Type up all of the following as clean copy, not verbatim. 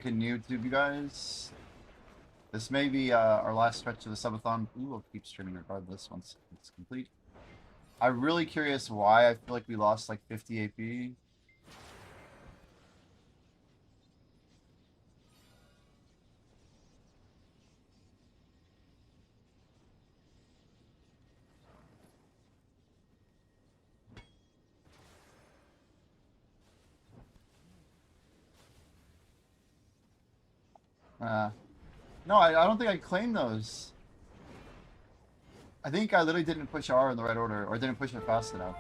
Can YouTube you guys? This may be our last stretch of the subathon. We will keep streaming regardless once it's complete. I'm really curious why I feel like we lost like 50 AP. No, I don't think I claimed those. I think I literally didn't push R in the right order, or didn't push it fast enough.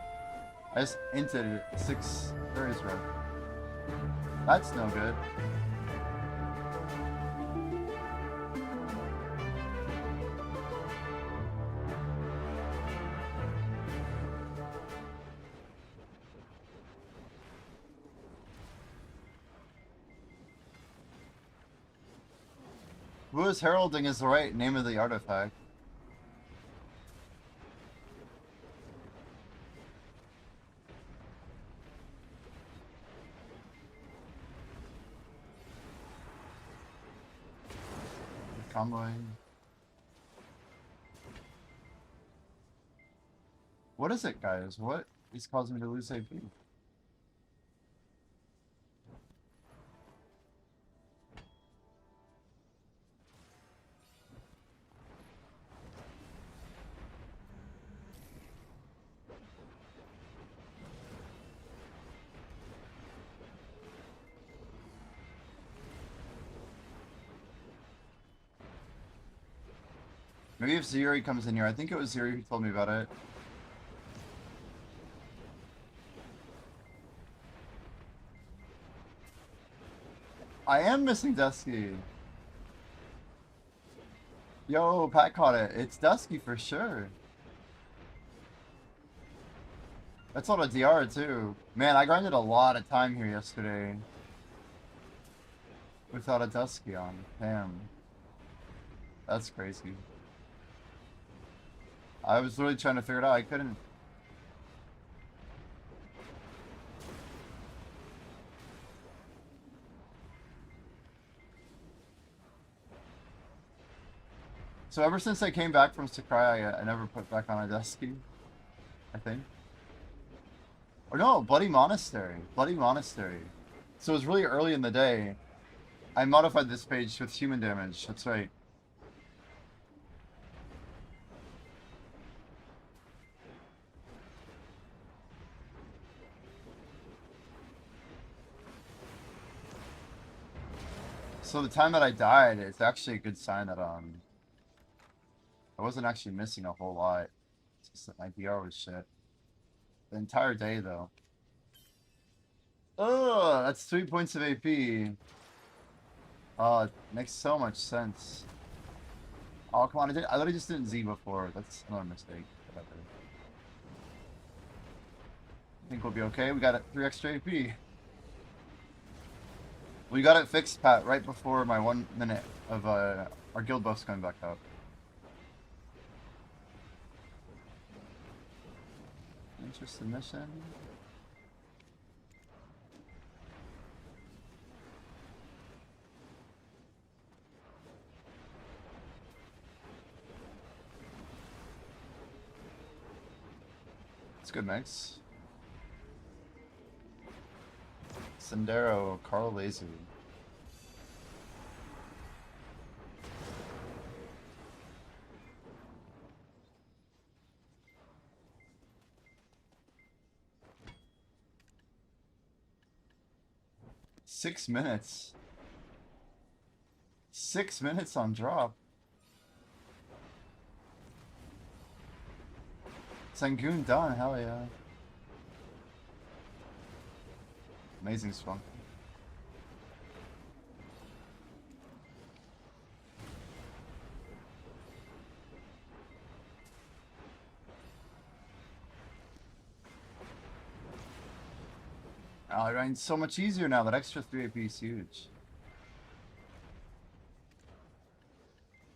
I just inted 6 berries red. That's no good. Who's heralding is the right name of the artifact. Comboing. What is it, guys? What is causing me to lose AP? Maybe if Ziri comes in here. I think it was Ziri who told me about it. I am missing Dusky. Yo, Pat caught it. It's Dusky for sure. That's on a DR too. Man, I grinded a lot of time here yesterday. Without a Dusky on. Damn. That's crazy. I was really trying to figure it out. I couldn't. So ever since I came back from Sakurai, I never put back on a Dusky. I think. Or no, Bloody Monastery. Bloody Monastery. So it was really early in the day. I modified this page with human damage. That's right. So the time that I died, it's actually a good sign that I wasn't actually missing a whole lot. It's just that my DR was shit. The entire day though. Oh, that's 3 points of AP. Oh, it makes so much sense. Oh, come on. I literally just didn't Z before. That's another mistake. Whatever. I think we'll be okay. We got 3 extra AP. We got it fixed, Pat, right before my 1 minute of our guild buffs coming back up. Interesting mission. It's good mix. Sendero, Carl Lazy. Six minutes. 6 minutes on drop. Sangoon done, hell yeah. Amazing spunk. Oh, it rains so much easier now. That extra 3 AP is huge.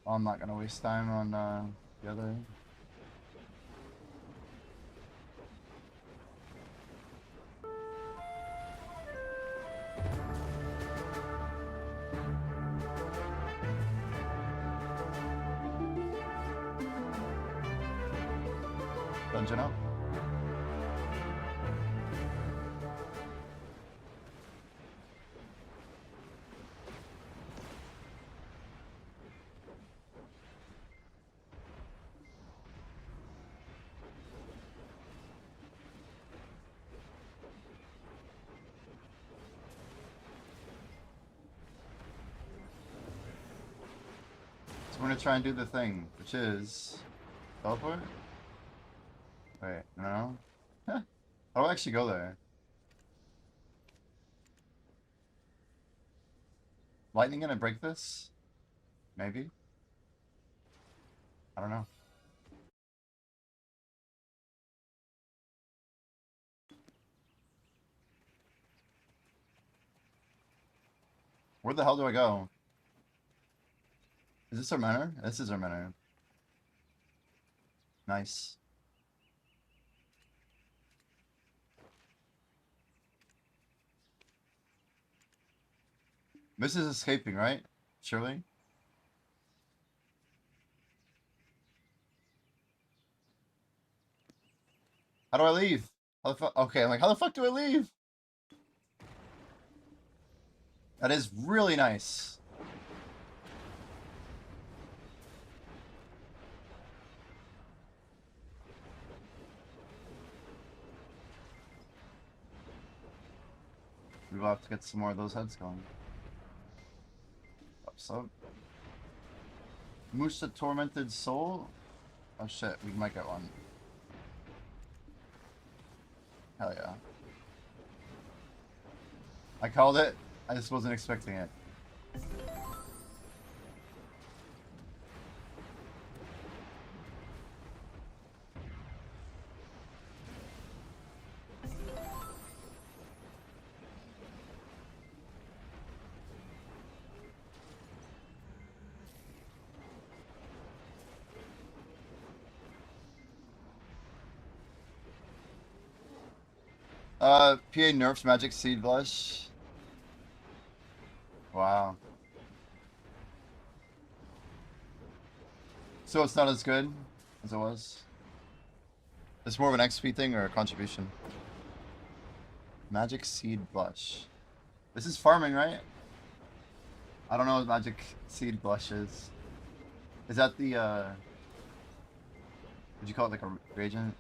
Oh, I'm not gonna waste time on the other. Dungeon up. So we're gonna try and do the thing, which is teleport. Wait, no. How do I actually go there? Lightning gonna break this? Maybe. I don't know. Where the hell do I go? Is this our manor? This is our manor. Nice. This is escaping, right? Surely? How do I leave? How the fuck? Okay, I'm like, how the fuck do I leave? That is really nice. We will have to get some more of those heads going. So, Musa Tormented Soul? Oh shit, we might get one. Hell yeah. I called it. I just wasn't expecting it. PA nerfs Magic Seed Blush. Wow. So it's not as good as it was? It's more of an XP thing or a contribution? Magic Seed Blush. This is farming, right? I don't know what Magic Seed Blush is. Is that the, would you call it like a reagent?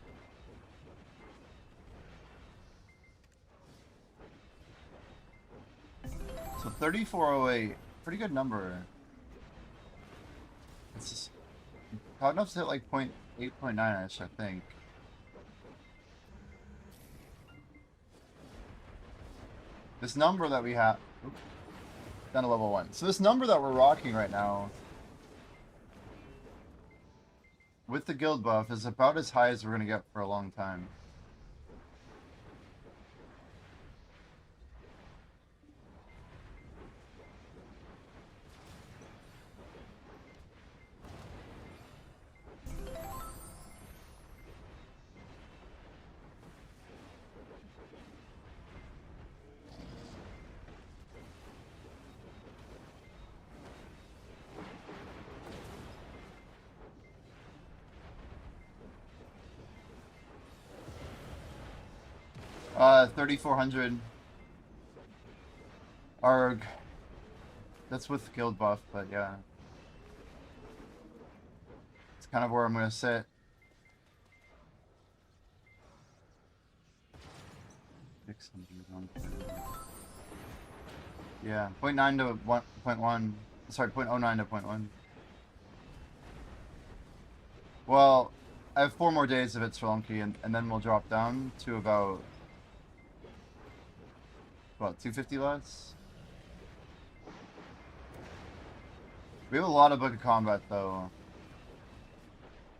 So 3408, pretty good number. It's just hot enough to hit like 8.9ish, I think. This number that we have, down to level 1. So this number that we're rocking right now, with the guild buff, is about as high as we're gonna get for a long time. Uh, 3,400. Arg. That's with guild buff, but yeah. It's kind of where I'm gonna sit. Yeah, 0.9 to 1.1. Sorry, 0.09 to 0.1. Well, I have 4 more days of it, Spelunky, and then we'll drop down to about, what, 250 less? We have a lot of Book of Combat, though.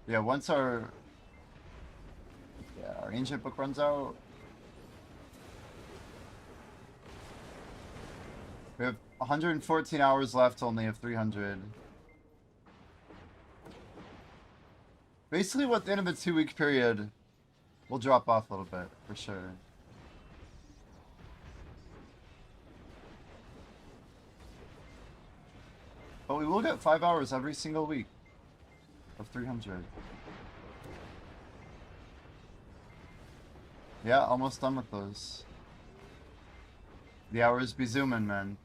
Yeah, once our ancient book runs out, we have 114 hours left only of 300. Basically, at the end of the 2-week period, we'll drop off a little bit, for sure. But we will get 5 hours every single week of 300. Yeah, almost done with those. The hours be zooming, man.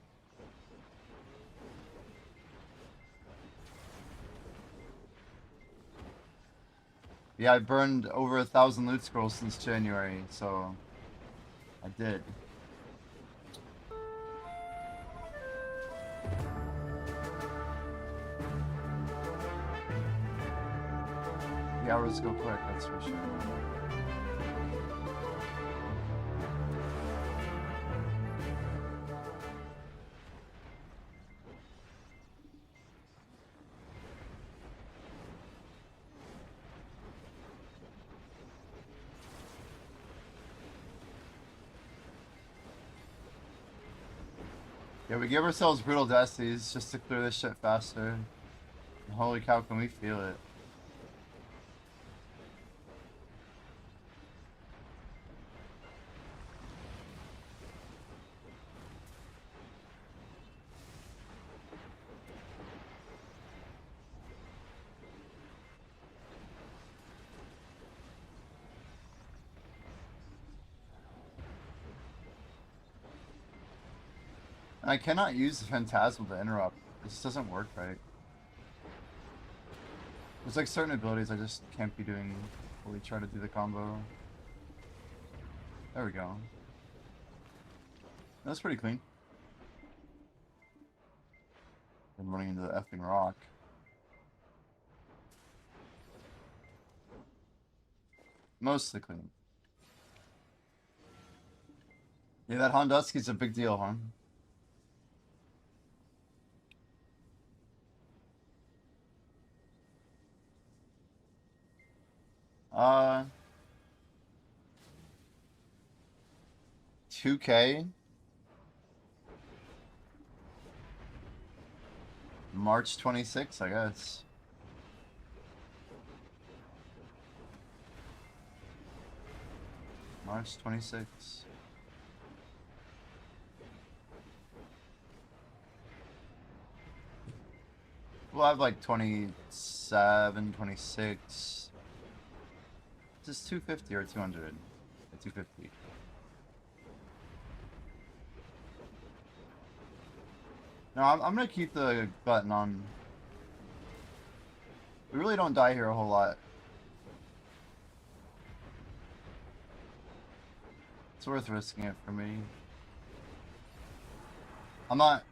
Yeah, I burned over 1,000 loot scrolls since January, so I did. The hours go quick, that's for sure. Yeah, we give ourselves brutal deaths just to clear this shit faster. And holy cow, can we feel it? And I cannot use the Phantasmal to interrupt. This doesn't work right. There's like certain abilities I just can't be doing while we try to do the combo. There we go. That's pretty clean. I'm running into the effing rock. Mostly clean. Yeah, that Hondusky's a big deal, huh? 2K? March 26th, I guess. March 26th. We'll have like 27, 26. Is this 250 or 200? 250. No, I'm gonna keep the button on. We really don't die here a whole lot. It's worth risking it for me. I'm not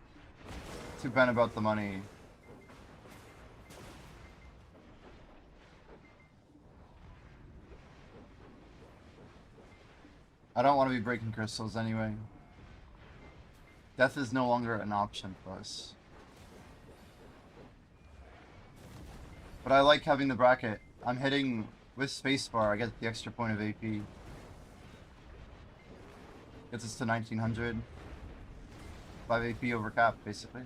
too bent about the money. I don't want to be breaking crystals anyway. Death is no longer an option for us. But I like having the bracket. I'm hitting with spacebar, I get the extra point of AP. Gets us to 1900. 5 AP over cap, basically.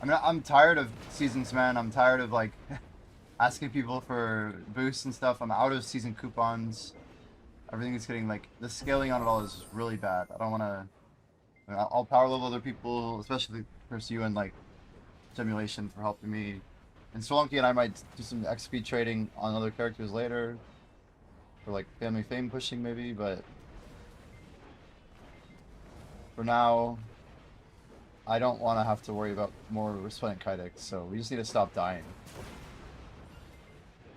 I mean, I'm tired of seasons, man. I'm tired of, like, asking people for boosts and stuff. I'm out of season coupons. Everything is getting, like, the scaling on it all is really bad. I don't want to... I mean, I'll power level other people, especially Pursue and, like, Simulation for helping me. And Swalonky and I might do some XP trading on other characters later. For, like, family fame pushing, maybe, but... For now... I don't want to have to worry about more Resplendent Kydex, so we just need to stop dying.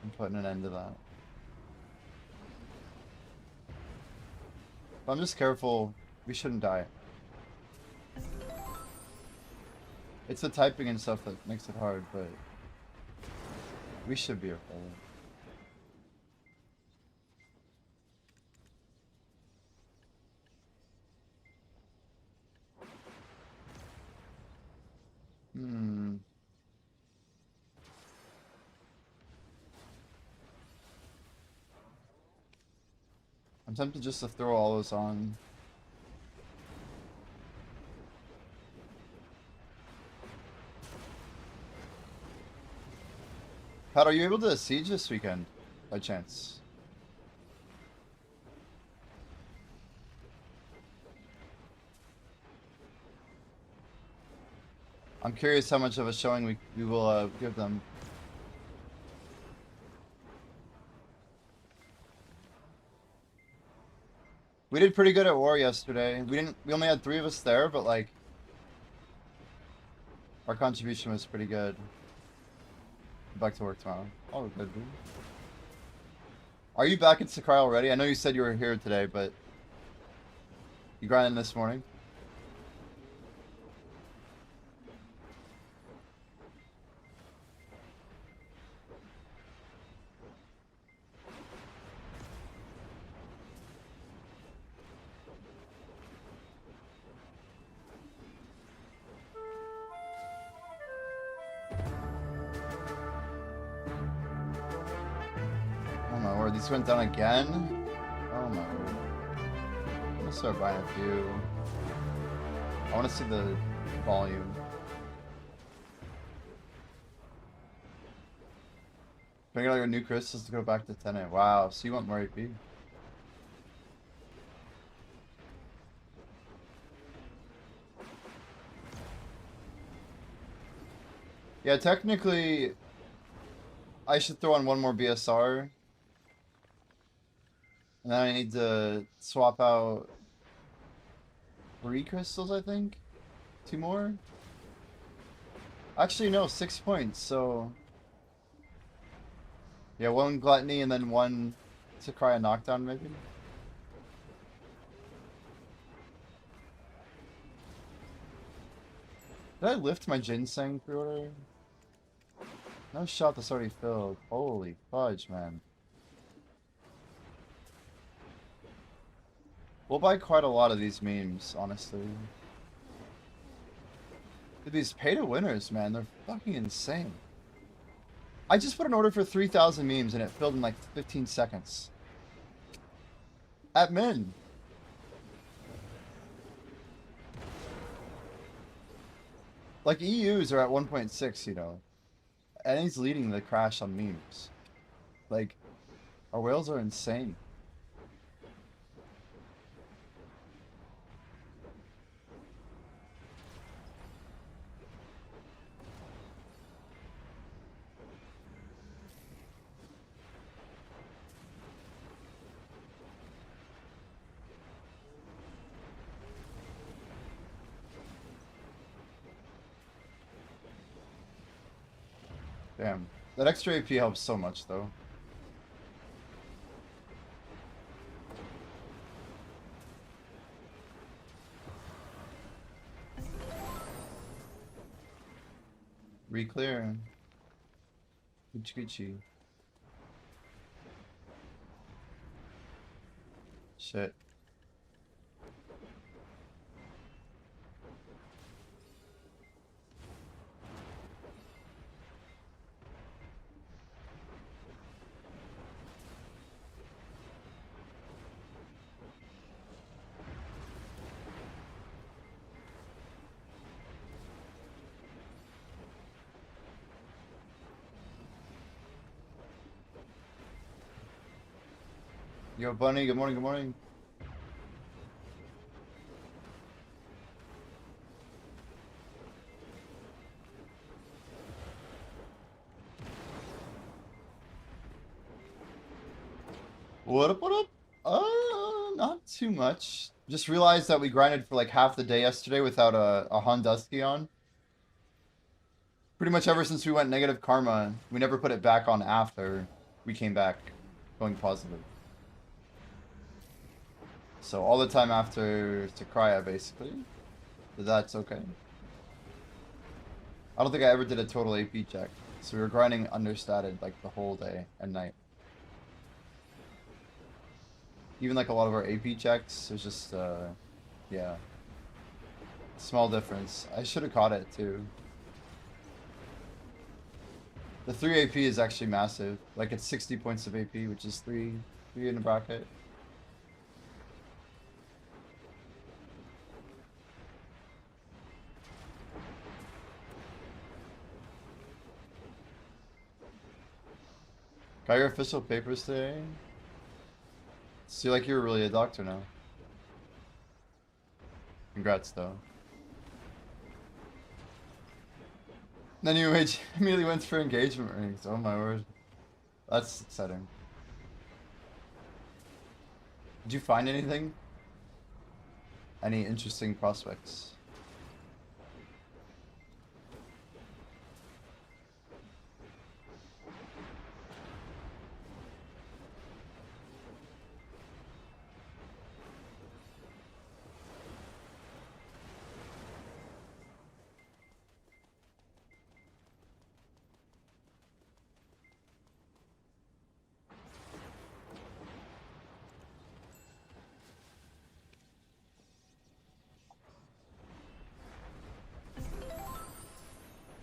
I'm putting an end to that. If I'm just careful, we shouldn't die. It's the typing and stuff that makes it hard, but we should be okay. I'm tempted just to throw all those on. Pat, are you able to siege this weekend, by chance? I'm curious how much of a showing we will give them. We did pretty good at war yesterday. We only had 3 of us there, but like our contribution was pretty good. Back to work tomorrow. Oh, good, dude. Are you back in Sakai already? I know you said you were here today, but you grinding this morning? Oh my word, these went down again? Oh my word. I'm gonna start buying a few. I wanna see the volume. Bring out your new crystals to go back to 10A. Wow, so you want more AP? Yeah, technically, I should throw on one more BSR. And then I need to swap out 3 crystals, I think? 2 more? Actually, no, 6 points, so... Yeah, 1 Gluttony and then 1 Sakurai knockdown, maybe? Did I lift my Ginseng pre-order? No shot that's already filled. Holy fudge, man. We'll buy quite a lot of these memes, honestly. Dude, these pay-to-winners, man, they're fucking insane. I just put an order for 3,000 memes and it filled in like 15 seconds. At min. Like EUs are at 1.6, you know. And he's leading the crash on memes. Like, our whales are insane. Damn. That extra AP helps so much, though. Reclear. Gucci Gucci. Shit. Yo, Bunny, good morning, good morning. What up, what up? Not too much. Just realized that we grinded for like half the day yesterday without a Hondusky on. Pretty much ever since we went negative karma, we never put it back on after we came back going positive. So all the time after Sakraya, basically. But that's okay. I don't think I ever did a total AP check. So we were grinding understated like the whole day and night. Even like a lot of our AP checks, it's just, yeah. Small difference. I should have caught it too. The 3 AP is actually massive. Like it's 60 points of AP, which is 3 in a bracket. Got your official papers today? See, like you're really a doctor now. Congrats, though. Then you immediately went for engagement rings. Oh my word. That's exciting. Did you find anything? Any interesting prospects?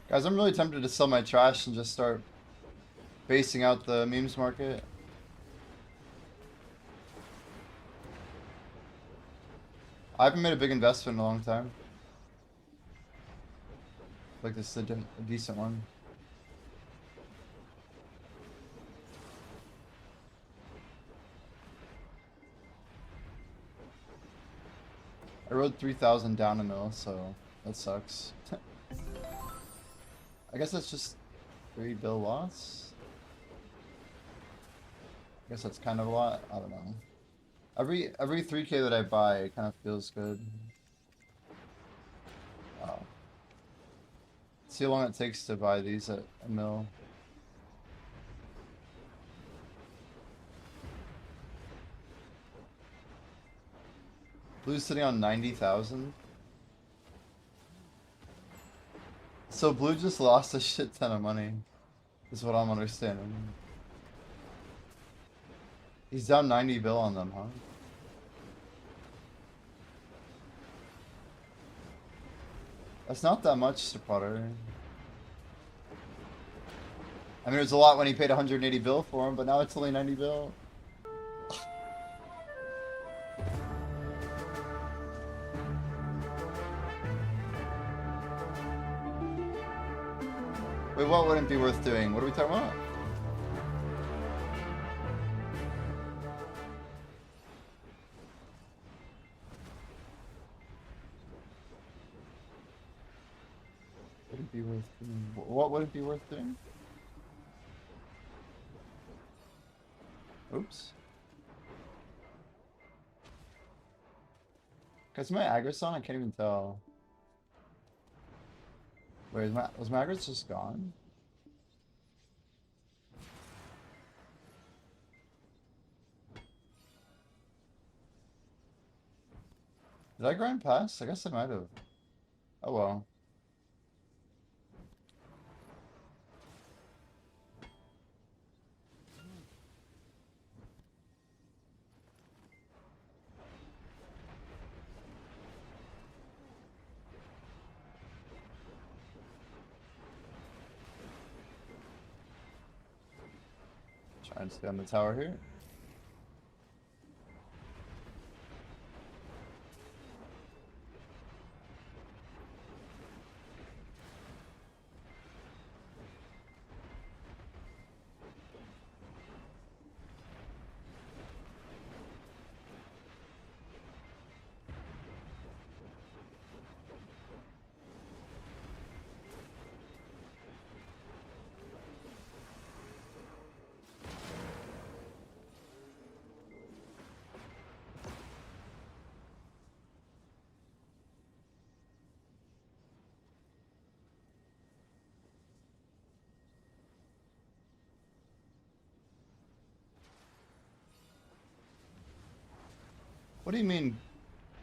Guys, I'm really tempted to sell my trash and just start basing out the memes market. I haven't made a big investment in a long time. Like this is a decent one. I rode 3,000 down a mil, so that sucks. I guess that's just 3 bill loss. I guess that's kind of a lot. I don't know. Every 3K that I buy, it kind of feels good. Wow. See how long it takes to buy these at a mil. Blue's sitting on 90,000. So Blue just lost a shit ton of money, is what I'm understanding. He's down 90 bill on them, huh? That's not that much, Supporter. I mean, it was a lot when he paid 180 bill for him, but now it's only 90 bill. Wait, what wouldn't be worth doing? What are we talking about? Wouldn't be worth doing? What would it be worth doing? Oops. Guys, my Agris on? I can't even tell. Wait, was my Agris just gone? Did I grind past? I guess I might have. Oh well. Trying to stay on the tower here. What do you mean?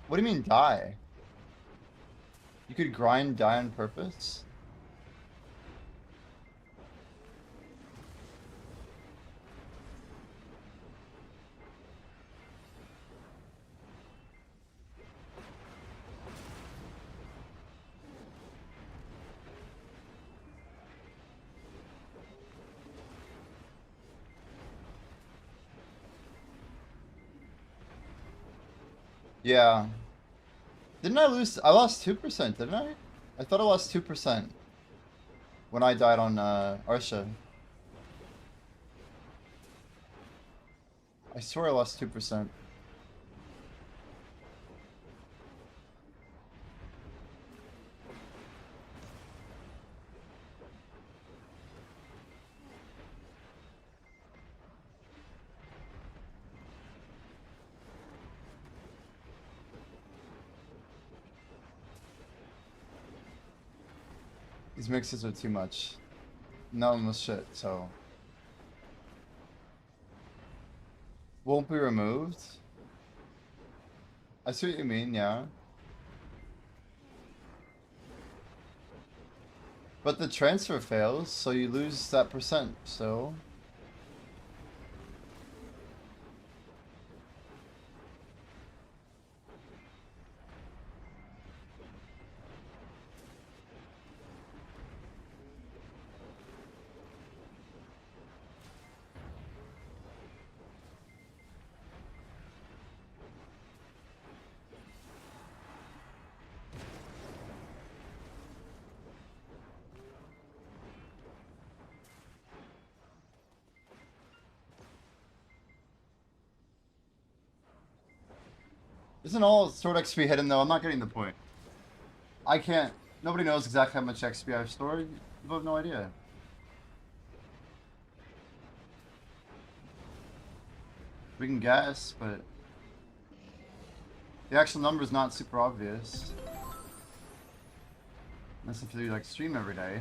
What do you mean die? You could grind die on purpose? Yeah. Didn't I lose? I lost 2%, didn't I? I thought I lost 2% when I died on Arsha. I swear I lost 2%. These mixes are too much. None of them was shit, so. Won't be removed? I see what you mean, yeah. But the transfer fails, so you lose that percent still. Isn't all sword XP hidden though? I'm not getting the point. I can't. Nobody knows exactly how much XP I've stored. You have no idea. We can guess, but the actual number is not super obvious. Unless if you like stream every day.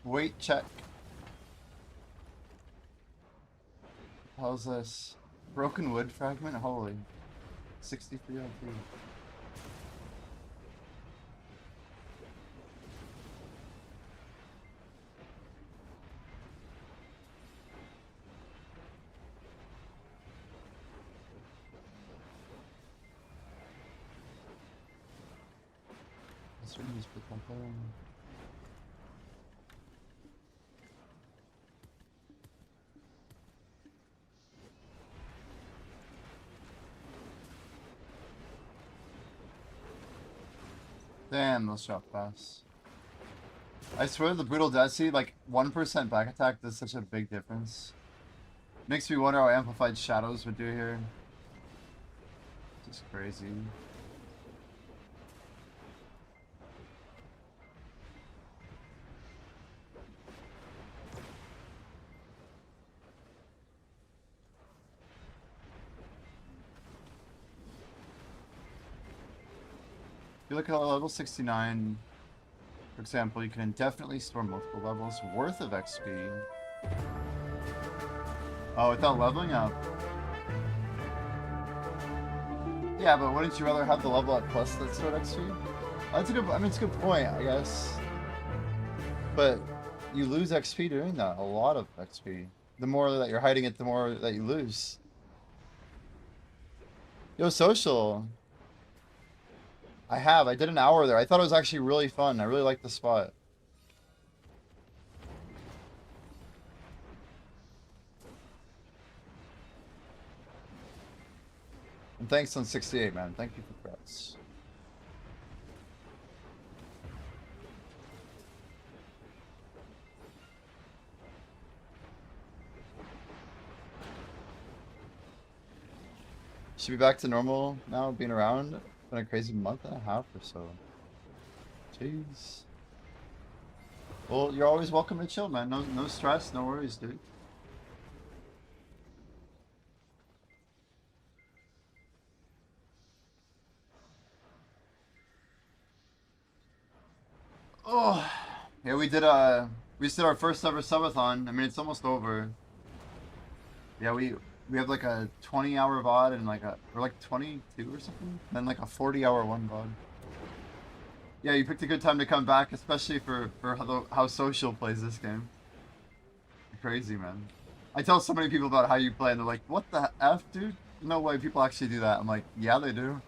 Weight check. How's this? Broken wood fragment? Holy. 63 LP. Let's really just put that there. Damn, those shot fast. I swear the Brutal Desi, like 1% back attack does such a big difference. Makes me wonder how Amplified Shadows would do here. Just crazy. If you look at level 69, for example, you can indefinitely store multiple levels worth of XP. Oh, without leveling up? Yeah, but wouldn't you rather have the level up plus that stored XP? That's a good, I mean, it's a good point, I guess. But you lose XP doing that, a lot of XP. The more that you're hiding it, the more that you lose. Yo, social. I did an hour there. I thought it was actually really fun. I really liked the spot. And thanks on 68, man. Thank you for creds. Should be back to normal now, being around. Been a crazy month and a half or so. Jeez. Well, you're always welcome to chill, man. No stress, no worries, dude. Oh, yeah, we did our first ever subathon. I mean, it's almost over. Yeah, we have like a 20-hour VOD and like or like 22 or something, and then like a 40-hour one VOD. Yeah, you picked a good time to come back, especially for how social plays this game. Crazy, man. I tell so many people about how you play, and they're like, "What the f, dude? No way people actually do that." I'm like, "Yeah, they do.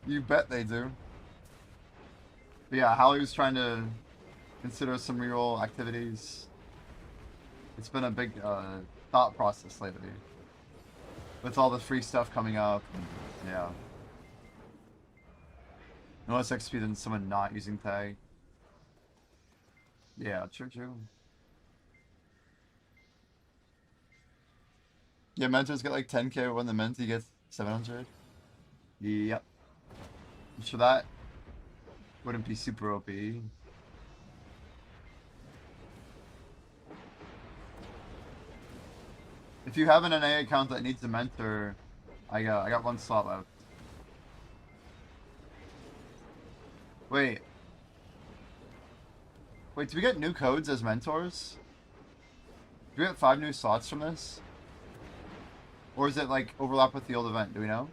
You bet they do." But yeah, Hallie was trying to consider some reroll activities. It's been a big thought process lately. With all the free stuff coming up. Yeah. No less XP than someone not using tag. Yeah, true. Yeah, mentors get like 10k when the mentee gets 700. Yep. So that wouldn't be super OP. If you have an NA account that needs a mentor, I got one slot left. Wait. Wait, do we get new codes as mentors? Do we get 5 new slots from this? Or is it like overlap with the old event? Do we know?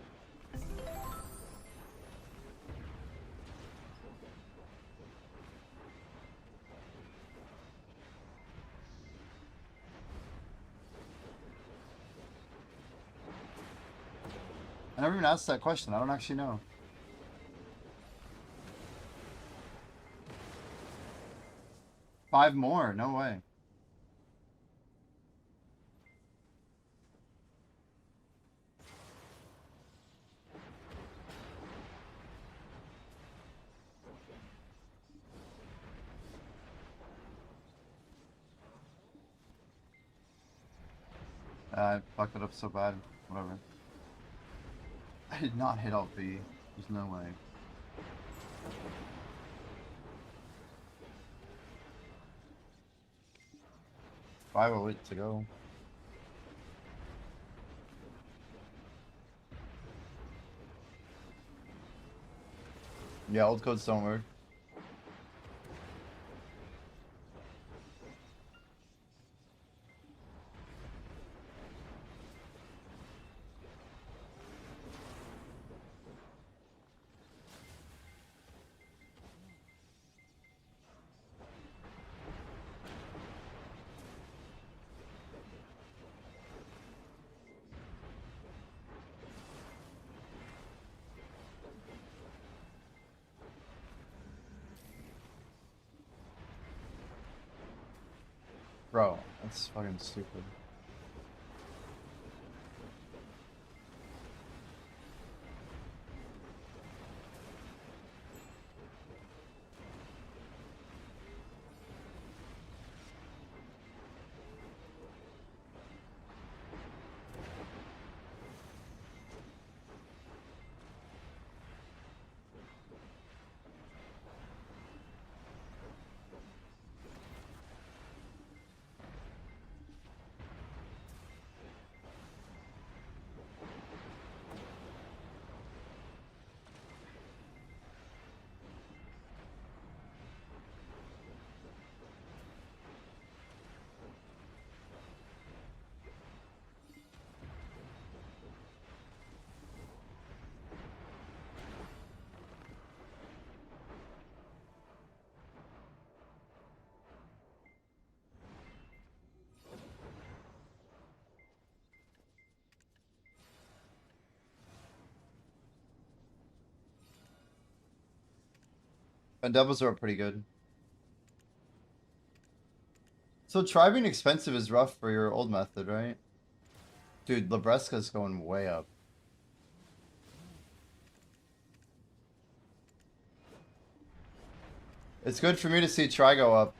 I never even asked that question. I don't actually know. Five more? No way. I fucked it up so bad. Whatever. I did not hit Alt B. There's no way. $508 to go. Yeah, old codes don't work. Bro, that's fucking stupid. And doubles are pretty good. So try being expensive is rough for your old method, right? Dude, Labresca's going way up. It's good for me to see Try go up.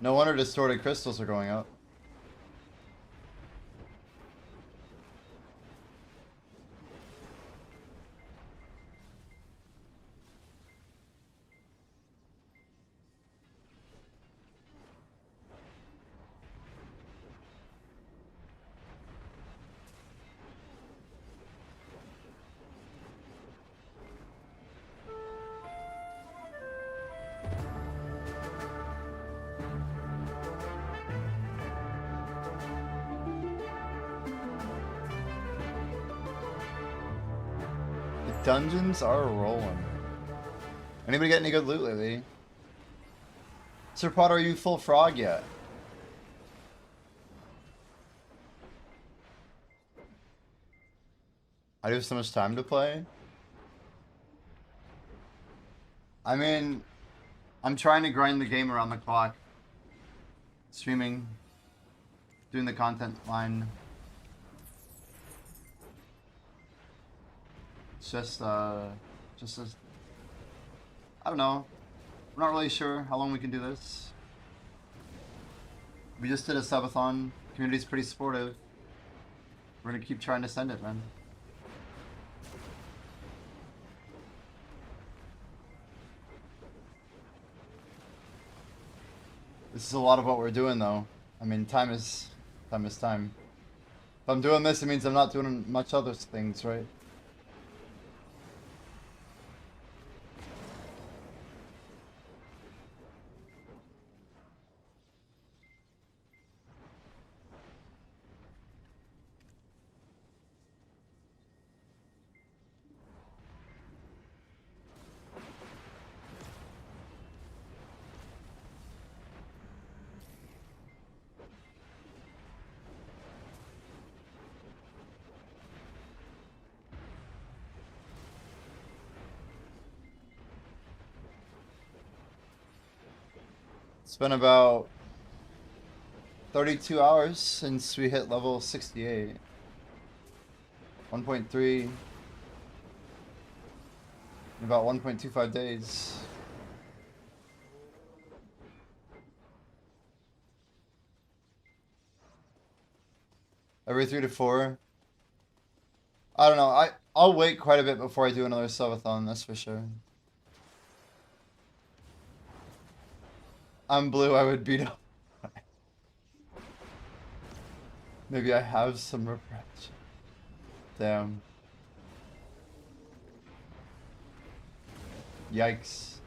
No wonder distorted crystals are going up. The dungeons are rolling. Anybody get any good loot lately? Sir Potter, are you full frog yet? I do have so much time to play. I mean, I'm trying to grind the game around the clock. Streaming. Doing the content line. It's just a, I don't know. We're not really sure how long we can do this. We just did a subathon. Community's pretty supportive. We're gonna keep trying to send it, man. This is a lot of what we're doing, though. I mean, time is time. If I'm doing this, it means I'm not doing much other things, right? It's been about 32 hours since we hit level 68. 1.3 in about 1.25 days. Every 3 to 4. I don't know. I'll wait quite a bit before I do another subathon, that's for sure. I'm blue, I would beat up. Maybe I have some repression. Damn. Yikes.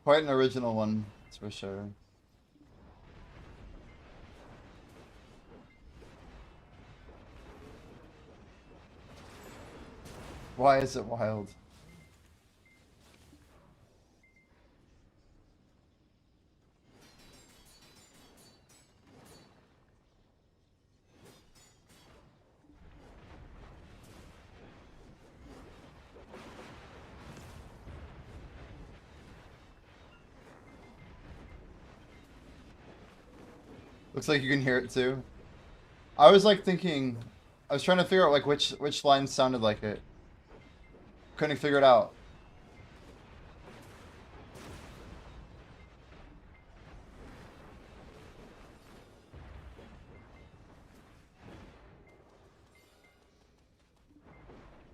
Quite an original one, that's for sure. Why is it wild? Looks like you can hear it too. I was like thinking, I was trying to figure out like which line sounded like it. Couldn't figure it out.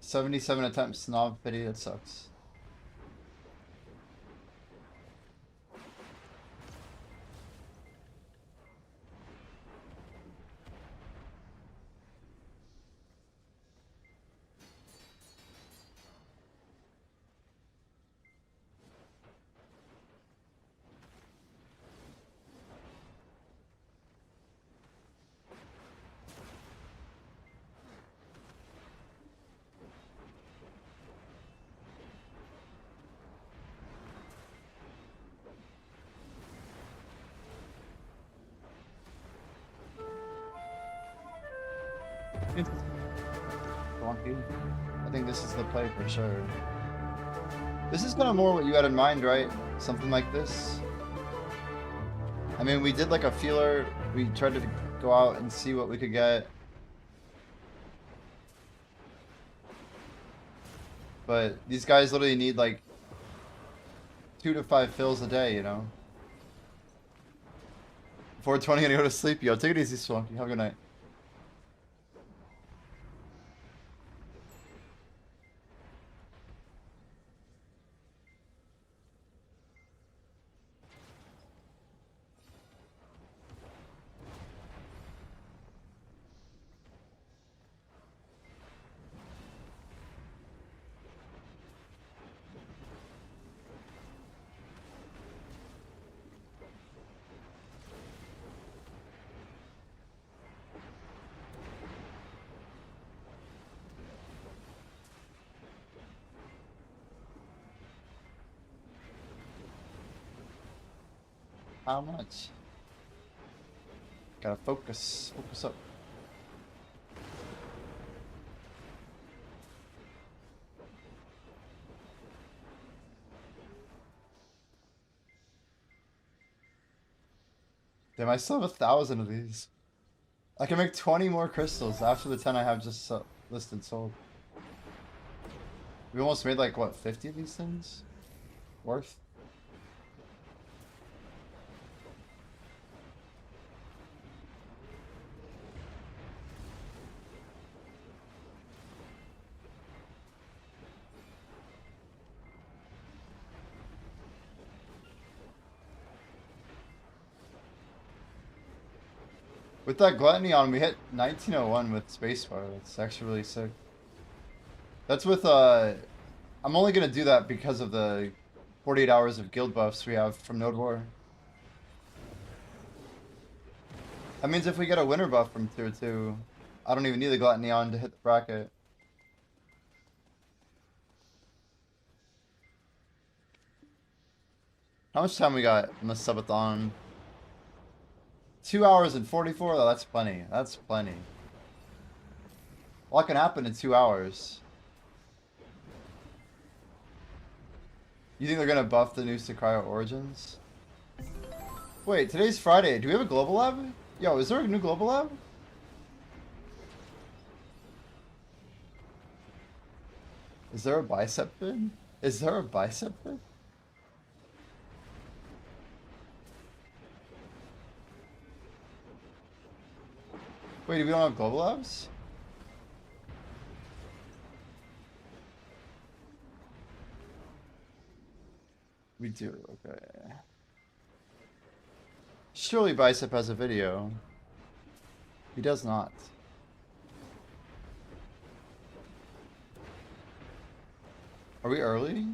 "77 attempts, snob pity, that sucks." Wonky. I think this is the play for sure. This is kind of more what you had in mind, right? Something like this. I mean, we did like a feeler. We tried to go out and see what we could get. But these guys literally need like 2 to 5 fills a day, you know? 4:20 gonna go to sleep, yo. Take it easy, Swanky. Have a good night. How much? Gotta focus. Focus up. Damn, I still have 1,000 of these. I can make 20 more crystals after the 10 I have just listed sold. We almost made like, what, 50 of these things? Worth? With that gluttony on, we hit 1901 with spacebar. That's actually really sick. That's with, I'm only gonna do that because of the 48 hours of guild buffs we have from Node War. That means if we get a winter buff from tier 2, I don't even need the gluttony on to hit the bracket. How much time we got in the subathon? 2 hours and 44? Oh, that's plenty. That's plenty. What can happen in 2 hours? You think they're gonna buff the new Sakurai Origins? Wait, today's Friday. Do we have a global lab? Yo, is there a new global lab? Is there a bicep vid? Is there a bicep vid? Wait, we don't have global labs? We do, okay. Surely Bicep has a video. He does not. Are we early?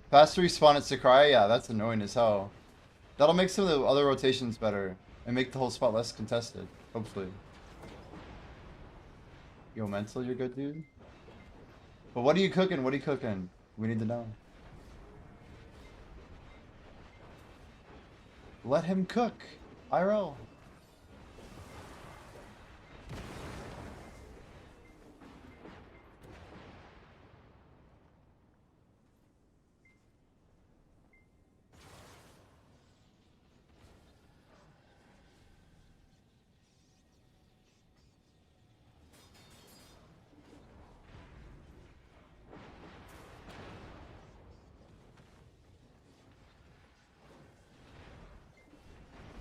Faster respawn at Sakurai? Yeah, that's annoying as hell. That'll make some of the other rotations better and make the whole spot less contested, hopefully. Yo, mental, you're good, dude? But what are you cooking? What are you cooking? We need to know. Let him cook. IRL.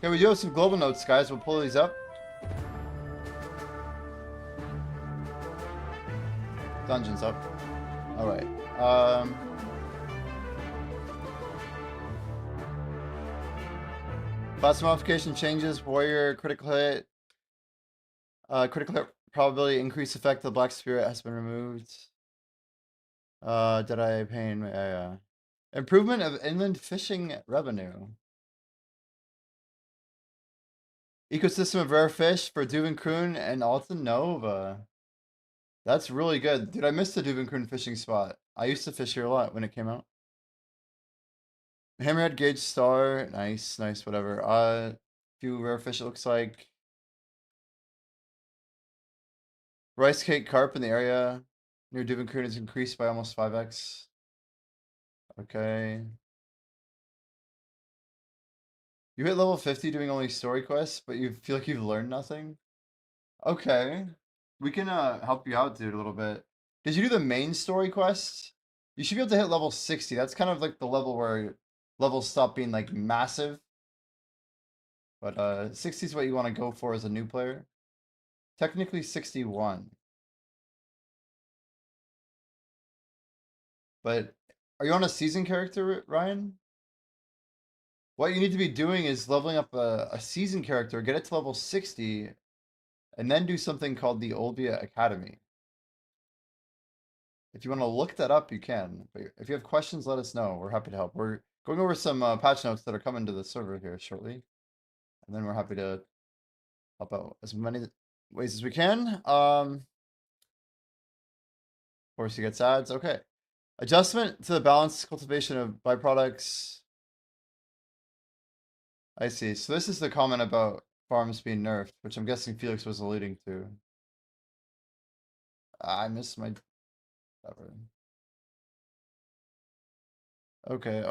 Okay, we do have some global notes, guys. We'll pull these up. Dungeons up. Alright. Class modification changes. Warrior critical hit. Critical hit probability increased effect of the Black Spirit has been removed. Did I pain? Improvement of inland fishing revenue. Ecosystem of rare fish for Duvenkroon and Alton Nova. That's really good. Dude, I missed the Duvenkroon fishing spot. I used to fish here a lot when it came out. Hammerhead Gauge Star. Nice, nice, whatever. Few rare fish it looks like. Rice cake carp in the area near Duvenkroon is increased by almost 5x. Okay. You hit level 50 doing only story quests, but you feel like you've learned nothing? Okay. We can help you out, dude, a little bit. Did you do the main story quest? You should be able to hit level 60. That's kind of like the level where levels stop being like massive. But 60 is what you want to go for as a new player. Technically 61. But are you on a season character, Ryan? What you need to be doing is leveling up a season character, get it to level 60, and then do something called the Olvia Academy. If you want to look that up, you can. But if you have questions, let us know. We're happy to help. We're going over some patch notes that are coming to the server here shortly. And then we're happy to help out as many ways as we can. Of course, you get ads. Okay. Adjustment to the balanced cultivation of byproducts. I see. So this is the comment about farms being nerfed, which I'm guessing Felix was alluding to. I missed my... Whatever. Okay,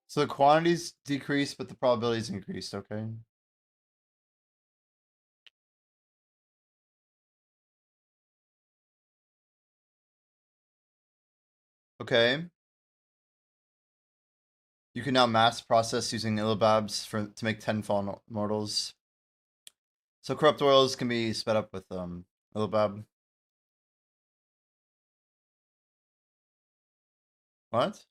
so the quantities decreased, but the probabilities increased, okay? Okay. You can now mass process using illibabs to make 10 fallen mortals. So corrupt oils can be sped up with illibab. What?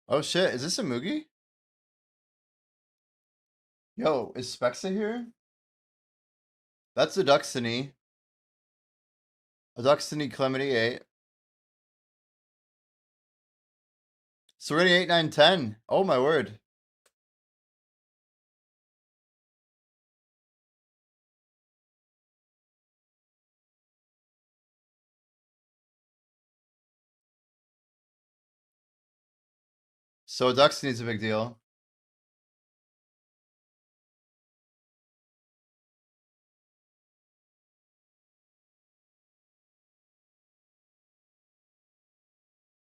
Oh shit, is this a Mugi? Yo, is Spexa here? That's a Duxtony. A Duxtony Calamity 8. Serenity 8, 9, 10. Oh my word. So Duxtony's a big deal.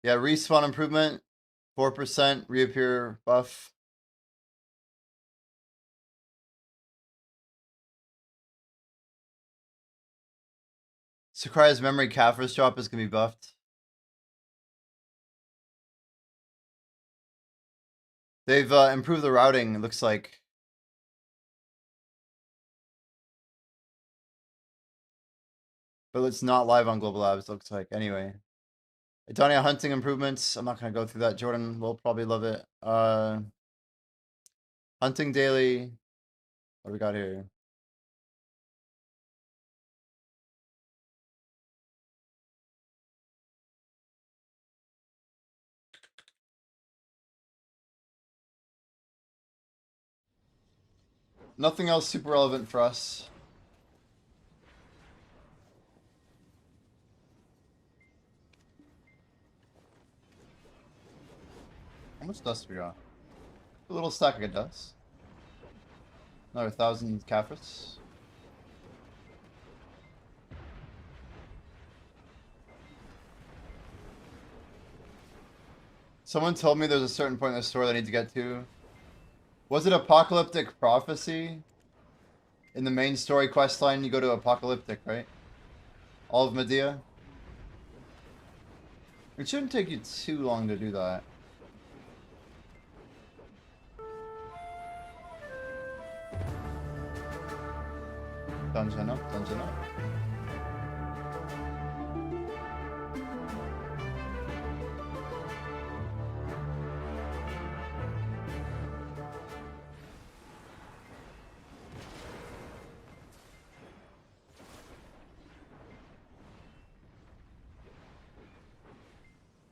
Yeah, respawn improvement. 4% reappear buff. Sakurai's memory Caphras drop is gonna be buffed. They've improved the routing, it looks like. But it's not live on Global Labs, looks like. Anyway. Edonia hunting improvements. I'm not gonna go through that. Jordan will probably love it. Hunting daily. What do we got here? Nothing else super relevant for us. How much dust we got? A little stack of dust. Another 1,000 Caphras. Someone told me there's a certain point in the store that I need to get to. Was it Apocalyptic Prophecy? In the main story quest line, you go to Apocalyptic, right? All of Medea? It shouldn't take you too long to do that. Dungeon up, dungeon up.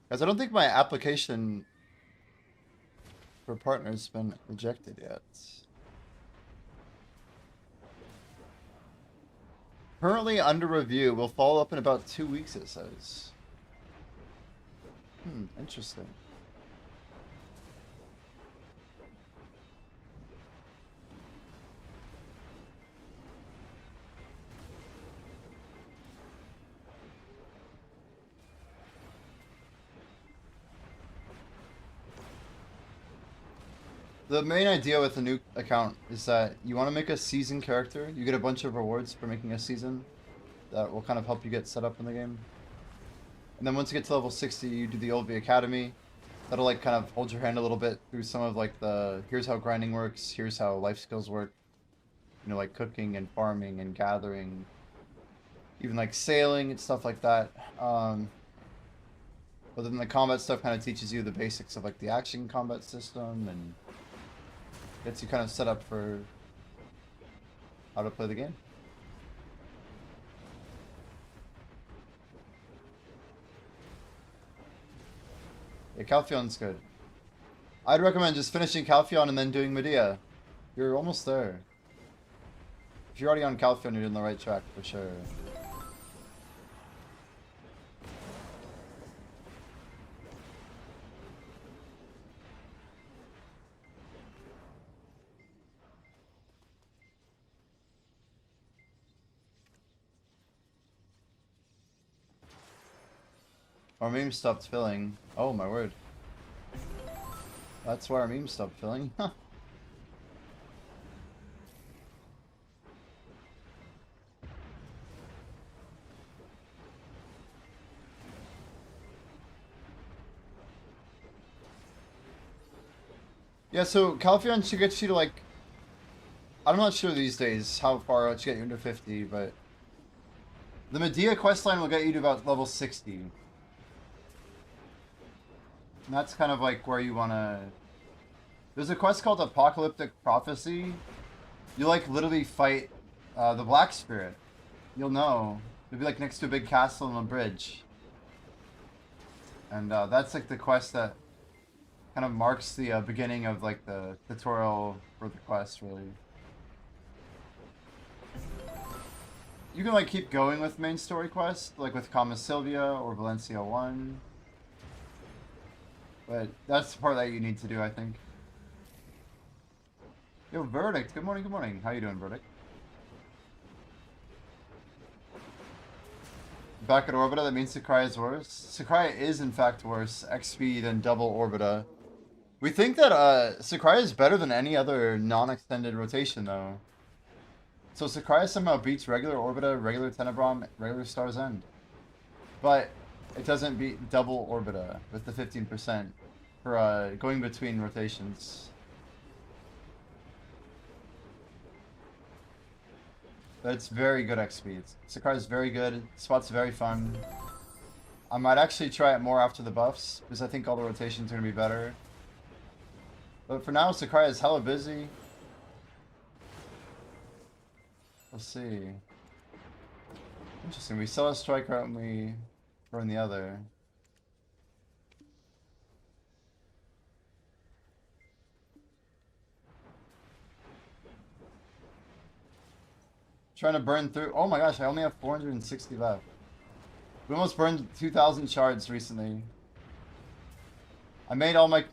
Guys, I don't think my application for partner's been rejected yet. Currently under review. We'll follow up in about 2 weeks, it says. Interesting. The main idea with the new account is that you want to make a season character. You get a bunch of rewards for making a season that will kind of help you get set up in the game. And then once you get to level 60, you do the Old V Academy. That'll like kind of hold your hand a little bit through some of like the here's how grinding works, here's how life skills work. You know, like cooking and farming and gathering, even like sailing and stuff like that. But then the combat stuff kind of teaches you the basics of like the action combat system and gets you kind of set up for how to play the game. Yeah, Calpheon's good. I'd recommend just finishing Calpheon and then doing Medea. You're almost there. If you're already on Calpheon, you're on the right track for sure. Our meme stopped filling. Oh my word. That's why our meme stopped filling. Huh. Yeah, so Calpheon should get you to like... I'm not sure these days how far it should get you into 50, but... The Medea questline will get you to about level 60. And that's kind of like where you want to... There's a quest called Apocalyptic Prophecy. You like literally fight the Black Spirit. You'll know. You'll be like next to a big castle and a bridge. And that's like the quest that kind of marks the beginning of like the tutorial for the quest, really. You can like keep going with main story quests, like with Kama Sylvia or Valencia 1. But that's the part that you need to do, I think. Yo, Verdict, good morning, good morning. How you doing, Verdict? Back at Orbita, that means Sakurai is worse. Sakurai is in fact worse, XP than double Orbita. We think that Sakurai is better than any other non-extended rotation, though. So Sakurai somehow beats regular Orbita, regular Tenebron, regular Star's End. But it doesn't beat double Orbita with the 15% for going between rotations. That's very good XP. Sakurai's very good. Spot's very fun. I might actually try it more after the buffs, because I think all the rotations are going to be better. But for now, Sakurai is hella busy. Let's see. Interesting. We sell a striker and we burn the other. Trying to burn through. Oh my gosh, I only have 460 left. We almost burned 2,000 shards recently. I made all my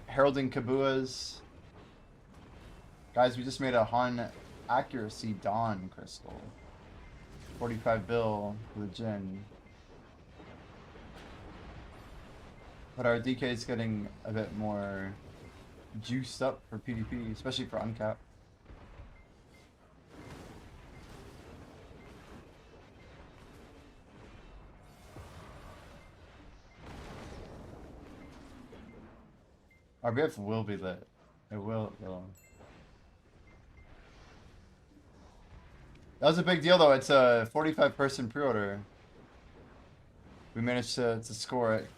heralding Kabuas. Guys, we just made a Han Accuracy Dawn crystal. 45 bill for the Jin. But our DK is getting a bit more juiced up for PvP, especially for uncap. RBF will be lit. It will. That was a big deal, though. It's a 45-person pre-order. We managed to score it.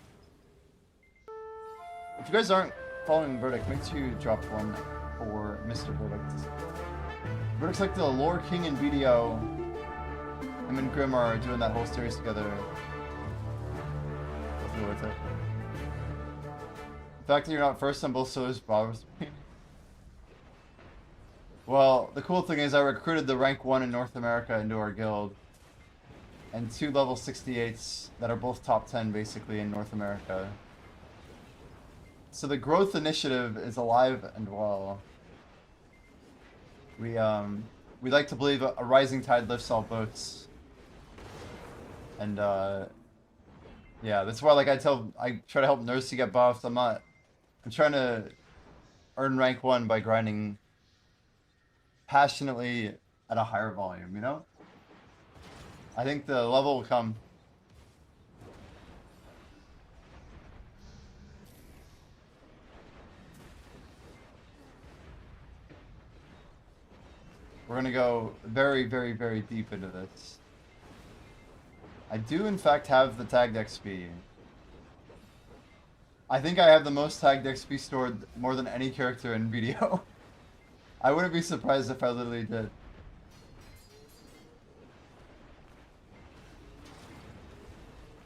If you guys aren't following Verdict, make sure you drop one for Mr. Verdict. Verdict's like the lore king in BDO. Him and Grim are doing that whole series together. Definitely worth it. The fact that you're not first on both servers bothers me. Well, the cool thing is I recruited the rank 1 in North America into our guild. And 2 level 68s that are both top 10 basically in North America. So the growth initiative is alive and well. We like to believe a rising tide lifts all boats. And yeah, that's why like I try to help Nurse get buffed. I'm trying to earn rank 1 by grinding passionately at a higher volume, you know? I think the level will come. We're gonna go very, very, very deep into this. I do in fact have the tagged XP. I think I have the most tagged XP stored more than any character in BDO. I wouldn't be surprised if I literally did.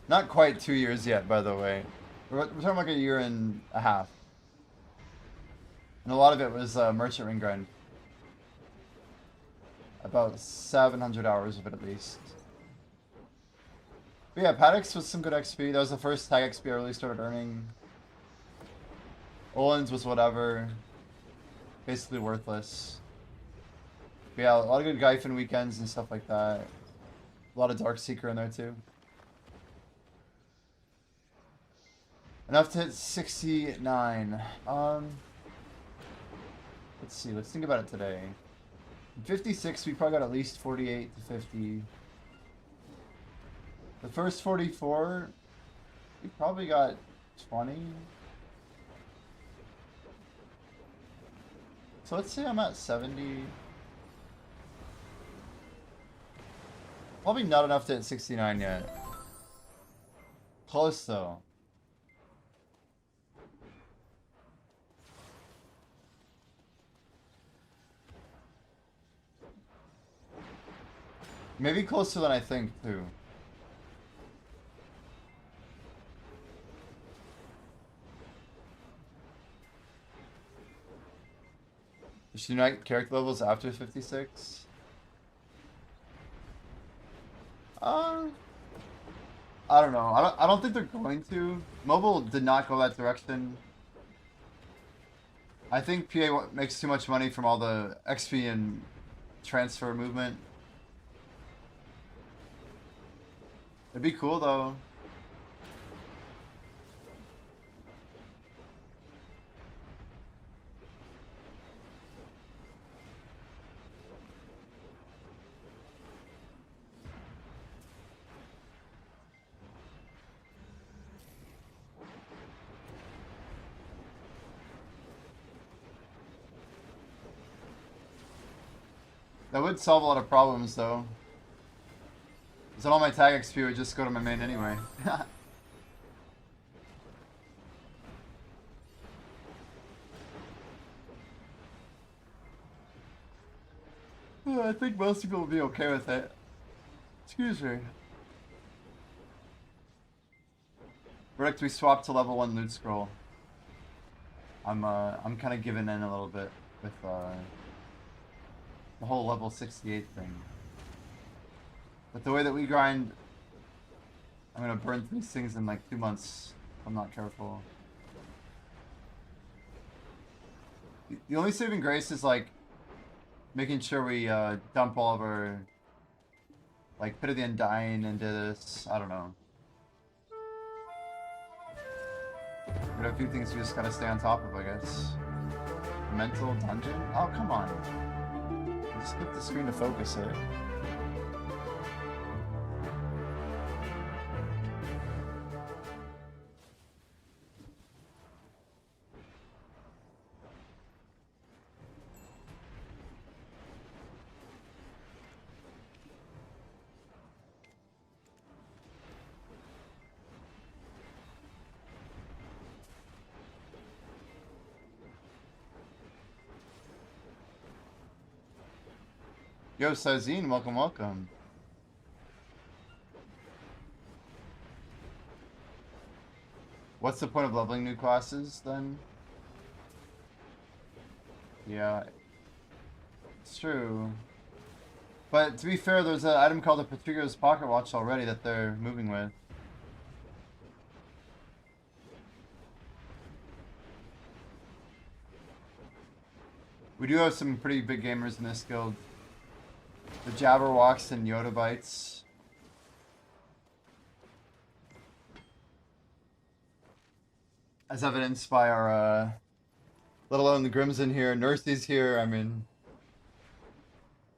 Not quite 2 years yet, by the way. We're talking like a year and a half. And a lot of it was merchant ring grind. About 700 hours of it at least. But yeah, Paddocks was some good XP. That was the first tag XP I really started earning. Olin's was whatever. Basically worthless. But yeah, a lot of good Gyphon weekends and stuff like that. A lot of Darkseeker in there too. Enough to hit 69. Let's see, let's think about it today. 56, we probably got at least 48 to 50. The first 44, we probably got 20. So let's say I'm at 70. Probably not enough to hit 69 yet. Close though. Maybe closer than I think too. Should unite character levels after 56? I don't know. I don't think they're going to. Mobile did not go that direction. I think PA makes too much money from all the XP and transfer movement. It'd be cool though. That would solve a lot of problems though. Because all my tag XP would just go to my main anyway. I think most people will be okay with it. Excuse me. Verdict, we swapped to level 1 loot scroll. I'm kind of giving in a little bit with the whole level 68 thing. But the way that we grind, I'm gonna burn these things in like 2 months if I'm not careful. The only saving grace is like making sure we dump all of our like Pit of the Undying into this. I don't know. There are a few things we just gotta stay on top of, I guess. Mental dungeon? Oh, come on. Just click the screen to focus it. Yo, Sazine, welcome, welcome. What's the point of leveling new classes, then? Yeah. It's true. But to be fair, there's an item called the Patrigo's Pocket Watch already that they're moving with. We do have some pretty big gamers in this guild. The Jabberwocks and Yoda Bites. As evidenced by our, let alone the Grimson here, Nursey's here, I mean...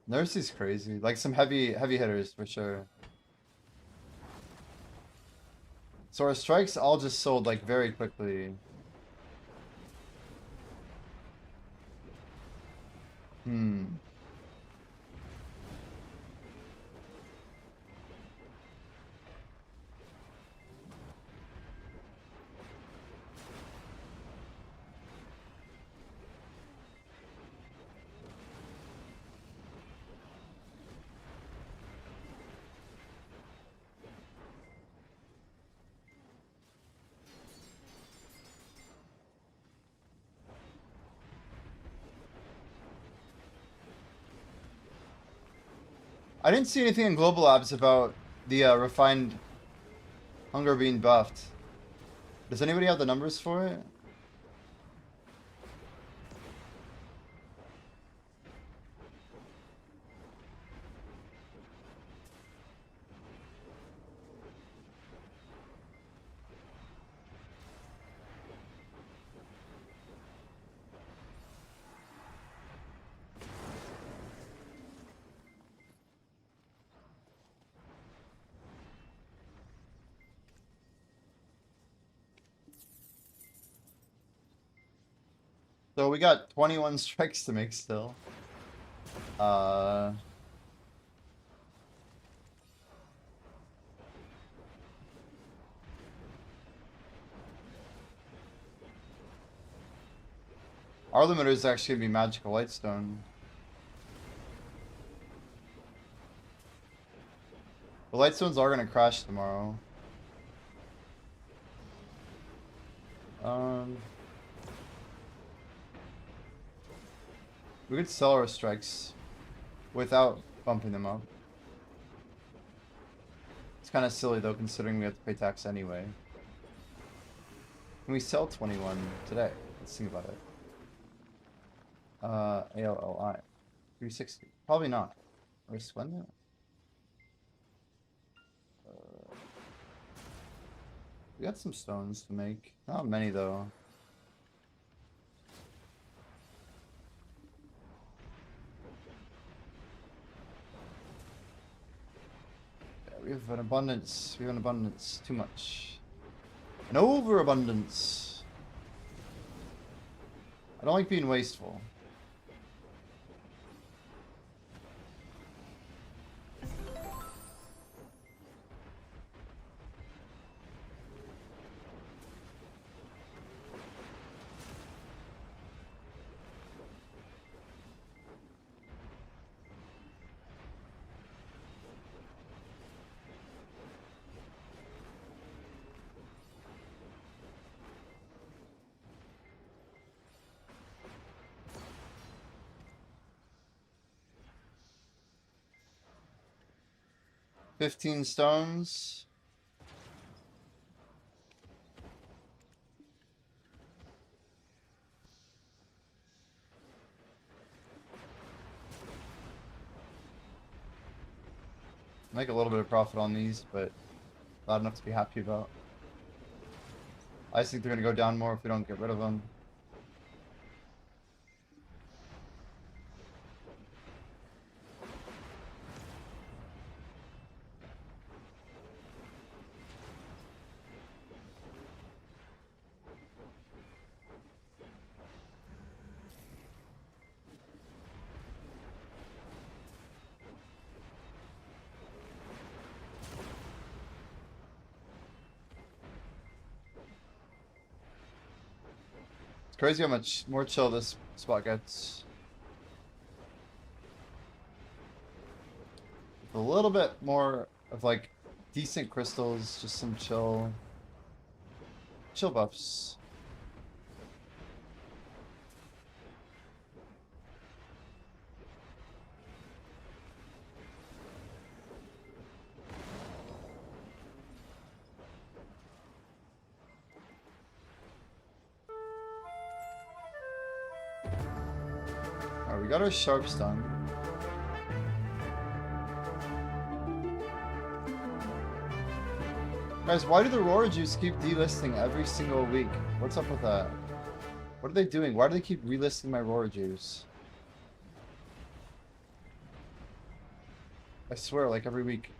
Nursey's crazy. Like some heavy hitters, for sure. So our strikes all just sold, like, very quickly. I didn't see anything in Global Labs about the refined hunger being buffed. Does anybody have the numbers for it? So we got 21 strikes to make still. Uh, our limiter is actually gonna be Magical Lightstone. The Lightstones are gonna crash tomorrow. We could sell our strikes without bumping them up. It's kind of silly though, considering we have to pay tax anyway. Can we sell 21 today? Let's think about it. ALLI. 360. Probably not. Or Splendid? We got some stones to make. Not many though. Yeah, we have an abundance. We have an abundance. Too much. An overabundance. I don't like being wasteful. $15 stones. Make a little bit of profit on these, but not enough to be happy about. I just think they're gonna go down more if we don't get rid of them. It's crazy how much more chill this spot gets. With a little bit more of like decent crystals, just some chill buffs. Alright, we got our sharp stun. Guys, why do the Roar Juice keep delisting every single week? What's up with that? What are they doing? Why do they keep relisting my Roar Juice? I swear, like every week.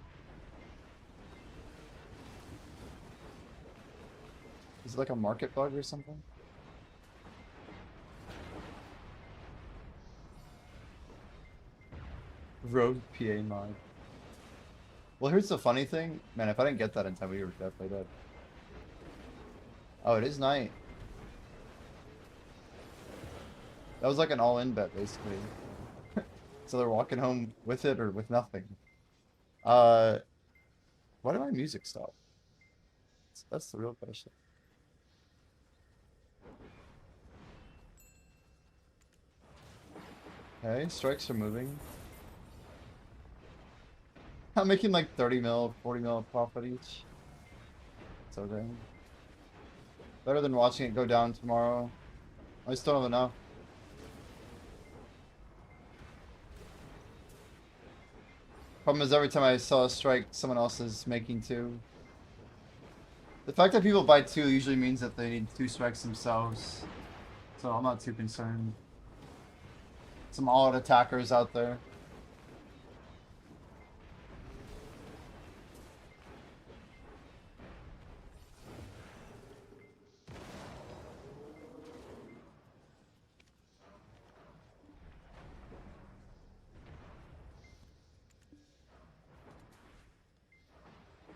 Is it like a market bug or something? Rogue PA mod. Well, here's the funny thing. Man, if I didn't get that in time, we were definitely dead. Oh, it is night. That was like an all-in bet, basically. So they're walking home with it or with nothing. Why did my music stop? That's the real question. Okay, strikes are moving. I'm making like 30 mil, 40 mil profit each. It's okay. Better than watching it go down tomorrow. I still don't have enough. Problem is every time I sell a strike, someone else is making two. The fact that people buy two usually means that they need two strikes themselves. So I'm not too concerned. Some all-out attackers out there.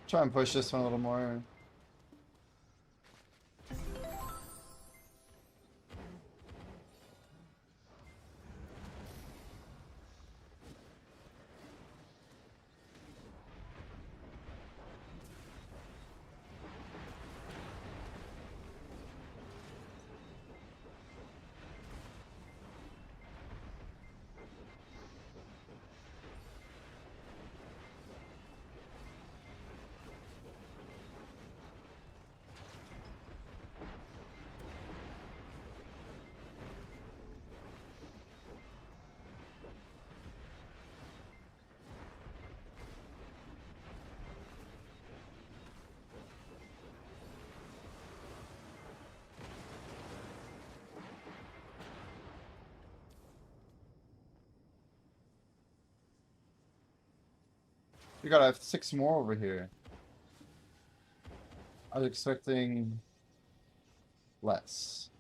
Try and push this one a little more. We gotta have 6 more over here. I was expecting less.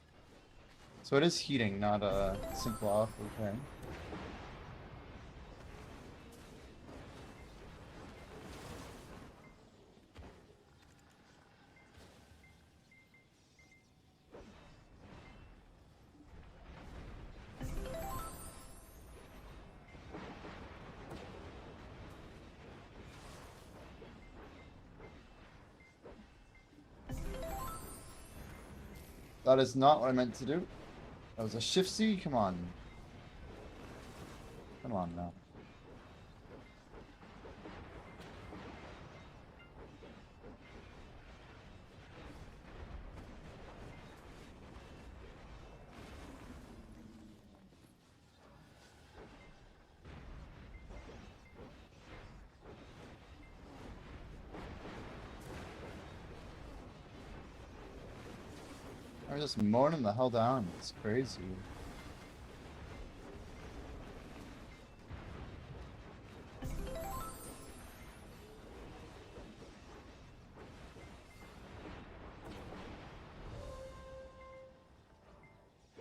So it is heating, not a simple off. Okay. That is not what I meant to do. That was a shift C? Come on. Come on now. I'm just moaning the hell down. It's crazy.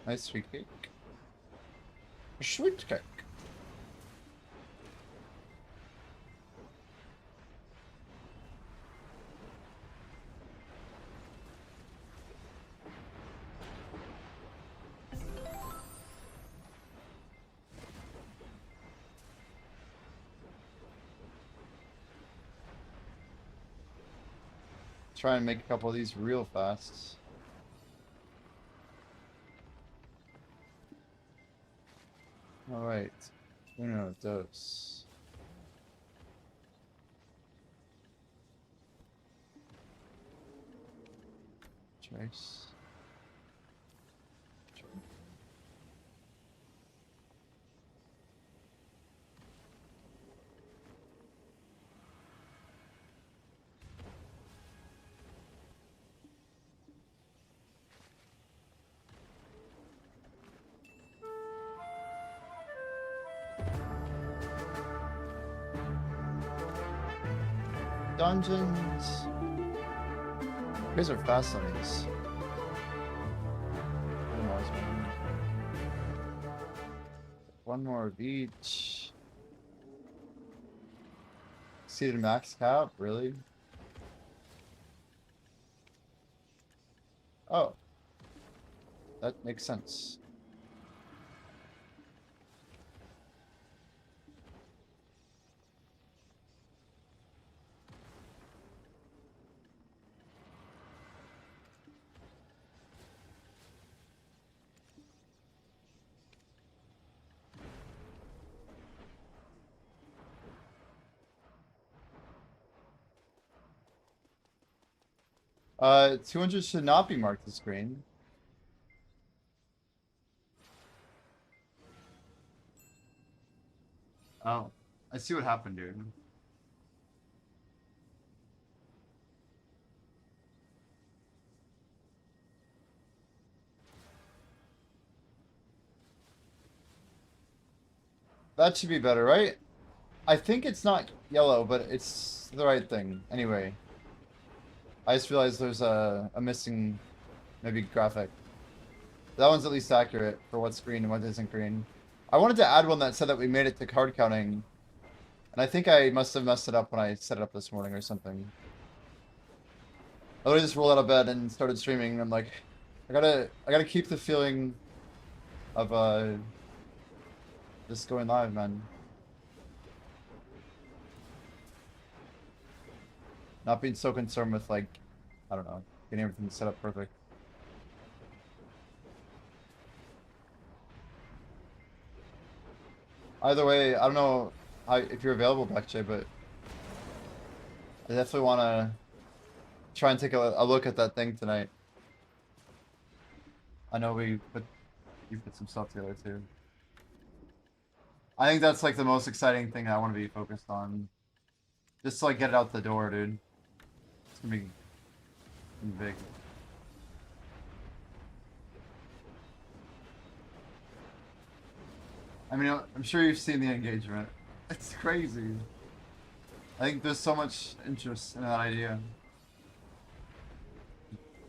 Nice sweet cake. A sweet cake. Try and make a couple of these real fast. Alright. Uno, dos. Trace. Dungeons. You guys are fast on these. One more of each. Exceeded max cap? Really? Oh. That makes sense. 200 should not be marked as green. Oh, I see what happened, dude. That should be better, right? I think it's not yellow, but it's the right thing. Anyway, I just realized there's a missing, maybe graphic. That one's at least accurate for what's green and what isn't green. I wanted to add one that said that we made it to card counting, and I think I must have messed it up when I set it up this morning or something. I literally just rolled out of bed and started streaming, and I'm like, I gotta keep the feeling of just going live, man. Not being so concerned with like, I don't know, getting everything set up perfect. Either way, I don't know how, if you're available, Blackjay, but I definitely want to try and take a look at that thing tonight. I know you put some stuff together too. I think that's like the most exciting thing I want to be focused on. Just to like get it out the door, dude. It's gonna be big. I mean, I'm sure you've seen the engagement. It's crazy. I think there's so much interest in that idea.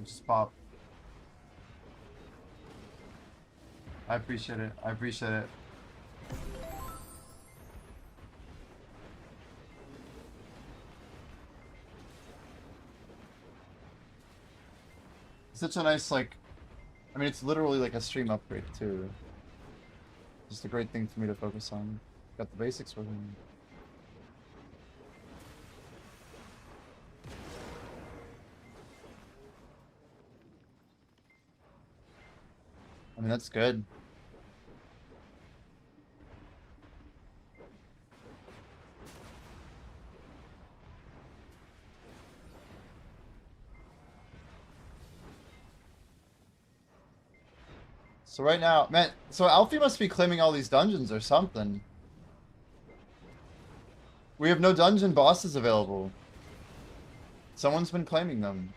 Just pop. I appreciate it. I appreciate it. Such a nice, like, I mean, it's literally like a stream upgrade too. Just a great thing for me to focus on. Got the basics working. I mean, that's good. So right now, man, so Alfie must be claiming all these dungeons or something. We have no dungeon bosses available. Someone's been claiming them.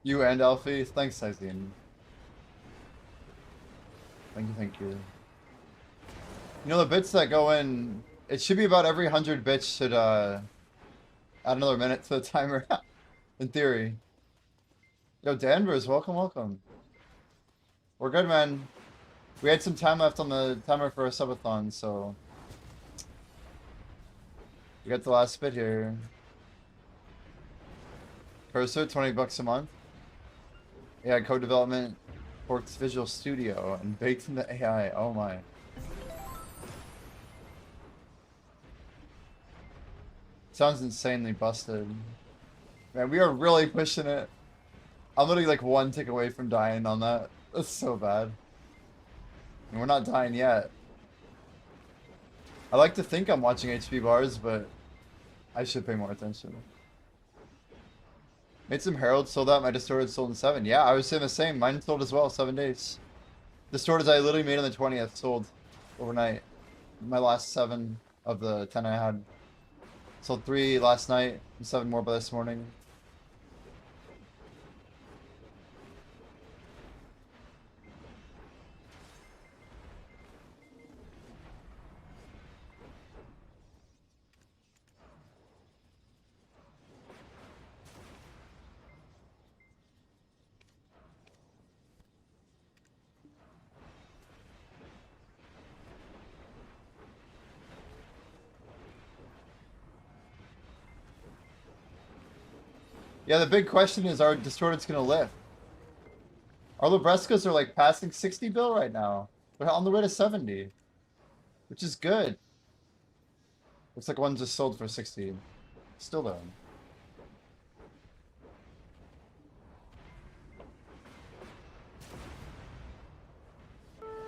You and Alfie? Thanks, Sizine. Thank you, thank you. You know, the bits that go in, it should be about every 100 bits should add another minute to the timer, in theory. Yo, Danvers, welcome, welcome. We're good, man. We had some time left on the timer for a subathon, so we got the last bit here. Cursor, 20 bucks a month. Yeah, code development, Ports Visual Studio, and baked into AI. Oh my. Sounds insanely busted. Man, we are really pushing it. I'm literally like one tick away from dying on that. That's so bad. And we're not dying yet. I like to think I'm watching HP bars, but I should pay more attention. Made some Herald, sold out. My Distorted sold in 7. Yeah, I was saying the same. Mine sold as well, 7 days. Distorted I literally made on the 20th, sold overnight. My last 7 of the 10 I had. Sold 3 last night, and 7 more by this morning. Yeah, the big question is, are Distorted's gonna lift? Our Librescas are like passing 60 bill right now. They're on the way to 70, which is good. Looks like one just sold for 60. Still though.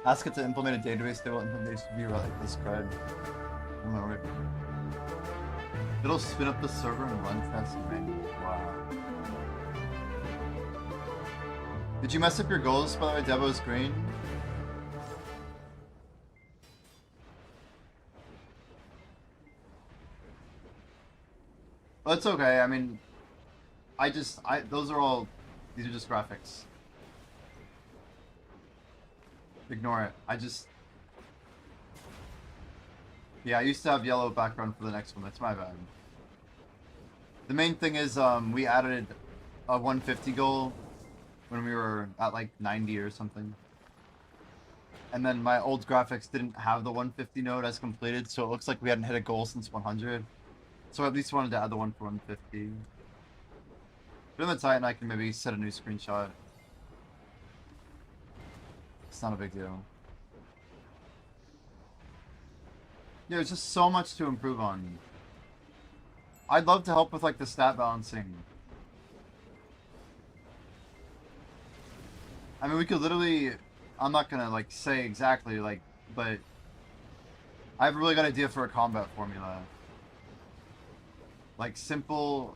Ask it to implement a database table implementation to be like this CRUD. It'll spin up the server and run tests manually. Wow. Did you mess up your goals by the way, Devo's green? Well, it's okay. I mean, those are all, these are just graphics. Ignore it. Yeah, I used to have yellow background for the next one. That's my bad. The main thing is, we added a 150 goal when we were at like 90 or something. And then my old graphics didn't have the 150 node as completed, so it looks like we hadn't hit a goal since 100. So I at least wanted to add the one for 150. But in the Titan, I can maybe set a new screenshot. It's not a big deal. Yeah, there's just so much to improve on. I'd love to help with like the stat balancing. I mean, we could literally, I'm not gonna like say exactly like, but I have a really good idea for a combat formula. Like simple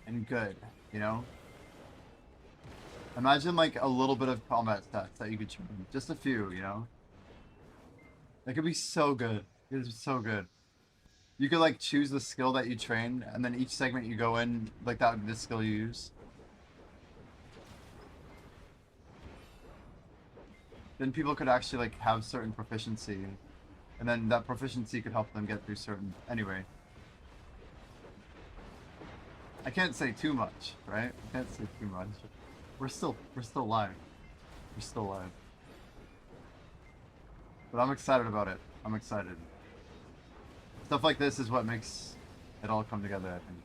and good, you know? Imagine like a little bit of combat stats that you could train. Just a few, you know? That could be so good. It's so good. You could like choose the skill that you train, and then each segment you go in, like that would be the skill you use. Then people could actually like have certain proficiency, and then that proficiency could help them get through certain. Anyway, I can't say too much, right? I can't say too much. We're still live. We're still live. But I'm excited about it. I'm excited. Stuff like this is what makes it all come together, I think.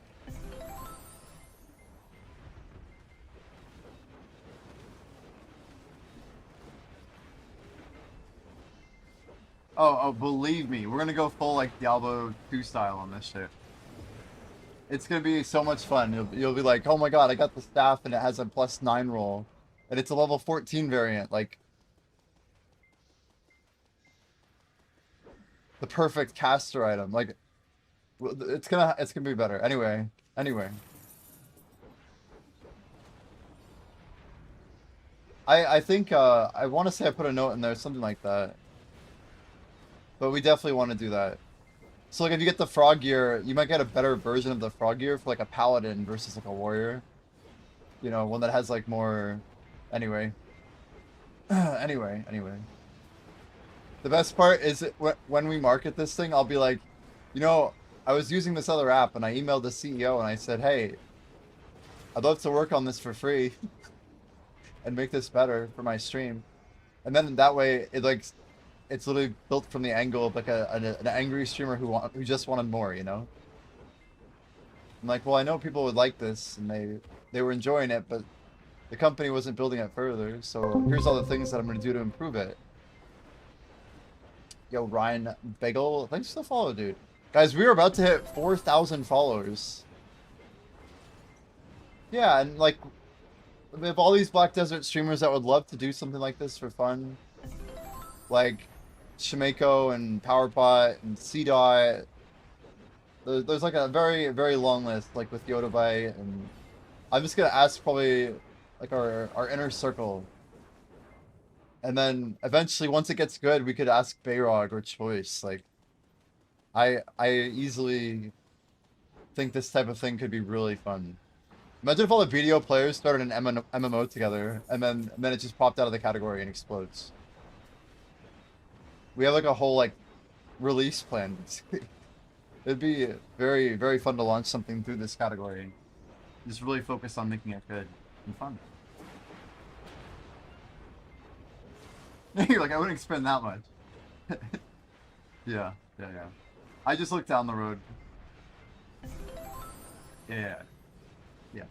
Oh, believe me, we're gonna go full like Diablo 2 style on this shit. It's gonna be so much fun. You'll be like, oh my god, I got the staff and it has a +9 roll, and it's a level 14 variant, like the perfect caster item. Like, it's gonna be better. Anyway, I think I want to say I put a note in there, something like that. But we definitely want to do that. So like if you get the frog gear, you might get a better version of the frog gear for like a paladin versus like a warrior. You know, one that has like more. Anyway. Anyway. The best part is when we market this thing, I'll be like, you know, I was using this other app and I emailed the CEO and I said, hey, I'd love to work on this for free and make this better for my stream. And then that way it like it's literally built from the angle of like an angry streamer who just wanted more, you know? I'm like, well, I know people would like this and they were enjoying it, but the company wasn't building it further. So here's all the things that I'm going to do to improve it. Yo, Ryan Bagel, thanks for the follow, dude. Guys, we are about to hit 4,000 followers. Yeah, and like, we have all these Black Desert streamers that would love to do something like this for fun. Like, Shimeko and PowerPot and CDOT. There's like a very, very long list, like with Yodabyte, and I'm just gonna ask probably like our inner circle. And then eventually, once it gets good, we could ask Bayrog or Choice. Like, I easily think this type of thing could be really fun. Imagine if all the BDO players started an MMO together, and then it just popped out of the category and explodes. We have like a whole like release plan. It'd be very, very fun to launch something through this category. Just really focus on making it good and fun. You're like, I wouldn't spend that much. Yeah. I just looked down the road. Yeah. Yeah.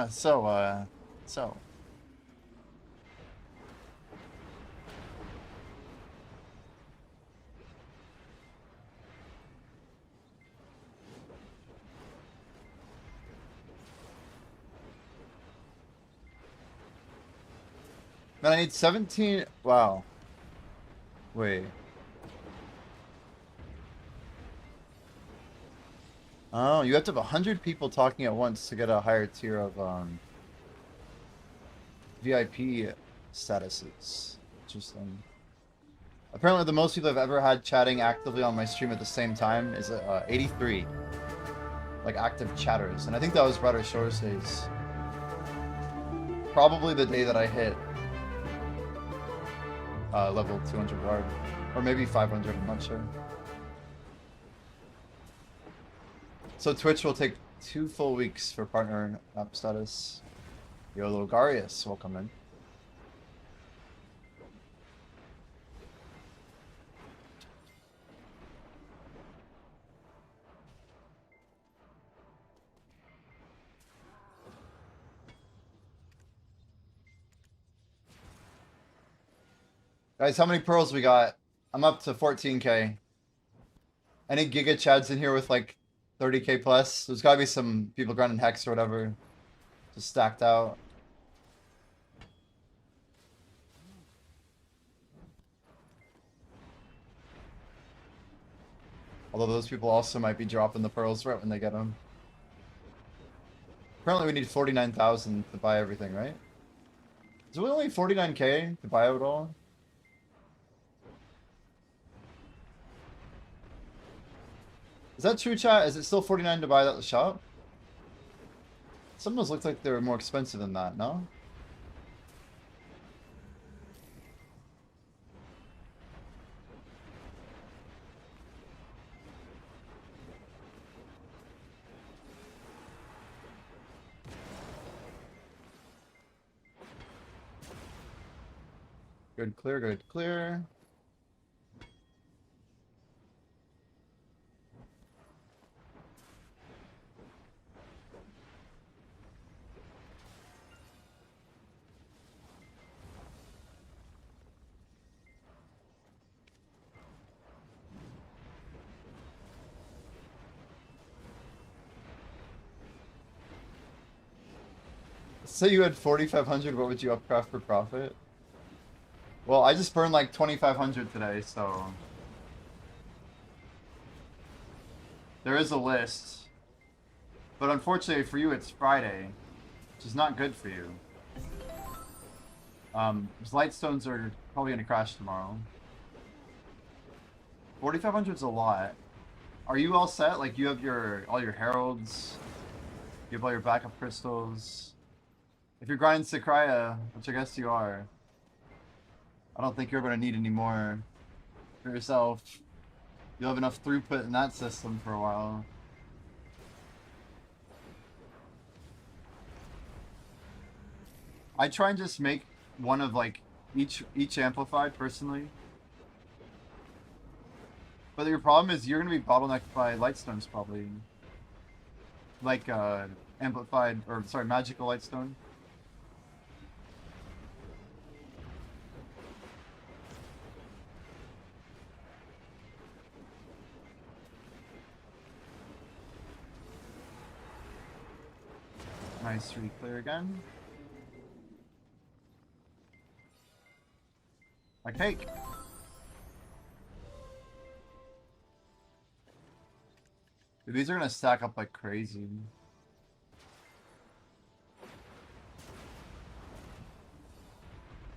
So Man, I need 17. Wow. Wait. Oh, you have to have 100 people talking at once to get a higher tier of VIP statuses. Interesting. Apparently, the most people I've ever had chatting actively on my stream at the same time is 83. Like active chatters, and I think that was Brother Shore's days. Probably the day that I hit level 200 guard, or maybe 500. I'm not sure. So Twitch will take 2 full weeks for partner app status. Yo, Logarius, welcome in. Guys, how many pearls we got? I'm up to 14k. Any Giga Chads in here with like 30k plus? There's gotta be some people grinding Hex or whatever. Just stacked out. Although those people also might be dropping the pearls right when they get them. Apparently we need 49,000 to buy everything, right? Is it only 49k to buy it all? Is that true, chat? Is it still 49 to buy that at the shop? Some of those looked like they were more expensive than that, no? Good, clear, good, clear. Say you had 4,500, what would you upcraft for profit? Well, I just burned like 2,500 today, so... There is a list. But unfortunately for you, it's Friday, which is not good for you. Those Lightstones are probably gonna crash tomorrow. 4,500 is a lot. Are you all set? Like, you have all your heralds, you have all your backup crystals. If you're grinding Sakraya, which I guess you are, I don't think you're going to need any more for yourself. You'll have enough throughput in that system for a while. I try and just make one of like each amplified personally. But your problem is you're going to be bottlenecked by Lightstones probably. Like amplified, or sorry, magical Lightstone. Nice, re-clear again. A cake. Dude, these are gonna stack up like crazy.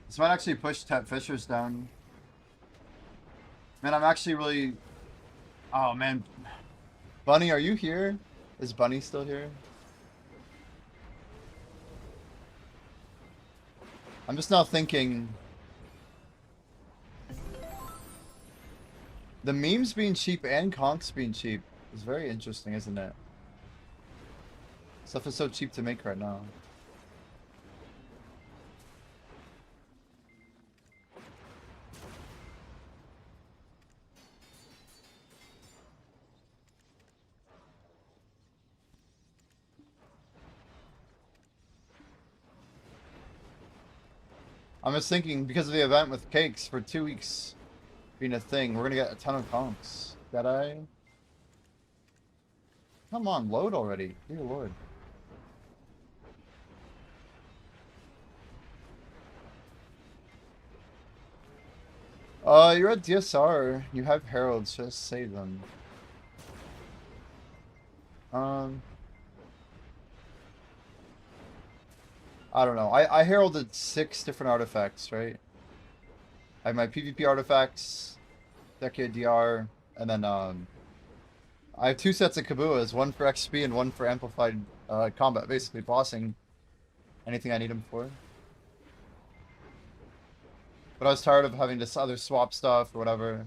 This might actually push Tet Fishers down. Man, I'm actually really... Oh man. Bunny, are you here? Is Bunny still here? I'm just now thinking... The memes being cheap and conks being cheap is very interesting, isn't it? Stuff is so cheap to make right now. I'm just thinking, because of the event with cakes for 2 weeks being a thing, we're gonna get a ton of conks. That I... Come on, load already. Dear Lord. You're at DSR. You have heralds. Just save them. Um, I don't know. I heralded 6 different artifacts, right? I have my PvP artifacts, Decade DR, and then I have 2 sets of Kabuas, one for XP and one for amplified combat, basically bossing anything I need them for. But I was tired of having this other swap stuff or whatever.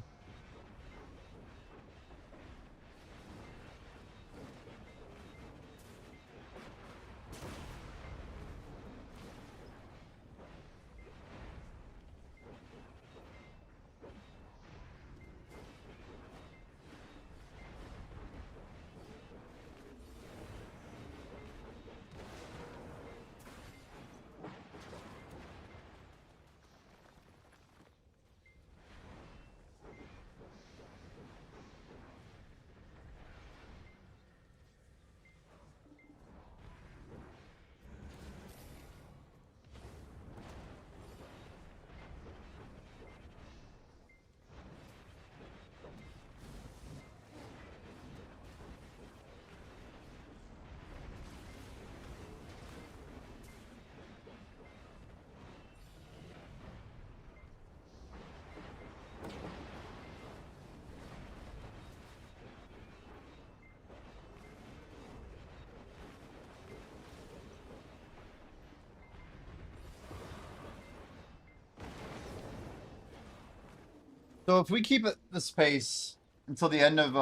So if we keep it this pace until the end of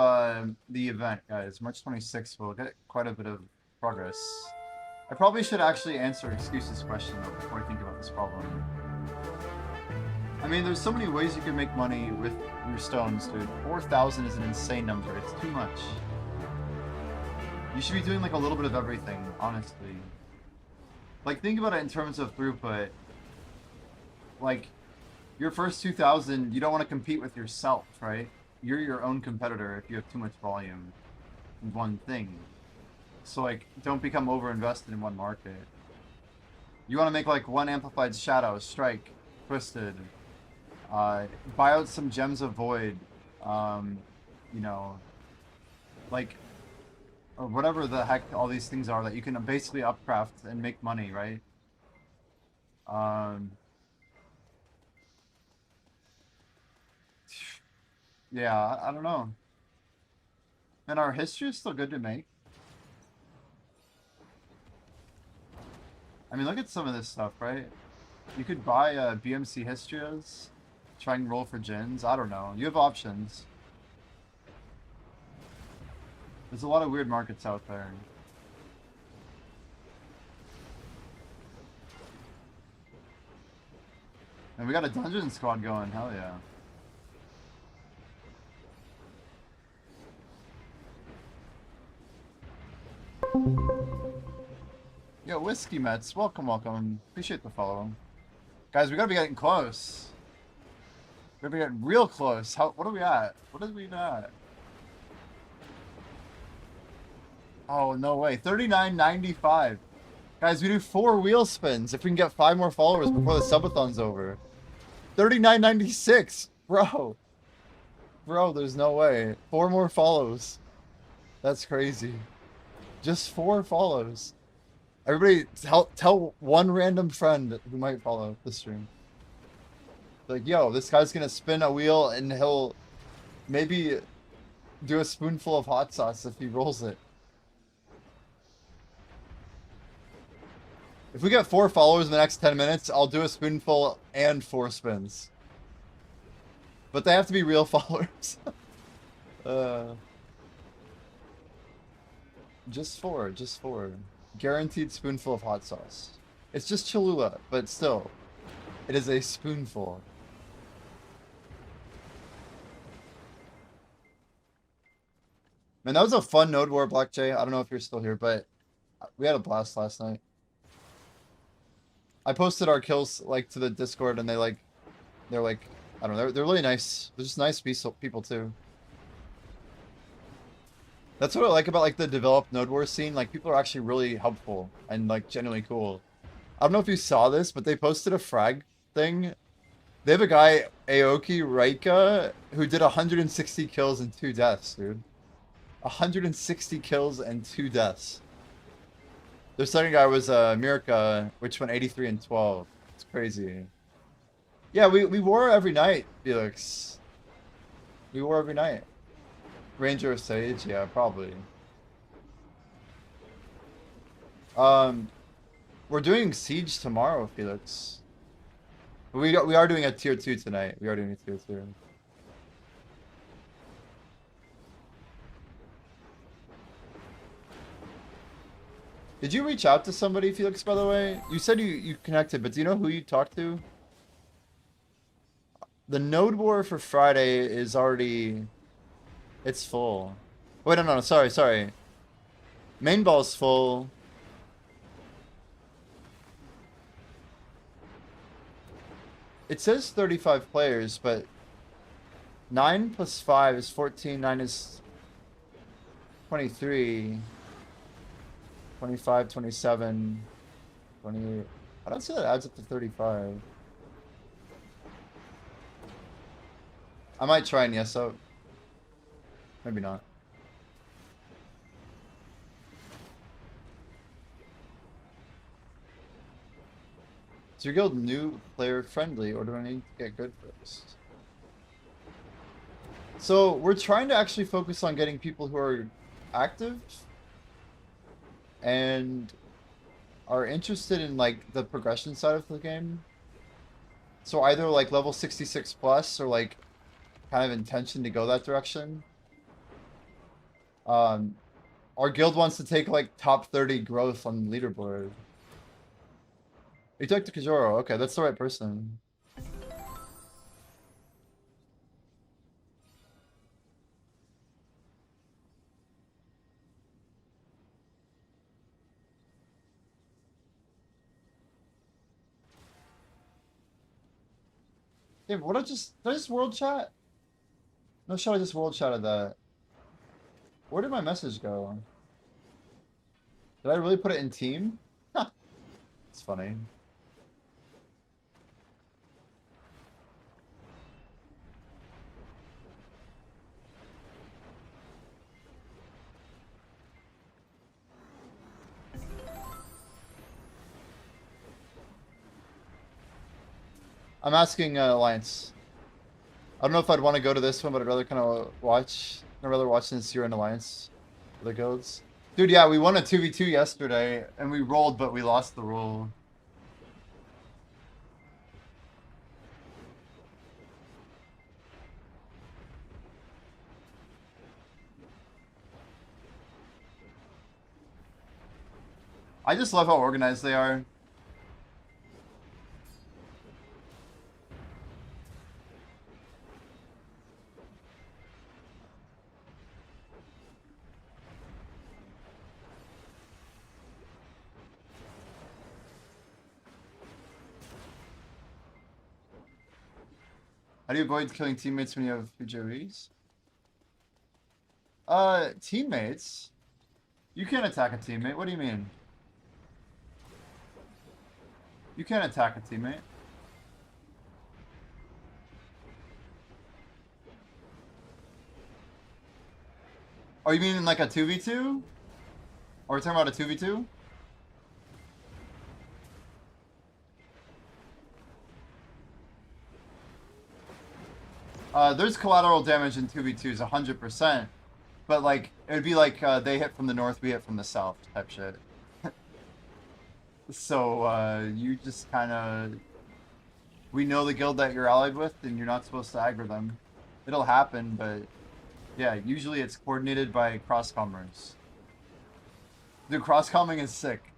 the event, guys, March 26th, we'll get quite a bit of progress. I probably should actually answer excuses question though before I think about this problem. I mean, there's so many ways you can make money with your stones, dude. 4,000 is an insane number. It's too much. You should be doing like a little bit of everything, honestly. Like, think about it in terms of throughput. Like, your first 2,000, you don't want to compete with yourself, right? You're your own competitor if you have too much volume in one thing. So, like, don't become over-invested in one market. You want to make, like, one amplified shadow, strike, twisted, buy out some gems of void, you know, like, or whatever the heck all these things are that you can basically upcraft and make money, right? Yeah, I don't know. And our history is still good to make. I mean, look at some of this stuff, right? You could buy BMC Histrias, try and roll for gens. I don't know. You have options. There's a lot of weird markets out there. And we got a dungeon squad going. Hell yeah. Yo, Whiskey Mets, welcome, welcome. Appreciate the follow. Guys, we gotta be getting close. We gotta be getting real close. What are we at? What are we at? Oh, no way. 39.95. Guys, we do 4 wheel spins if we can get 5 more followers before the subathon's over. 39.96. Bro. Bro, there's no way. 4 more follows. That's crazy. Just 4 follows. Everybody tell one random friend who might follow the stream. Like, yo, this guy's gonna spin a wheel and he'll maybe do a spoonful of hot sauce if he rolls it. If we get 4 followers in the next 10 minutes, I'll do a spoonful and 4 spins. But they have to be real followers. Just 4, just 4. Guaranteed spoonful of hot sauce. It's just Cholula, but still, it is a spoonful. Man, that was a fun Node War, Black Jay. I don't know if you're still here, but we had a blast last night. I posted our kills like to the Discord, and they're like, I don't know, they're really nice. They're just nice people too. That's what I like about like the developed Node Wars scene. Like, people are actually really helpful and like genuinely cool. I don't know if you saw this, but they posted a frag thing They have a guy, Aoki Raika, who did 160 kills and 2 deaths, dude. 160 kills and 2 deaths. Their second guy was Mirka, which went 83 and 12. It's crazy. Yeah, we war every night, Felix. We war every night. Ranger or Sage, yeah, probably. We're doing Siege tomorrow, Felix. We are doing a tier 2 tonight. We are doing a tier 2. Did you reach out to somebody, Felix, by the way? You said you connected, but do you know who you talked to? The node war for Friday is already... It's full. Wait, no, sorry. Main ball's full. It says 35 players, but 9 plus 5 is 14, 9 is 23, 25, 27, 28. I don't see that adds up to 35. I might try and yes out. Maybe not. Is your guild new player friendly, or do I need to get good first? So we're trying to actually focus on getting people who are active and are interested in like the progression side of the game. So either like level 66 plus or like kind of intention to go that direction. Our guild wants to take like top 30 growth on the leaderboard. You talked to Kajoro. Okay, that's the right person. Hey, what did I just world chat? No shot, I just world chatted that. Where did my message go? Did I really put it in team? Huh. It's funny. I'm asking Alliance. I don't know if I'd want to go to this one, but I'd rather kind of watch. I'd rather watch since you're in Alliance for the guilds. Dude, yeah, we won a 2v2 yesterday, and we rolled, but we lost the roll. I just love how organized they are. How do you avoid killing teammates when you have PJVs? Teammates? You can't attack a teammate. What do you mean? You can't attack a teammate. Oh, you mean in like a 2v2? Are we talking about a 2v2? There's collateral damage in 2v2s 100%. But like, it would be like they hit from the north, we hit from the south type shit. So, you just kind of... We know the guild that you're allied with, and you're not supposed to aggro them. It'll happen, but... Yeah, usually it's coordinated by cross-commers. The cross-comming is sick.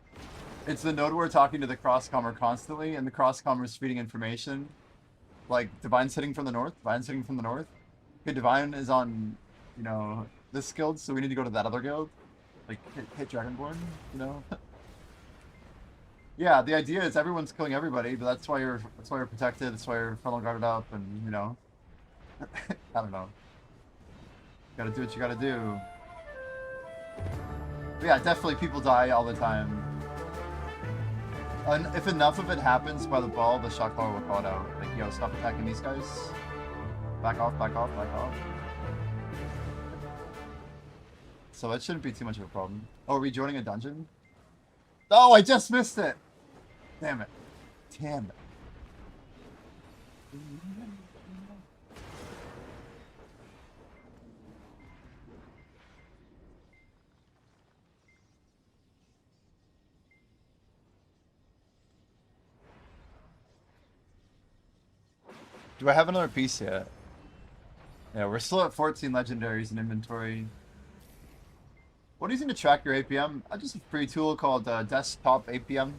It's the node we're talking to the cross-commer constantly, and the cross-commer's feeding information. Like, Divine's hitting from the north, Divine's hitting from the north. Okay, Divine is on, you know, this guild, so we need to go to that other guild. Like, hit Dragonborn, you know? Yeah, the idea is everyone's killing everybody, but that's why you're protected, that's why you're funnel guarded up, and, you know. I don't know. You gotta do what you gotta do. But yeah, definitely people die all the time. And if enough of it happens by the ball, the shot caller will call it out. Like, yo, stop attacking these guys. Back off, back off, back off. So that shouldn't be too much of a problem. Oh, are we joining a dungeon? Oh, I just missed it! Damn it. Damn it. Do I have another piece yet? Yeah, we're still at 14 legendaries in inventory. What are you using to track your APM? I just a free tool called Desktop APM.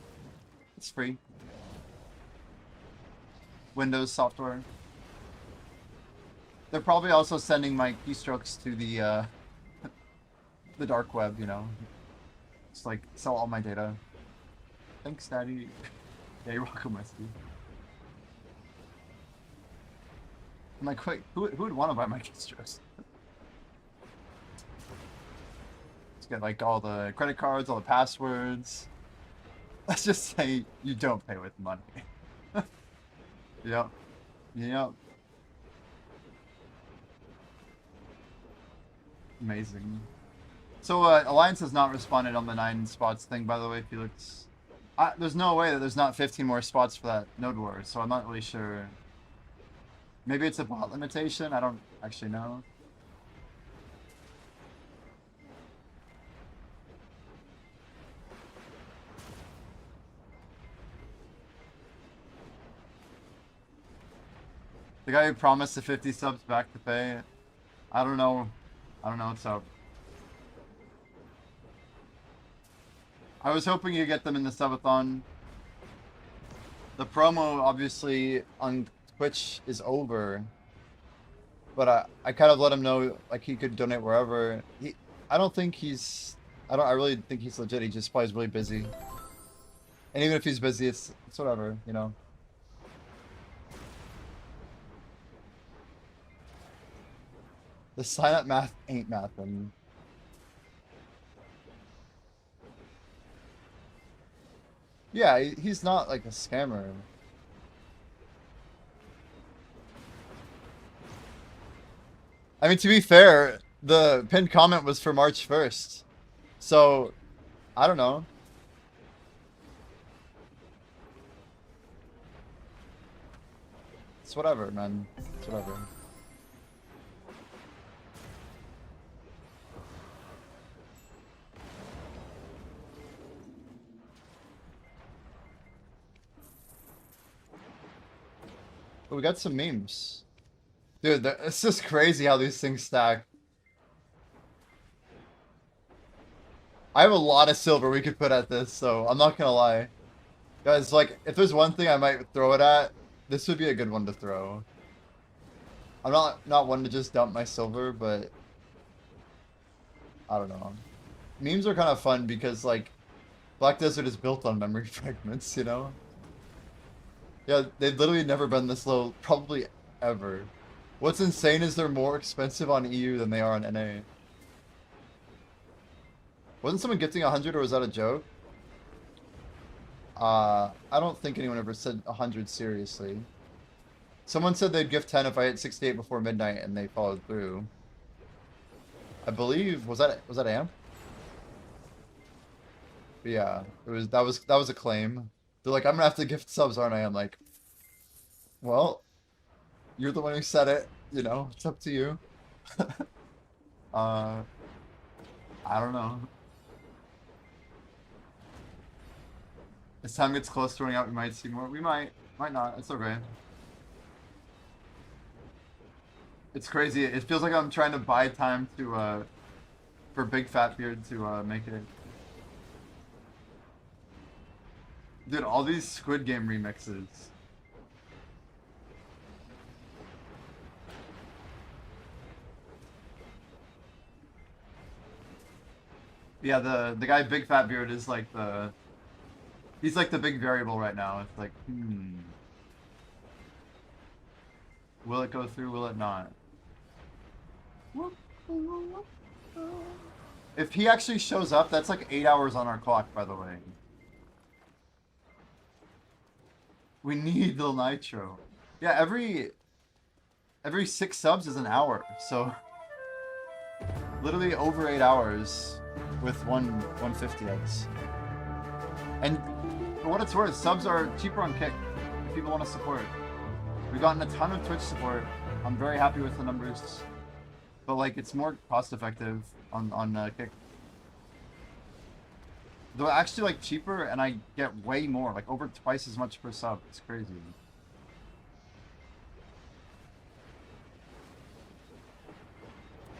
It's free. Windows software. They're probably also sending my keystrokes to the the dark web, you know. Just like sell all my data. Thanks, Daddy. Yeah, you're welcome, Westy. I'm like, wait, who would want to buy my keystrokes? Let's get like all the credit cards, all the passwords. Let's just say you don't pay with money. Yep. Yep. Amazing. So Alliance has not responded on the 9 spots thing, by the way, Felix. There's no way that there's not 15 more spots for that node war, so I'm not really sure. Maybe it's a bot limitation, I don't actually know. The guy who promised the 50 subs back to pay, I don't know. I don't know what's up. I was hoping you get them in the subathon. The promo, obviously, on Twitch is over. But I kind of let him know, like, he could donate wherever. I don't think he's... I really think he's legit. He just probably is really busy. And even if he's busy, it's whatever, you know. The sign-up math ain't mathin'. Yeah, he's not like a scammer. I mean, to be fair, the pinned comment was for March 1st. So, I don't know. It's whatever, man. It's whatever. But we got some memes. Dude, it's just crazy how these things stack. I have a lot of silver we could put at this, so I'm not gonna lie. Guys, like, if there's one thing I might throw it at, this would be a good one to throw. I'm not one to just dump my silver, but... I don't know. Memes are kind of fun because, like, Black Desert is built on memory fragments, you know? Yeah, they've literally never been this low, probably ever. What's insane is they're more expensive on EU than they are on NA. Wasn't someone gifting 100 or was that a joke? I don't think anyone ever said 100 seriously. Someone said they'd gift 10 if I hit 68 before midnight and they followed through. I believe, was that Amp? But yeah, that was a claim. They're like, I'm gonna have to gift subs, aren't I? I'm like, well, you're the one who said it, you know, it's up to you. I don't know. As time gets close to running out, we might see more. We might not. It's okay. It's crazy. It feels like I'm trying to buy time to, for Big Fat Beard to, make it. Dude, all these Squid Game remixes. Yeah, the guy Big Fat Beard is like the... He's like the big variable right now. It's like, will it go through, will it not? If he actually shows up, that's like 8 hours on our clock, by the way. We need Lil Nitro. Yeah, every 6 subs is an hour, so literally over 8 hours with 150x. And for what it's worth, subs are cheaper on Kick if people want to support. We've gotten a ton of Twitch support. I'm very happy with the numbers, but like it's more cost effective on Kick. They're actually like cheaper, and I get way more, like over twice as much per sub. It's crazy.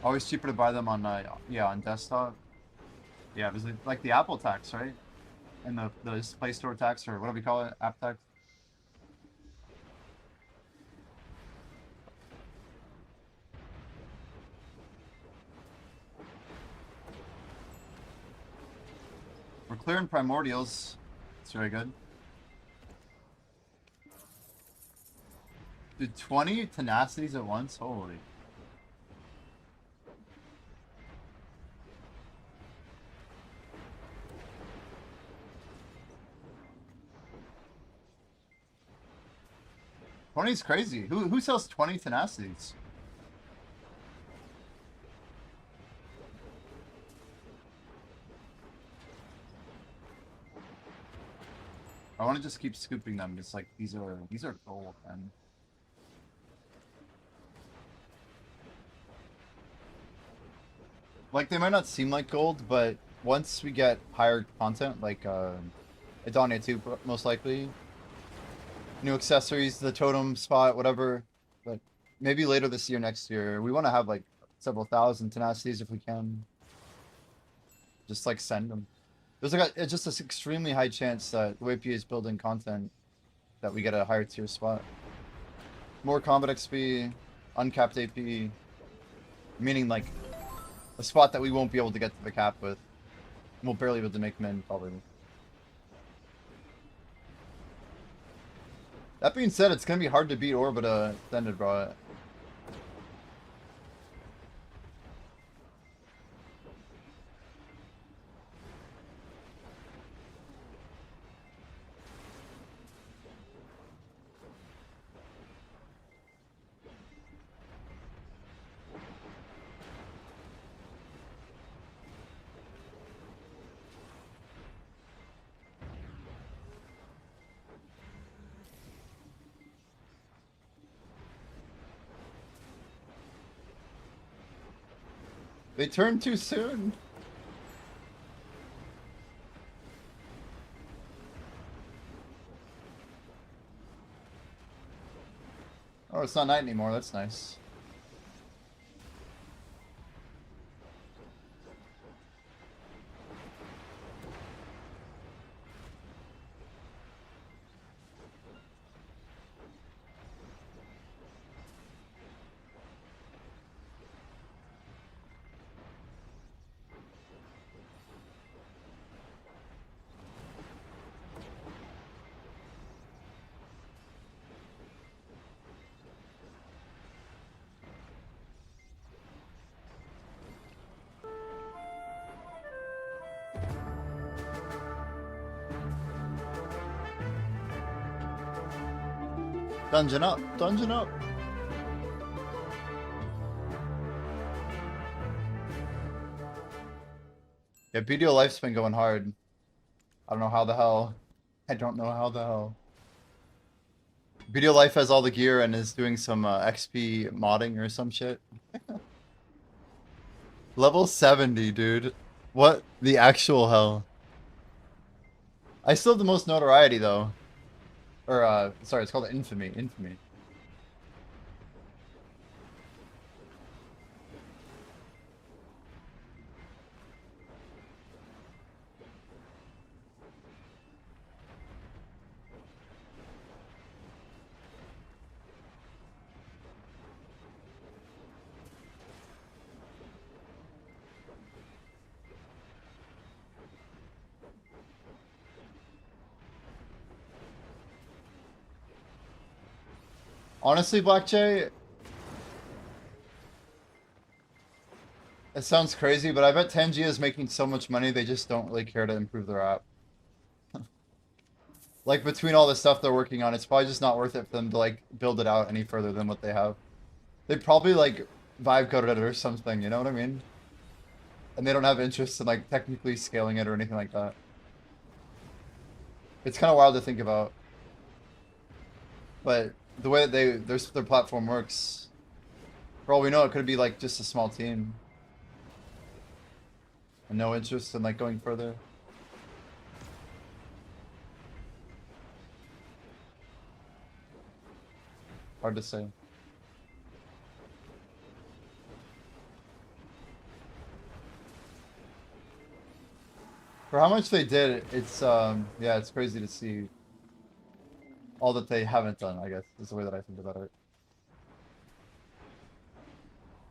Always cheaper to buy them on yeah, on desktop. Yeah, it was like the Apple tax, right? And the Play Store tax, or what do we call it? App tax. We're clearing primordials. It's very good. Dude, 20 tenacities at once? Holy. Twenty's crazy. Who sells 20 tenacities? I want to just keep scooping them. It's like these are gold, man. Like they might not seem like gold, but once we get higher content, like Adonia 2 most likely, new accessories, the totem spot, whatever. But maybe later this year, next year, we want to have like several thousand tenacities if we can. Just like send them. There's like it's just an extremely high chance that the way PA is building content that we get a higher tier spot. More combat XP, uncapped AP, meaning like a spot that we won't be able to get to the cap with. We'll barely be able to make min, probably. That being said, it's gonna be hard to beat Orbita extended, bro. They turned too soon. Oh, it's not night anymore. That's nice. Dungeon up, dungeon up. Yeah, BDO Life's been going hard. I don't know how the hell. I don't know how the hell. BDO Life has all the gear and is doing some XP modding or some shit. Level 70, dude. What the actual hell? I still have the most notoriety though. Or sorry, it's called Infamy. Infamy. Honestly, Black Jay, it sounds crazy, but I bet Tangia is making so much money they just don't really care to improve their app. Like between all the stuff they're working on, it's probably just not worth it for them to like build it out any further than what they have. They probably like vibe coded it or something, you know what I mean? And they don't have interest in like technically scaling it or anything like that. It's kind of wild to think about, but the way that their platform works, for all we know, it could be like just a small team and no interest in like going further. Hard to say. For how much they did, it's yeah, it's crazy to see all that they haven't done, I guess, is the way that I think about it.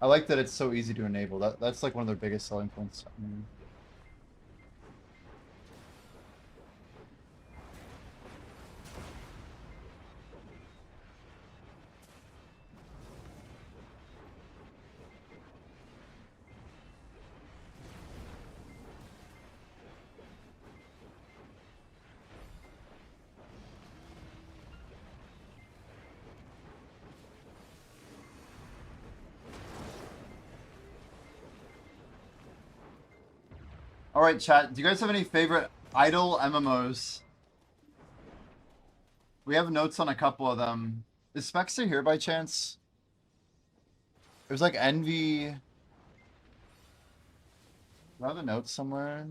I like that it's so easy to enable. That's like one of their biggest selling points. All right, chat. Do you guys have any favorite idle MMOs? We have notes on a couple of them. Is Spexter here by chance? It was like Envy. Do I have the notes somewhere?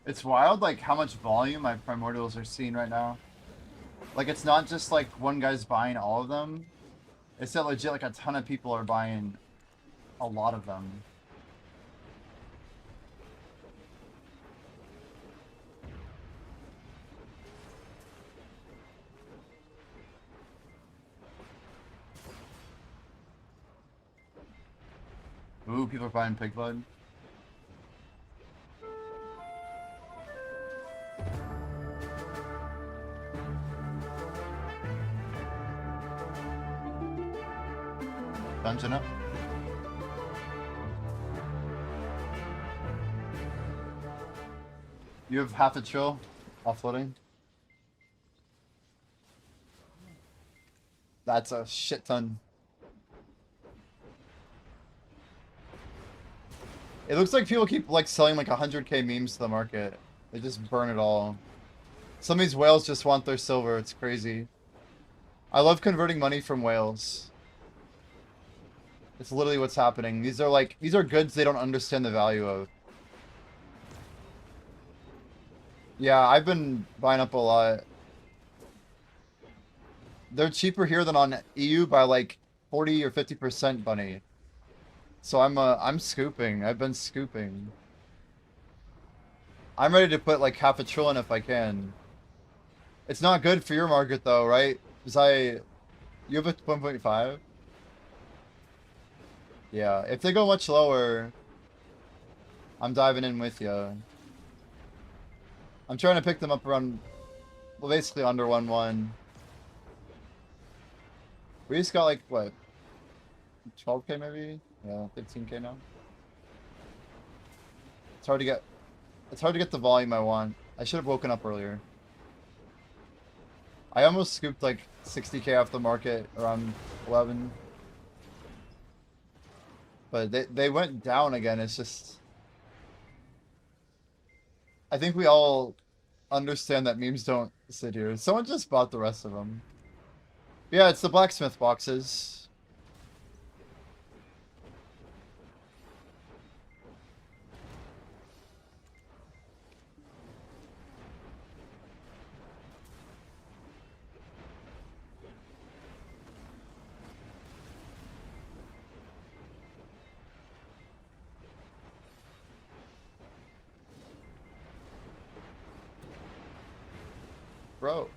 It's wild, like how much volume my primordials are seeing right now. Like it's not just like one guy's buying all of them. It's that legit like a ton of people are buying a lot of them. Ooh, people are buying pig blood. Dungeon up. You have half a trill offloading. That's a shit ton. It looks like people keep like selling like 100K memes to the market. They just burn it all. Some of these whales just want their silver. It's crazy. I love converting money from whales. It's literally what's happening. These are goods they don't understand the value of. Yeah, I've been buying up a lot. They're cheaper here than on EU by like 40 or 50%, bunny. So I'm scooping. I've been scooping. I'm ready to put like half a trillion if I can. It's not good for your market though, right? Because you have a 1.5? Yeah, if they go much lower, I'm diving in with you. I'm trying to pick them up around, well, basically under 1-1. We just got like, what, 12K maybe? Yeah, 15K now. It's hard to get, it's hard to get the volume I want. I should have woken up earlier. I almost scooped like 60K off the market around 11. But they went down again. It's just, I think we all understand that memes don't sit here. Someone just bought the rest of them. Yeah, it's the blacksmith boxes. Bro.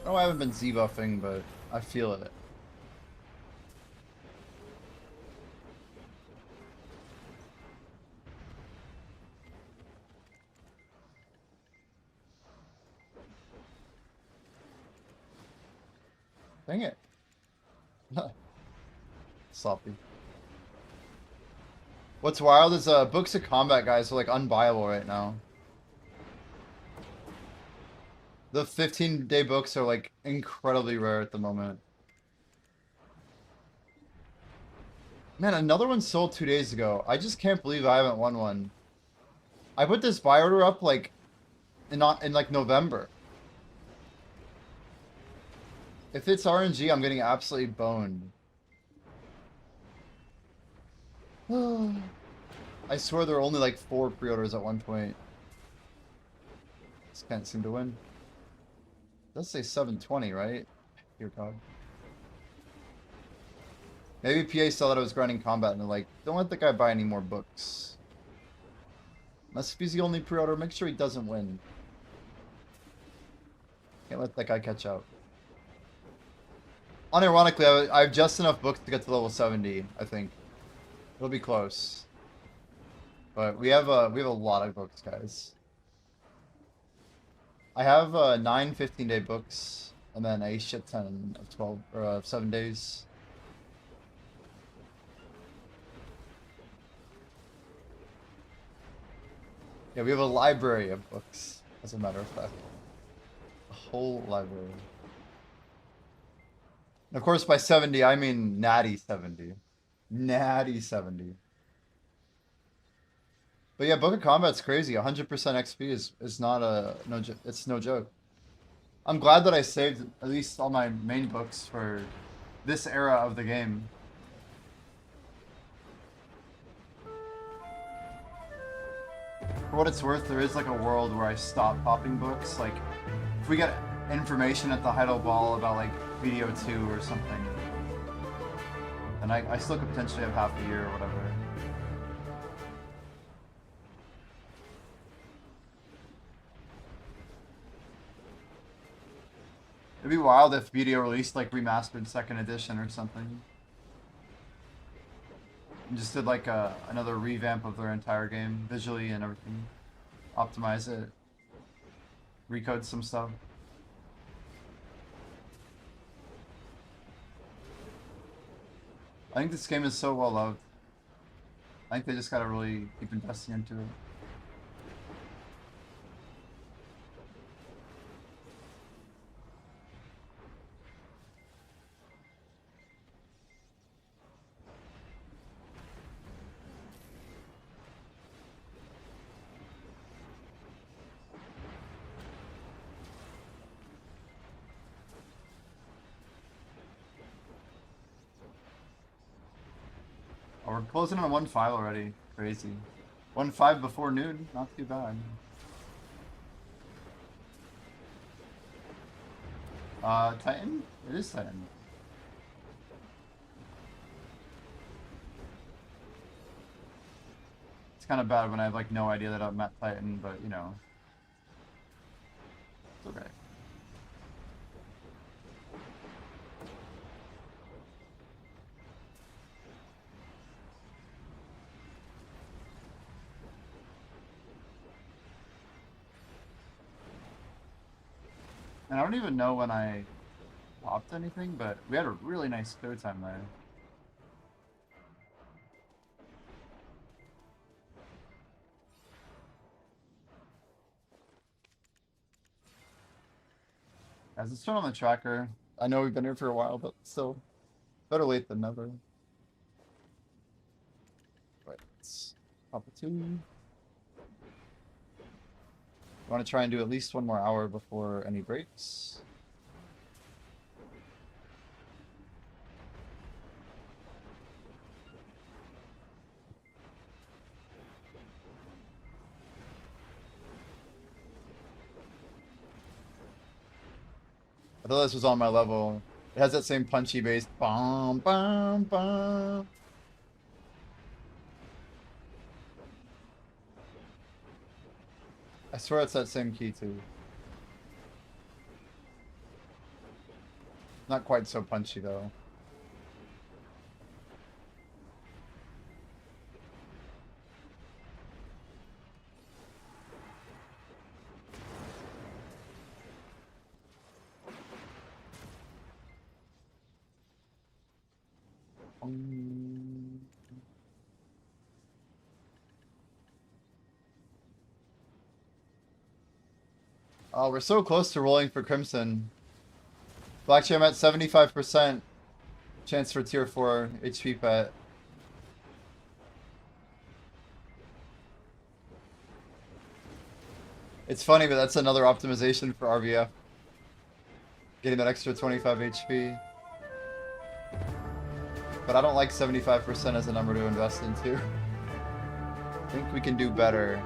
Oh, I haven't been Z-buffing, but I feel it. Dang it. Sloppy. What's wild is books of combat guys are like unbuyable right now. The 15-day books are like incredibly rare at the moment. Man, another one sold 2 days ago. I just can't believe I haven't won one. I put this buy order up like in like November. If it's RNG, I'm getting absolutely boned. I swear there were only like 4 pre-orders at one point. Just can't seem to win. It does say 720, right? Here, dog. Maybe PA saw that I was grinding combat and they're like, don't let the guy buy any more books. Unless if he's the only pre-order, make sure he doesn't win. Can't let that guy catch up. Unironically, I have just enough books to get to level 70, I think. It'll be close. But we have a lot of books, guys. I have 9 15-day books, and then a shit ton of 12 or 7 days. Yeah, we have a library of books, as a matter of fact. A whole library. And of course, by 70, I mean natty 70. Natty 70. But yeah, Book of Combat's crazy. 100% XP is not a it's no joke. I'm glad that I saved at least all my main books for this era of the game. For what it's worth, there is like a world where I stop popping books. Like, if we get information at the Heidel Ball about like video 2 or something, then I still could potentially have half a year or whatever. It'd be wild if BDO released like remastered 2nd edition or something. And just did like another revamp of their entire game, visually and everything. Optimize it. Recode some stuff. I think this game is so well loved. I think they just gotta really keep investing into it. Oh, we're closing on 1-5 already. Crazy. 1-5 before noon. Not too bad. Titan? It is Titan. It's kind of bad when I have like no idea that I'm at Titan, but you know. It's okay. And I don't even know when I popped anything, but we had a really nice clear time there. Guys, let's turn on the tracker. I know we've been here for a while, but still, better late than never. Right, let's pop a 2. I want to try and do at least 1 more hour before any breaks. I thought this was on my level. It has that same punchy bass. Bum, bum, bum. I swear it's that same key too. Not quite so punchy though. Oh, we're so close to rolling for Crimson. Black Jam at 75% chance for tier 4 HP pet. It's funny, but that's another optimization for RVF. Getting that extra 25 HP. But I don't like 75% as a number to invest into. I think we can do better.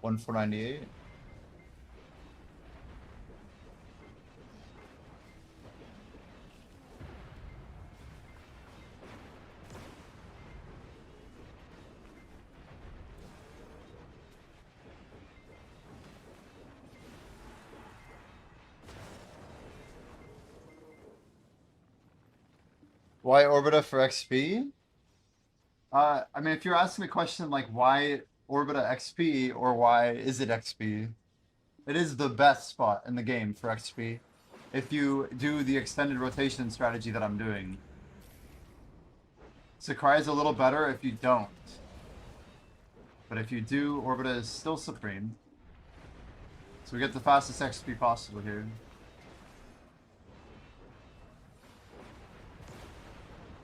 One 498. Why Orbita for XP? I mean, if you're asking the question like why Orbita XP or why is it XP, it is the best spot in the game for XP. If you do the extended rotation strategy that I'm doing. Sakurai is a little better if you don't. But if you do, Orbita is still supreme. So we get the fastest XP possible here.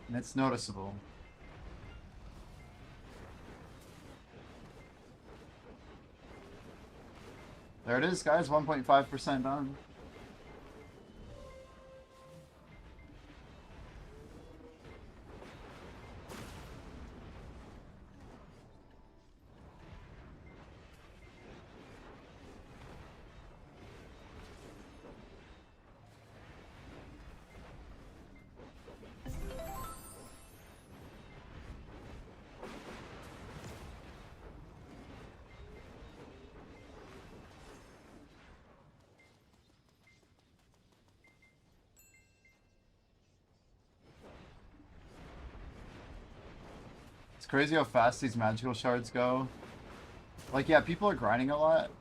And it's noticeable. There it is, guys. 1.5% done. It's crazy how fast these magical shards go. Like, yeah, people are grinding a lot,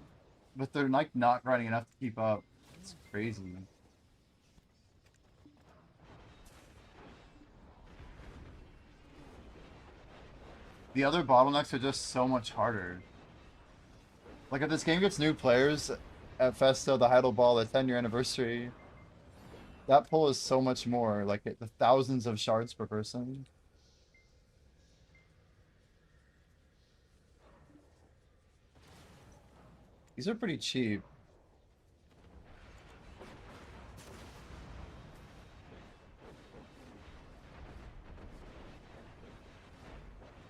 but they're like not grinding enough to keep up. It's crazy. The other bottlenecks are just so much harder. Like, if this game gets new players at Festo, the Heidel Ball, the 10-year anniversary, that pull is so much more. Like, the thousands of shards per person. These are pretty cheap.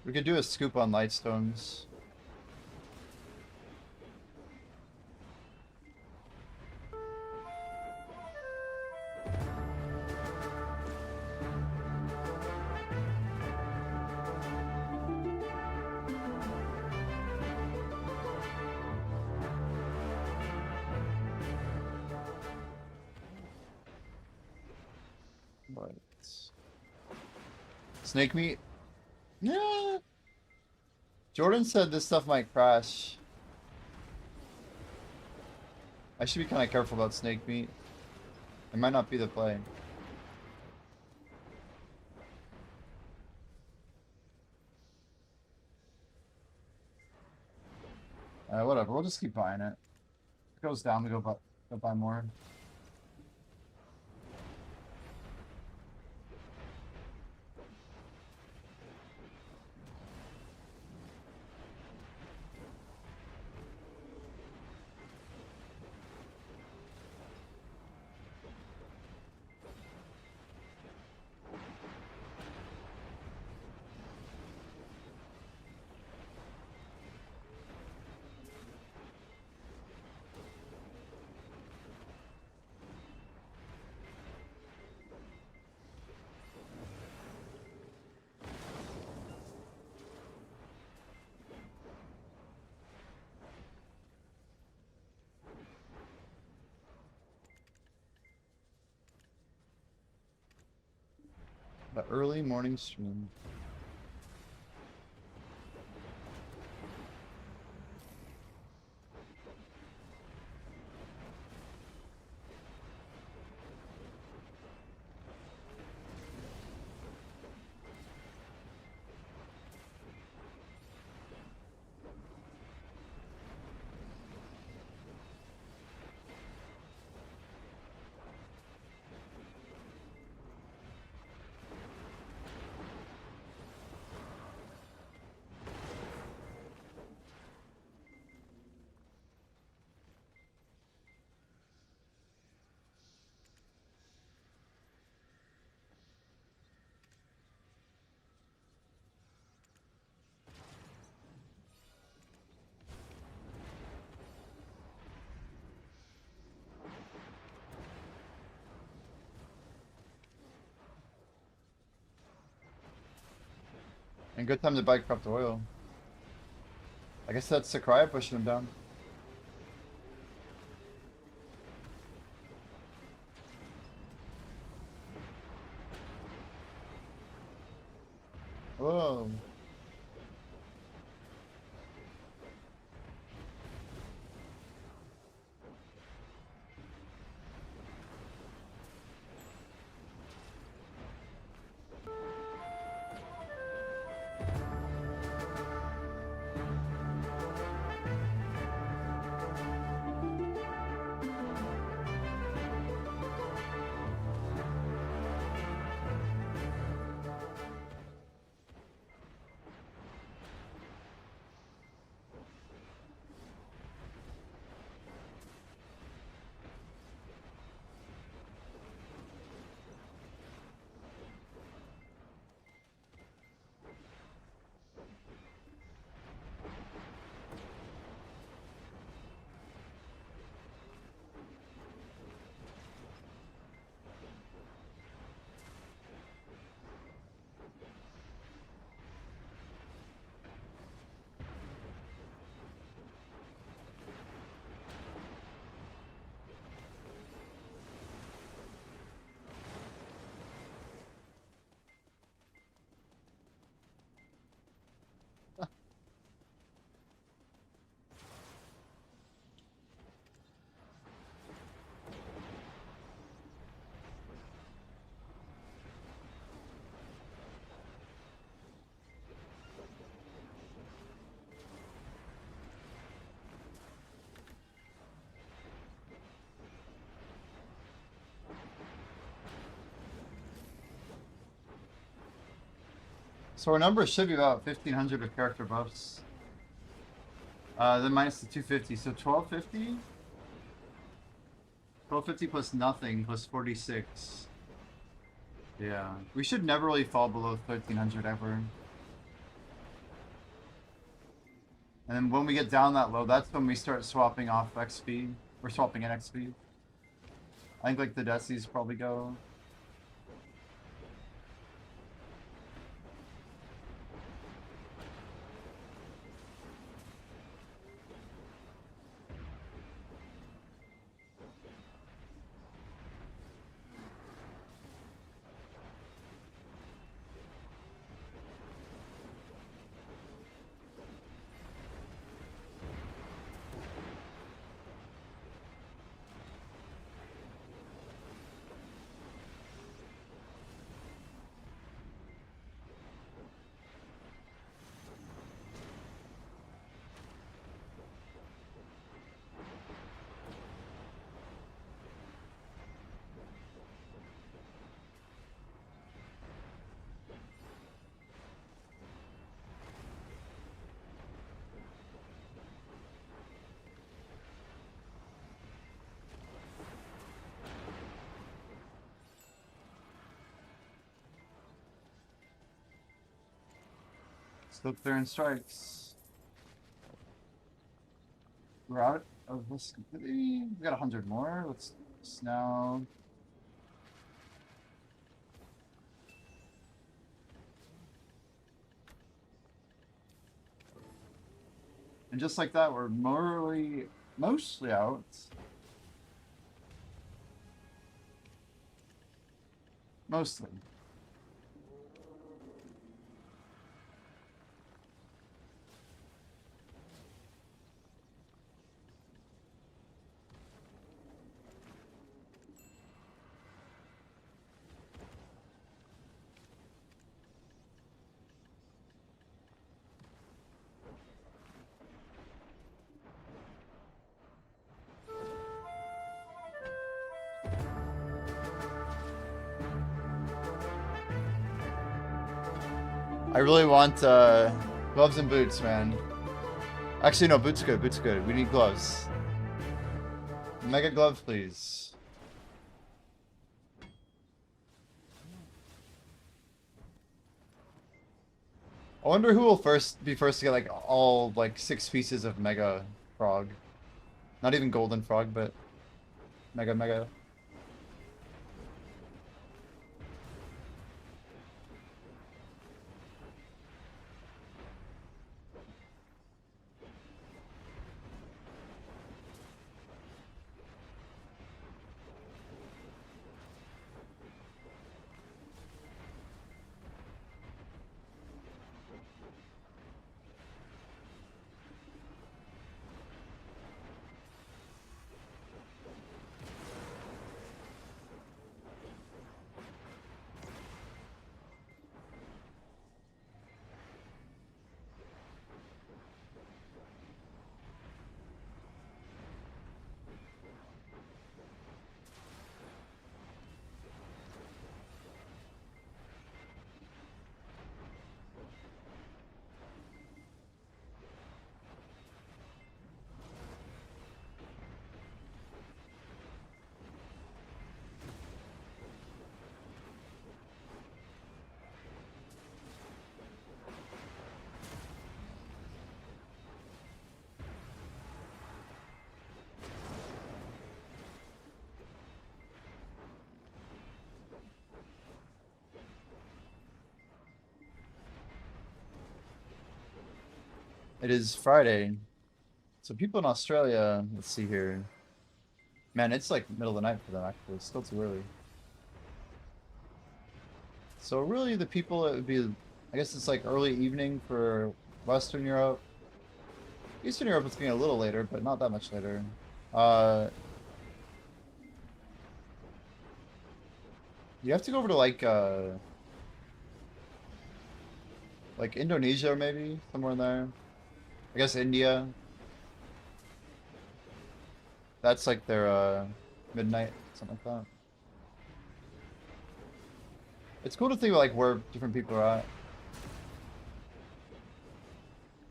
We could do a scoop on Lightstones. But snake meat? Yeah. Jordan said this stuff might crash. I should be kind of careful about snake meat. It might not be the play. Whatever, we'll just keep buying it. If it goes down, we go buy more. The early morning stream. And good time to buy corrupt oil. I guess that's Sakurai pushing him down. Whoa. So our numbers should be about 1,500 of character buffs. Then minus the 250, so 1,250? 1,250 plus nothing plus 46. Yeah, we should never really fall below 1,300 ever. And then when we get down that low, that's when we start swapping off XP. We're swapping in XP. I think like the Decis probably go. Still clearing strikes. We're out of this completely. We got 100 more. Let's now. And just like that, we're mostly out. Mostly. I really want gloves and boots, man. Actually, no, boots good. Boots good. We need gloves. Mega glove, please. I wonder who will be first to get like all like 6 pieces of mega frog. Not even golden frog, but mega. It is Friday. So people in Australia, let's see here. Man, it's like middle of the night for them actually. It's still too early. So really the people, it would be, I guess it's like early evening for Western Europe. Eastern Europe it's getting a little later, but not that much later. Uh, you have to go over to like Indonesia or maybe somewhere in there. I guess India. That's like their midnight, something like that. It's cool to think about like where different people are at.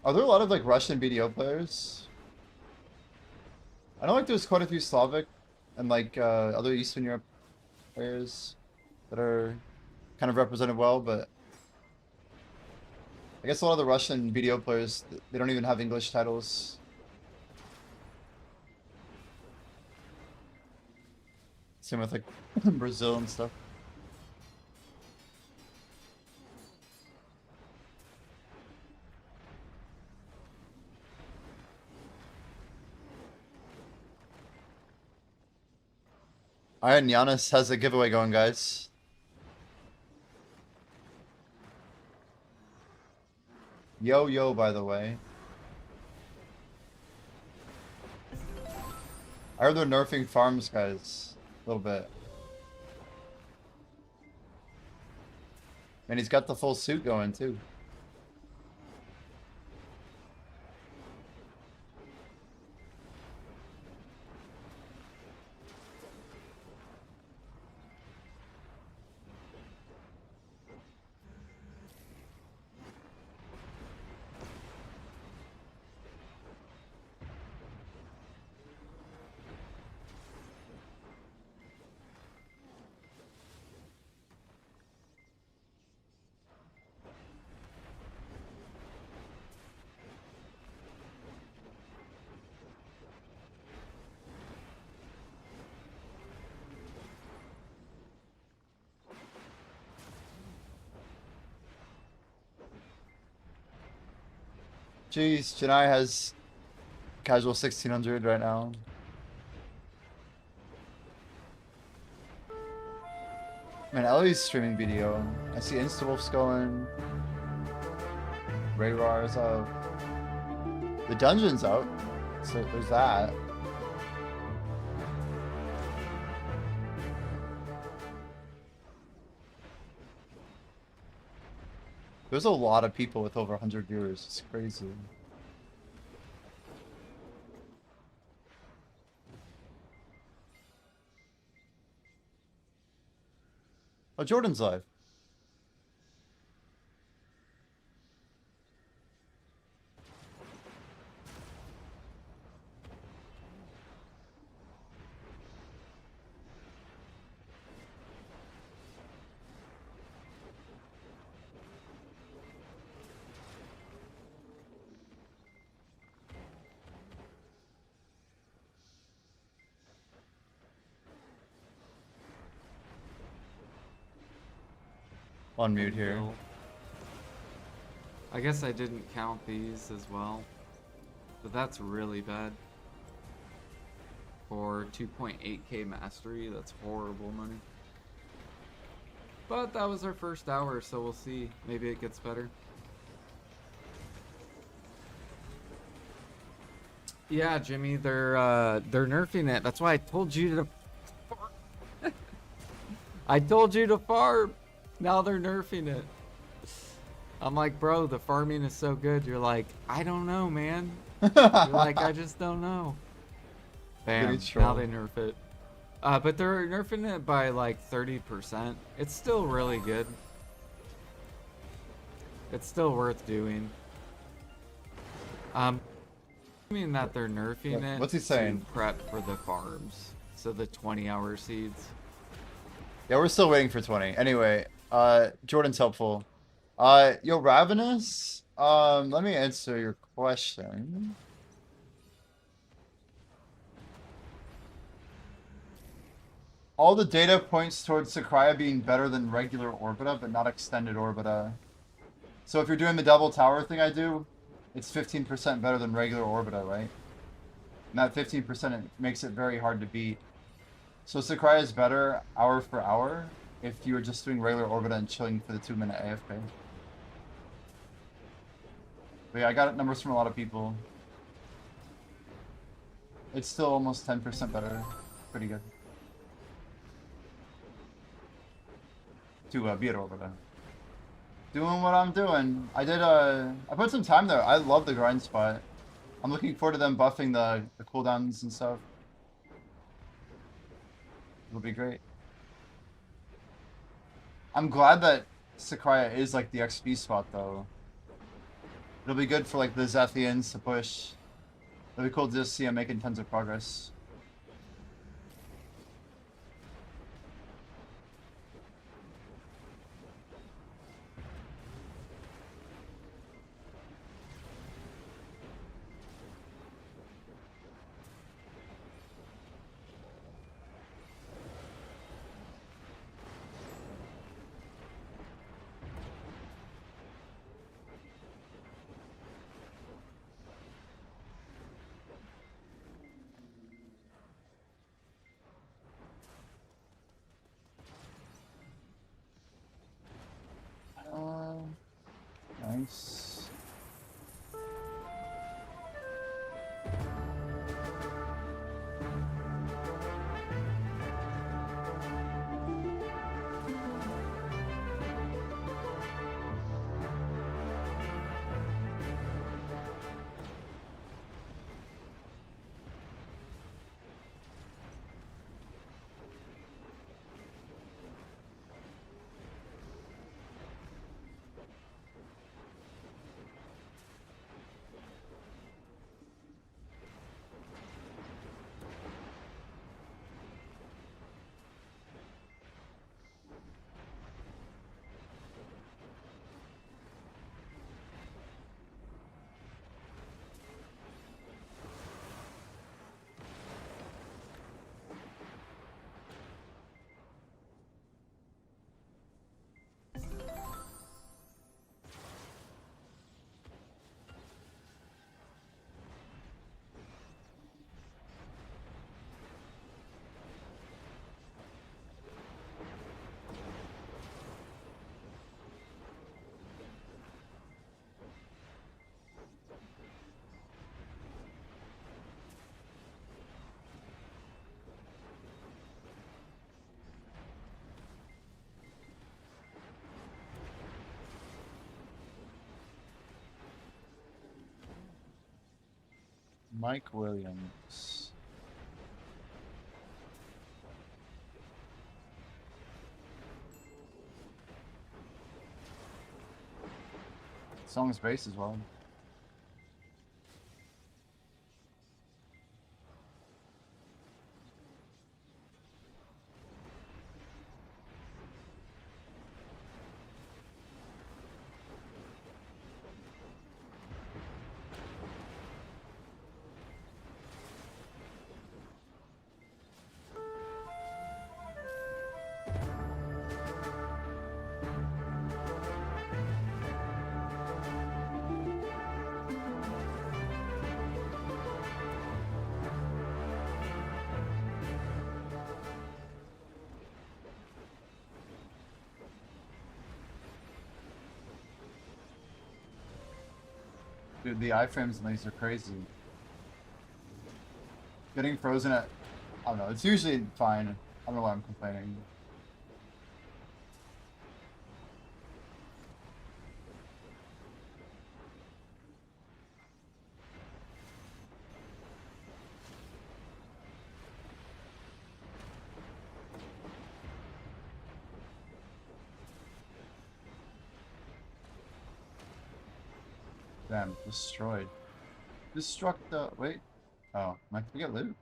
Are there a lot of like Russian BDO players? I know like there's quite a few Slavic and like other Eastern Europe players that are kind of represented well, but I guess a lot of the Russian BDO players they don't even have English titles. Same with like Brazil and stuff. Alright, Giannis has a giveaway going, guys. Yo, by the way. I heard they're nerfing farms, guys. A little bit. And he's got the full suit going, too. Jeez, Janai has casual 1600 right now. Man, Ellie's streaming video. I see Instawolf's going. Rayrar out. The dungeon's out. So there's that. There's a lot of people with over 100 viewers. It's crazy. Oh, Jordan's live. on mute here. Bill. I guess I didn't count these as well. But that's really bad. For 2.8k mastery, that's horrible money. But that was our first hour, so we'll see. Maybe it gets better. Yeah, Jimmy, they're nerfing it. That's why I told you to I told you to farm. Now they're nerfing it. I'm like, bro, the farming is so good. You're like, I don't know, man. You're like, I just don't know. Bam, now they nerf it. But they're nerfing it by like 30%. It's still really good. It's still worth doing. I mean that they're nerfing it. What's he saying? To prep for the farms. So the 20-hour seeds. Yeah, we're still waiting for 20. Anyway, Jordan's helpful. Yo, Ravenous, let me answer your question. All the data points towards Sakraya being better than regular Orbita, but not extended Orbita. So if you're doing the double tower thing I do, it's 15% better than regular Orbita, right? And that 15% makes it very hard to beat. So Sakraya is better hour for hour if you were just doing regular Orbita and chilling for the 2-minute AFK. But yeah, I got numbers from a lot of people. It's still almost 10% better. Pretty good. To beat Orbita. Doing what I'm doing. I put some time there. I love the grind spot. I'm looking forward to them buffing the cooldowns and stuff. It'll be great. I'm glad that Sakraya is like the XP spot though. It'll be good for like the Zethians to push. It'll be cool to just see him making tons of progress. Nice. Mike Williams. Song's bass as well. Dude, the iframes in these are crazy. Getting frozen at, I don't know, it's usually fine. I don't know why I'm complaining. Damn, destroyed. Destruct the, wait. Oh, am I gonna get loot?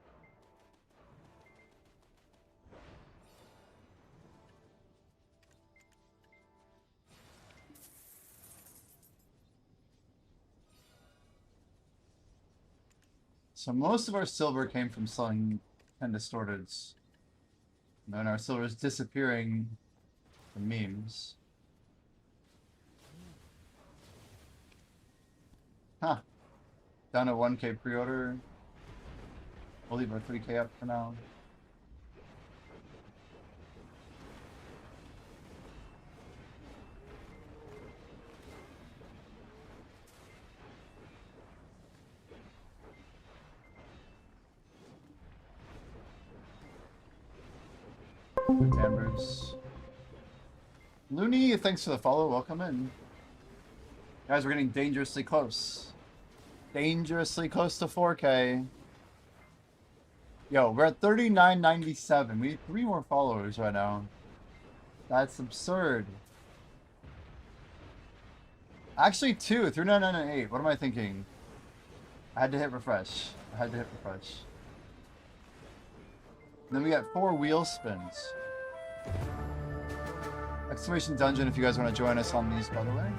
So most of our silver came from selling 10 distorteds. And then our silver is disappearing from memes. Huh. Down to 1K pre-order. We'll leave our 3K up for now. Good Ambers. Looney, thanks for the follow. Welcome in. Guys, we're getting dangerously close. Dangerously close to 4K. Yo, we're at 39.97. We need 3 more followers right now. That's absurd. Actually, 2. 3998. What am I thinking? I had to hit refresh. I had to hit refresh. And then we got 4 wheel spins. Exclamation Dungeon if you guys want to join us on these, by the way.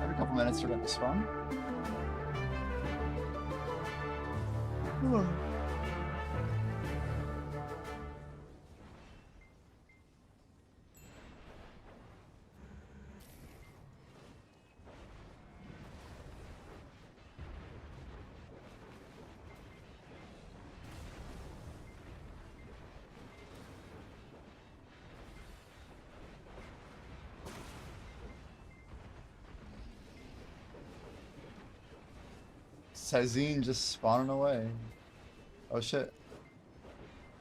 Every couple minutes we're getting this fun. Sazine just spawning away. Oh shit.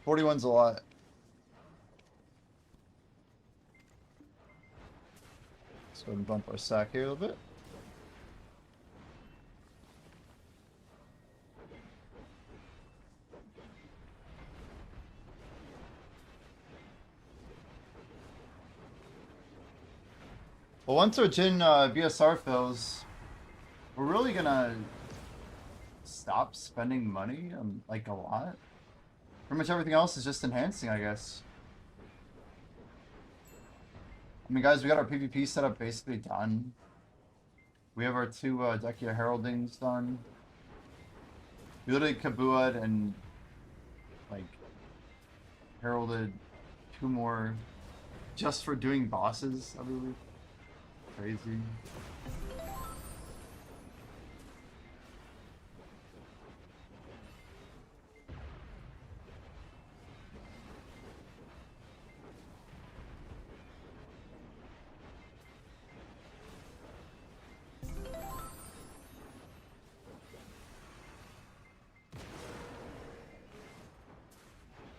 41's a lot. Let's go ahead and bump our sack here a little bit. Well, once our Jin BSR fills, we're really gonna stop spending money on, like, a lot. Pretty much everything else is just enhancing, I guess. I mean, guys, we got our PvP setup basically done. We have our 2 Dekia Heraldings done. We literally Kabua'd and, like, heralded 2 more just for doing bosses every week. Crazy.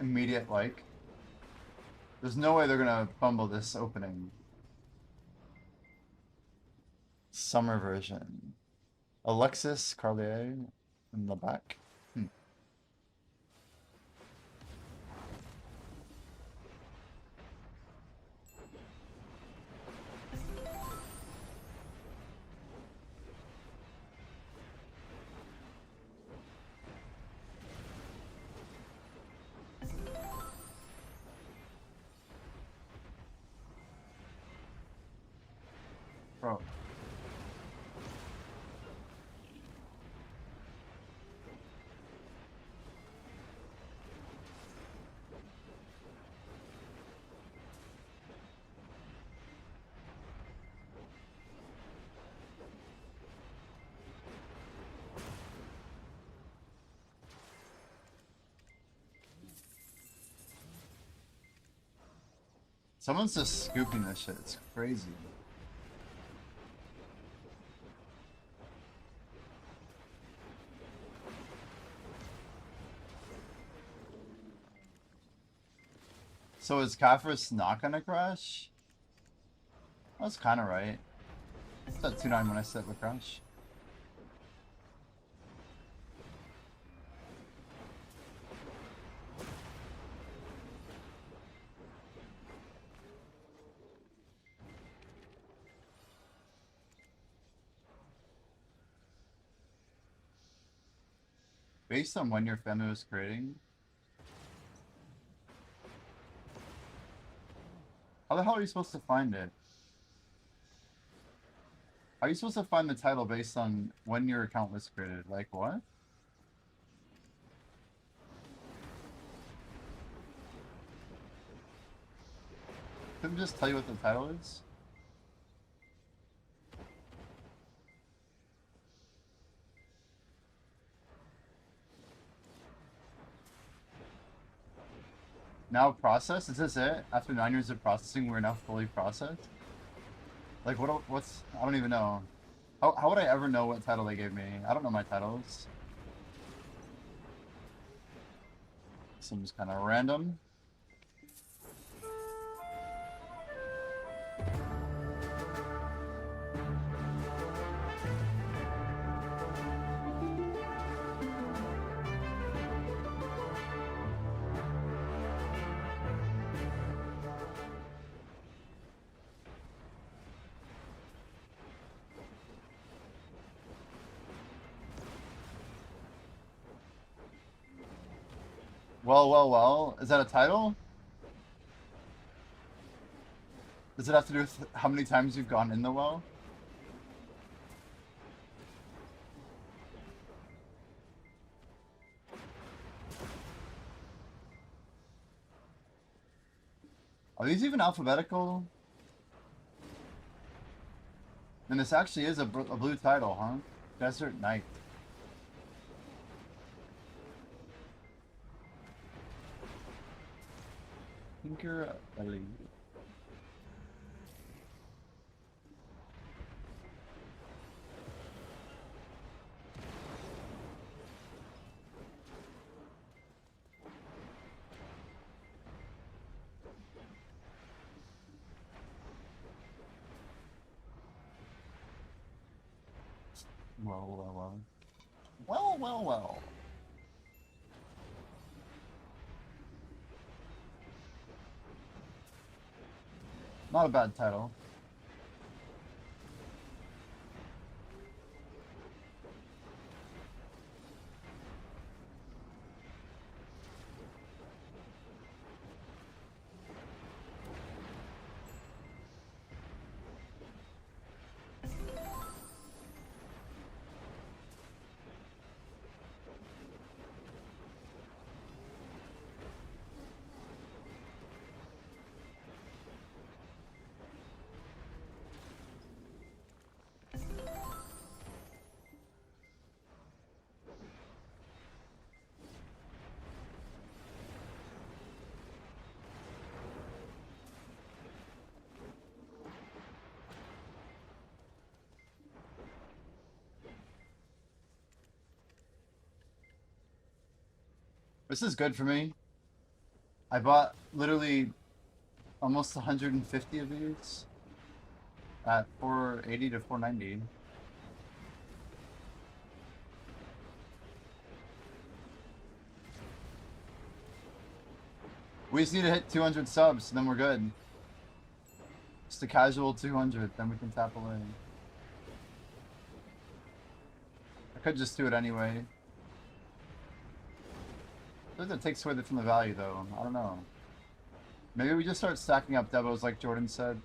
Immediate like. There's no way they're gonna fumble this opening. Summer version. Alexis, Carlier, in the back. Bro. Someone's just scooping this shit. It's crazy. So is Kafris not gonna crash? That's kind of right. It's at 2-9 when I set the crash. Based on when your family was creating. How the hell are you supposed to find it? How are you supposed to find the title based on when your account was created? Like what? Couldn't just tell you what the title is? Now processed? Is this it? After 9 years of processing, we're now fully processed? Like what's I don't even know. How would I ever know what title they gave me? I don't know my titles. Seems kind of random. Well. Is that a title? Does it have to do with how many times you've gone in the well? Are these even alphabetical? And this actually is a blue title, huh? Desert Night. Tinker Ellie. Well. Not a bad title. This is good for me. I bought literally almost 150 of these at 480 to 490. We just need to hit 200 subs, and then we're good. Just a casual 200, then we can tap away. I could just do it anyway. I think that takes away from the value, though. I don't know. Maybe we just start stacking up devos like Jordan said.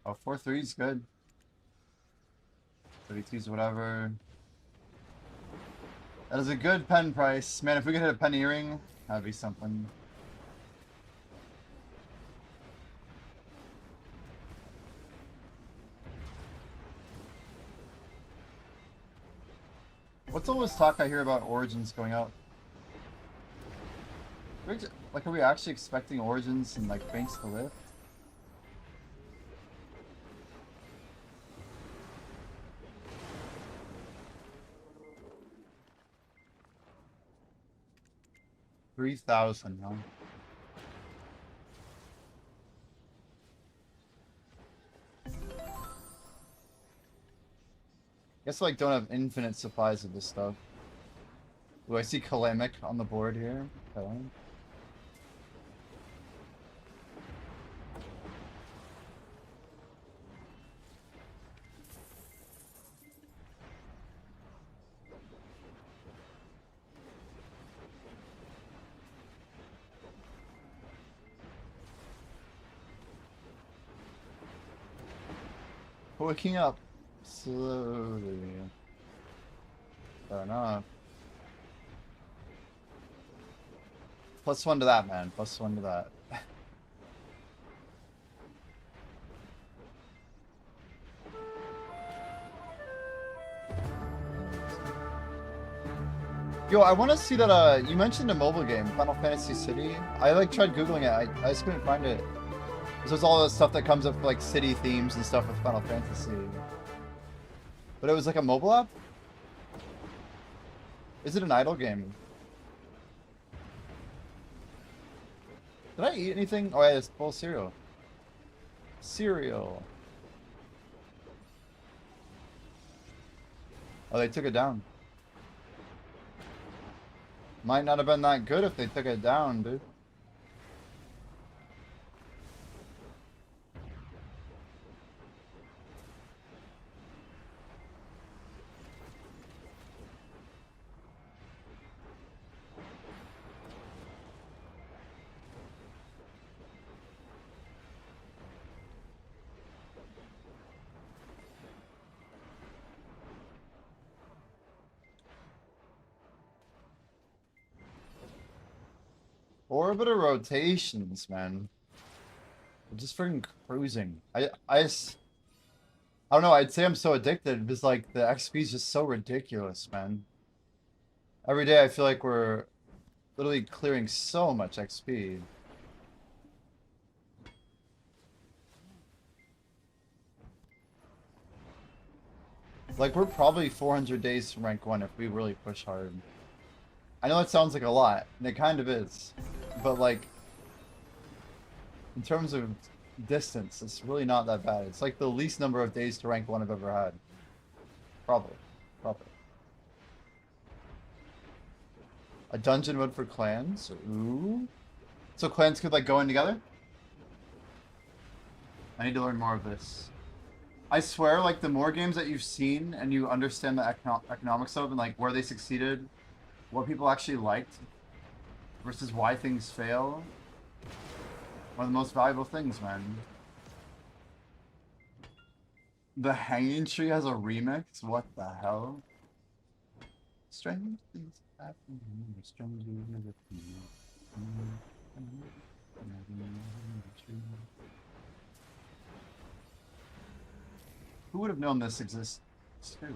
Oh, 4-3 is good. 32 is whatever. That is a good pen price. Man, if we could hit a pen earring, that'd be something. What's all this talk I hear about Origins going up? Like, are we actually expecting Origins and like Faints to lift? $3,000, huh? Guess I like don't have infinite supplies of this stuff. Do I see Kalamic on the board here? Okay. Waking up slowly. Fair enough. +1 to that, man. +1 to that. Yo, I want to see that, you mentioned a mobile game, Final Fantasy City. I, like, tried Googling it. I just couldn't find it. There's all the stuff that comes up, like, city themes and stuff with Final Fantasy. But it was like a mobile app? Is it an idle game? Did I eat anything? Oh, yeah, it's full cereal. Cereal. Oh, they took it down. Might not have been that good if they took it down, dude. Orbital rotations, man. I'm just freaking cruising. I don't know, I'd say I'm so addicted because like the XP is just so ridiculous, man. Every day I feel like we're literally clearing so much XP. Like we're probably 400 days from rank 1 if we really push hard. I know it sounds like a lot, and it kind of is. But like in terms of distance, it's really not that bad. It's like the least number of days to rank 1 I've ever had. Probably. Probably. A dungeon mode for clans? Ooh. So clans could like go in together? I need to learn more of this. I swear, like, the more games that you've seen and you understand the economics of and, like, where they succeeded, what people actually liked, versus why things fail, one of the most valuable things, man. The Hanging Tree has a remix? What the hell? Strange things happen. Strange things Who would have known this exists too?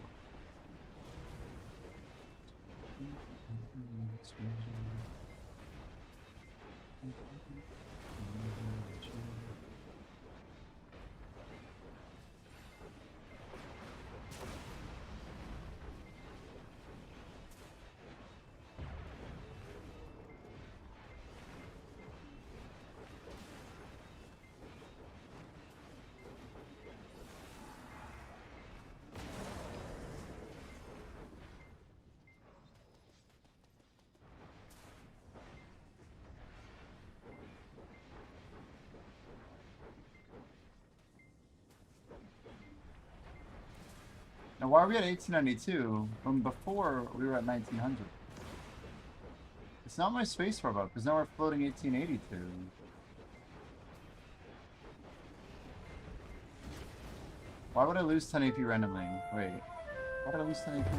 Now, why are we at 1892 when before we were at 1900? It's not my spacebar bug, because now we're floating 1882. Why would I lose 10 AP randomly? Wait. Why did I lose 10 AP?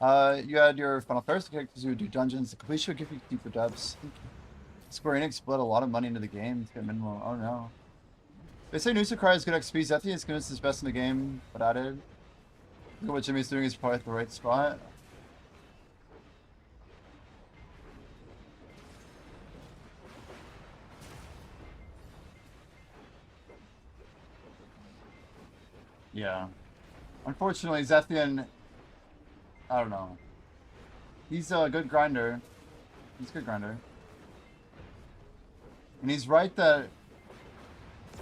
You had your Final Thursday characters who do dungeons. The completion would give you deeper depths. Square Enix bled a lot of money into the game to get minimal. Oh no. They say Noosa Cry is good XP. Zethy is convinced it's best in the game, but added. Look at what Jimmy's doing is probably at the right spot. Yeah. Unfortunately, Zethian, I don't know. He's a good grinder. He's a good grinder. And he's right that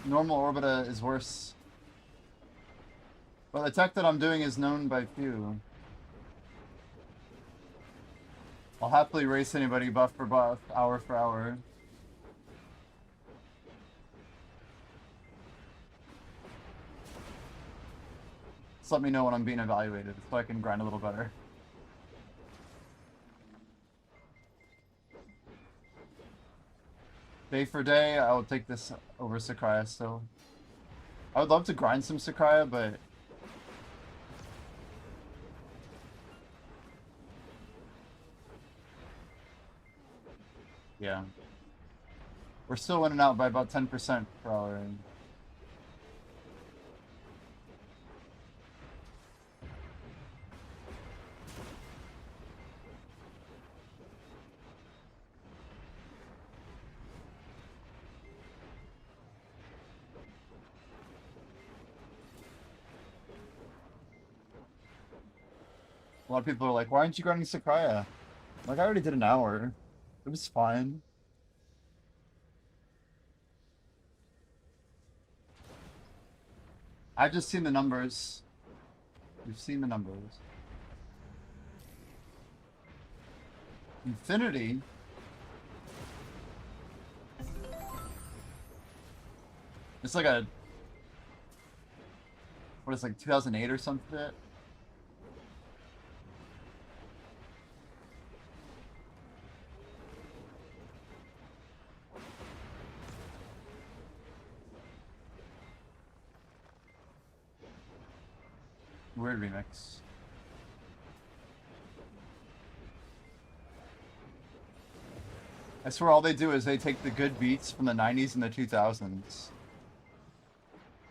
normal Orbita is worse. But the tech that I'm doing is known by few. I'll happily race anybody buff for buff, hour for hour. Just let me know when I'm being evaluated so I can grind a little better. Day for day, I will take this over Sakuya still. I would love to grind some Sakuya, but yeah. We're still winning out by about 10% per hour. A lot of people are like, why aren't you grinding Sakuya? Like, I already did an hour. It was fine. I've just seen the numbers. We've seen the numbers. Infinity? It's like a... What is it, like 2008 or something? Weird remix. I swear all they do is they take the good beats from the 90s and the 2000s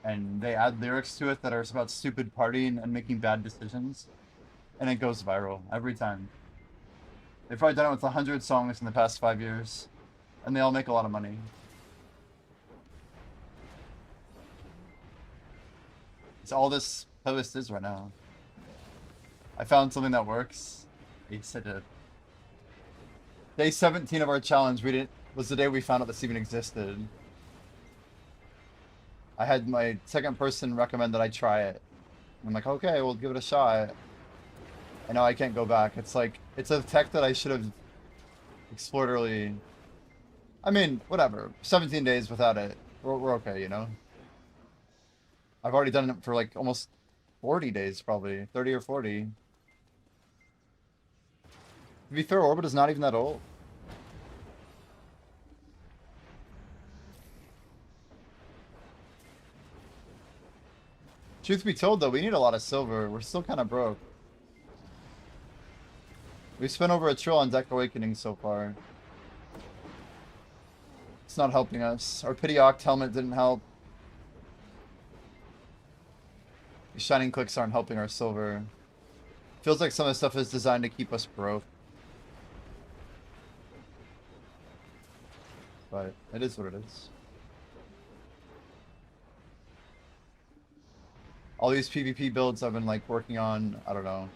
and they add lyrics to it that are about stupid partying and making bad decisions, and it goes viral every time. They've probably done it with 100 songs in the past 5 years, and they all make a lot of money. It's all this playlist is right now. I found something that works. Yes, I did. Day 17 of our challenge, was the day we found out this even existed. I had my second person recommend that I try it. I'm like, okay, we'll give it a shot. And now I can't go back. It's like, it's a tech that I should have explored early. I mean, whatever. 17 days without it. We're okay, you know? I've already done it for like almost 40 days, probably. 30 or 40. To be fair, Orbit is not even that old. Truth be told, though, we need a lot of silver. We're still kind of broke. We spent over $1 trillion on Deck Awakening so far. It's not helping us. Our Pity Oct helmet didn't help. These shining clicks aren't helping our silver. Feels like some of the stuff is designed to keep us broke. But it is what it is. All these PvP builds I've been like working on, I don't know.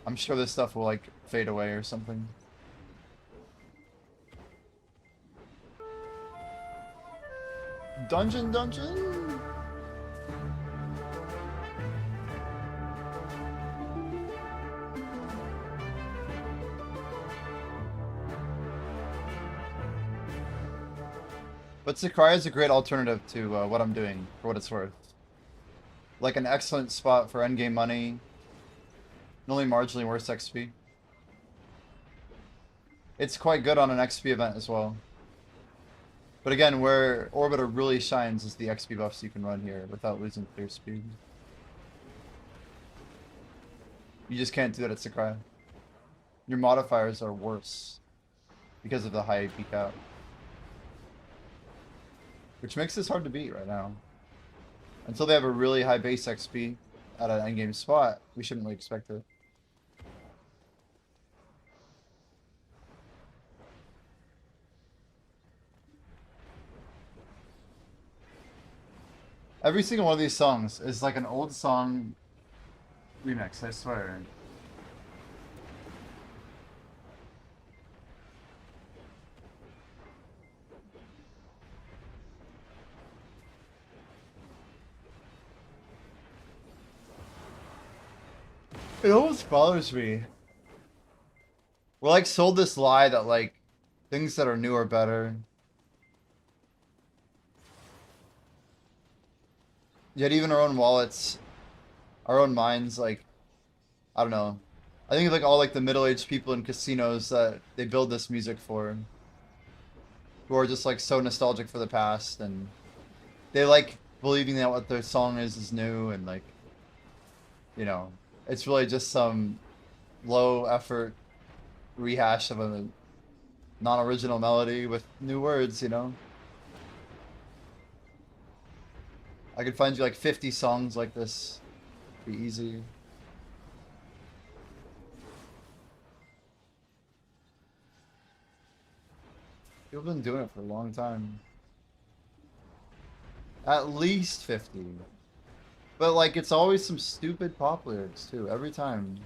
I'm sure this stuff will like fade away or something. Dungeon. But Sakuya is a great alternative to what I'm doing, for what it's worth. Like an excellent spot for endgame money, and only marginally worse XP. It's quite good on an XP event as well. But again, where Orbiter really shines is the XP buffs you can run here without losing clear speed. You just can't do that at Sakurai. Your modifiers are worse because of the high AP cap. Which makes this hard to beat right now. Until they have a really high base XP at an endgame spot, we shouldn't really expect it. Every single one of these songs is like an old song remix, I swear. It almost bothers me. We're like sold this lie that like things that are new are better. Yet even our own wallets, our own minds, like, I don't know. I think of like all like the middle-aged people in casinos that they build this music for, who are just like so nostalgic for the past, and they like believing that what their song is new, and like, you know, it's really just some low effort rehash of a non-original melody with new words, you know? I could find you like 50 songs like this. Be easy. People have been doing it for a long time. At least 50. But like it's always some stupid pop lyrics too, every time.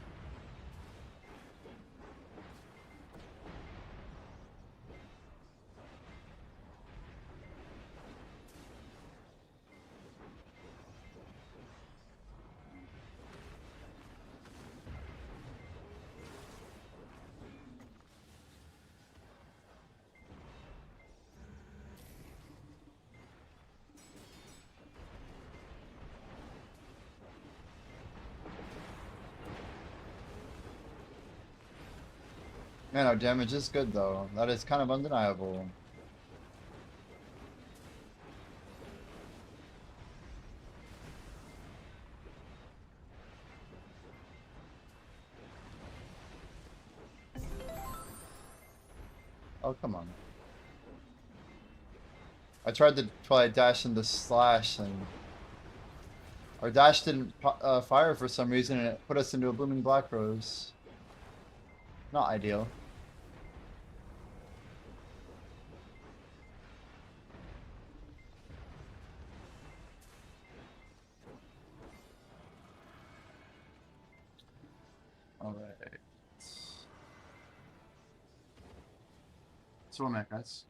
Man, our damage is good though. That is kind of undeniable. Oh, come on. I tried to try dash into slash and our dash didn't fire for some reason and it put us into a blooming black rose. Not ideal. Alright. So I'm at, guys.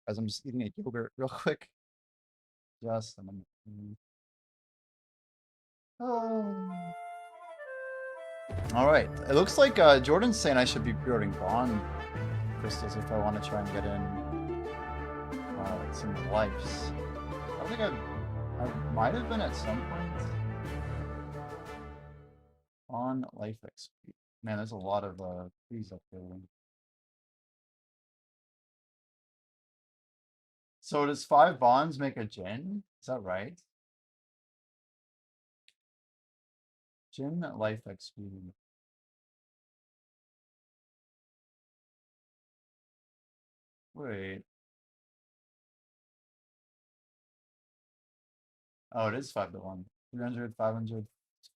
As I'm just eating a yogurt real quick. Just a minute. Oh. All right. It looks like Jordan's saying I should be pre-ordering bond crystals if I want to try and get in some lives. I don't think I might have been at some point on life XP. Man, there's a lot of trees up there. So does 5 bonds make a gen? Is that right? Gen life XP. Wait. Oh, it is 5 to 1. 300, 500,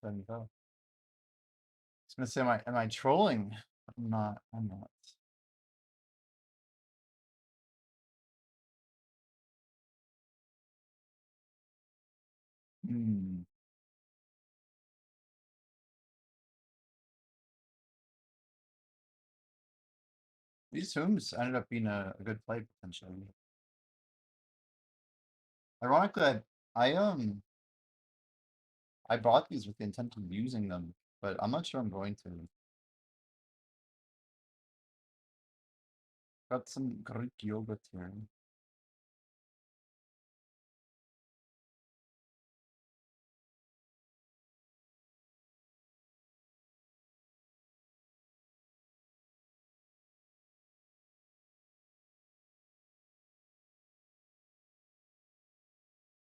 75. I was gonna say, am I trolling? I'm not. I'm not. Hmm. These tombs ended up being a good play potentially. Ironically, I bought these with the intent of using them, but I'm not sure I'm going to. Got some Greek yogurt here.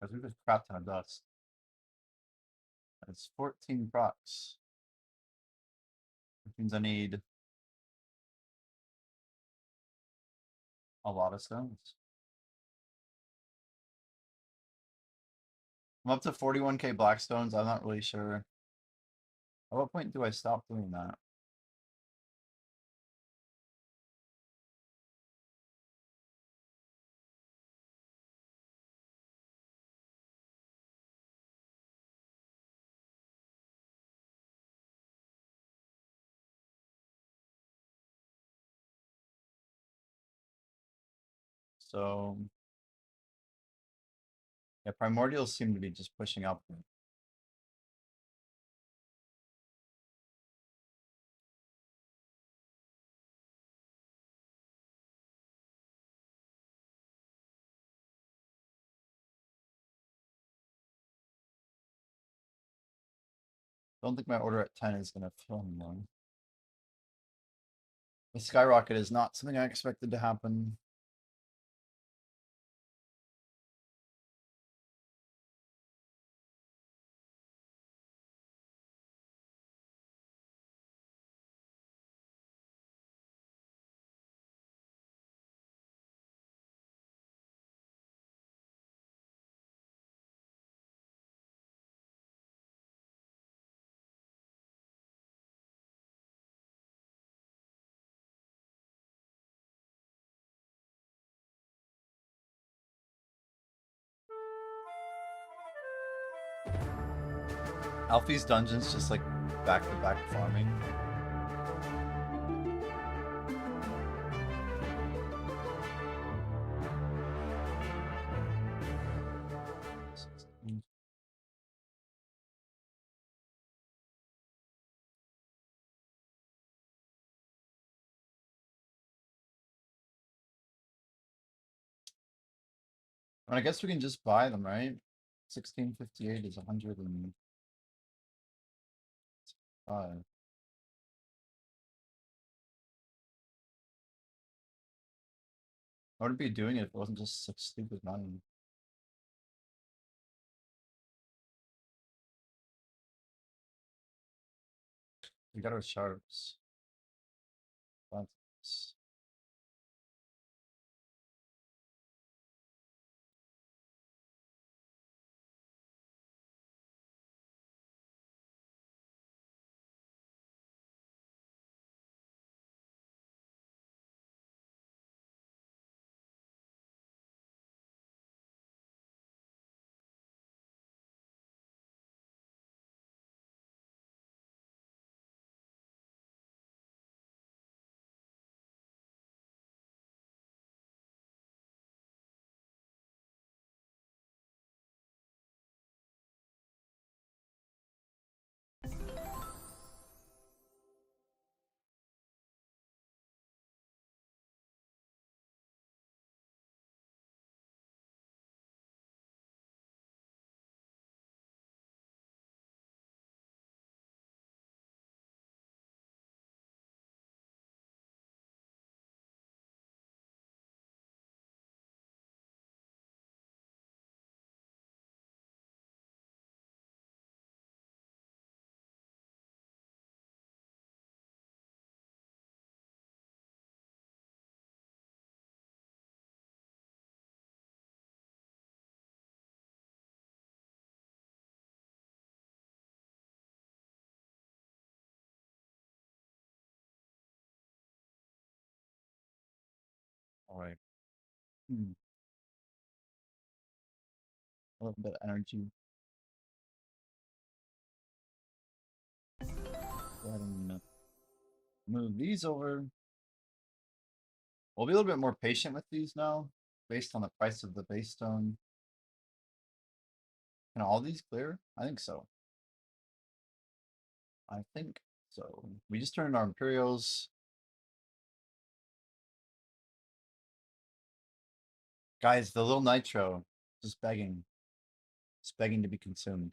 Because we just crap ton of dust. It's 14 procs. Which means I need a lot of stones. I'm up to 41k black stones. I'm not really sure. At what point do I stop doing that? So yeah, primordials seem to be just pushing up. Don't think my order at 10 is gonna fill anymore. The skyrocket is not something I expected to happen. Alfie's dungeons just like back to back farming. I guess we can just buy them, right? 1658 is 105. I wouldn't be doing it if it wasn't just such stupid money. We got our sharps. That's Alright. A little bit of energy. Go ahead and move these over. We'll be a little bit more patient with these now, based on the price of the base stone. Can all these clear? I think so. I think so. We just turned our Imperials. Guys, the little nitro, just begging. Just begging to be consumed.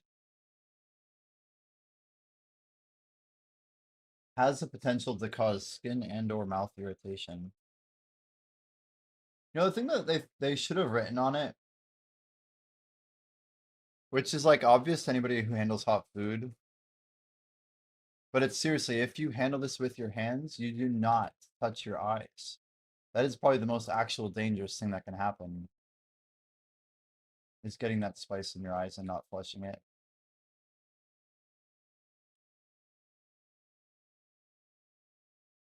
Has the potential to cause skin and or mouth irritation. You know, the thing that they should have written on it, which is like obvious to anybody who handles hot food, but it's seriously, if you handle this with your hands, you do not touch your eyes. That is probably the most actual dangerous thing that can happen. Is getting that spice in your eyes and not flushing it.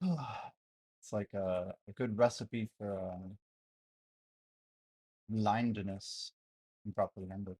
It's like a good recipe for blindness and properly handled.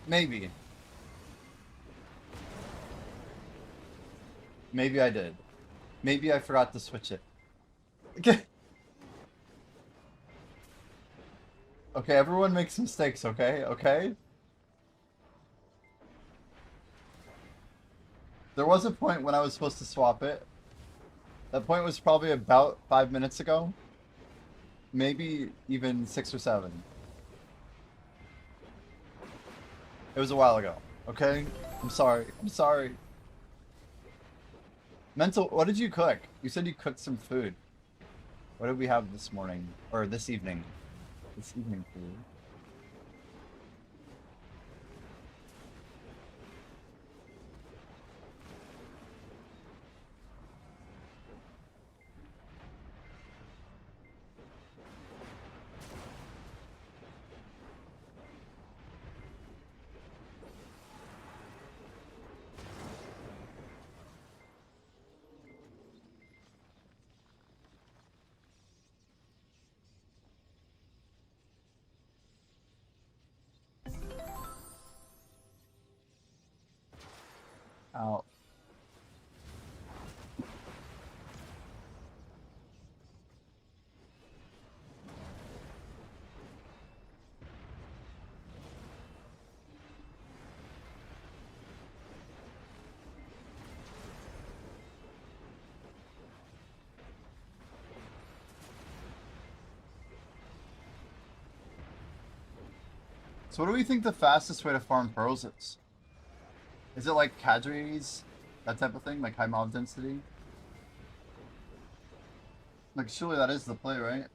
Maybe. Maybe I did. Maybe I forgot to switch it. Okay. Okay, everyone makes mistakes, okay? Okay? There was a point when I was supposed to swap it. That point was probably about 5 minutes ago. Maybe even 6 or 7. It was a while ago, okay? I'm sorry. I'm sorry. Mental, what did you cook? You said you cooked some food. What did we have this morning? Or this evening? This evening food. Out. So what do we think the fastest way to farm pearls is? Is it like cadres? That type of thing? Like high mob density? Like surely that is the play, right?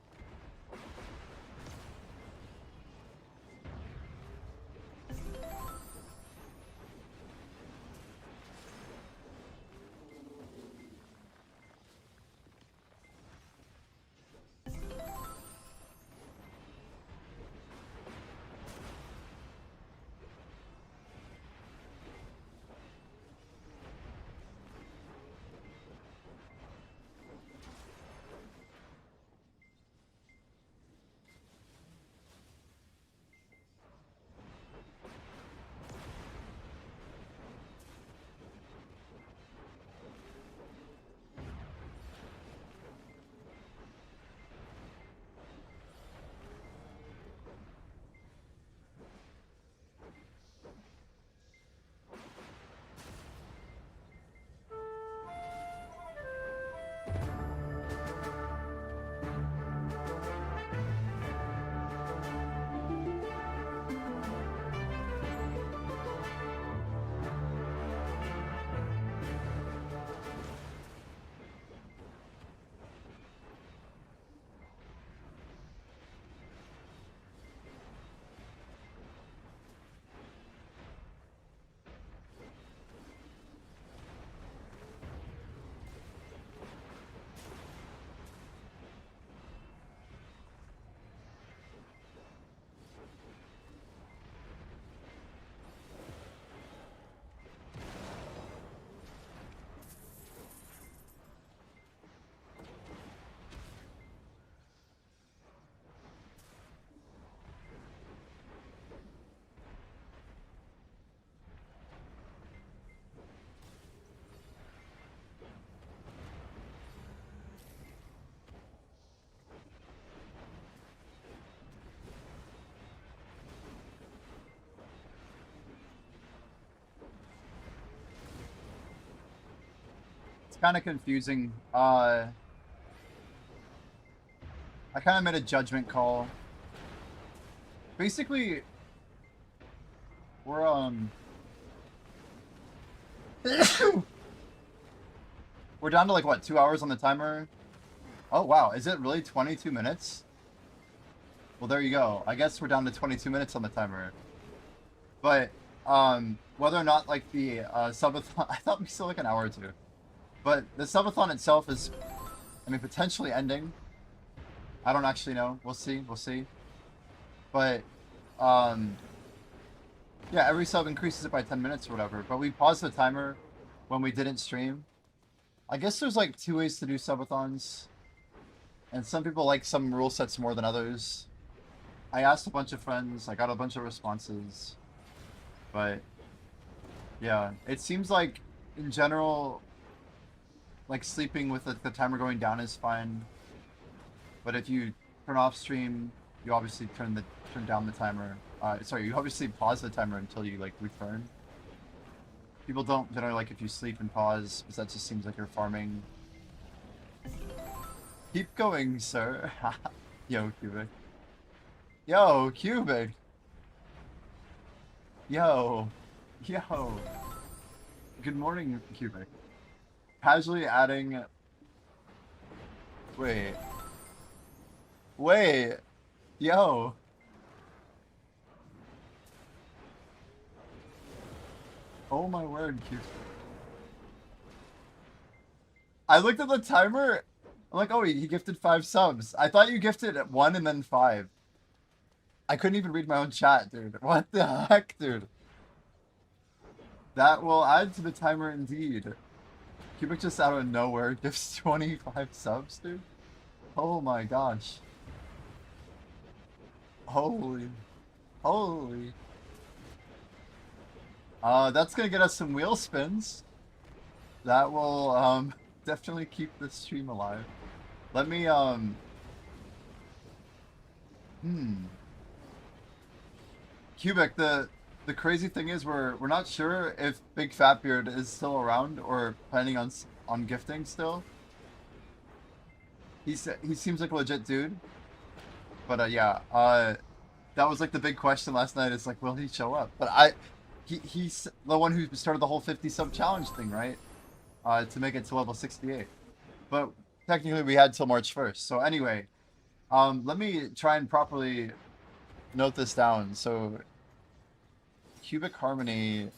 kind of confusing. I kind of made a judgment call. Basically, we're we're down to like what, 2 hours on the timer? Oh wow, is it really 22 minutes? Well, there you go. I guess we're down to 22 minutes on the timer. But whether or not like the subathon, I thought we still like an hour or two. But the subathon itself is, I mean, potentially ending. I don't actually know. We'll see. We'll see. But um, yeah, every sub increases it by 10 minutes or whatever. But we paused the timer when we didn't stream. I guess there's like two ways to do subathons, and some people like some rule sets more than others. I asked a bunch of friends. I got a bunch of responses, but yeah, it seems like in general, like sleeping with the timer going down is fine. But if you turn off stream, you obviously turn down the timer. Sorry, you obviously pause the timer until you like return. People don't generally like if you sleep and pause, because that just seems like you're farming. Keep going, sir. Yo, Cubic. Yo, Cubic. Yo. Yo. Good morning, Cubic. Casually adding... Wait. Wait. Yo. Oh my word, Cubic. I looked at the timer. I'm like, oh, he gifted 5 subs. I thought you gifted 1 and then 5. I couldn't even read my own chat, dude. What the heck, dude? That will add to the timer indeed. Cubic just out of nowhere gifts 25 subs, dude. Oh my gosh. Holy. Holy. That's gonna get us some wheel spins. That will, definitely keep the stream alive. Let me, Cubic, the crazy thing is we're not sure if Big Fat Beard is still around or planning on gifting still. He seems like a legit dude. But yeah, that was like the big question last night. Is like, will he show up? But he's the one who started the whole 50 sub challenge thing, right? To make it to level 68. But technically we had till March 1st. So anyway, let me try and properly note this down. So Cubic Harmony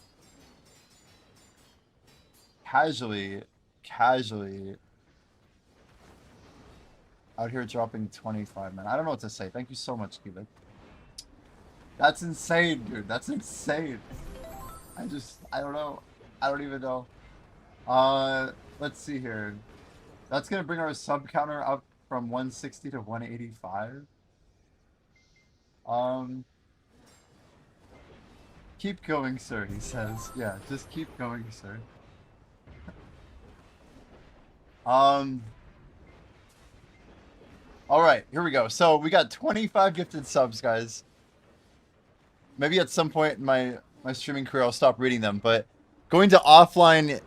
casually out here dropping 25, man. I don't know what to say. Thank you so much, Cubic. That's insane, dude. That's insane. I don't know. I don't even know. Let's see here. That's gonna bring our sub counter up from 160 to 185. Keep going, sir, he says. Yeah, just keep going, sir. Alright, here we go. So we got 25 gifted subs, guys. Maybe at some point in my streaming career I'll stop reading them, but going to offline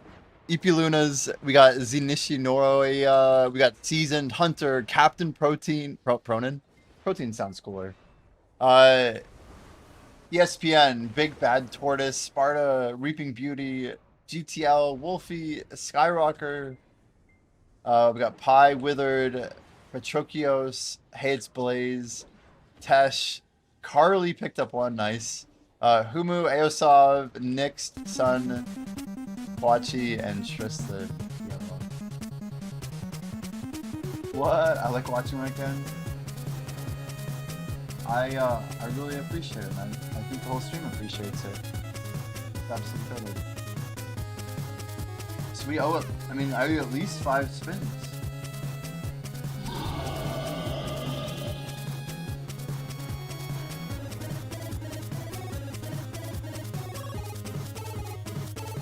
Ipilunas, we got Zinishi Noroi, we got Seasoned Hunter, Captain Protein, Pronin? Protein sounds cooler. ESPN, Big Bad Tortoise, Sparta, Reaping Beauty, GTL, Wolfie, Skyrocker. We got Pie, Withered, Petrokios, Hey It's Blaze, Tesh, Carly picked up one, nice. Humu, Aosov, Nixed, Sun, Quachi, and Trista. What? I like watching when I can. I really appreciate it, man. I think the whole stream appreciates it. It's absolutely totally. So we owe it. I mean, I owe at least 5 spins.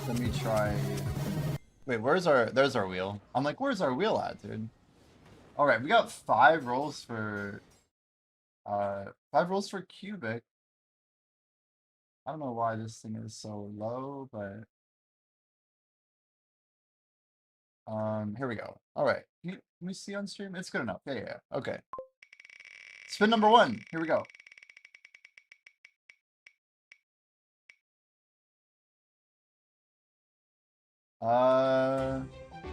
Let me try. Wait, there's our wheel. I'm like, where's our wheel at, dude? All right, we got 5 rolls for 5 rolls for Cubic. I don't know why this thing is so low, but Here we go. All right. Can we see on stream? It's good enough. Yeah, yeah, yeah. Okay. Spin number one. Here we go.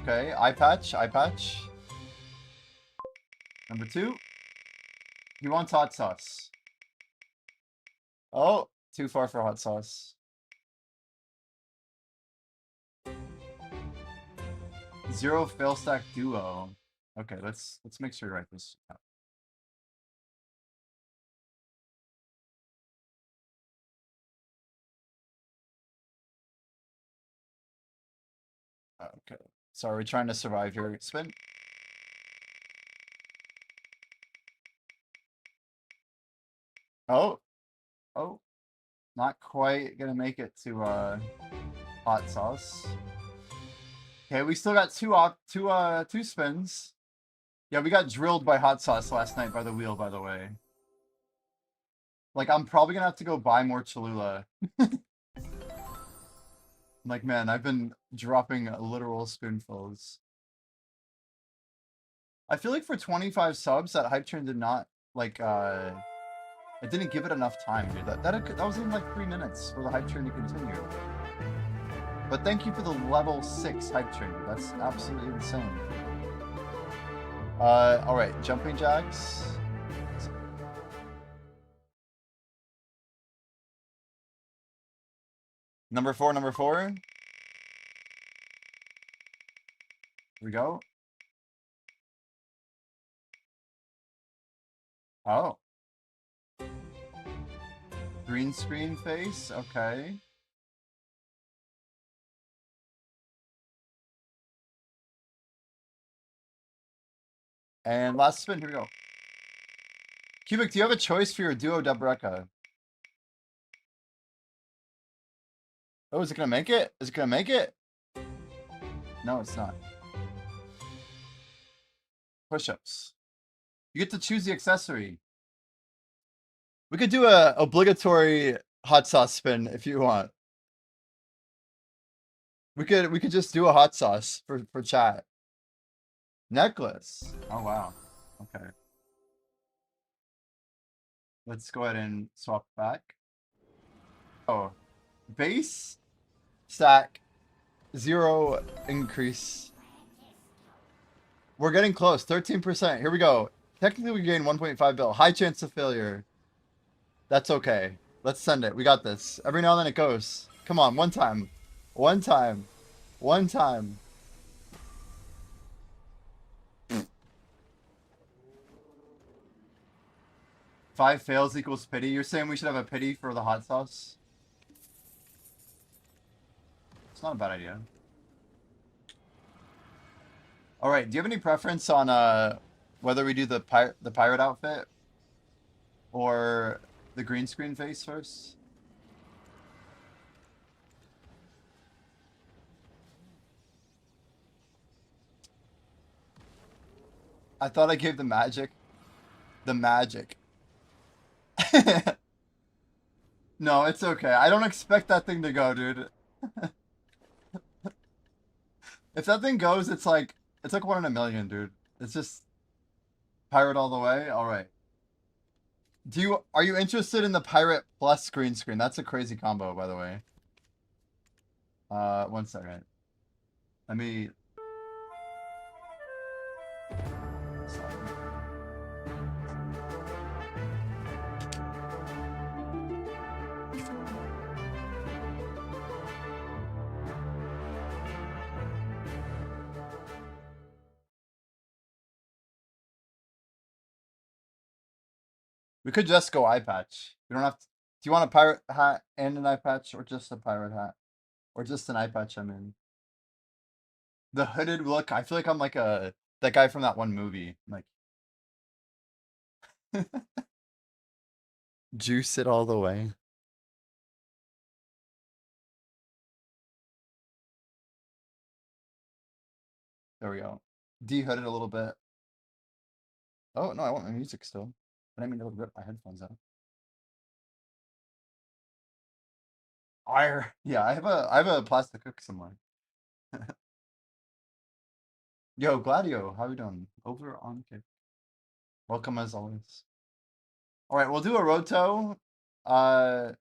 Okay. Eye patch. Eye patch. Number two. He wants hot sauce. Oh, too far for hot sauce. Zero fail stack duo. Okay, let's make sure to write this out. Okay. Sorry, we're trying to survive here. Spin. Oh. Oh. Not quite gonna make it to hot sauce. Okay, we still got two spins. Yeah, we got drilled by hot sauce last night by the wheel, by the way. Like, I'm probably gonna have to go buy more Cholula. Like, man, I've been dropping literal spoonfuls. I feel like for 25 subs, that hype train did not, like, it didn't give it enough time, dude. That was in like 3 minutes for the hype train to continue. But thank you for the level 6 hype train. That's absolutely insane. Alright, jumping jacks. Number four. Here we go. Oh. Green screen face, okay. And last spin, here we go. Cubic, do you have a choice for your duo Debreka? Oh, is it gonna make it? Is it gonna make it? No, it's not. Push-ups. You get to choose the accessory. We could do a obligatory hot sauce spin if you want. We could just do a hot sauce for chat. Necklace. Oh wow. Okay. Let's go ahead and swap back. Oh. Base stack 0 increase. We're getting close. 13%. Here we go. Technically we gain 1.5 bill. High chance of failure. That's okay. Let's send it. We got this. Every now and then it goes. Come on, one time. One time. One time. Five fails equals pity. You're saying we should have a pity for the hot sauce? It's not a bad idea. Alright, do you have any preference on whether we do the pirate outfit or the green screen face first? I thought I gave the magic. The magic. No, it's okay. I don't expect that thing to go, dude. If that thing goes, it's like 1 in a million, dude. It's just pirate all the way. All right. Are you interested in the pirate plus green screen? That's a crazy combo, by the way. 1 second. Let me. Sorry. We could just go eye patch. We don't have to. Do you want a pirate hat and an eye patch, or just a pirate hat, or just an eye patch? I mean, the hooded look. I feel like I'm like that guy from that one movie. Like, juice it all the way. There we go. De-hood it a little bit. Oh no, I want my music still. I didn't mean to rip my headphones out. Yeah, I have a plastic hook somewhere. Yo, Gladio, how you doing? Over on kick. Welcome as always. All right, we'll do a roto. Now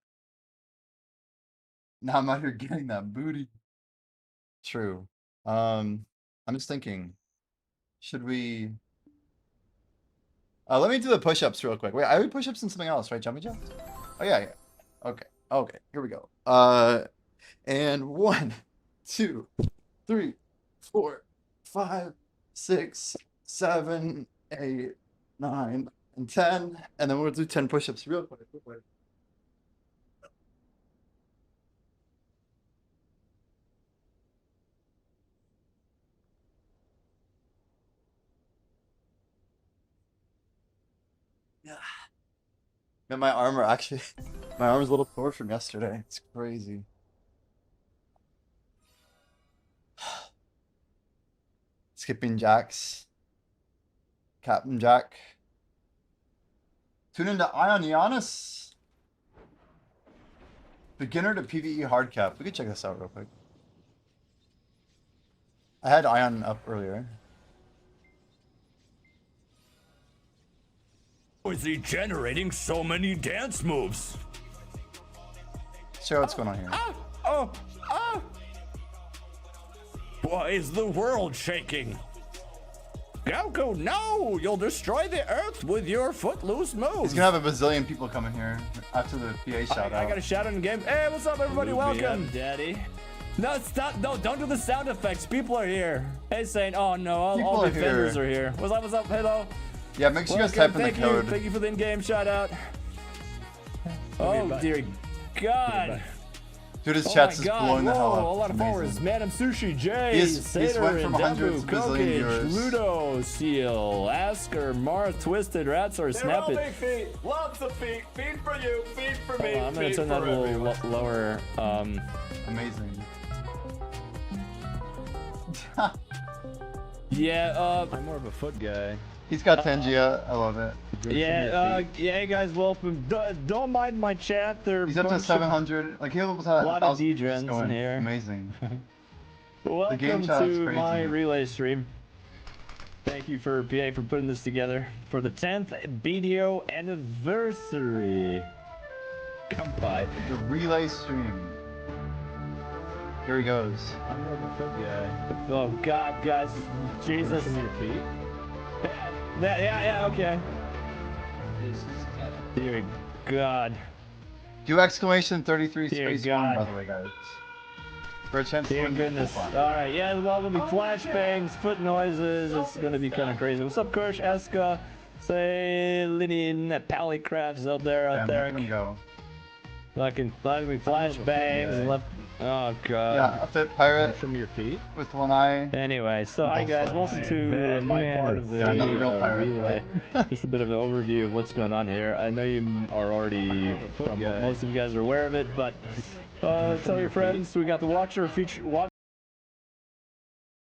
I'm out here getting that booty. True. I'm just thinking, should we? Let me do the push-ups real quick. Wait, I would push-ups in something else, right? Jumping jacks? Oh yeah, yeah. Okay, okay. Here we go. And 1, 2, 3, 4, 5, 6, 7, 8, 9, and 10, and then we'll do 10 push-ups real quick. Real quick. Yeah. Man, my arm are actually, my arm's a little sore from yesterday. It's crazy. Skipping jacks. Captain Jack. Tune into Ion Giannis. Beginner to PvE hard cap. We could check this out real quick. I had Ion up earlier. How is he generating so many dance moves? Let's show what's going on here. Why is the world shaking? Goku, no! You'll destroy the earth with your footloose moves. He's gonna have a bazillion people coming here after the PA shout out. I got a shout out in the game. Hey, what's up, everybody? Welcome, Daddy. No, stop! No, don't do the sound effects. People are here. Hey, Saint. Oh no, all the vendors are here. What's up? What's up? Hello. Yeah, make sure you guys type in the code. Thank you for the in-game shout out. Oh dear God. Dude, his chat's just blowing the hell up. A lot of followers. Madam Sushi, Jay, He's Sater, went from and hundreds Debu, to bazillion Kokage, viewers. Ludo, Seal, Asker, Marth, Twisted, Ratsor, Snap It. Big feet. Lots of feet. Feet for you. Feet for me. I'm gonna feet turn that a for little everyone. lower. Amazing. Yeah. I'm more of a foot guy. He's got Tangia. I love it. Yeah. Hey guys, welcome. Don't mind my chat. They're He's up to 700. Like he'll have a lot of 1,000 D-gens going. in here. Amazing. Welcome game chat's to crazy. my relay stream. Thank you for PA for putting this together for the 10th video anniversary. Come by. The relay stream. Here he goes. I'm more of a foot guy. Oh God, guys, Jesus. From your feet. Yeah, okay. Dear God. Do exclamation 33 Dear space God. 1, by the way, guys. For a chance to Dear win goodness. fun. Alright, yeah, well, there'll be flashbangs, foot noises. It's gonna be kind of crazy. What's up, Kirsch, Eska? Say, Linian, Pallycrafts out there, Damn, let him go. Fucking flashbangs. Left. Oh God. Yeah, a fit pirate From your feet. with one eye. Anyway, so hi guys, welcome to my part of the Yeah, another real pirate. relay. Just a bit of an overview of what's going on here. I know you are already, most of you guys are aware of it, but tell your friends. We got the Watcher feature.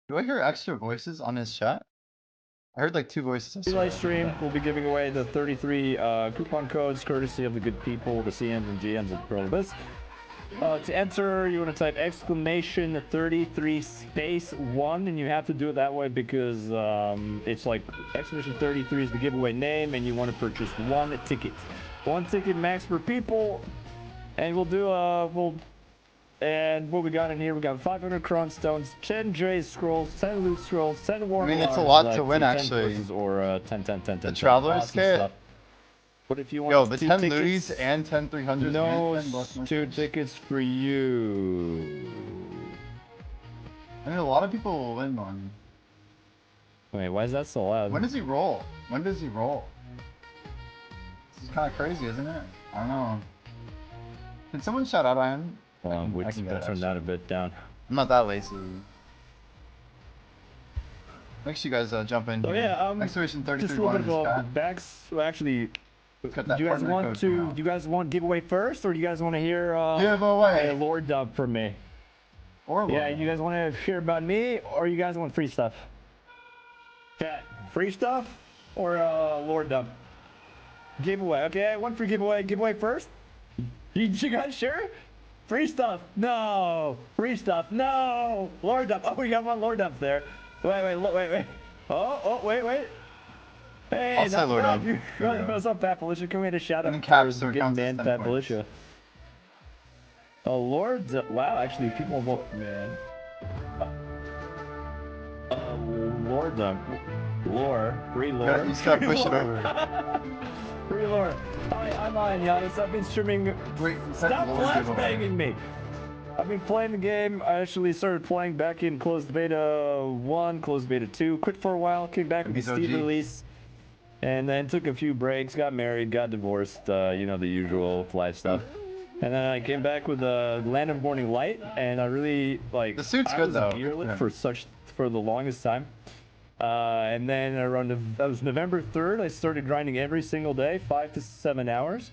Do I hear extra voices on his chat? I heard like 2 voices. Relay stream. We'll be giving away the 33 coupon codes courtesy of the good people, the CNs and GNs at Probus. To enter, you want to type exclamation 33 space 1, and you have to do it that way because it's like exclamation 33 is the giveaway name, and you want to purchase 1 ticket. 1 ticket max per people, and we'll do and what we got in here, we got 500 Cron Stones, 10 Dre's Scrolls, 10 Loot Scrolls, 10 War. I mean, it's a lot to win, 10 actually. courses, or 10. The Traveler's Awesome Kit. stuff. But if you want Yo, the 2 10 tickets, Looties and 10 300s. no, and 10 Blessings. 2 tickets for you. I mean, a lot of people will win one. Wait, why is that so loud? When does he roll? When does he roll? This is kind of crazy, isn't it? I don't know. Can someone shout out Iron? We I can can get it, turn that a actually. bit down. I'm not that lazy. Make sure you guys jump in. So here. yeah, Exclamation just a 33 little one bit in of the a chat. backs. Well, actually, do Got that you guys partner want code to? now. Do you guys want giveaway first, or do you guys want to hear a Giveaway. lore dub from me? Or Yeah, low. you guys want to hear about me, or you guys want free stuff? Chat, free stuff or lore dub? Giveaway. Okay, one free giveaway. Giveaway first. You guys sure? Free stuff. No. Free stuff. No. Lore dump. Oh, we got one lore dump there. Wait. Oh, wait. Hey, I'll say Lord not up. you. What's up, Pat Felicia? Can we get a shout out In caps, for so it good counts as man, 10 Pat points. Felicia? Oh, Lord. Wow, actually, people vote, man. Lord, lore. Free lore. You just gotta push it over. Free lore. Hi, I'm Ian Giannis. I've been streaming. Wait, you said Stop Lord giveaway. flashbanging me. I've been playing the game. I actually started playing back in closed beta 1, closed beta 2. Quit for a while, came back with the He's Steam OG. release. And then took a few breaks, got married, got divorced, you know, the usual life stuff. And then I came back with Land of Morning Light, and I really, like, The suit's I good, was though. gearlit Yeah. for the longest time. And then around, that was November 3rd, I started grinding every single day, 5 to 7 hours.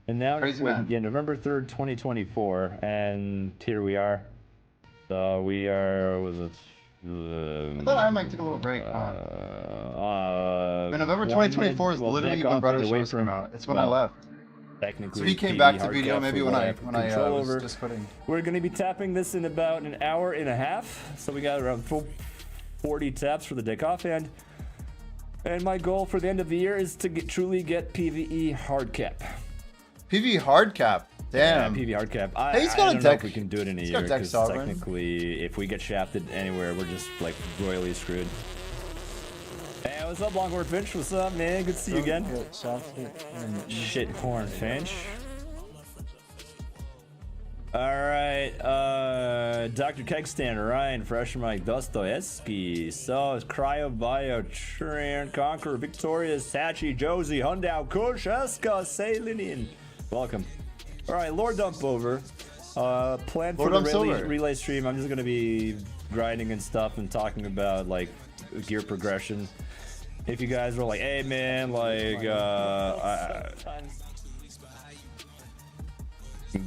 And now, Crazy man. yeah, November 3rd, 2024, and here we are. So we are, was it? I thought I might take a little break. But November 2024 is literally when Brother Shows came out. It's when I left. Technically, So he came PV back to hard video cap maybe for when what I have control over. was just quitting. We're going to be tapping this in about an hour and a half. So we got around 40 taps for the deck offhand. And my goal for the end of the year is to truly get PvE hard cap. PV hard cap. Damn. Yeah, PvE hard cap. Hey, he's got I a don't know deck. if we can do it in a He's year got deck because sovereign. technically, if we get shafted anywhere, we're just like royally screwed. Hey, what's up, Longhorn Finch? What's up, man? Good to see you again. Shithorn Finch. Alright, Dr. Kegstand, Ryan, Fresh Mike, Dostoevsky, Sauce, Cryobio, Trian, Conqueror, Victoria, Sachi, Josie, Hundau, Kush, Eska, Salinian. Welcome. Alright, Lord Dump over. Plan for Lord the Dump's over. relay stream. I'm just gonna be grinding and stuff and talking about like gear progression. If you guys were like, hey man, like,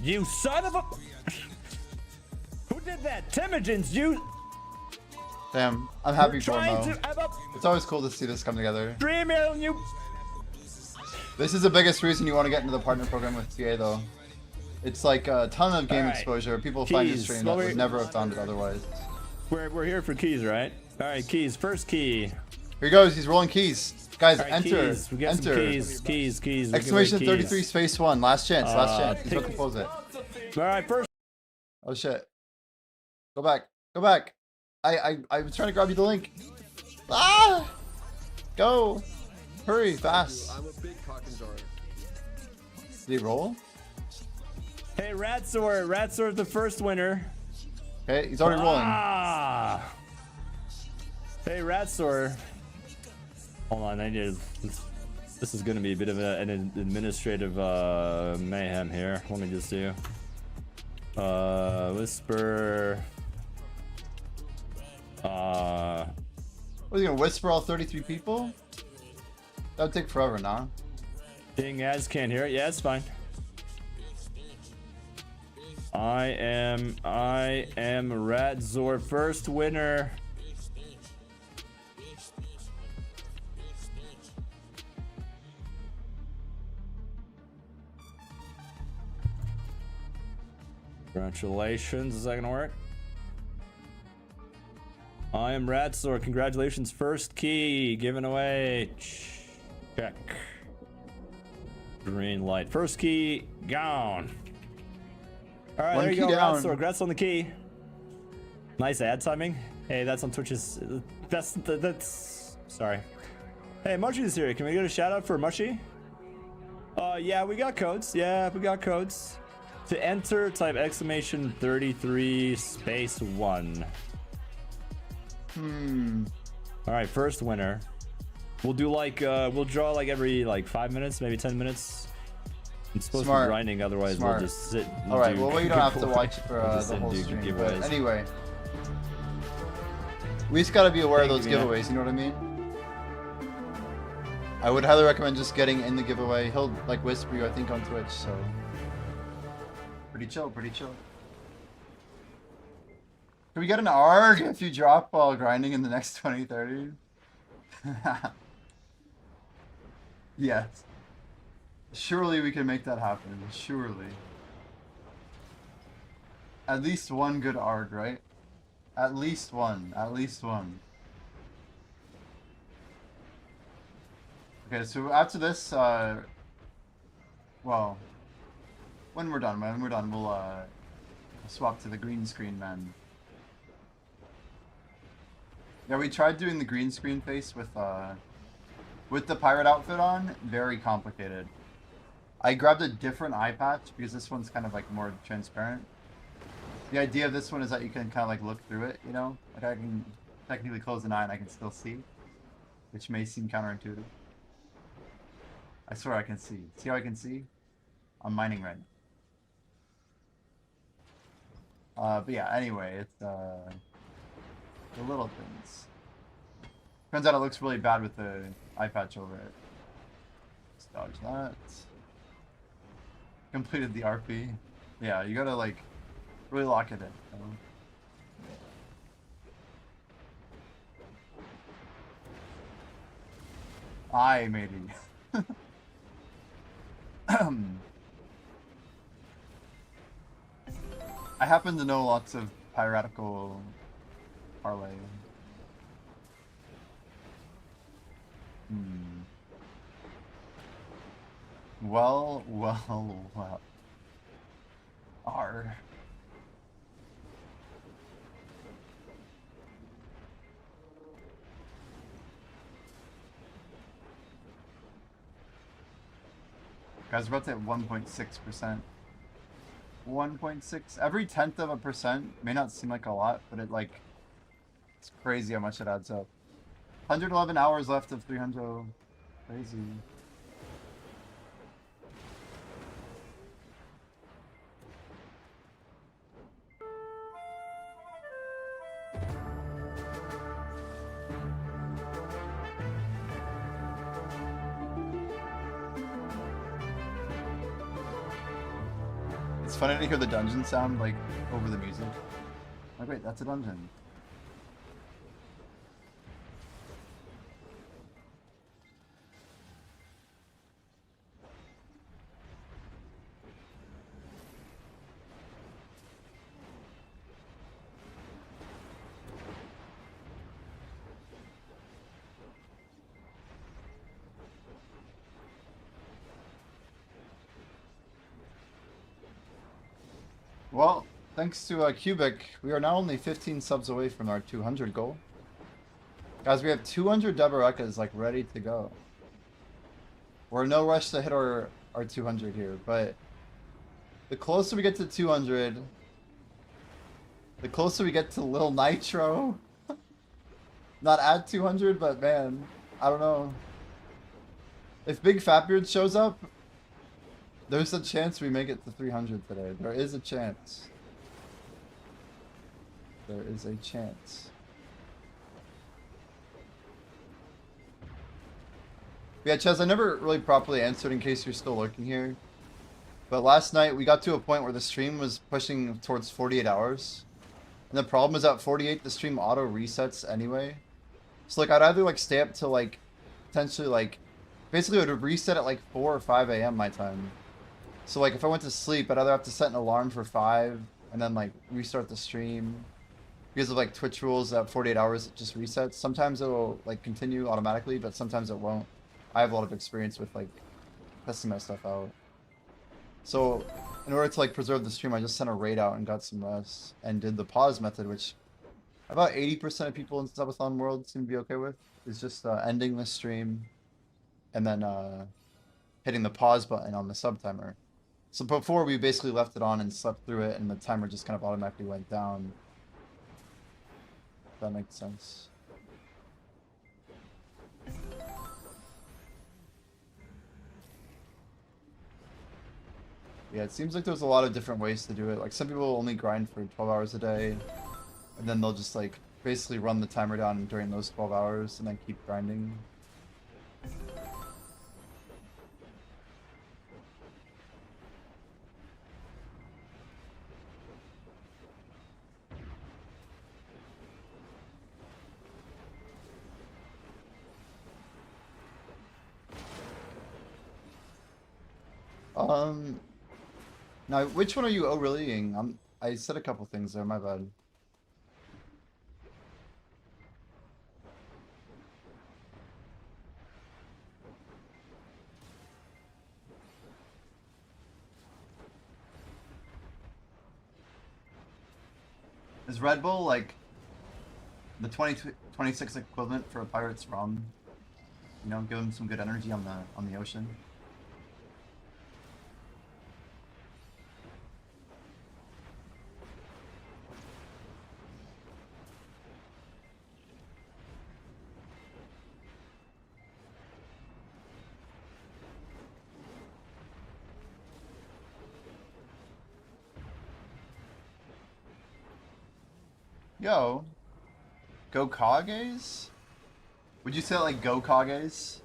you son of a... Who did that? Temujins, you... Damn. I'm happy We're for him trying though. to have a It's always cool to see this come together. dream here, you... This is the biggest reason you want to get into the partner program with TA though. It's like a ton of game Alright. exposure. People find your Keys. stream Well, that would we're- never have found it otherwise. We're here for keys, right? Alright, keys. First key. Here he goes. He's rolling keys. Guys, Alright, enter. keys. We got Enter. some keys. Keys. We can Exclamation rate 33 keys. space 1. Last chance. Last chance. He's about to take- close it. Alright, first... Oh shit. Go back. Go back. I was trying to grab you the link. Ah! Go. Hurry, fast. I'm a big cock and jar. Did he roll? Hey, Ratsor. Ratsor's the first winner. Okay, he's already rolling. Ah! Hey, Ratsor. Hold on, I need to... This is going to be a bit of an administrative mayhem here. Let me just do. Whisper. What, are you gonna whisper all 33 people? That would take forever, nah? Ding ads can't hear it. Yeah, it's fine. I am Ratzor, first winner. Congratulations. Is that gonna work? I am Ratzor. Congratulations. First key given away. Check. Green light. First key gone. All right, One there you key go, down. Ratzor. Congrats on the key. Nice ad timing. Hey, that's on Twitch's. That's. Sorry. Hey, Mushy's here. Can we get a shout out for Mushy? Yeah, we got codes. Yeah, we got codes. To enter, type exclamation 33 space 1. All right, first winner. We'll do like we'll draw like every like 5 minutes, maybe 10 minutes. It's supposed to Smart. be grinding, otherwise Smart. we'll just sit. And All right. do Well, you don't have to giveaway. watch it for We'll just the sit whole and do stream. giveaways. But anyway, we just gotta be aware of Thank those you, man. giveaways. You know what I mean? I would highly recommend just getting in the giveaway. He'll like whisper you, I think, on Twitch. So pretty chill. Pretty chill. Can we get an ARG if you drop while grinding in the next 20-30? Yes. Surely we can make that happen. Surely. At least one good ARG, right? At least one. At least one. Okay, so after this, well, when we're done, we'll swap to the green screen, man. Yeah, we tried doing the green screen face with the pirate outfit on. Very complicated. I grabbed a different eye patch because this one's kind of like more transparent. The idea of this one is that you can kind of like look through it, you know? Like I can technically close an eye and I can still see, which may seem counterintuitive. I swear I can see. See how I can see? I'm mining red. But yeah, anyway, it's the little things. Turns out it looks really bad with the eye patch over it. Let's dodge that. Completed the RP. Yeah, you gotta like really lock it in. You know? I maybe. I happen to know lots of piratical parlay. Well. R. Guys, we're about to hit 1.6%. 1.6. Every 10th of a percent may not seem like a lot, but it's crazy how much it adds up. 111 hours left of 300. Crazy. It's funny to hear the dungeon sound like over the music. Like, wait, that's a dungeon. Well, thanks to Cubic, we are now only 15 subs away from our 200 goal. Guys, we have 200 Debarekas like ready to go. We're in no rush to hit our 200 here, but the closer we get to 200, the closer we get to Lil Nitro. Not at 200, but man, I don't know. If Big Fatbeard shows up, there's a chance we make it to 300 today. There is a chance. There is a chance. Yeah, Chaz, I never really properly answered in case you're still lurking here. But last night we got to a point where the stream was pushing towards 48 hours. And the problem is at 48 the stream auto resets anyway. So like I'd either like stay up till like potentially like basically it would reset at like 4 or 5 a.m. my time. So like if I went to sleep, I'd either have to set an alarm for 5 and then like restart the stream. Because of like Twitch rules at 48 hours it just resets. Sometimes it'll like continue automatically, but sometimes it won't. I have a lot of experience with like testing my stuff out. So in order to like preserve the stream, I just sent a raid out and got some rest and did the pause method, which about 80% of people in Subathon world seem to be okay with. It's just ending the stream and then hitting the pause button on the sub timer. So before we basically left it on and slept through it and the timer just kind of automatically went down. If that makes sense. Yeah, it seems like there's a lot of different ways to do it. Like some people only grind for 12 hours a day and then they'll just like basically run the timer down during those 12 hours and then keep grinding. Now which one are you reallying? I said a couple things there, my bad. Is Red Bull like the 2026 equivalent for a pirate's rum? You know, give them some good energy on the ocean. Yo, go Kages? Would you say like go Kages?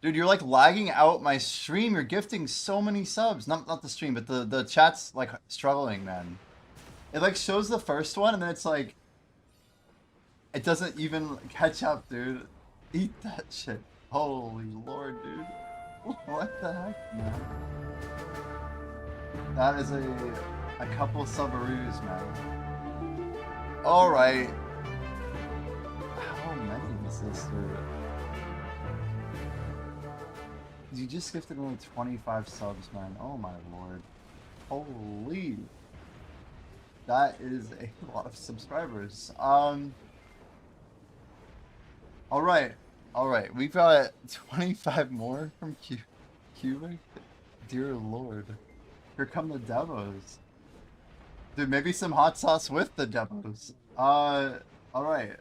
Dude, you're like lagging out my stream. You're gifting so many subs. Not the stream, but the chat's like struggling, man. It like shows the first one and then it's like it doesn't even catch up, dude. Eat that shit. Holy lord, dude. What the heck, man? That is a couple subaroos, man. Alright. How many is this, dude? You just gifted only 25 subs, man. Oh my lord. Holy. That is a lot of subscribers. Alright. Alright. We've got 25 more from Cubic. Dear lord. Here come the demos. Dude, maybe some hot sauce with the demos. Alright.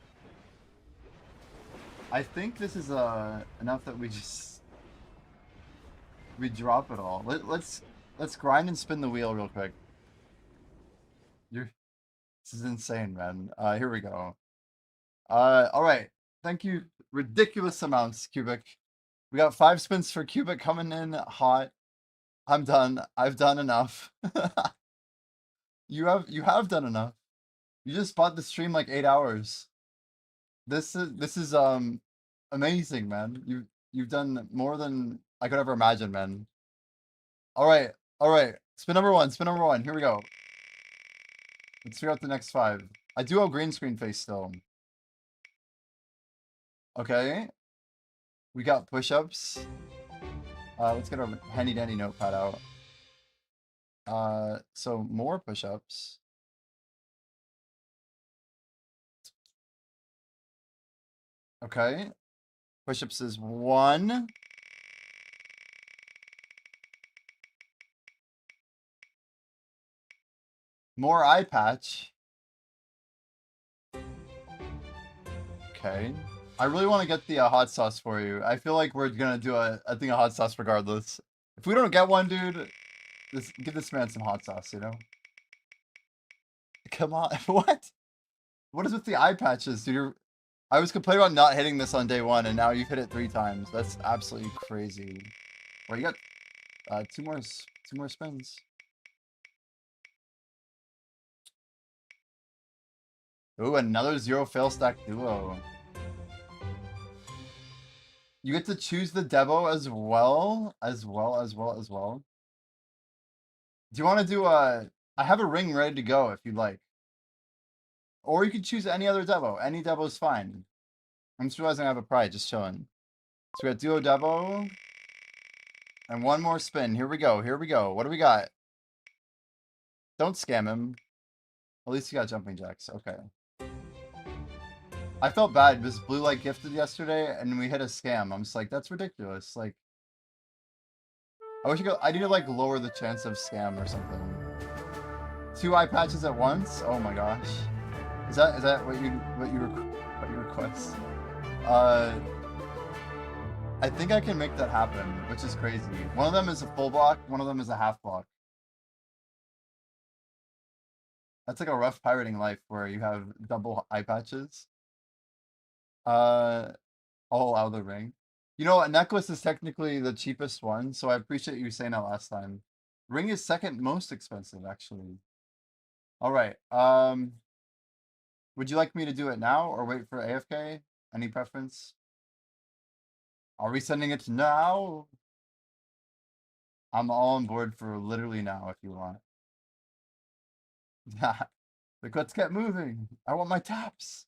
I think this is enough that we drop it all. Let's grind and spin the wheel real quick. This is insane, man. Here we go. Alright. Thank you. Ridiculous amounts, Cubic. We got 5 spins for Cubic coming in hot. I'm done. I've done enough. You have done enough. You just bought the stream like 8 hours. This is amazing, man. You've done more than I could ever imagine, man. Alright, alright. Spin number one, Here we go. Let's figure out the next 5. I do have green screen face still. Okay. We got push-ups. Let's get our handy dandy notepad out. So more push-ups. Okay. Push-ups is 1. More eye patch. Okay. I really want to get the hot sauce for you. I feel like we're gonna do a thing of hot sauce regardless. If we don't get one, dude, give this man some hot sauce, you know? Come on. What? What is with the eye patches, dude? I was complaining about not hitting this on day 1, and now you've hit it 3 times. That's absolutely crazy. Well, you got 2 more spins. Ooh, another 0 fail stack duo. You get to choose the Devo as well. Do you want to do I have a ring ready to go if you'd like. Or you could choose any other Devo. Any Devo is fine. I'm just realizing I have a pride just chilling. So we got duo Devo. And 1 more spin. Here we go. What do we got? Don't scam him. At least you got jumping jacks. Okay. I felt bad because Blue Light gifted yesterday and we hit a scam. I'm just like, that's ridiculous. Like, I need to like lower the chance of scam or something. 2 eye patches at once? Oh my gosh. Is that what you request? I think I can make that happen, which is crazy. One of them is a full block, one of them is a half block. That's like a rough pirating life where you have double eye patches. All out of the ring. You know, a necklace is technically the cheapest one, so I appreciate you saying that last time. Ring is second most expensive, actually. Alright, would you like me to do it now or wait for AFK? Any preference? Are we sending it now? I'm all on board for literally now if you want. Like, let's get moving. I want my taps.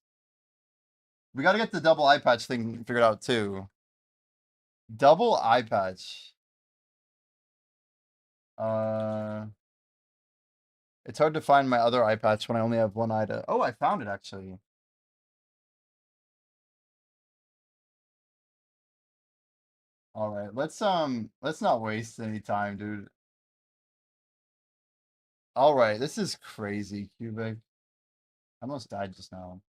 We gotta get the double eye patch thing figured out too. Double eye patch. It's hard to find my other eye patch when I only have one eye to... Oh, I found it, actually. All right, let's not waste any time, dude. All right, this is crazy, Cubic. I almost died just now.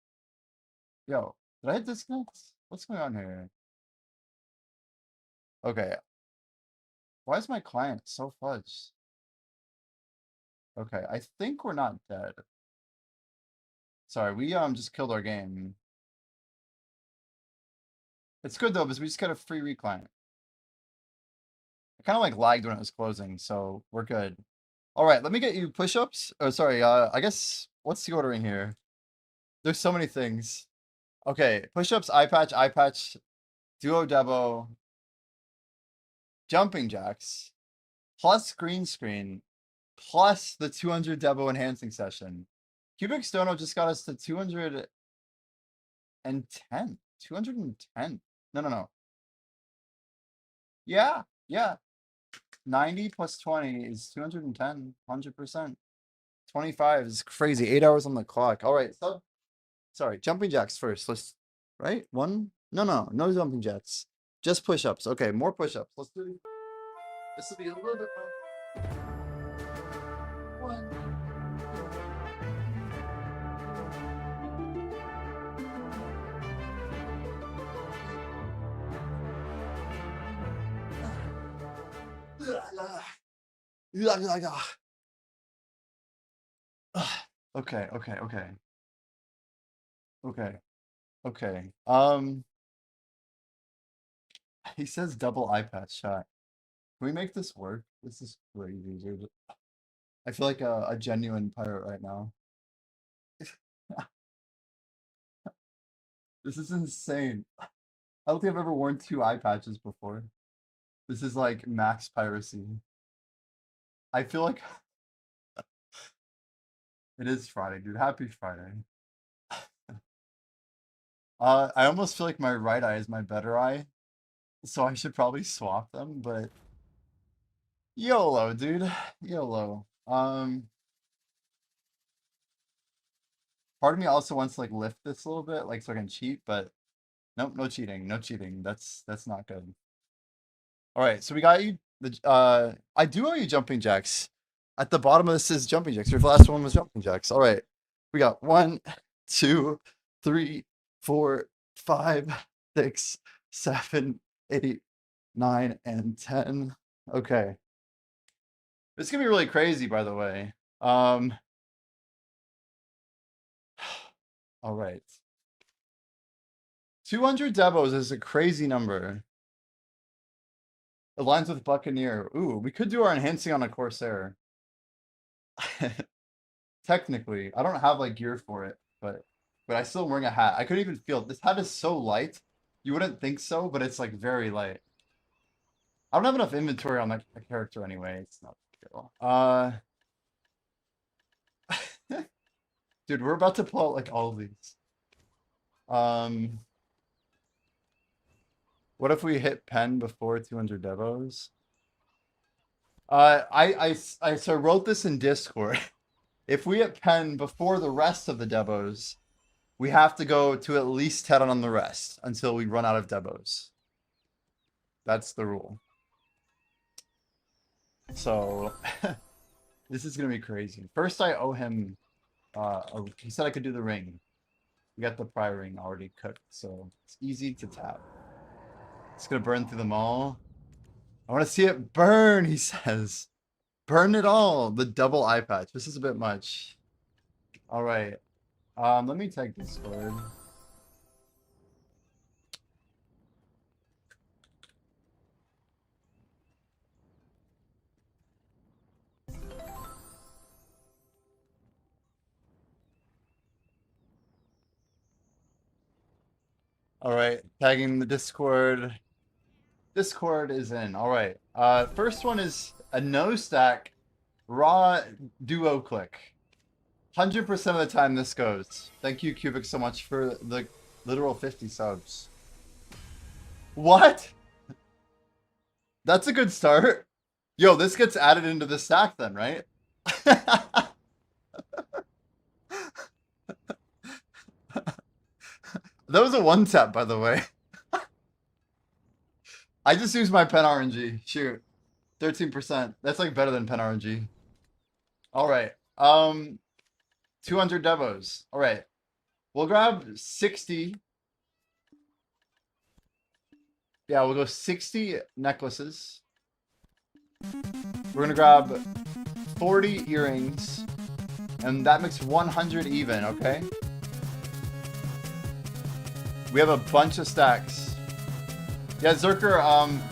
Yo, did I hit disconnect? What's going on here? Okay. Why is my client so fudged? Okay, I think we're not dead. Sorry, we just killed our game. It's good though, because we just got a free recline. It kind of like lagged when it was closing, so we're good. All right, let me get you push-ups. Oh, sorry. I guess what's the ordering here? There's so many things. Okay, push-ups, eye patch, duo debo, jumping jacks, plus green screen, plus the 200 debo enhancing session. Cubic Stono just got us to 210. 210. No. Yeah. 90 plus 20 is 210, 100%. 25 is crazy. 8 hours on the clock. All right. So, sorry. Jumping jacks first. Let's, right? One? No jumping jacks. Just push-ups. Okay, more push-ups. Let's do this. Will be a little bit more. One. Okay. He says double eye patch shot. Can we make this work? This is crazy, dude. I feel like a genuine pirate right now. This is insane. I don't think I've ever worn 2 eye patches before. This is like max piracy. I feel like it is Friday, dude. Happy Friday. I almost feel like my right eye is my better eye, so I should probably swap them, but YOLO, dude. YOLO. Part of me also wants to like lift this a little bit, like so I can cheat, but nope, no cheating, no cheating. That's not good. All right, so we got you the I do owe you jumping jacks. At the bottom of this is jumping jacks. Your last one was jumping jacks. All right. We got 1, 2, 3, 4, 5, 6, 7, 8, 9, and 10. Okay. This is gonna be really crazy, by the way. All right. 200 debos is a crazy number. Aligns with Buccaneer. Ooh, we could do our enhancing on a Corsair. Technically, I don't have like gear for it, but I still am wearing a hat. I couldn't even feel it. This hat is so light. You wouldn't think so, but it's like very light. I don't have enough inventory on that character anyway. It's not a big deal. Dude, we're about to pull out like all of these. What if we hit pen before 200 devos? So I wrote this in Discord. If we hit pen before the rest of the devos, we have to go to at least 10 on the rest until we run out of devos. That's the rule. So this is gonna be crazy. First, I owe him. He said I could do the ring. We got the prior ring already cooked, so it's easy to tap. It's gonna burn through them all. I want to see it burn, he says. Burn it all. The double eye patch. This is a bit much. All right. Let me take Discord. All right, tagging the Discord. Discord is in. All right. First one is a no stack raw duo click. 100% of the time this goes. Thank you, Cubic, so much for the literal 50 subs. What? That's a good start. Yo, this gets added into the stack then, right? That was a one tap, by the way. I just used my pen RNG. Shoot. 13%. That's like better than pen RNG. Alright. 200 devos. Alright. We'll grab 60. Yeah, we'll go 60 necklaces. We're gonna grab 40 earrings. And that makes 100 even, okay? We have a bunch of stacks. Yeah, Zerker,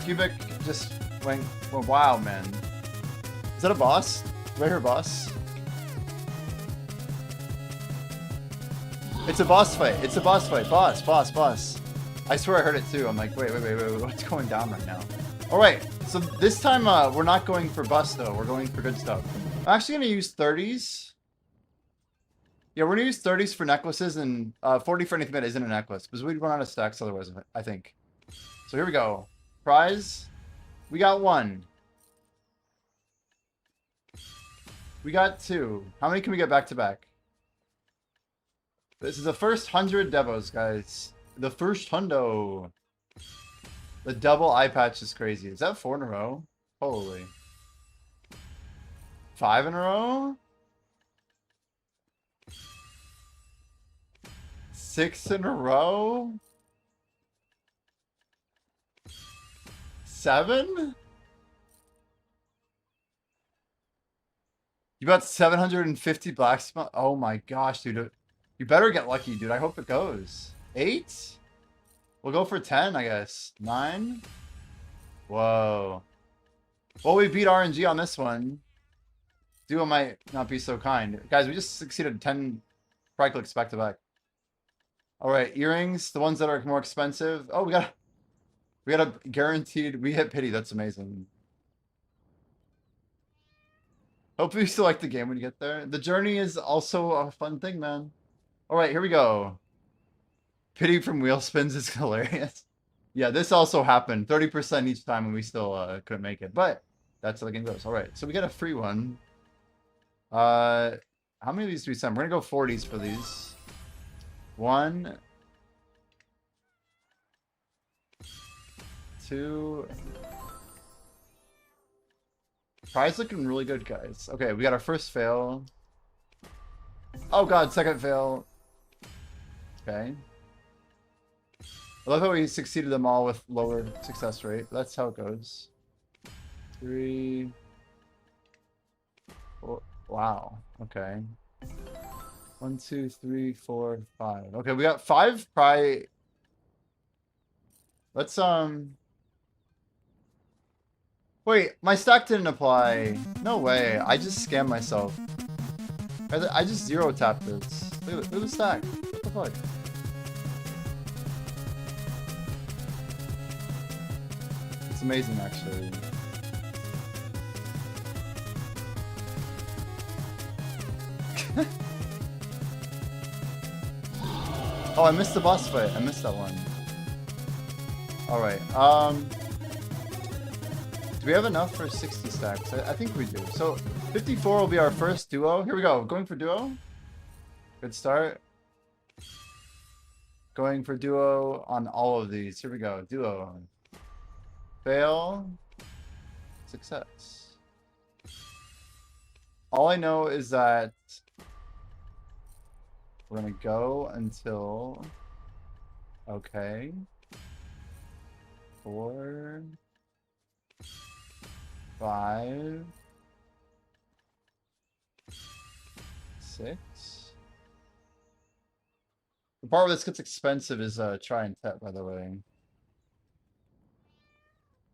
Cubic just went wild, man. Is that a boss? Do I hear a boss? It's a boss fight. It's a boss fight. Boss, boss, boss. I swear I heard it too. I'm like, wait, what's going down right now? Alright, so this time we're not going for bust though. We're going for good stuff. I'm actually gonna use 30s. Yeah, we're gonna use 30s for necklaces and 40 for anything that isn't a necklace. Because we'd run out of stacks otherwise, I think. So here we go. Prize. We got 1. We got 2. How many can we get back to back? This is the first 100 devos, guys. The first hundo. The double eye patch is crazy. Is that 4 in a row? Holy. 5 in a row? 6 in a row? 7? You got 750 black spot? Oh my gosh, dude. You better get lucky, dude. I hope it goes. 8? We'll go for 10, I guess. 9? Whoa. Well, we beat RNG on this one. Duo might not be so kind. Guys, we just succeeded 10 pride clicks back to back. Alright, earrings. The ones that are more expensive. Oh, we got a guaranteed. We hit pity. That's amazing. Hopefully you still like the game when you get there. The journey is also a fun thing, man. Alright, here we go. Pity from wheel spins is hilarious. Yeah, this also happened. 30% each time and we still couldn't make it. But that's how the game goes. Alright, so we get a free one. How many of these do we send? We're gonna go 40s for these. 1, 2. Prize looking really good, guys. Okay, we got our first fail. Oh god, second fail. Okay. I love how we succeeded them all with lower success rate. That's how it goes. 3. 4. Wow. Okay. 1, 2, 3, 4, 5. Okay, we got 5 pry. Let's wait, my stack didn't apply. No way. I just scammed myself. I just zero tapped this. Look at the stack. What the fuck? It's amazing, actually. Oh, I missed the boss fight. I missed that one. Alright, do we have enough for 60 stacks? I think we do. So 54 will be our first duo. Here we go. Going for duo. Good start. Going for duo on all of these. Here we go. Duo. Fail. Success. All I know is that we're gonna go until... Okay. 4, 5, 6. The part where this gets expensive is try and tap, by the way.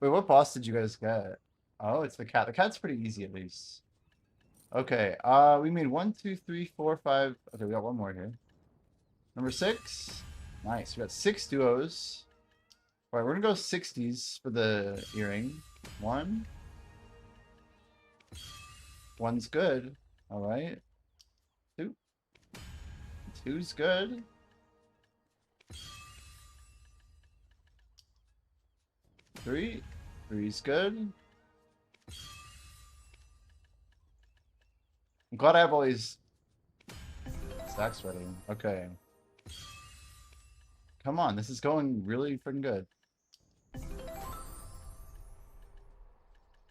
Wait, what boss did you guys get? Oh, it's the cat. The cat's pretty easy at least. Okay, we made 1, 2, 3, 4, 5. Okay, we got one more here. Number 6. Nice. We got 6 duos. All right, we're gonna go 60s for the earring. 1. 1's good. All right. 2. 2's good. 3. 3's good. I'm glad I have all these stacks ready. Okay. Come on, this is going really freaking good.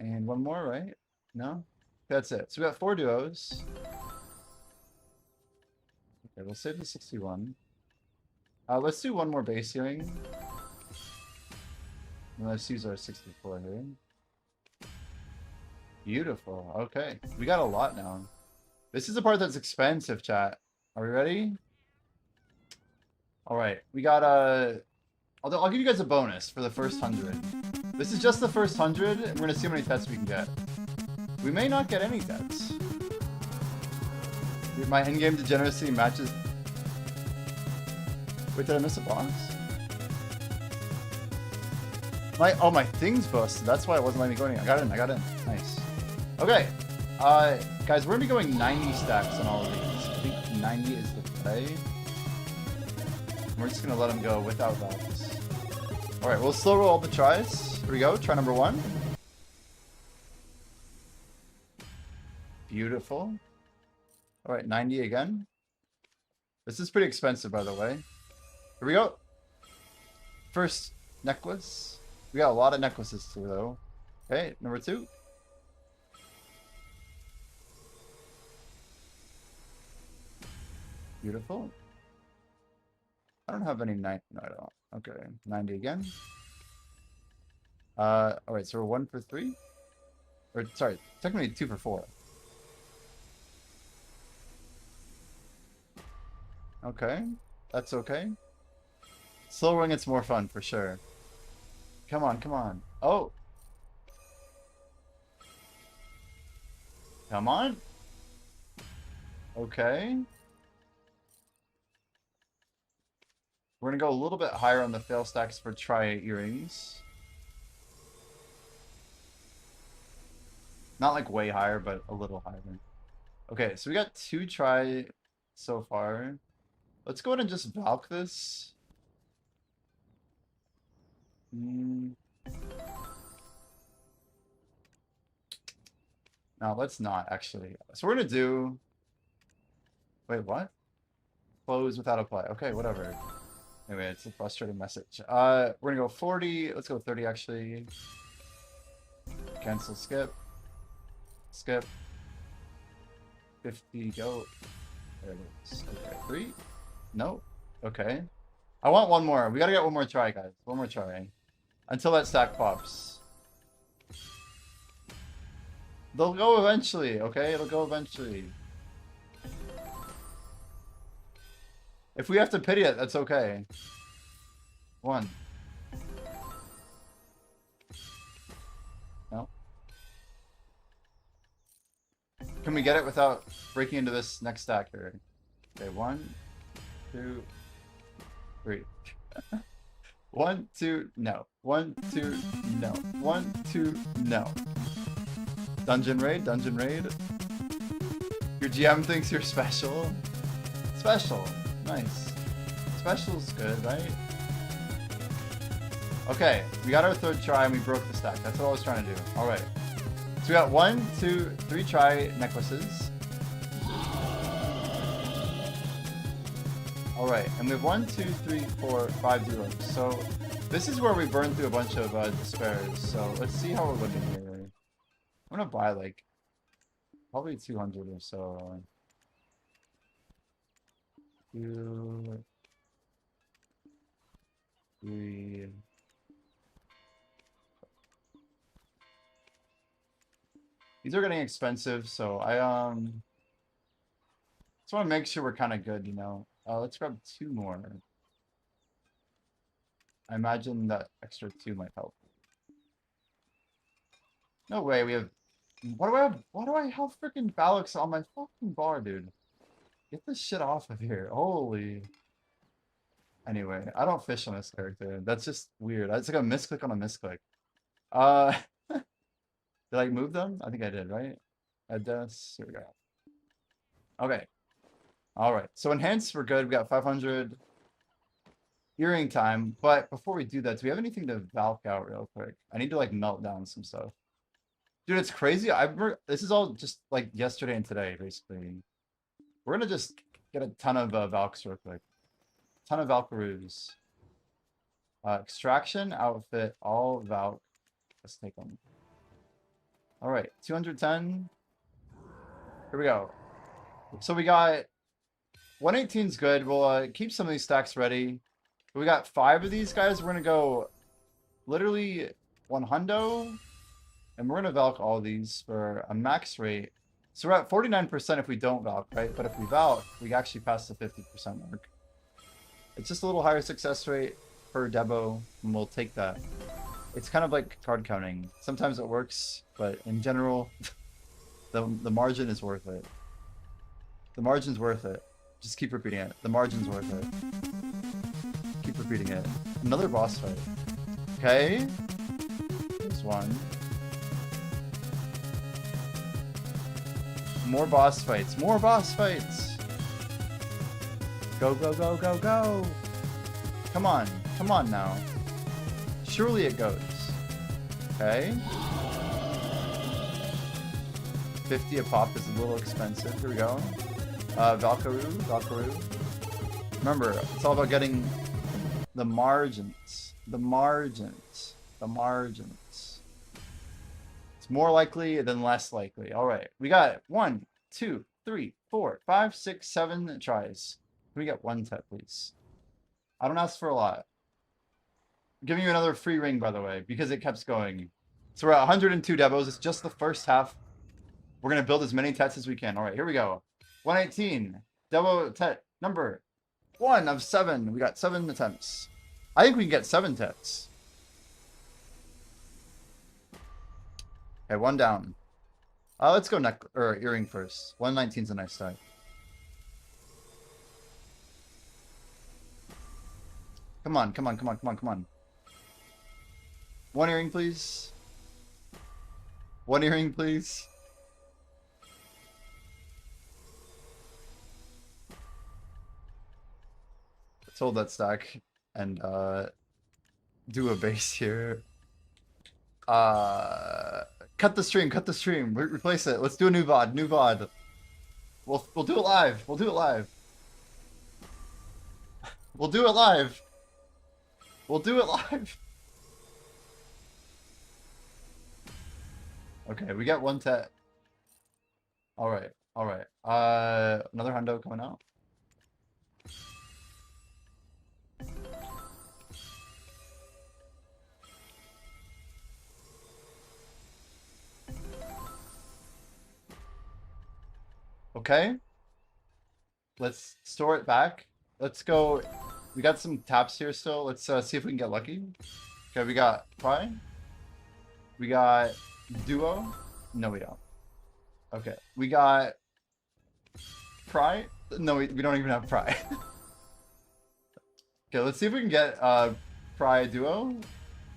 And one more, right? No? That's it. So we got 4 duos. Okay, we'll save the 61. Let's do one more base healing. And let's use our 64 here. Beautiful. Okay. We got a lot now. This is the part that's expensive, chat. Are we ready? Alright. We got I'll give you guys a bonus for the first 100. This is just the first 100, and we're gonna see how many pets we can get. We may not get any pets. My in-game degeneracy matches... Wait, did I miss a box? My thing's busted. That's why it wasn't letting me go in. I got in. Nice. Okay. Guys, we're gonna be going 90 stacks on all of these. I think 90 is the play. We're just gonna let them go without valves. Alright, we'll slow roll all the tries. Here we go, try number 1. Beautiful. Alright, 90 again. This is pretty expensive, by the way. Here we go. First necklace. We got a lot of necklaces too, though. Okay, number 2. Beautiful. I don't have any 90. No, I don't. Okay, 90 again. Alright, so we're 1 for 3. Or, sorry, technically 2 for 4. Okay, that's okay. Slow rolling, it's more fun for sure. Come on, come on. Oh! Come on. Okay. We're gonna go a little bit higher on the fail stacks for try earrings. Not like way higher, but a little higher. Okay, so we got 2 try so far. Let's go ahead and just Valk this. No, let's not actually. So we're gonna do. Wait, what? Close without a play. Okay, whatever. Anyway, it's a frustrating message. We're gonna go 40. Let's go 30 actually. Cancel, skip. Skip. 50, go. There it is. Okay, 3. No. Okay. I want one more. We gotta get one more try, guys. One more try. Until that stack pops. They'll go eventually, okay? It'll go eventually. If we have to pity it, that's okay. 1. No. Can we get it without breaking into this next stack here? Okay, 1, 2, 3. 1, 2, no. 1, 2, no. 1, 2, no. Dungeon raid, dungeon raid. Your GM thinks you're special. Special. Nice. Special's good, right? Okay, we got our 3rd try and we broke the stack. That's what I was trying to do. Alright. So we got 1, 2, 3 try necklaces. Alright, and we have 1, 2, 3, 4, 5 zeros. So this is where we burned through a bunch of despairs. So let's see how we're looking here. I'm gonna buy like probably 200 or so. 2, 3. These are getting expensive, so I just want to make sure we're kind of good, you know. Let's grab 2 more. I imagine that extra 2 might help. No way, we have. What do I have? Why do I have freaking Valix on my fucking bar, dude? Get this shit off of here. Holy. Anyway, I don't fish on this character. That's just weird. It's like a misclick on a misclick. Did I move them? I think I did, right? Here we go. Okay. Alright. So enhanced, we're good. We got 500 earring time. But before we do that, do we have anything to Valk out real quick? I need to like melt down some stuff. Dude, it's crazy. This is all just like yesterday and today, basically. We're gonna just get a ton of Valks real quick. Ton of Valkyries. Extraction, outfit, all Valk. Let's take them. All right, 210. Here we go. So we got 118's good. We'll keep some of these stacks ready. We got 5 of these guys. We're gonna go literally 100, and we're gonna Valk all these for a max rate. So we're at 49% if we don't Valk, right? But if we Valk, we actually pass the 50% mark. It's just a little higher success rate per Debo, and we'll take that. It's kind of like card counting. Sometimes it works, but in general, the margin is worth it. The margin's worth it. Just keep repeating it. The margin's worth it. Keep repeating it. Another boss fight. Okay. There's one. More boss fights. More boss fights. Go, go, go, go, go. Come on. Come on now. Surely it goes. Okay. 50 a pop is a little expensive. Here we go. Valkyrie. Remember, it's all about getting the margins. The margins. The margins. It's more likely than less likely. All right. We got 1, 2, 3, 4, 5, 6, 7 tries. Can we get 1 tap, please? I don't ask for a lot. I'm giving you another free ring, by the way, because it keeps going. So we're at 102 Debos. It's just the first half. We're going to build as many tets as we can. All right, here we go. 118. Debo tet number 1 of 7. We got 7 attempts. I think we can get 7 tets. Okay, 1 down. Let's go neck or earring first. 119's a nice start. Come on, come on, come on, come on, come on. 1 earring, please. 1 earring, please. Let's hold that stack and do a base here. Cut the stream, cut the stream. Replace it. Let's do a new VOD, new VOD. We'll do it live. We'll do it live. We'll do it live. We'll do it live. Okay, we got 1 tet. All right, all right. Another hundo coming out. Okay. Let's store it back. Let's go. We got some taps here still. Let's see if we can get lucky. Okay, we got Pry. We got Duo. No, we don't. Okay. We got Pry. No, we don't even have Pry. Okay, let's see if we can get Pry Duo.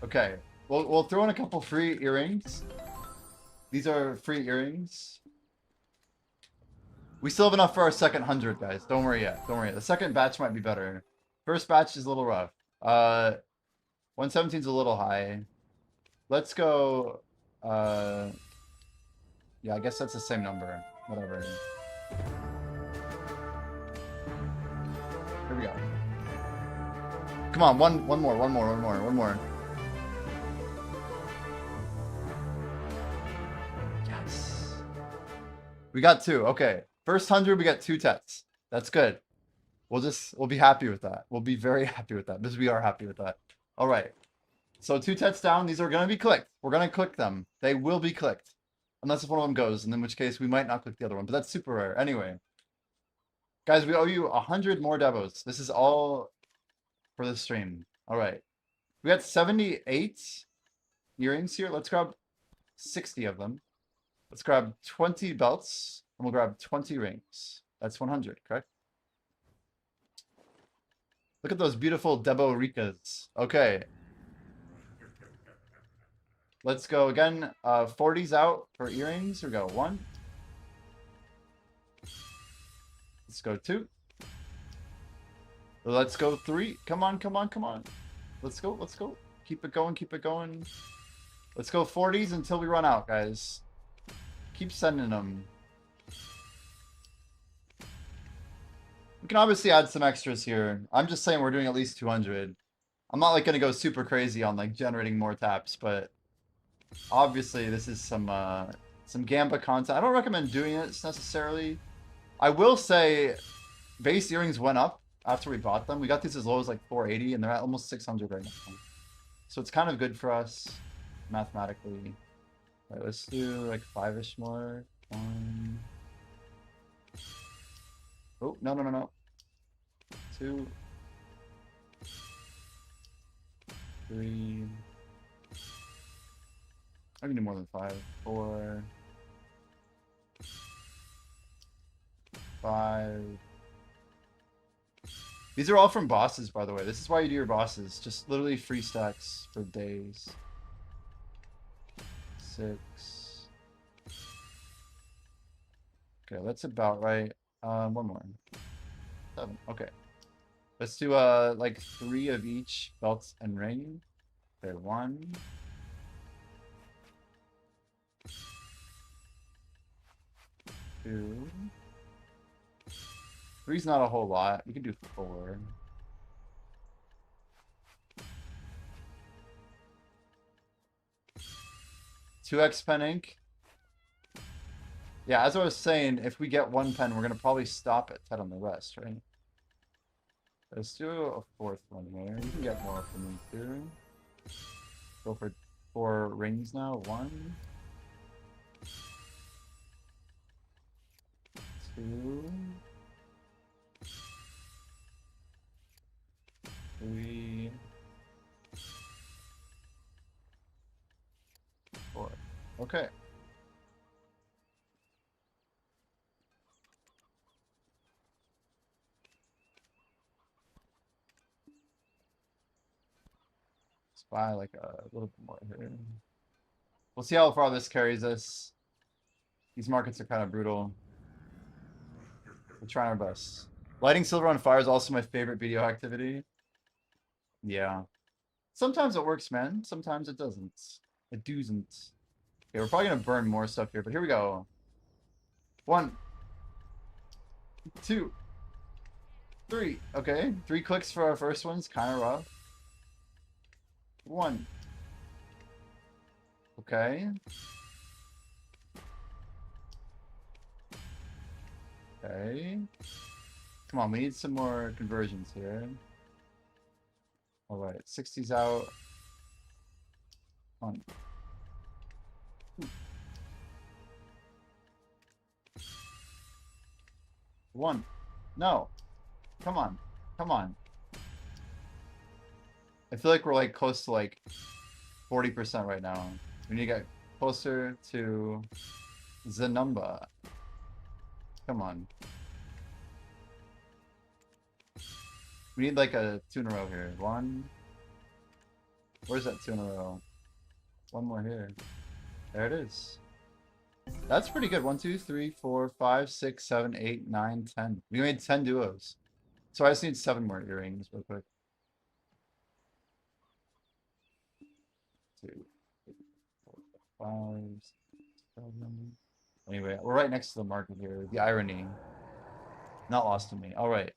Okay. We'll throw in a couple free earrings. These are free earrings. We still have enough for our second 100, guys. Don't worry yet. Don't worry. The second batch might be better. First batch is a little rough. 117's a little high. Let's go. Yeah, I guess that's the same number. Whatever. Here we go. Come on, one more. Yes. We got 2. Okay. First 100, we got 2 tets. That's good. We'll be happy with that. We'll be very happy with that because we are happy with that. All right. So 2 tets down. These are going to be clicked. We're going to click them. They will be clicked. Unless if one of them goes, and in which case we might not click the other one. But that's super rare. Anyway. Guys, we owe you 100 more devos. This is all for the stream. All right. We got 78 earrings here. Let's grab 60 of them. Let's grab 20 belts. And we'll grab 20 rings. That's 100, correct? Look at those beautiful Debo Ricas. Okay. Let's go again. 40's out for earrings. Here we go. 1. Let's go 2. Let's go 3. Come on, come on, come on. Let's go, let's go. Keep it going, keep it going. Let's go 40's until we run out, guys. Keep sending them. We can obviously add some extras here. I'm just saying we're doing at least 200. I'm not like gonna go super crazy on like generating more taps, but obviously this is some Gamba content. I don't recommend doing it necessarily. I will say base earrings went up after we bought them. We got these as low as like 480 and they're at almost 600 right now. So it's kind of good for us mathematically. All right, let's do like 5-ish more. 1. Oh, no. 2. 3. I can do more than 5. 4. 5. These are all from bosses, by the way. This is why you do your bosses. Just literally free stacks for days. 6. Okay, that's about right. One more. 7. Okay. Let's do like 3 of each belt and ring. Okay, 1. 2. 3's not a whole lot. We can do 4. 2x pen ink. Yeah, as I was saying, if we get 1 pen, we're gonna probably stop at 10 on the rest, right? Let's do a 4th one here. You can get more from me too. Go for 4 rings now. 1. 2. 3. 4. Okay. Let's buy like a little bit more here. We'll see how far this carries us. These markets are kind of brutal. We're trying our best. Lighting silver on fire is also my favorite video activity. Yeah. Sometimes it works, man. Sometimes it doesn't. It doesn't. Okay, we're probably gonna burn more stuff here, but here we go. 1, 2, 3. Okay, 3 clicks for our first one's kind of rough. 1. Okay. Okay. Come on, we need some more conversions here. Alright, 60's out. 1. 1. No. Come on. Come on. I feel like we're like close to like 40% right now. We need to get closer to the number. Come on. We need like a 2 in a row here. 1. Where's that 2 in a row? 1 more here. There it is. That's pretty good. 1, 2, 3, 4, 5, 6, 7, 8, 9, 10. We made 10 duos. So I just need 7 more earrings real quick. 2, 3, 4, 5, 6, 7. Anyway, we're right next to the market here. The irony. Not lost to me. All right.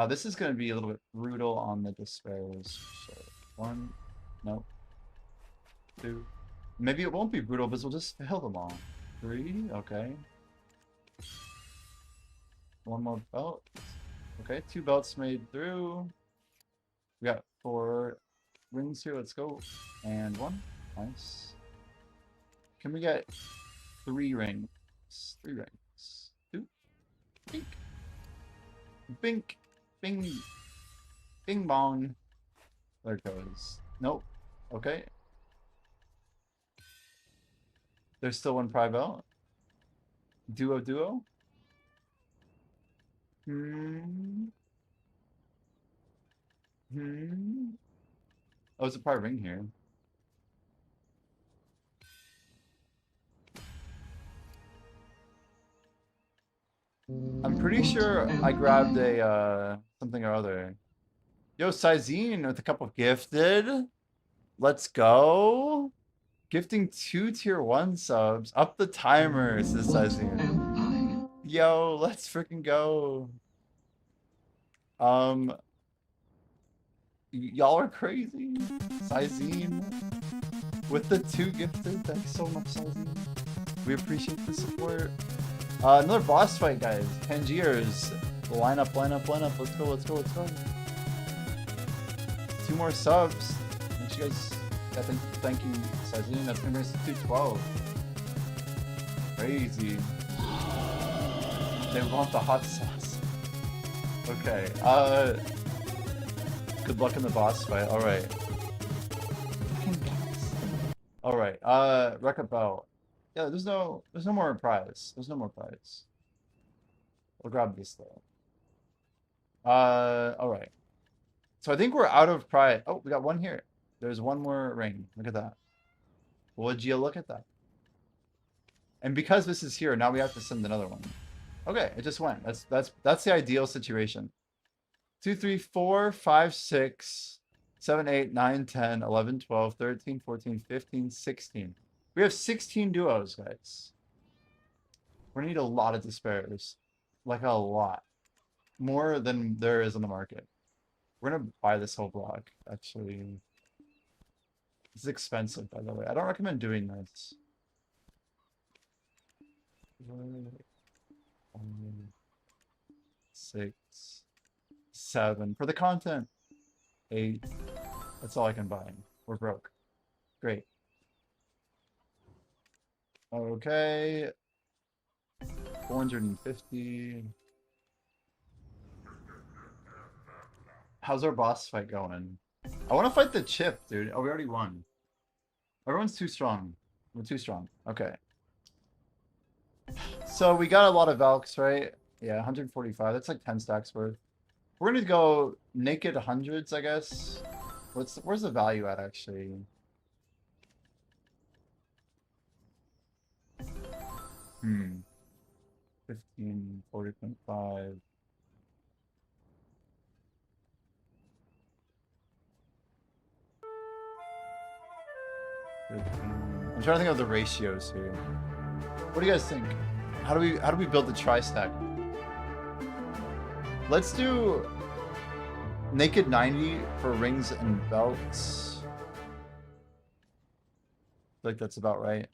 This is going to be a little bit brutal on the despairs. So 1. Nope. 2. Maybe it won't be brutal because we'll just fail them all. 3. Okay. 1 more belt. Okay, 2 belts made through. We got 4 rings here. Let's go. And 1. Nice. Can we get 3 rings? 3 rings. 2. Bink. Bink. Bing. Bing bong. There it goes. Nope. Okay. There's still 1 pry belt. Duo. Oh, it's a pry ring here. I'm pretty sure I grabbed a something or other. Yo, Sizine with a couple gifted. Let's go. Gifting 2 tier 1 subs. Up the timer, says Sizine. Yo, let's freaking go. Y'all are crazy. Sizine. With the 2 gifted. Thanks so much, Sizine. We appreciate the support. Another boss fight, guys. Tangiers. Line up, line up, line up. Let's go, let's go, let's go. 2 more subs. Make sure you guys, yeah, thank you, Sizine. That's gonna bring us to 212. Crazy. They want the hot sauce. Okay, good luck in the boss fight. Alright. Alright, wreck a belt. Yeah, there's no more prize. There's no more prize. We'll grab this though. Alright. So I think we're out of prize. Oh, we got one here. There's one more ring. Look at that. Would you look at that? And because this is here, now we have to send another one. Okay, it just went. That's the ideal situation. 2, 3, 4, 5, 6, 7, 8, 9, 10, 11, 12, 13, 14, 15, 16. We have 16 duos, guys. We're gonna need a lot of despairs. Like a lot. More than there is on the market. We're gonna buy this whole block, actually. This is expensive, by the way. I don't recommend doing this. 6, 7 for the content. 8. That's all I can buy. We're broke. Great. Okay. 450. How's our boss fight going? I want to fight the chip, dude. Oh, we already won. Everyone's too strong. We're too strong. Okay. So we got a lot of Valks, right? Yeah, 145. That's like 10 stacks worth. We're gonna go naked hundreds, I guess. Where's the value at actually? Hmm. 15, 40.5. I'm trying to think of the ratios here. What do you guys think? How do we build the tri-stack? Let's do naked 90 for rings and belts. I feel like that's about right.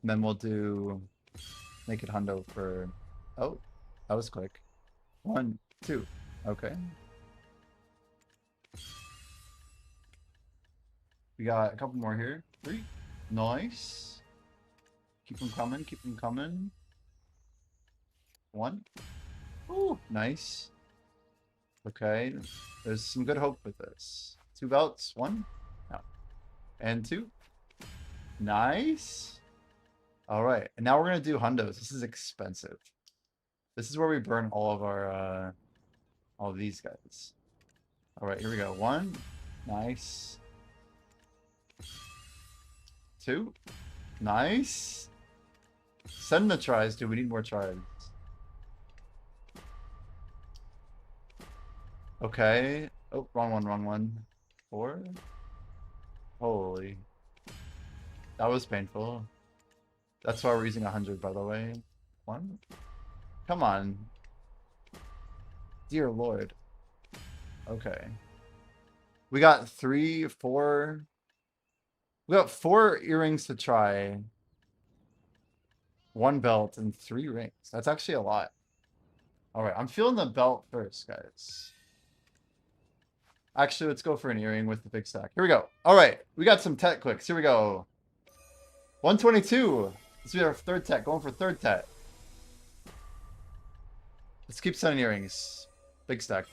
And then we'll do naked hundo for, oh, that was quick. 1, 2, okay. We got a couple more here. 3, nice. Keep them coming, keep them coming. 1, ooh, nice. Okay, there's some good hope with this. 2 belts, 1, no. And 2, nice. All right, and now we're gonna do hundos. This is expensive. This is where we burn all of our, all of these guys. All right, here we go. 1, nice. 2, nice. Send the tries, dude. We need more tries. Okay. Oh, wrong one, wrong one. 4. Holy. That was painful. That's why we're using 100, by the way. 1. Come on. Dear Lord. Okay. We got 3, 4. We got 4 earrings to try. 1 belt and 3 rings. That's actually a lot. Alright, I'm feeling the belt first, guys. Actually, let's go for an earring with the big stack. Here we go. Alright, we got some tech clicks. Here we go. 122. This will be our 3rd tech. Going for 3rd tech. Let's keep sending earrings. Big stack.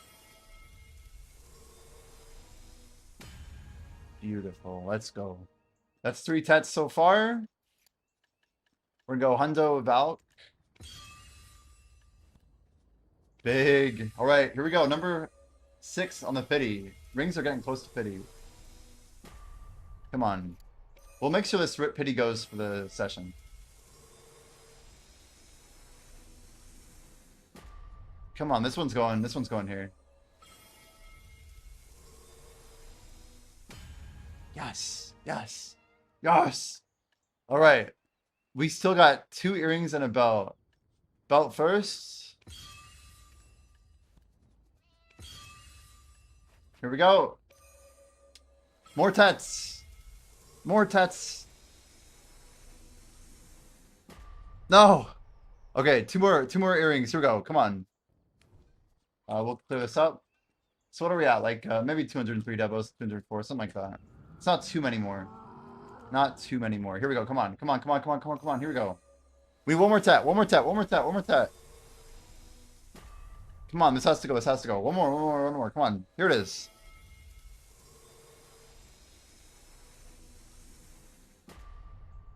Beautiful. Let's go. That's 3 tets so far. We're gonna go hundo Valk. Big. All right, here we go. Number 6 on the 50. Rings are getting close to 50. Come on. We'll make sure this rip pity goes for the session. Come on, this one's going. This one's going here. Yes. Yes. Yes. All right. We still got 2 earrings and a belt. Belt first. Here we go. More tets. More tets. No. Okay, two more earrings. Here we go. Come on. We'll clear this up. So what are we at? Like maybe 203 devos, 204, something like that. It's not too many more. Not too many more. Here we go. Come on. Come on. Come on. Come on. Come on. Come on. Here we go. We have one more tat. One more tat. One more tat. One more tat. Come on. This has to go. This has to go. One more. One more. One more. Come on. Here it is.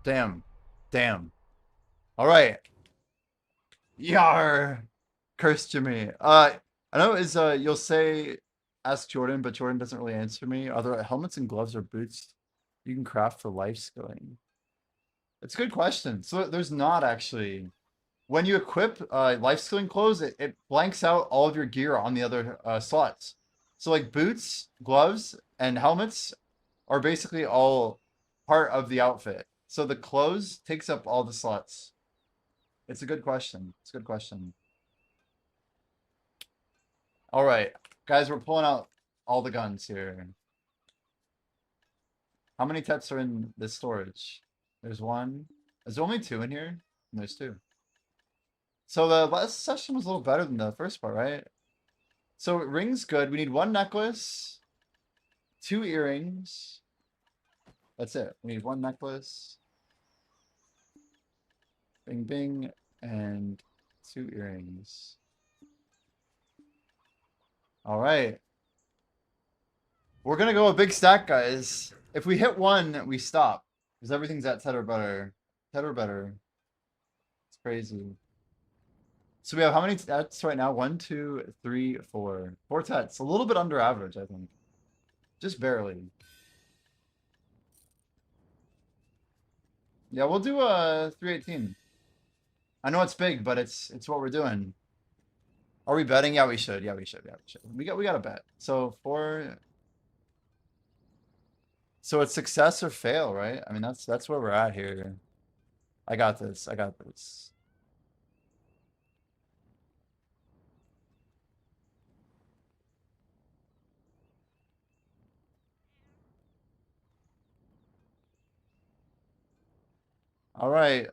Damn. Damn. All right. Yar. Curse Jimmy. I know is you'll say ask Jordan, but Jordan doesn't really answer me. Are there helmets and gloves or boots you can craft for life skilling? It's a good question. So there's not actually. When you equip life skilling clothes, it blanks out all of your gear on the other slots. So like boots, gloves, and helmets are basically all part of the outfit. So the clothes takes up all the slots. It's a good question. It's a good question. All right, guys, we're pulling out all the guns here. How many tets are in this storage? There's one. Is there only two in here? And there's two. So the last session was a little better than the first part, right? So rings good. We need one necklace, two earrings. That's it. We need one necklace. Bing, bing, and two earrings. All right. We're going to go a big stack, guys. If we hit one, we stop. Because everything's at 10 or better. 10 or better. It's crazy. So we have how many tats right now? 1, 2, 3, 4. 4 tats. A little bit under average, I think. Just barely. Yeah, we'll do 318. I know it's big, but it's what we're doing. Are we betting? Yeah, we should. Yeah, we should. Yeah, we should. We got to bet. So 4. So it's success or fail, right? I mean, that's where we're at here. I got this. I got this. All right.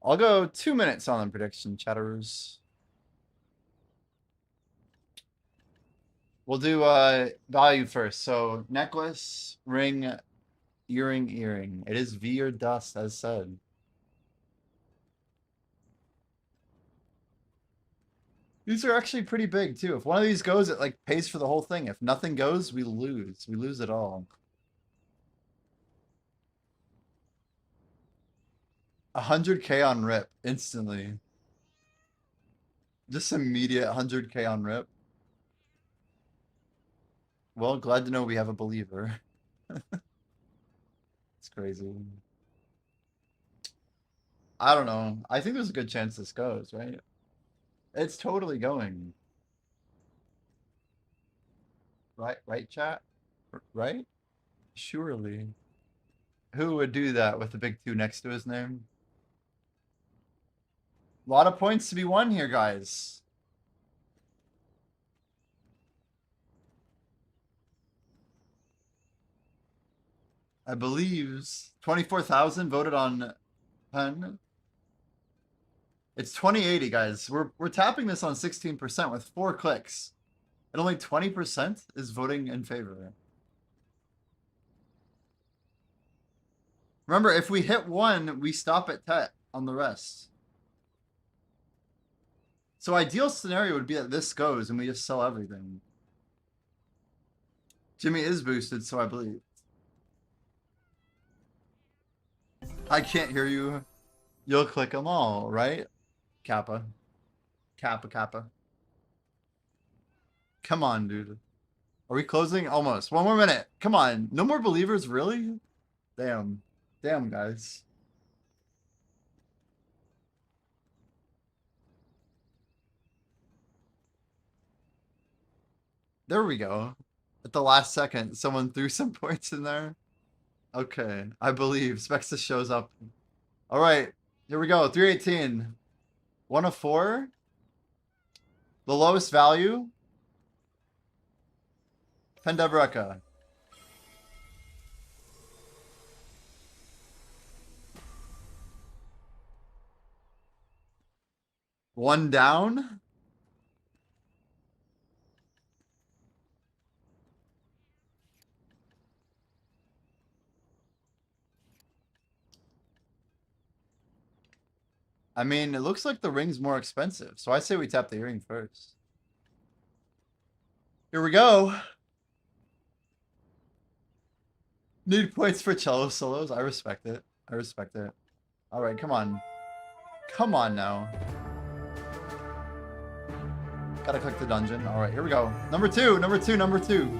I'll go 2 minutes on the prediction, chatterers. We'll do value first. So necklace, ring, earring. It is V or dust, as said. These are actually pretty big too. If one of these goes, it like pays for the whole thing. If nothing goes, we lose. We lose it all. 100K on rip instantly. Just immediate 100K on rip. Well, glad to know we have a believer. It's crazy. I don't know. I think there's a good chance this goes, right? It's totally going. Right, chat? Right? Surely. Who would do that with the big 2 next to his name? A lot of points to be won here, guys. I believe 24,000 voted on Pen. It's 2080, guys. We're tapping this on 16% with 4 clicks. And only 20% is voting in favor. Remember, if we hit 1, we stop at Tet on the rest. So ideal scenario would be that this goes and we just sell everything. Jimmy is boosted, so I believe. I can't hear you. You'll click them all, right? Kappa. Kappa. Come on, dude. Are we closing? Almost. 1 more minute. Come on. No more believers, really? Damn. Damn, guys. There we go. At the last second, someone threw some points in there. Okay, I believe. Spexa shows up. All right, here we go. 318. 1 of 4. The lowest value? Pendebreka. One down? I mean, it looks like the ring's more expensive, so I say we tap the earring first. Here we go. Need points for cello solos. I respect it. I respect it. All right, come on. Come on now. Gotta click the dungeon. All right, here we go. Number two, number two, number two.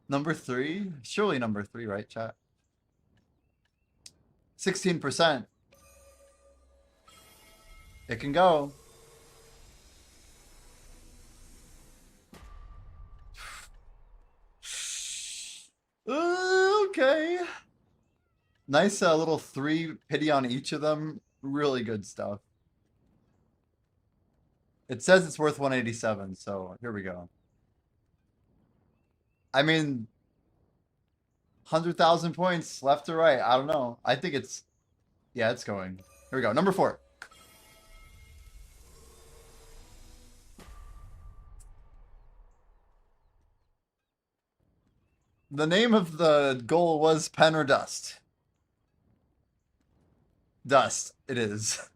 Number three? Surely number three, right, chat? 16%. It can go. Okay. Nice little 3 pity on each of them. Really good stuff. It says it's worth 187, so here we go. I mean, 100,000 points left or right. I don't know. I think it's, yeah, it's going. Here we go. Number 4. The name of the goal was pen or dust. Dust, it is.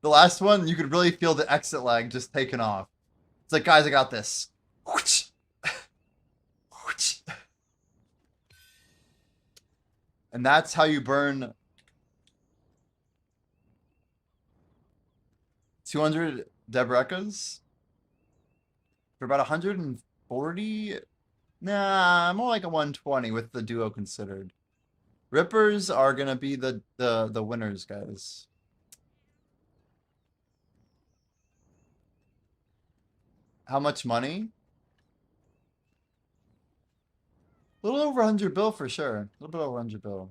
The last one, you could really feel the exit lag just taking off. It's like, guys, I got this. And that's how you burn 200 Debrekas for about 140. Nah, more like a 120 with the duo considered. Rippers are gonna be the winners, guys. How much money? A little over 100 bill for sure. A little bit over 100 bill.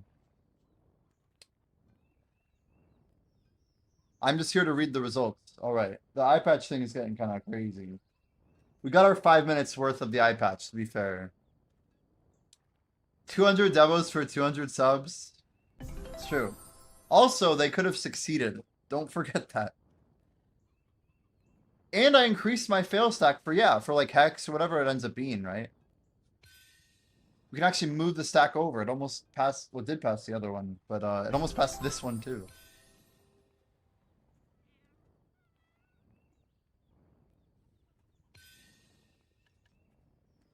I'm just here to read the results. All right. The eye patch thing is getting kind of crazy. We got our 5 minutes worth of the eye patch, to be fair. 200 devos for 200 subs. It's true. Also, they could have succeeded. Don't forget that. And I increased my fail stack for, yeah, for like Hex or whatever it ends up being, right? We can actually move the stack over. It almost passed, well, it did pass the other one, but it almost passed this one too.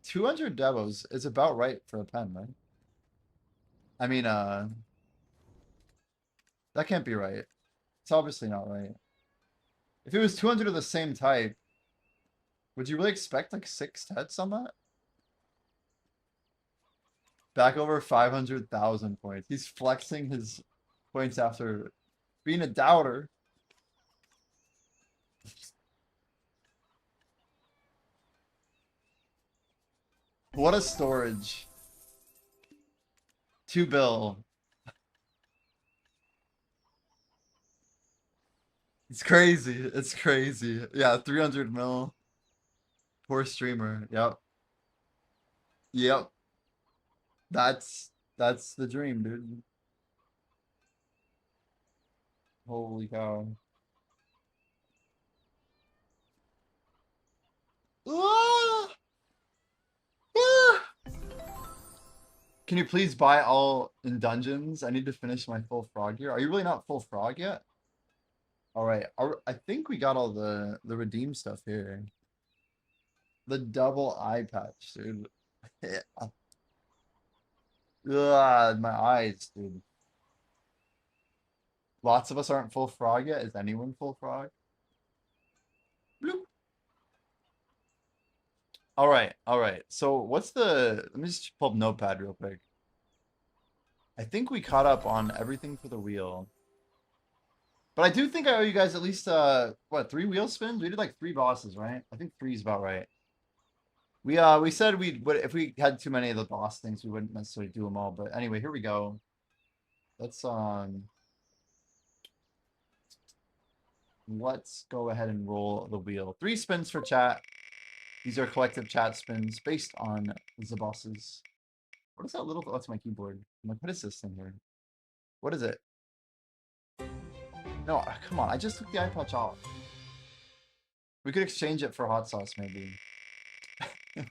$200 devos is about right for a pen, right? I mean, that can't be right. It's obviously not right. If it was 200 of the same type, would you really expect like 6 hits on that? Back over 500,000 points. He's flexing his points after being a doubter. What a storage. 2 bill. It's crazy. It's crazy. Yeah, 300 mil. Poor streamer. Yep. Yep. That's the dream, dude. Holy cow. Ah! Ah! Can you please buy all in dungeons? I need to finish my full frog here. Are you really not full frog yet? All right. I think we got all the redeem stuff here. The double eye patch, dude. Ugh, my eyes, dude. Lots of us aren't full frog yet. Is anyone full frog? Bloop. All right, all right. So what's the? Let me just pull up Notepad real quick. I think we caught up on everything for the wheel. But I do think I owe you guys at least what, 3 wheel spins? We did like 3 bosses, right? I think 3 is about right. We said we would if we had too many of the boss things, we wouldn't necessarily do them all. But anyway, here we go. Let's go ahead and roll the wheel. 3 spins for chat. These are collective chat spins based on the bosses. What is that little? Oh, that's my keyboard. I'm like, what is this thing here? What is it? No, come on. I just took the eye patch off. We could exchange it for hot sauce, maybe. Okay,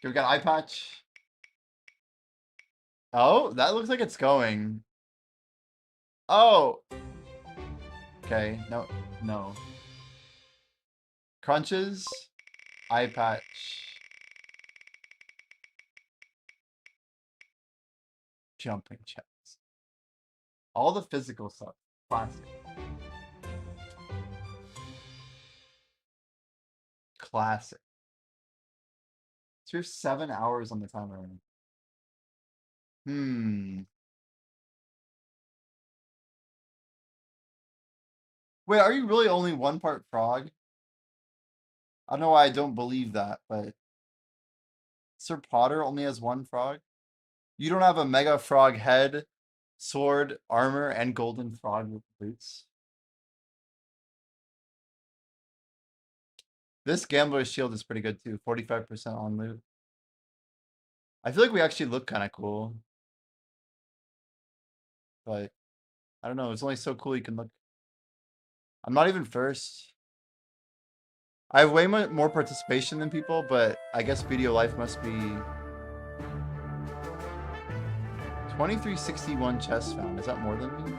we got eye patch. Oh, that looks like it's going. Oh. Okay, no. Crunches, eye patch, jumping checks. All the physical stuff. Classic. Classic. So we have 7 hours on the timer. Wait, are you really only 1 part frog? I don't know why I don't believe that, but Sir Potter only has 1 frog? You don't have a mega frog head, sword, armor, and golden frog with boots? This gambler's shield is pretty good too. 45% on loot. I feel like we actually look kind of cool. But I don't know. It's only so cool you can look. I'm not even first. I have way more participation than people, but I guess video life must be 2361 chests found. Is that more than me?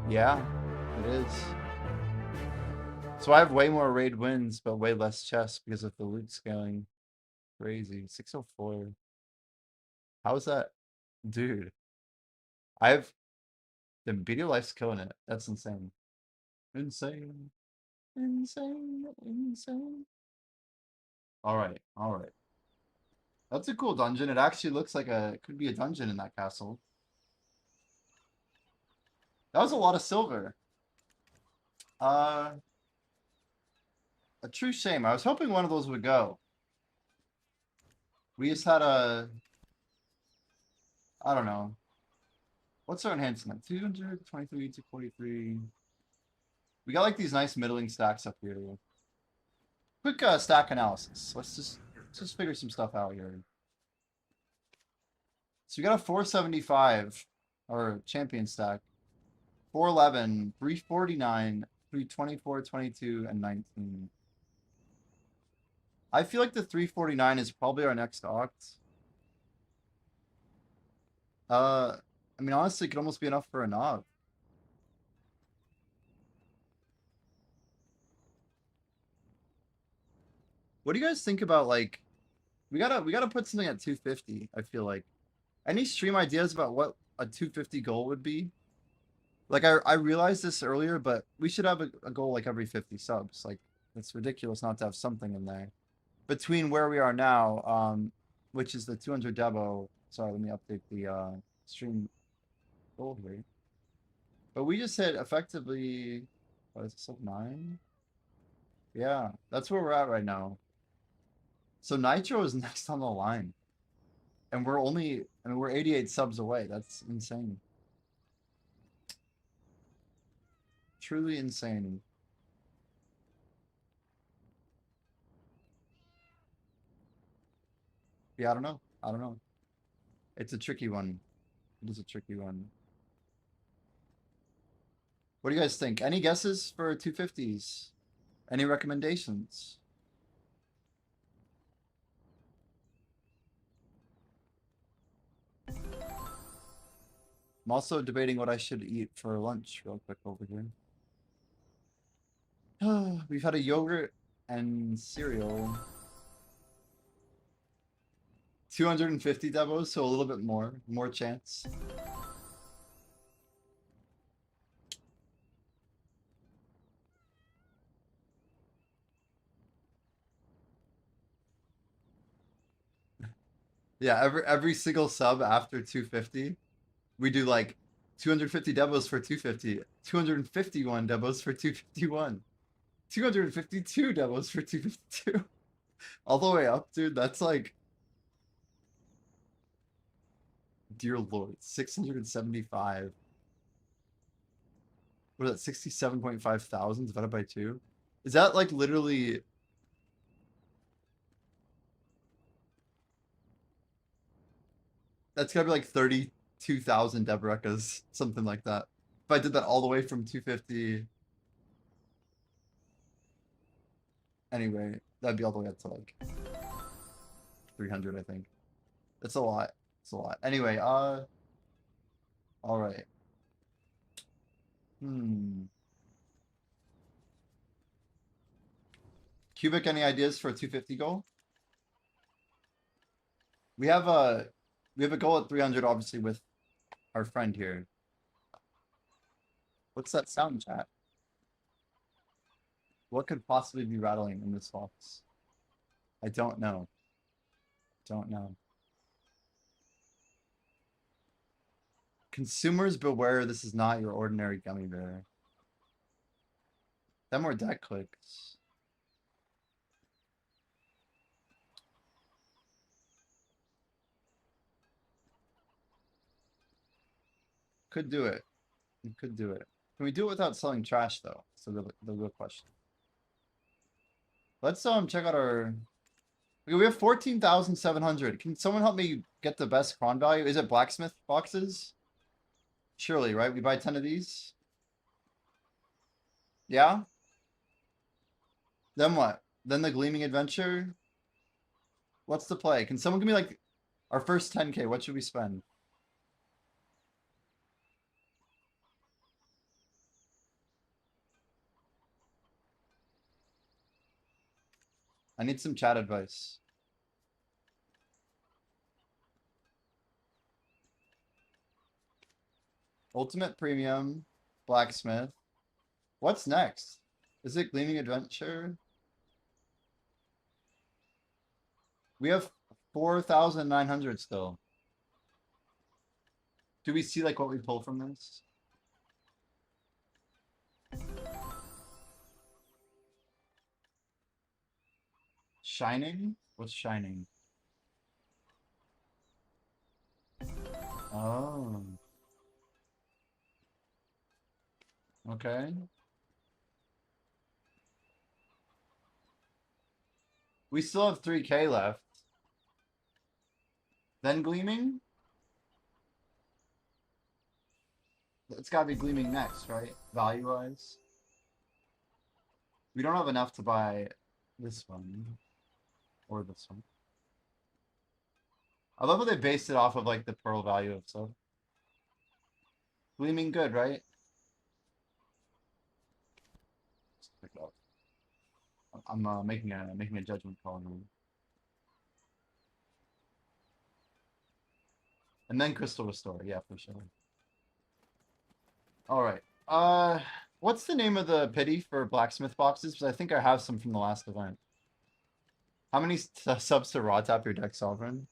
Yeah, it is. So I have way more raid wins, but way less chests because of the loot scaling. Crazy. 604. How is that? Dude. The video life's killing it. That's insane. Insane. Alright. That's a cool dungeon. It actually looks like it could be a dungeon in that castle. That was a lot of silver. A true shame. I was hoping one of those would go. We just had I don't know. What's our enhancement? 223 to 43. We got like these nice middling stacks up here. Quick stack analysis. Let's just figure some stuff out here. So we got a 475 or champion stack. 411, 349, 324, 22, and 19. I feel like the 349 is probably our next oct. I mean, honestly, it could almost be enough for a knob. What do you guys think about, like, we gotta put something at 250, I feel like. Any stream ideas about what a 250 goal would be? Like, I realized this earlier, but we should have a goal like every 50 subs. Like, it's ridiculous not to have something in there. Between where we are now, which is the 200 Debo. Sorry, let me update the stream goal here. But we just hit effectively, what is it, sub 9? Yeah, that's where we're at right now. So Nitro is next on the line. And we're 88 subs away. That's insane. Truly insane. Yeah, I don't know. It's a tricky one. It is a tricky one. What do you guys think? Any guesses for 250s? Any recommendations? I'm also debating what I should eat for lunch real quick over here. We've had a yogurt and cereal. 250 Devos, so a little bit more chance. Yeah, every single sub after 250, we do like 250 debos for 250. 251 debos for 251. 252 debos for 252. All the way up, dude. That's like, dear Lord, 675. What is that? 67.5 thousand divided by 2? Is that like literally? That's gotta be like 32,000 Debrekas, something like that. If I did that all the way from 250. Anyway, that'd be all the way up to like 300, I think. That's a lot. It's a lot. Anyway, all right. Cubic, any ideas for a 250 goal? We have a goal at 300, obviously, with our friend here. What's that sound, chat? What could possibly be rattling in this box? I don't know. Don't know. Consumers beware, this is not your ordinary gummy bear. 10 more deck clicks. Could do it. You could do it. Can we do it without selling trash though? So the real question. Let's check out our. Okay, we have 14,700. Can someone help me get the best cron value? Is it blacksmith boxes? Surely, right? We buy 10 of these. Yeah? Then what? Then the Gleaming Adventure? What's the play? Can someone give me like our first 10K? What should we spend? I need some chat advice. Ultimate Premium, Blacksmith. What's next? Is it Gleaming Adventure? We have 4,900 still. Do we see like what we pull from this? Shining? What's shining? Oh. Okay. We still have 3K left. Then Gleaming? It's gotta be Gleaming next, right? Value-wise. We don't have enough to buy this one. Or this one. I love how they based it off of like the pearl value of stuff. Gleaming good, right? Let's pick it up. I'm making a judgment call here. And then Crystal Restore, yeah, for sure. Alright. What's the name of the pity for blacksmith boxes? Because I think I have some from the last event. How many subs to raw tap your deck, Sovereign?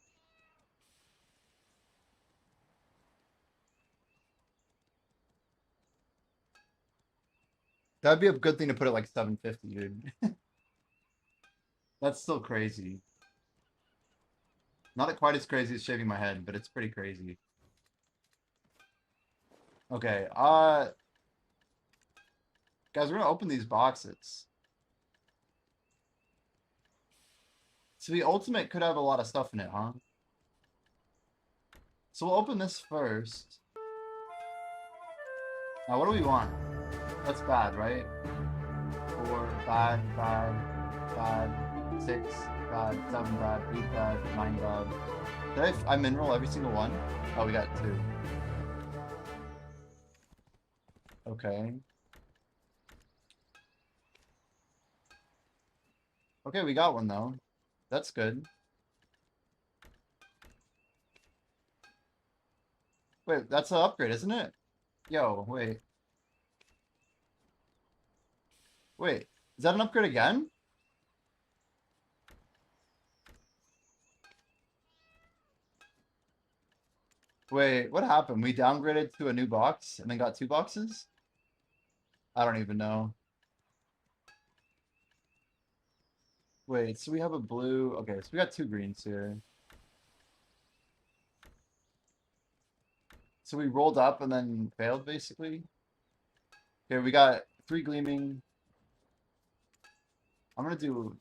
That'd be a good thing to put at like 750, dude. That's still crazy. Not quite as crazy as shaving my head, but it's pretty crazy. Okay, guys, we're gonna open these boxes. So the ultimate could have a lot of stuff in it, huh? So we'll open this first. Now, what do we want? That's bad, right? 4, bad, bad, bad, 6, bad, 7, bad, 8, bad, 9, bad. Did I mineral every single one? Oh, we got 2. Okay. Okay, we got one though. That's good. Wait, that's an upgrade, isn't it? Yo, wait. Wait, is that an upgrade again? Wait, what happened? We downgraded to a new box and then got 2 boxes? I don't even know. Wait, so we have a blue. Okay, so we got 2 greens here. So we rolled up and then failed basically. Okay, we got 3 gleaming. I'm gonna do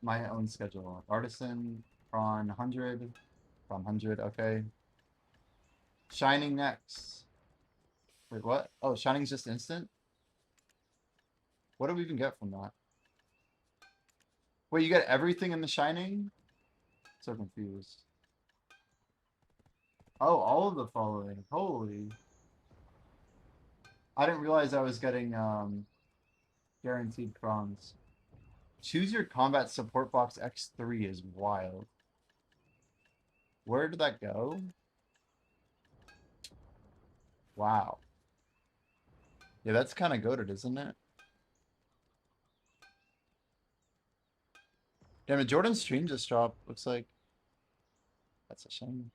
my own schedule. Artisan, prawn 100, prawn 100, okay. Shining next. Wait, what? Oh, Shining's just instant? What do we even get from that? Wait, you get everything in the Shining? So confused. Oh, all of the following. Holy. I didn't realize I was getting guaranteed prawns. Choose your combat support box X3 is wild. Where did that go? Wow. Yeah, that's kind of goated, isn't it? Damn it, Jordan's stream just dropped. Looks like that's a shame.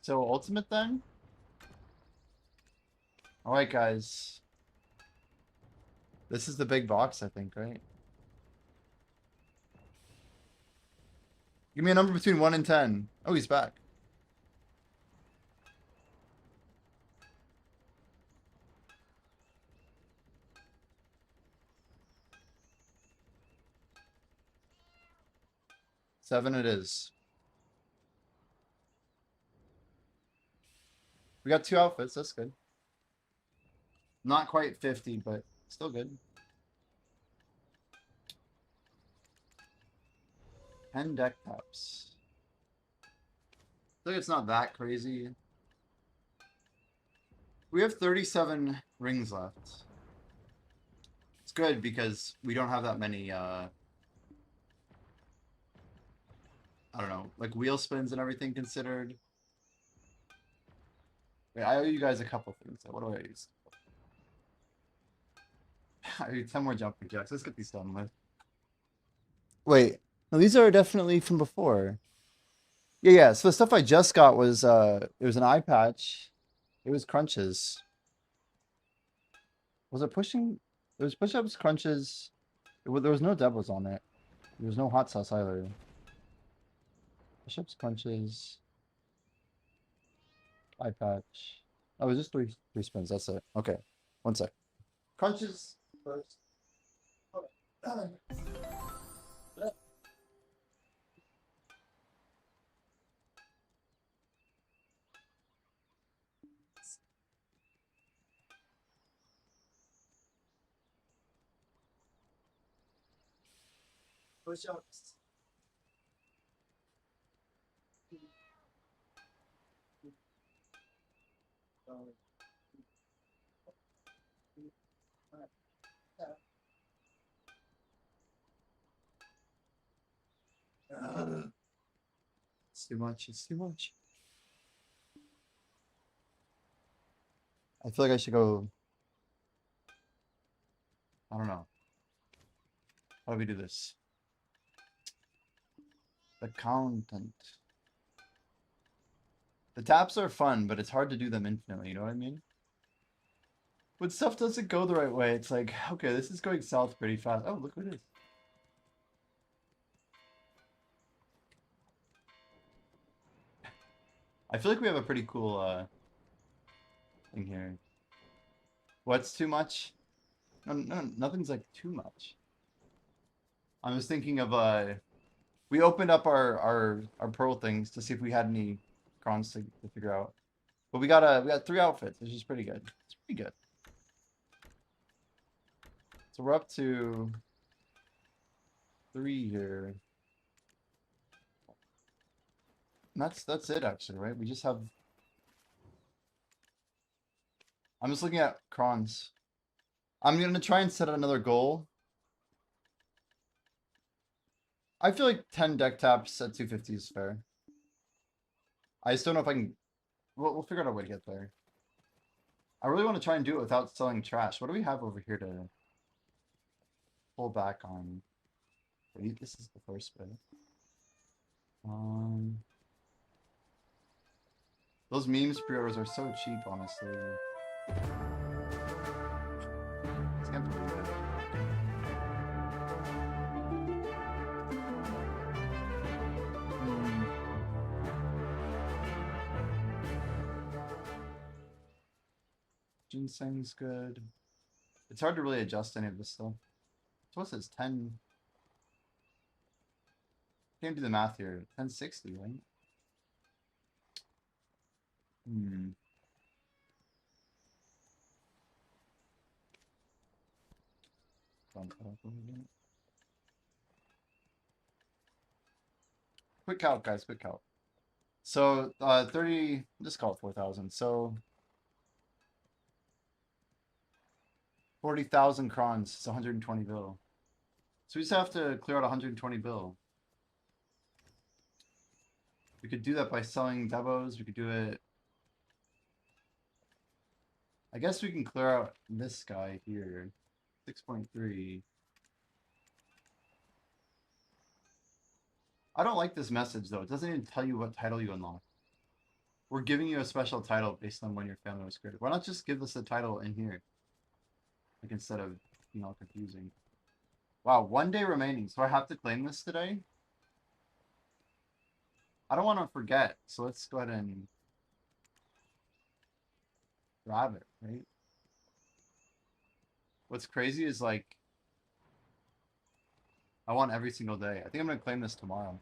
So ultimate then? Alright, guys. This is the big box, I think, right? Give me a number between 1 and 10. Oh, he's back. Seven it is. We got 2 outfits, that's good. Not quite 50, but still good. 10 deck tops. I think it's not that crazy. We have 37 rings left. It's good because we don't have that many, I don't know, like wheel spins and everything considered. Wait, I owe you guys a couple things. What do I use? I need 10 more jumping jacks. Let's get these done with. Wait, no, these are definitely from before. Yeah. So the stuff I just got was it was an eye patch. It was crunches. Was it pushing? It was push-ups, crunches. There was no doubles on it. There was no hot sauce either. Push-ups, crunches. Eye patch. Oh, it was just three spins. That's it. Okay. One sec. Crunches first. Push-ups. It's too much. It's too much. I feel like I should go. I don't know. How do we do this? Accountant. The taps are fun, but it's hard to do them infinitely, you know what I mean? When stuff doesn't go the right way, it's like, okay, this is going south pretty fast. Oh, look what it is. I feel like we have a pretty cool thing here. What's too much? No, nothing's like too much. I was thinking of we opened up our pearl things to see if we had any crons to figure out. But we got 3 outfits, which is pretty good. It's pretty good. So we're up to 3 here. And that's it actually, right? We just have. I'm just looking at crons. I'm gonna try and set another goal. I feel like 10 deck taps at 250 is fair. I just don't know if I can. We'll figure out a way to get there. I really want to try and do it without selling trash. What do we have over here to pull back on? Wait, this is the first bit. Those memes pre-orders are so cheap, honestly. It's can't believe it. Hmm. Ginseng's good. It's hard to really adjust any of this stuff. So what says 10? Can't do the math here. 1060, right? Hmm. Quick count, guys, quick count. So 30, just call it 4,000. So 40,000 crons, it's 120 bill. So we just have to clear out 120 bill. We could do that by selling devos. We could do it. I guess we can clear out this guy here. 6.3. I don't like this message though. It doesn't even tell you what title you unlock. We're giving you a special title based on when your family was created. Why not just give us a title in here? Like instead of being all confusing. Wow, 1 day remaining. So I have to claim this today? I don't want to forget. So let's go ahead and grab it, right? What's crazy is like, I want every single day. I think I'm going to claim this tomorrow.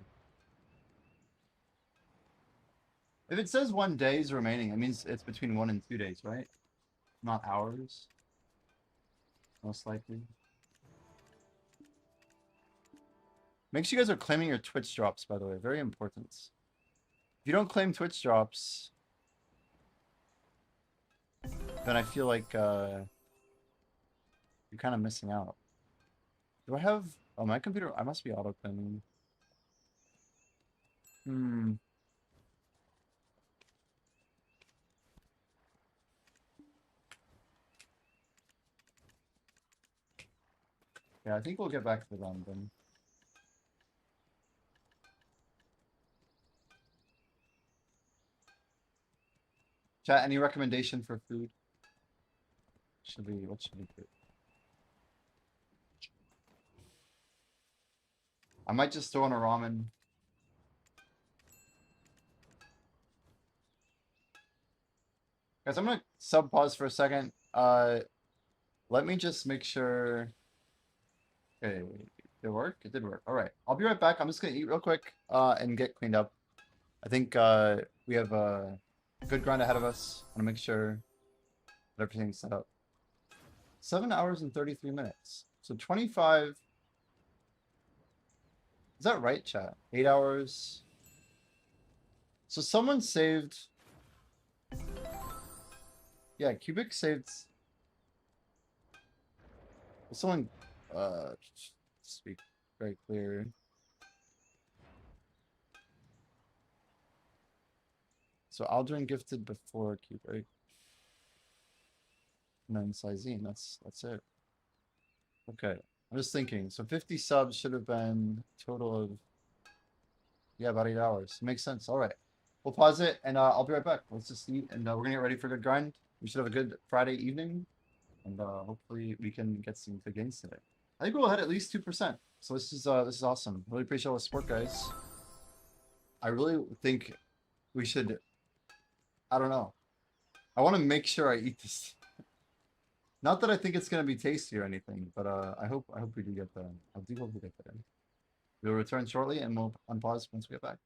If it says 1 day's remaining, it means it's between 1 and 2 days, right? Not hours. Most likely. Make sure you guys are claiming your Twitch drops, by the way. Very important. If you don't claim Twitch drops, then I feel like you're kind of missing out. Do I have... Oh, my computer... I must be auto-claiming. Hmm. Yeah, I think we'll get back to them then. Chat, any recommendation for food? Should we... What should we do? I might just throw in a ramen. Guys, I'm gonna sub pause for a second. Let me just make sure. Okay, did it work? It did work. All right, I'll be right back. I'm just gonna eat real quick and get cleaned up. I think we have a good grind ahead of us. I want to make sure that everything's set up. 7 hours and 33 minutes. So 25. Is that right, chat? 8 hours. So someone saved. Yeah, Cubic saved. Someone, speak very clear. So Aldrin gifted before Cubic. And then Sizine, that's it. Okay, I'm just thinking. So 50 subs should have been a total of, yeah, about 8 hours. Makes sense. All right, we'll pause it and I'll be right back. Let's just eat and we're gonna get ready for a good grind. We should have a good Friday evening, and hopefully we can get some good gains today. I think we'll hit at least 2%. So this is awesome. Really appreciate all the support, guys. I really think we should. I don't know. I want to make sure I eat this. Not that I think it's gonna be tasty or anything, but I hope we do get that. I do hope we get that in. We'll return shortly, and we'll unpause once we get back.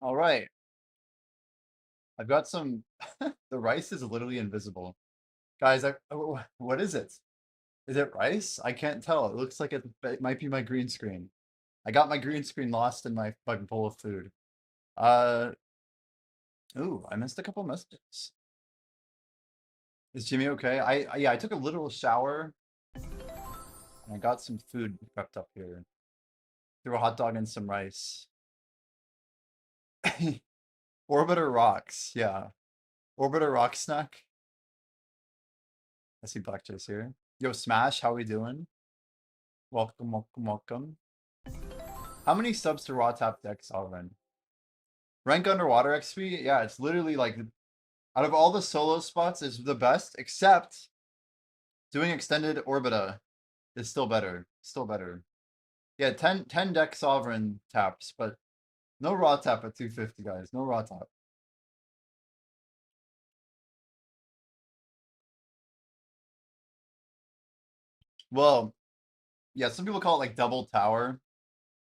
All right. I've got some. The rice is literally invisible. Guys, what is it? Is it rice? I can't tell. It looks like it might be my green screen. I got my green screen lost in my fucking bowl of food. Uh, ooh, I missed a couple messages. Is Jimmy okay? Yeah, I took a literal shower and I got some food prepped up here. Threw a hot dog and some rice. Orbiter rocks, yeah. Orbiter rock snack. I see Black Chase here. Yo, Smash, how we doing? Welcome, welcome, welcome. How many subs to Raw Tap decks Alvin? Rank underwater XP? Yeah, it's literally like out of all the solo spots is the best, except doing extended Orbita is still better. Still better. Yeah, 10 deck sovereign taps, but no raw tap at 250, guys. No raw tap. Well, yeah, some people call it like double tower,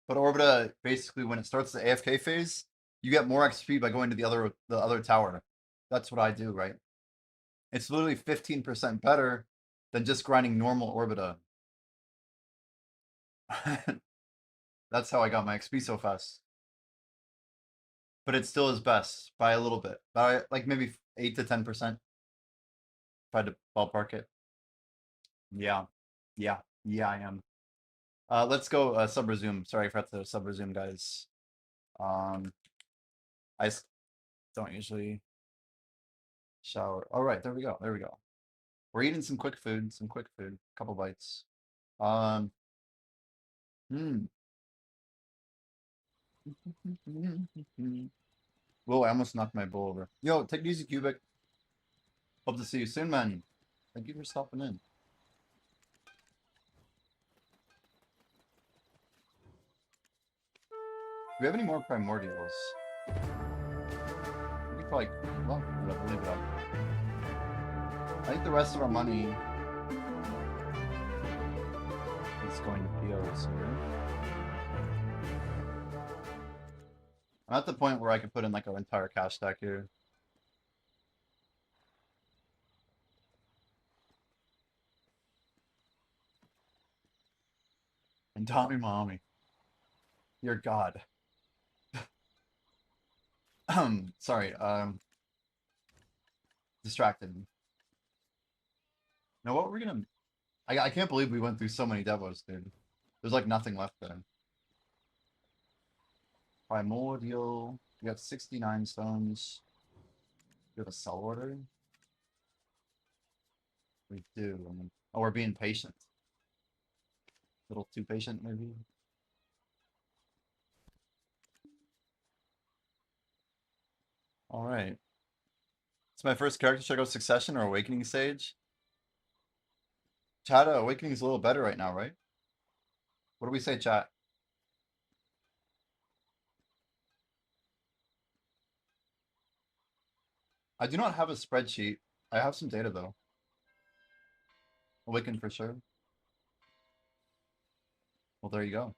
but Orbita basically when it starts the AFK phase, you get more XP by going to the other tower. That's what I do, right? It's literally 15% better than just grinding normal Orbita. That's how I got my XP so fast. But it still is best by a little bit. By like maybe 8 to 10%. If I had to ballpark it. Yeah. Yeah. Yeah, I am. Let's go sub resume. Sorry, I forgot to sub resume, guys. I don't usually shower. All right, there we go. There we go. We're eating some quick food. Some quick food. Couple bites. Um. Hmm. Whoa! I almost knocked my bowl over. Yo, take it easy, Cubic. Hope to see you soon, man. Thank you for stopping in. Do we have any more primordials? We could probably, well, whatever, leave it up. I think the rest of our money is going to POs here. I'm at the point where I could put in like an entire cash stack here. And Tommy Mommy. Your God. Sorry, distracted. Now what we're gonna I can't believe we went through so many devos, dude. There's like nothing left there. Primordial. We got 69 stones. We have a sell order. We do. Oh, we're being patient. A little too patient, maybe. All right. It's my first character. Should I go Succession or Awakening Sage? Chat, Awakening is a little better right now, right? What do we say, chat? I do not have a spreadsheet. I have some data, though. Awaken for sure. Well, there you go.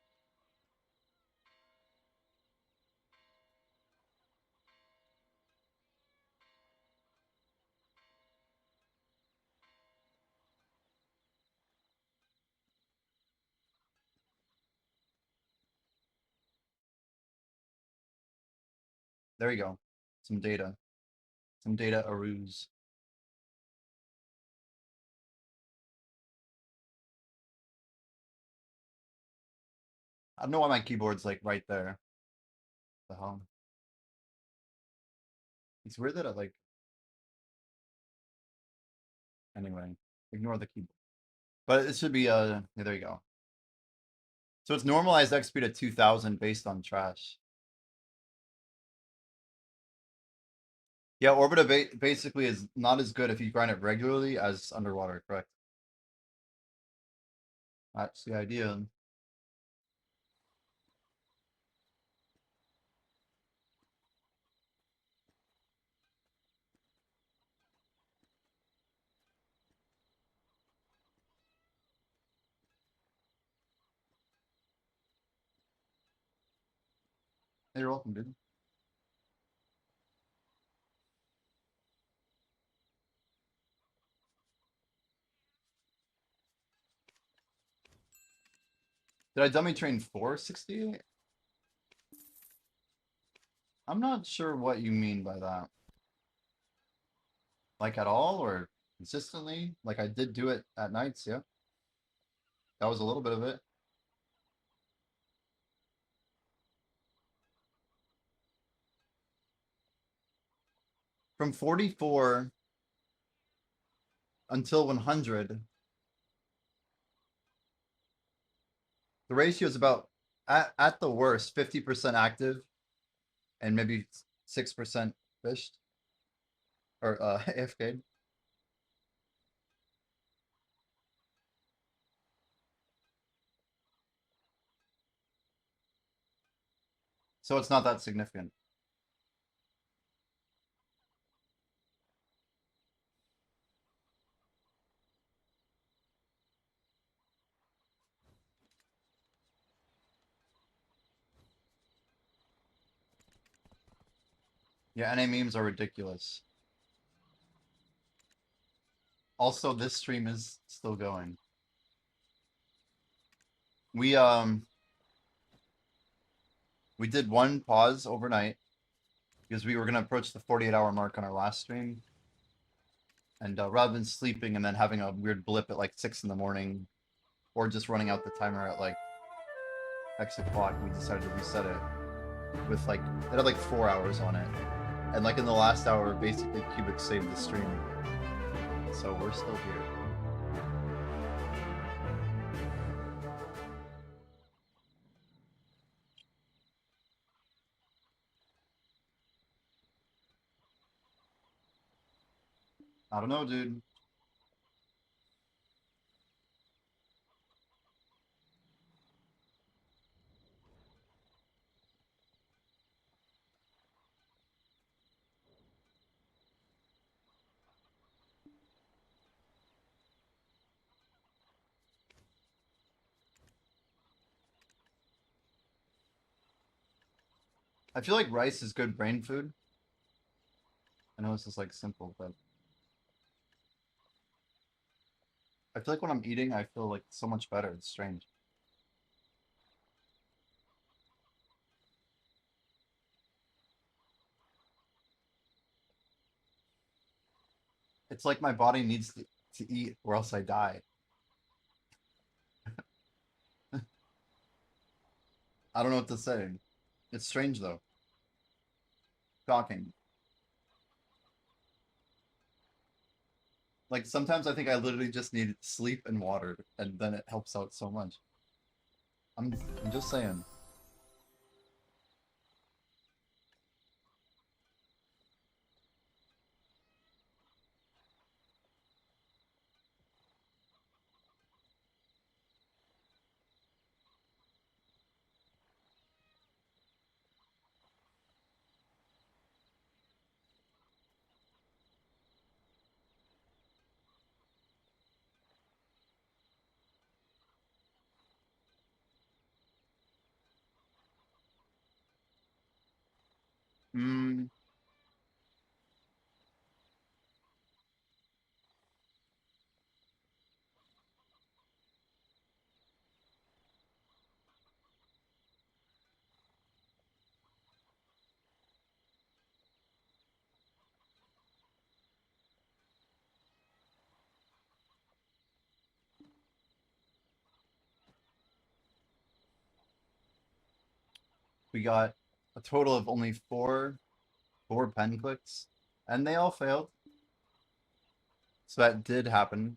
There you go. Some data. Some data aruse. I don't know why my keyboard's like right there. The hell? It's weird that I like. Anyway, ignore the keyboard. But it should be yeah, there you go. So it's normalized XP to 2000 based on trash. Yeah, Orbita basically is not as good if you grind it regularly as underwater, correct? That's the idea. Hey, you're welcome, dude. Did I dummy train for 68? I'm not sure what you mean by that. Like at all or consistently? Like I did do it at nights, yeah. That was a little bit of it. From 44 until 100, the ratio is about, at the worst, 50% active and maybe 6% fished or AFK'd. So it's not that significant. Yeah, NA memes are ridiculous. Also, this stream is still going. We did one pause overnight because we were gonna approach the 48-hour mark on our last stream. And rather than sleeping and then having a weird blip at like 6 in the morning, or just running out the timer at like X o'clock, we decided to reset it with like, it had like 4 hours on it. And like in the last hour, basically Cubic saved the stream. So we're still here. I don't know, dude. I feel like rice is good brain food. I know this is like simple, but I feel like when I'm eating, I feel like so much better. It's strange. It's like my body needs to eat or else I die. I don't know what to say. It's strange though. Shocking. Like sometimes I think I literally just need sleep and water, and then it helps out so much. I'm just saying. Mm, we got a total of only four pen clicks, and they all failed. So that did happen.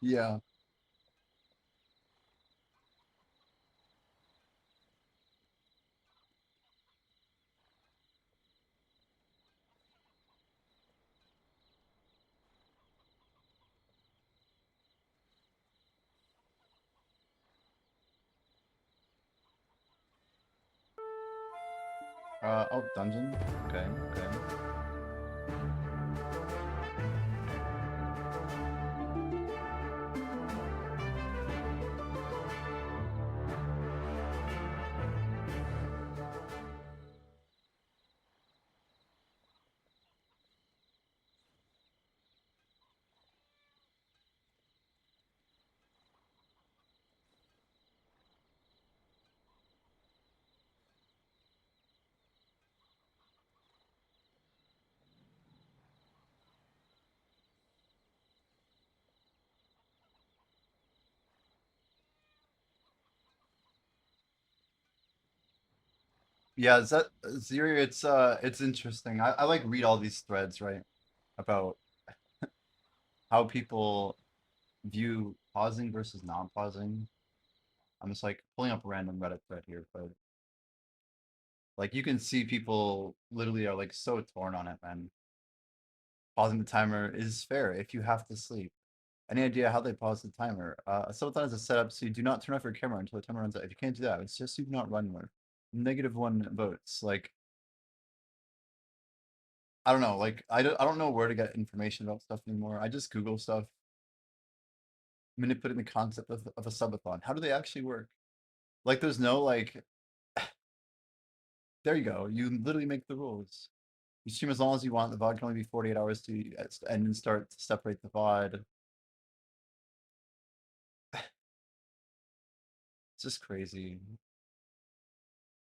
Yeah. Oh, dungeon. Okay, okay. Yeah, is that Ziri? It's interesting. I like read all these threads, right, about how people view pausing versus non-pausing. I'm just like pulling up a random Reddit thread here, but like you can see people literally are like so torn on it, man. Pausing the timer is fair if you have to sleep. Any idea how they pause the timer? Subathon is a setup so you do not turn off your camera until the timer runs out. If you can't do that, it's just you do not run more. -1 votes. Like, I don't know. Like, I don't know where to get information about stuff anymore. I just Google stuff, manipulating the concept of a subathon. How do they actually work? Like, there's no like. There you go. You literally make the rules. You stream as long as you want. The VOD can only be 48 hours to end and start to separate the VOD. It's just crazy.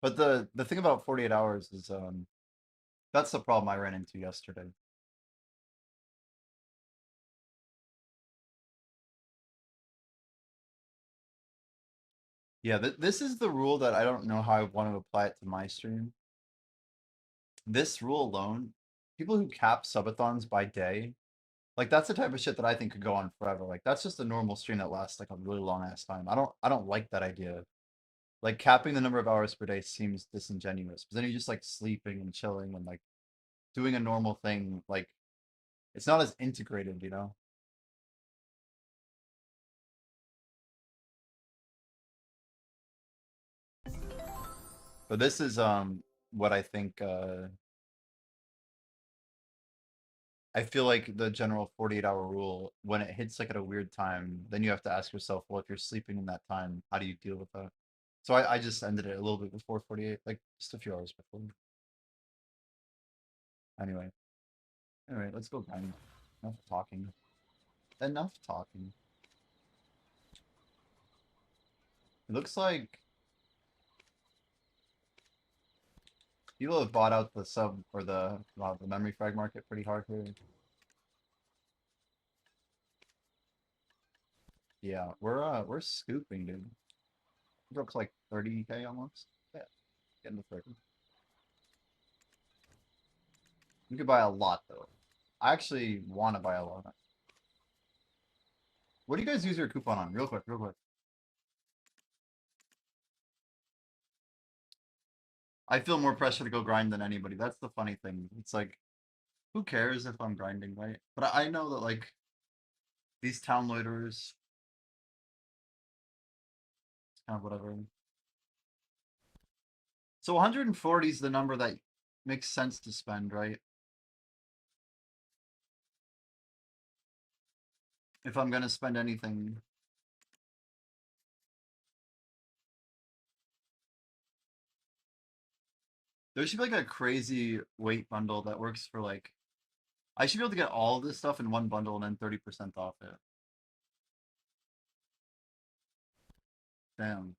But the thing about 48 hours is that's the problem I ran into yesterday. Yeah, this is the rule that I don't know how I want to apply it to my stream. This rule alone, people who cap subathons by day, like that's the type of shit that I think could go on forever. Like that's just a normal stream that lasts like a really long ass time. I don't like that idea. Like capping the number of hours per day seems disingenuous. But then you're just like sleeping and chilling and like doing a normal thing. Like it's not as integrated, you know? But this is what I think I feel like the general 48-hour rule, when it hits like at a weird time, then you have to ask yourself, well, if you're sleeping in that time, how do you deal with that? So I just ended it a little bit before 48, like just a few hours before. Anyway. Anyway, let's go grind. Enough talking. Enough talking. It looks like people have bought out the sub or the memory frag market pretty hard here. Yeah, we're scooping, dude. We're up to like 30K almost. Yeah, getting to 30. You could buy a lot though. I actually want to buy a lot. What do you guys use your coupon on? Real quick, real quick. I feel more pressure to go grind than anybody. That's the funny thing. It's like, who cares if I'm grinding, right? But I know that like these town loiterers, it's kind of whatever. So 140 is the number that makes sense to spend, right? If I'm gonna spend anything. There should be like a crazy weight bundle that works for like I should be able to get all of this stuff in one bundle and then 30% off it. Damn.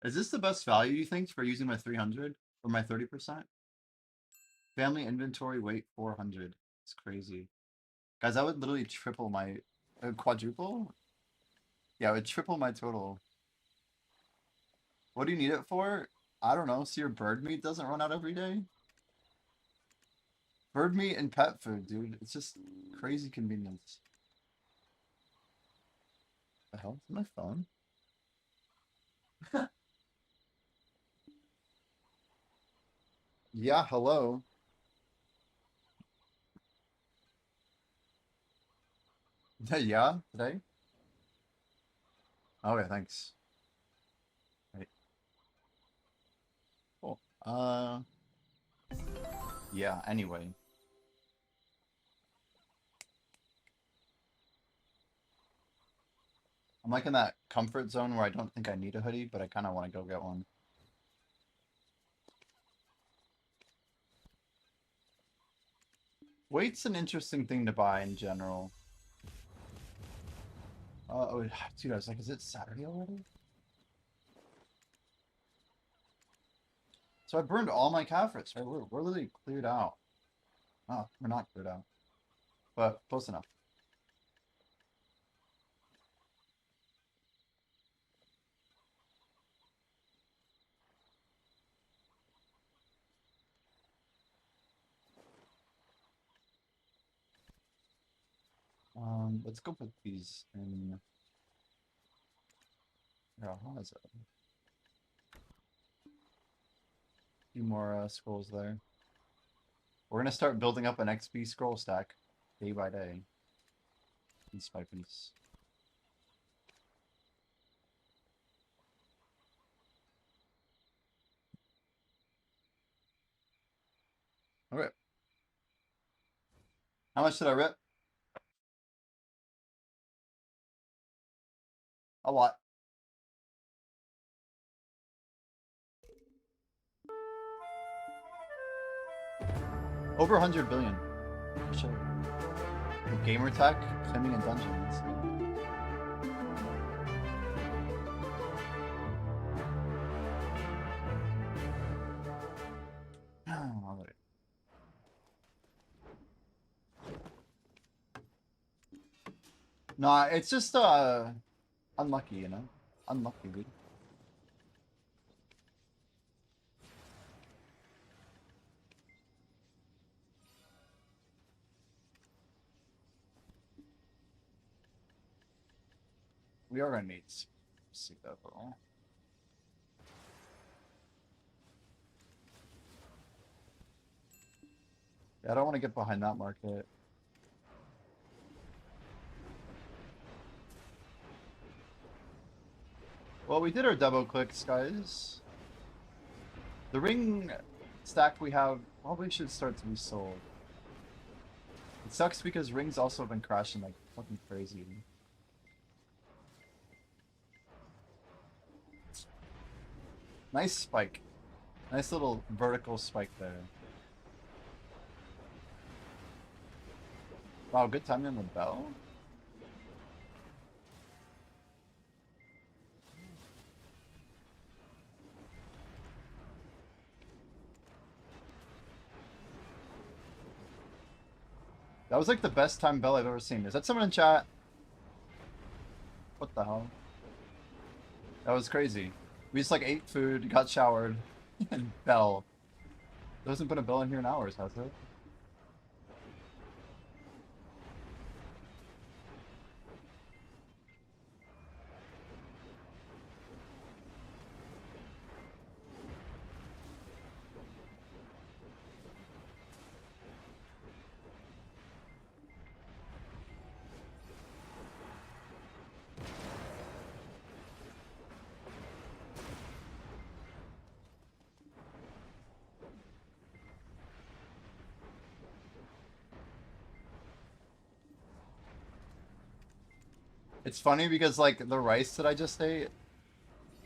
Is this the best value you think for using my 300 or my 30%? Family inventory weight 400. It's crazy. Guys, I would literally triple my quadruple? Yeah, it would triple my total. What do you need it for? I don't know. So your bird meat doesn't run out every day? Bird meat and pet food, dude. It's just crazy convenience. The hell? Is my phone? Yeah, hello. Yeah, today? Okay, thanks. Right. Cool. Yeah, anyway. I'm like in that comfort zone where I don't think I need a hoodie, but I kind of want to go get one. Weight's an interesting thing to buy in general. Oh, dude, I was like, is it Saturday already? So I burned all my Caffreys, right? We're literally cleared out. Oh, we're not cleared out. But close enough. Let's go put these in. Yeah, how is it? A few more scrolls there. We're gonna start building up an XP scroll stack day by day, piece by piece. Okay. How much did I rip? A lot. Over 100 billion. Sure. Gamer tech, swimming in dungeons. Alright. Nah, it's just unlucky, you know? Unlucky, dude. We are gonna need to see that though. Yeah, I don't want to get behind that market. Well, we did our double clicks, guys. The ring stack we have probably should start to be sold. It sucks because rings also have been crashing like fucking crazy. Nice spike. Nice little vertical spike there. Wow, good timing on the bell. That was like the best time bell I've ever seen. Is that someone in chat? What the hell? That was crazy. We just like ate food, got showered, and bell. There hasn't been a bell in here in hours, has it? It's funny because like the rice that I just ate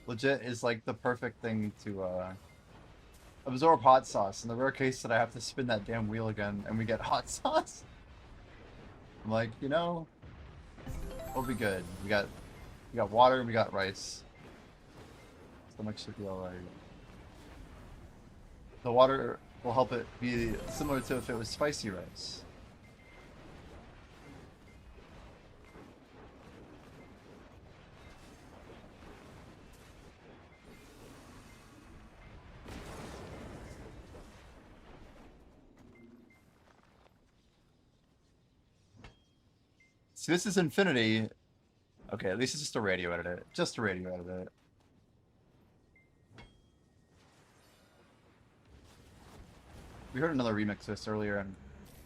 legit is like the perfect thing to absorb hot sauce. In the rare case that I have to spin that damn wheel again and we get hot sauce. I'm like, you know, we'll be good. We got water and we got rice. Stomach should be alright. The water will help it be similar to if it was spicy rice. See, this is Infinity. Okay, at least it's just a radio edit. Just a radio edit. We heard another remix of this earlier and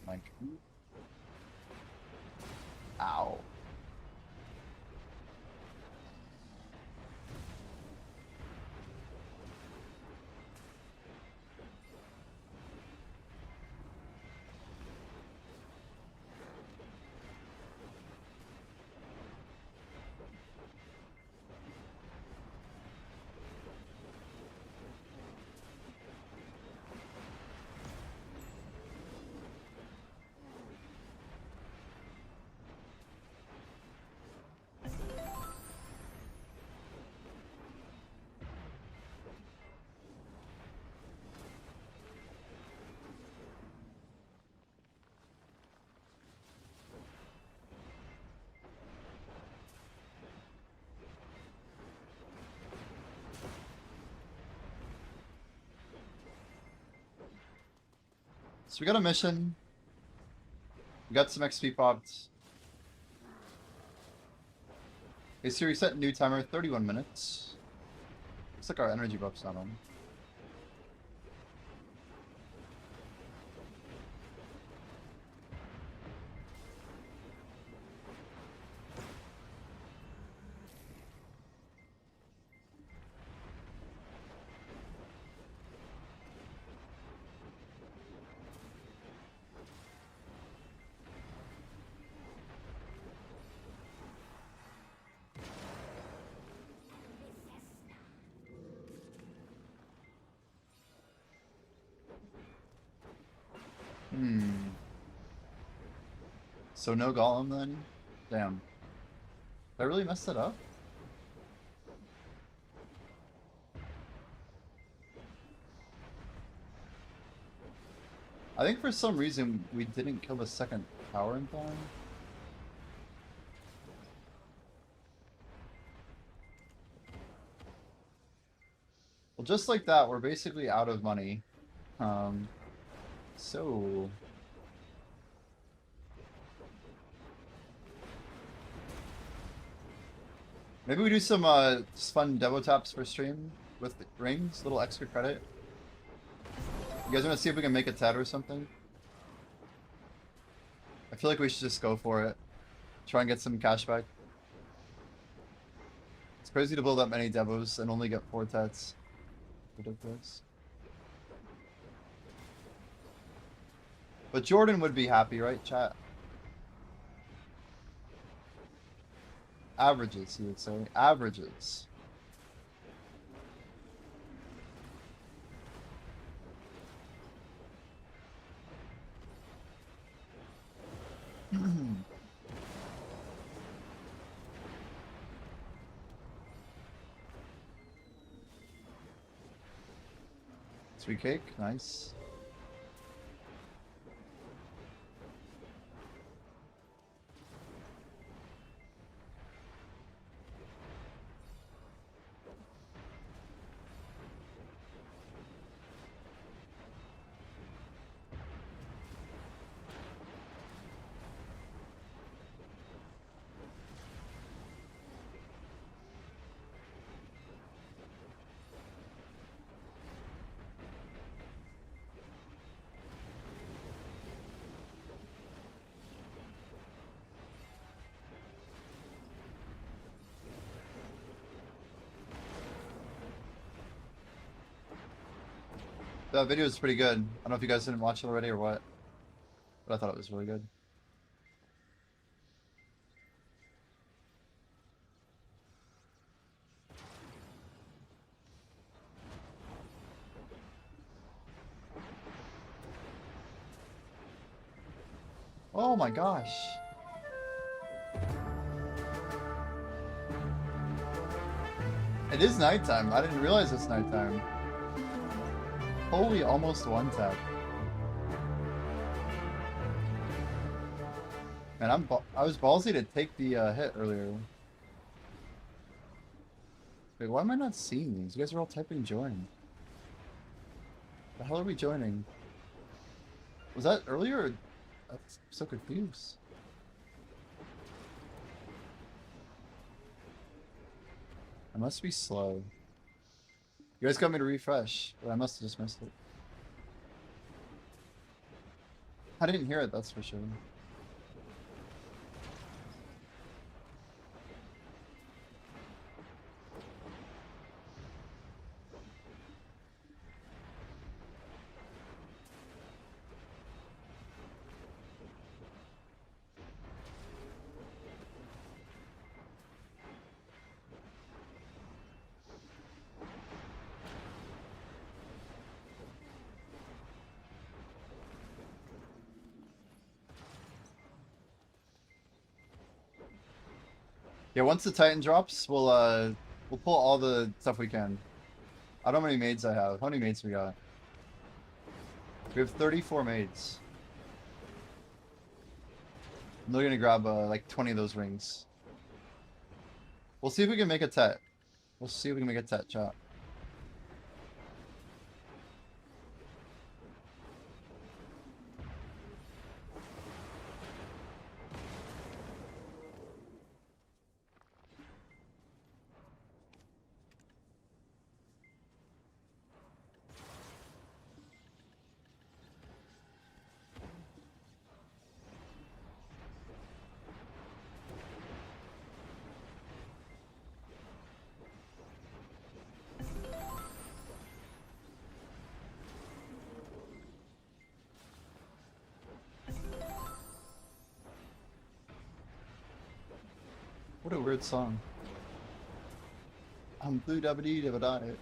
like, ow. So we got a mission. We got some XP popped. Okay, so reset new timer, 31 minutes. Looks like our energy buff's not on. So no golem then? Damn. Did I really mess that up? I think for some reason we didn't kill the second tower in time. Well, just like that, we're basically out of money. So... Maybe we do some just fun demo taps for stream with the rings, little extra credit. You guys want to see if we can make a TED or something? I feel like we should just go for it. Try and get some cash back. It's crazy to build up many demos and only get 4 TEDs. Ridiculous. But Jordan would be happy, right, chat? Averages, he would say. Averages. Sweet cake, nice. That video is pretty good. I don't know if you guys didn't watch it already or what, but I thought it was really good. Oh my gosh. It is nighttime. I didn't realize it's nighttime. Holy, almost one tap. Man, I was ballsy to take the hit earlier. Wait, why am I not seeing these? You guys are all typing join. The hell are we joining? Was that earlier? I'm so confused. I must be slow. You guys got me to refresh, but I must have just missed it. I didn't hear it, that's for sure. Yeah, once the Titan drops, we'll pull all the stuff we can. I don't know how many maids I have. How many maids we got? We have 34 maids. I'm looking to grab like 20 of those rings. We'll see if we can make a tet. We'll see if we can make a tet, chat. What a weird song. I'm blue dabba dee dabba die.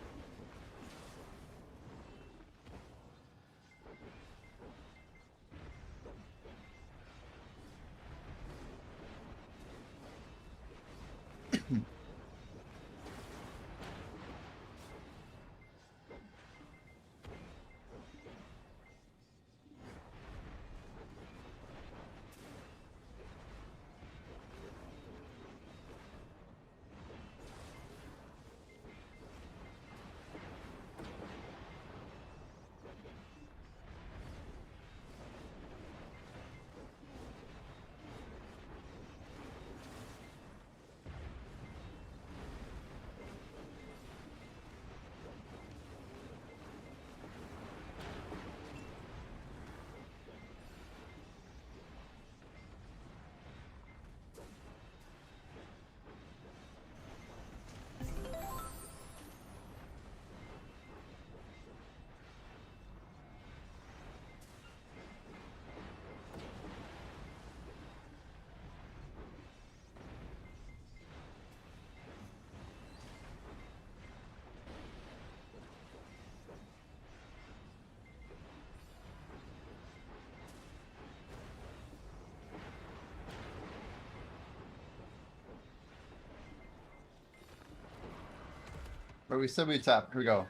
But we said we tap. Here we go.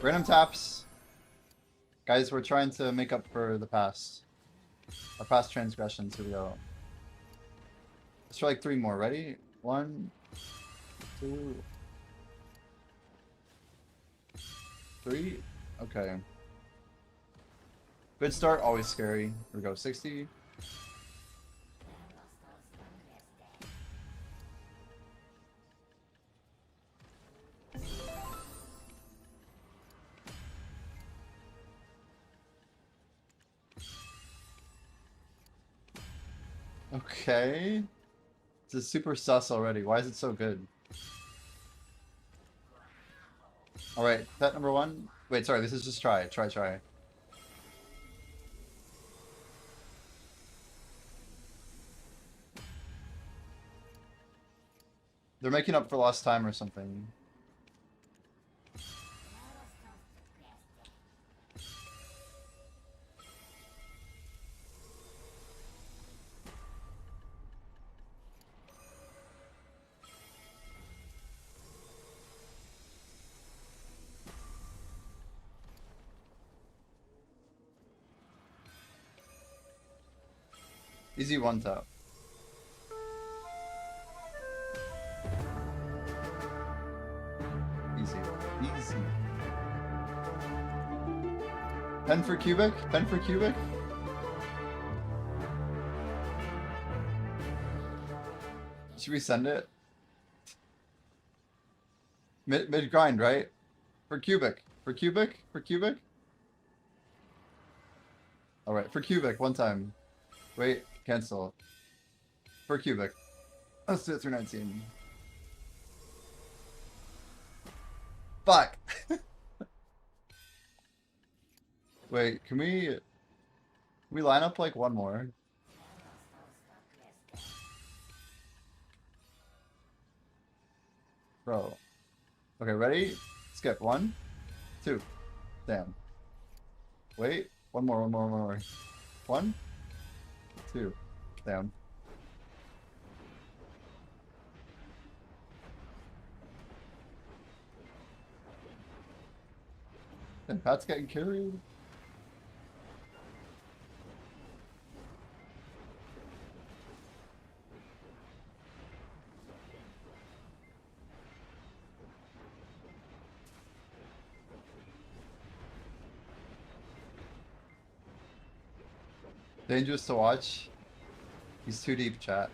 Random taps. Guys, we're trying to make up for the past. Our past transgressions. Here we go. Let's try like 3 more. Ready? 1, 2, 3. Okay. Good start, always scary. Here we go. 60. Okay. This is super sus already. Why is it so good? Alright, pet number 1. Wait, sorry, this is just try. Try. They're making up for lost time or something. Easy 1 tap. Easy. Pen for cubic? Pen for cubic? Should we send it? Mid grind, right? For cubic. Alright, for cubic, 1 time. Wait, cancel. For cubic. Let's do it through 19. Fuck! Wait, can we line up like 1 more? Bro. Okay, ready? Skip. 1, 2. Damn. Wait. 1 more. 1, 2. Damn. And Pat's getting carried. Dangerous to watch. He's too deep, chat.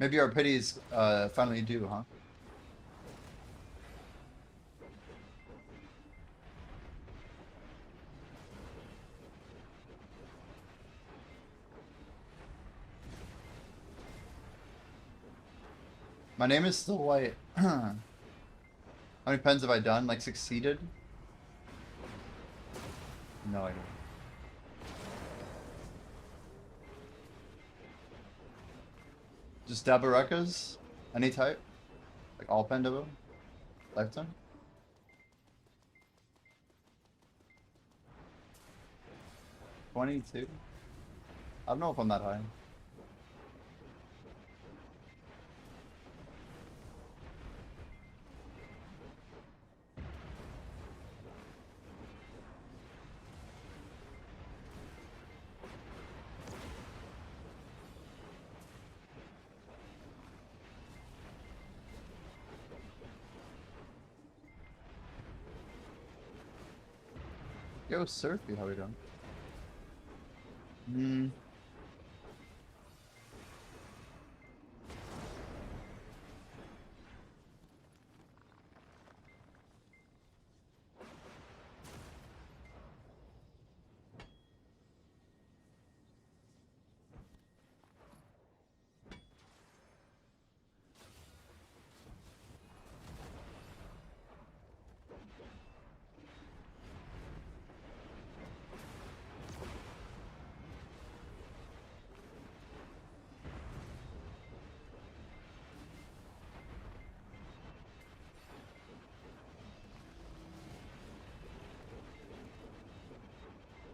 Maybe our pities finally do, huh? My name is still white. How many pens have I done? Like succeeded? No idea. Just Dabarekas? Any type? Like all pen Dabo? Lifetime? $22? I don't know if I'm that high. Yo, Surfy, how we doing? Hmm.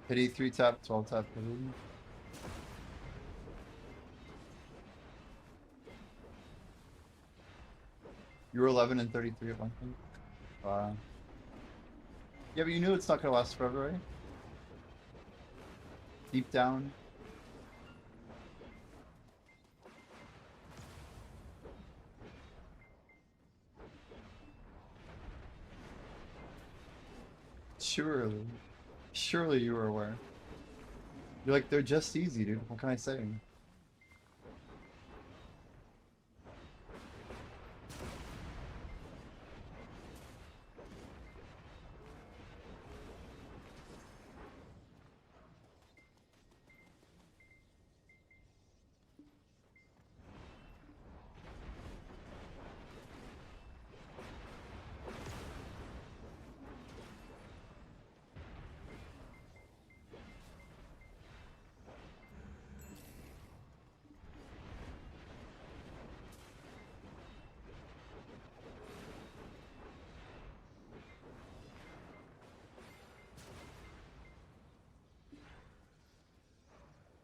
Pity 3 tap, 12 tap pity. You were 11 and 33 at one point. Wow. Yeah, but you knew it's not gonna last forever, right? Deep down. Surely. Surely you were aware. You're like, they're just easy, dude. What can I say?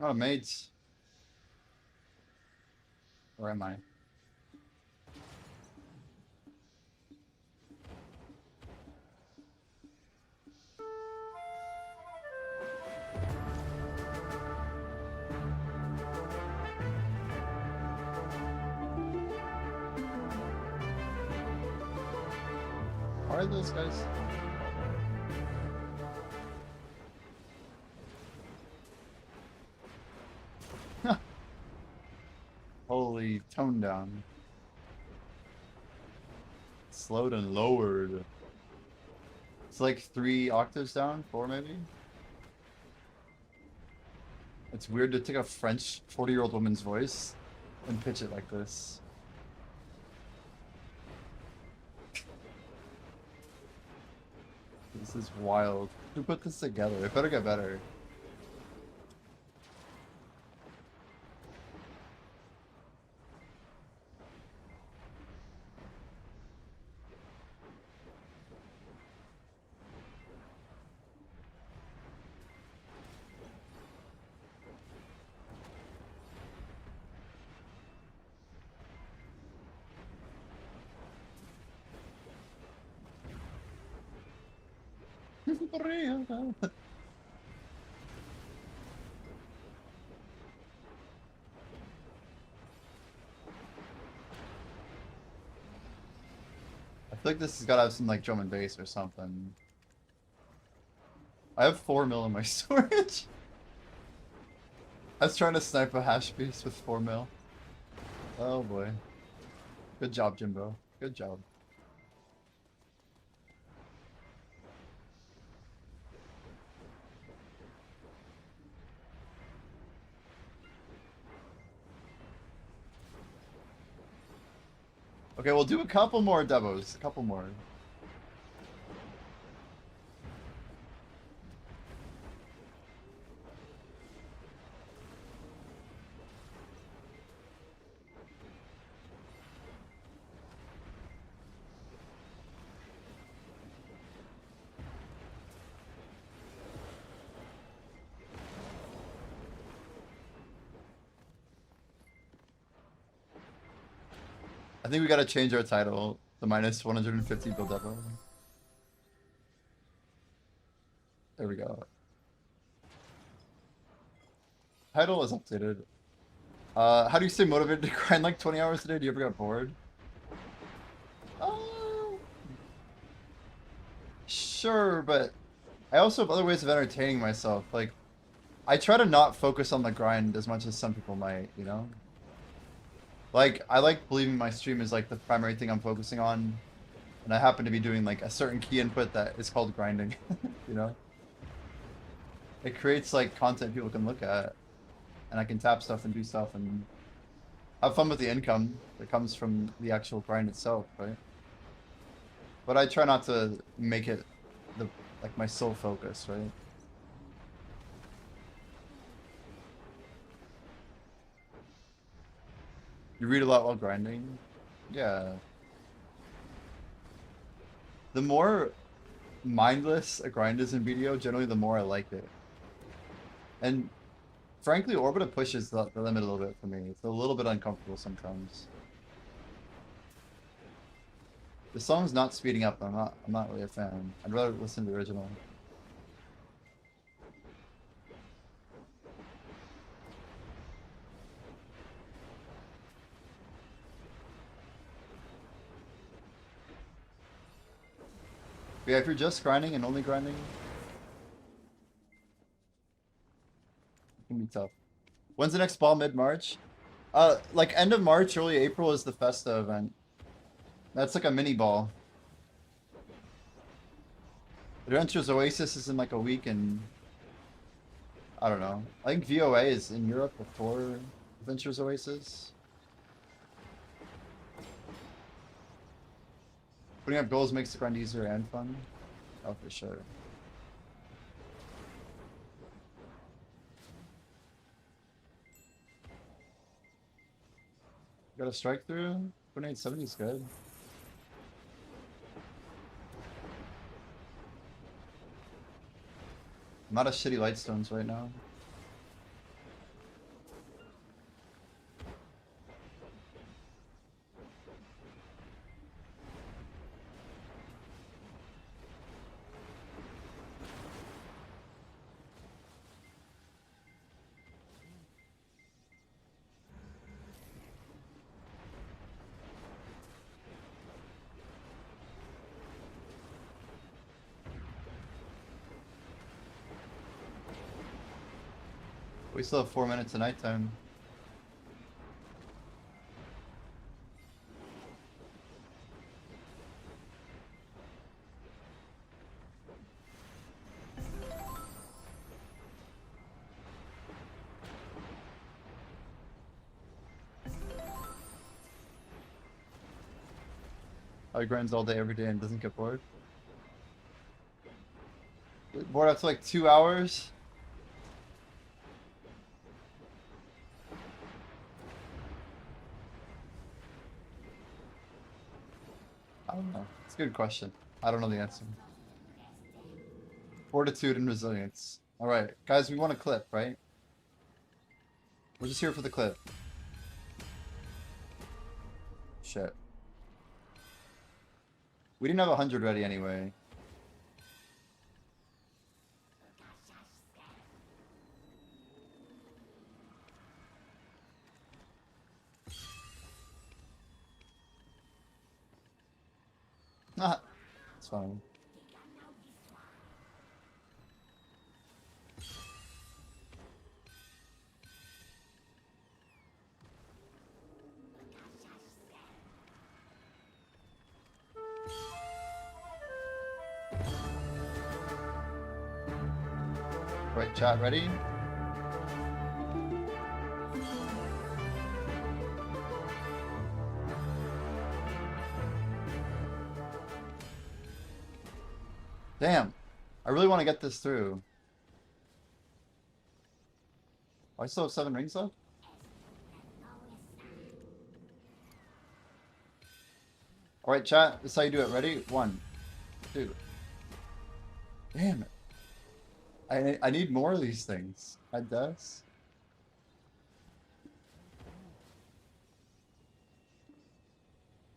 Oh, mates. Where am I? Are those guys? Holy, tone down. Slowed and lowered. It's like 3 octaves down, 4 maybe? It's weird to take a French 40-year-old woman's voice and pitch it like this. This is wild. Who put this together? It better get better. I feel like this has got to have some like drum and bass or something. I have 4 mil in my storage. I was trying to snipe a hash piece with 4 mil. Oh boy. Good job, Jimbo. Good job. Okay, we'll do a couple more devos. A couple more. I think we gotta change our title to minus 150 build devo. There we go. Title is updated. How do you stay motivated to grind like 20 hours a day? Do you ever get bored? Sure, but I also have other ways of entertaining myself. Like, I try to not focus on the grind as much as some people might, you know? Like, I like believing my stream is like the primary thing I'm focusing on, and I happen to be doing like a certain key input that is called grinding, you know? It creates like content people can look at, and I can tap stuff and do stuff and have fun with the income that comes from the actual grind itself, right? But I try not to make it the like my sole focus, right? You read a lot while grinding? Yeah. The more mindless a grind is in BDO, generally the more I like it. And frankly, Orbita pushes the limit a little bit for me. It's a little bit uncomfortable sometimes. The song's not speeding up. I'm not really a fan. I'd rather listen to the original. Yeah, if you're just grinding and only grinding, it can be tough. When's the next ball? Mid-March? Like end of March, early April is the Festa event. That's like a mini ball. Adventures Oasis is in like a week, and I don't know. I think VOA is in Europe before Adventures Oasis. Putting up goals makes the grind easier and fun. Oh, for sure. Got a strike through? 2870 is good. I'm out of shitty lightstones right now. We still have 4 minutes of nighttime. He grinds all day every day and doesn't get bored. Bored after like 2 hours? I don't know. It's a good question. I don't know the answer. Fortitude and resilience. Alright, guys, we want a clip, right? We're just here for the clip. Shit. We didn't have 100 ready anyway. Ah, it's fine. Right, chat, ready? Damn. I really want to get this through. Oh, I still have 7 rings left? Alright, chat. This is how you do it. Ready? 1, 2. Damn it. I need more of these things. I guess.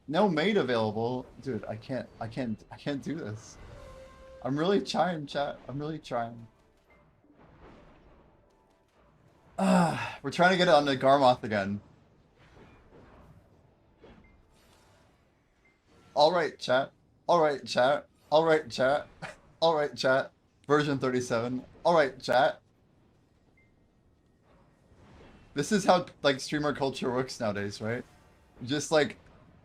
No maid available. Dude, I can't do this. I'm really trying, chat. I'm really trying. We're trying to get it on the Garmoth again. Alright, chat. Alright, chat. Alright, chat. Alright, chat. Version 37. Alright, chat. This is how, like, streamer culture works nowadays, right? You just, like,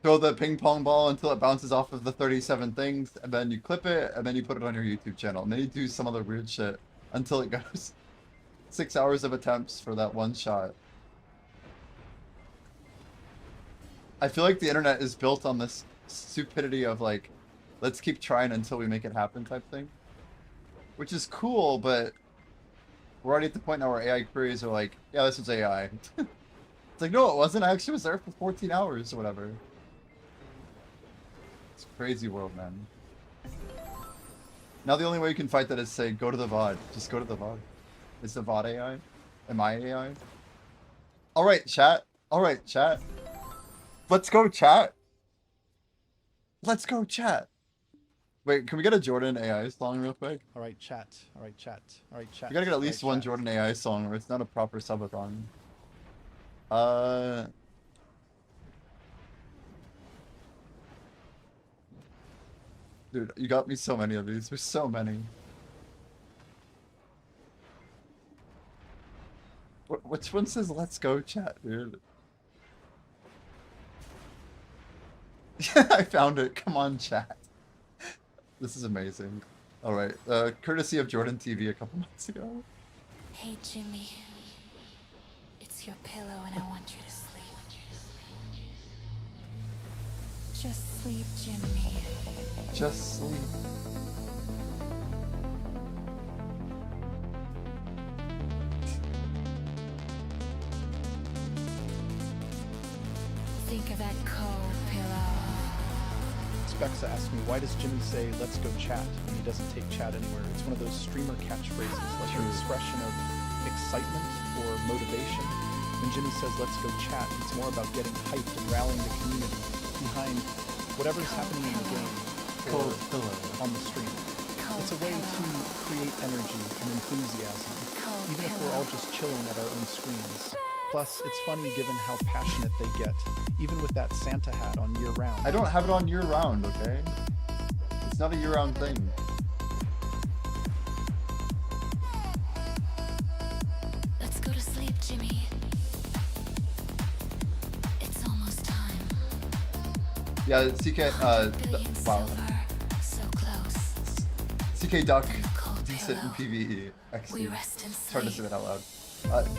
throw the ping pong ball until it bounces off of the 37 things, and then you clip it, and then you put it on your YouTube channel. And then you do some other weird shit until it goes 6 hours of attempts for that one shot. I feel like the internet is built on this stupidity of, like, let's keep trying until we make it happen type thing. Which is cool, but we're already at the point now where AI queries are like, yeah, this was AI. It's like, no, it wasn't. I actually was there for 14 hours or whatever. It's a crazy world, man. Now the only way you can fight that is say, go to the VOD. Just go to the VOD. Is the VOD AI? Am I AI? Alright, chat. Alright, chat. Let's go, chat. Let's go, chat. Wait, can we get a Jordan AI song real quick? Alright, chat. Alright, chat. Alright, chat. We gotta get at least one chat. Jordan AI song where it's not a proper subathon. Dude, you got me so many of these. There's so many. Which one says let's go, chat, dude? Yeah, I found it. Come on, chat. This is amazing. Alright, courtesy of Jordan TV a couple months ago. Hey, Jimmy. It's your pillow and I want you to sleep. Just sleep, Jimmy. Just sleep. Think of that cold pillow. Spexa asked me, why does Jimmy say, let's go chat, when he doesn't take chat anywhere? It's one of those streamer catchphrases, like an expression of excitement or motivation. When Jimmy says, let's go chat, it's more about getting hyped and rallying the community behind whatever's happening in the game or on the stream. It's a way to create energy and enthusiasm, even if we're all just chilling at our own screens. Plus, it's funny given how passionate they get, even with that Santa hat on year-round. I don't have it on year-round, okay? It's not a year-round thing. Let's go to sleep, Jimmy. It's almost time. Yeah, CK, wow. So close. CK Duck, Cold decent in pillow. PvE. We XD. rest and It's hard to say sleep. that out loud.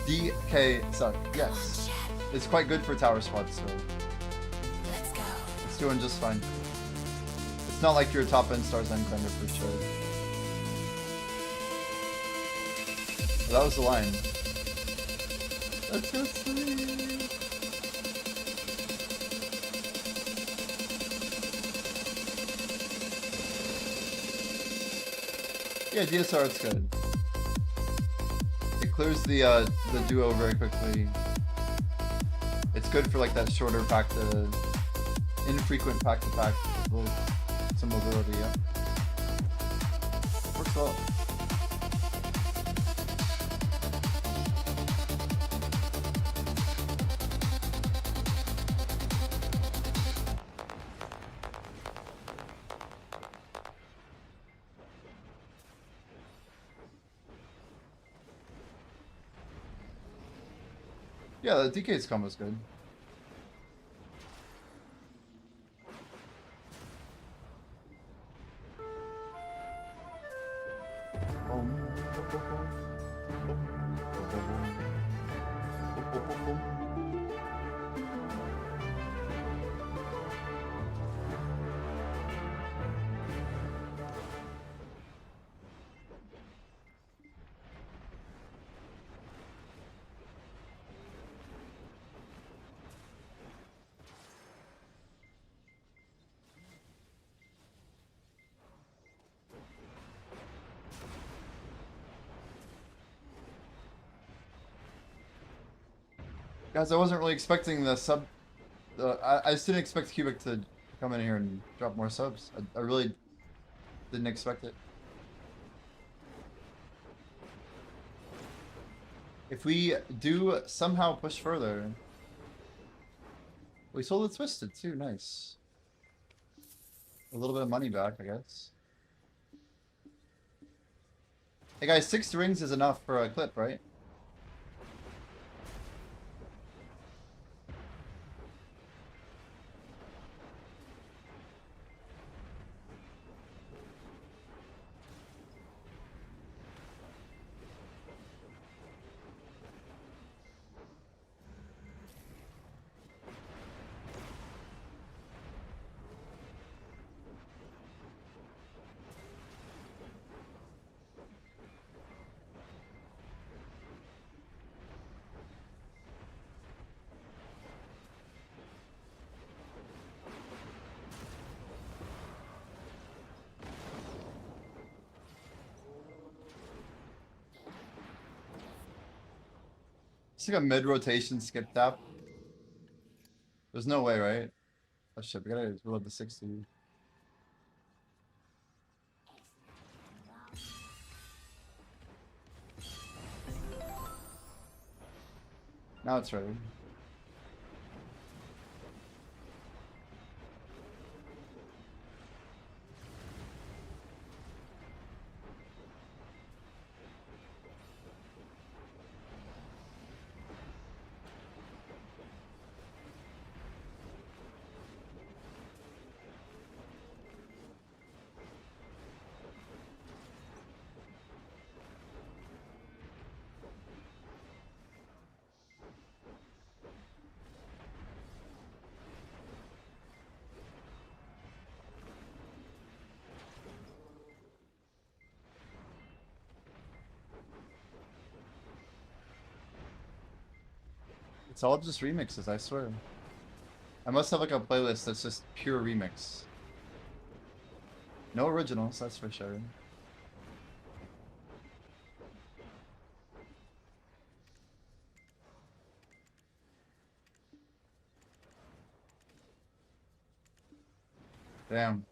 DK Suck, yes. It's quite good for tower spots, so Let's go. it's doing just fine. It's not like you're a top end stars end grinder for sure. Well, that was the line. Let's go sleep. Yeah, DSR, it's good. It clears the duo very quickly. It's good for like that shorter pack to infrequent pack to pack with some mobility, yeah. Works well. Yeah, the DK's combo's good. Guys, I wasn't really expecting the sub. I just didn't expect Cubic to come in here and drop more subs. I really didn't expect it. If we do somehow push further, we sold it Twisted too. Nice. A little bit of money back, I guess. Hey guys, 6 rings is enough for a clip, right? It's like a mid-rotation skip tap. There's no way, right? Oh shit, we gotta reload the 60. Now it's ready. It's all just remixes, I swear. I must have like a playlist that's just pure remix. No originals, that's for sure. Damn.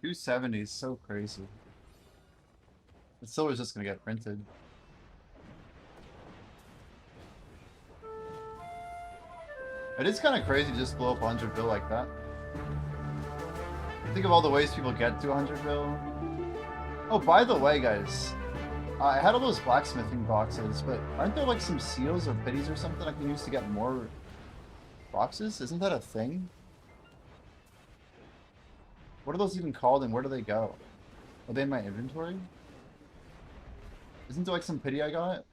$270 is so crazy. The silver's just gonna get printed. It is kind of crazy to just blow up 100 bill like that. Think of all the ways people get to 100 bill. Oh, by the way, guys, I had all those blacksmithing boxes, but aren't there like some seals or pities or something I can use to get more boxes? Isn't that a thing? What are those even called and where do they go? Are they in my inventory? Isn't there like some pity I got?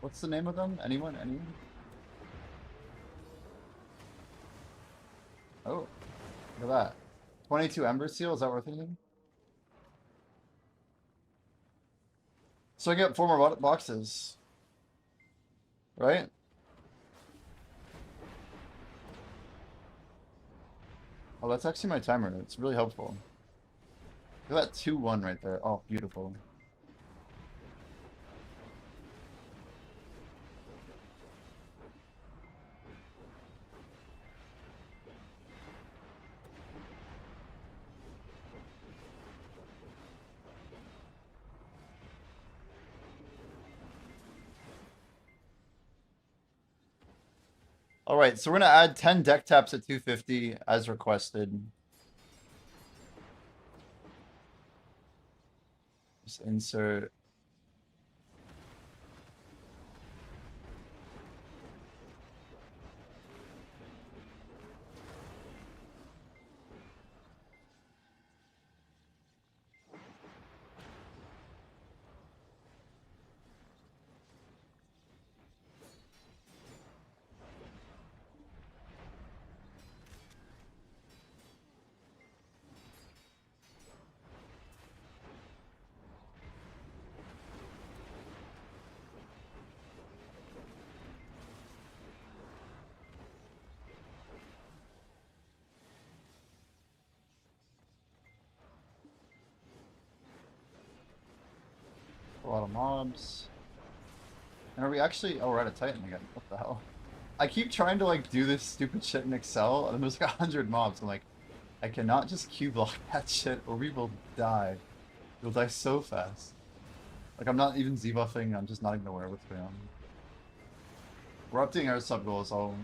What's the name of them? Anyone? Anyone? Oh, look at that. 22 Ember Seal, is that what we're thinking? So I get 4 more boxes. Right? Oh, that's actually my timer. It's really helpful. Look at that 2-1 right there. Oh, beautiful. All right, so we're gonna add 10 deck taps at 250 as requested. Just insert. A lot of mobs. And are we actually? Oh, we're at a Titan again. What the hell? I keep trying to like do this stupid shit in Excel, and there's like 100 mobs. I'm like, I cannot just Q block that shit, or we will die. We'll die so fast. Like I'm not even Z-buffing. I'm just not even aware of what's going on. We're updating our sub goals. So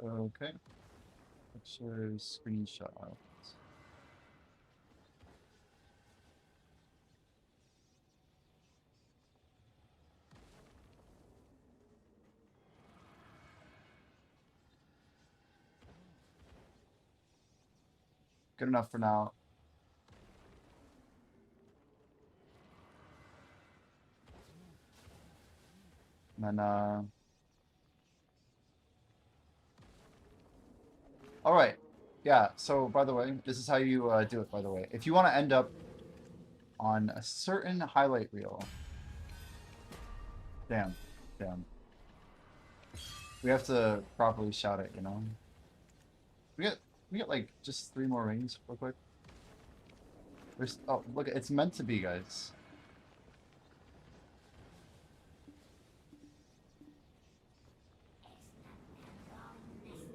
okay. Let's share screenshot. Good enough for now. And then all right. Yeah, so by the way, this is how you do it, by the way. If you want to end up on a certain highlight reel. Damn. Damn. We have to properly shout it, you know? We get like just 3 more rings real quick. There's oh look, it's meant to be, guys.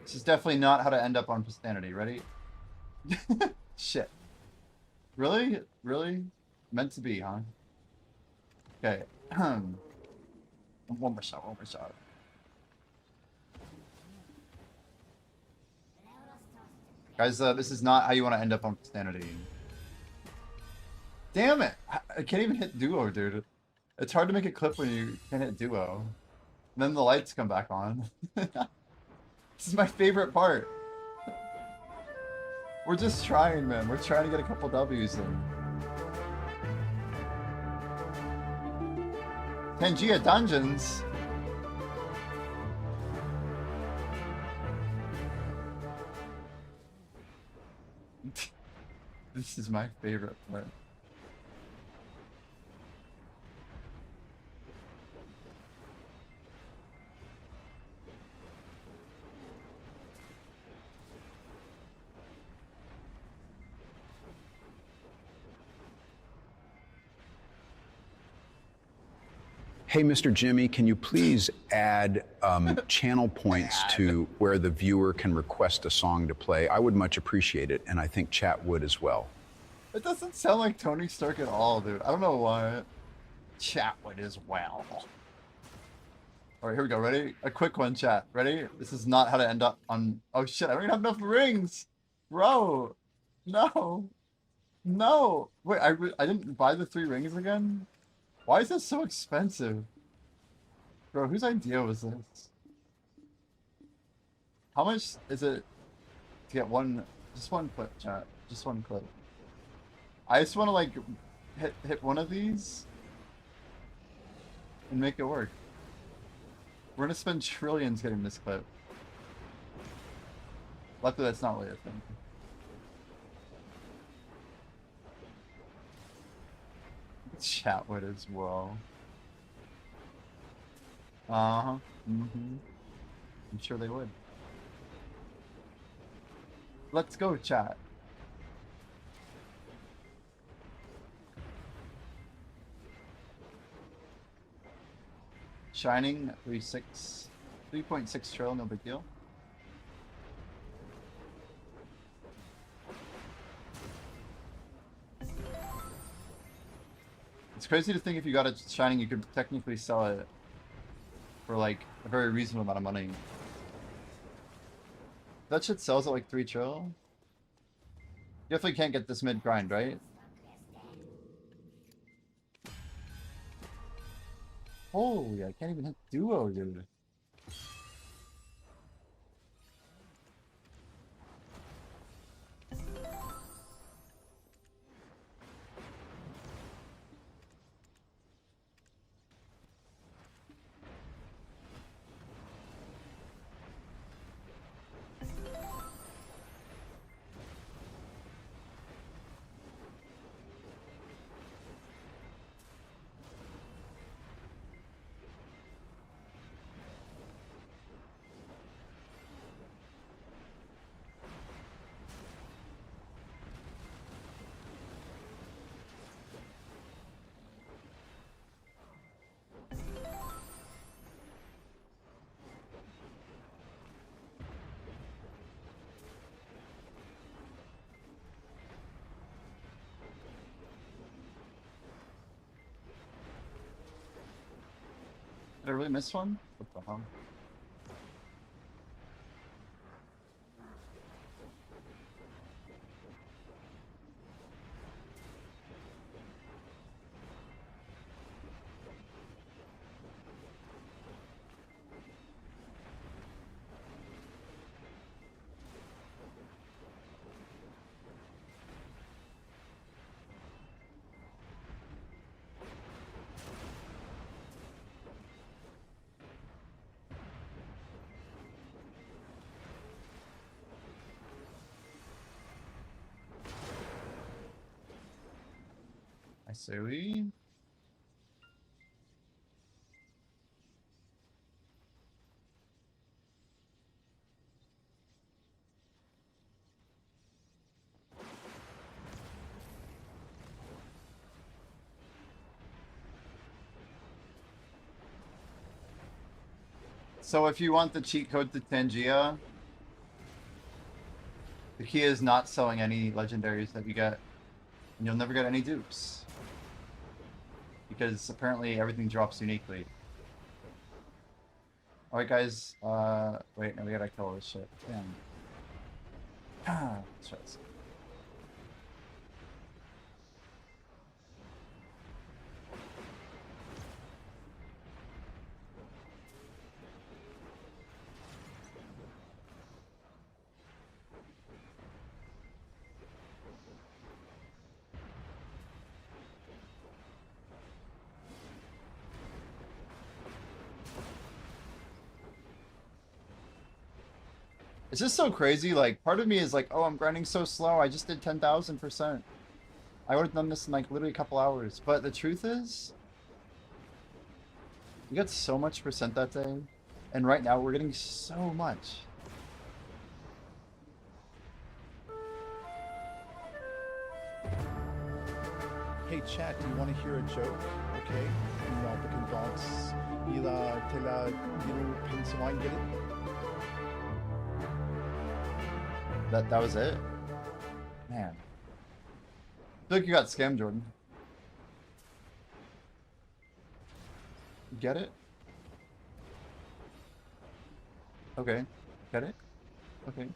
This is definitely not how to end up on Pistanity. Ready? Shit. Really? Really? Meant to be, huh? Okay. One more shot, one more shot. Guys, this is not how you want to end up on Pistanity. Damn it! I can't even hit duo, dude. It's hard to make a clip when you can't hit duo. And then the lights come back on. This is my favorite part. We're just trying, man. We're trying to get a couple W's in. Pangea Dungeons? This is my favorite part. Hey, Mr. Jimmy, can you please add channel points to where the viewer can request a song to play? I would much appreciate it, and I think chat would as well. It doesn't sound like Tony Stark at all, dude. I don't know why. Chat would as well. All right, here we go. Ready? A quick one, chat. Ready? This is not how to end up on... Oh, shit. I don't even have enough rings. Bro. No. No. Wait, I didn't buy the 3 rings again? Why is this so expensive? Bro, whose idea was this? How much is it to get just one clip, chat? Just one clip. I just want to, like, hit one of these and make it work. We're gonna spend trillions getting this clip. Luckily, that's not really a thing. Chat would as well. Uh-huh. Mm-hmm. I'm sure they would. Let's go, chat. Shining 3.6 trillion, no big deal. It's crazy to think if you got a Shining, you could technically sell it for like a very reasonable amount of money. That shit sells at like 3 trillion. You definitely can't get this mid grind, right? Holy, I can't even hit duo, dude. Did I really miss one? What the hell? I see. So if you want the cheat code to Tangia, the key is not selling any legendaries that you get, and you'll never get any dupes. Because apparently everything drops uniquely. Alright guys, wait, no, we gotta kill this shit. Damn. Let's try this. It's just so crazy, like, part of me is like, oh, I'm grinding so slow, I just did 10,000%. I would have done this in, like, literally a couple hours. But the truth is, we got so much percent that day, and right now we're getting so much. Hey, chat, do you want to hear a joke? ok. Une convence. Il a tela Pennsylvania get it? That was it? Man. I feel like you got scammed, Jordan. You get it? Okay. Get it? Okay.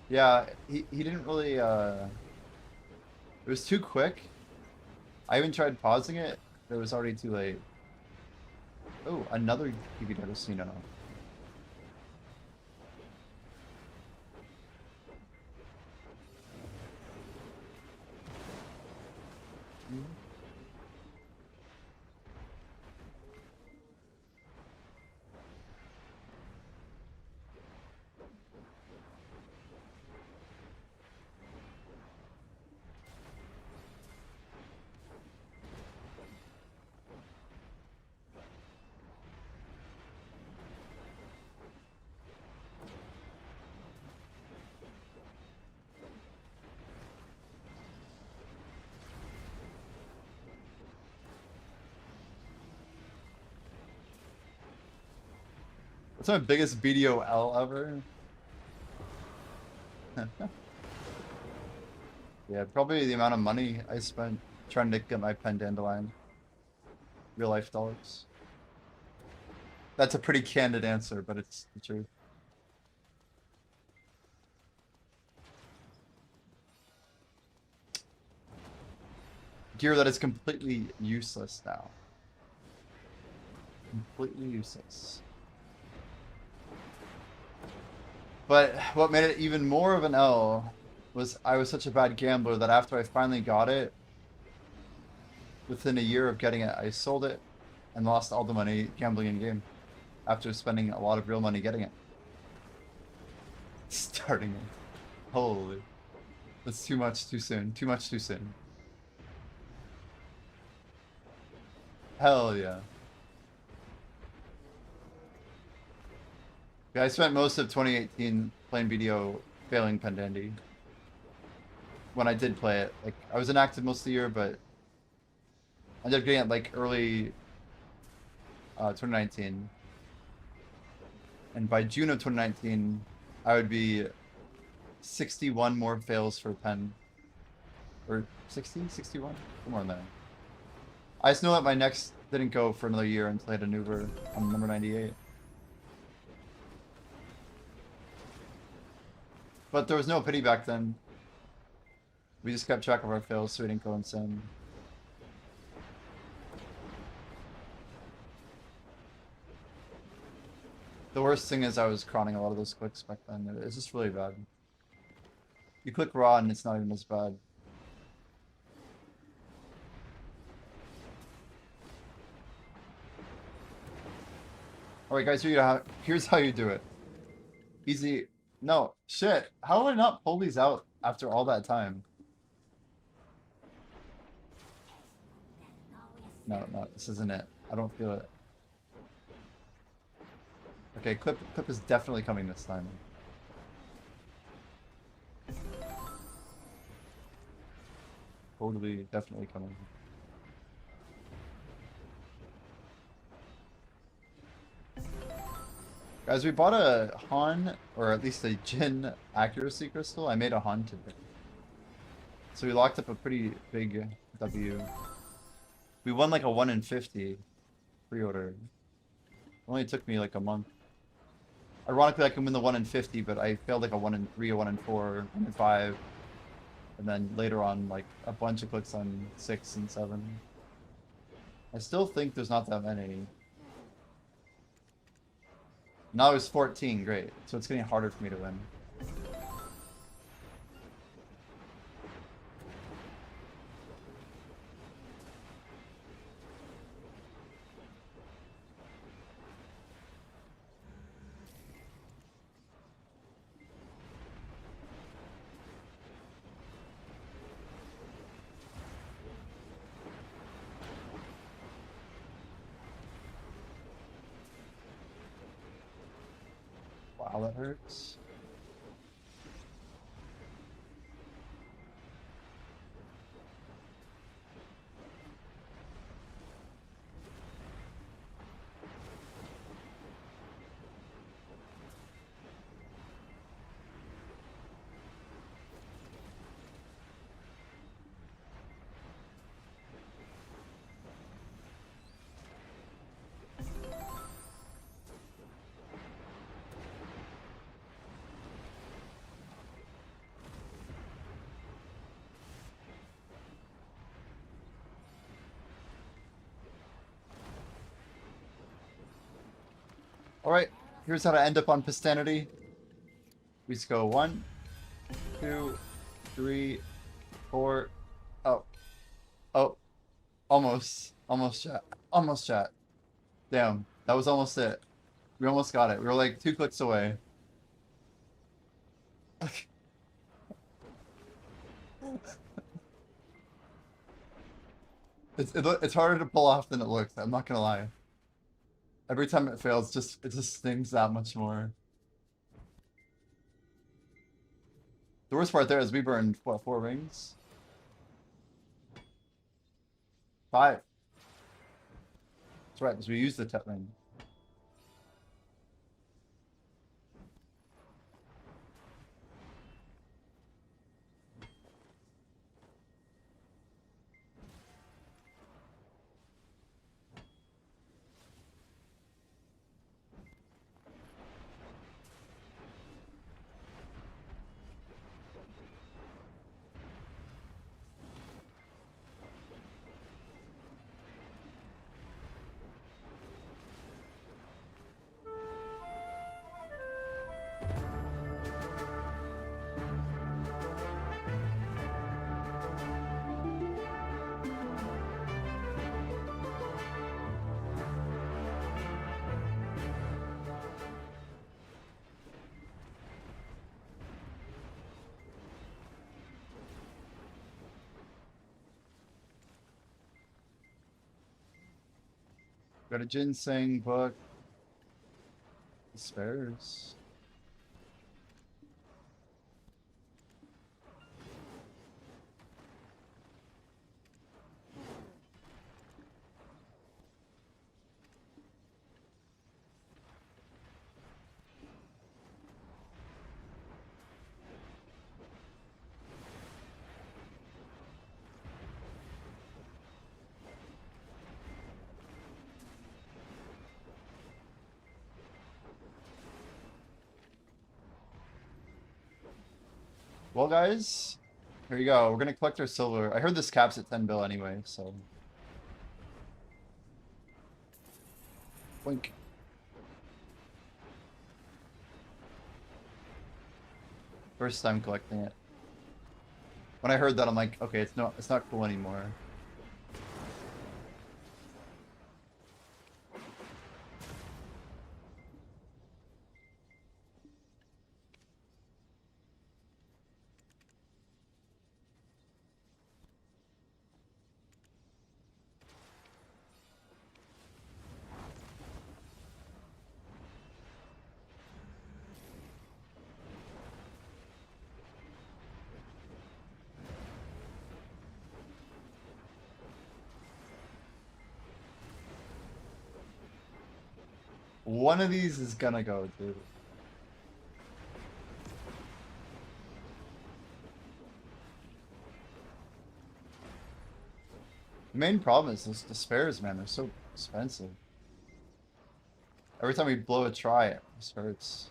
Yeah, he didn't really it was too quick. I even tried pausing it, but it was already too late. Oh, another PB Casino. What's my biggest BDOL ever? Yeah, probably the amount of money I spent trying to get my pen dandelion. Real life dollars. That's a pretty candid answer, but it's the truth. Gear that is completely useless now. Completely useless. But what made it even more of an L was I was such a bad gambler that after I finally got it, within a year of getting it, I sold it and lost all the money gambling in game after spending a lot of real money getting it. Starting it. Holy. That's too much too soon. Too much too soon. Hell yeah. Yeah, I spent most of 2018 playing BDO, failing Pendandy. When I did play it, like I was inactive most of the year, but I ended up getting it like early 2019, and by June of 2019, I would be 61 more fails for pen, or 60, 61, somewhere in there. I just know that my next didn't go for another year until I had a maneuver on number 98. But there was no pity back then. We just kept track of our fails so we didn't go insane. The worst thing is I was crawling a lot of those clicks back then. It's just really bad. You click raw and it's not even as bad. Alright guys, here's how you do it. Easy. No, shit. How did I not pull these out after all that time? No, this isn't it. I don't feel it. Okay, clip is definitely coming this time. Totally, definitely coming. Guys, we bought a Han, or at least a Jin accuracy crystal. I made a Han today. So we locked up a pretty big W. We won like a 1 in 50 pre-order. It only took me like a month. Ironically, I can win the 1 in 50, but I failed like a 1 in 3, a 1 in 4, 1 in 5. And then later on, like a bunch of clicks on 6 and 7. I still think there's not that many. Now it's 14, great. So it's getting harder for me to win. Wow, that hurts. Alright, here's how to end up on Pistanity. We just go 1, 2, 3, 4. Oh. Oh. Almost. Almost chat. Almost chat. Damn. That was almost it. We almost got it. We were like 2 clicks away. It's harder to pull off than it looks. I'm not gonna lie. Every time it fails, it just stings that much more. The worst part there is we burned what, 4 rings? 5. That's right, because we used the Tet ring. Got a ginseng book. Spares. Well, guys, here you go. We're gonna collect our silver. I heard this caps at 10 bill anyway, so. Blink. First time collecting it. When I heard that, I'm like, okay, it's not cool anymore. One of these is gonna go, dude. The main problem is those despairs, man. They're so expensive. Every time we blow a try, it just hurts.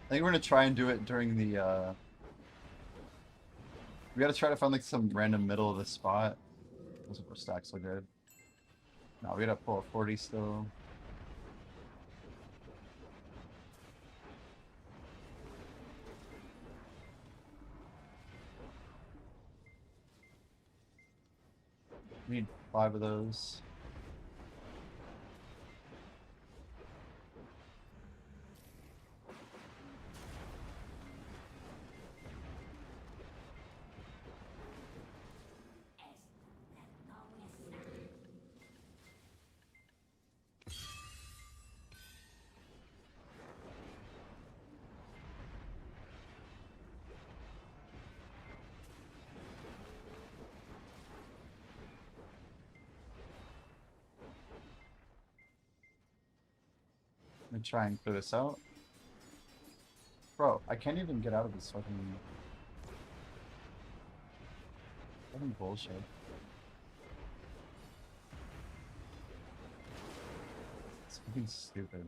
I think we're gonna try and do it during the, we gotta try to find like some random middle of the spot. Those are stacks so good. No, we gotta pull a 40 still. We need 5 of those. Let me try and clear this out. Bro, I can't even get out of this fucking bullshit. It's fucking stupid.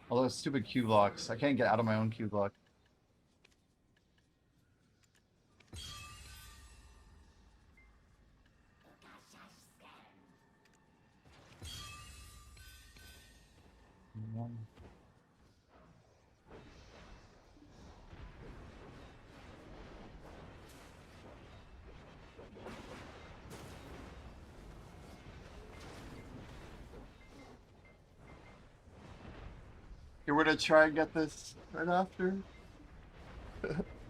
All those stupid Q blocks. I can't get out of my own Q block. Okay, we're gonna try and get this right after.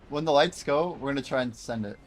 When the lights go, we're gonna try and send it.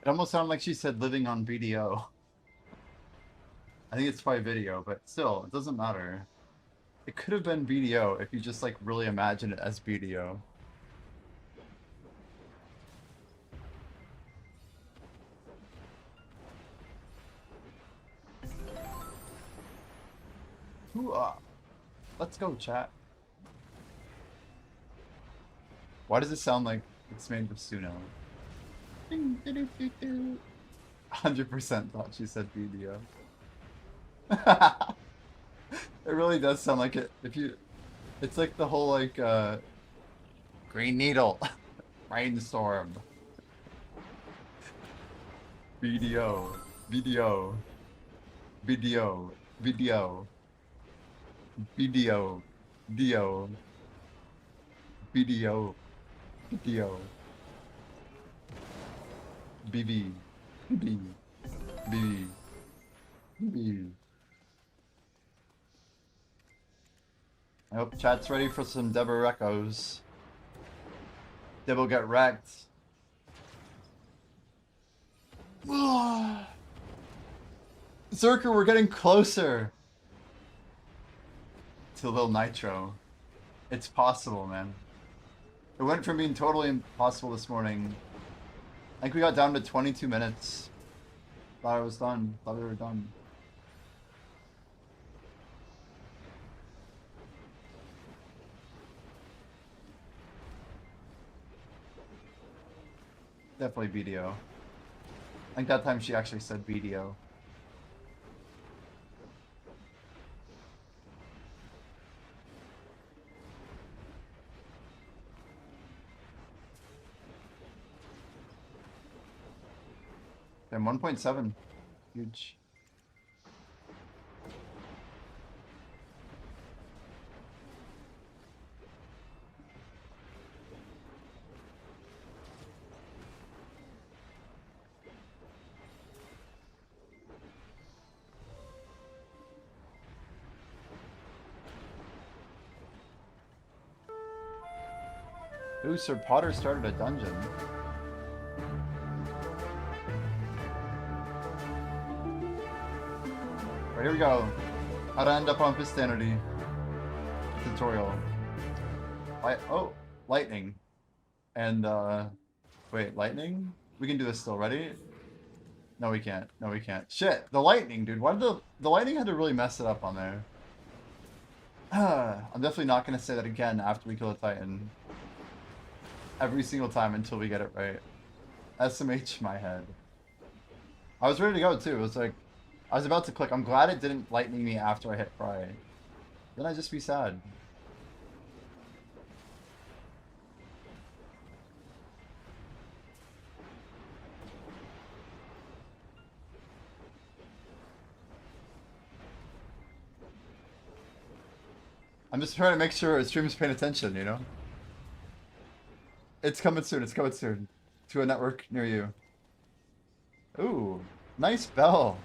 It almost sounded like she said living on video. I think it's probably video, but still, it doesn't matter. It could have been video if you just like really imagine it as video. Let's go, chat. Why does it sound like it's made with Suno? 100% thought she said video. It really does sound like it. It's like the whole like Green Needle, Rainstorm, video, video, video, video, video, video, video, video. BB, BB, BB, BB. I hope chat's ready for some Deborah Recos. Deb will get wrecked. Zerker, we're getting closer to Lil Nitro. It's possible, man. It went from being totally impossible this morning. I think we got down to 22 minutes. Thought I was done. Thought we were done. Definitely video. I think that time she actually said video. And 1.7. Huge. Ooh, Sir Potter started a dungeon. Right, here we go. How to end up on Fistanity. Tutorial. Lightning. And, wait, lightning? We can do this still. Ready? No, we can't. No, we can't. Shit, the lightning, dude. Why did the lightning had to really mess it up on there? I'm definitely not gonna say that again after we kill a Titan. Every single time until we get it right. SMH my head. I was ready to go too. It was like, I was about to click. I'm glad it didn't lightning me after I hit fry. Then I'd just be sad. I'm just trying to make sure stream's paying attention, you know? It's coming soon. It's coming soon. To a network near you. Ooh, nice bell.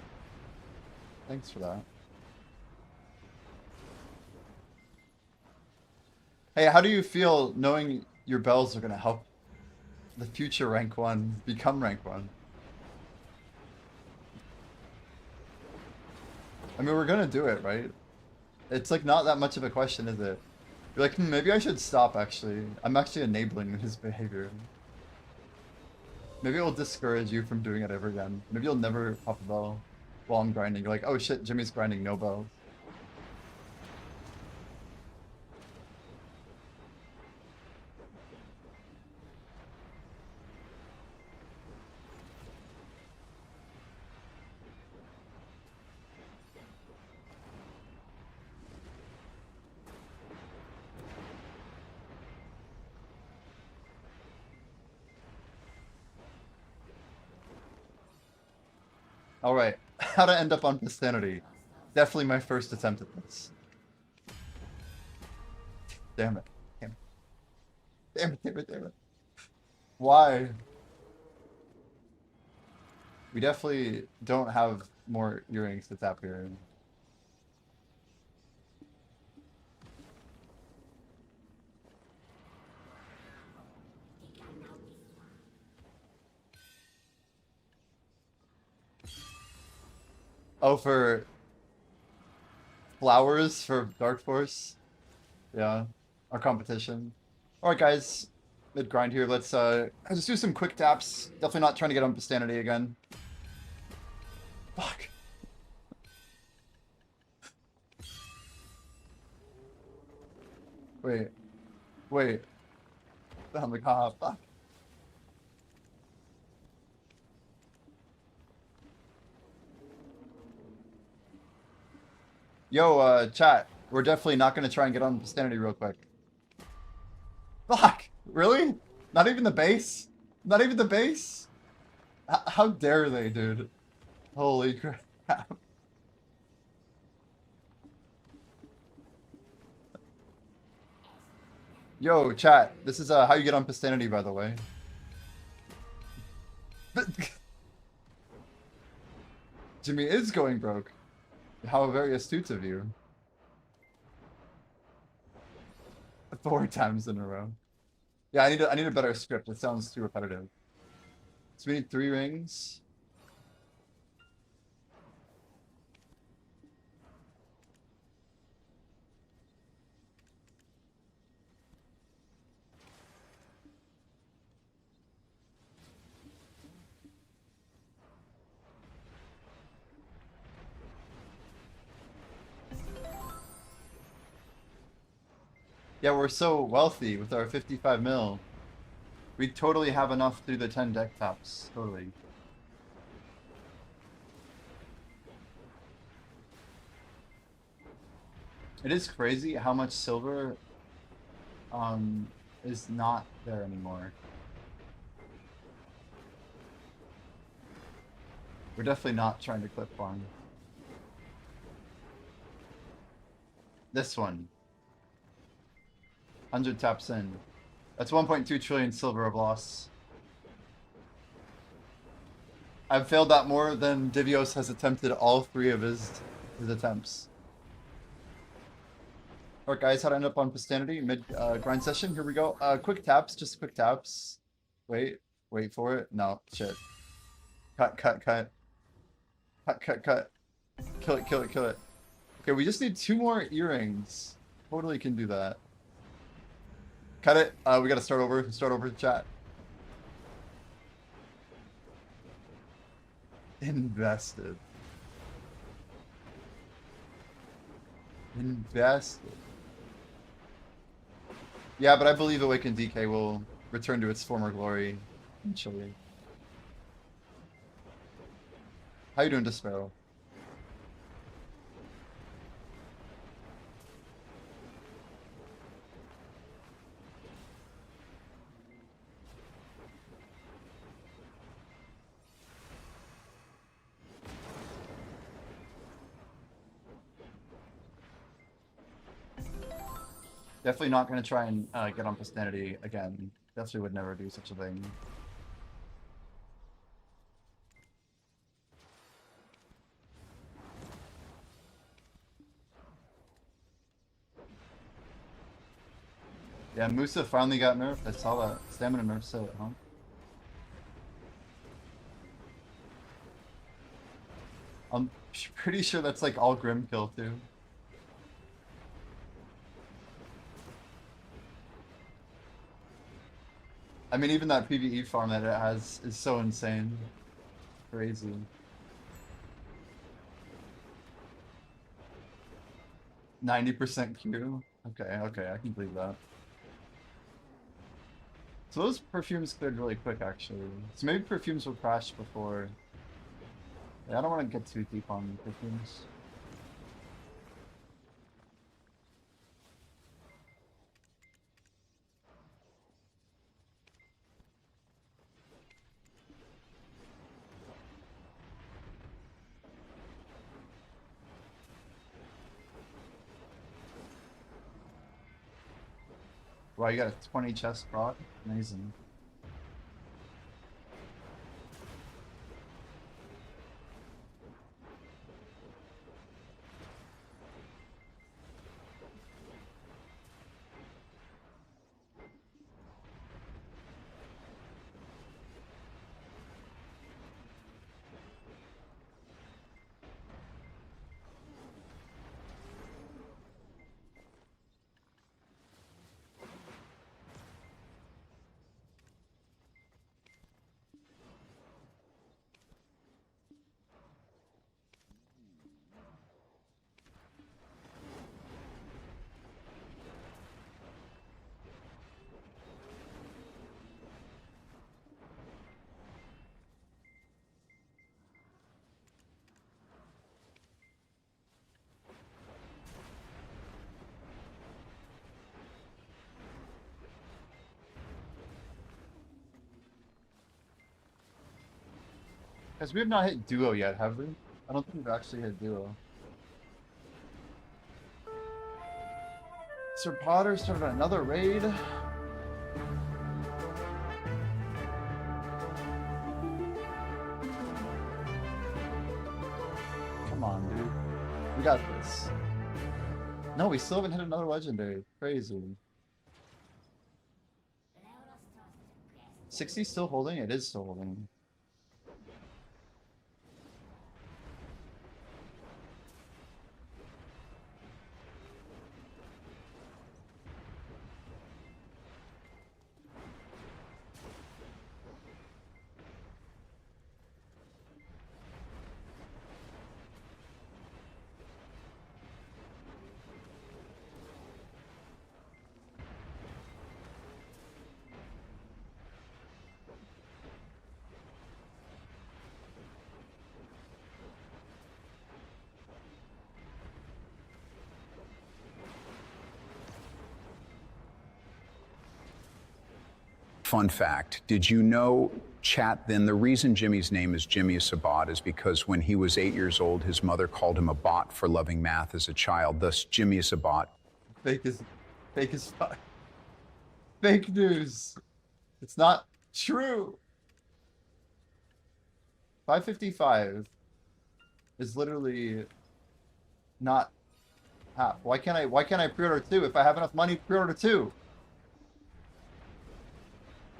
Thanks for that. Hey, how do you feel knowing your bells are going to help the future rank 1 become rank 1? I mean, we're going to do it, right? It's like not that much of a question, is it? You're like, maybe I should stop, actually. I'm actually enabling his behavior. Maybe it will discourage you from doing it ever again. Maybe you'll never pop a bell while I'm grinding. You're like, oh shit, Jimmy's grinding, no bells. Alright, how to end up on Vicinity. Definitely my first attempt at this. Damn it. Damn it. Damn it, damn it, damn it. Why? We definitely don't have more earrings to tap here. Oh, for flowers for Dark Force? Yeah, our competition. Alright guys, mid grind here. Let's just do some quick taps. Definitely not trying to get on Vicinity again. Fuck. Wait. Wait. I'm like, haha, fuck. Yo, chat. We're definitely not gonna try and get on Vicinity real quick. Fuck! Really? Not even the base? Not even the base? How dare they, dude? Holy crap. Yo, chat. This is how you get on Vicinity, by the way. Jimmy is going broke. How very astute of you. 4 times in a row. Yeah, I need a better script. It sounds too repetitive. So we need 3 rings. Yeah, we're so wealthy with our 55 mil. We totally have enough to do the 10 deck tops. Totally. It is crazy how much silver is not there anymore. We're definitely not trying to clip farm. This one. 100 taps in. That's 1.2 trillion silver of loss. I've failed that more than Divios has attempted all 3 of his attempts. Alright guys, how to end up on Vicinity mid grind session. Here we go. Quick taps, just quick taps. Wait for it. No, shit. Cut. Cut. Kill it. Okay, we just need 2 more earrings. Totally can do that. Cut it. We gotta start over the chat. Invested. Invested. Yeah, but I believe Awakened DK will return to its former glory eventually. How you doing, Despero? Definitely not going to try and get on Pistanity again. Definitely would never do such a thing. Yeah, Musa finally got nerfed. I saw that. Stamina nerf set, huh? I'm pretty sure that's like all Grim Kill too. I mean, even that PvE farm that it has is so insane. Crazy. %90 Q? Okay, I can believe that. So those perfumes cleared really quick, actually. So maybe perfumes will crash before... Yeah, I don't want to get too deep on perfumes. Wow, you got a 20 chest brought? Amazing. Guys, we have not hit duo yet, have we? I don't think we've actually hit duo. Sir Potter started another raid. Come on, dude. We got this. No, we still haven't hit another legendary. Crazy. 60 still holding? It is still holding. Fun fact, did you know, chat, then the reason Jimmy's name is Jimmy Sabat is because when he was 8 years old, his mother called him a bot for loving math as a child, thus Jimmy Sabat. Fake as fuck. Fake news. It's not true. 555 is literally not half. Why can't I pre-order 2 if I have enough money to pre-order 2?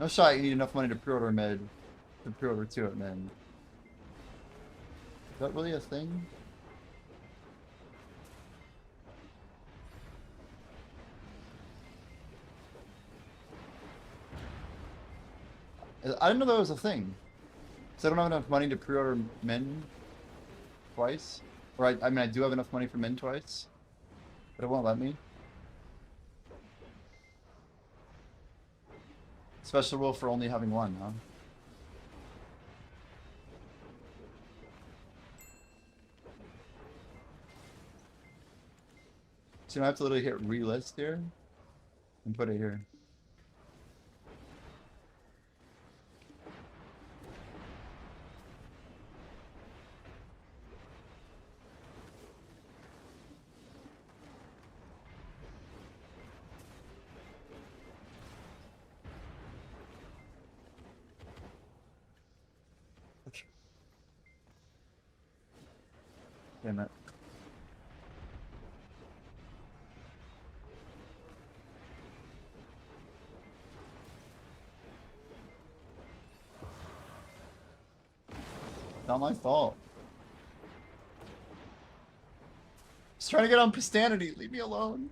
No shot you need enough money to pre-order mid to pre-order 2 at mid. Is that really a thing? I didn't know that was a thing. So I don't have enough money to pre-order Min twice. Or I mean, I do have enough money for Min twice. But it won't let me. Special rule for only having one, huh? So I have to literally hit relist here and put it here. Damn it. Not my fault. Just trying to get on Pistanity. Leave me alone.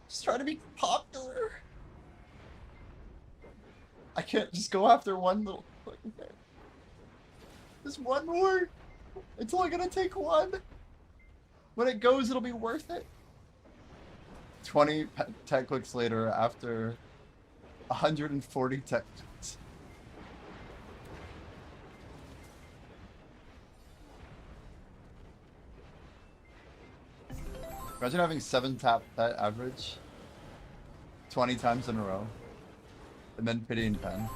Just trying to be popular. I can't just go after one little fucking thing. Just one more. It's only gonna take one. When it goes, it'll be worth it. 20 tech clicks later after 140 tech clicks. Imagine having 7 tap that average 20 times in a row. And then pitying pen.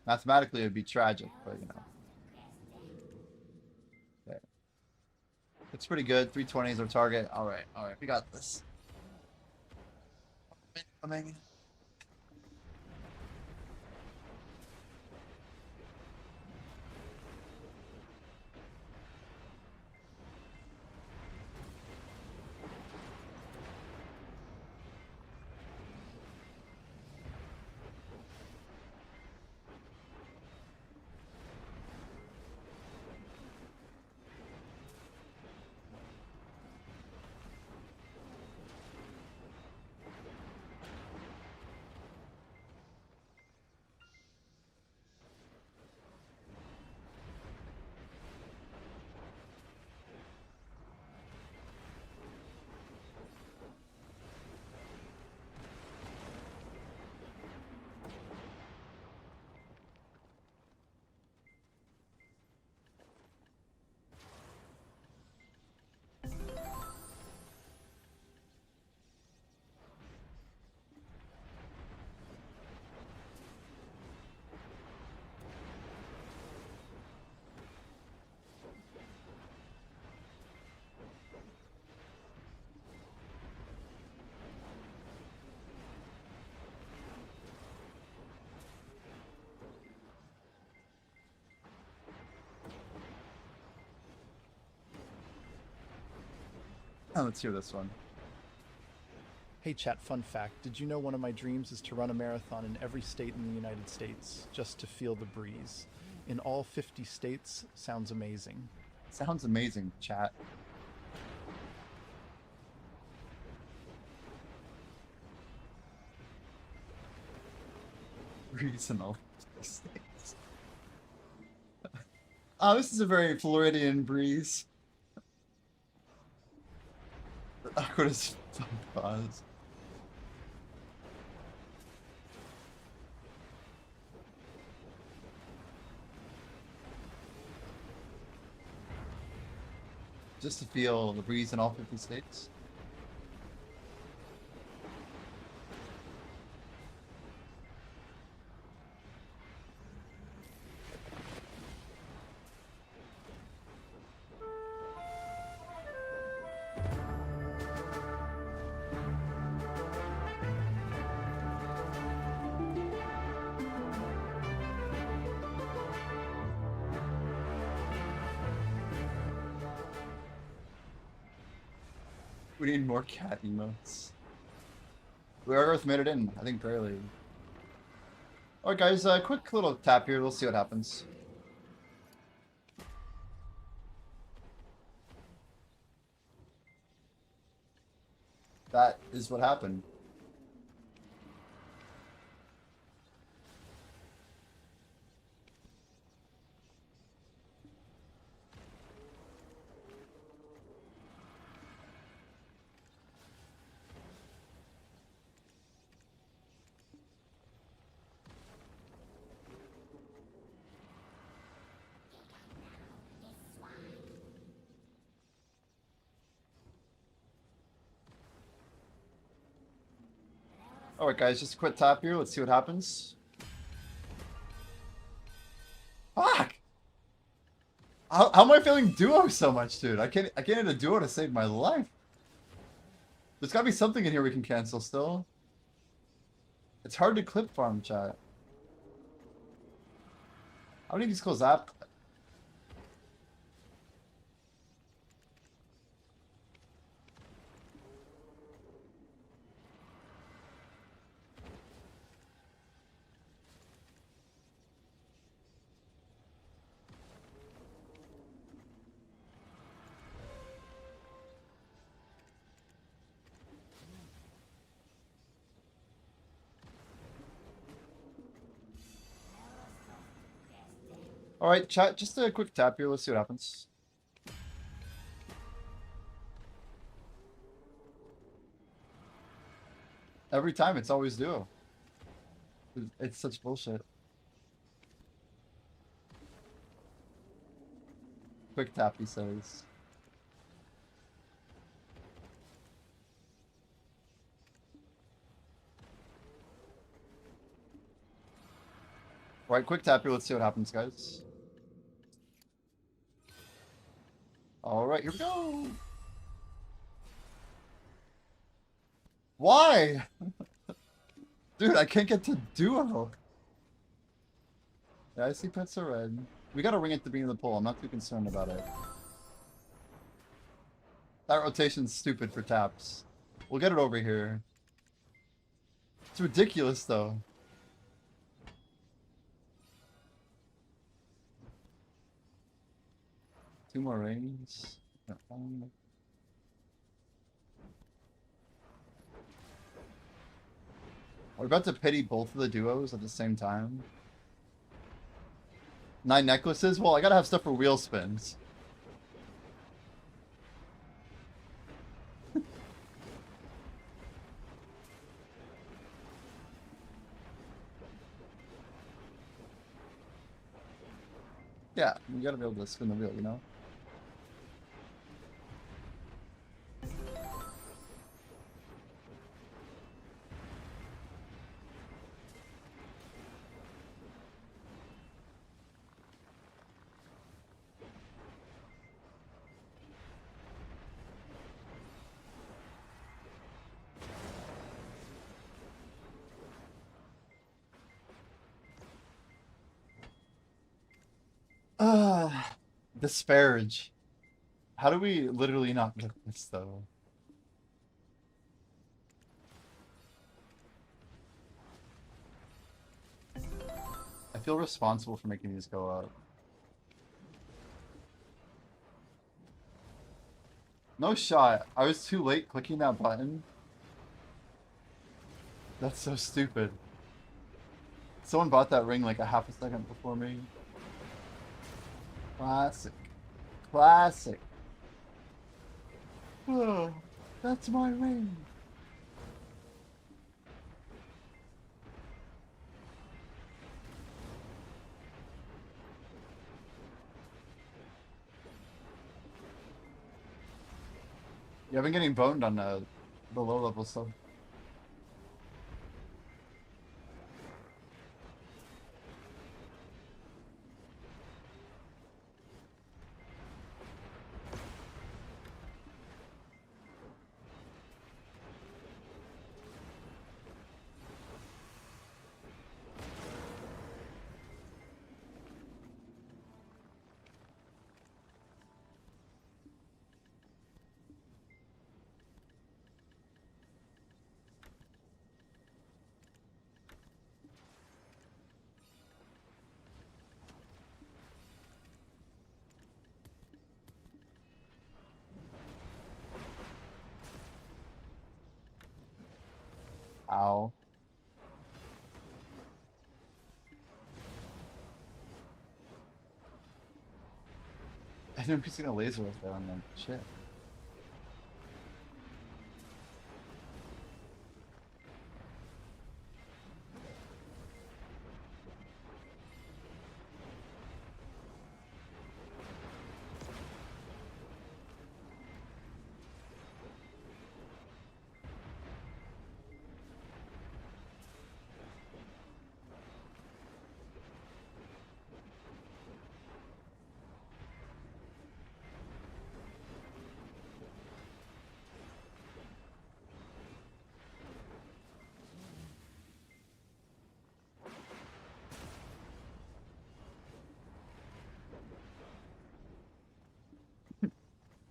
Mathematically, it would be tragic, but you know. Okay. It's pretty good. 320 is our target. Alright, we got this. Coming. Oh, let's hear this one. Hey chat, fun fact. Did you know one of my dreams is to run a marathon in every state in the United States just to feel the breeze? In all 50 states, sounds amazing. Sounds amazing, chat. Reasonable states. Oh, this is a very Floridian breeze. Awkward as fuck pause. Just to feel the breeze in all 50 states. We need more cat emotes. We Earth made it in, I think barely. Alright guys, quick little tap here, we'll see what happens. That is what happened. Alright guys, just a quick tap here. Let's see what happens. Fuck! How am I feeling duo so much, dude? I can't hit a duo to save my life. There's gotta be something in here we can cancel still. It's hard to clip farm, chat. How many of these close up? Alright, chat, just a quick tap here. Let's see what happens. Every time, it's always duo. It's such bullshit. Quick tap, he says. Alright, quick tap here. Let's see what happens, guys. Alright, here we go. Why? Dude, I can't get to duo. Yeah, I see pets are red. We got a ring at the beginning of the poll. I'm not too concerned about it. That rotation's stupid for taps. We'll get it over here. It's ridiculous, though. Two more rings. We're about to pity both of the duos at the same time. 9 necklaces? Well, I gotta have stuff for wheel spins. Yeah, you gotta be able to spin the wheel, you know? Disparage. How do we literally not get this, though? I feel responsible for making these go up. No shot. I was too late clicking that button. That's so stupid. Someone bought that ring like a half a second before me. Classic. Classic. Oh, that's my ring. Yeah, I've been getting boned on the low level stuff. Ow. I didn't see a laser with that on them. Shit.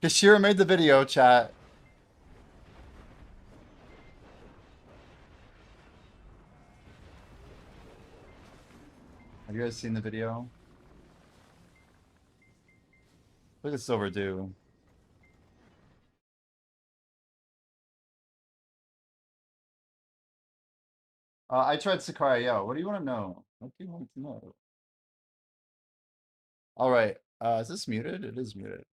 Kashira made the video, chat. Have you guys seen the video? Look at Silver do. I tried Sakurai. Yo, what do you want to know? What do you want to know? All right. Is this muted? It is muted.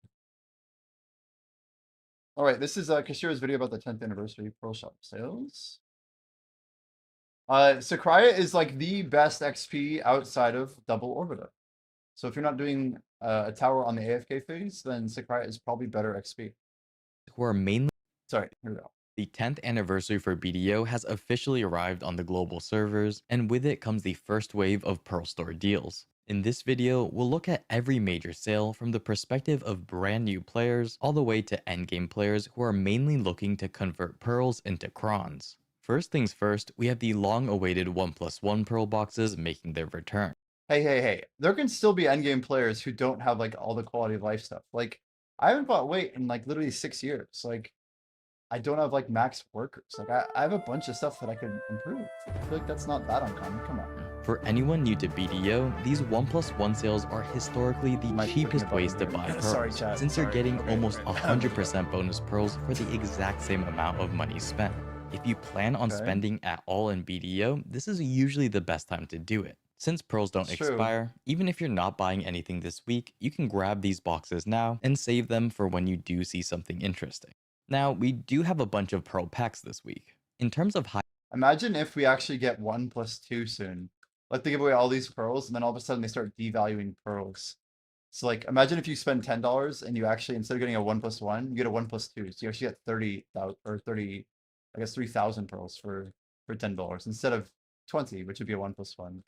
All right. This is Kashira's video about the 10th anniversary Pearl Shop sales. Sakurai is like the best XP outside of Double Orbiter. So if you're not doing a tower on the AFK phase, then Sakurai is probably better XP. Who are mainly Sorry, here we go. the 10th anniversary for BDO has officially arrived on the global servers, and with it comes the first wave of Pearl Store deals. In this video, we'll look at every major sale from the perspective of brand new players all the way to endgame players who are mainly looking to convert pearls into crons. First things first, we have the long-awaited 1+1 pearl boxes making their return. Hey. There can still be endgame players who don't have like all the quality of life stuff. Like, I haven't bought weight in like literally 6 years. Like, I don't have like max workers. Like, I have a bunch of stuff that I can improve. I feel like that's not that uncommon. Come on. For anyone new to BDO, these 1+1 sales are historically the Might be cheapest clicking ways a to button buy here. pearls, Sorry, chat. since you're Sorry. getting Okay, almost okay. 100% bonus pearls for the exact same amount of money spent. If you plan on Okay. spending at all in BDO, this is usually the best time to do it. Since pearls don't It's true. expire, even if you're not buying anything this week, you can grab these boxes now and save them for when you do see something interesting. Now, we do have a bunch of pearl packs this week. In terms of high Imagine if we actually get 1+2 soon. Like they give away all these pearls, and then all of a sudden they start devaluing pearls. So like, imagine if you spend $10 and you actually, instead of getting a 1+1, you get a 1+2. So you actually get 30,000 or 30, I guess 3,000 pearls for $10 instead of 20, which would be a 1+1.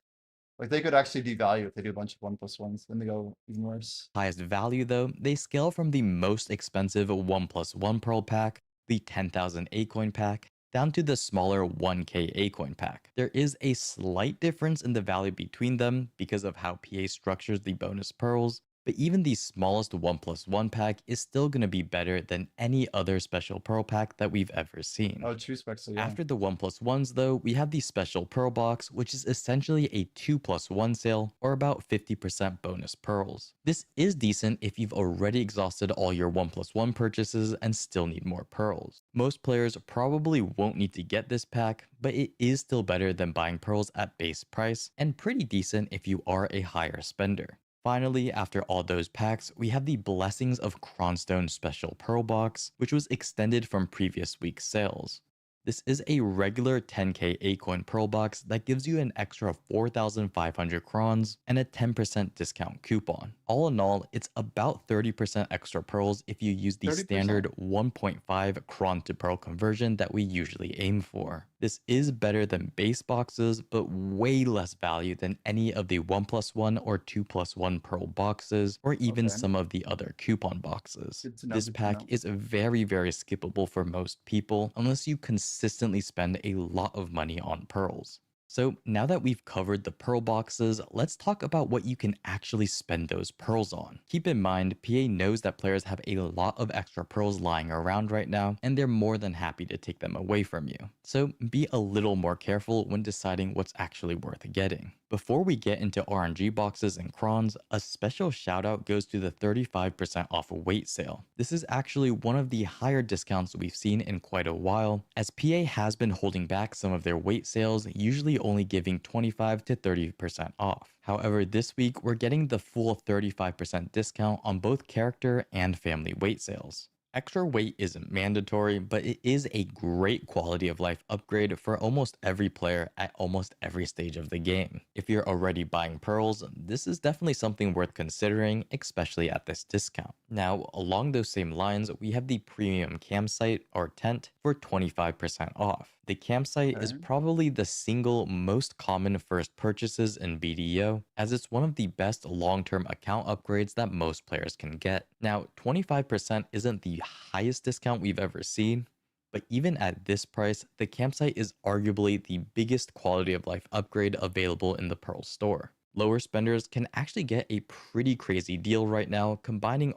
Like they could actually devalue if they do a bunch of 1+1s, then they go even worse. highest value though, they scale from the most expensive 1+1 pearl pack, the 10,000 A-coin pack, down to the smaller 1k A-coin pack. There is a slight difference in the value between them because of how PA structures the bonus pearls, but even the smallest 1+1 pack is still going to be better than any other special pearl pack that we've ever seen. Oh, true specs, so yeah. After the 1+1s though, we have the special pearl box, which is essentially a 2+1 sale, or about 50% bonus pearls. This is decent if you've already exhausted all your 1+1 purchases and still need more pearls. Most players probably won't need to get this pack, but it is still better than buying pearls at base price, and pretty decent if you are a higher spender. Finally, after all those packs, we have the Blessings of Cronstone Special Pearl Box, which was extended from previous week's sales. This is a regular 10k A-coin pearl box that gives you an extra 4,500 crons and a 10% discount coupon. All in all, it's about 30% extra pearls if you use the 30%. standard 1.5 cron to pearl conversion that we usually aim for. This is better than base boxes, but way less value than any of the 1+1 or 2+1 pearl boxes, or even Okay. some of the other coupon boxes. Good to know, This good to pack know. is very skippable for most people, unless you consistently spend a lot of money on pearls. So now that we've covered the pearl boxes, let's talk about what you can actually spend those pearls on. Keep in mind, PA knows that players have a lot of extra pearls lying around right now, and they're more than happy to take them away from you. So be a little more careful when deciding what's actually worth getting. Before we get into RNG boxes and crons, a special shout out goes to the 35% off weight sale. This is actually one of the higher discounts we've seen in quite a while, as PA has been holding back some of their weight sales, usually only giving 25 to 30% off. However, this week we're getting the full 35% discount on both character and family weight sales. Extra weight isn't mandatory, but it is a great quality of life upgrade for almost every player at almost every stage of the game. If you're already buying pearls, this is definitely something worth considering, especially at this discount. Now, along those same lines, we have the premium campsite or tent for 25% off. The campsite is Okay. probably the single most common first purchases in BDO, as it's one of the best long-term account upgrades that most players can get. Now, 25% isn't the highest discount we've ever seen, but even at this price, the campsite is arguably the biggest quality of life upgrade available in the Pearl store. Lower spenders can actually get a pretty crazy deal right now, combining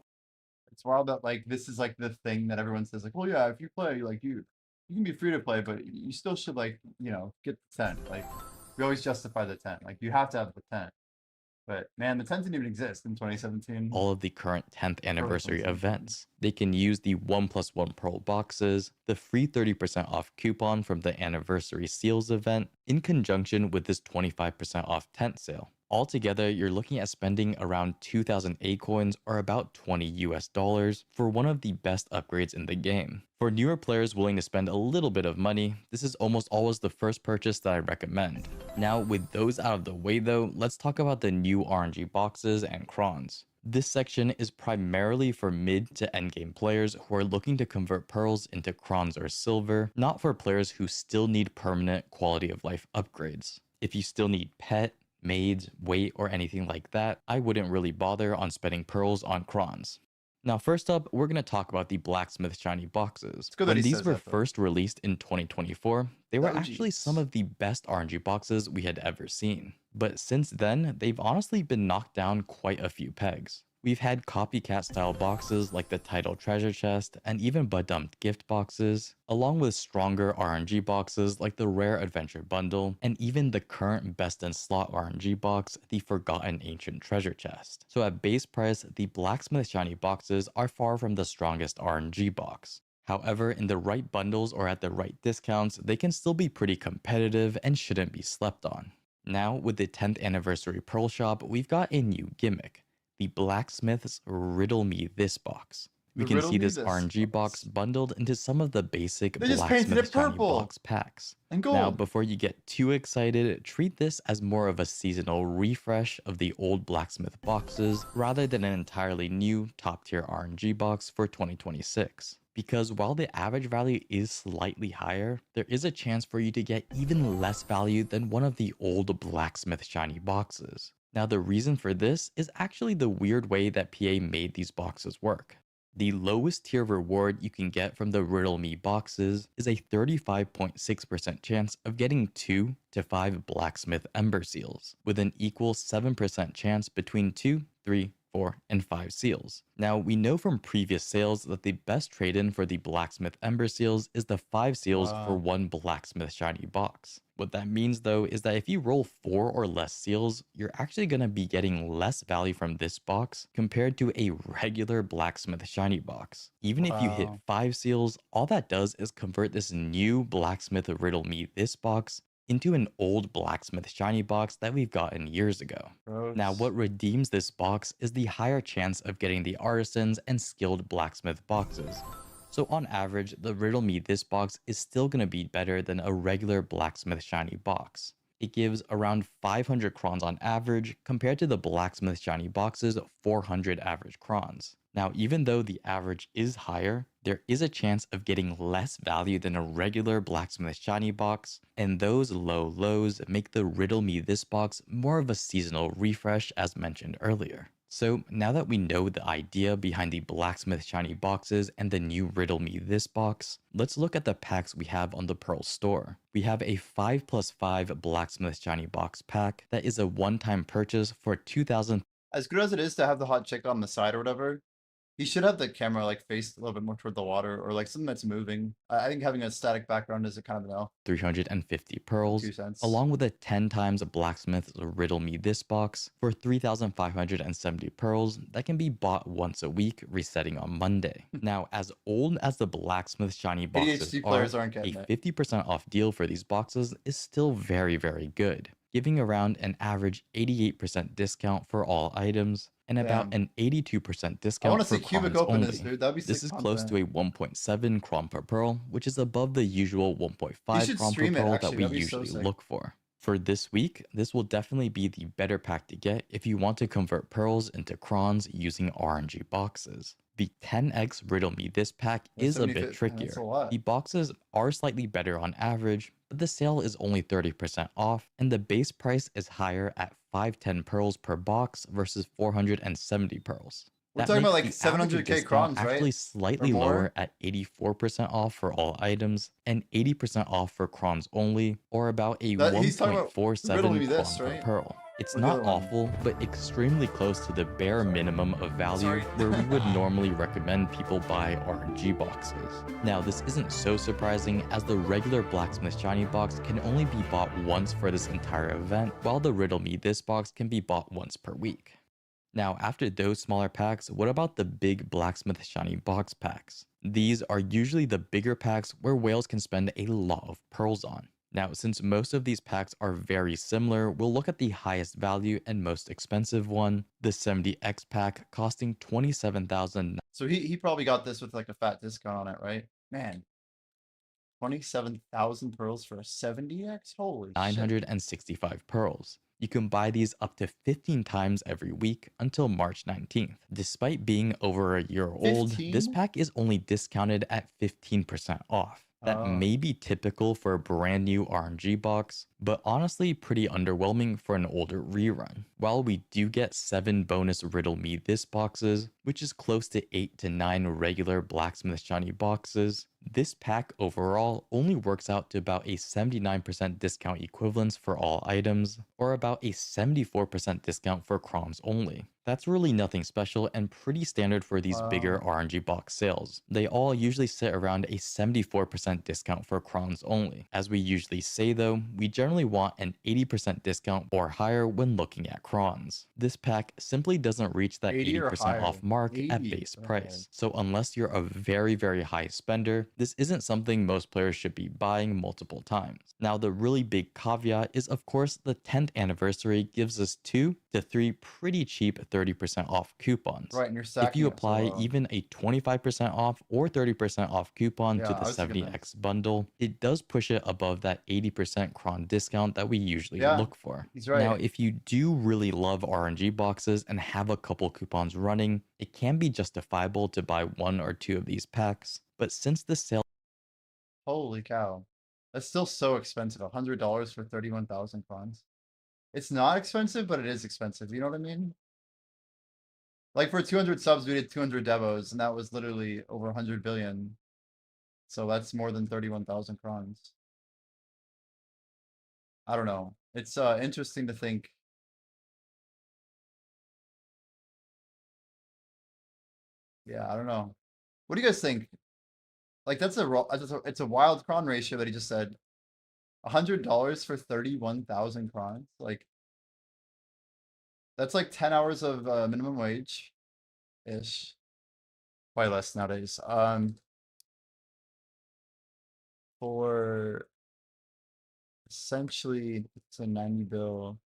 It's wild that like this is like the thing that everyone says like, well, yeah, if you play like you can be free to play, but you still should like get the tent. Like we always justify the tent. Like you have to have the tent. But man, the tent didn't even exist in 2017. All of the current 10th anniversary 2017. events. They can use the 1+1 Pearl boxes, the free 30% off coupon from the anniversary seals event, in conjunction with this 25% off tent sale. Altogether, you're looking at spending around 2,000 A coins or about $20 for one of the best upgrades in the game. For newer players willing to spend a little bit of money, this is almost always the first purchase that I recommend. Now, with those out of the way though, let's talk about the new RNG boxes and crons. This section is primarily for mid to endgame players who are looking to convert pearls into crons or silver, not for players who still need permanent quality of life upgrades. If you still need pet, maids, weight, or anything like that, I wouldn't really bother on spending pearls on crons. Now first up, we're going to talk about the Blacksmith Shiny boxes. good that When he these says were that, though. first released in 2024, they were OGs. actually some of the best RNG boxes we had ever seen. But since then, they've honestly been knocked down quite a few pegs. We've had copycat style boxes like the Title Treasure Chest and even Badumped gift boxes, along with stronger RNG boxes like the Rare Adventure Bundle and even the current best in slot RNG box, the Forgotten Ancient Treasure Chest. So at base price, the Blacksmith Shiny boxes are far from the strongest RNG box. However, in the right bundles or at the right discounts, they can still be pretty competitive and shouldn't be slept on. Now, with the 10th anniversary Pearl Shop, we've got a new gimmick. The Blacksmith's Riddle Me This box. We can see this RNG box bundled into some of the basic They just painted Blacksmith it Shiny purple box packs. and gold. Now, before you get too excited, treat this as more of a seasonal refresh of the old Blacksmith boxes rather than an entirely new top-tier RNG box for 2026. Because while the average value is slightly higher, there is a chance for you to get even less value than one of the old Blacksmith Shiny boxes. Now the reason for this is actually the weird way that PA made these boxes work. The lowest tier reward you can get from the Riddle Me boxes is a 35.6% chance of getting 2 to 5 Blacksmith Ember Seals, with an equal 7% chance between 2, 3, 4, and 5 seals. Now, we know from previous sales that the best trade-in for the Blacksmith Ember Seals is the 5 seals for 1 Blacksmith Shiny box. What that means though is that if you roll 4 or less seals, you're actually going to be getting less value from this box compared to a regular Blacksmith Shiny box. Even if you hit 5 seals, all that does is convert this new Blacksmith Riddle Me This box into an old Blacksmith Shiny box that we've gotten years ago. Gross. Now, what redeems this box is the higher chance of getting the Artisans and Skilled Blacksmith boxes. So on average, the Riddle Me This box is still going to be better than a regular Blacksmith Shiny box. It gives around 500 crons on average compared to the Blacksmith Shiny box's 400 average crons. Now, even though the average is higher, there is a chance of getting less value than a regular Blacksmith Shiny box, and those low lows make the Riddle Me This box more of a seasonal refresh as mentioned earlier. So now that we know the idea behind the Blacksmith Shiny boxes and the new Riddle Me This box, let's look at the packs we have on the Pearl store. We have a 5+5 Blacksmith Shiny box pack that is a one-time purchase for 2,000. As good as it is to have the hot chick on the side or whatever, he should have the camera like faced a little bit more toward the water or like something that's moving. I think having a static background is a kind of an L. 350 pearls, 2 cents. along with a 10 times Blacksmith's Riddle Me This box for 3,570 pearls that can be bought once a week, resetting on Monday. Now, as old as the Blacksmith Shiny boxes ADHD are, players aren't a getting it. 50% off deal for these boxes is still very, very good, giving around an average 88% discount for all items and about an 82% discount I want to for see Cubic crons open only. this, dude. That'd be This sick is close to a 1.7 cron per pearl, which is above the usual 1.5 should cron per stream it, pearl actually. that we That'd be so usually sick. look for. For this week, this will definitely be the better pack to get if you want to convert pearls into crons using RNG boxes. The 10x Riddle Me This pack is a bit trickier. That's a lot. The boxes are slightly better on average, but the sale is only 30% off, and the base price is higher at 510 pearls per box versus 470 pearls. We're That talking about makes like the average 700k discount crons, right? actually slightly Or more? lower at 84% off for all items and 80% off for crons only, or about a He's talking about Riddle Me 1.47 This, cron per right? pearl. It's Look at not that one. awful, but extremely close to the bare minimum of value where we would normally recommend people buy RNG boxes. Now, this isn't so surprising as the regular Blacksmith Shiny box can only be bought once for this entire event, while the Riddle Me This box can be bought once per week. Now, after those smaller packs, what about the big Blacksmith Shiny box packs? These are usually the bigger packs where whales can spend a lot of pearls on. Now, since most of these packs are very similar, we'll look at the highest value and most expensive one, the 70X pack, costing 27,000. So he probably got this with like a fat discount on it, right? Man, 27,000 pearls for a 70X? Holy shit. 965 pearls. You can buy these up to 15 times every week until March 19th. Despite being over a year old, this 15? pack is only discounted at 15% off. That may be typical for a brand new RNG box, but honestly pretty underwhelming for an older rerun. While we do get 7 bonus Riddle Me This boxes, which is close to 8 to 9 regular Blacksmith Shiny boxes, this pack overall only works out to about a 79% discount equivalence for all items, or about a 74% discount for crons only. That's really nothing special and pretty standard for these bigger RNG box sales. They all usually sit around a 74% discount for crons only. As we usually say though, we generally want an 80% discount or higher when looking at crons. This pack simply doesn't reach that 80 or 80% higher? off mark at 80, base oh. price. So unless you're a very high spender, this isn't something most players should be buying multiple times. Now the really big caveat is of course the 10th anniversary gives us 2 to 3 pretty cheap 30% off coupons. Right, and you're If stacking you it so apply well. even a 25% off or 30% off coupon Yeah, to I the was thinking 70X bundle, it does push it above that 80% cron discount that we usually Yeah, look for. he's right. Now, if you do really love RNG boxes and have a couple coupons running, it can be justifiable to buy 1 or 2 of these packs, but since the sale Holy cow. That's still so expensive. $100 for 31,000 crons. It's not expensive, but it is expensive. You know what I mean? Like for 200 subs, we did 200 devos, and that was literally over 100 billion. So that's more than 31,000 crons. I don't know. It's interesting to think. Yeah, I don't know. What do you guys think? Like that's it's a wild cron ratio that he just said. $100 for 31,000 crons. Like that's like 10 hours of minimum wage ish. Probably less nowadays. For essentially it's a 90 bill.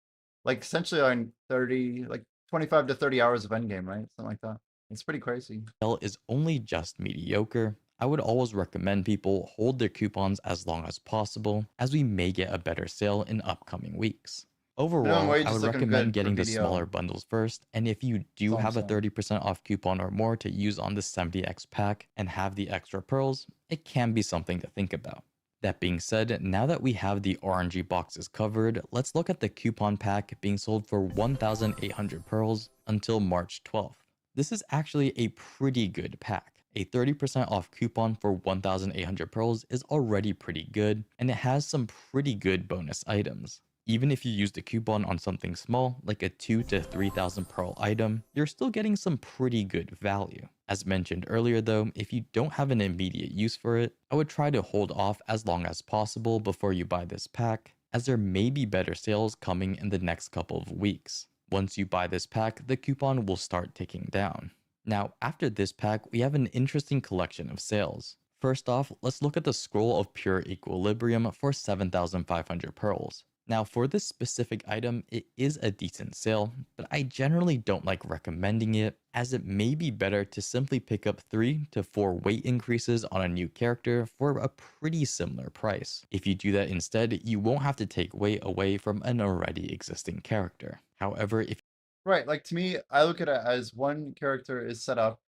Like essentially on 30, like 25 to 30 hours of endgame, right? Something like that. It's pretty crazy. is only just mediocre, I would always recommend people hold their coupons as long as possible, as we may get a better sale in upcoming weeks. Overall, wage I is would looking recommend good for getting the BDO. smaller bundles first, and if you do That's all I'm have a saying. 30% off coupon or more to use on the 70X pack and have the extra pearls, it can be something to think about. That being said, now that we have the RNG boxes covered, let's look at the coupon pack being sold for 1,800 pearls until March 12th. This is actually a pretty good pack. A 30% off coupon for 1,800 pearls is already pretty good, and it has some pretty good bonus items. Even if you use the coupon on something small, like a 2 to 3,000 pearl item, you're still getting some pretty good value. As mentioned earlier though, if you don't have an immediate use for it, I would try to hold off as long as possible before you buy this pack, as there may be better sales coming in the next couple of weeks. Once you buy this pack, the coupon will start ticking down. Now, after this pack, we have an interesting collection of sales. First off, let's look at the Scroll of Pure Equilibrium for 7,500 pearls. Now, for this specific item, it is a decent sale, but I generally don't like recommending it, as it may be better to simply pick up 3 to 4 weight increases on a new character for a pretty similar price. If you do that instead, you won't have to take weight away from an already existing character. However, if Right, like to me, I look at it as one character is set up,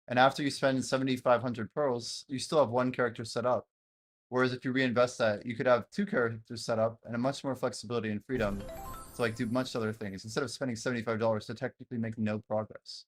and after you spend 7,500 pearls, you still have one character set up. Whereas if you reinvest that, you could have 2 characters set up and a much more flexibility and freedom to like do much other things instead of spending $75 to technically make no progress.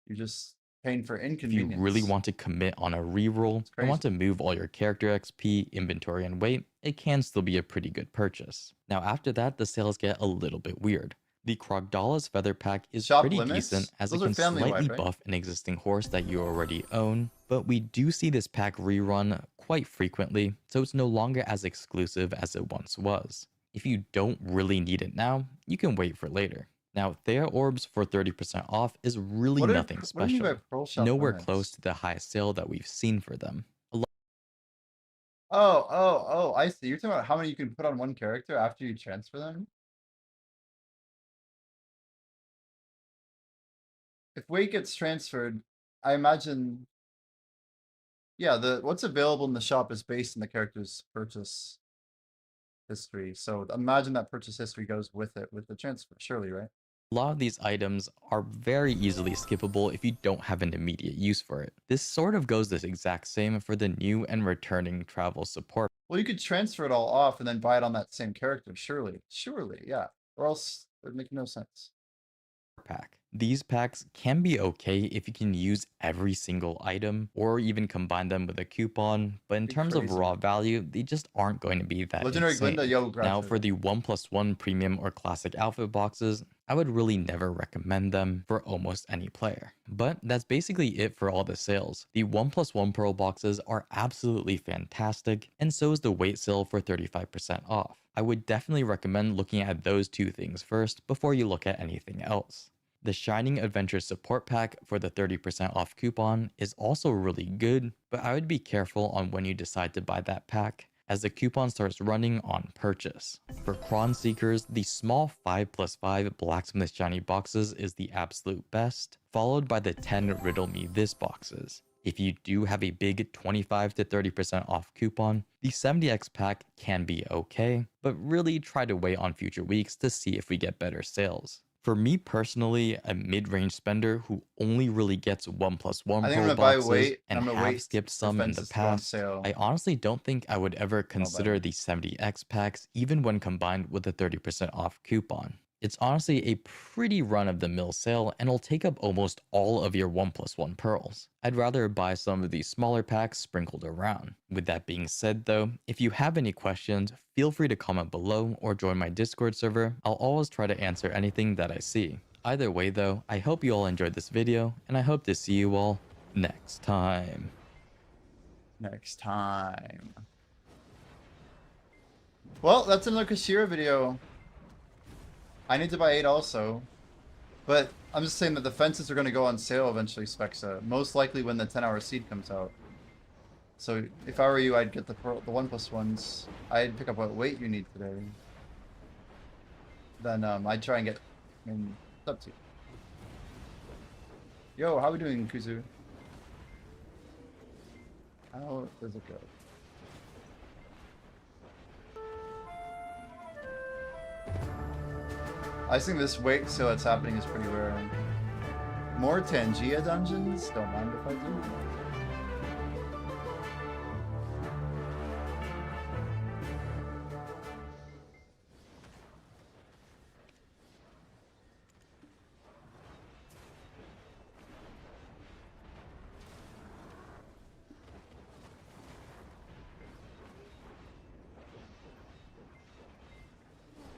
You're just paying for If you inconvenience. really want to commit on a reroll and want to move all your character XP, inventory, and weight, it can still be a pretty good purchase. Now after that, the sales get a little bit weird. The Krogdala's Feather Pack is Shop pretty limits? decent as Those it are can family slightly wide, right? buff an existing horse that you already own, but we do see this pack rerun quite frequently, so it's no longer as exclusive as it once was. If you don't really need it now, you can wait for later. Now, Thea Orbs for 30% off is really nothing What do you mean by special. Pearl Shop Nowhere limits? close to the highest sale that we've seen for them. Oh, I see. You're talking about how many you can put on one character after you transfer them? If weight gets transferred, I imagine, yeah, what's available in the shop is based on the character's purchase history. So imagine that purchase history goes with it with the transfer, surely, right? A lot of these items are very easily skippable if you don't have an immediate use for it. This sort of goes the exact same for the new and returning travel support Well, you could transfer it all off and then buy it on that same character, surely. Surely, yeah. Or else it would make no sense. pack. These packs can be okay if you can use every single item or even combine them with a coupon, but in Be terms of crazy. raw value, they just aren't going to be that Legendary insane. Glinda, yo, Now, gratitude. for the 1+1 premium or classic outfit boxes, I would really never recommend them for almost any player. But that's basically it for all the sales. The 1+1 pearl boxes are absolutely fantastic, and so is the weight sale for 35% off. I would definitely recommend looking at those two things first before you look at anything else. The Shining Adventure Support Pack for the 30% off coupon is also really good, but I would be careful on when you decide to buy that pack, as the coupon starts running on purchase. For Cron Seekers, the small 5+5 Blacksmith Shiny boxes is the absolute best, followed by the 10 Riddle Me This boxes. If you do have a big 25 to 30% off coupon, the 70x pack can be okay, but really try to wait on future weeks to see if we get better sales. For me personally, a mid-range spender who only really gets 1+1 I think I'm pearl gonna buy boxes weight, and I'm gonna have wait skipped for some in the fences to go on past, sale. I honestly don't think I would ever consider it. the 70x packs even when combined with a 30% off coupon. It's honestly a pretty run-of-the-mill sale and will take up almost all of your 1+1 pearls. I'd rather buy some of these smaller packs sprinkled around. With that being said though, if you have any questions, feel free to comment below or join my Discord server. I'll always try to answer anything that I see. Either way though, I hope you all enjoyed this video, and I hope to see you all next time. Next time. Well, that's another Kashira video. I need to buy 8 also. But I'm just saying that the fences are going to go on sale eventually, Spexa. Most likely when the 10-hour seed comes out. So if I were you, I'd get the 1+1s. I'd pick up what weight you need today. Then I'd try and get... I mean, it's up to you. Yo, how we doing, Kuzu? How does it go? I think this weight sale that's happening is pretty rare. More Tangia dungeons? Don't mind if I do.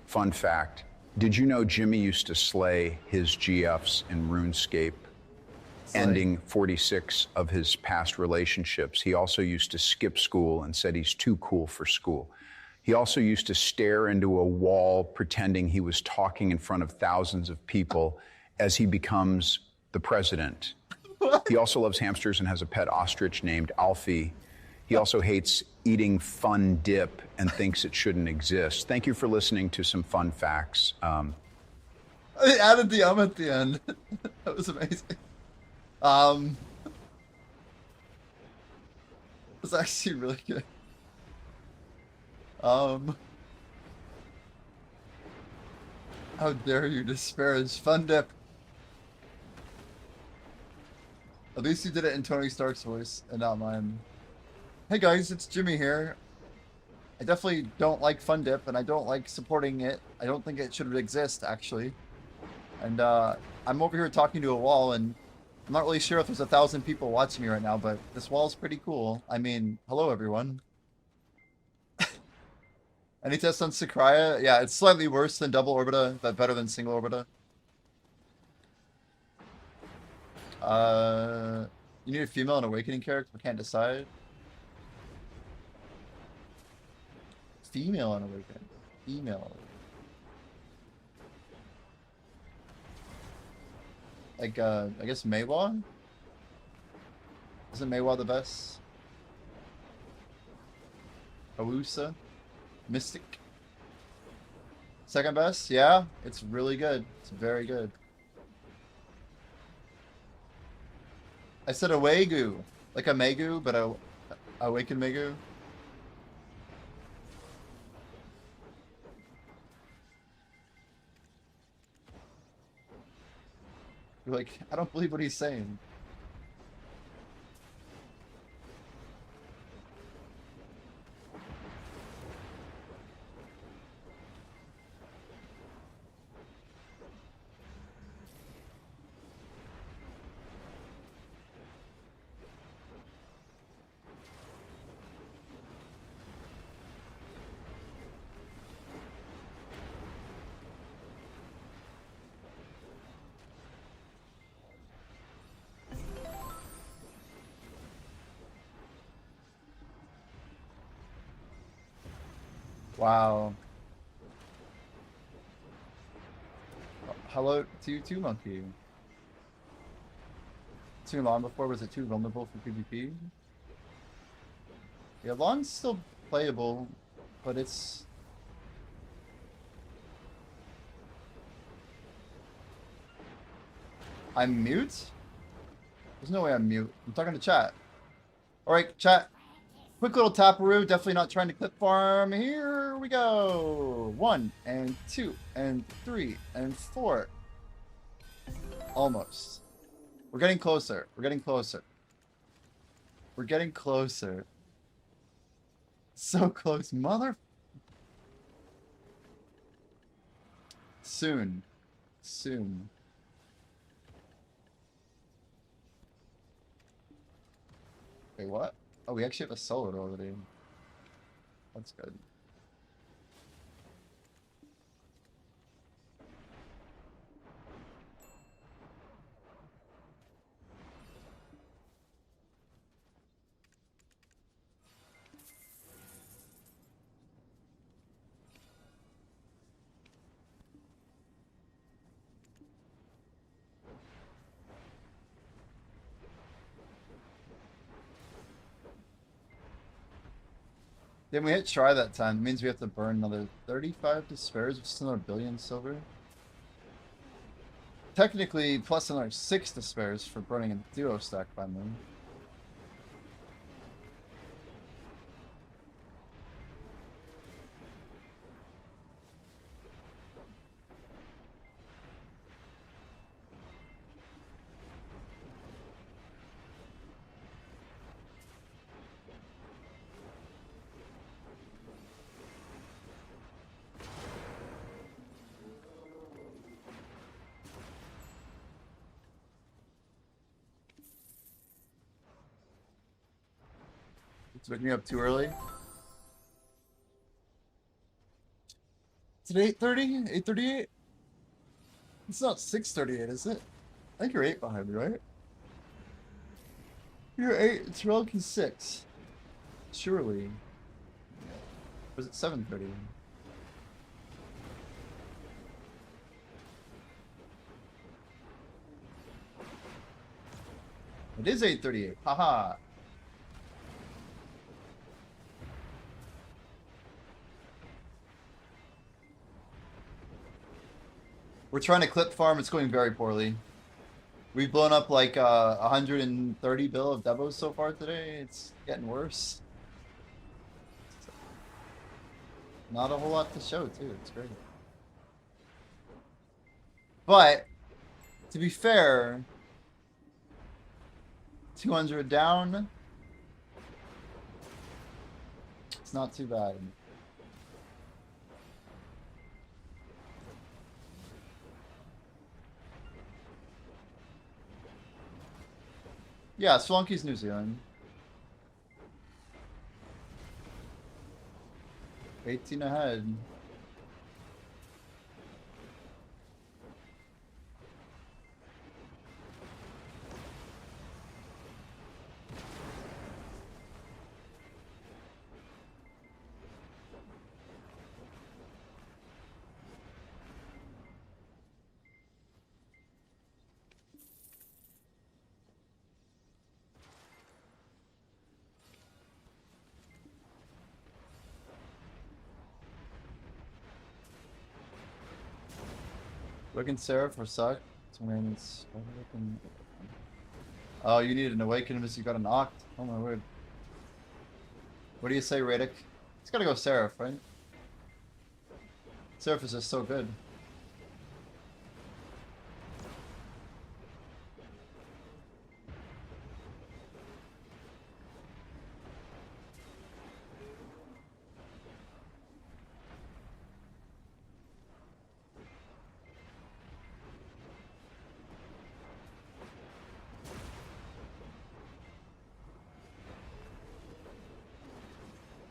Fun fact, did you know Jimmy used to slay his GFs in RuneScape, ending 46 of his past relationships? He also used to skip school and said he's too cool for school. He also used to stare into a wall pretending he was talking in front of thousands of people as he becomes the president. He also loves hamsters and has a pet ostrich named Alfie. He also hates eating fun dip and thinks it shouldn't exist. Thank you for listening to some fun facts. I added the at the end. That was amazing. It was actually really good. How dare you disparage Fun Dip? At least you did it in Tony Stark's voice and not mine. Hey guys, it's Jimmy here. I definitely don't like Fun Dip, and I don't like supporting it. I don't think it should exist, actually. And I'm over here talking to a wall, and I'm not really sure if there's 1,000 people watching me right now, but this wall's pretty cool. I mean, hello everyone. Any test on Sakraya? Yeah, it's slightly worse than double orbita, but better than single orbita. You need a female and awakening character. We can't decide. Female and awakening. Female. Like, I guess Maywa? Isn't Maywa the best? Awusa? Mystic? Second best? Yeah, it's really good. It's very good. I said Awegu. Like a Megu, but a Awakened Megu. You're like, I don't believe what he's saying. Wow. Hello to you too, Monkey. Too long before, was it too vulnerable for PvP? Yeah, Long's still playable, but it's... I'm mute? There's no way I'm mute. I'm talking to chat. Alright, chat. Quick little taparoo, definitely not trying to clip farm. Here we go. 1 and 2 and 3 and 4. Almost. We're getting closer. We're getting closer. We're getting closer. So close, mother. Soon. Soon. Wait, what? Oh, we actually have a solar already. That's good. Then we hit try that time. It means we have to burn another 35 despairs, which is another billion silver. Technically, plus another 6 despairs for burning a duo stack by moon. It's waking me up too early. Is it 8:30? 8:38? It's not 6:38, is it? I think you're 8 behind me, right? You're 8. It's Relkin 6. Surely. Or was it 7:30? It is 8:38. Haha. We're trying to clip farm. It's going very poorly. We've blown up like 130 bill of devos so far today. It's getting worse. Not a whole lot to show too. It's great. But to be fair, 200 down. It's not too bad. Yeah, Swanky's New Zealand. 18 ahead. Looking Seraph or Suck? Oh, you need an Awaken because you got an Oct? Oh my word. What do you say, Radic? It's gotta go Seraph, right? Seraph is just so good.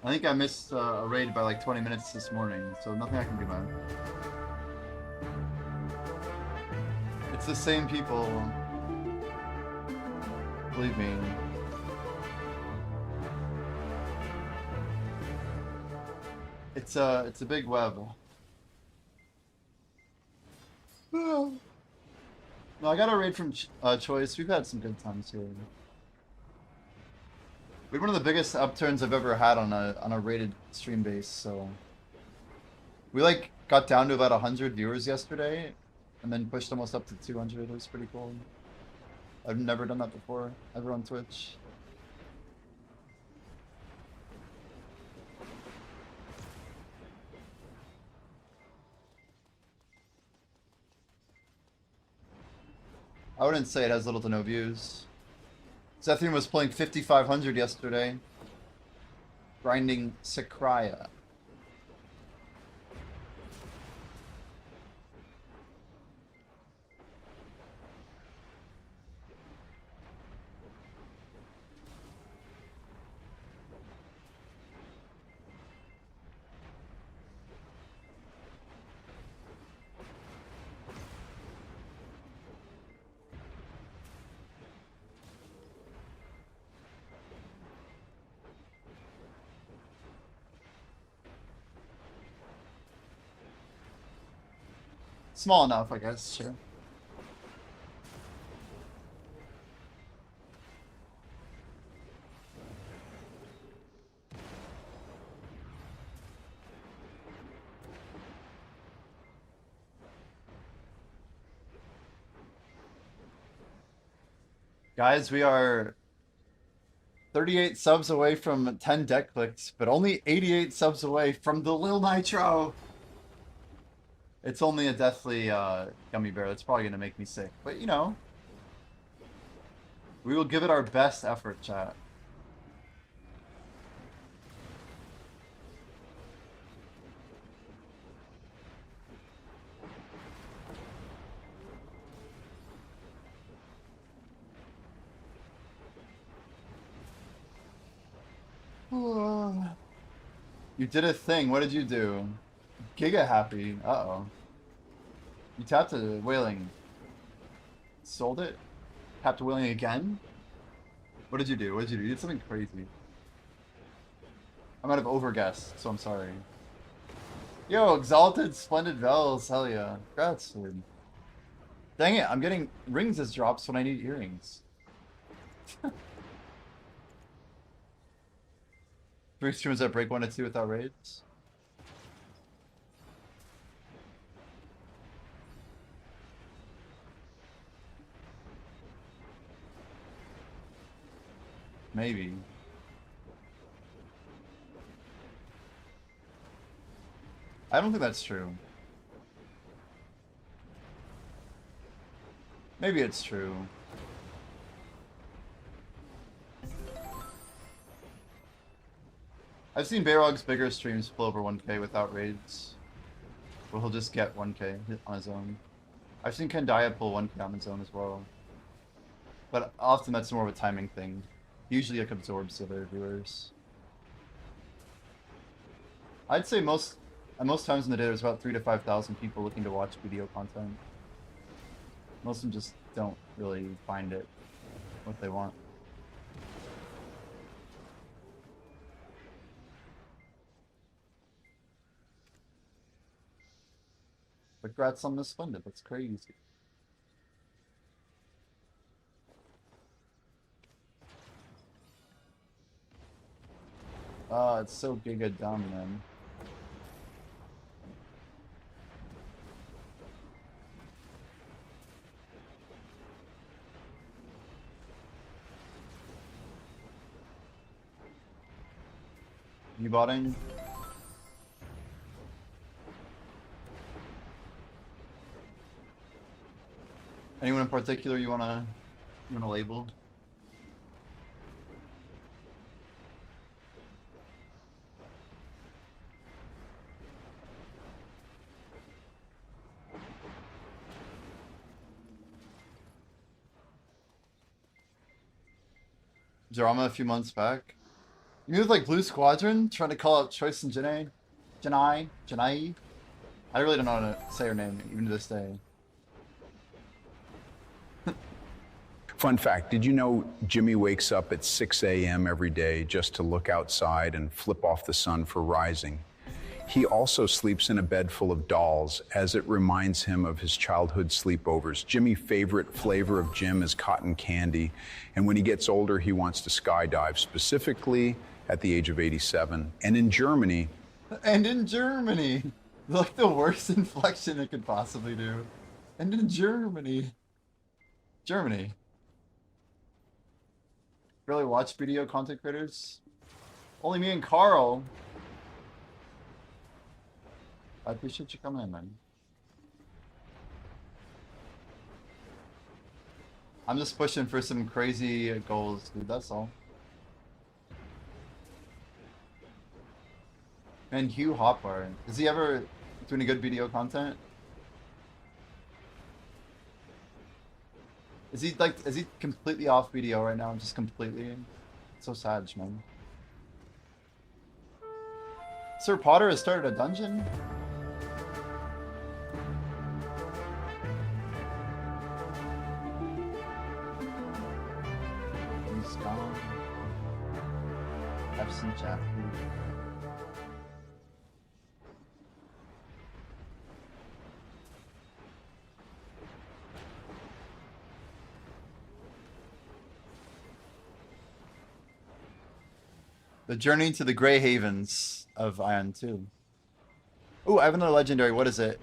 I think I missed a raid by like 20 minutes this morning, so nothing I can do about it. It's the same people. Believe me. It's a big web. No, I got a raid from Choice. We've had some good times here. We had one of the biggest upturns I've ever had on a rated stream base, so we like got down to about 100 viewers yesterday and then pushed almost up to 200. It was pretty cool. I've never done that before ever on Twitch. I wouldn't say it has little to no views. Zethium was playing 5500 yesterday. Grinding Sakraya. Small enough, I guess, sure. Guys, we are 38 subs away from 10 deck clicks, but only 88 subs away from the Lil Nitro. It's only a deathly gummy bear. That's probably going to make me sick. But, you know, we will give it our best effort, chat. You did a thing. What did you do? Giga happy. Uh-oh. You tapped a whaling. Sold it? Tapped a whaling again? What did you do? What did you do? You did something crazy. I might have overguessed, so I'm sorry. Yo, Exalted Splendid Bells. Hell yeah. Congrats, dude. Dang it, I'm getting rings as drops when I need earrings. 3 streamers that break 1 to 2 without raids? Maybe. I don't think that's true. Maybe it's true. I've seen Bayrog's bigger streams pull over 1k without raids. But he'll just get 1k on his own. I've seen Kendaya pull 1k on his own as well. But often that's more of a timing thing. He usually like absorbs the other viewers. I'd say most times in the day there's about 3,000 to 5,000 people looking to watch video content. Most of them just don't really find it what they want. But congrats on Miss Splendid, that's crazy. Oh, it's so giga dumb, man. You botting? Anyone in particular you wanna label? Drama a few months back. You mean with like Blue Squadron trying to call out Choice and Janai? Janai? I really don't know how to say her name, even to this day. Fun fact, did you know Jimmy wakes up at 6 a.m. every day just to look outside and flip off the sun for rising? He also sleeps in a bed full of dolls, as it reminds him of his childhood sleepovers. Jimmy's favorite flavor of Jim is cotton candy, and when he gets older, he wants to skydive, specifically at the age of 87. And in Germany... Like the worst inflection it could possibly do. And in Germany. Really watch video content creators? Only me and Carl. I appreciate you coming in, man. I'm just pushing for some crazy goals, dude, that's all. And Hugh Hopper, is he ever doing a good video content? Is he completely off video right now? Just completely? It's so sad, man. Sir Potter has started a dungeon? He's gone. Epson Chaffee. The Journey to the Grey Havens of Ion 2. Oh, I have another legendary. What is it?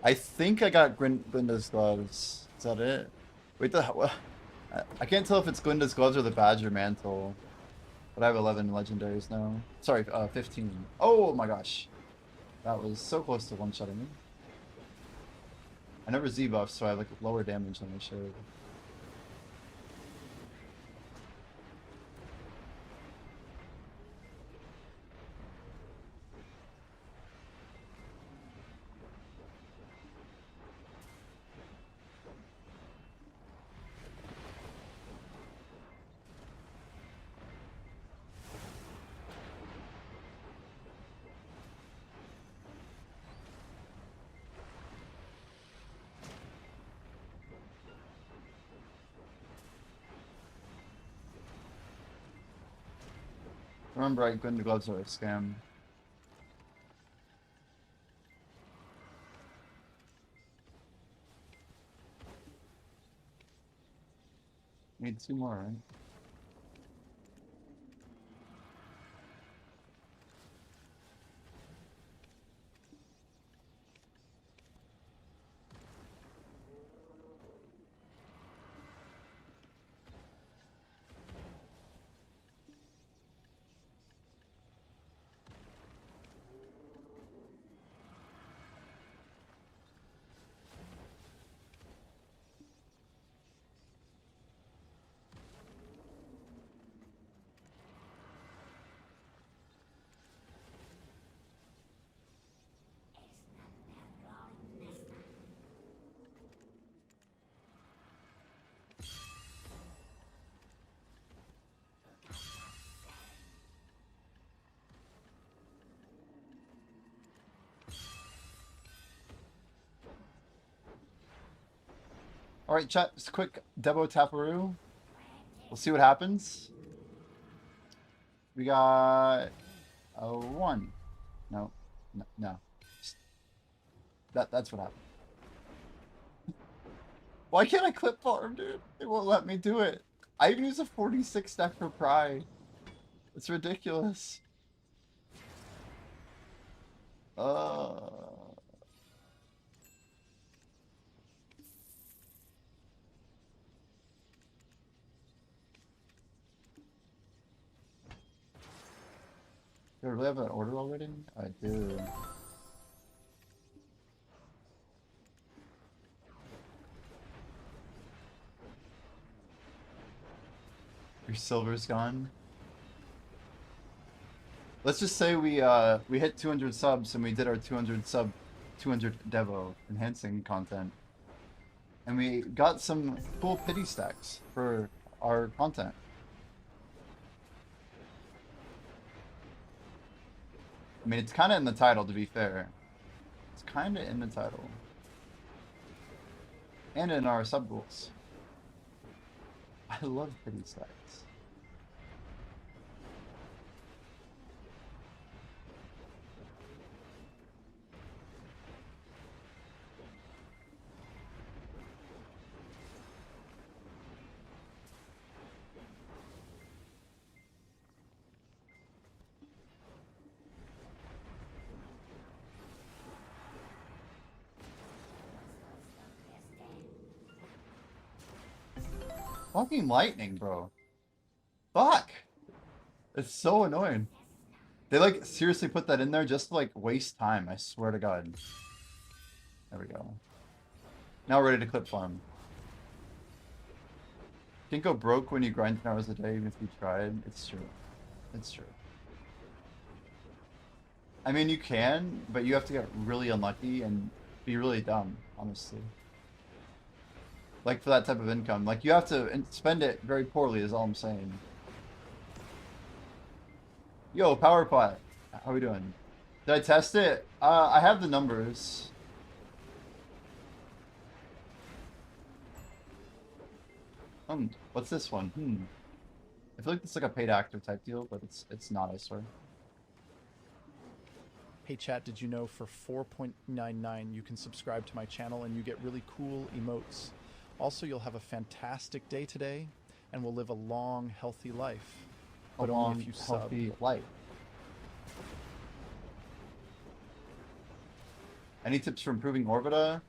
I think I got Glinda's gloves. Is that it? Wait, I can't tell if it's Glinda's gloves or the Badger mantle. But I have 11 legendaries now. Sorry, 15. Oh my gosh. That was so close to one-shotting me. I never Z-buffed, so I have like lower damage than I should. Remember, Glinda gloves are a scam. Need 2 more, right? All right, chat. Just a quick Debo Taparoo. We'll see what happens. We got a 1. No, no. That's what happened. Why can't I clip farm, dude? It won't let me do it. I even use a 46 stack for Pry. It's ridiculous. Do I really have an order already? I do. Your silver's gone. Let's just say we hit 200 subs and we did our 200 Devo enhancing content. And we got some cool pity stacks for our content. I mean, it's kind of in the title, to be fair. It's kind of in the title. And in our sub goals. I love pity stacks. Fucking lightning, bro. Fuck. It's so annoying. They like seriously put that in there just to like waste time, I swear to God. There we go. Now we're ready to clip farm. Can't go broke when you grind 10 hours a day even if you tried. It's true. It's true. I mean, you can, but you have to get really unlucky and be really dumb, honestly. Like for that type of income. Like you have to spend it very poorly is all I'm saying. Yo, power pot. How we doing? Did I test it? I have the numbers. What's this one? I feel like it's like a paid actor type deal, but it's not, I swear. Hey chat, did you know for 4.99 you can subscribe to my channel and you get really cool emotes? Also, you'll have a fantastic day today and will live a long, healthy life. But only if you sub. Healthy life. Any tips for improving Orbita?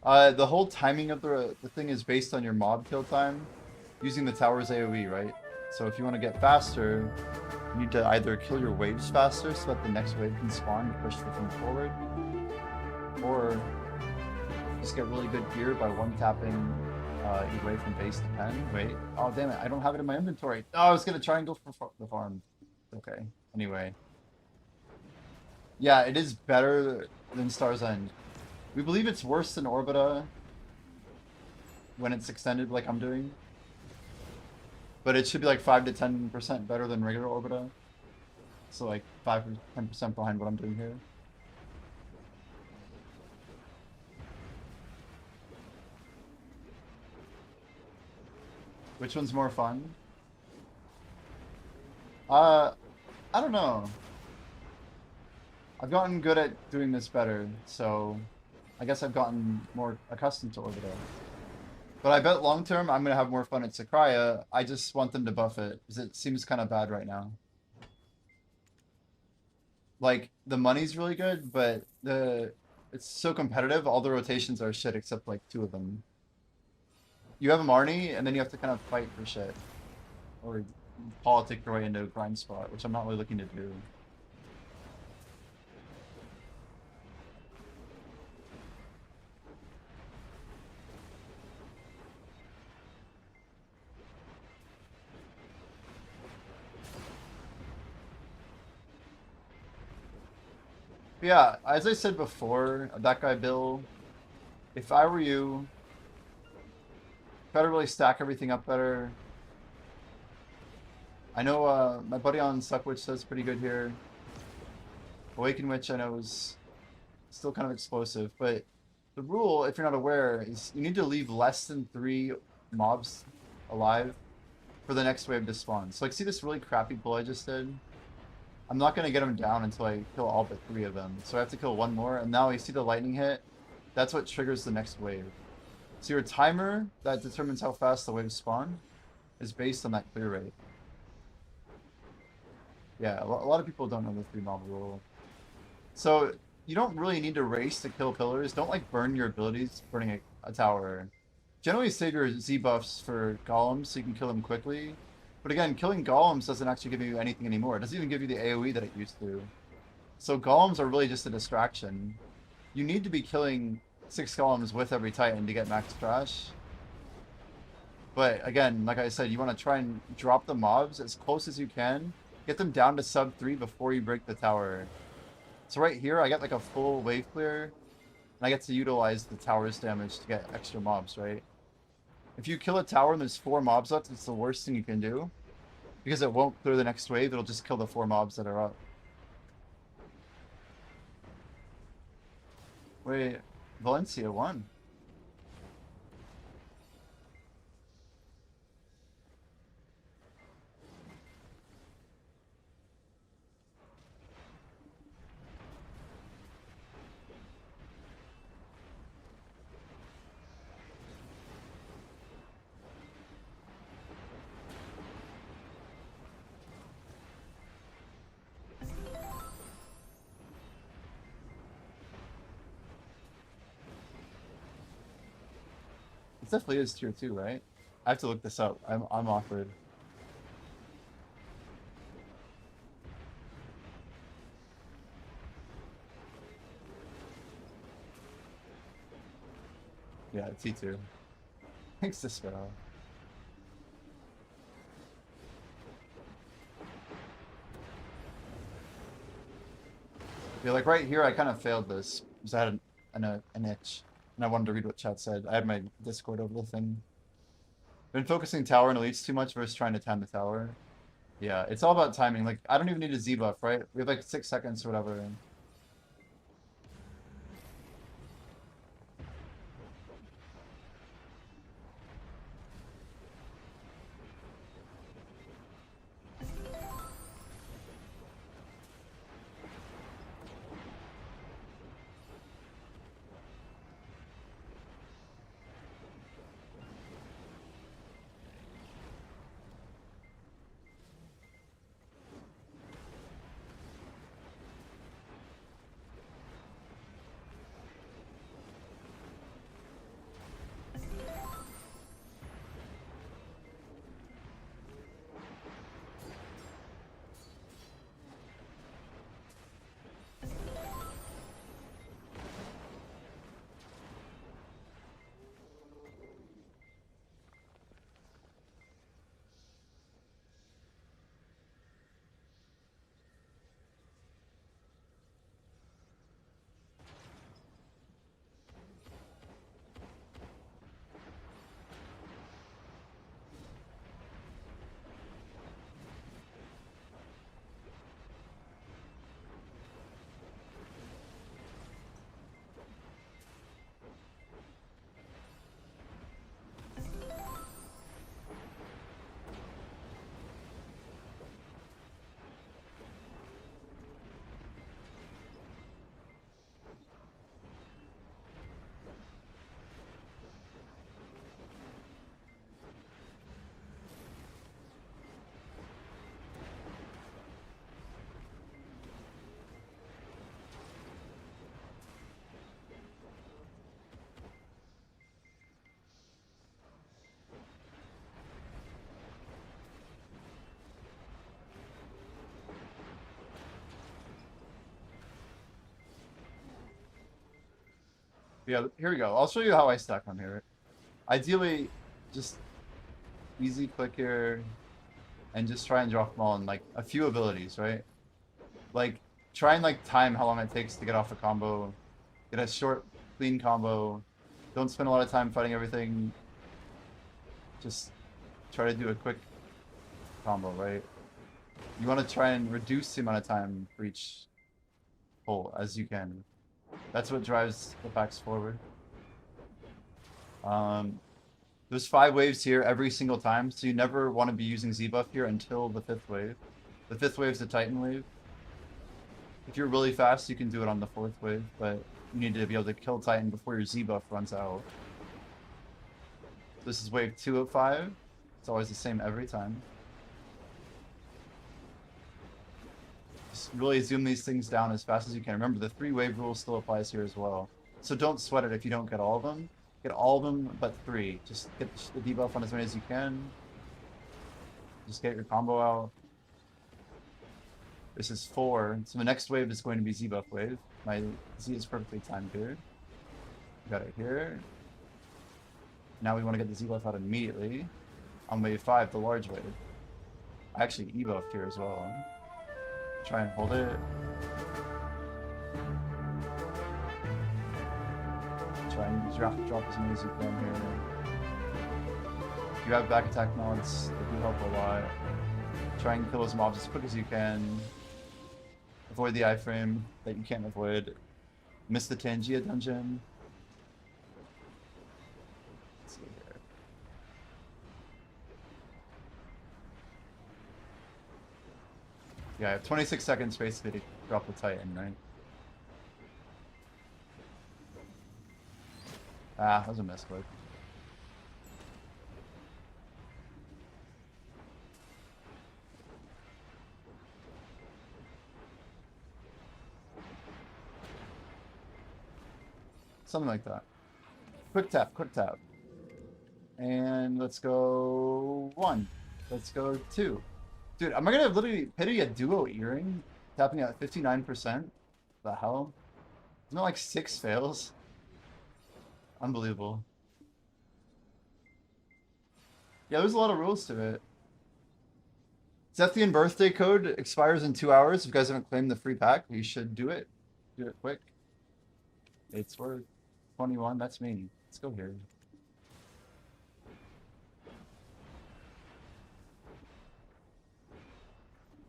The whole timing of the thing is based on your mob kill time using the tower's AoE, right? So if you want to get faster, you need to either kill your waves faster so that the next wave can spawn and push the thing forward, or just get really good gear by one-tapping your wave from base to pen. Wait, oh damn it, I don't have it in my inventory. Oh, I was gonna try and go for the farm. Okay, anyway. Yeah, it is better than Star's End. We believe it's worse than Orbita when it's extended like I'm doing. But it should be like 5 to 10% better than regular Orbita. So like 5 to 10% behind what I'm doing here. Which one's more fun? I don't know. I've gotten good at doing this better, so I guess I've gotten more accustomed to Orbita. But I bet long term I'm gonna have more fun at Sakraya. I just want them to buff it, because it seems kind of bad right now. Like, the money's really good, but it's so competitive, all the rotations are shit except like 2 of them. You have a Marnie, and then you have to kind of fight for shit. Or politic your way into a grind spot, which I'm not really looking to do. Yeah, as I said before, that guy Bill, if I were you, try to really stack everything up better. I know my buddy on Suckwitch does pretty good here. Awaken Witch I know is still kind of explosive, but The rule, if you're not aware, is you need to leave less than 3 mobs alive for the next wave to spawn. So like, see this really crappy pull I just did? I'm not gonna get him down until I kill all but 3 of them. So I have to kill 1 more, and now you see the lightning hit? That's what triggers the next wave. So your timer that determines how fast the waves spawn is based on that clear rate. Yeah, a lot of people don't know the 3 mob rule. So you don't really need to race to kill pillars. Don't like burn your abilities burning a tower. Generally save your Z buffs for golems so you can kill them quickly. But again, killing golems doesn't actually give you anything anymore. It doesn't even give you the AoE that it used to. So golems are really just a distraction. You need to be killing 6 golems with every titan to get max trash. But again, like I said, you want to try and drop the mobs as close as you can. Get them down to sub 3 before you break the tower. So right here, I get like a full wave clear, and I get to utilize the tower's damage to get extra mobs, right? If you kill a tower and there's 4 mobs left, it's the worst thing you can do. Because it won't clear the next wave, it'll just kill the 4 mobs that are up. Wait, Valencia won. It definitely is tier 2, right? I have to look this up. I'm awkward. Yeah, T2. Thanks to Sparrow. Yeah, like right here, I kind of failed this because I had an itch, and I wanted to read what chat said. I had my Discord over the thing. Been focusing tower and elites too much versus trying to time the tower. Yeah, it's all about timing. Like, I don't even need a Z buff, right? We have like 6 seconds or whatever. Yeah, here we go. I'll show you how I stack on here. Ideally, just easy click here, and just try and drop them all in like a few abilities, right? Like, try and like time how long it takes to get off a combo. Get a short, clean combo. Don't spend a lot of time fighting everything. Just try to do a quick combo, right? You want to try and reduce the amount of time for each pull as you can. That's what drives the packs forward. There's 5 waves here every single time, so you never want to be using Z-buff here until the 5th wave. The 5th wave is the Titan wave. If you're really fast, you can do it on the 4th wave, but you need to be able to kill Titan before your Z-buff runs out. This is wave 2 of 5. It's always the same every time. Just really zoom these things down as fast as you can. Remember, the 3-wave rule still applies here as well. So don't sweat it if you don't get all of them. Get all of them but 3. Just get the debuff on as many as you can. Just get your combo out. This is 4. So the next wave is going to be Z-buff wave. My Z is perfectly timed here. Got it here. Now we want to get the Z-buff out immediately. On wave 5, the large wave. I actually E-buffed here as well. Try and hold it. Try and drop as many as you can here. If you have back attack mods, they do help a lot. Try and kill those mobs as quick as you can. Avoid the iframe that you can't avoid. Miss the Tangia dungeon. Let's see here. Yeah, I have 26 seconds basically to drop the Titan, right? Ah, that was a misclick. Something like that. Quick tap, quick tap. And let's go 1. Let's go 2. Dude, am I gonna literally pity a duo earring? Tapping at 59%? The hell? Isn't it like 6 fails? Unbelievable. Yeah, there's a lot of rules to it. Zethian birthday code expires in 2 hours. If you guys haven't claimed the free pack, you should do it. Do it quick. It's worth 21. That's me. Let's go here.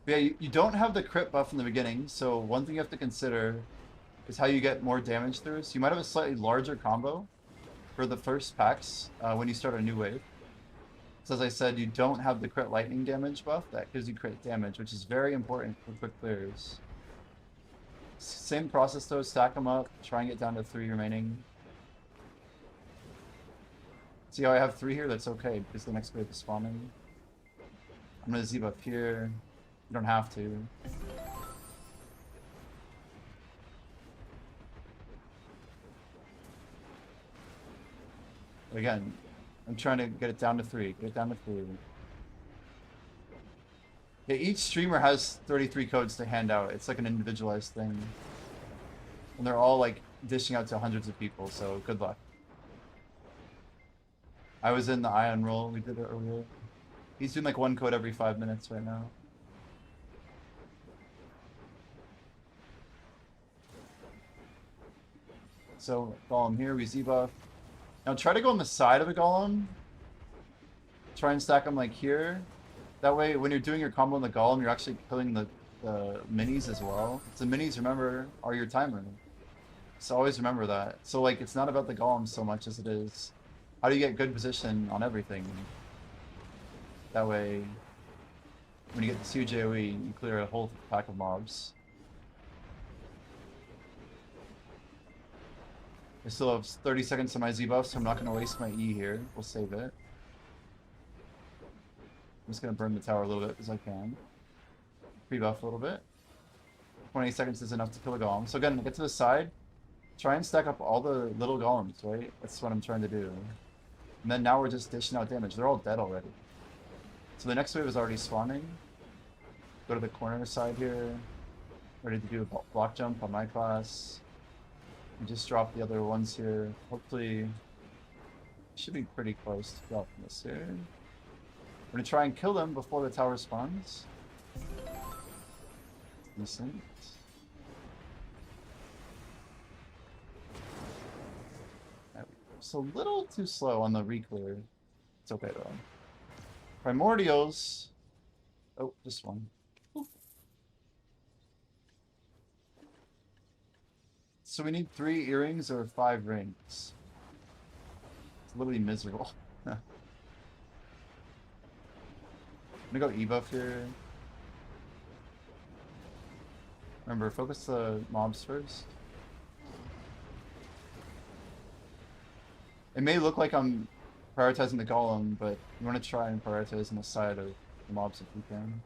But yeah, you don't have the crit buff in the beginning, so one thing you have to consider is how you get more damage through. So you might have a slightly larger combo for the first packs when you start a new wave. So as I said, you don't have the crit lightning damage buff. That gives you crit damage, which is very important for quick clears. Same process though, stack them up, try and get down to 3 remaining. See how I have 3 here? That's okay, because the next wave is spawning. I'm gonna Z-buff here. You don't have to. Again, I'm trying to get it down to 3. Get it down to 3. Yeah, each streamer has 33 codes to hand out. It's like an individualized thing. And they're all like dishing out to hundreds of people, so good luck. I was in the Ion roll, we did it earlier. He's doing like 1 code every 5 minutes right now. So, Golem here, we Z-buff. Now try to go on the side of the Golem. Try and stack them like here. That way, when you're doing your combo on the Golem, you're actually killing the minis as well. The minis, remember, are your timer. So always remember that. So like, it's not about the Golem so much as it is how do you get good position on everything. That way, when you get the huge AoE, you clear a whole pack of mobs. I still have 30 seconds on my Z-buff, so I'm not going to waste my E here. We'll save it. I'm just going to burn the tower a little bit as I can. Pre-buff a little bit. 20 seconds is enough to kill a golem. So again, get to the side. Try and stack up all the little golems, right? That's what I'm trying to do. And then now we're just dishing out damage. They're all dead already. So the next wave is already spawning. Go to the corner side here. Ready to do a block jump on my class. And just drop the other ones here. Hopefully, should be pretty close to dropping this here. We're gonna try and kill them before the tower spawns. Decent. It's a little too slow on the re-clear. It's okay though. Primordials. Oh, just one. Ooh. So we need 3 earrings or 5 rings. It's literally miserable. I'm gonna go E-buff here. Remember, focus the mobs first. It may look like I'm prioritizing the golem, but you want to try and prioritize on the side of the mobs if you can.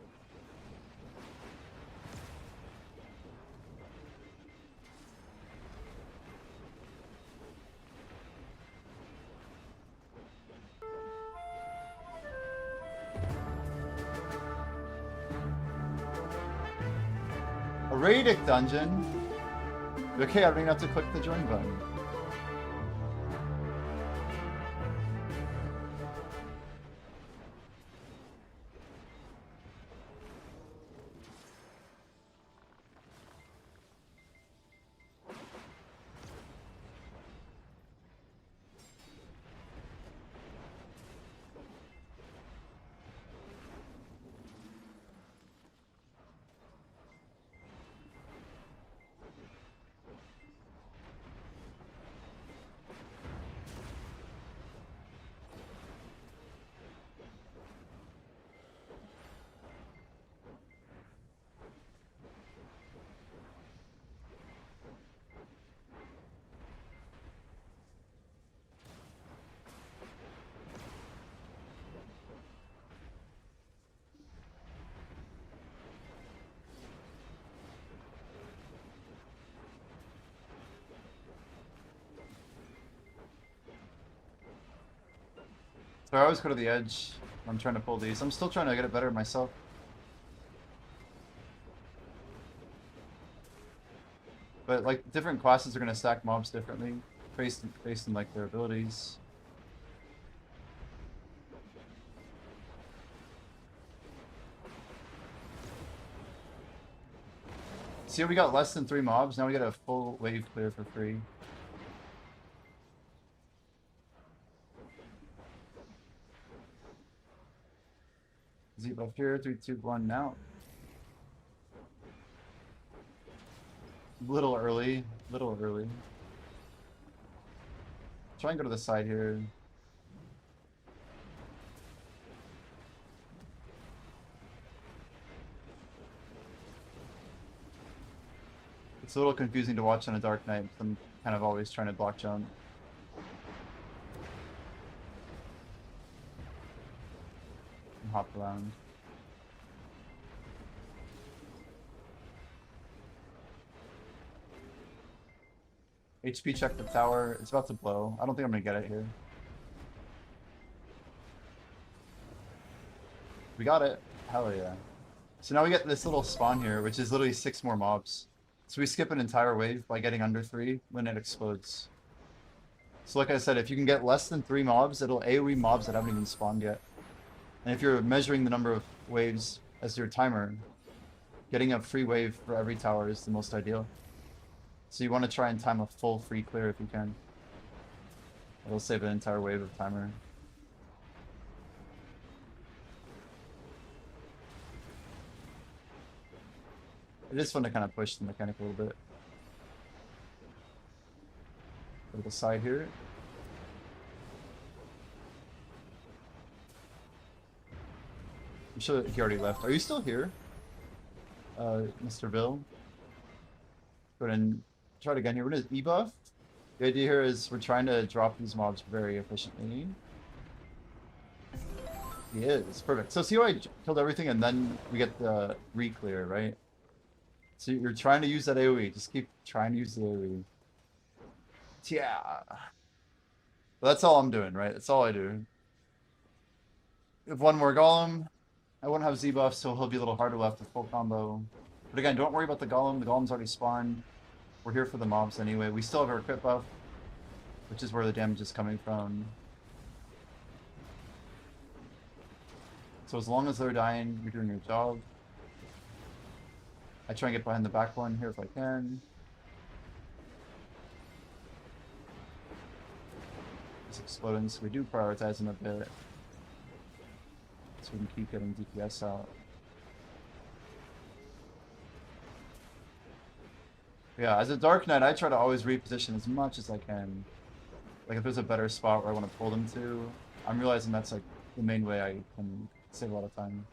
A Radic dungeon? Okay, I don't even have to click the join button. So I always go to the edge when I'm trying to pull these. I'm still trying to get it better myself. But like different classes are gonna stack mobs differently, based on like their abilities. See, we got less than 3 mobs. Now we get a full wave clear for free. Z buff here, 3, 2, 1 now. Little early, little early. Try and go to the side here. It's a little confusing to watch on a dark night. I'm kind of always trying to block jump. And hop around. HP check the tower. It's about to blow. I don't think I'm gonna get it here. We got it. Hell yeah. So now we get this little spawn here, which is literally 6 more mobs. So we skip an entire wave by getting under 3 when it explodes. So like I said, if you can get less than 3 mobs, it'll AoE mobs that haven't even spawned yet. And if you're measuring the number of waves as your timer, getting a free wave for every tower is the most ideal. So you want to try and time a full free clear if you can. It'll save an entire wave of timer. It is fun to kind of push the mechanic a little bit. Go to the side here. I'm sure he already left. Are you still here? Mr. Bill? Go ahead and try it again here. We're gonna E-buff. The idea here is we're trying to drop these mobs very efficiently. He is. Perfect. So see how I killed everything and then we get the re-clear, right? So you're trying to use that AoE. Just keep trying to use the AoE. Yeah. Well, that's all I'm doing, right? That's all I do. If one more golem, I won't have Z-buff, so he'll be a little harder left with full combo. But again, don't worry about the golem. The golem's already spawned. We're here for the mobs anyway. We still have our crit buff, which is where the damage is coming from. So as long as they're dying, you're doing your job. I try and get behind the back one here if I can. It's exploding, so we do prioritize him a bit. So we can keep getting DPS out. Yeah, as a Dark Knight, I try to always reposition as much as I can. Like if there's a better spot where I want to pull them to, I'm realizing that's like the main way I can save a lot of time.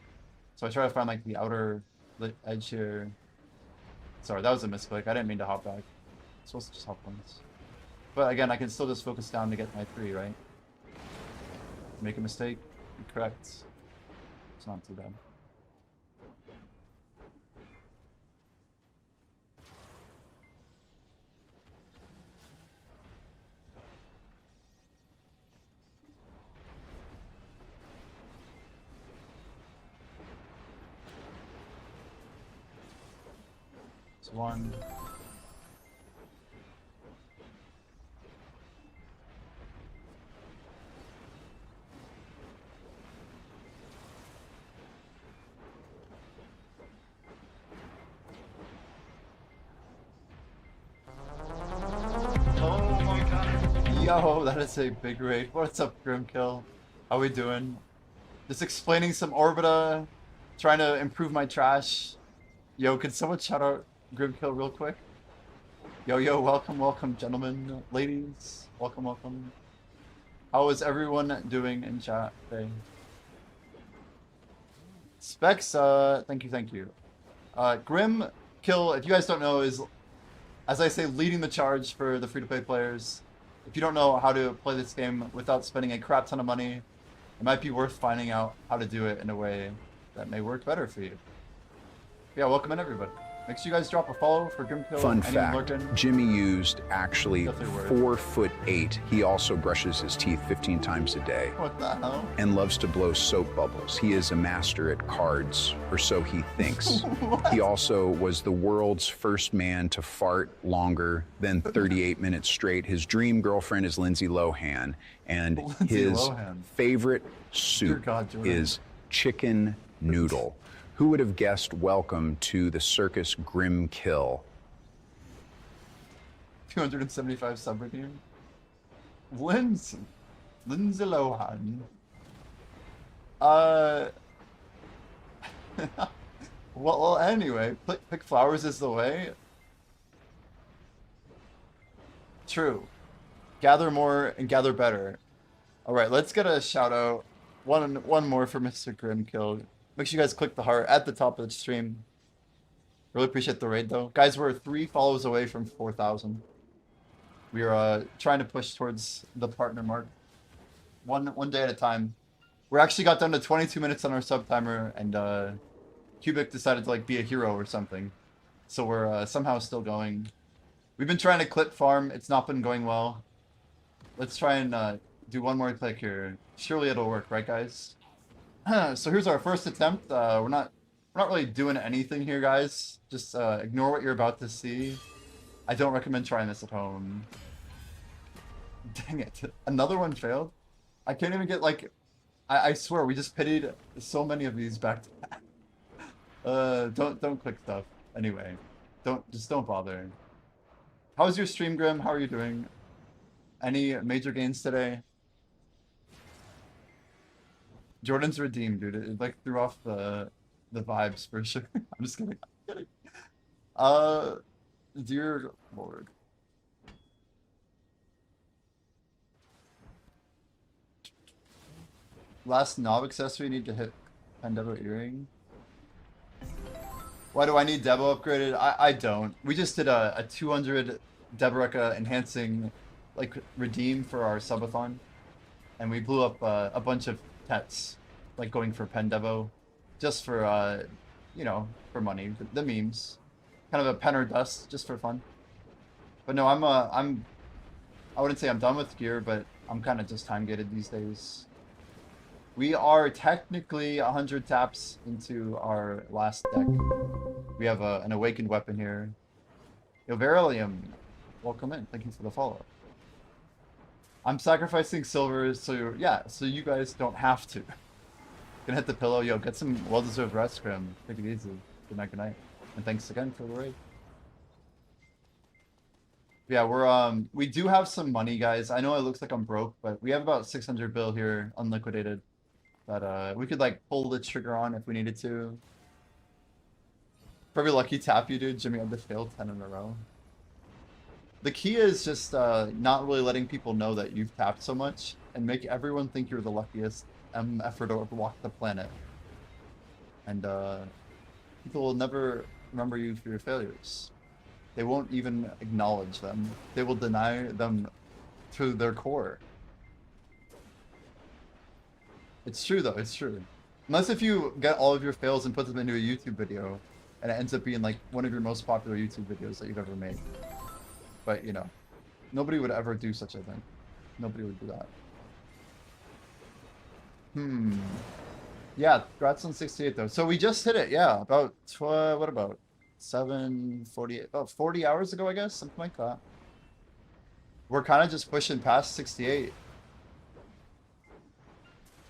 So I try to find like the outer edge here. Sorry, that was a misclick. I didn't mean to hop back. I'm supposed to just hop once. But again, I can still just focus down to get my 3, right? Make a mistake, be correct. It's not too bad. It's 1. Oh my god. Yo, that is a big raid. What's up, Grimkill? How we doing? Just explaining some Orbita, trying to improve my trash. Yo, can someone shout out Grimkill real quick? Yo, welcome, welcome, gentlemen, ladies. Welcome, welcome. How is everyone doing in chat today? Specs, thank you. Grimkill, if you guys don't know, is, as I say, leading the charge for the free-to-play players. If you don't know how to play this game without spending a crap ton of money, it might be worth finding out how to do it in a way that may work better for you. Yeah, welcome in, everybody. Make sure you guys drop a follow for Grimkill. Fun fact, Jimmy used actually Definitely 4'8". He also brushes his teeth 15 times a day. What the hell? And loves to blow soap bubbles. He is a master at cards, or so he thinks. He also was the world's first man to fart longer than 38 minutes straight. His dream girlfriend is Lindsay Lohan, and his favorite soup is chicken noodle. Who would have guessed welcome to the circus Grimkill? 275 submarine. Lindsay Lohan. Well, anyway, pick flowers is the way. True. Gather more and gather better. All right, let's get a shout out. One more for Mr. Grimkill. Make sure you guys click the heart at the top of the stream. Really appreciate the raid, though. Guys, we're 3 follows away from 4,000. We are trying to push towards the partner mark. One day at a time. We actually got down to 22 minutes on our sub timer, and Cubic decided to like be a hero or something. So we're somehow still going. We've been trying to clip farm. It's not been going well. Let's try and do one more click here. Surely it'll work, right, guys? So here's our first attempt. We're not really doing anything here, guys. Just ignore what you're about to see. I don't recommend trying this at home. Dang it. Another one failed? I can't even get, like... I swear, we just pitied so many of these back to back. Don't click stuff. Anyway. Just don't bother. How's your stream, Grim? How are you doing? Any major gains today? Jordan's redeemed, dude. It like threw off the vibes for sure. I'm just kidding. I'm kidding. Dear Lord. Last knob accessory, need to hit Pandebo earring. Why do I need Debo upgraded? I don't. We just did a 200 Deboreka enhancing like redeem for our subathon, and we blew up a bunch of pets, like going for Pendevo, just for you know, for money, the memes, kind of a pen or dust, just for fun. But no, I wouldn't say I'm done with gear, but I'm kind of just time gated these days. We are technically 100 taps into our last deck. We have an awakened weapon here. Yo, Verilium, welcome in. Thank you for the follow. I'm sacrificing silver, so yeah, so you guys don't have to. Gonna hit the pillow. Yo, get some well-deserved rest, Grim. Take it easy. Good night, good night. And thanks again for the raid. Yeah, we do have some money, guys. I know it looks like I'm broke, but we have about 600 bill here unliquidated that we could like pull the trigger on if we needed to. For every lucky tap you do, Jimmy had to fail 10 in a row. The key is just not really letting people know that you've tapped so much and make everyone think you're the luckiest MFer to ever walk the planet. And people will never remember you for your failures. They won't even acknowledge them. They will deny them to their core. It's true though, it's true. Unless if you get all of your fails and put them into a YouTube video, and it ends up being like one of your most popular YouTube videos that you've ever made. But you know, nobody would ever do such a thing. Nobody would do that. Yeah, congrats on 68 though. So we just hit it, yeah, about, what about 7:48, about 40 hours ago, I guess, something like that. We're kind of just pushing past 68.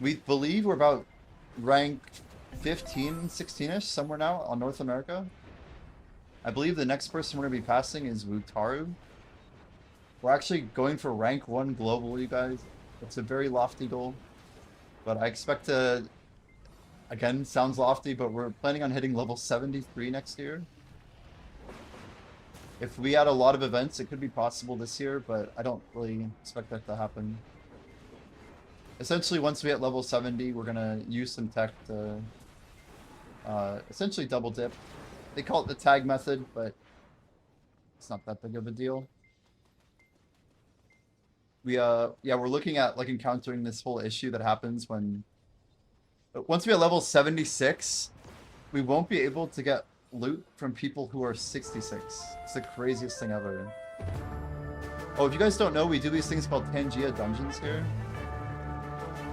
We believe we're about rank 15, 16-ish, somewhere now on North America. I believe the next person we're going to be passing is Wutaru. We're actually going for rank 1 globally, you guys. It's a very lofty goal. But I expect to, again, sounds lofty, but we're planning on hitting level 73 next year. If we had a lot of events, it could be possible this year, but I don't really expect that to happen. Essentially, once we hit level 70, we're going to use some tech to essentially double dip. They call it the tag method, but it's not that big of a deal. Yeah, we're looking at like encountering this whole issue that happens when once we hit level 76, we won't be able to get loot from people who are 66. It's the craziest thing ever. Oh, if you guys don't know, we do these things called Tangia dungeons here.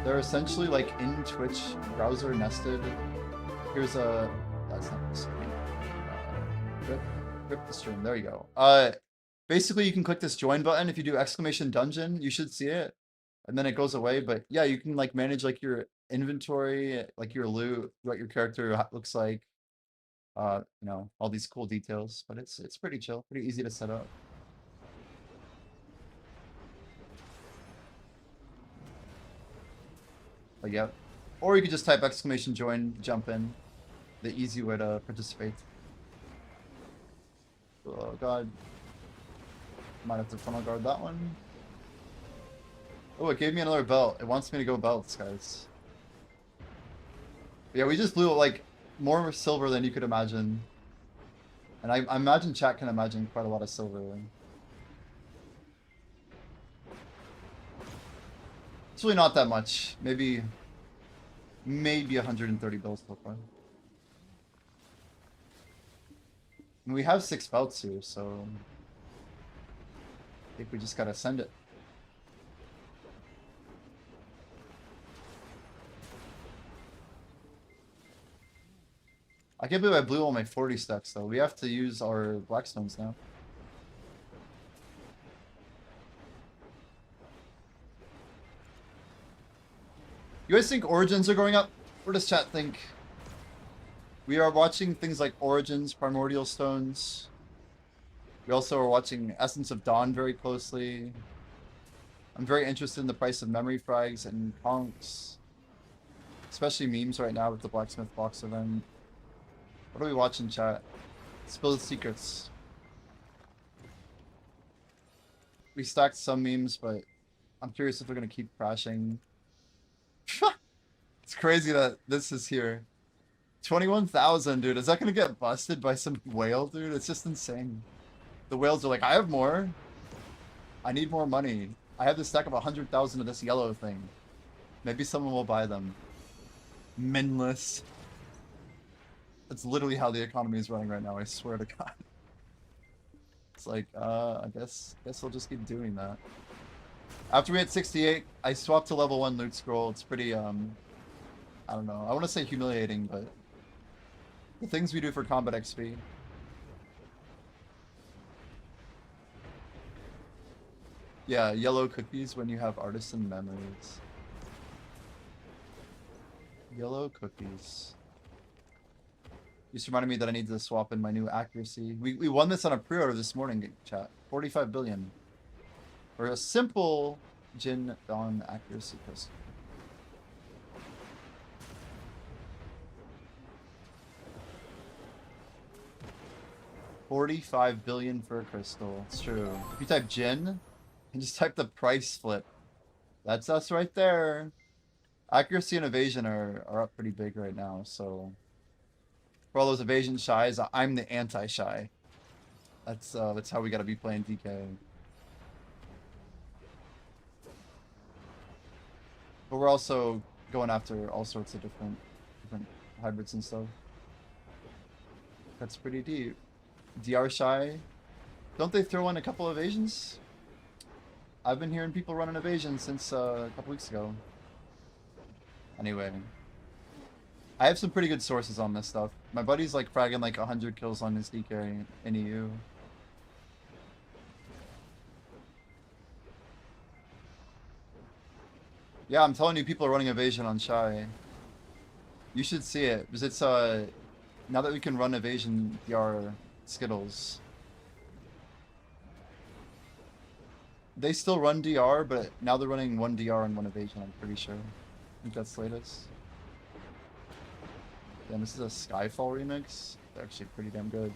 They're essentially like in Twitch browser nested. Here's a, that's not the screen. Rip the stream, there you go. Basically you can click this join button. If you do exclamation dungeon, you should see it. And then it goes away, but yeah, you can like manage like your inventory, like your loot, what your character looks like. You know, all these cool details, but it's pretty chill, pretty easy to set up. But yeah, or you could just type exclamation join, jump in. The easy way to participate. Oh god. Might have to funnel guard that one. Oh, it gave me another belt. It wants me to go belts, guys. But yeah, we just blew like more silver than you could imagine. And I imagine chat can imagine quite a lot of silver. It's really not that much. Maybe 130 bills so far. And we have 6 belts here, so I think we just gotta send it. I can't believe I blew all my 40 stacks though. We have to use our blackstones now. You guys think origins are going up? What does chat think? We are watching things like origins, primordial stones. We also are watching Essence of Dawn very closely. I'm very interested in the price of memory frags and conks. Especially memes right now with the blacksmith box event. What are we watching, chat? Spill the secrets. We stacked some memes, but I'm curious if they're gonna keep crashing. It's crazy that this is here. 21,000, dude. Is that gonna get busted by some whale, dude? It's just insane. The whales are like, I have more. I need more money. I have this stack of 100,000 of this yellow thing. Maybe someone will buy them. Minless. That's literally how the economy is running right now, I swear to God. It's like, I guess I'll just keep doing that. After we hit 68, I swapped to level 1 loot scroll. It's pretty, I don't know. I want to say humiliating, but the things we do for combat XP. Yeah, yellow cookies when you have artisan memories. Yellow cookies. Just reminded me that I need to swap in my new accuracy. We won this on a pre-order this morning, chat. 45 billion. For a simple Jin Dawn accuracy pistol. 45 billion for a crystal. It's true. If you type Jin and just type the price flip, that's us right there. Accuracy and evasion are up pretty big right now, so for all those evasion shies, I'm the anti-shy. That's how we gotta be playing DK. But we're also going after all sorts of different hybrids and stuff. That's pretty deep. DR shy. Don't they throw in a couple evasions? I've been hearing people running evasions since a couple weeks ago. Anyway. I have some pretty good sources on this stuff. My buddy's like fragging like 100 kills on his DK in EU. Yeah, I'm telling you, people are running evasion on Shy. You should see it, because it's, now that we can run evasion DR Skittles. They still run DR, but now they're running one DR and one evasion, I'm pretty sure. I think that's the latest. Damn, this is a Skyfall remix. They're actually pretty damn good.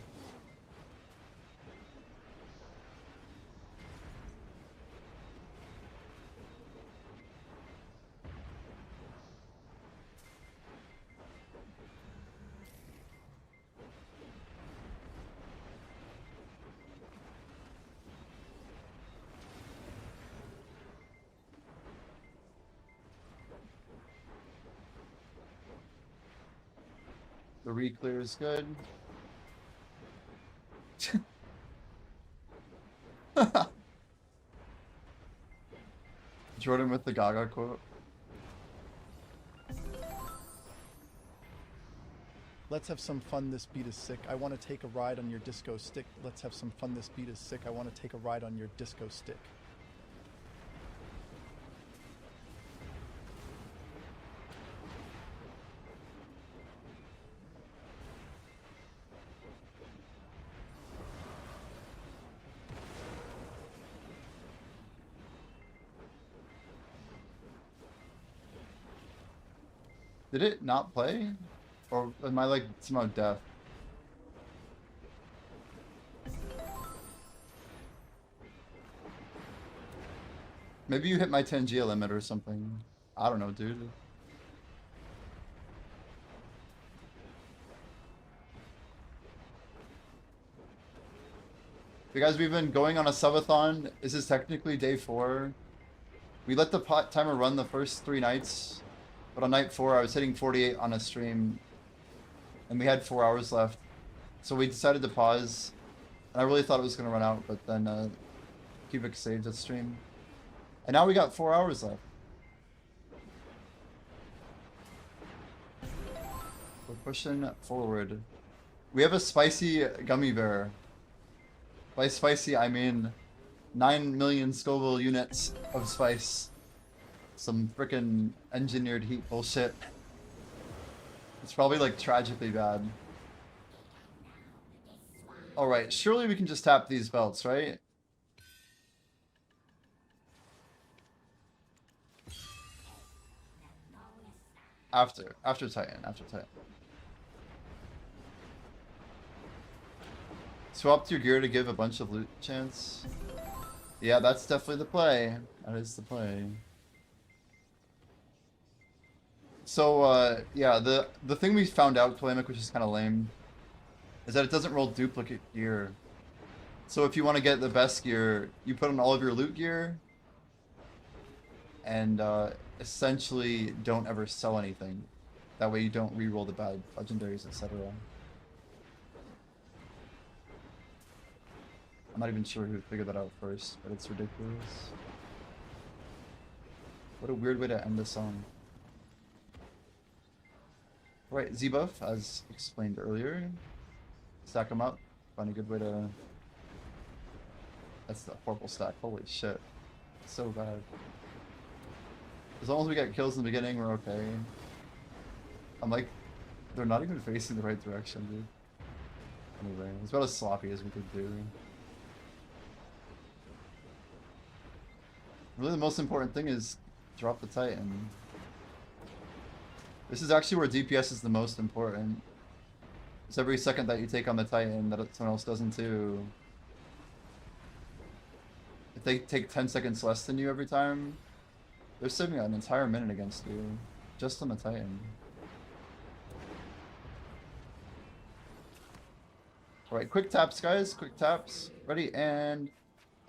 The re-clear is good. Jordan with the Gaga quote. Let's have some fun, this beat is sick. I want to take a ride on your disco stick. Let's have some fun, this beat is sick. I want to take a ride on your disco stick. Did it not play? Or am I like somehow deaf? Maybe you hit my 10G limit or something. I don't know, dude. You guys, we've been going on a subathon. This is technically day 4. We let the timer run the first 3 nights. But on night 4, I was hitting 48 on a stream, and we had 4 hours left. So we decided to pause, and I really thought it was going to run out, but then Cubic saved the stream. And now we got 4 hours left. We're pushing forward. We have a spicy gummy bear. By spicy, I mean 9 million Scoville units of spice. Some frickin' engineered heat bullshit. It's probably like tragically bad. Alright, surely we can just tap these belts, right? After Titan. Swap your gear to give a bunch of loot chance. Yeah, that's definitely the play. That is the play. So, yeah, the thing we found out, Polemic, which is kind of lame, is that it doesn't roll duplicate gear. So if you want to get the best gear, you put on all of your loot gear, and essentially don't ever sell anything. That way you don't re-roll the bad legendaries, etc. I'm not even sure who figured that out first, but it's ridiculous. What a weird way to end the song. Right, Z-buff, as explained earlier. Stack them up. Find a good way to... That's the horrible stack. Holy shit. So bad. As long as we get kills in the beginning, we're okay. I'm like... They're not even facing the right direction, dude. Anyway, it's about as sloppy as we could do. Really the most important thing is drop the Titan. This is actually where DPS is the most important. It's every second that you take on the Titan that someone else doesn't too. If they take 10 seconds less than you every time, they're saving an entire minute against you. Just on the Titan. Alright, quick taps, guys. Quick taps. Ready, and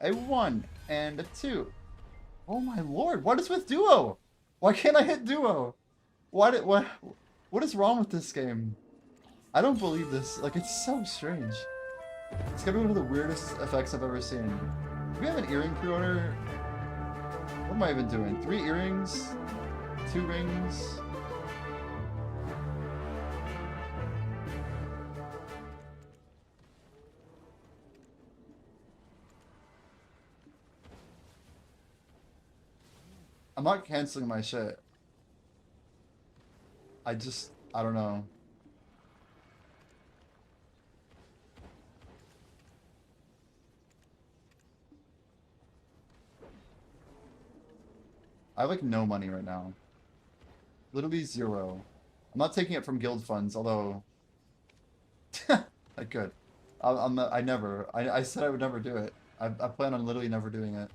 a 1 and a 2. Oh my lord, what is with duo? Why can't I hit duo? What is wrong with this game? I don't believe this. Like, it's so strange. It's gonna be one of the weirdest effects I've ever seen. Do we have an earring pre-order? What am I even doing? 3 earrings? 2 rings? I'm not canceling my shit. I don't know. I have like no money right now. Literally 0. I'm not taking it from guild funds, although I could. I said I would never do it. I plan on literally never doing it.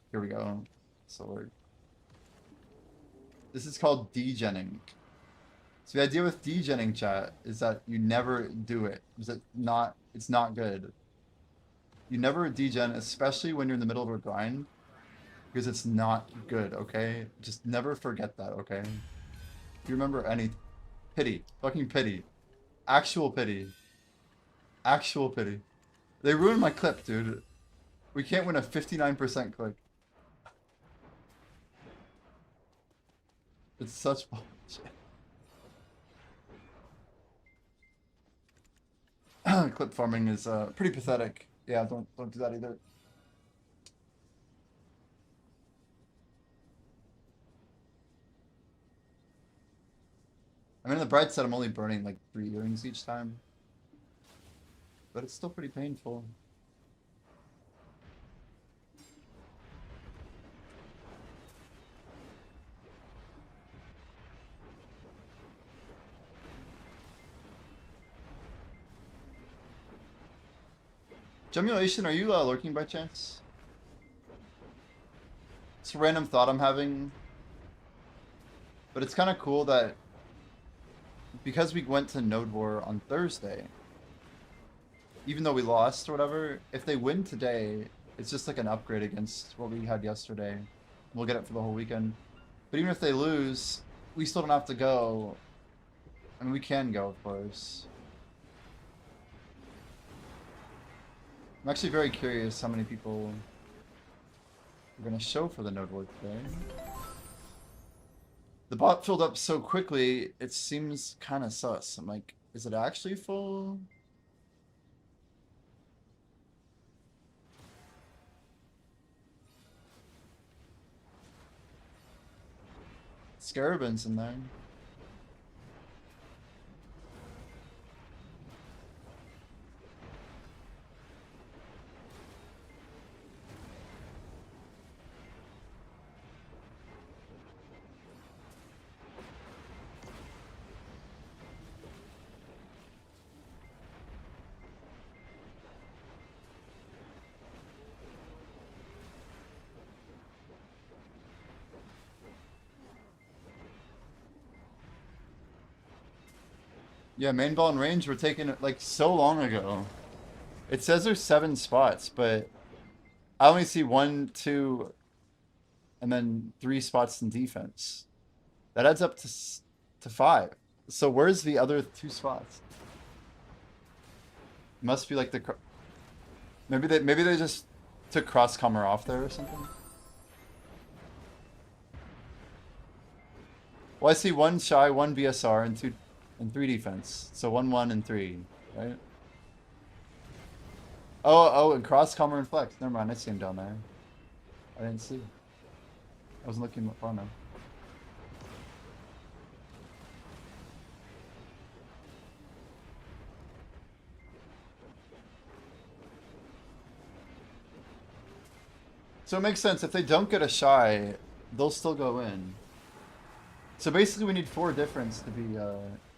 Here we go. So this is called degenning. So the idea with degenning, chat, is that you never do it. It's not good. You never degen, especially when you're in the middle of a grind, because it's not good, okay? Just never forget that, okay? If you remember any pity, fucking pity, actual pity, actual pity. They ruined my clip, dude. We can't win a 59% click. It's such bullshit. Clip farming is pretty pathetic. Yeah, don't do that either. I mean, on the bright side, I'm only burning like 3 earrings each time, but it's still pretty painful. Gemulation, are you lurking by chance? It's a random thought I'm having. But it's kind of cool that because we went to Node War on Thursday, even though we lost or whatever, if they win today, it's just like an upgrade against what we had yesterday. We'll get it for the whole weekend. But even if they lose, we still don't have to go. I mean, we can go, of course. I'm actually very curious how many people are going to show for the Node War today. The bot filled up so quickly, it seems kind of sus. I'm like, is it actually full? Scarabin's in there. Yeah, main ball and range were taken like so long ago. It says there's 7 spots, but I only see 1, 2, and then 3 spots in defense. That adds up to 5. So where's the other 2 spots? Must be like the maybe they just took cross-commer off there or something. Well, I see 1 shy, 1 BSR, and 2 and 3 defense. So 1, 1, and 3, right? Oh, and cross-commer and flex. Never mind, I see him down there. I didn't see. I wasn't looking far enough. So it makes sense. If they don't get a shy, they'll still go in. So basically we need 4 difference to be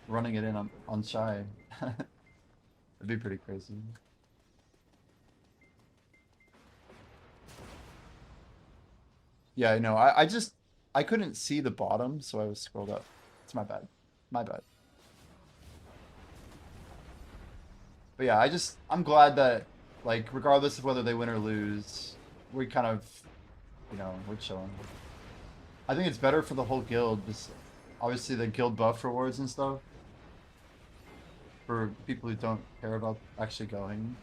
running it in on Shy. That'd be pretty crazy. Yeah, I know. I couldn't see the bottom, so I was scrolled up. It's my bad. My bad. But yeah, I'm glad that, like, regardless of whether they win or lose, we kind of, you know, we're chilling. I think it's better for the whole guild. Just obviously the guild buff rewards and stuff. For people who don't care about actually going.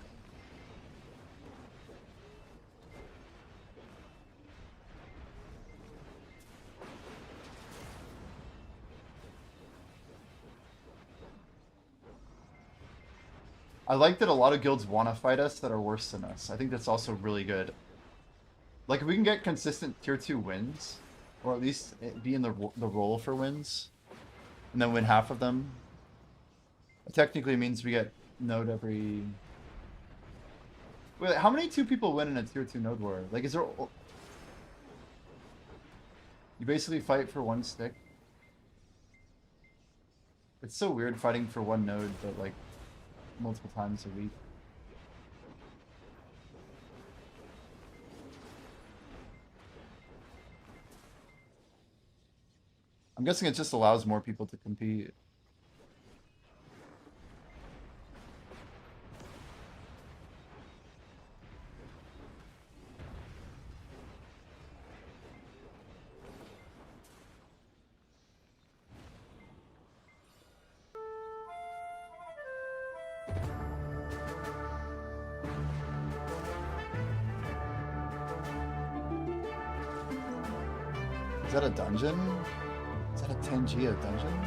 I like that a lot of guilds want to fight us that are worse than us. I think that's also really good. Like, if we can get consistent tier 2 wins, or at least be in the role for wins, and then win half of them, it technically means we get node every... Wait, how many 2 people win in a tier 2 node war? Like, is there... You basically fight for 1 stick? It's so weird fighting for 1 node, but like, multiple times a week. I'm guessing it just allows more people to compete. Is that a dungeon? Is that a Tangia dungeon?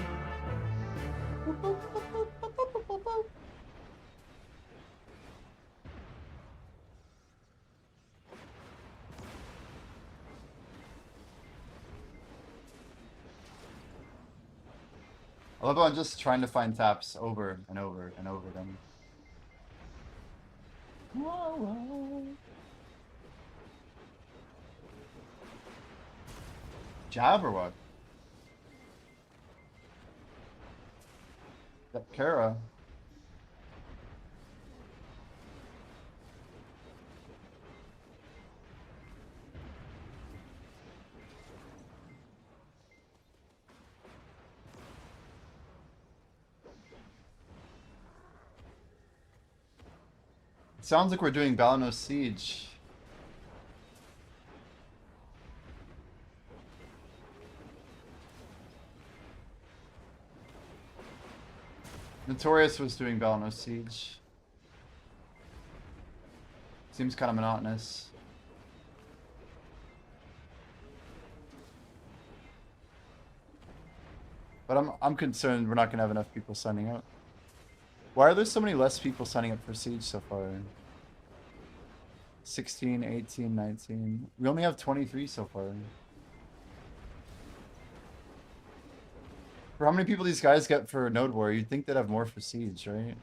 I love how I'm just trying to find taps over and over and over again. Whoa, whoa. Jab or what? That Kara. It sounds like we're doing Balanos Siege. Notorious was doing Balanos Siege. Seems kind of monotonous. But I'm concerned we're not gonna have enough people signing up. Why are there so many less people signing up for Siege so far? 16, 18, 19. We only have 23 so far. For how many people these guys get for Node War, you'd think they'd have more for Siege, right?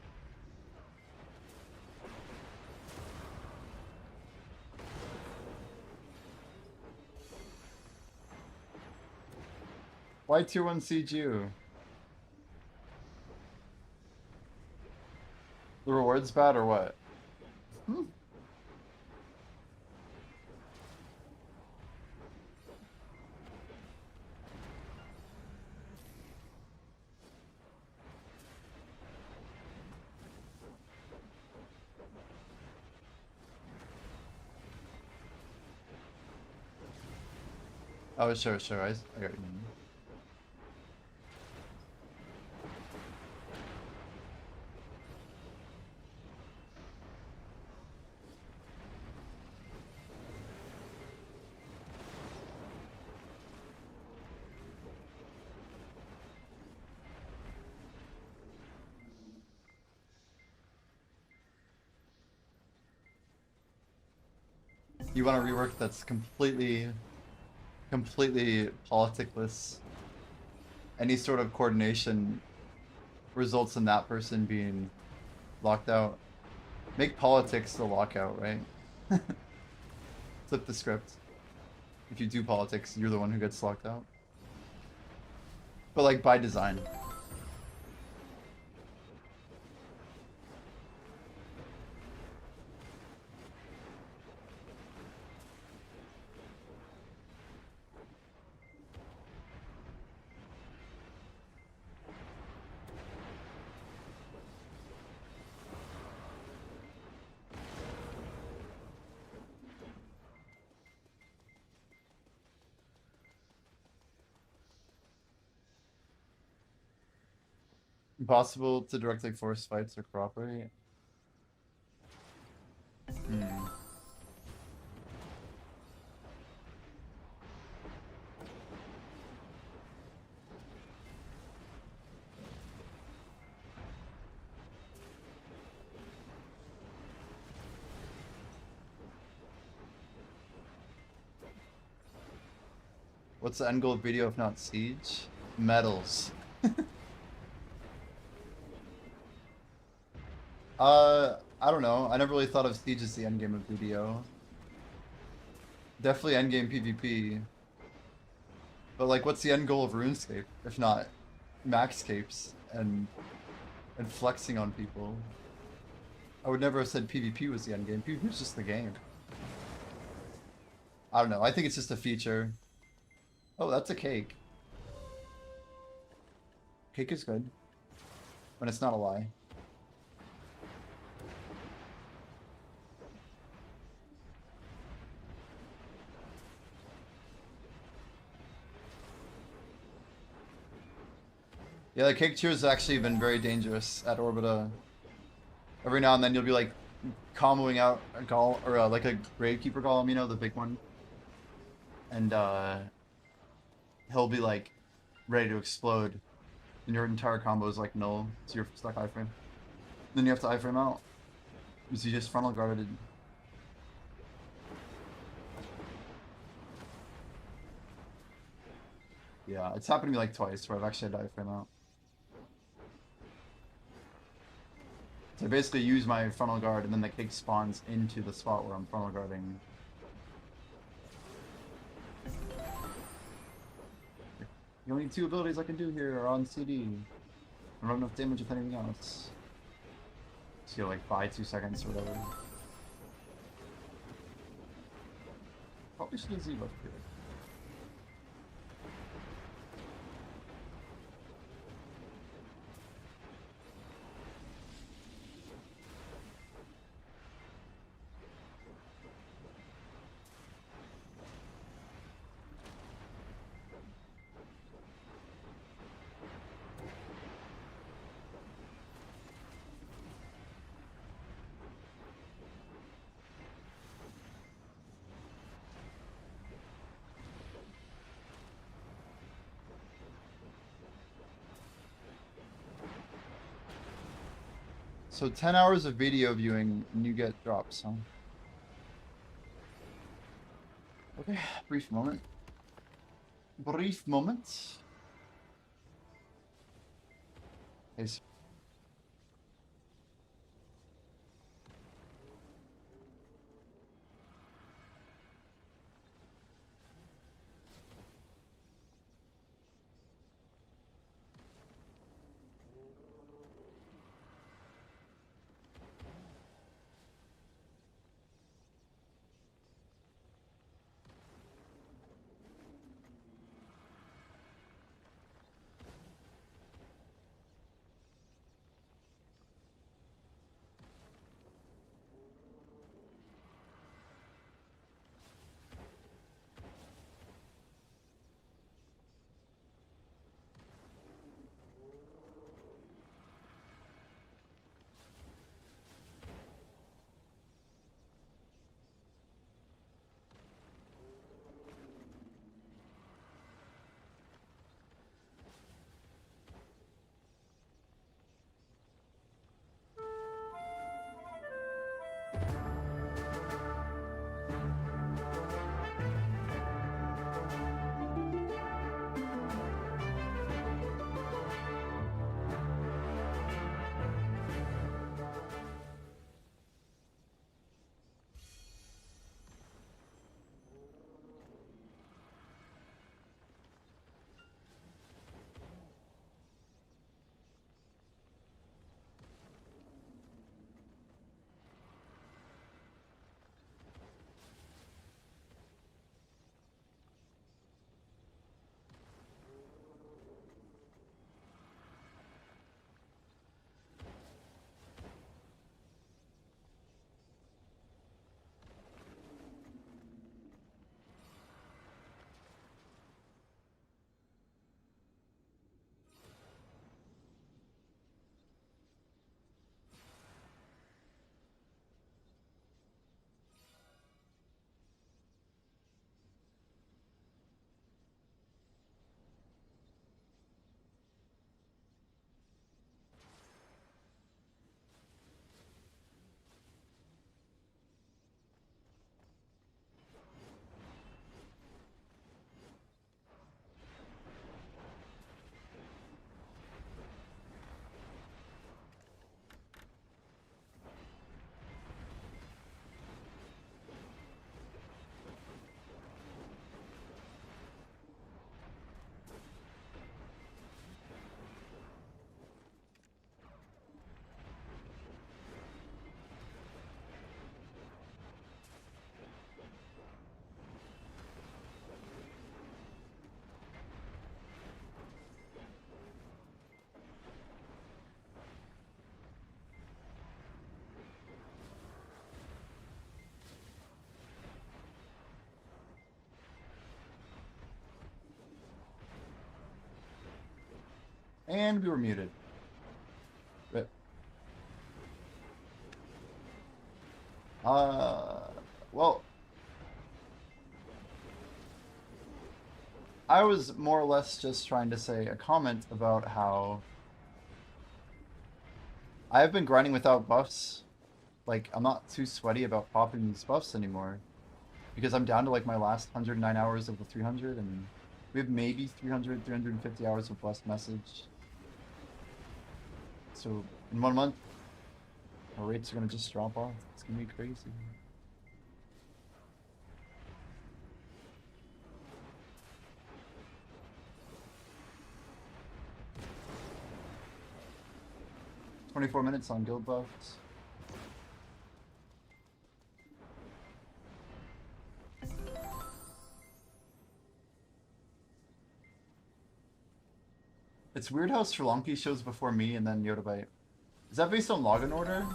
Why tier 1 Siege you? The reward's bad or what? Hmm. Oh, sure. I got you. You want a rework that's completely politicless. Any sort of coordination results in that person being locked out. Make politics the lockout, right? Flip the script. If you do politics, you're the one who gets locked out. But like by design. Impossible to directly force fights or cooperate. Hmm. What's the end goal of video if not siege? Medals. I don't know. I never really thought of siege as the end game of video. Definitely end game PvP. But like, what's the end goal of RuneScape if not maxscapes and flexing on people? I would never have said PvP was the end game. PvP was just the game. I don't know. I think it's just a feature. Oh, that's a cake. Cake is good. When it's not a lie. Yeah, the cake cheers has actually been very dangerous at Orbita. Every now and then you'll be like comboing out a golem, or like a Gravekeeper golem, you know, the big one. And he'll be like ready to explode. And your entire combo is like null, so you're stuck iframe. Then you have to iframe out. Because you just frontal guarded. Yeah, it's happened to me like twice where I've actually had to iframe out. So I basically use my frontal guard and then the cake spawns into the spot where I'm frontal guarding. The only two abilities I can do here are on CD. I don't have enough damage with anything else. So like buy 2 seconds or whatever. Probably should have Z left here. So 10 hours of video viewing and you get drops, huh? Okay, brief moment. Brief moment. Hey, And we were muted. Rip. Well, I was more or less just trying to say a comment about how I have been grinding without buffs. Like, I'm not too sweaty about popping these buffs anymore. Because I'm down to like my last 109 hours of the 300, and we have maybe 300, 350 hours of blessed message. So in 1 month, our rates are gonna just drop off. It's gonna be crazy. "24 minutes on guild buffs." It's weird how Sri Lanka shows before me and then Yodabite. Is that based on login order?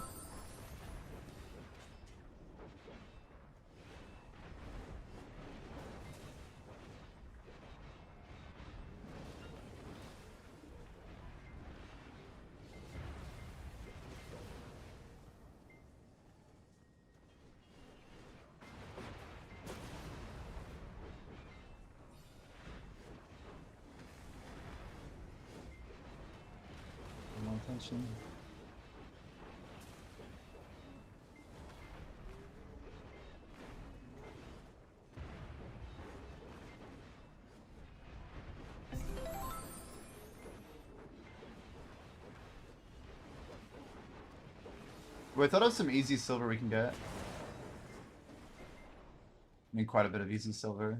No attention. Wait, I thought of some easy silver we can get. I mean, quite a bit of easy silver.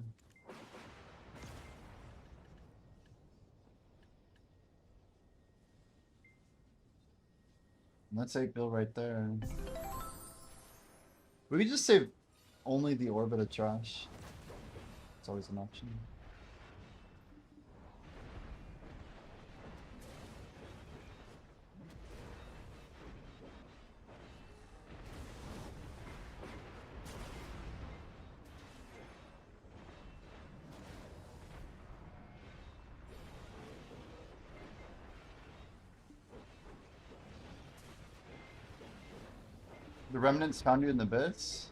And that's 8 bill right there. We could just save only the orbit of trash. It's always an option. The remnants found you in the abyss?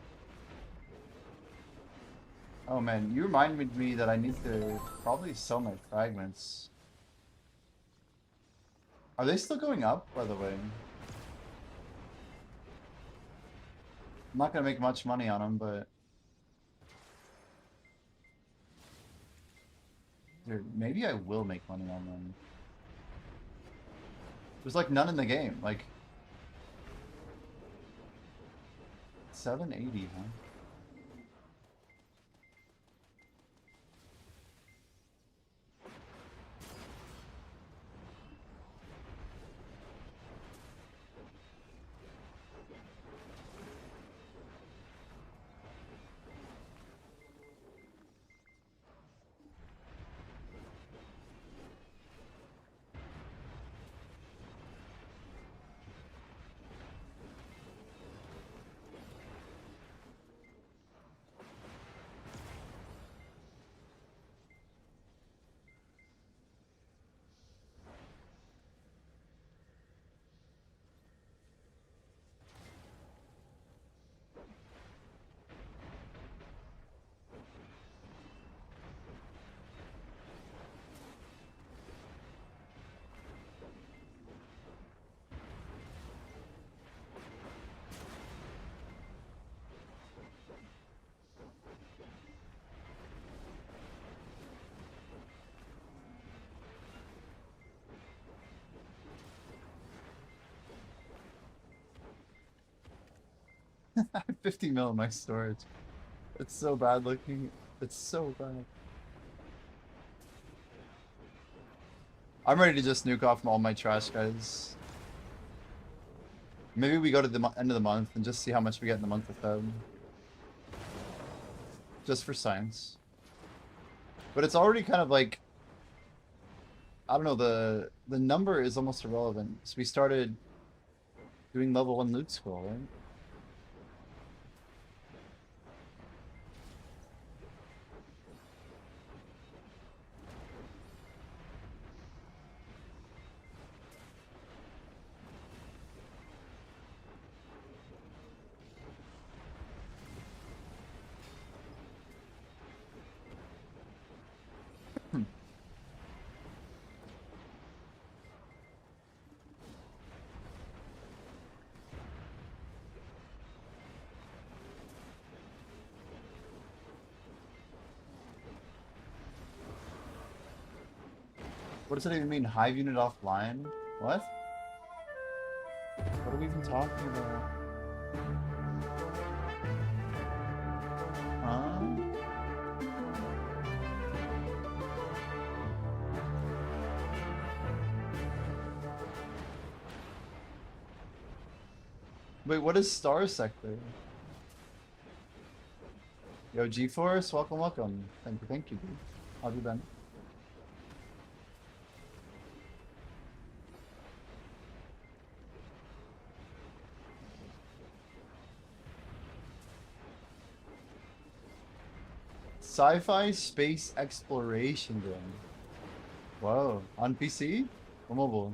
Oh man, you reminded me that I need to probably sell my fragments. Are they still going up, by the way? I'm not gonna make much money on them, but... Dude, maybe I will make money on them. There's like none in the game, like... 780, huh? I have 50 mil in my storage. It's so bad looking. It's so bad. I'm ready to just nuke off all my trash, guys. Maybe we go to the end of the month and just see how much we get in the month of Feb. Just for science. But it's already kind of like... I don't know, the number is almost irrelevant. So we started doing level 1 loot scroll, right? What does that even mean? Hive unit offline? What? What are we even talking about? Huh? Wait, what is Star Sector? Yo, G-Force, welcome, welcome. Thank you, dude. How have you been? Sci-fi space exploration game. Whoa, on PC or mobile?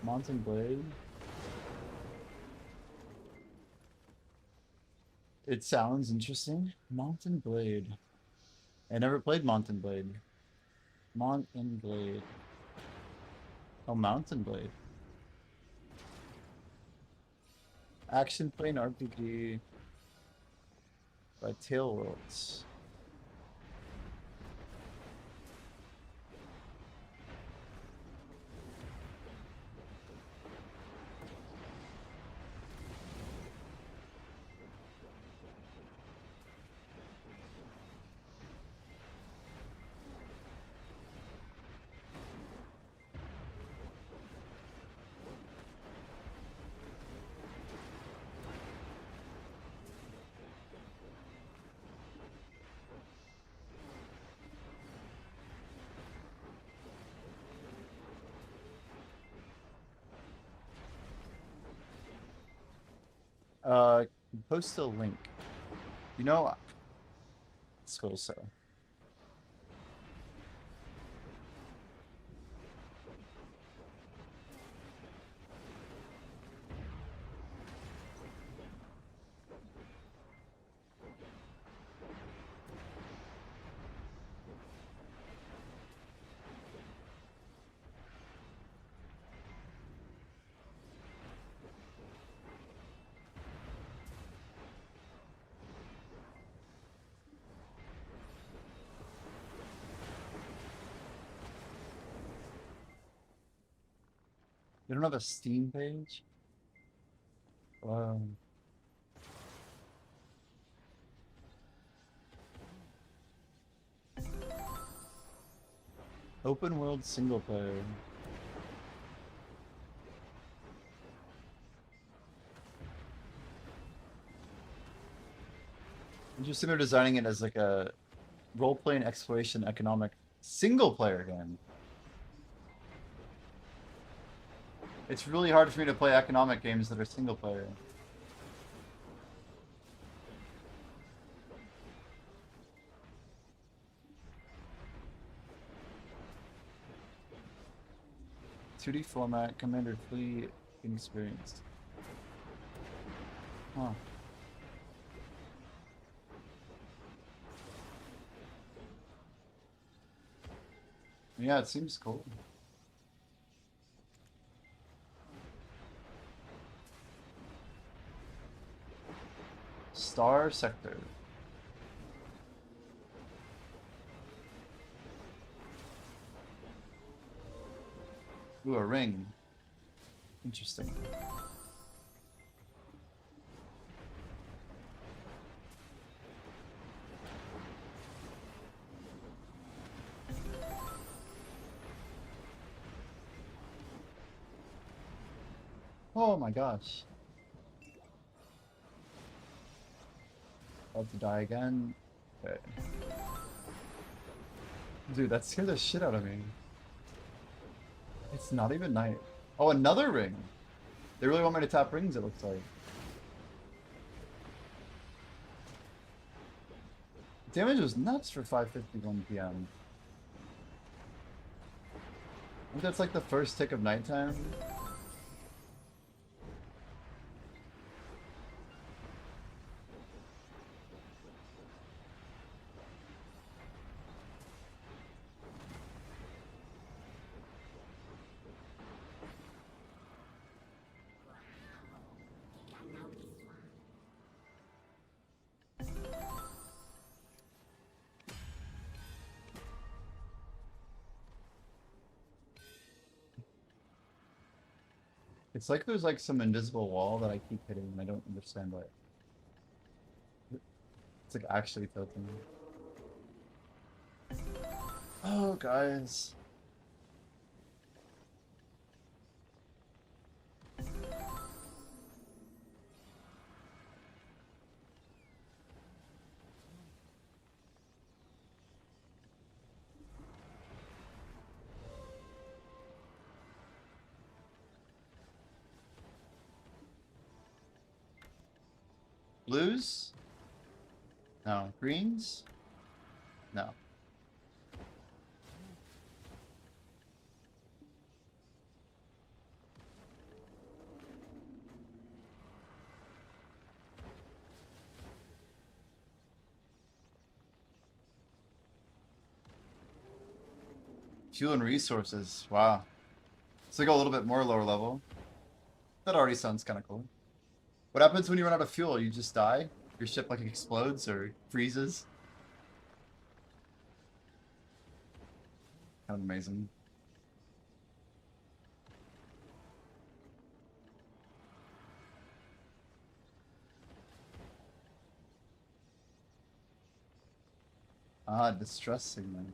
Mountain Blade. It sounds interesting. Mountain Blade. I never played Mountain Blade. Mountain Blade. Oh, Mountain Blade. Action plane RPG by Tailworlds. Post a link. You know, suppose so. You don't have a Steam page? Wow. Open world single player. Interesting they're designing it as like a role-playing exploration economic single player game. It's really hard for me to play economic games that are single player. (2D format, Commander Fleet, inexperienced. Huh. Yeah, it seems cool. Star Sector. Ooh, a ring. Interesting. Oh my gosh. About to die again. Okay. Dude, that scared the shit out of me. It's not even night. Oh, another ring! They really want me to tap rings, it looks like. Damage was nuts for 5:51 PM. I think that's like the first tick of nighttime. It's like there's like some invisible wall that I keep hitting and I don't understand why. It's like actually tilting. Oh, guys. Blues? No. Greens? No. Fuel and resources. Wow. Let's go a little bit more lower level. That already sounds kind of cool. What happens when you run out of fuel? You just die? Your ship like explodes or freezes? Kind of amazing. Ah, distress signal.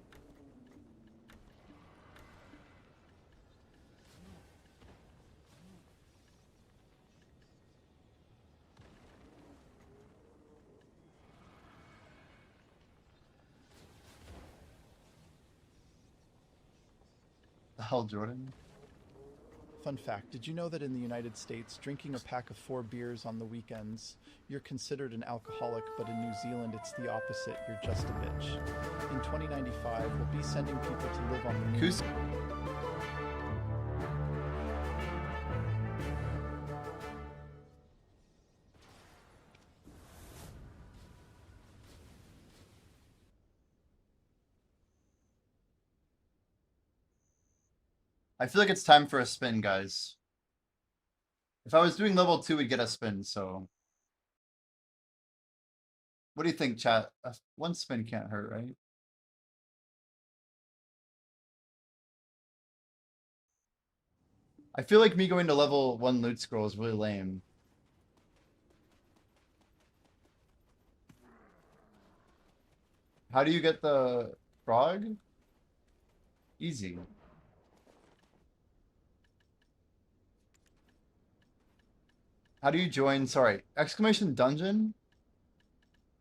The hell, Jordan? Fun fact, did you know that in the United States, drinking a pack of 4 beers on the weekends, you're considered an alcoholic, but in New Zealand it's the opposite, you're just a bitch. In 2095, we'll be sending people to live on the moon. Kus- I feel like it's time for a spin, guys. If I was doing level 2, we'd get a spin, so... What do you think, chat? One spin can't hurt, right? I feel like me going to level 1 loot scroll is really lame. How do you get the frog? Easy. How do you join? Sorry, exclamation dungeon?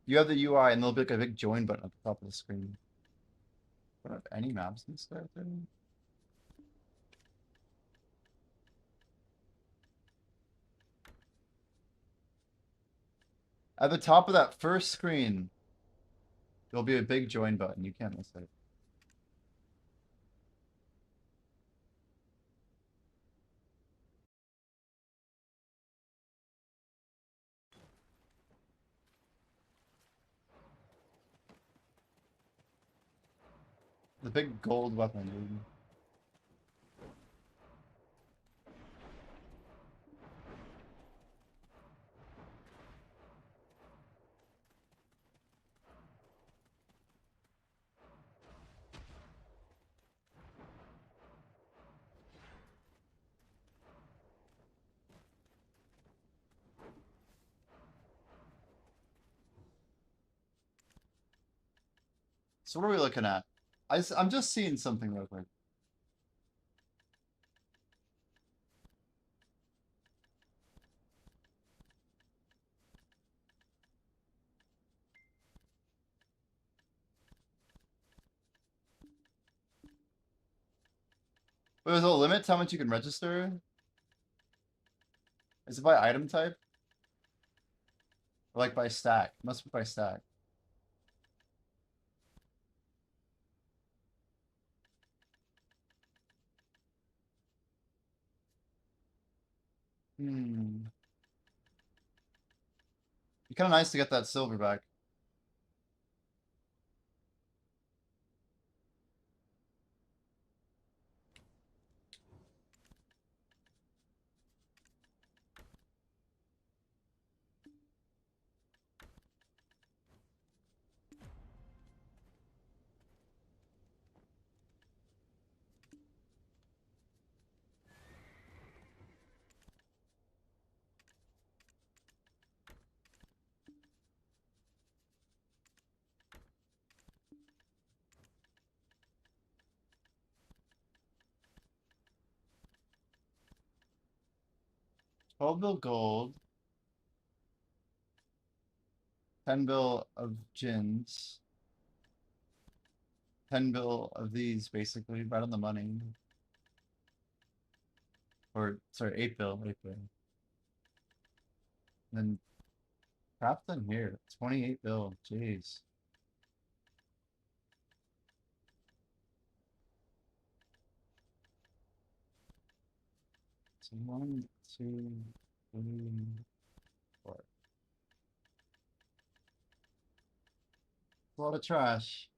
You have the UI and there'll be like a big join button at the top of the screen. I don't have any maps and stuff. At the top of that first screen, there'll be a big join button. You can't miss it. The big gold weapon, dude. So what are we looking at? I'm just seeing something real quick. Wait, there's a limit to how much you can register? Is it by item type? Or like by stack? It must be by stack. Hmm. Be kind of nice to get that silver back. 12 bill gold. 10 bill of gins. 10 bill of these, basically, right on the money. Or, sorry, 8 bill, 8 bill. And then, trapped in here, 28 bill, jeez. So 1, 2, 3, 4. A lot of trash.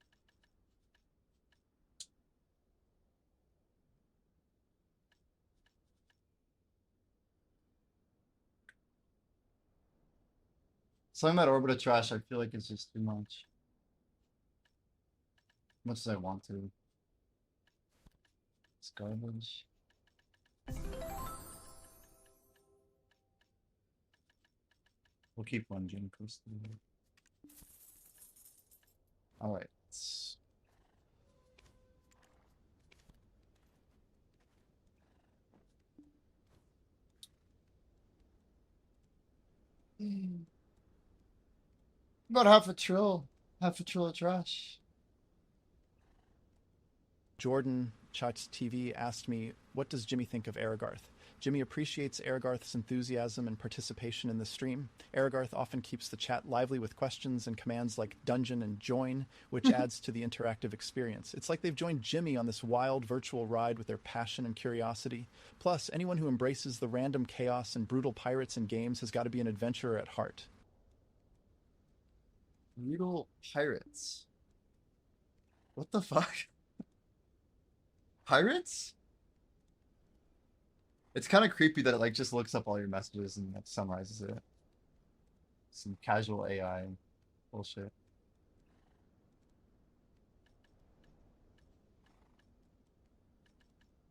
Something about orbit of trash, I feel like it's just too much. Much as I want to. It's garbage. We'll keep one gym posted. Alright. About half a trill of trash. Jordan Chats TV asked me, what does Jimmy think of Aragarth? Jimmy appreciates Aragarth's enthusiasm and participation in the stream. Aragarth often keeps the chat lively with questions and commands like dungeon and join, which adds to the interactive experience. It's like they've joined Jimmy on this wild virtual ride with their passion and curiosity. Plus, anyone who embraces the random chaos and brutal pirates in games has got to be an adventurer at heart. Brutal pirates. What the fuck? Pirates? It's kind of creepy that it like just looks up all your messages and like summarizes it. Some casual AI bullshit.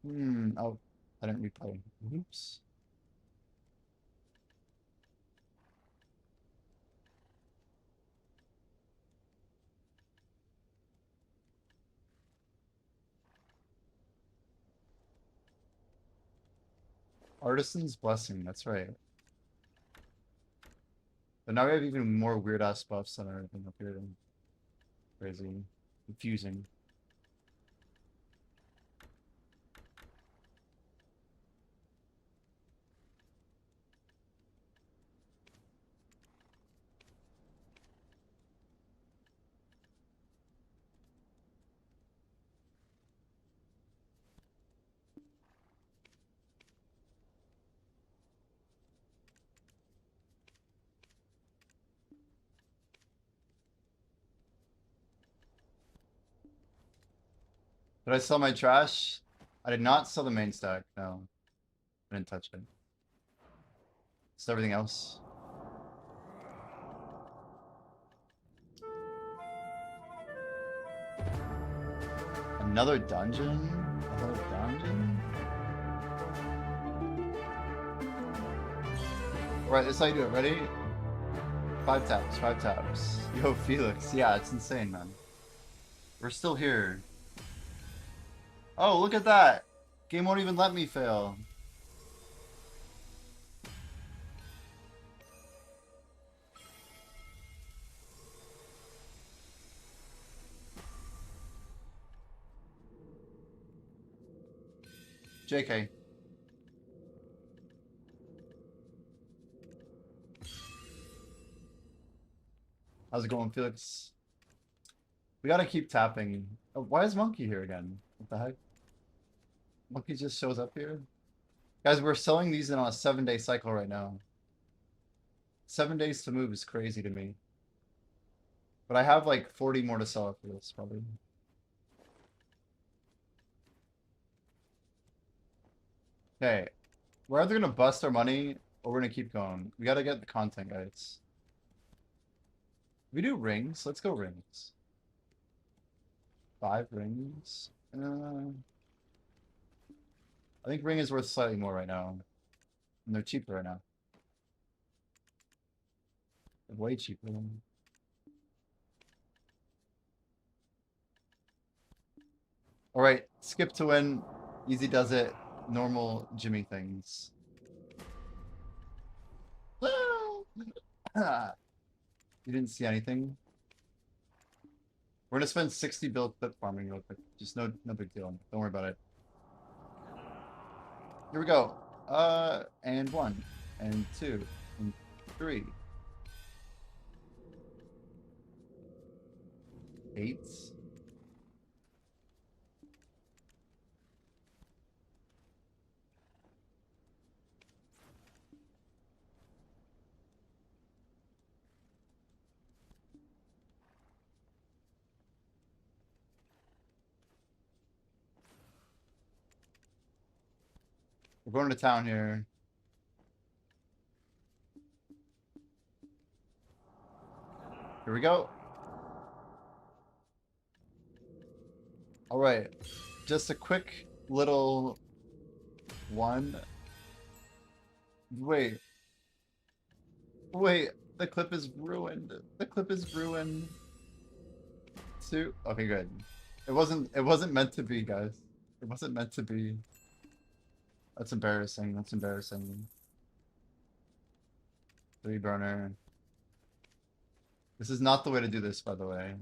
Oh, I didn't replay. Oops. Artisan's Blessing, that's right. But now we have even more weird ass buffs on everything up here. Crazy. Confusing. Did I sell my trash? I did not sell the main stack, no. I didn't touch it. It's everything else. Another dungeon? Another dungeon? Alright, this is how you do it. Ready? 5 taps, 5 taps. Yo, Felix. Yeah, it's insane, man. We're still here. Oh, look at that! Game won't even let me fail. JK. How's it going, Felix? We gotta keep tapping. Oh, why is Monkey here again? What the heck? Monkey just shows up here? Guys, we're selling these in on a 7-day cycle right now. 7 days to move is crazy to me. But I have like 40 more to sell after this, probably. Okay. We're either gonna bust our money or we're gonna keep going. We gotta get the content, guys. We do rings. Let's go rings. 5 rings. I think ring is worth slightly more right now. And they're cheaper right now. They're way cheaper. Alright, skip to win. Easy does it. Normal Jimmy things. You didn't see anything. We're gonna spend 60 bill clip farming real quick. Just no big deal. Don't worry about it. Here we go. And 1, and 2, and 3. 8. We're going to town here. Here we go. All right. Just a quick little one. Wait. Wait. The clip is ruined. The clip is ruined. 2. Okay, good. It wasn't meant to be, guys. It wasn't meant to be. That's embarrassing. That's embarrassing. 3 burner. This is not the way to do this, by the way.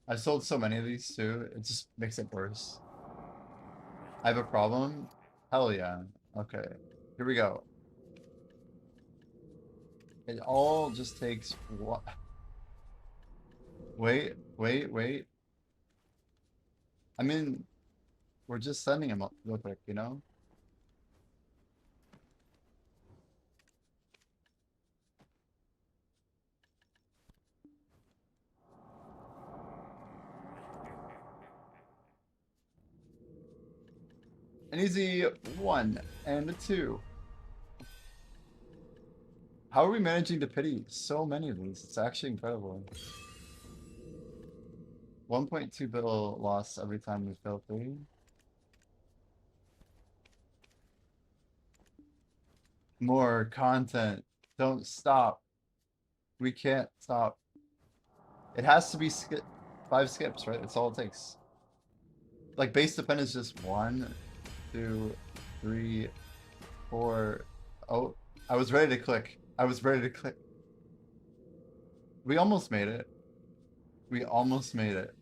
I've sold so many of these too. It just makes it worse. I have a problem? Hell yeah. Okay. Here we go. It all just takes what? Wait. I mean, we're just sending them up real quick, you know? An easy 1 and a 2. How are we managing to pity so many of these? It's actually incredible. 1.2 bill loss every time we fill 3. More content. Don't stop. We can't stop. It has to be 5 skips, right? That's all it takes. Like base defend is just 1, 2, 3, 4. Oh, I was ready to click. I was ready to click. We almost made it. We almost made it.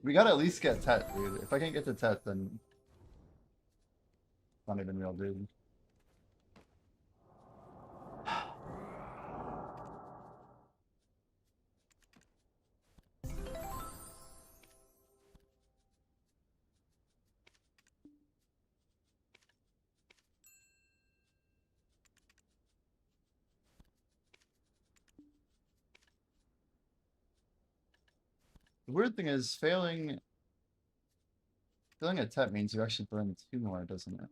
We gotta at least get Tet, dude. If I can't get to Tet, then it's not even real, dude. The weird thing is failing a Tet means you actually burn 2 more, doesn't it?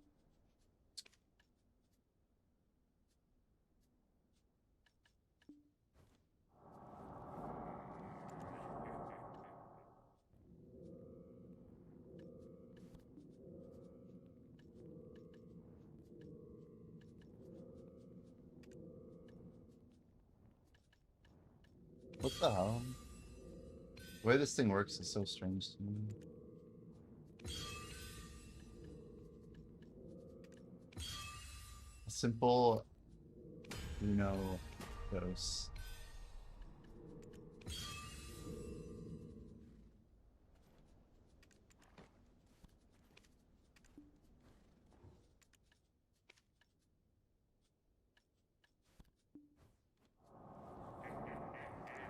What the hell? The way this thing works is so strange to me. A simple, dose.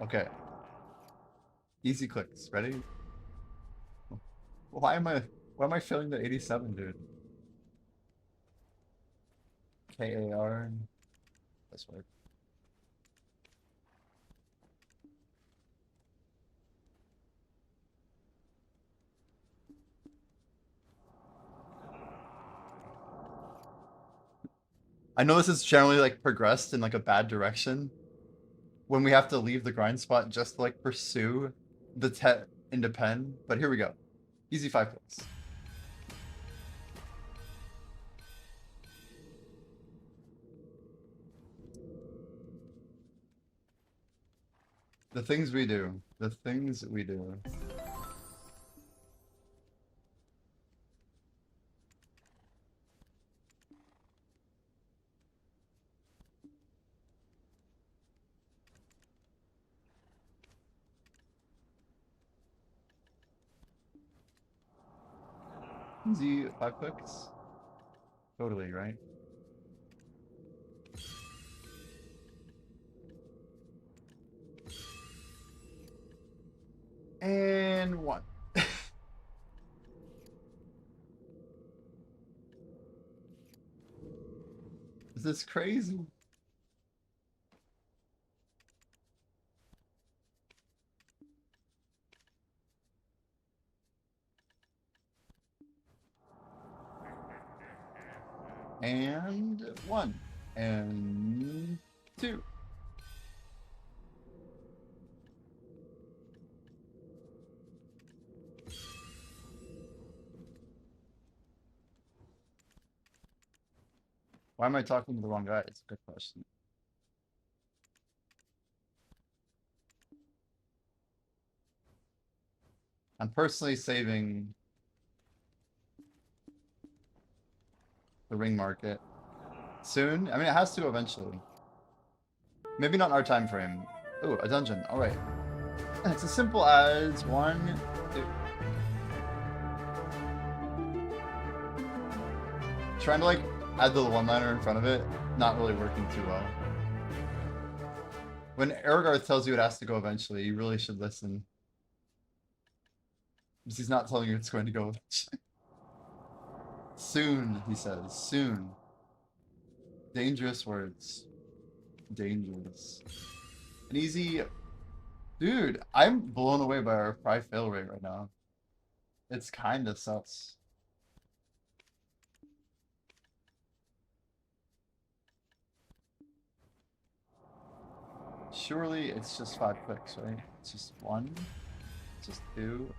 Okay. Easy clicks. Ready? Why am I failing the 87, dude? KAR. This work. I know this is generally like progressed in like a bad direction when we have to leave the grind spot just to like pursue the Tet into pen, but here we go. Easy 5 clicks. The things we do. The things we do. Easy 5 clicks. Totally, right? And 1. Is this crazy? And 1. And 2. Why am I talking to the wrong guy? It's a good question. I'm personally saving the ring market soon. I mean, it has to eventually. Maybe not in our time frame. Oh, a dungeon. All right. It's as simple as 1, 2. Trying to like add the one-liner in front of it, not really working too well. When Aragorn tells you it has to go eventually, you really should listen. Because he's not telling you it's going to go eventually. Soon, he says. Soon. Dangerous words. Dangerous. An easy... Dude, I'm blown away by our fry fail rate right now. It's kinda sus. Surely it's just 5 clicks, right? It's just 1. It's just 2.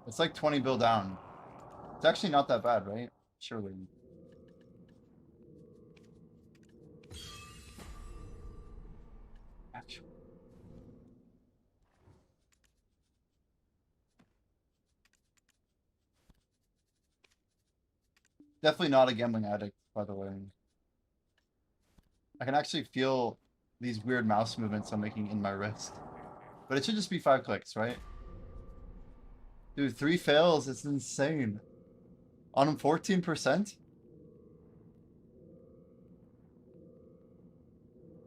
It's like 20 bill down. It's actually not that bad, right? Surely. Actually. Definitely not a gambling addict, by the way. I can actually feel these weird mouse movements I'm making in my wrist. But it should just be 5 clicks, right? Dude, 3 fails, it's insane. On 14%?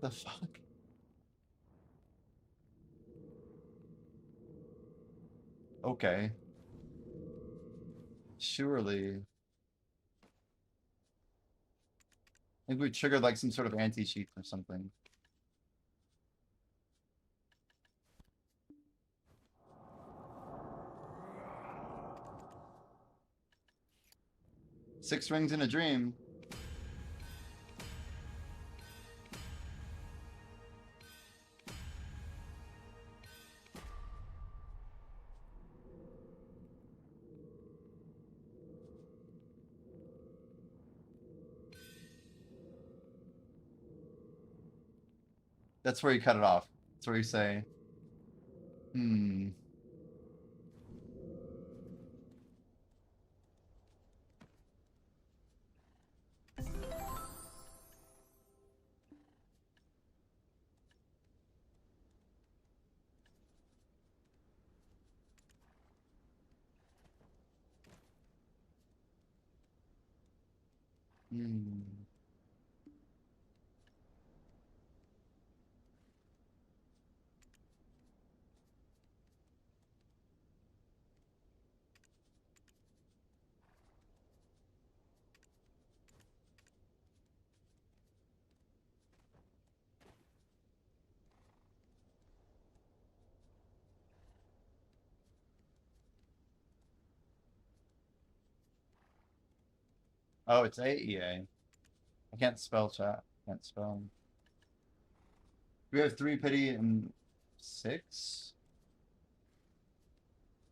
The fuck? Okay. Surely. I think we triggered like some sort of anti-cheat or something. Six rings in a dream. That's where you cut it off. That's where you say, hmm. Hmm. Oh, it's AEA. I can't spell chat. Can't spell. We have 3 pity and 6.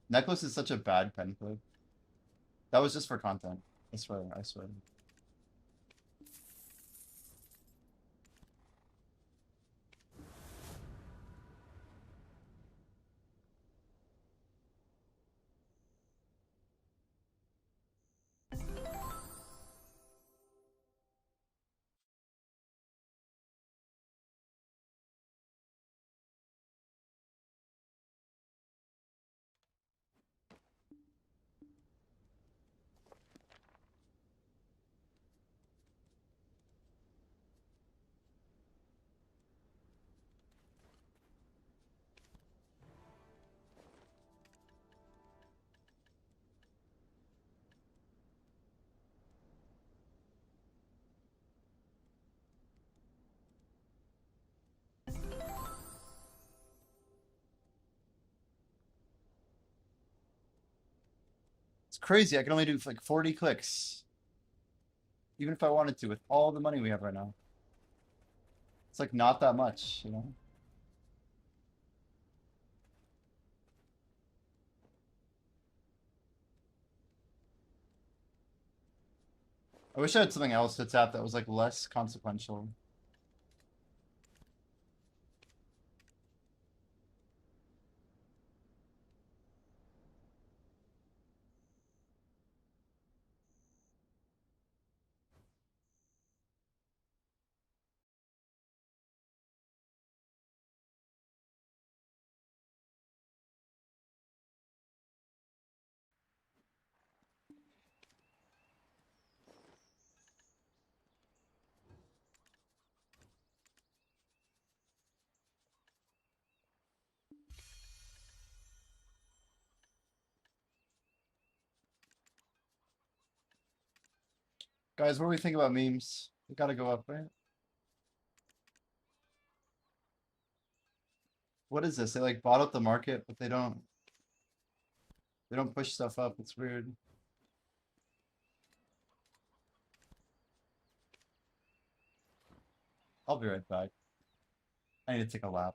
Necklace is such a bad pen clip. That was just for content. I swear. I swear. It's crazy. I can only do like 40 clicks. Even if I wanted to with all the money we have right now. It's like not that much, you know? I wish I had something else to tap that was like less consequential. Guys, what do we think about memes? They gotta go up, right? What is this? They like bought up the market, but they don't push stuff up. It's weird. I'll be right back. I need to take a lap.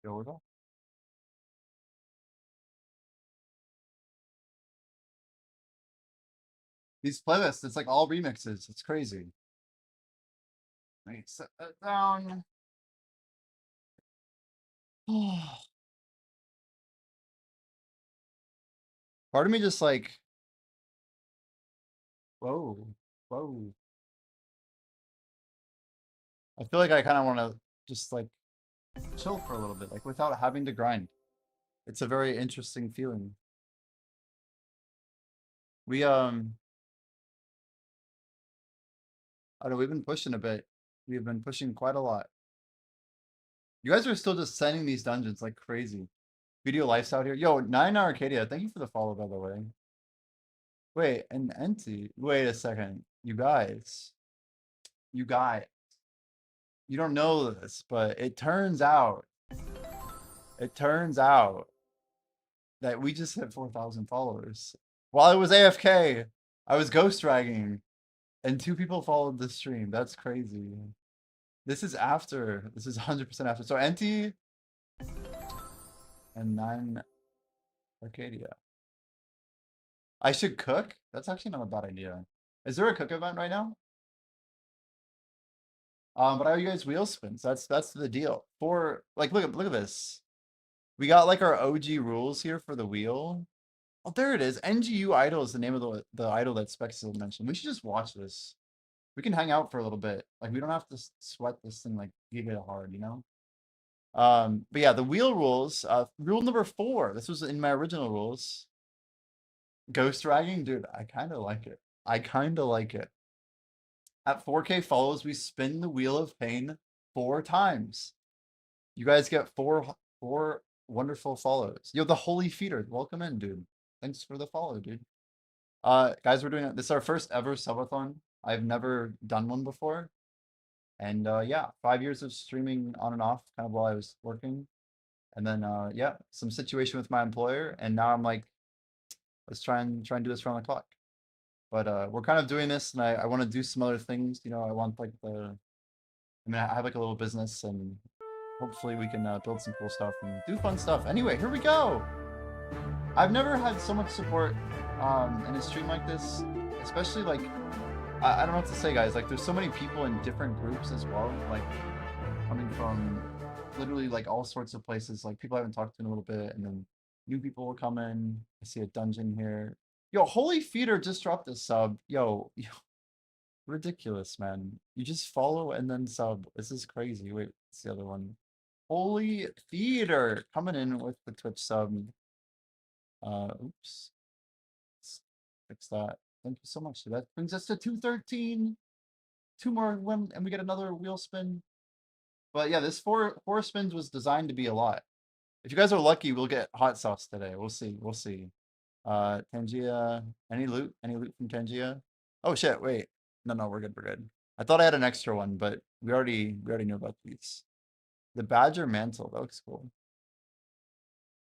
Yo, what up? These playlists, it's like all remixes. It's crazy. Let me set that down. Part of me just like, whoa, whoa. I feel like I kind of want to just like chill for a little bit, like without having to grind. It's a very interesting feeling. We I don't know, we've been pushing a bit. We've been pushing quite a lot. You guys are still just sending these dungeons like crazy. Video life out here. Yo, 9 Arcadia, thank you for the follow, by the way. Wait, and Enti. Wait a second. You guys. You guys. You don't know this, but it turns out that we just hit 4,000 followers. While I was AFK, I was ghost dragging, and 2 people followed the stream. That's crazy. This is after. This is 100% after. So Enti and 9 Arcadia. I should cook? That's actually not a bad idea. Is there a cook event right now? But I owe you guys wheel spins. That's the deal. For like look at this. We got like our OG rules here for the wheel. Oh, there it is. NGU Idol is the name of the idol that Spexil mentioned. We should just watch this. We can hang out for a little bit. Like we don't have to sweat this thing like giga hard, you know? But yeah, the wheel rules. Rule number 4. This was in my original rules. Ghost dragging, dude, I kind of like it. I kind of like it. At 4K follows, we spin the wheel of pain 4 times. You guys get four wonderful follows. Yo, the Holy Feeder, welcome in, dude. Thanks for the follow, dude. Guys, we're doing this is our first ever subathon. I've never done one before. And yeah, 5 years of streaming on and off, kind of while I was working. And then yeah, some situation with my employer, and now I'm like, let's try and do this around the clock. But we're kind of doing this, and I want to do some other things. You know, I want like I have like a little business, and hopefully we can build some cool stuff and do fun stuff. Anyway, here we go. I've never had so much support in a stream like this, especially like I don't know what to say, guys. Like, there's so many people in different groups as well, like coming from literally like all sorts of places. Like people I haven't talked to in a little bit, and then new people will come in. I see a dungeon here. Yo, Holy Feeder just dropped a sub. Yo, ridiculous, man. You just follow and then sub. This is crazy. Wait, what's the other one? Holy Feeder coming in with the Twitch sub. Oops. Let's fix that. Thank you so much. So that brings us to 213. 2 more and we get another wheel spin. But yeah, this four spins was designed to be a lot. If you guys are lucky, we'll get hot sauce today. We'll see. We'll see. Tangia, any loot? Any loot from Tangia? Oh shit, wait. No, we're good, we're good. I thought I had an extra one, but we already knew about these. The Badger Mantle, that looks cool.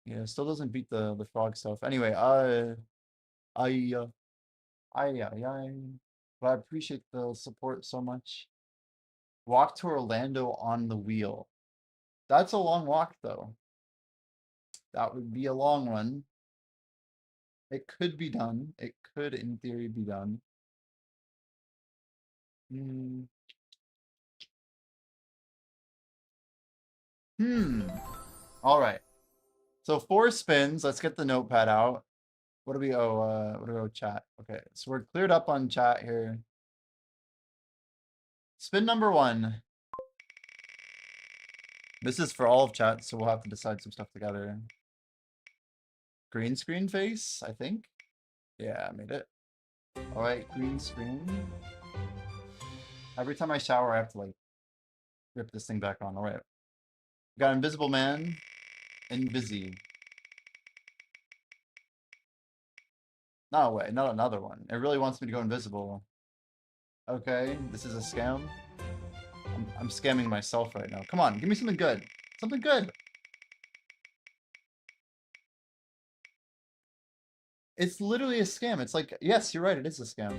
Yeah, still doesn't beat the frog stuff. Anyway, but I appreciate the support so much. Walk to Orlando on the wheel. That's a long walk though. That would be a long one. It could be done. It could, in theory, be done. All right. So 4 spins. Let's get the notepad out. What do we owe? What do we owe chat? Okay, so we're cleared up on chat here. Spin number 1. This is for all of chat, so we'll have to decide some stuff together. Green screen face, I think. Yeah, I made it. All right, green screen. Every time I shower, I have to like rip this thing back on. All right. We got Invisible Man and Busy. No way, not another one. It really wants me to go invisible. Okay, this is a scam. I'm scamming myself right now. Come on, give me something good. Something good. It's literally a scam. It's like, yes, you're right, it is a scam.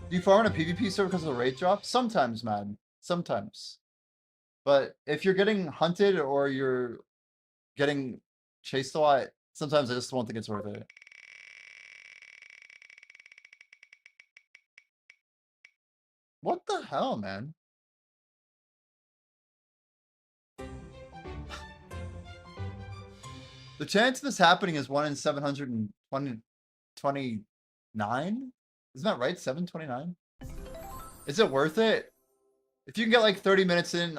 Do you farm on a PvP server because of the rate drop? Sometimes, man. Sometimes. But if you're getting hunted or you're getting chased a lot, sometimes I just won't think it's worth it. What the hell, man? The chance of this happening is 1 in 729? Isn't that right? 729? Is it worth it? If you can get like 30 minutes in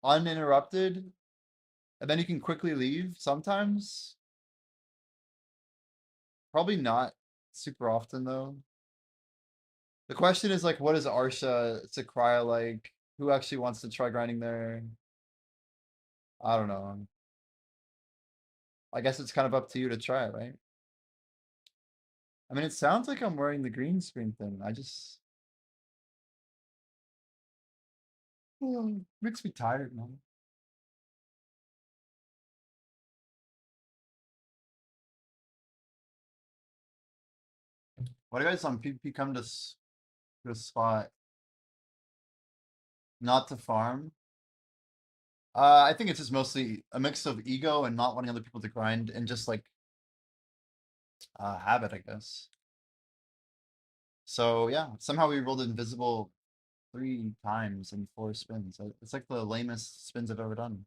uninterrupted, and then you can quickly leave sometimes. Probably not super often though. The question is like, what is Arsha Sakurai like? Who actually wants to try grinding there? I don't know. I guess it's kind of up to you to try it, right? I mean, it sounds like I'm wearing the green screen thing. I just makes me tired, man. Why do guys on PvP come to a spot not to farm? I think it's just mostly a mix of ego and not wanting other people to grind and just like habit, I guess. So yeah, somehow we rolled invisible 3 times in 4 spins. It's like the lamest spins I've ever done.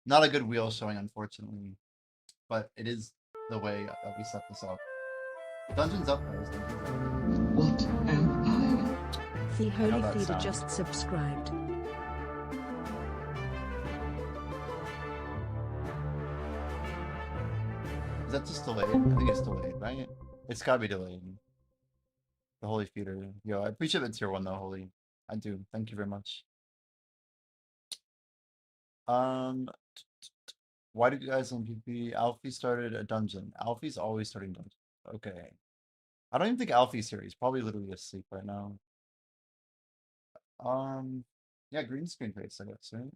Not a good wheel showing, unfortunately, but it is the way that we set this up. Dungeon's up, guys. Dungeon's up. What am I? The Holy that Feeder sound. just subscribed. Is that just delayed? I think it's delayed, right? It's gotta be delayed. The Holy Feeder. Yo, I appreciate the tier 1 though, Holy. I do. Thank you very much. Why did you guys on PP? Alfie started a dungeon. Alfie's always starting dungeons. Okay. I don't even think Alfie's here. He's probably literally asleep right now. Yeah, green screen face, I guess, right?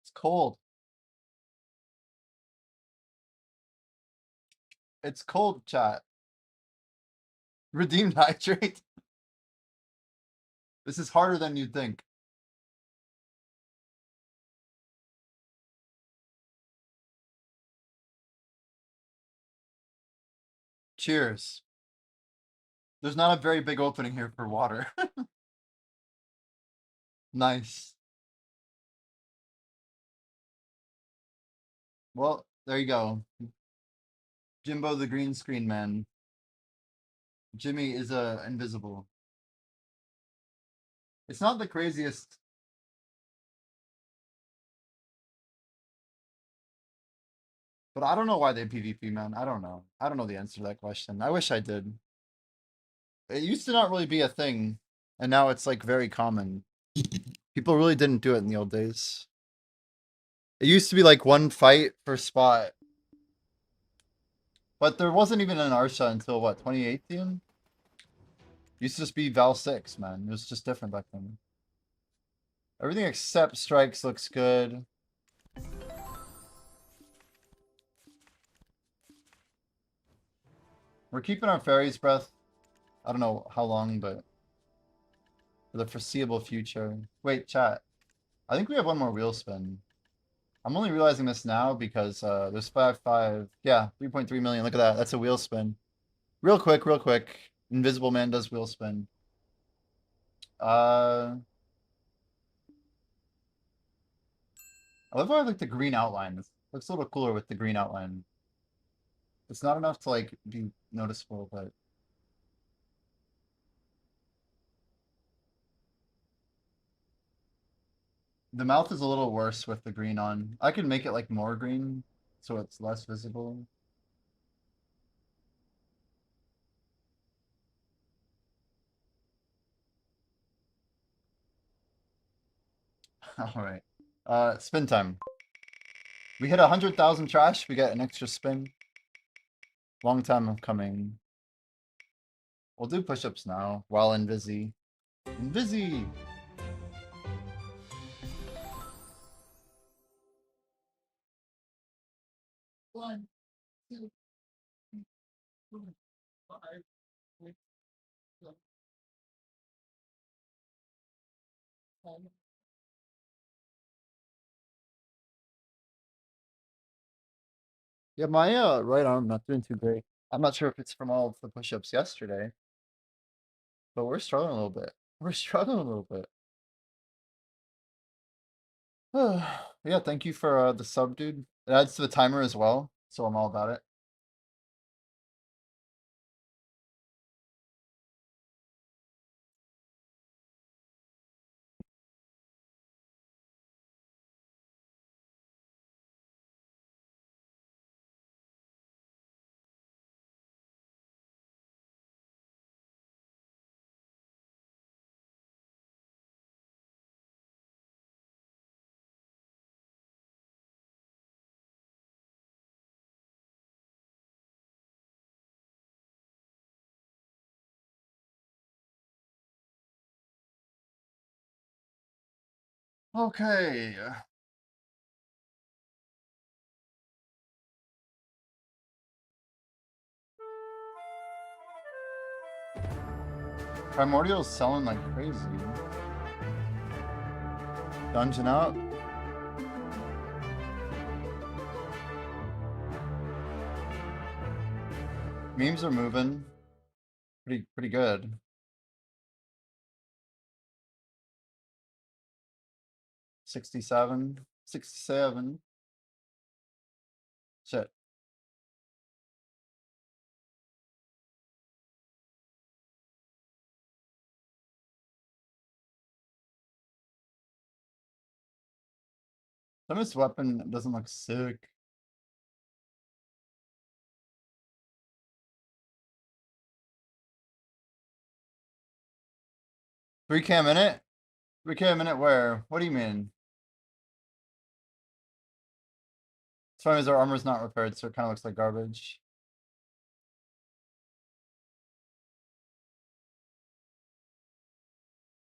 It's cold. It's cold, chat. Redeemed hydrate. This is harder than you'd think. Cheers. There's not a very big opening here for water. Nice. Well, there you go. Jimbo the green screen man. Jimmy is invisible. It's not the craziest. But I don't know why they PvP, man. I don't know. I don't know the answer to that question. I wish I did. It used to not really be a thing, and now it's like very common. People really didn't do it in the old days. It used to be like 1 fight per spot. But there wasn't even an Arsha until what, 2018? Used to just be Val 6, man. It was just different back then. Everything except strikes looks good. We're keeping our fairies breath. I don't know how long, but for the foreseeable future. Wait, chat. I think we have 1 more wheel spin. I'm only realizing this now because there's 5. Yeah, 3.3 million. Look at that. That's a wheel spin. Real quick, real quick. Invisible Man does wheel spin. I love how I like the green outline. This looks a little cooler with the green outline. It's not enough to like be noticeable, but the mouth is a little worse with the green on. I can make it like more green so it's less visible. All right. Spin time. We hit 100,000 trash. We get an extra spin. Long time of coming. We'll do push-ups now while Invisi. Invisi! Yeah, my right arm not doing too great. I'm not sure if it's from all of the push-ups yesterday, but we're struggling a little bit. We're struggling a little bit. Yeah, thank you for the sub, dude. It adds to the timer as well, so I'm all about it. Okay. Primordial's selling like crazy. Dungeon up. Memes are moving. Pretty good. $67. $67. Shit. Some of this weapon doesn't look sick. $3K a minute? 3K a minute where? What do you mean? As far as our armor's not repaired, so it kind of looks like garbage.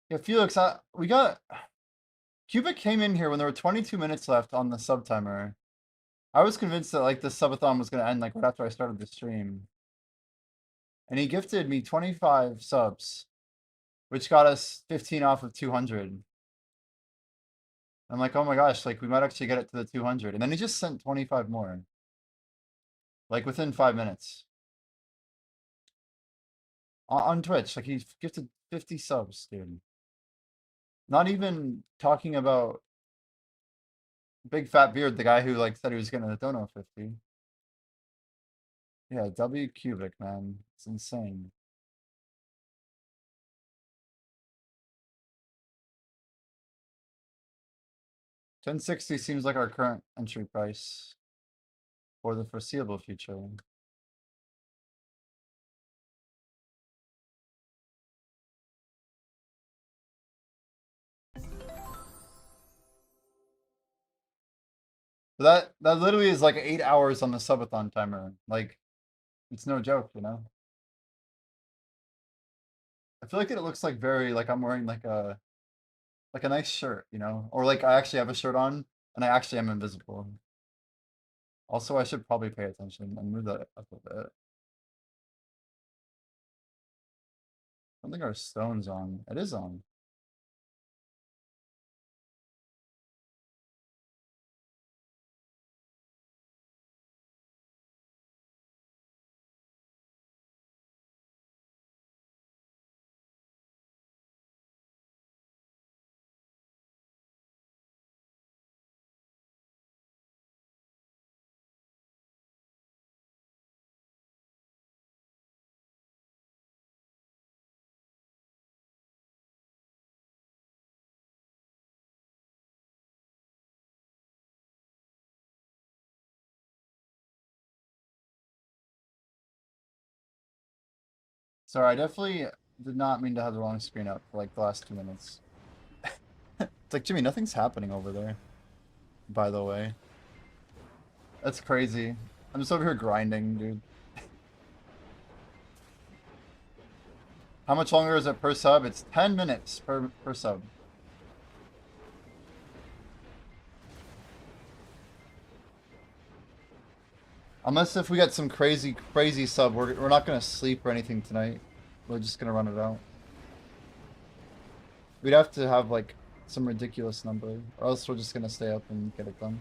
Yeah, Felix, we got... Cubic came in here when there were 22 minutes left on the sub timer. I was convinced that like the subathon was going to end like right after I started the stream. And he gifted me 25 subs, which got us 15 off of 200. I'm like, oh my gosh, like we might actually get it to the 200. And then he just sent 25 more. Like within 5 minutes. On Twitch, like he gifted 50 subs, dude. Not even talking about Big Fat Beard, the guy who like said he was gonna dono 50. Yeah, W Cubic, man. It's insane. $10.60 seems like our current entry price for the foreseeable future. But that literally is like 8 hours on the subathon timer. Like, it's no joke, you know? I feel like it looks like very like I'm wearing like a nice shirt, you know? Or like I actually have a shirt on and I actually am invisible. Also, I should probably pay attention and move that up a bit. I don't think our stone's on. It is on. Sorry, I definitely did not mean to have the wrong screen up for like the last 2 minutes. It's like, Jimmy, nothing's happening over there, by the way. That's crazy. I'm just over here grinding, dude. How much longer is it per sub? It's 10 minutes per sub. Unless if we get some crazy sub, we're not gonna sleep or anything tonight. We're just gonna run it out. We'd have to have like some ridiculous number, or else we're just gonna stay up and get it done.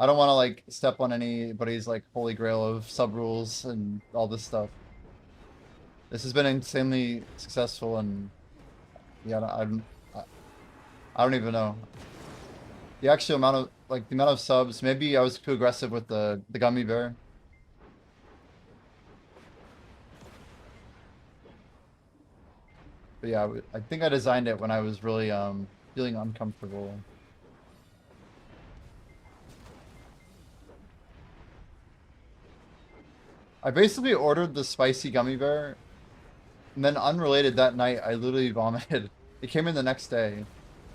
I don't want to like step on anybody's like holy grail of sub rules and all this stuff. This has been insanely successful, and yeah, I don't even know the actual amount of the amount of subs. Maybe I was too aggressive with the gummy bear. But yeah, I think I designed it when I was really feeling uncomfortable. I basically ordered the spicy gummy bear, and then unrelated that night, I literally vomited. It came in the next day.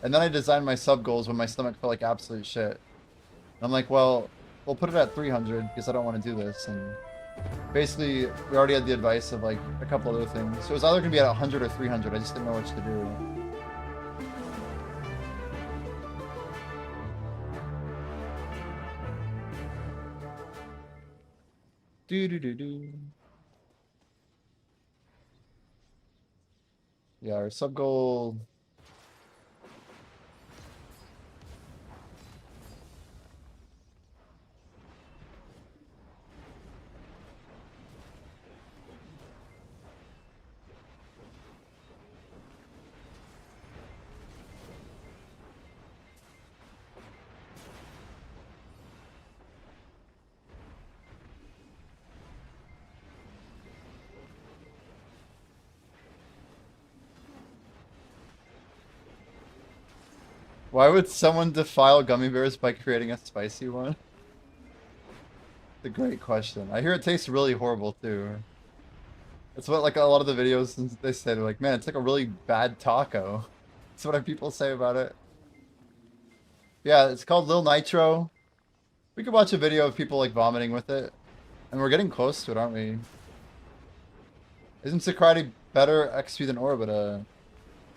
And then I designed my sub goals when my stomach felt like absolute shit. And I'm like, well, we'll put it at 300 because I don't want to do this. And basically, we already had the advice of like a couple other things. So it was either going to be at 100 or 300. I just didn't know which to do. Yeah, our sub goal. Why would someone defile gummy bears by creating a spicy one? The great question. I hear it tastes really horrible too. That's what like a lot of the videos they say. They're like, man, it's like a really bad taco. That's what people say about it. Yeah, it's called Lil Nitro. We could watch a video of people like vomiting with it. And we're getting close to it, aren't we? Isn't Sakrati better XP than Orbita?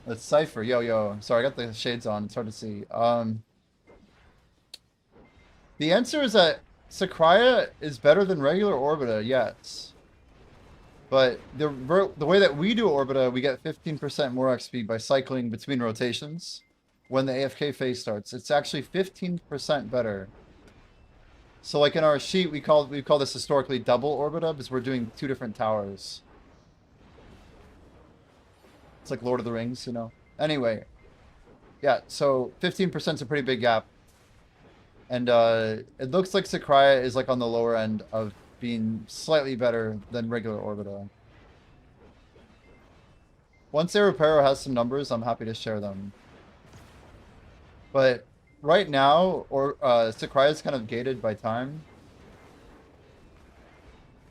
Let's Cypher. Yo. Sorry, I got the shades on. It's hard to see. The answer is that Sakraya is better than regular Orbita, yes. But the way that we do Orbita, we get 15% more XP by cycling between rotations when the AFK phase starts. It's actually 15% better. So like in our sheet, we call this historically double Orbita because we're doing 2 different towers. It's like Lord of the Rings, you know. Anyway, yeah, so 15% is a pretty big gap. And it looks like Sakraya is like on the lower end of being slightly better than regular Orbita. Once Aeropero has some numbers, I'm happy to share them. But right now, Sakraya is kind of gated by time.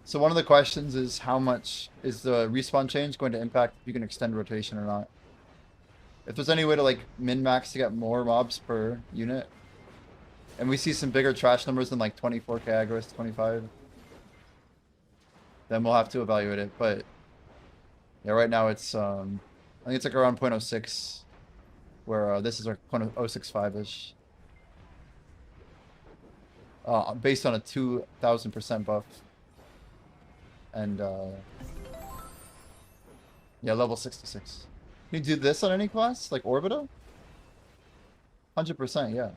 So one of the questions is how much is the respawn change going to impact if you can extend rotation or not. If there's any way to like min-max to get more mobs per unit, and we see some bigger trash numbers than like 24k aggros, 25, then we'll have to evaluate it. But yeah, right now it's I think it's like around 0.06, where this is like 0.065-ish. Based on a 2,000% buff. And yeah, level 66. Can you do this on any class? Like Orbita? 100%, yeah.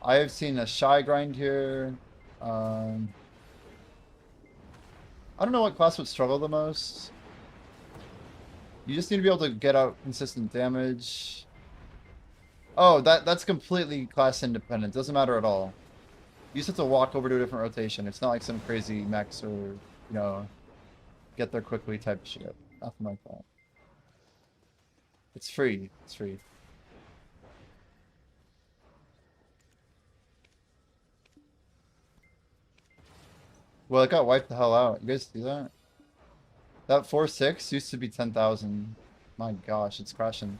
I have seen a shy grind here. I don't know what class would struggle the most. You just need to be able to get out consistent damage. Oh, that's completely class independent. Doesn't matter at all. You just have to walk over to a different rotation. It's not like some crazy max or, you know, get there quickly type shit. Nothing like that. It's free. It's free. Well, it got wiped the hell out. You guys see that? That 4.6 used to be 10,000. My gosh, it's crashing.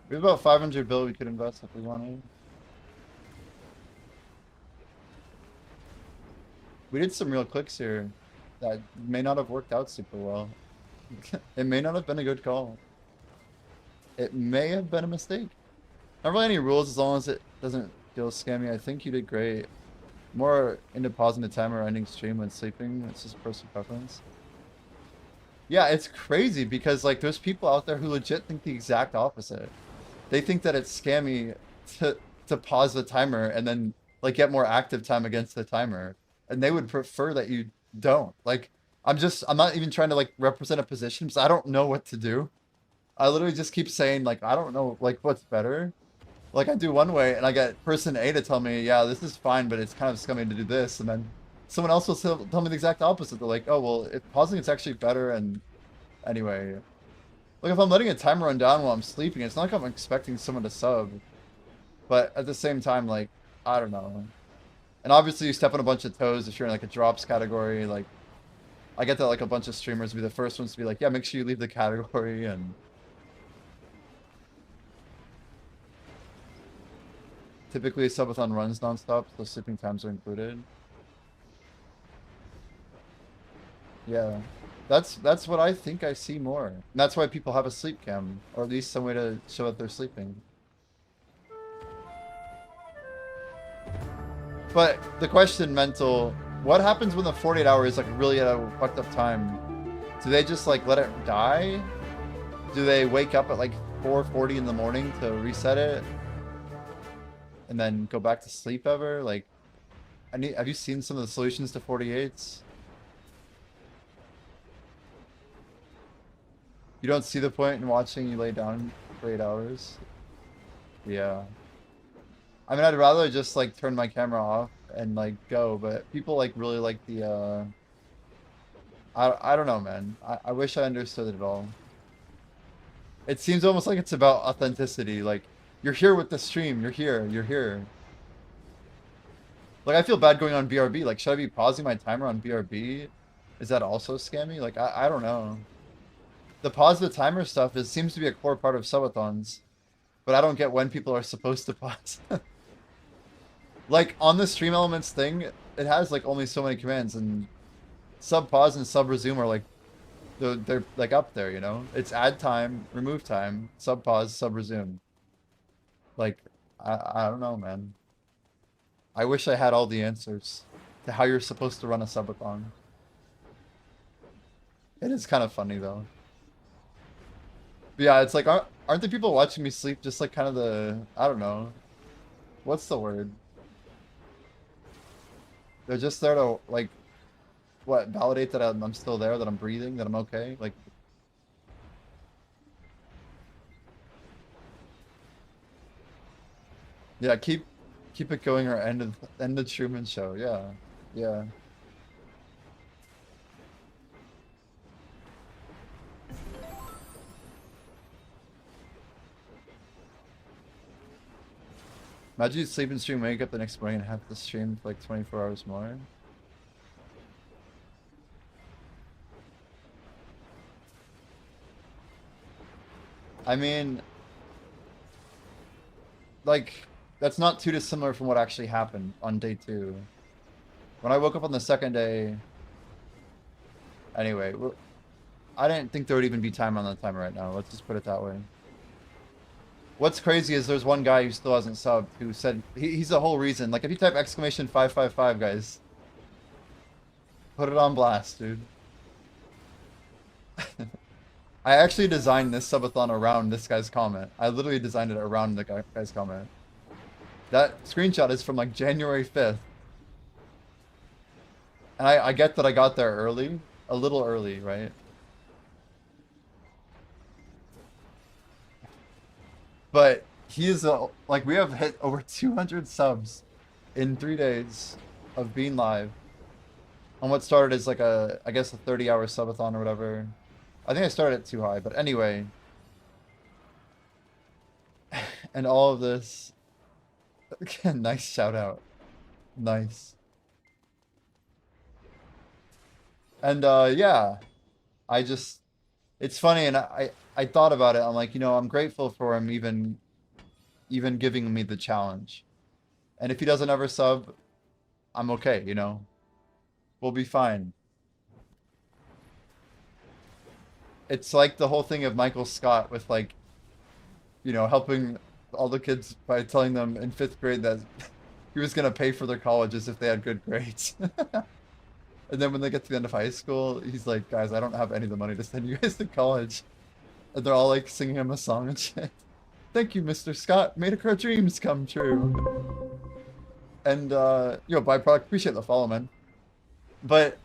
We have about 500 bill we could invest if we wanted. We did some real clicks here that may not have worked out super well. It may not have been a good call. It may have been a mistake. Not really any rules as long as it doesn't feel scammy. I think you did great. More into pausing the timer or ending stream when sleeping. It's just personal preference. Yeah, it's crazy because like there's people out there who legit think the exact opposite. They think that it's scammy to pause the timer and then like get more active time against the timer. And they would prefer that you don't. Like I'm not even trying to like represent a position because I don't know what to do. I literally just keep saying like I don't know like what's better. Like I do one way and I get person A to tell me, yeah, this is fine, but it's kind of scummy to do this, and then someone else will tell me the exact opposite. They're like, oh well, if pausing it's actually better. And anyway, like if I'm letting a timer run down while I'm sleeping, it's not like I'm expecting someone to sub. But at the same time, like I don't know. And obviously you step on a bunch of toes if you're in like a drops category. Like I get that like a bunch of streamers will be the first ones to be like, yeah, make sure you leave the category. And typically subathon runs nonstop, so sleeping times are included. Yeah, that's what I think I see more. And that's why people have a sleep cam, or at least some way to show that they're sleeping. But the question, Mental, what happens when the 48 hours like really at a fucked up time? Do they just like let it die? Do they wake up at like 4:40 in the morning to reset it? And then go back to sleep ever? Like, have you seen some of the solutions to 48s? You don't see the point in watching you lay down for 8 hours? Yeah. I mean, I'd rather just like turn my camera off and like go, but people like really like the I don't know, man. I wish I understood it all. It seems almost like it's about authenticity. Like, you're here with the stream. You're here. You're here. Like, I feel bad going on BRB. Like, should I be pausing my timer on BRB? Is that also scammy? Like, I don't know. The pause the timer stuff seems to be a core part of subathons. But I don't get when people are supposed to pause. Like, on the stream elements thing, it has, like, only so many commands. And sub pause and sub resume are, like, they're like, up there, you know? It's add time, remove time, sub pause, sub resume. Like, I don't know, man. I wish I had all the answers to how you're supposed to run a subathon. It is kind of funny, though. But yeah, it's like, aren't the people watching me sleep just like kind of I don't know. What's the word? They're just there to, like, what, validate that I'm still there, that I'm breathing, that I'm okay? Like, yeah, keep it going or end the Truman Show. Yeah, yeah. Imagine you sleep and stream, wake up the next morning and have to stream for like 24 hours more. I mean, like, that's not too dissimilar from what actually happened on day 2. When I woke up on the second day, anyway, I didn't think there would even be time on the timer right now. Let's just put it that way. What's crazy is there's one guy who still hasn't subbed who said he's the whole reason. Like, if you type exclamation 555, guys, put it on blast, dude. I actually designed this subathon around this guy's comment. I literally designed it around the guy's comment. That screenshot is from like January 5th. And I get that I got there early, a little early, right? But he is like, we have hit over 200 subs in 3 days of being live on what started as like I guess a 30-hour subathon or whatever. I think I started it too high, but anyway. And all of this. Again, nice shout out. Nice. And yeah, it's funny, and I thought about it. I'm like, you know, I'm grateful for him even giving me the challenge. And if he doesn't ever sub, I'm okay, you know. We'll be fine. It's like the whole thing of Michael Scott with, like, you know, helping all the kids by telling them in 5th grade that he was gonna pay for their colleges if they had good grades. And then when they get to the end of high school, he's like, guys, I don't have any of the money to send you guys to college. And they're all like singing him a song and shit. Thank you, Mr. Scott. Made our dreams come true. And, byproduct, appreciate the follow, man. But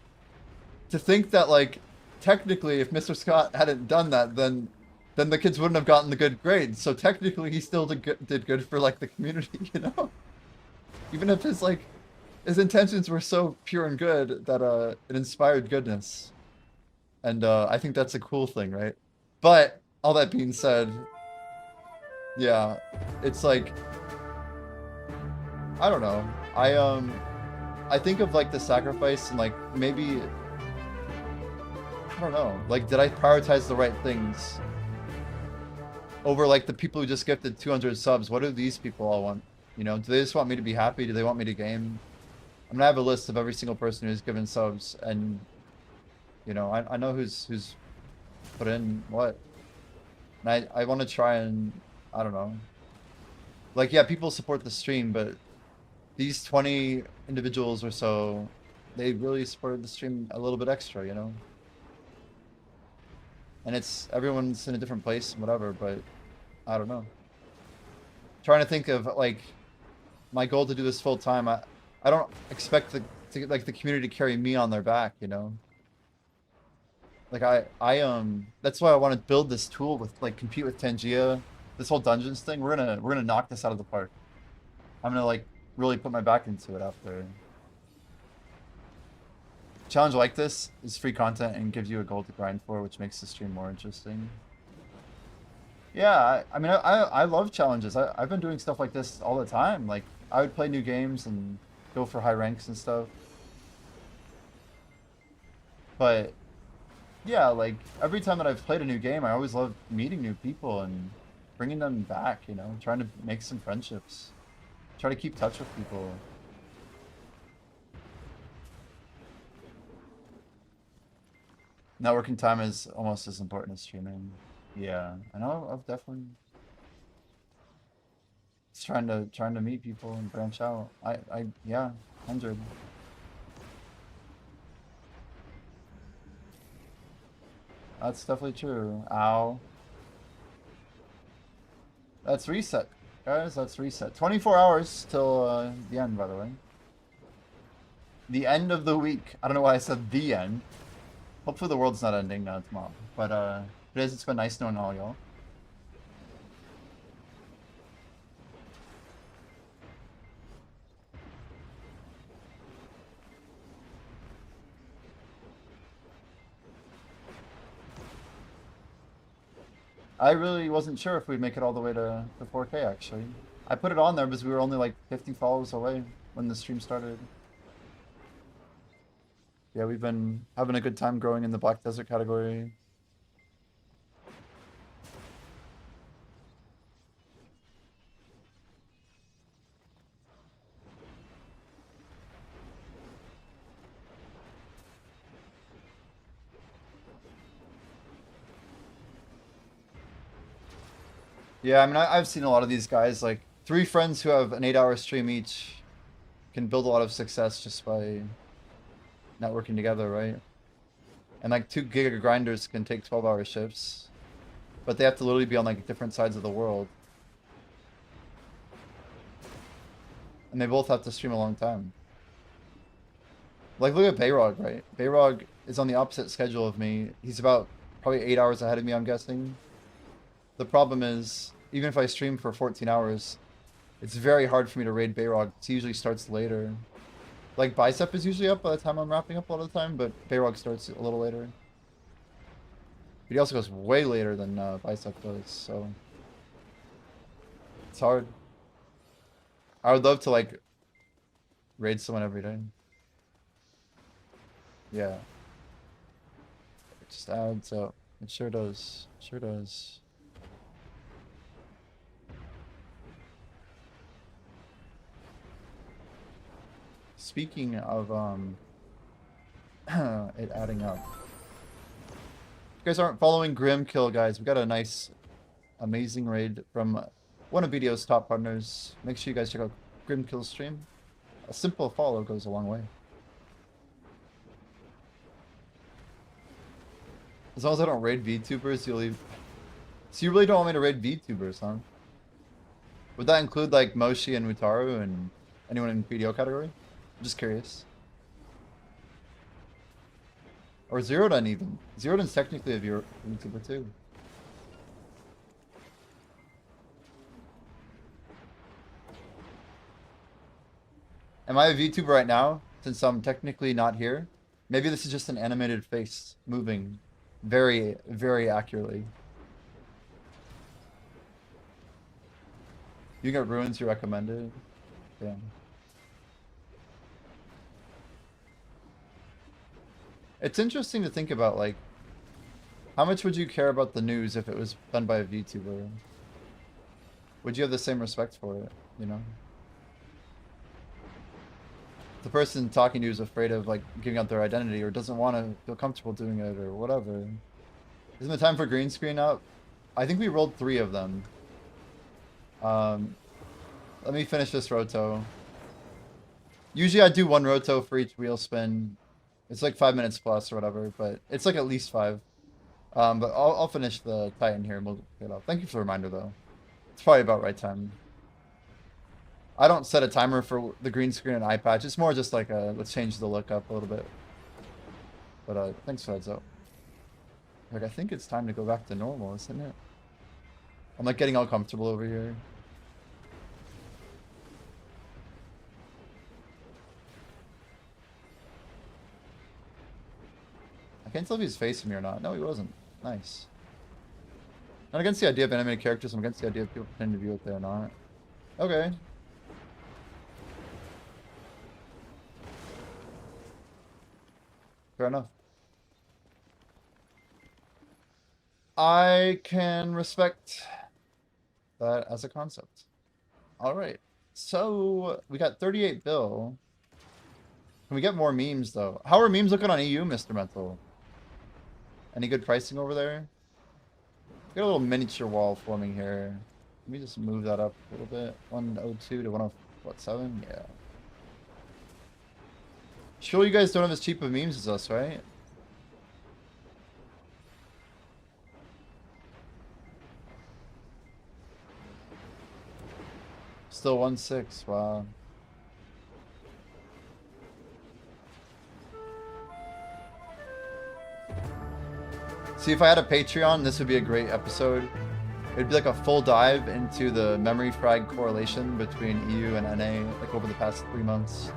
to think that, like, technically, if Mr. Scott hadn't done that, then the kids wouldn't have gotten the good grades. So technically, he still did good for, like, the community, you know? Even if his intentions were so pure and good that it inspired goodness. And I think that's a cool thing, right? But all that being said, yeah, it's like, I don't know. I think of like the sacrifice and like maybe, I don't know, like did I prioritize the right things over like the people who just gifted 200 subs? What do these people all want? You know, do they just want me to be happy? Do they want me to game? I'm gonna have a list of every single person who's given subs, and you know, I know who's put in what. And I want to try and, I don't know. Like, yeah, people support the stream, but these 20 individuals or so, they really supported the stream a little bit extra, you know? And it's, everyone's in a different place and whatever, but I don't know. Trying to think of, like, my goal to do this full time, I don't expect the community to carry me on their back, you know? Like that's why I want to build this tool with like compete with Tangia, this whole dungeons thing. We're gonna knock this out of the park. I'm gonna like really put my back into it after. Challenge like this is free content and gives you a goal to grind for, which makes the stream more interesting. Yeah, I mean I love challenges. I've been doing stuff like this all the time. Like I would play new games and go for high ranks and stuff. But yeah, like, every time that I've played a new game, I always love meeting new people and bringing them back, you know? Trying to make some friendships. Try to keep touch with people. Networking time is almost as important as streaming. Yeah, I know, I've definitely... Just trying to meet people and branch out. Yeah, 100. That's definitely true. Ow. That's reset, guys. That's reset. 24 hours till the end, by the way. The end of the week. I don't know why I said the end. Hopefully the world's not ending now tomorrow. But it's been nice knowing all y'all. I really wasn't sure if we'd make it all the way to 4K, actually. I put it on there because we were only like 50 follows away when the stream started. Yeah, we've been having a good time growing in the Black Desert category. Yeah, I mean, I've seen a lot of these guys, like, 3 friends who have an 8-hour stream each can build a lot of success just by networking together, right? And, like, 2 giga grinders can take 12-hour shifts, but they have to literally be on, like, different sides of the world. And they both have to stream a long time. Like, look at Bayrog, right? Bayrog is on the opposite schedule of me. He's about probably 8 hours ahead of me, I'm guessing. The problem is, even if I stream for 14 hours, it's very hard for me to raid Bayrog. It usually starts later. Like, Bicep is usually up by the time I'm wrapping up all the time, but Bayrog starts a little later. But he also goes way later than Bicep does, so... It's hard. I would love to, like, raid someone every day. Yeah. It just adds up. It sure does. Sure does. Speaking of it adding up. If you guys aren't following Grimkill, guys, we got a nice, amazing raid from one of BDO's top partners. Make sure you guys check out Grimkill's stream. A simple follow goes a long way. As long as I don't raid VTubers, you'll leave. So you really don't want me to raid VTubers, huh? Would that include like Moshi and Mutaru and anyone in BDO category? I'm just curious. Or Zerodun even. Zerodun's technically a VTuber too. Am I a VTuber right now, since I'm technically not here? Maybe this is just an animated face moving very, very accurately. You got ruins you recommended? Yeah. It's interesting to think about, like, how much would you care about the news if it was done by a VTuber? Would you have the same respect for it, you know? The person talking to you is afraid of like giving up their identity or doesn't want to feel comfortable doing it or whatever. Isn't the time for green screen up? I think we rolled 3 of them. Let me finish this roto. Usually I do 1 roto for each wheel spin. It's like 5 minutes plus or whatever, but it's like at least 5. But I'll finish the Titan here and we'll get off. Thank you for the reminder though. It's probably about right time. I don't set a timer for the green screen and eye patch. It's more just like a, let's change the look up a little bit. But thanks for heads up. Like, I think it's time to go back to normal, isn't it? I'm like getting all comfortable over here. I can't tell if he's facing me or not. No, he wasn't. Nice. Not against the idea of animated characters. I'm against the idea of people pretending to be what they're not. Okay. Fair enough. I can respect that as a concept. Alright. So, we got 38 bill. Can we get more memes, though? How are memes looking on EU, Mr. Mental? Any good pricing over there? Got a little miniature wall forming here. Let me just move that up a little bit. 102 to 107? Yeah. Sure, you guys don't have as cheap of memes as us, right? Still 1.6, wow. See, if I had a Patreon, this would be a great episode. It'd be like a full dive into the memory frag correlation between EU and NA, like over the past 3 months.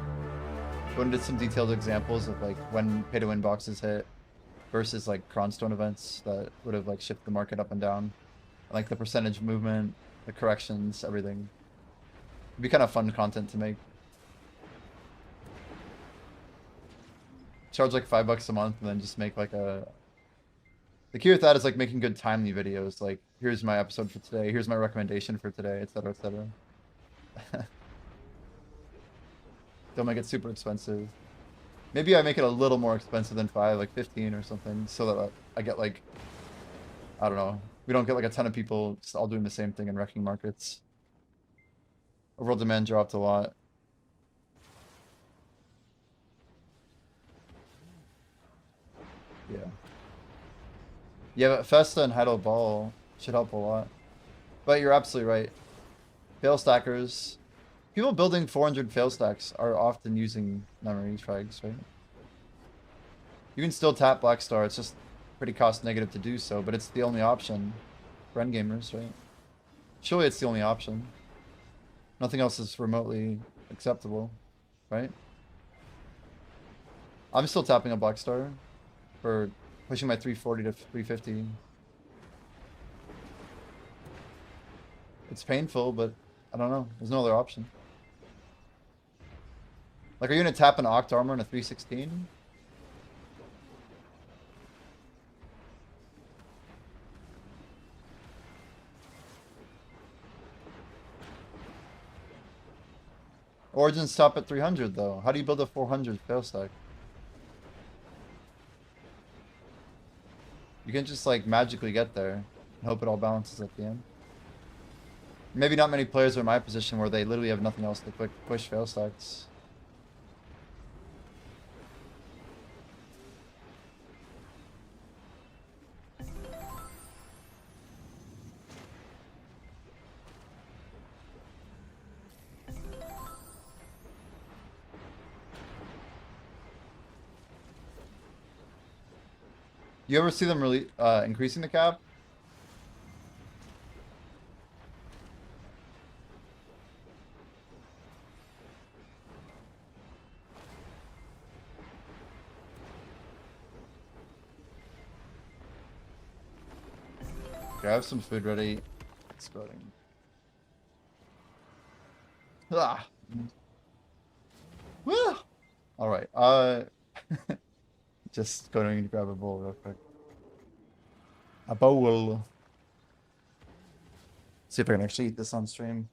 Go into some detailed examples of like when pay-to-win boxes hit versus like Cronstone events that would have like shifted the market up and down. And, like the percentage movement, the corrections, everything. It'd be kind of fun content to make. Charge like $5 a month and then just make like a... The key with that is like making good timely videos. Like, here's my episode for today, here's my recommendation for today, etc, etc. Don't make it super expensive. Maybe I make it a little more expensive than 5, like 15 or something, so that I get like, I don't know, we don't get like a ton of people just all doing the same thing in wrecking markets. Overall demand dropped a lot. Yeah. Yeah, but Festa and Heidel Ball should help a lot. But you're absolutely right. Fail stackers. People building 400 fail stacks are often using memory frags, right? You can still tap Black Star, it's just pretty cost negative to do so, but it's the only option for endgamers, right? Surely it's the only option. Nothing else is remotely acceptable, right? I'm still tapping a Black Star for pushing my 340 to 350. It's painful, but I don't know. There's no other option. Like, are you gonna tap an Oct Armor in a 316? Origins stop at 300 though. How do you build a 400 fail stack? You can just like magically get there and hope it all balances at the end. Maybe not many players are in my position where they literally have nothing else to quick push fail stacks. You ever see them really increasing the cap? Okay, I have some food ready. Exploding. Ah. Woo! Alright, just going to grab a bowl real quick. A bowl. See if I can actually eat this on stream.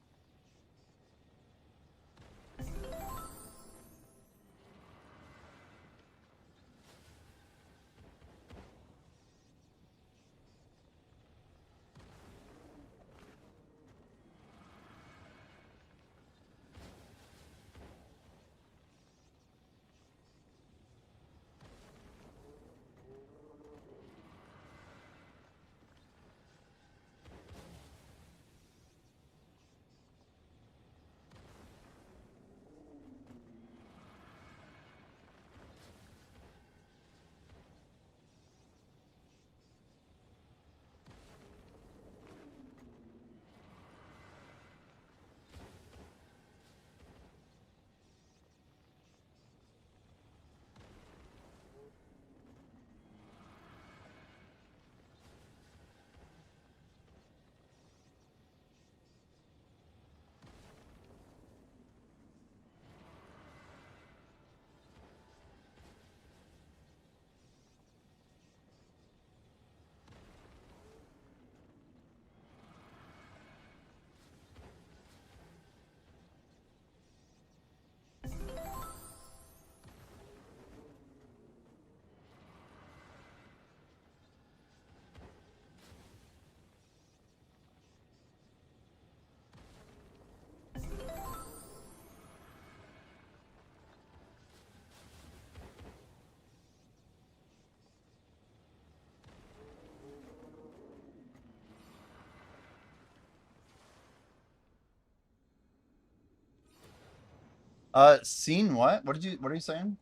Scene what? What are you saying?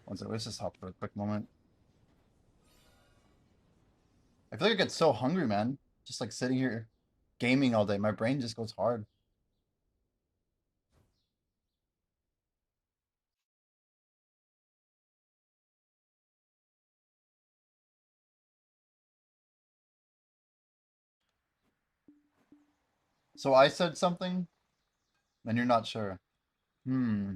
One second, let's just hop for a quick moment. I feel like I get so hungry, man. Just like sitting here gaming all day. My brain just goes hard. So I said something, and you're not sure. Hmm.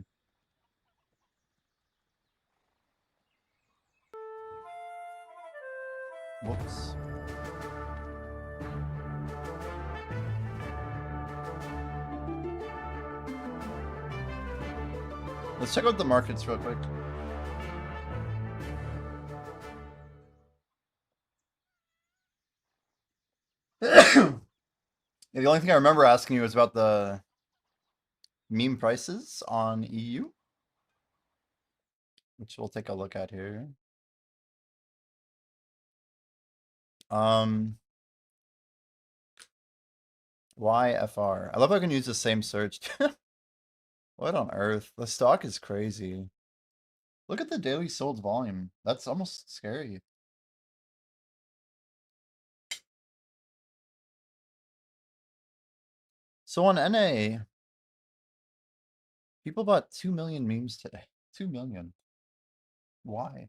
Whoops. Let's check out the markets real quick. Yeah, the only thing I remember asking you was about the meme prices on EU, which we'll take a look at here. YFR. I love how I can use the same search. What on earth? The stock is crazy. Look at the daily sold volume. That's almost scary. So on NA, people bought 2 million memes today. 2 million. Why?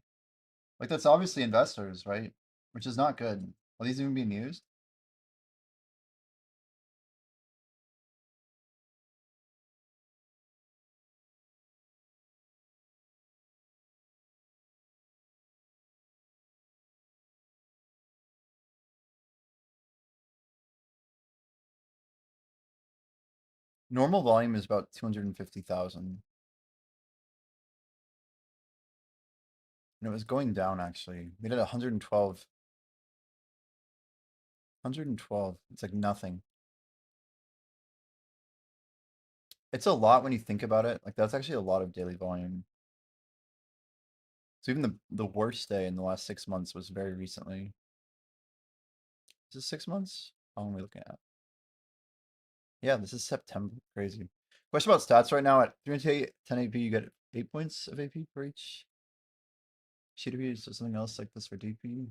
Like, that's obviously investors, right? Which is not good. Are these even being used? Normal volume is about 250,000. And it was going down, actually. We did 112. 112. It's like nothing. It's a lot when you think about it. Like that's actually a lot of daily volume. So even the worst day in the last 6 months was very recently. Is this 6 months? How long are we looking at? Yeah, this is September. Crazy. Question about stats right now. At 310 AP, you get 8 points of AP for each. Should we use something else like this for DP?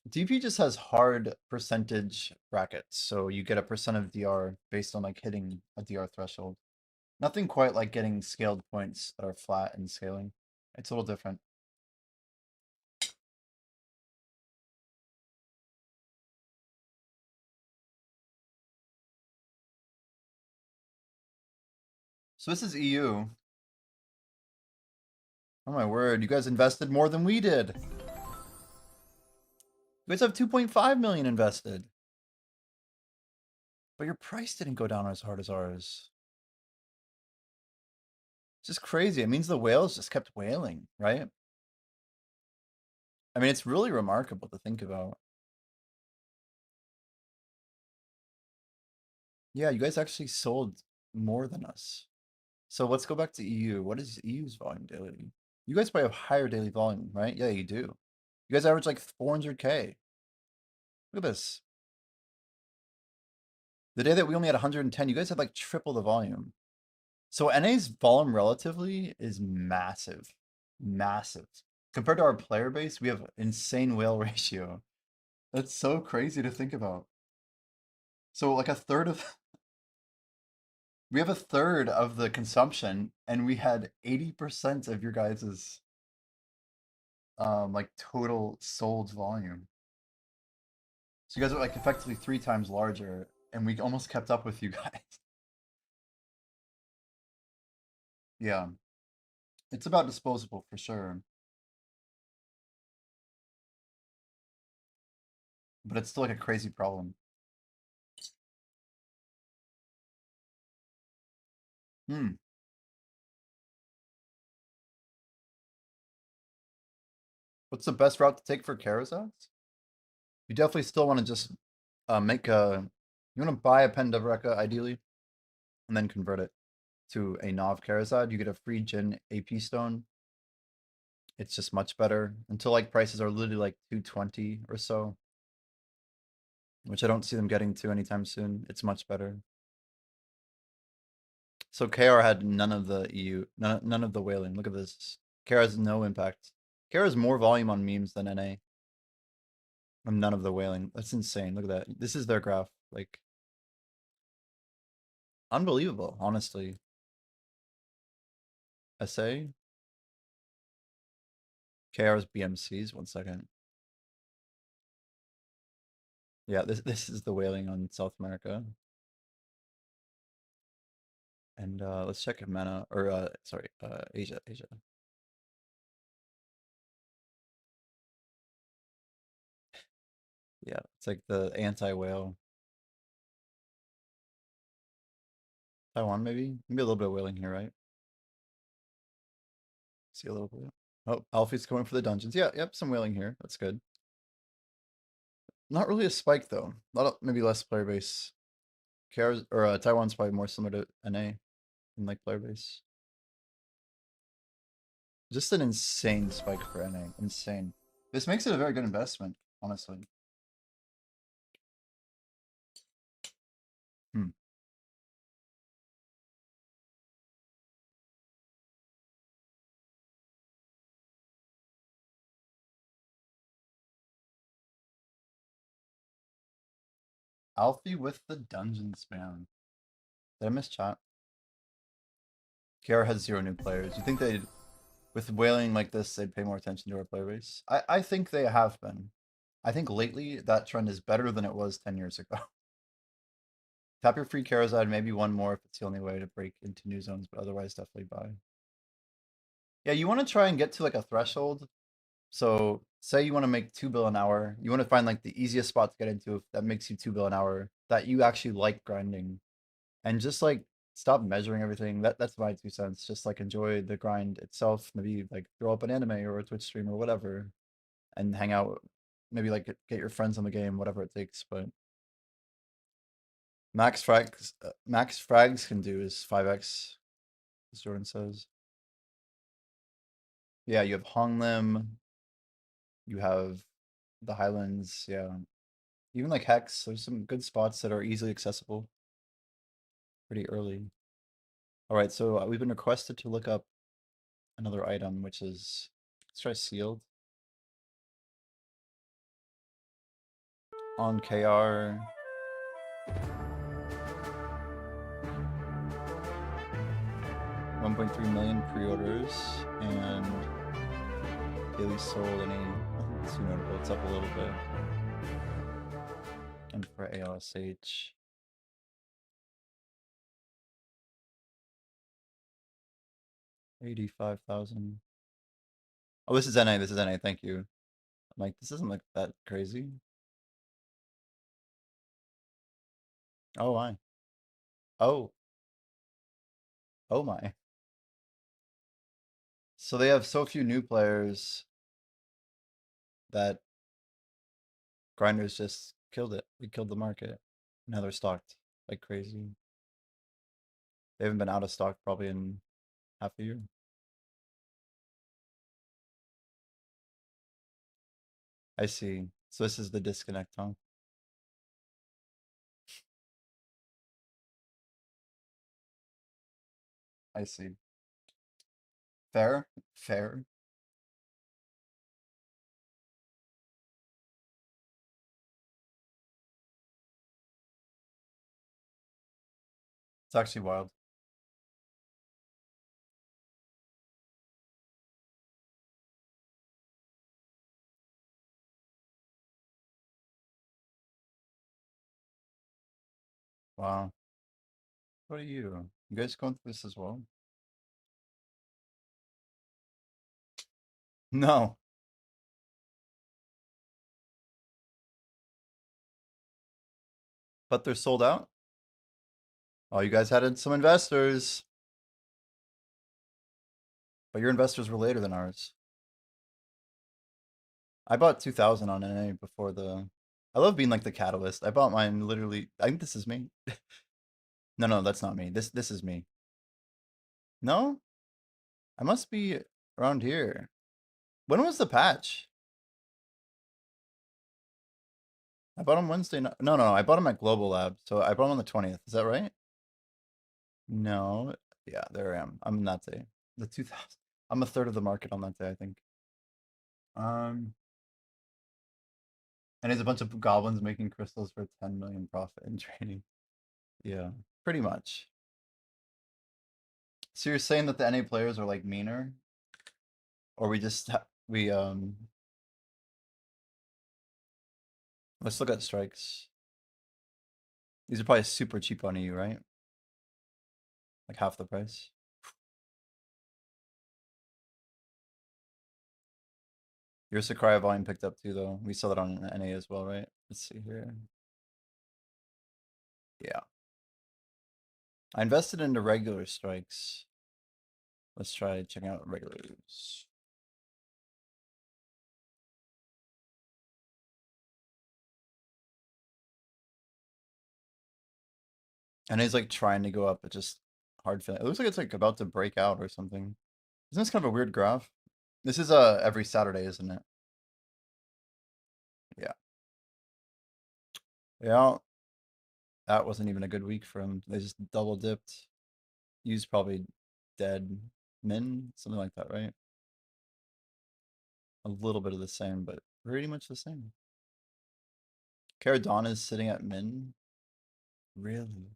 DP just has hard percentage brackets, so you get a percent of DR based on like hitting a DR threshold. Nothing quite like getting scaled points that are flat and scaling. It's a little different. So this is EU. Oh my word, you guys invested more than we did. You guys have 2.5 million invested. But your price didn't go down as hard as ours. It's just crazy. It means the whales just kept whaling, right? I mean, it's really remarkable to think about. Yeah, you guys actually sold more than us. So let's go back to EU. What is EU's volume daily? You guys probably have higher daily volume, right? Yeah, you do. You guys average like 400K. Look at this. The day that we only had 110, you guys had like triple the volume. So NA's volume relatively is massive. Massive. Compared to our player base, we have insane whale ratio. That's so crazy to think about. So like a third of we have a third of the consumption and we had 80% of your guys's like total sold volume. So you guys are like effectively 3 times larger and we almost kept up with you guys. Yeah. It's about disposable for sure. But it's still like a crazy problem. Hmm. What's the best route to take for Karazads? You definitely still want to just make a... You want to buy a Pendevreka, ideally, and then convert it to a Nav Karazad. You get a free Jin AP stone. It's just much better. Until like prices are literally like 220 or so. Which I don't see them getting to anytime soon. It's much better. So KR had none of the EU, none of the whaling. Look at this. KR has no impact. KR has more volume on memes than NA. And none of the whaling. That's insane. Look at that. This is their graph. Like, unbelievable, honestly. SA. KR's BMCs. 1 second. Yeah, this is the whaling on South America. And let's check MENA or sorry, Asia. Yeah, it's like the anti-whale. Taiwan, maybe a little bit of whaling here, right? See a little bit. Oh, Alfie's going for the dungeons. Yeah, yep, some whaling here. That's good. Not really a spike though. Maybe less player base. KR's or Taiwan's probably more similar to NA in like player base. Just an insane spike for NA. Insane. This makes it a very good investment, honestly. Hmm. Alfie with the dungeon spam. Did I miss chat? KR has 0 new players. You think they'd, with whaling like this, they'd pay more attention to our player base? I think they have been. I think lately that trend is better than it was 10 years ago. Tap your free Karazad, maybe one more if it's the only way to break into new zones, but otherwise definitely buy. Yeah, you want to try and get to like a threshold. So say you want to make 2 bill an hour. You want to find like the easiest spot to get into that makes you 2 bill an hour that you actually like grinding. And just like stop measuring everything. That's my 2 cents. Just like enjoy the grind itself. Maybe like throw up an anime or a Twitch stream or whatever and hang out. Maybe like get your friends on the game, whatever it takes. But Max frags can do is 5x, as Jordan says. Yeah, you have Hong Lim, you have the Highlands, yeah. Even like Hex, there's some good spots that are easily accessible pretty early. Alright, so we've been requested to look up another item, which is, let's try sealed. On KR. 1.3 million pre-orders and daily sold any nothing too notable. It's up a little bit. And for ALSH. $85,000. Oh, this is NA, this is NA, thank you. I'm like, this doesn't look that crazy. Oh my. Oh. Oh my. So they have so few new players that Grinders just killed it. We killed the market. Now they're stocked like crazy. They haven't been out of stock probably in half a year. I see. So this is the disconnect, huh? I see. Fair? Fair. It's actually wild. Wow. What are you? You guys going through this as well? No. But they're sold out? Oh, you guys had some investors. But your investors were later than ours. I bought 2,000 on NA before the... I love being like the catalyst. I bought mine literally... I think this is me. No, that's not me. This is me. No? I must be around here. When was the patch? I bought them Wednesday. No, I bought them at Global Lab. So I bought them on the 20th. Is that right? No. Yeah, there I am. I'm in that day. The 2000. I'm a third of the market on that day, I think. And there's a bunch of goblins making crystals for 10 million profit in trading. Yeah, pretty much. So you're saying that the NA players are like meaner? Or we just let's look at strikes. These are probably super cheap on EU, right? Like half the price. Your Sakurai volume picked up too, though. We saw that on NA as well, right? Let's see here. Yeah. I invested into regular strikes. Let's try checking out regulars. And he's like trying to go up, but just hard feeling. It looks like it's like about to break out or something. Isn't this kind of a weird graph? This is every Saturday, isn't it? Yeah. Yeah. That wasn't even a good week for him. They just double dipped. Used probably dead min, something like that, right? A little bit of the same, but pretty much the same. Cardano is sitting at min. Really?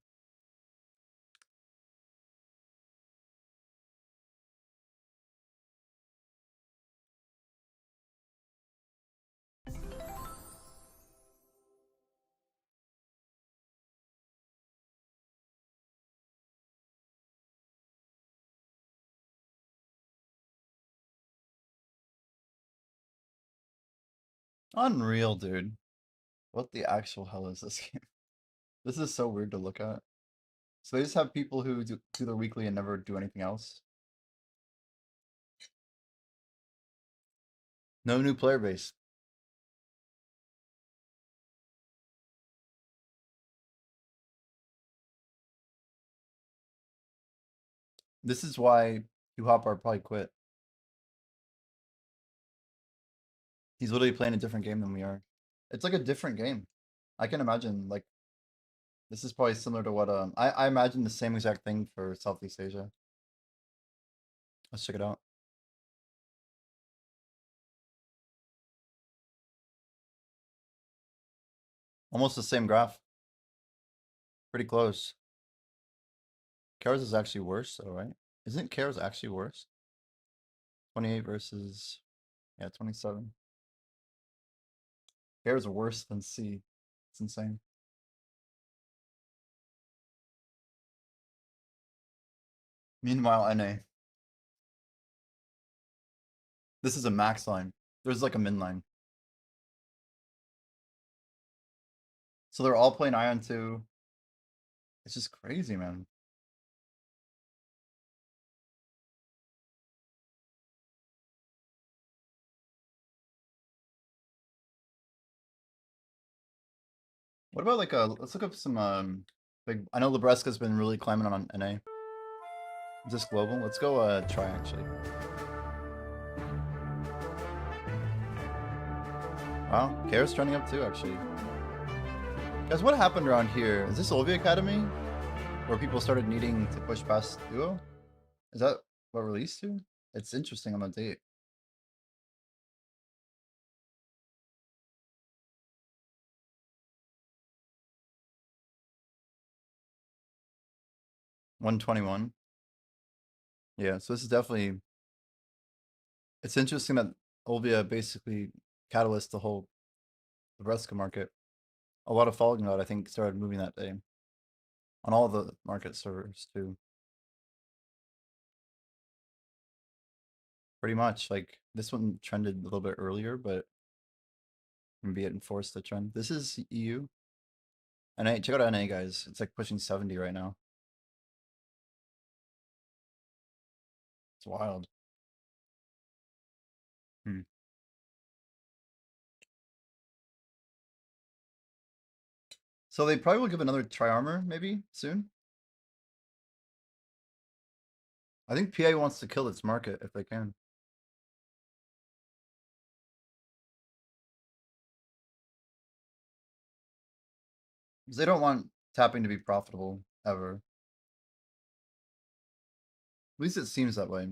Unreal, dude. What the actual hell is this game? This is so weird to look at. So they just have people who do their weekly and never do anything else. No new player base. This is why Hugh Hopper probably quit. He's literally playing a different game than we are. It's like a different game. I can imagine, like, this is probably similar to what I imagine the same exact thing for Southeast Asia. Let's check it out. Almost the same graph. Pretty close. Kara's is actually worse though, right? Isn't Kara's actually worse? 28 versus, yeah, 27. Kara's worse than C. It's insane. Meanwhile, NA. This is a max line. There's like a min line. So they're all playing Ion 2. It's just crazy, man. What about like let's look up some big, I know Lebreska's been really climbing on NA. Is this global? Let's go try actually. Wow, Kara's trending up too actually. Guys, what happened around here? Is this Olvia Academy? Where people started needing to push past Duo? Is that what released to? It's interesting on the date. $121. Yeah, so this is definitely, it's interesting that Olvia basically catalyzed the whole Nebreska market. A lot of following that I think started moving that day. On all the market servers too. Pretty much, like this one trended a little bit earlier, but maybe it enforced the trend. This is EU. NA, check out NA guys. It's like pushing 70 right now. It's wild. So they probably will give another Tri-Armor, maybe, soon? I think PA wants to kill its market, if they can. Because they don't want tapping to be profitable, ever. At least it seems that way.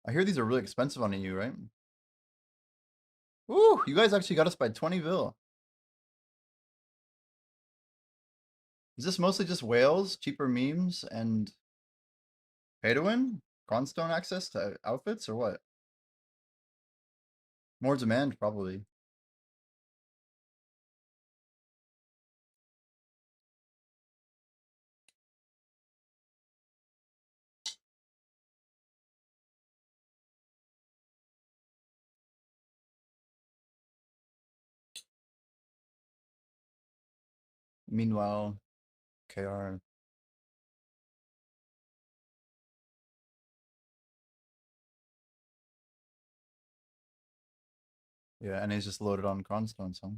I hear these are really expensive on EU, right? Woo! You guys actually got us by 20 vil. Is this mostly just whales, cheaper memes, and pay to win? Cronstone access to outfits, or what? More demand, probably. Meanwhile, KR. Yeah, and he's just loaded on Cronstone, so.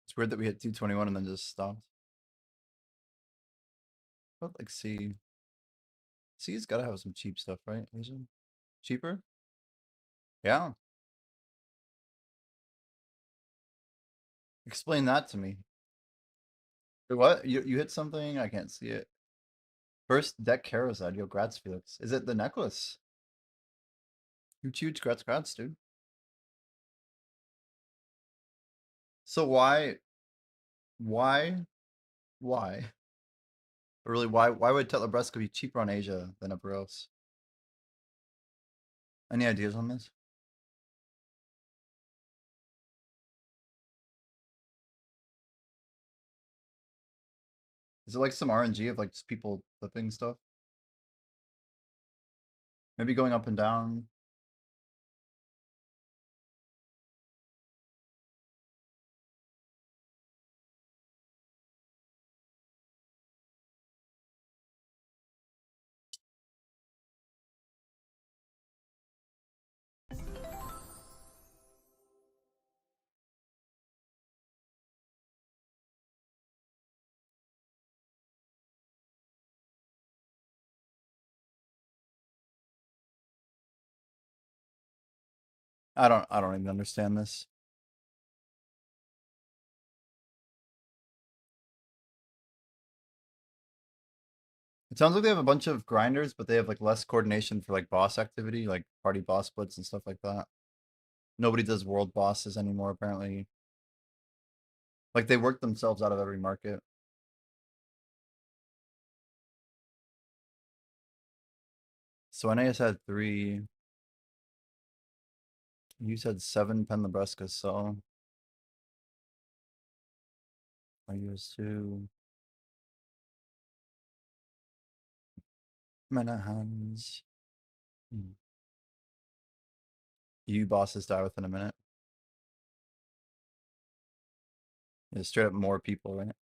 It's weird that we hit 221 and then just stopped. But like C. C's gotta have some cheap stuff, right? Asian? Cheaper? Yeah. Explain that to me. Wait, what? You hit something? I can't see it. First deck Charizard, yo, Grats Felix. Is it the necklace? Huge Grats, dude. So why? Really, why would Tetlebreska be cheaper on Asia than everywhere else? Any ideas on this? Is it like some RNG of like just people flipping stuff? Maybe going up and down. I don't even understand this. It sounds like they have a bunch of grinders, but they have like less coordination for like boss activity, like party boss splits and stuff like that. Nobody does world bosses anymore, apparently. Like they work themselves out of every market. So NAS had 3. You said 7 Pen Nebraska, so I use 2. Mana hands. You bosses die within a minute. It's straight up more people, right?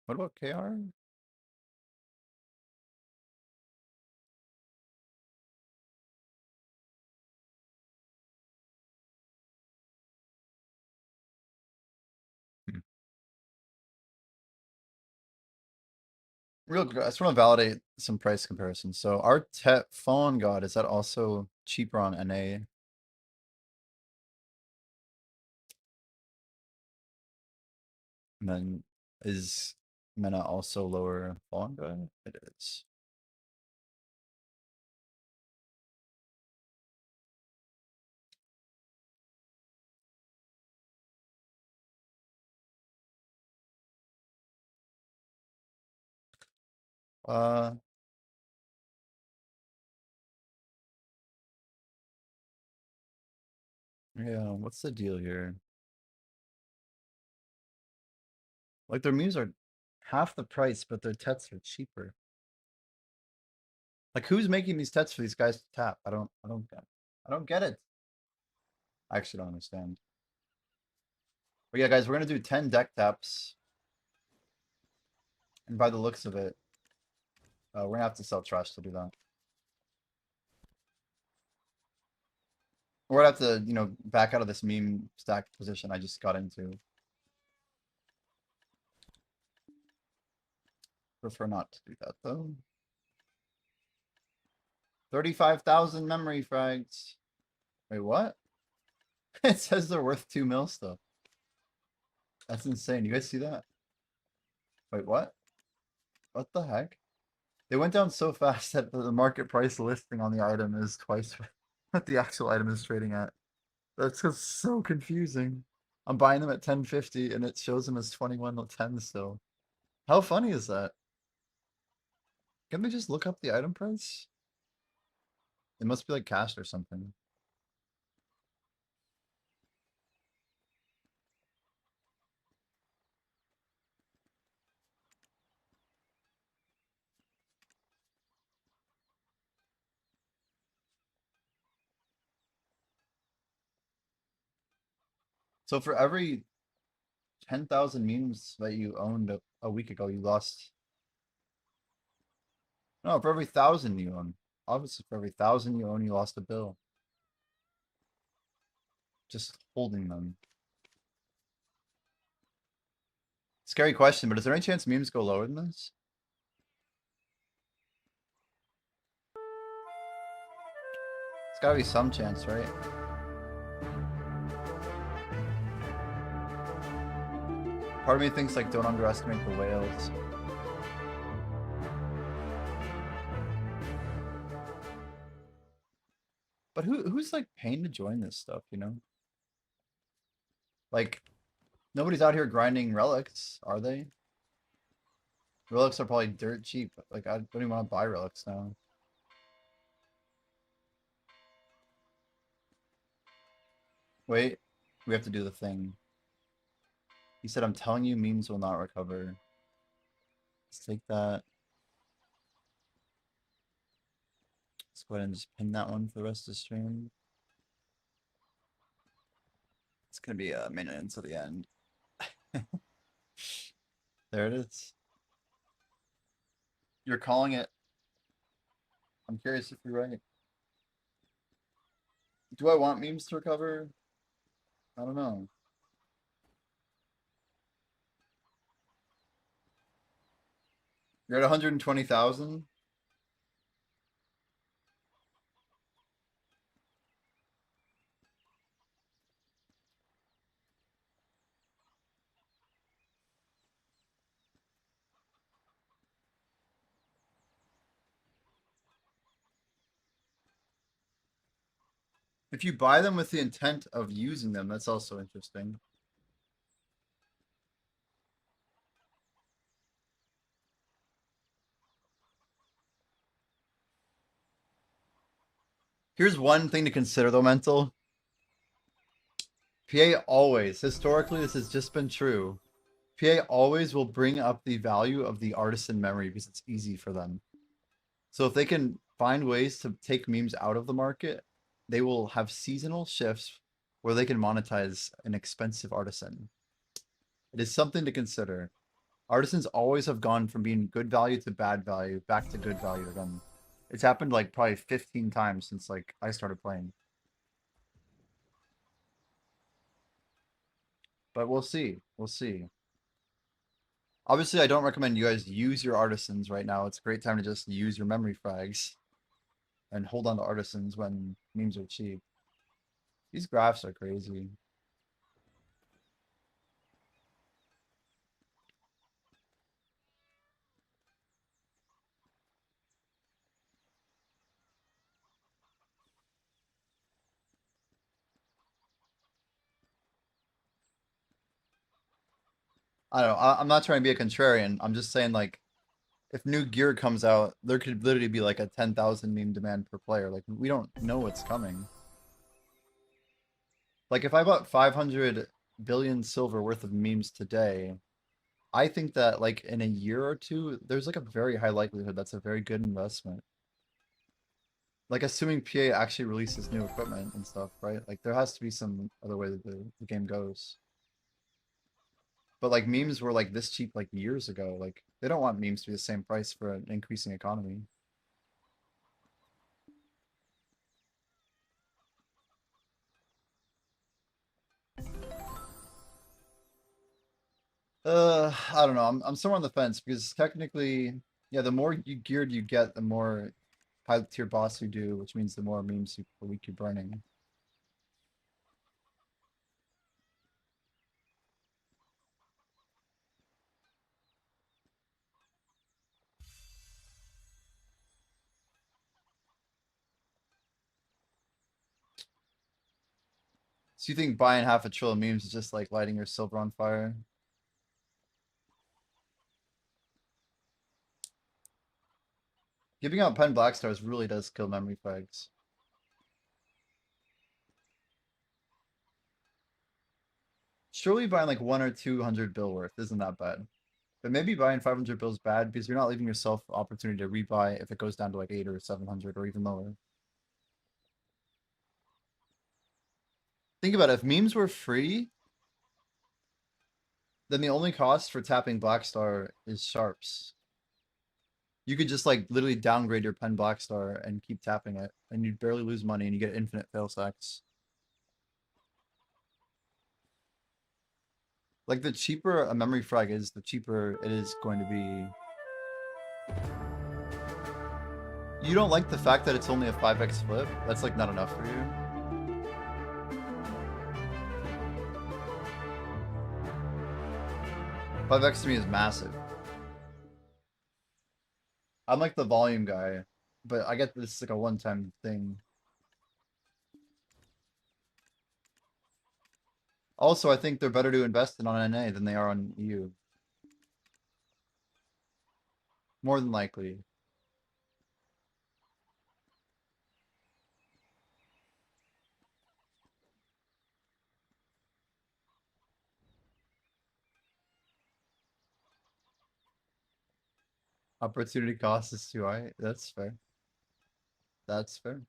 What about KR? Real quick, I just want to validate some price comparisons. So our Tet Phone God, is that also cheaper on NA? And then is Mena also lower Phone God? It is. Uh yeah, what's the deal here? Like their memes are half the price, but their Tets are cheaper. Like who's making these Tets for these guys to tap? I don't get it. I actually don't understand. But yeah, guys, we're gonna do 10 deck taps. And by the looks of it, we're gonna have to sell trash to do that. We're gonna have to, you know, back out of this meme stack position I just got into. Prefer not to do that though. 35,000 memory frags. Wait, what? It says they're worth 2 mil still. That's insane. You guys see that? Wait, what? What the heck? They went down so fast that the market price listing on the item is twice what the actual item is trading at. That's just so confusing. I'm buying them at 1050 and it shows them as 2110 still. How funny is that? Can they just look up the item price? It must be like cached or something. So for every 10,000 memes that you owned a week ago, you lost. No, for every 1,000 you own. Obviously, for every 1,000 you own, you lost a bill. Just holding them. Scary question, but is there any chance memes go lower than this? There's gotta be some chance, right? Part of me thinks like don't underestimate the whales. But who's like paying to join this stuff, you know? Like nobody's out here grinding relics, are they? Relics are probably dirt cheap. Like I don't even want to buy relics now. Wait, we have to do the thing. He said, I'm telling you, memes will not recover. Let's take that. Let's go ahead and just pin that one for the rest of the stream. It's going to be a minute until the end. There it is. You're calling it. I'm curious if you're right. Do I want memes to recover? I don't know. You're at 120,000? If you buy them with the intent of using them, that's also interesting. Here's one thing to consider though, Mental. PA always, historically, this has just been true. PA always will bring up the value of the artisan memory because it's easy for them. So if they can find ways to take memes out of the market, they will have seasonal shifts where they can monetize an expensive artisan. It is something to consider. Artisans always have gone from being good value to bad value, back to good value again. It's happened like probably 15 times since like I started playing. But we'll see. We'll see. Obviously, I don't recommend you guys use your artisans right now. It's a great time to just use your memory frags and hold on to artisans when memes are cheap. These graphs are crazy. I don't know. I'm not trying to be a contrarian. I'm just saying, like, if new gear comes out, there could literally be like a 10,000 meme demand per player. Like, we don't know what's coming. Like, if I bought 500 billion silver worth of memes today, I think that, like, in a year or two, there's like a very high likelihood that's a very good investment. Like, assuming PA actually releases new equipment and stuff, right? Like, there has to be some other way that the game goes. But like memes were like this cheap like years ago. Like they don't want memes to be the same price for an increasing economy. I don't know. I'm somewhere on the fence because technically, yeah, the more geared you get, the more high tier boss you do, which means the more memes you per week you're burning. So you think buying half a trillion memes is just like lighting your silver on fire? Giving out pen black stars really does kill memory frags. Surely buying like 1 or 200 bill worth isn't that bad. But maybe buying 500 bills bad because you're not leaving yourself opportunity to rebuy if it goes down to like 8 or 700 or even lower. Think about it. If memes were free, then the only cost for tapping Black Star is sharps. You could just like literally downgrade your pen Black Star and keep tapping it, and you'd barely lose money and you get infinite fail stacks. Like the cheaper a memory frag is, the cheaper it is going to be. You don't like the fact that it's only a 5x flip? That's like not enough for you? 5x to me is massive. I'm like the volume guy, but I get this like a one-time thing. Also, I think they're better to invest in on NA than they are on EU. More than likely. Opportunity cost is too high. That's fair. That's fair.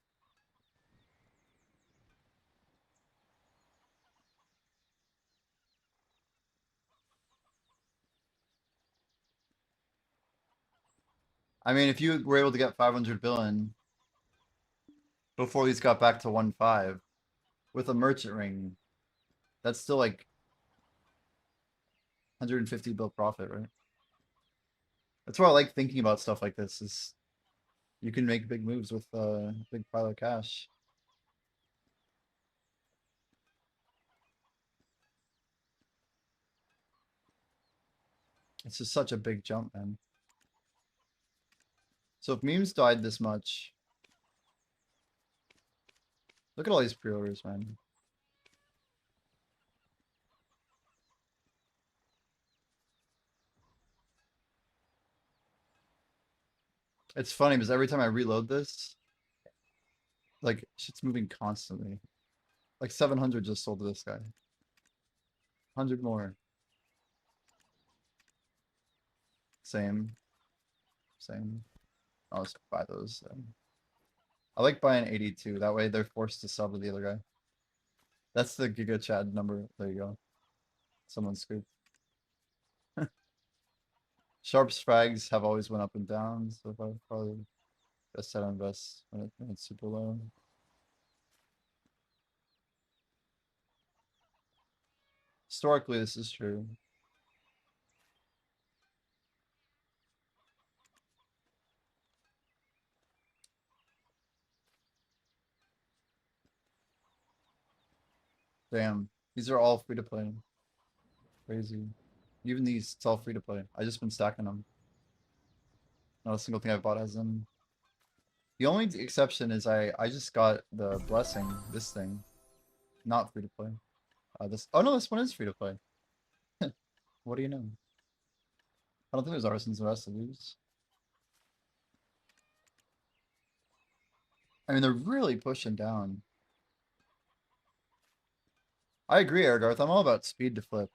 I mean, if you were able to get 500 billion before these got back to 1.5 with a merchant ring, that's still like 150 bill profit, right? That's why I like thinking about stuff like this. Is you can make big moves with a big pile of cash. It's just such a big jump, man. So if memes died this much, look at all these pre-orders, man. It's funny because every time I reload this, like shit's moving constantly. Like 700 just sold to this guy. 100 more. Same. Same. I'll just buy those. I like buying 82. That way they're forced to sell to the other guy. That's the Giga Chad number. There you go. Someone scooped. Sharp's frags have always went up and down, so if I probably best to invest when it's super low. Historically, this is true. Damn, these are all free to play. Crazy. Even these, it's all free to play. I just been stacking them. Not a single thing I've bought has them. The only exception is I just got the blessing, this thing, not free to play. This oh no, this one is free to play. What do you know? I don't think there's arsons in the rest of these. I mean, they're really pushing down. I agree, Ergarth. I'm all about speed to flip.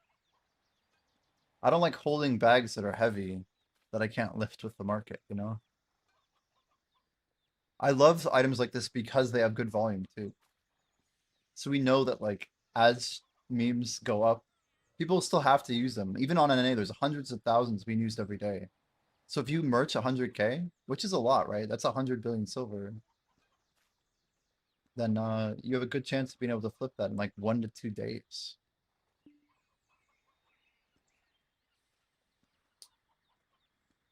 I don't like holding bags that are heavy that I can't lift with the market, you know? I love items like this because they have good volume too. So we know that like as memes go up, people still have to use them. Even on NA, there's hundreds of thousands being used every day. So if you merch 100K, which is a lot, right? That's 100 billion silver. Then you have a good chance of being able to flip that in like 1 to 2 days.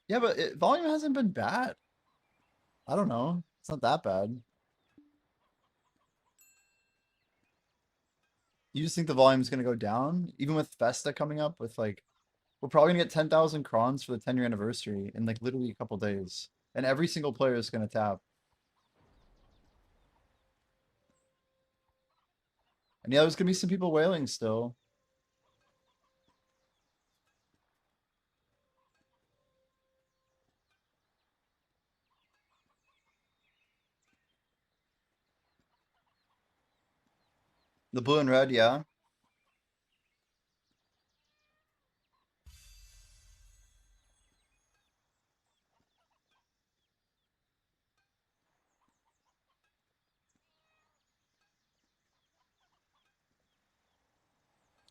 Yeah, but volume hasn't been bad. I don't know. It's not that bad. You just think the volume's gonna go down? Even with Festa coming up with like, we're probably gonna get 10,000 crons for the 10-year anniversary in like literally a couple days. And every single player is gonna tap. And yeah, there's gonna be some people wailing still. The blue and red, yeah.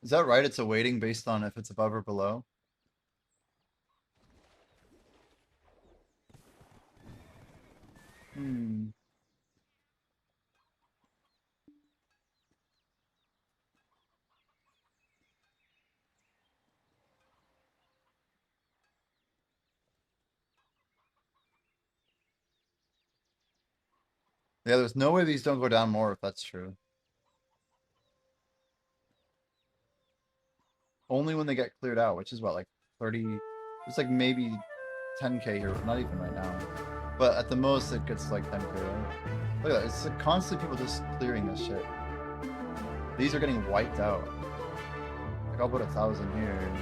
Is that right? It's a weighting based on if it's above or below? Hmm. Yeah, there's no way these don't go down more if that's true. Only when they get cleared out, which is what, like 30, it's like maybe 10K here, not even right now. But at the most it gets like 10K, right? Look at that, it's like constantly people just clearing this shit. These are getting wiped out. Like I'll put 1,000 here.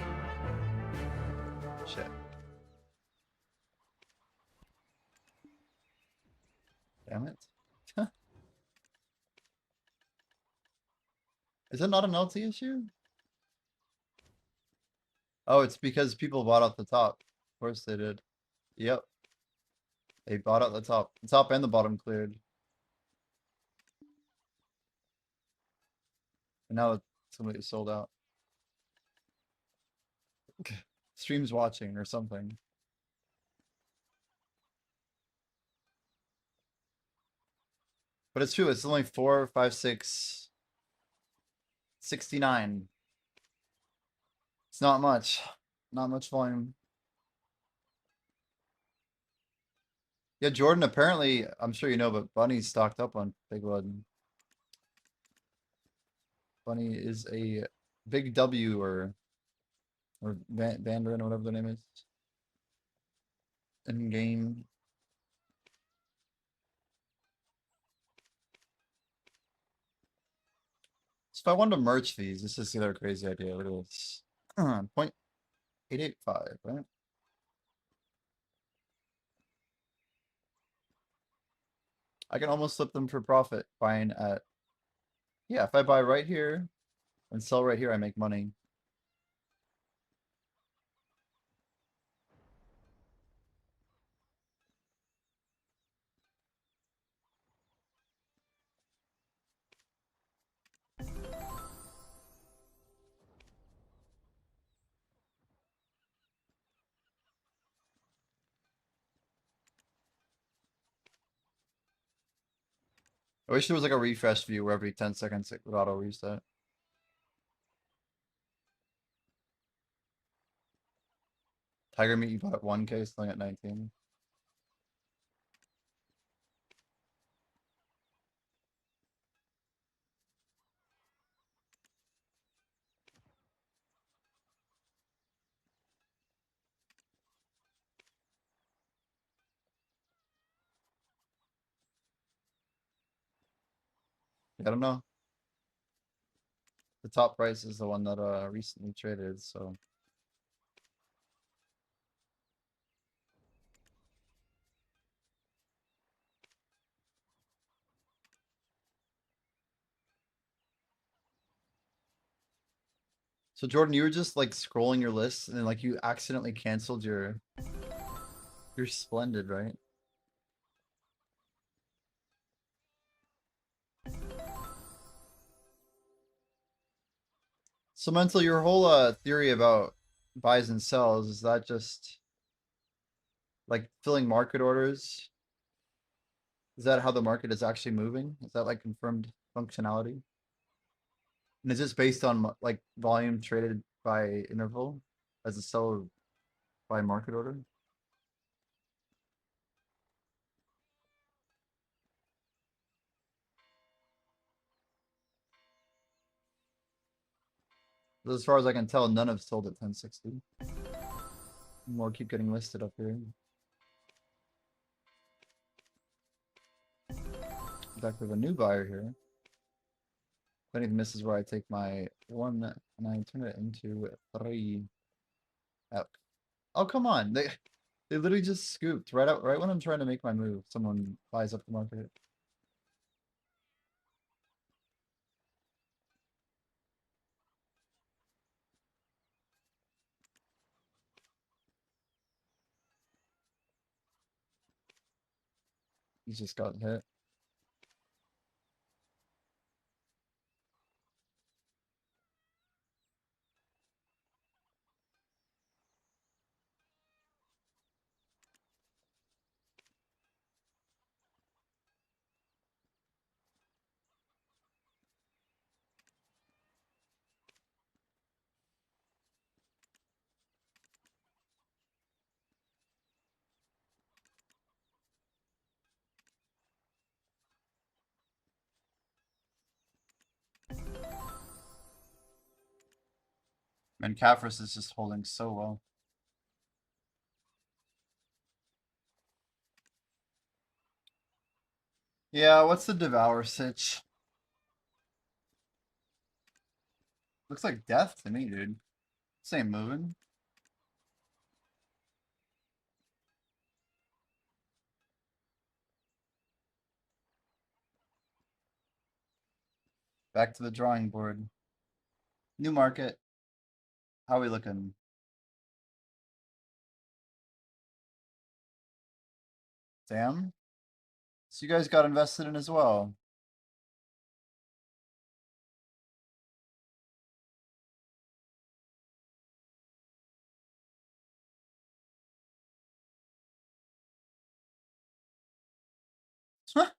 Shit. Damn it. Is it not an LT issue? Oh, it's because people bought off the top. Of course they did. Yep. They bought out the top. The top and the bottom cleared. And now somebody sold out. Streams watching or something. But it's true, it's only 4, 5, 6, 69. It's not much. Not much volume. Yeah, Jordan, apparently, I'm sure you know, but Bunny's stocked up on Big Blood. Bunny is a Big W or Vandarin or whatever the name is. In game. So if I wanted to merge these, this is the other crazy idea. Look at this. 0.885, right? I can almost flip them for profit buying at, yeah, if I buy right here and sell right here, I make money. I wish there was like a refresh view where every 10 seconds it would auto reset. Tiger meat you bought at 1K, selling at 19. I don't know. The top price is the one that recently traded, so so Jordan, you were just like scrolling your list and then like you accidentally canceled your Splendid, right? So Mental, your whole theory about buys and sells, is that just like filling market orders? Is that how the market is actually moving? Is that like confirmed functionality? And is this based on like volume traded by interval as a sell by market order? As far as I can tell, none have sold at 1060. More keep getting listed up here. In fact, we have a new buyer here. If anything misses where I take my 1 and I turn it into 3. Out. Oh, come on. They literally just scooped right when I'm trying to make my move. Someone buys up the market. He's just got hit. And Kafris is just holding so well. Yeah, what's the Devour sitch? Looks like death to me, dude. Same moving. Back to the drawing board. New market. How are we looking? Damn. So you guys got invested in as well. Huh.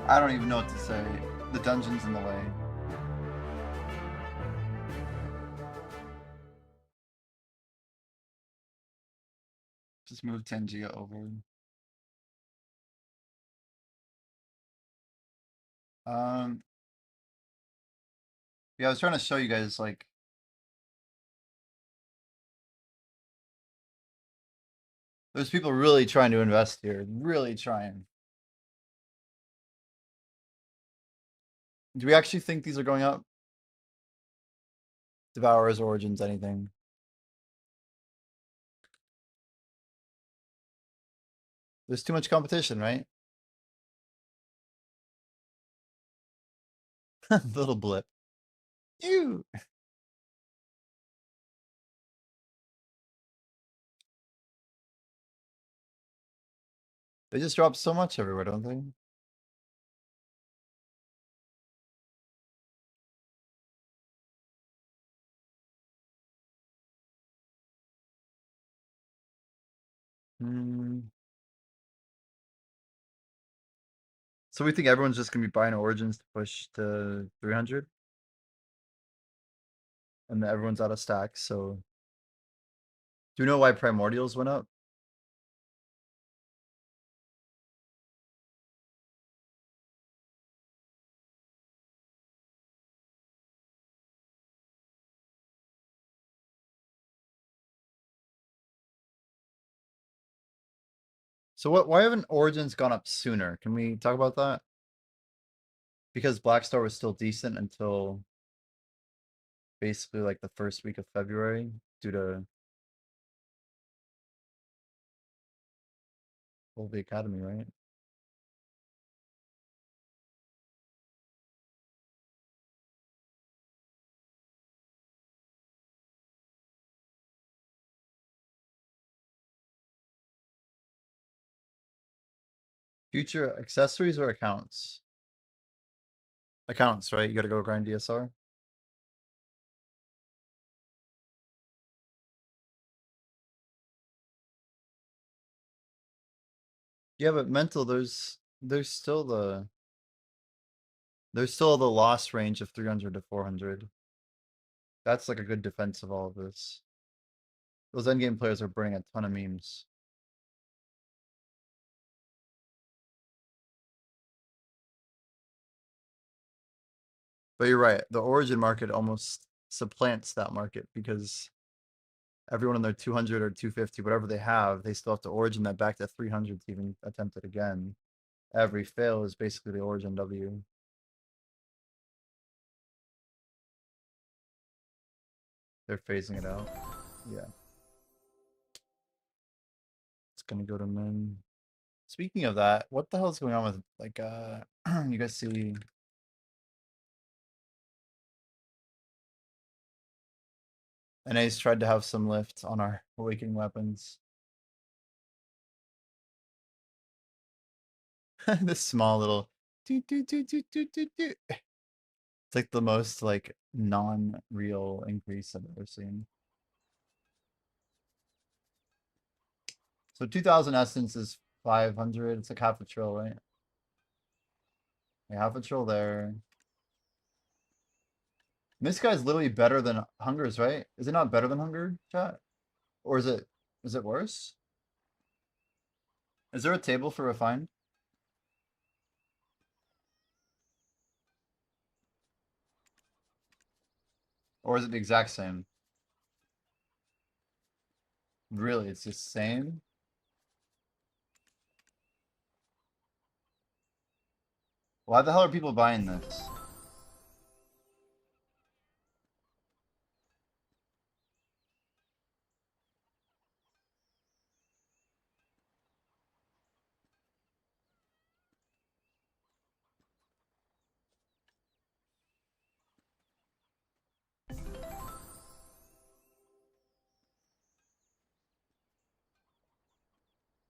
I don't even know what to say. The dungeon's in the way. Just move Tangia over. Yeah, I was trying to show you guys, like, there's people really trying to invest here. Really trying. Do we actually think these are going up? Devourers, Origins, anything? There's too much competition, right? Little blip. You. They just drop so much everywhere, don't they? Hmm. So we think everyone's just gonna be buying Origins to push to 300? And everyone's out of stacks, so... Do you know why Primordials went up? So why haven't Origins gone up sooner? Can we talk about that? Because Blackstar was still decent until basically like the first week of February due to the Academy, right? Future accessories or accounts? Accounts, right? You gotta go grind DSR. Yeah, but mental, there's still the loss range of 300 to 400. That's like a good defense of all of this. Those endgame players are burning a ton of memes. But you're right, the Origin market almost supplants that market because everyone in their 200 or 250, whatever they have, they still have to Origin that back to 300 to even attempt it again. Every fail is basically the Origin W. They're phasing it out. Yeah. It's gonna go to men. Speaking of that, what the hell is going on with like you guys see NA's tried to have some lift on our awakening weapons. This small little it's like the most like non-real increase I've ever seen. So 2000 essence is 500. It's like half a trill, right? Yeah, half a trill there. And this guy's literally better than Hunger's, right? Is it not better than Hunger, chat? Or is it worse? Is there a table for refined? Or is it the exact same? Really, it's the same? Why the hell are people buying this?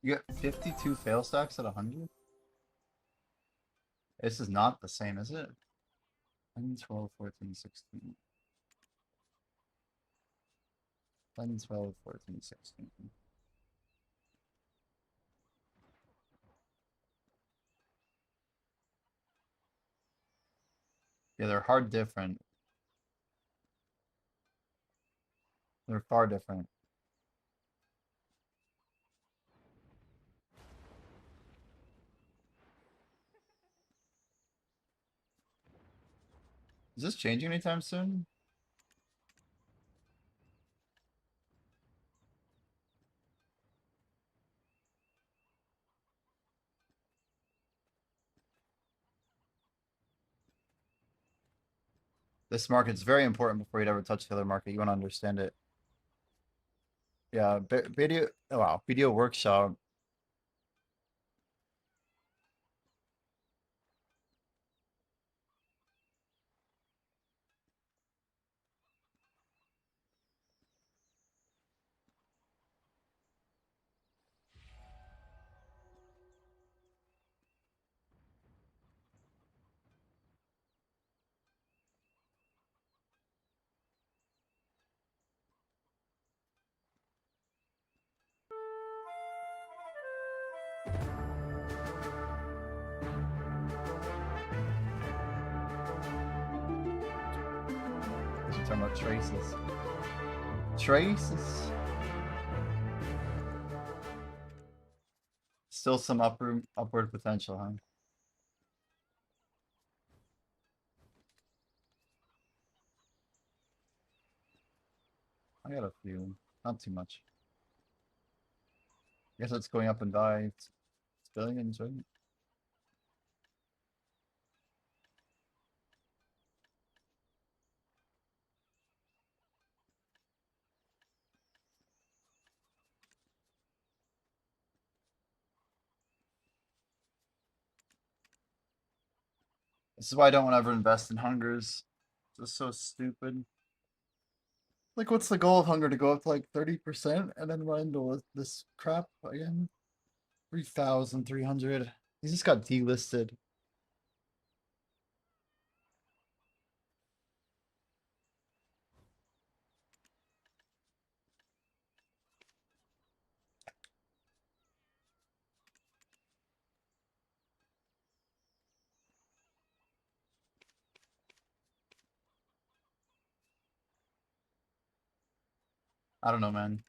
You get 52 fail stacks at 100? This is not the same, is it? 10, 12, 14, 16. 10, 12, 14, 16. Yeah, they're hard different. They're far different. Is this changing anytime soon? This market's very important before you'd ever touch the other market. You want to understand it. Yeah, video. Oh, wow, video workshop. We're talking about traces. Traces. Still some upward potential, huh? I got a few, not too much. I guess it's going up and die. It's billions, right? This is why I don't want to ever invest in hungers. It's just so stupid. Like, what's the goal of hunger? To go up to like 30% and then run into this crap again? 3,300. He just got delisted. I don't know, man.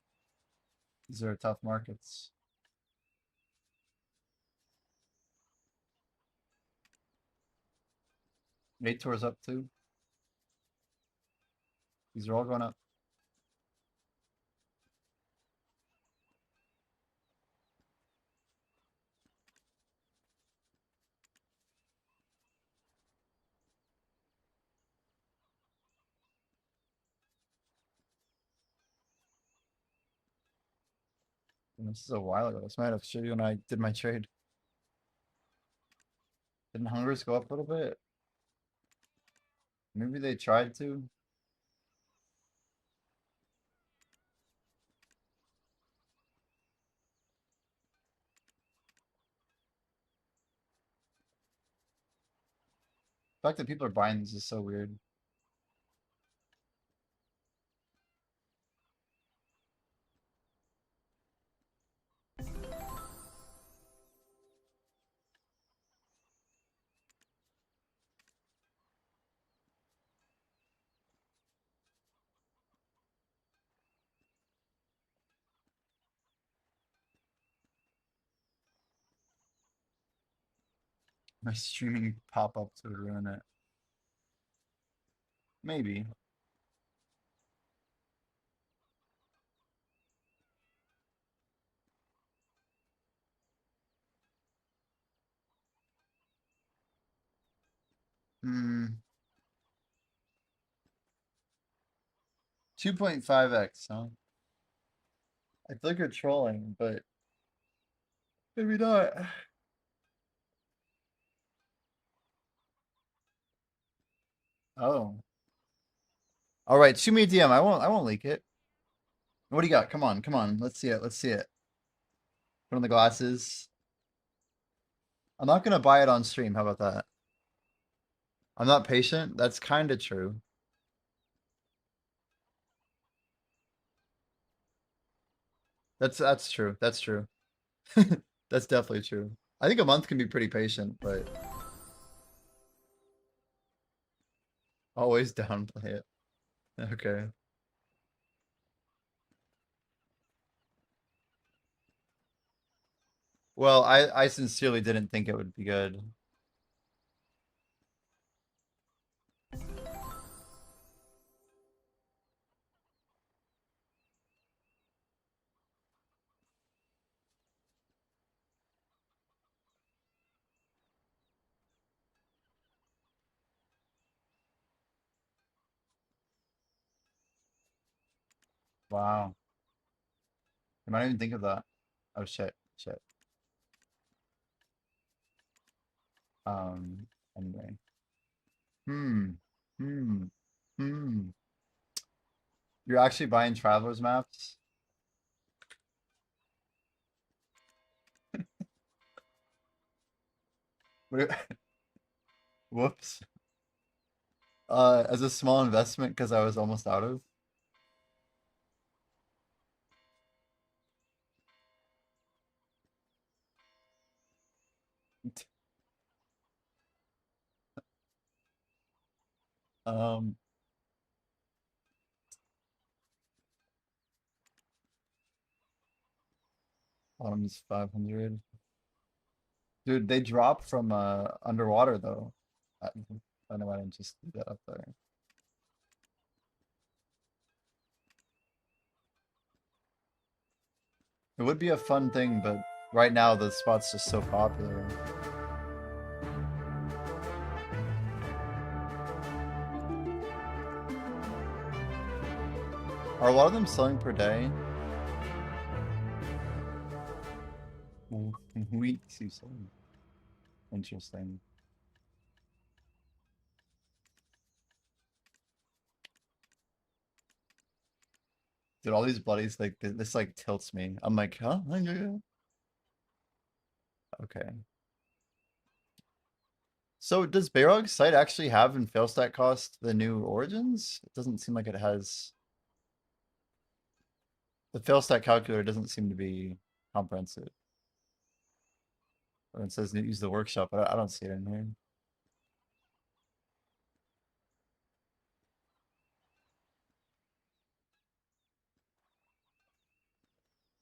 These are tough markets. Eight tours up too. These are all going up. And this is a while ago. This might have showed you when I did my trade. Didn't hungers go up a little bit? Maybe they tried to. The fact that people are buying these is so weird. My streaming pop-ups would ruin it. Maybe. Hmm. 2.5x, huh? I feel like you're trolling, but maybe not. Oh. All right, shoot me a DM. I won't leak it. What do you got? Come on, come on. Let's see it. Let's see it. Put on the glasses. I'm not gonna buy it on stream. How about that? I'm not patient. That's kind of true. That's true. That's true. That's definitely true. I think a month can be pretty patient, but always downplay it. Okay. Well, I sincerely didn't think it would be good. Wow. I might even think of that. Oh shit. Shit. Anyway. Hmm. Hmm. Hmm. You're actually buying travelers maps? Wait, whoops. As a small investment because I was almost out of. Um, bottom's 500. Dude, they drop from underwater though. I don't know why I didn't just do that up there. It would be a fun thing, but right now the spot's just so popular. Are a lot of them selling per day? Weeks, you said. Interesting. Dude, all these bloodies, like, this, like, tilts me. I'm like, huh? Okay. So does Bayrog's site actually have in failstat cost the new origins? It doesn't seem like it has. The failstat calculator doesn't seem to be comprehensive. Or it says use the workshop, but I don't see it in here.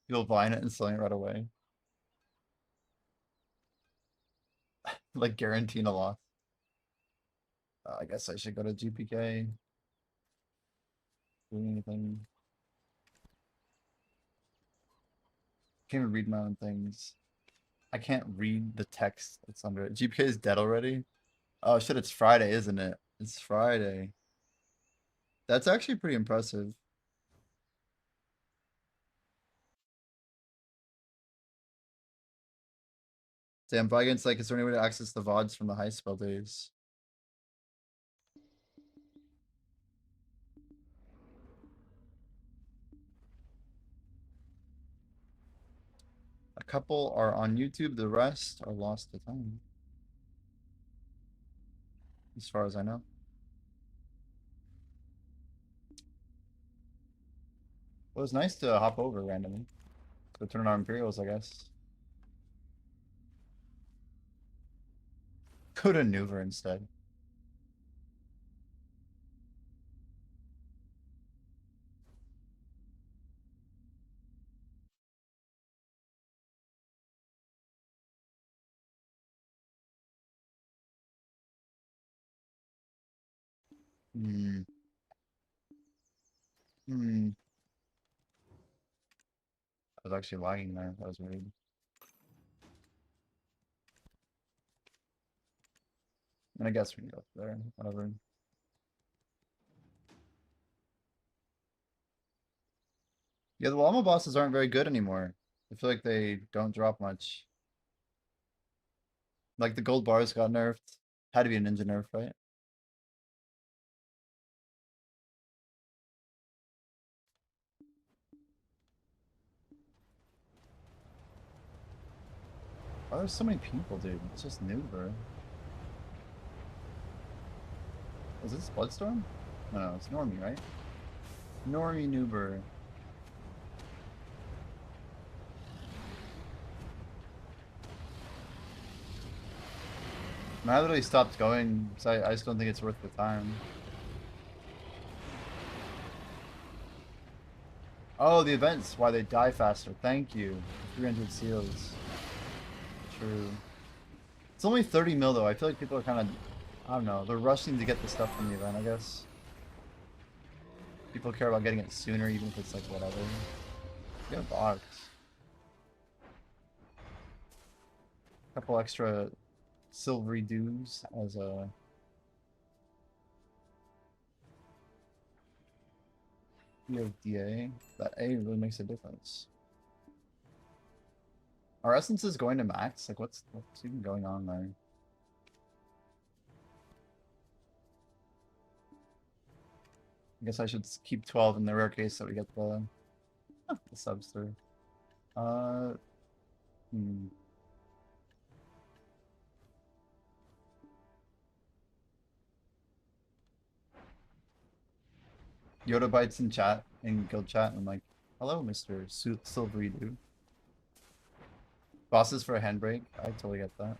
People buying it and selling it right away. Like guaranteeing a loss. I guess I should go to GPK. Doing anything. Can't even read my own things. I can't read the text that's under it. GPK is dead already? Oh shit, it's Friday, isn't it? It's Friday. That's actually pretty impressive. Damn, Vigant's like, is there any way to access the VODs from the high spell days? A couple are on YouTube, the rest are lost to time. As far as I know. It was nice to hop over randomly. Go turn on our Imperials, I guess. Go to Nuver instead. Hmm. Hmm. I was actually lagging there. That was weird. And I guess we can go up there. Whatever. Yeah, the llama bosses aren't very good anymore. I feel like they don't drop much. Like the gold bars got nerfed. Had to be a ninja nerf, right? Why are there so many people, dude? It's just new, bro. Is this Bloodstorm? No, it's Normie, right? Normie Newber. I literally stopped going, so I just don't think it's worth the time. Oh, the events, why they die faster. Thank you. 300 seals. True. It's only 30 mil though. I feel like people are kind of, I don't know, they're rushing to get the stuff from the event, I guess. People care about getting it sooner, even if it's like whatever. Get a box. Couple extra silvery dues as a DA. That A really makes a difference. Are essences going to max? Like what's even going on there? I guess I should keep 12 in the rare case that we get the subs through. Yoda bites in chat, in guild chat, and I'm like, hello, Mr. Silvery Dude. Bosses for a handbrake? I totally get that.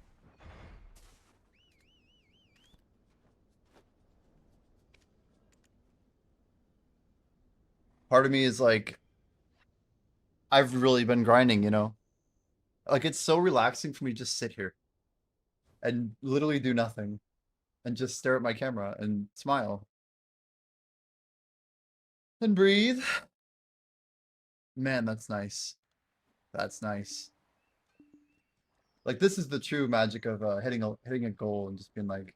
Part of me is like, I've really been grinding, you know? Like, it's so relaxing for me to just sit here and literally do nothing and just stare at my camera and smile. And breathe. Man, that's nice. That's nice. Like, this is the true magic of hitting a goal and just being like,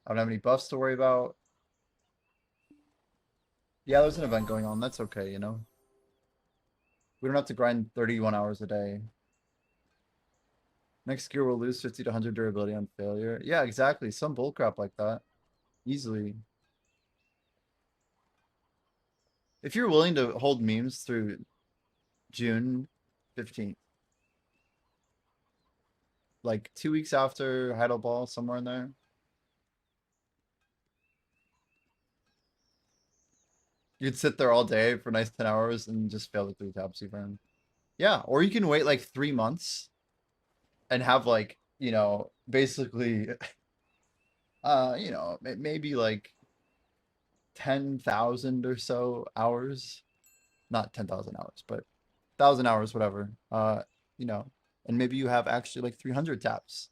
I don't have any buffs to worry about. Yeah, there's an event going on. That's okay, you know? We don't have to grind 31 hours a day. Next gear will lose 50 to 100 durability on failure. Yeah, exactly. Some bullcrap like that. Easily. If you're willing to hold memes through June 15th, like 2 weeks after Heidelball, somewhere in there. You'd sit there all day for a nice 10 hours and just fail the 3 taps you burn. Yeah, or you can wait like 3 months and have like, you know, basically, you know, maybe like 10,000 or so hours. Not 10,000 hours, but 1,000 hours, whatever. You know, and maybe you have actually like 300 taps.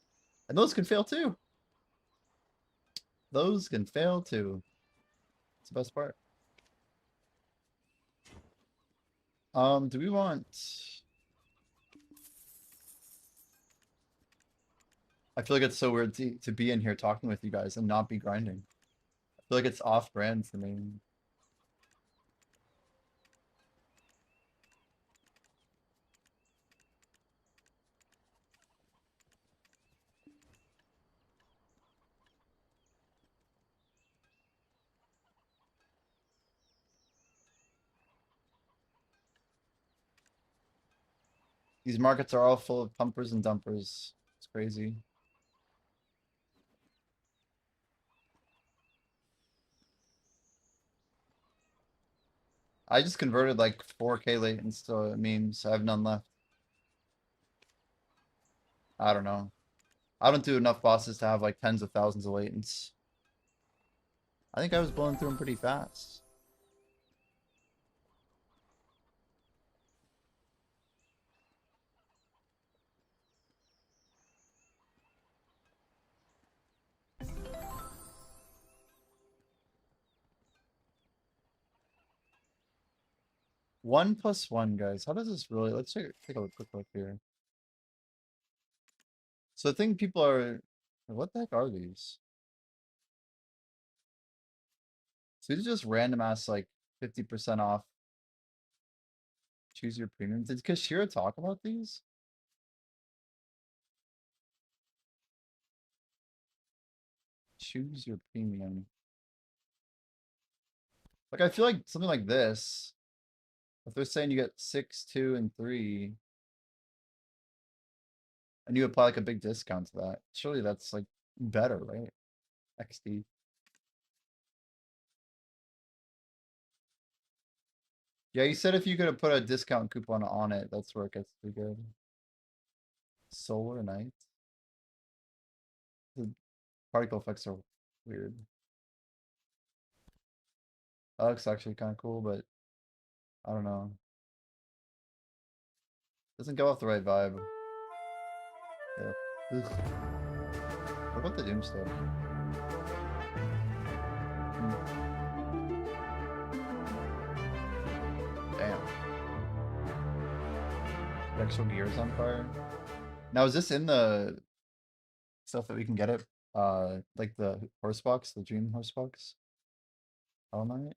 And those can fail too. Those can fail too. It's the best part. Do we want... I feel like it's so weird to be in here talking with you guys and not be grinding. I feel like it's off brand for me. These markets are all full of pumpers and dumpers. It's crazy. I just converted like 4K latents to memes. I have none left. I don't know. I don't do enough bosses to have like tens of thousands of latents. I think I was blowing through them pretty fast. One plus one, guys. How does this really? Let's take a quick look here. So I think people are. What the heck are these? So these are just random ass like 50% off. Choose your premium. Did Kashira talk about these? Choose your premium. Like I feel like something like this. If they're saying you get 6, 2, and 3. and you apply like a big discount to that. Surely that's like better, right? XD. Yeah, you said if you could have put a discount coupon on it, that's where it gets pretty good. Solar Knight. The particle effects are weird. That looks actually kind of cool, but I don't know. Doesn't go off the right vibe. Yeah. Ugh. What about the Doomstone? Damn. The actual gear's on fire. Now, is this in the stuff that we can get it? Like the horse box, the dream horse box? Oh my.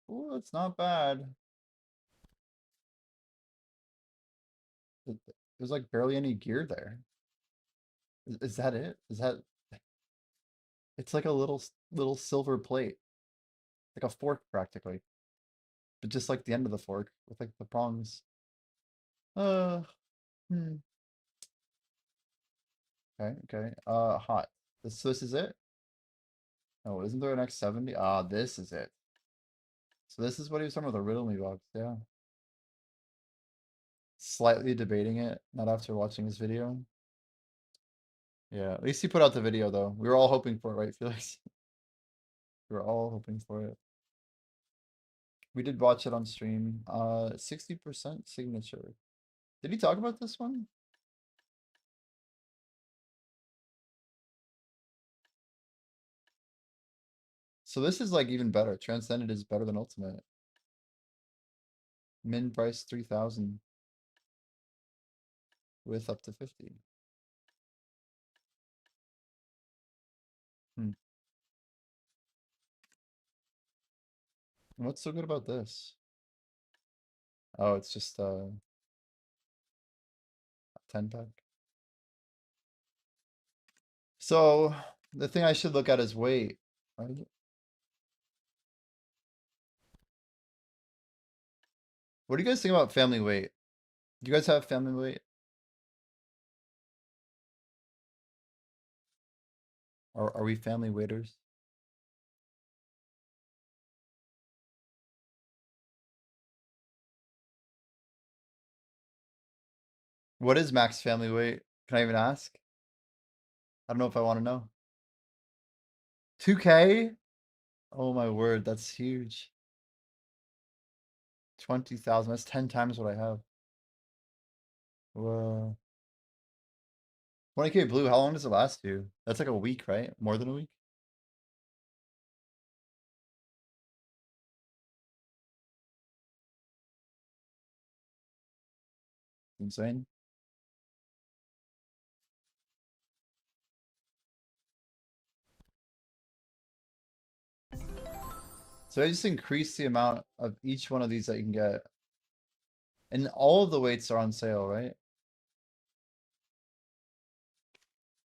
Oh, it's not bad. There's like barely any gear there. Is that it? Is that? It's like a little silver plate, like a fork practically, but just like the end of the fork with like the prongs. Uh, hmm. Okay, okay. Hot. This is it? Oh, isn't there an X70? Ah, this is it. So this is what he was talking about, the Riddle Me box, yeah. Slightly debating it, not after watching this video. Yeah, at least he put out the video though. We were all hoping for it, right, Felix? We were all hoping for it. We did watch it on stream. 60% signature. Did he talk about this one? So this is like even better. Transcendent is better than Ultimate. Min price 3,000 with up to 50. Hmm. What's so good about this? Oh, it's just a 10 pack. So the thing I should look at is weight, right? What do you guys think about family weight? Do you guys have family weight? Or are we family waiters? What is max family weight? Can I even ask? I don't know if I want to know. 2K? Oh my word, that's huge. 20,000. That's 10 times what I have. Whoa. 20K blue, how long does it last you? That's like a week, right? More than a week? Insane. So I just increase the amount of each one of these that you can get. And all of the weights are on sale, right?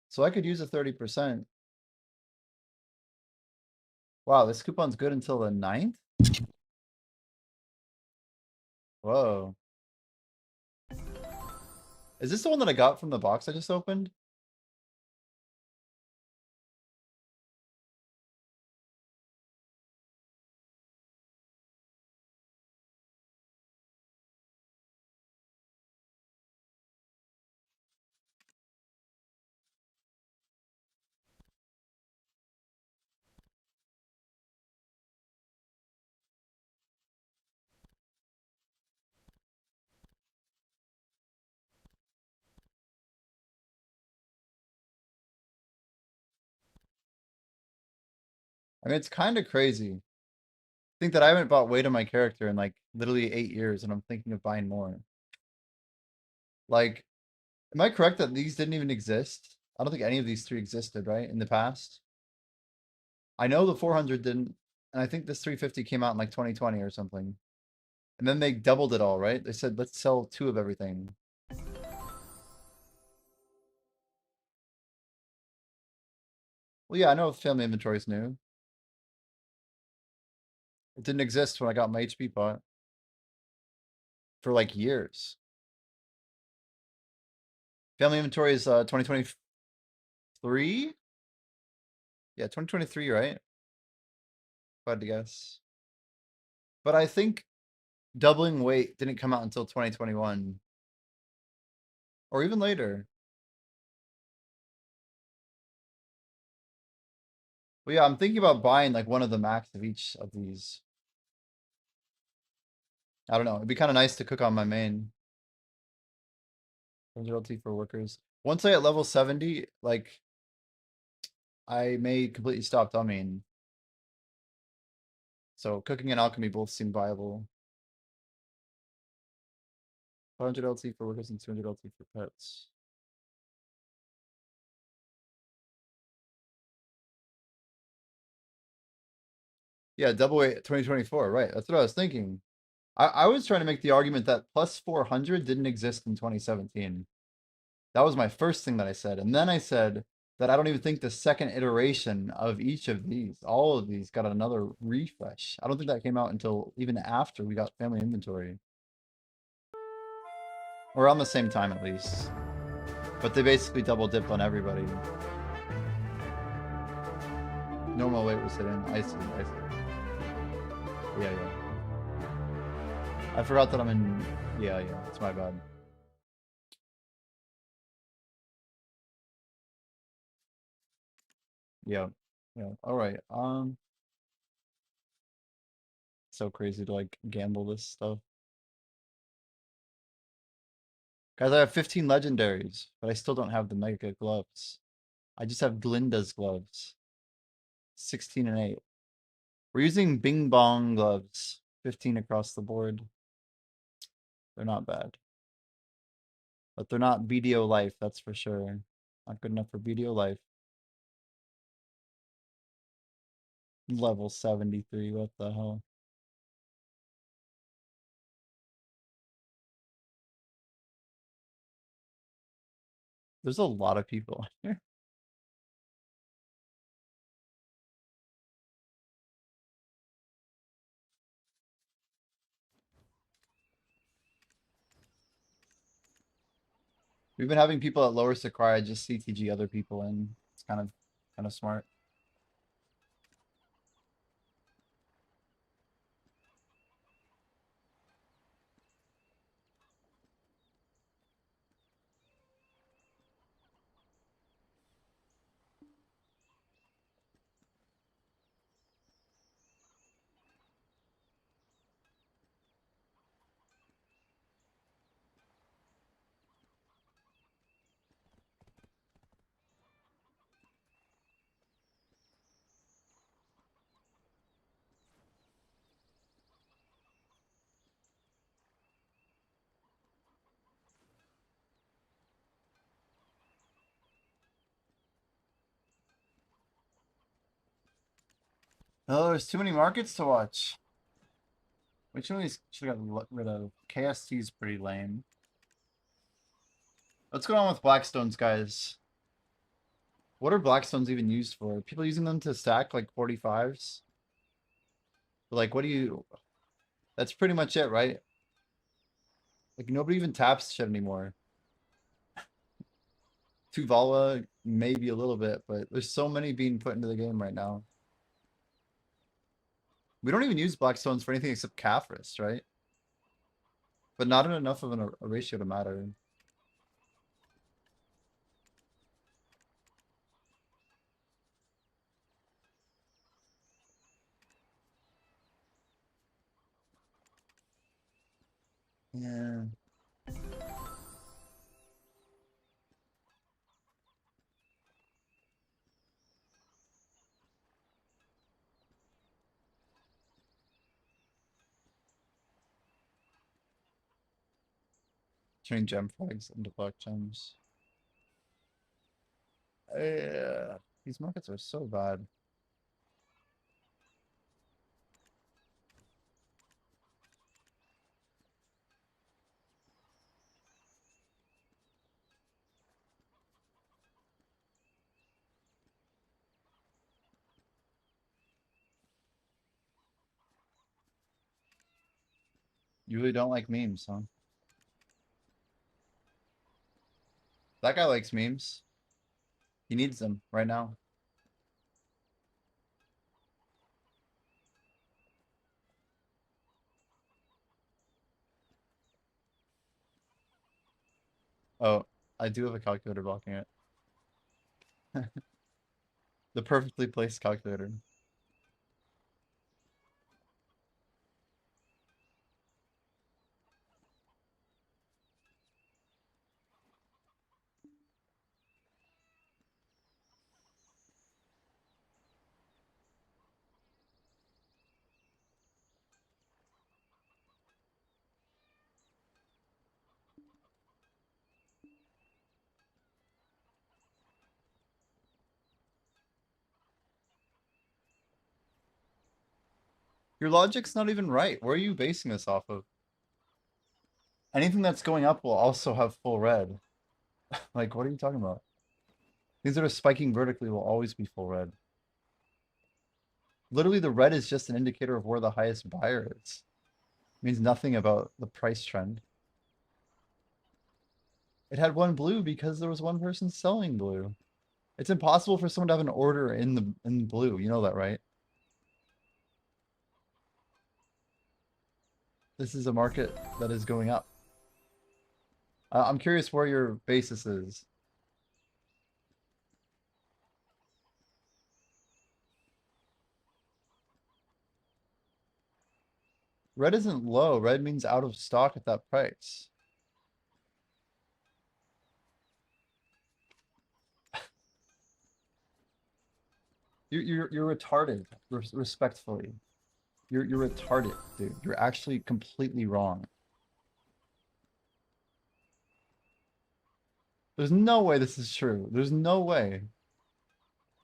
So I could use a 30%. Wow, this coupon's good until the 9th? Whoa. Is this the one that I got from the box I just opened? I mean, it's kind of crazy. Think that I haven't bought weight on my character in like literally 8 years and I'm thinking of buying more. Like, am I correct that these didn't even exist? I don't think any of these three existed, right? In the past? I know the 400 didn't, and I think this 350 came out in like 2020 or something. And then they doubled it all, right? They said, let's sell 2 of everything. Well, yeah, I know family inventory is new. It didn't exist when I got my HP pot. For like years. Family inventory is 2023. Yeah, 2023, right? If I had to guess. But I think doubling weight didn't come out until 2021. Or even later. But yeah, I'm thinking about buying like one of the max of each of these. I don't know. It'd be kind of nice to cook on my main. Royalty for workers. Once I hit level 70, like I may completely stop dumbing. So cooking and alchemy both seem viable. 500 LT for workers and 200 LT for pets. Yeah, double weight 2024, right. That's what I was thinking. I was trying to make the argument that plus 400 didn't exist in 2017. That was my first thing that I said. And then I said that I don't even think the second iteration of each of these, all of these, got another refresh. I don't think that came out until even after we got family inventory. Or around the same time at least. But they basically double dipped on everybody. Normal weight was hidden. I see. Yeah. I forgot that I'm in. Yeah. It's my bad. Yeah. All right. So crazy to like gamble this stuff. Guys, I have 15 legendaries, but I still don't have the mega gloves. I just have Glinda's gloves. 16 and 8. We're using Bing Bong gloves. 15 across the board. They're not bad. But they're not BDO life, that's for sure. Not good enough for BDO life. Level 73, what the hell? There's a lot of people here. We've been having people at lower Sakurai just CTG other people in. It's kind of smart. Oh, there's too many markets to watch. Which one of these should have got rid of? KST is pretty lame. What's going on with Blackstones, guys? What are Blackstones even used for? Are people using them to stack like 45s? Like, what do you... That's pretty much it, right? Like, nobody even taps shit anymore. Tuvala, maybe a little bit, but there's so many being put into the game right now. We don't even use Blackstones for anything except Caphras, right? But not in enough of a ratio to matter. Yeah. Turning gem flags into black gems. Yeah. These markets are so bad. You really don't like memes, huh? That guy likes memes. He needs them right now. Oh, I do have a calculator blocking it. The perfectly placed calculator. Your logic's not even right. Where are you basing this off of? Anything that's going up will also have full red. Like, what are you talking about? Things that are spiking vertically will always be full red. Literally, the red is just an indicator of where the highest buyer is. It means nothing about the price trend. It had one blue because there was one person selling blue. It's impossible for someone to have an order in blue. You know that, right? This is a market that is going up. I'm curious where your basis is. Red isn't low. Red means out of stock at that price. You're retarded, respectfully. You're retarded, dude. You're actually completely wrong. There's no way this is true. There's no way.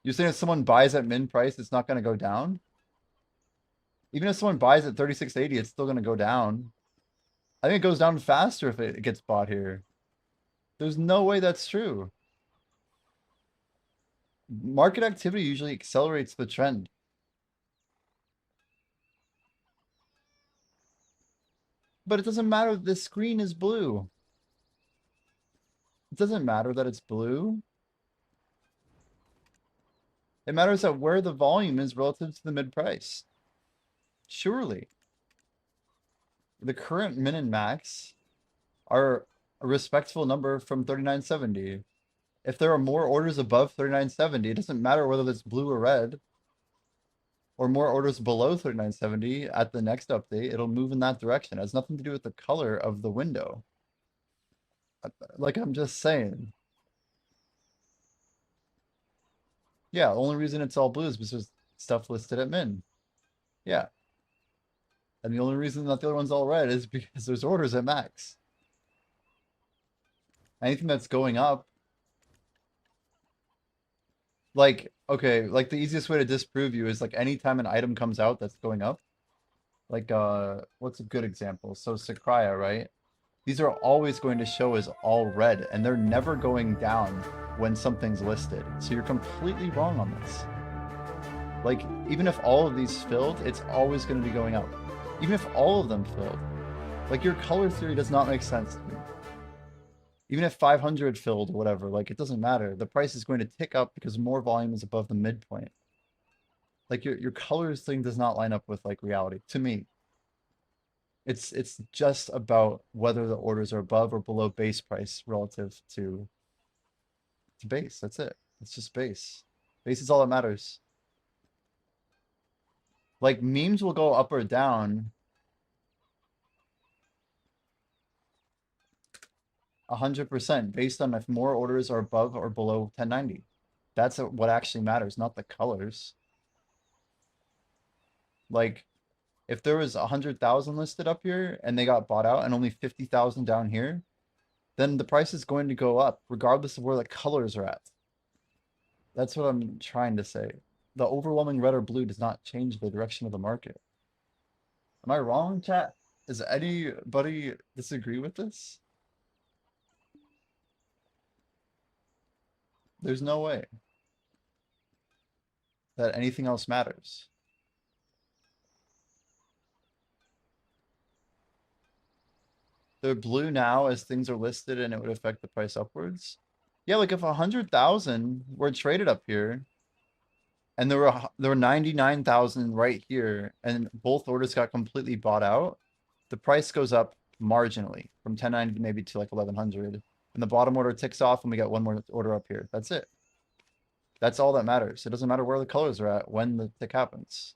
You're saying if someone buys at min price, it's not going to go down? Even if someone buys at 36.80, it's still going to go down. I think it goes down faster if it gets bought here. There's no way that's true. Market activity usually accelerates the trend. But it doesn't matter that this screen is blue. It doesn't matter that it's blue. It matters that where the volume is relative to the mid price. Surely. The current min and max are a respectful number from 39.70. If there are more orders above 39.70, it doesn't matter whether it's blue or red. Or more orders below 39.70 at the next update, it'll move in that direction. It has nothing to do with the color of the window. Like I'm just saying. Yeah, the only reason it's all blue is because there's stuff listed at min. Yeah. And the only reason that the other one's all red is because there's orders at max. Anything that's going up, like, okay, like the easiest way to disprove you is like anytime an item comes out that's going up, like, what's a good example? So Sakraya, right? These are always going to show as all red, and they're never going down when something's listed. So you're completely wrong on this. Like, even if all of these filled, it's always going to be going up. Even if all of them filled. Like, your color theory does not make sense to me. Even if 500 filled or whatever, like, it doesn't matter. The price is going to tick up because more volume is above the midpoint. Like, your colors thing does not line up with, like, reality, to me. It's just about whether the orders are above or below base price relative to base. That's it. It's just base. Base is all that matters. Like memes will go up or down 100% based on if more orders are above or below 1090. That's what actually matters, not the colors. Like if there was 100,000 listed up here and they got bought out and only 50,000 down here, then the price is going to go up regardless of where the colors are at. That's what I'm trying to say. The overwhelming red or blue does not change the direction of the market. Am I wrong, chat? Does anybody disagree with this? There's no way that anything else matters. They're blue now as things are listed and it would affect the price upwards. Yeah, like if 100,000 were traded up here, and there were 99,000 right here, and both orders got completely bought out, the price goes up marginally from 1090 maybe to like 1100, and the bottom order ticks off, and we got one more order up here. That's it. That's all that matters. It doesn't matter where the colors are at when the tick happens.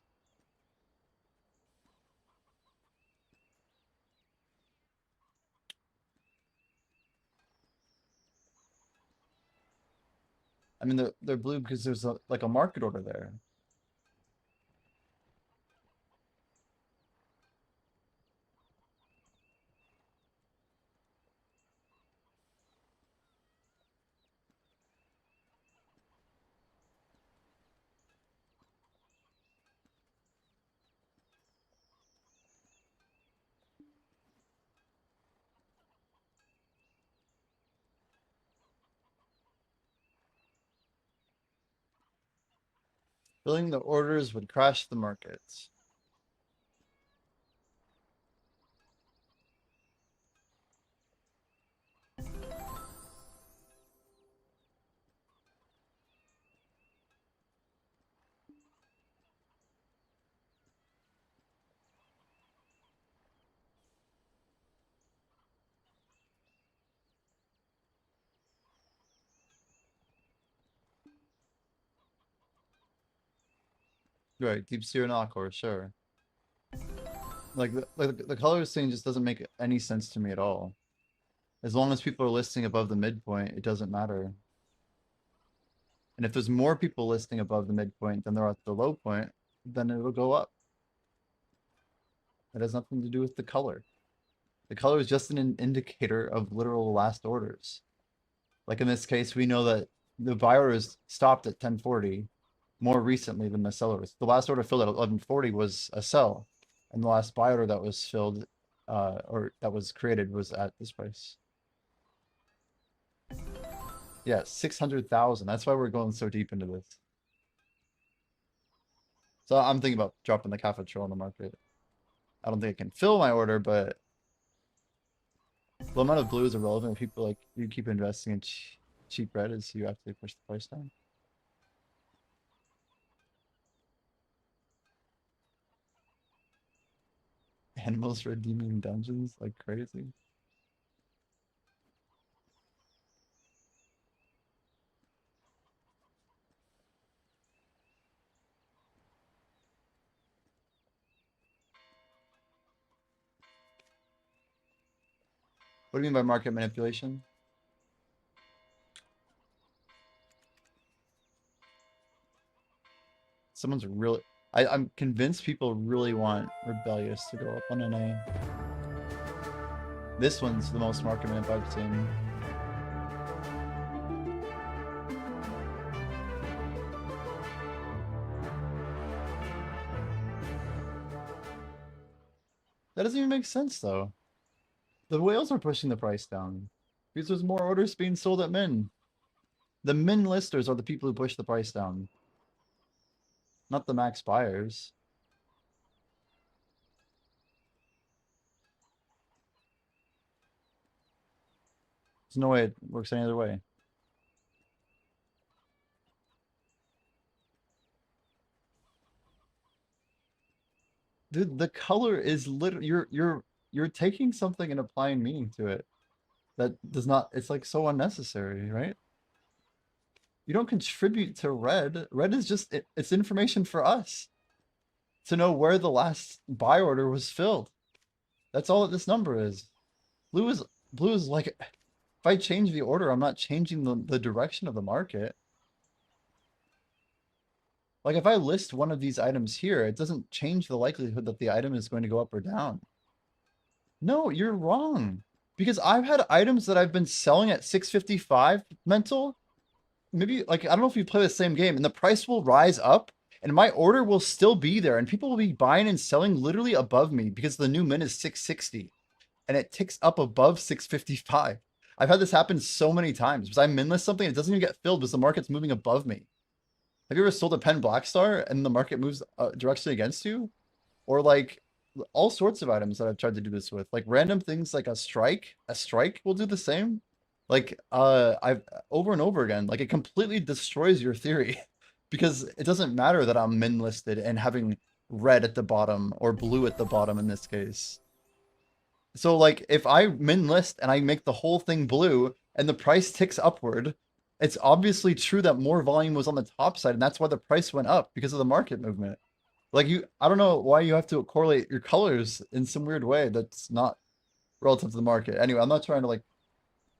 I mean, they're blue because there's like a market order there. Filling the orders would crash the markets. Right, deep sea and aqua, sure. Like the colors thing just doesn't make any sense to me at all. As long as people are listing above the midpoint, it doesn't matter. And if there's more people listing above the midpoint than there are at the low point, then it'll go up. It has nothing to do with the color. The color is just an indicator of literal last orders. Like in this case, we know that the buy orders stopped at 1040 more recently than the sellers. The last order filled at 1140 was a sell, and the last buy order that was filled or that was created was at this price. Yeah, 600,000. That's why we're going so deep into this. So I'm thinking about dropping the Cafe Troll on the market. I don't think I can fill my order, but the amount of blue is irrelevant. If people like you keep investing in cheap red as you actually push the price down. Animals redeeming dungeons like crazy. What do you mean by market manipulation? Someone's really... I'm convinced people really want Rebellious to go up on an A. This one's the most market manip I've seen. That doesn't even make sense, though. The whales are pushing the price down because there's more orders being sold at min. The min listers are the people who push the price down, not the max buyers. There's no way it works any other way. Dude, the color is literally you're taking something and applying meaning to it that does not, it's like so unnecessary, right? You don't contribute to red. Red is just it's information for us to know where the last buy order was filled. That's all that this number is. Blue is like, if I change the order, I'm not changing the direction of the market. Like if I list one of these items here, it doesn't change the likelihood that the item is going to go up or down. No, you're wrong. Because I've had items that I've been selling at 655 mental. Maybe like, I don't know if you play the same game, and the price will rise up and my order will still be there and people will be buying and selling literally above me because the new min is 660 and it ticks up above 655. I've had this happen so many times because I minless something and it doesn't even get filled because the market's moving above me. Have you ever sold a pen Black Star and the market moves directly against you? Or like all sorts of items that I've tried to do this with, like random things like a strike will do the same. Like, I've over and over again, like it completely destroys your theory because it doesn't matter that I'm min listed and having red at the bottom or blue at the bottom in this case. So like if I min list and I make the whole thing blue and the price ticks upward, it's obviously true that more volume was on the top side and that's why the price went up because of the market movement. Like I don't know why you have to correlate your colors in some weird way that's not relative to the market. Anyway, I'm not trying to like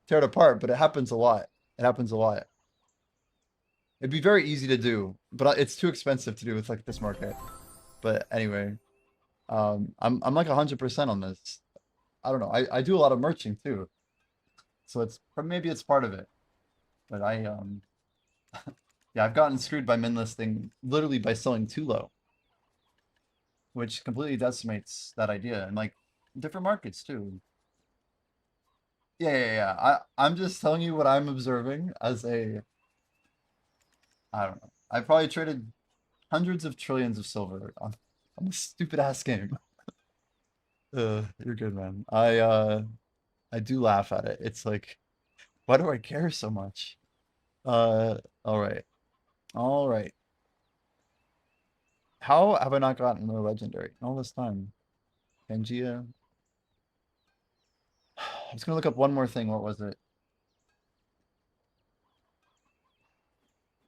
tear it apart, but it happens a lot. It happens a lot. It'd be very easy to do, but it's too expensive to do with like this market. But anyway, I'm like 100% on this. I don't know. I do a lot of merching too, so it's maybe it's part of it. But yeah, I've gotten screwed by min listing literally by selling too low, which completely decimates that idea and like different markets too. Yeah. I'm just telling you what I'm observing as a, I don't know. I probably traded hundreds of trillions of silver on this stupid ass game. You're good, man. I do laugh at it. It's like, why do I care so much? All right. All right. How have I not gotten more legendary in all this time? Pangea. I was gonna look up one more thing. What was it?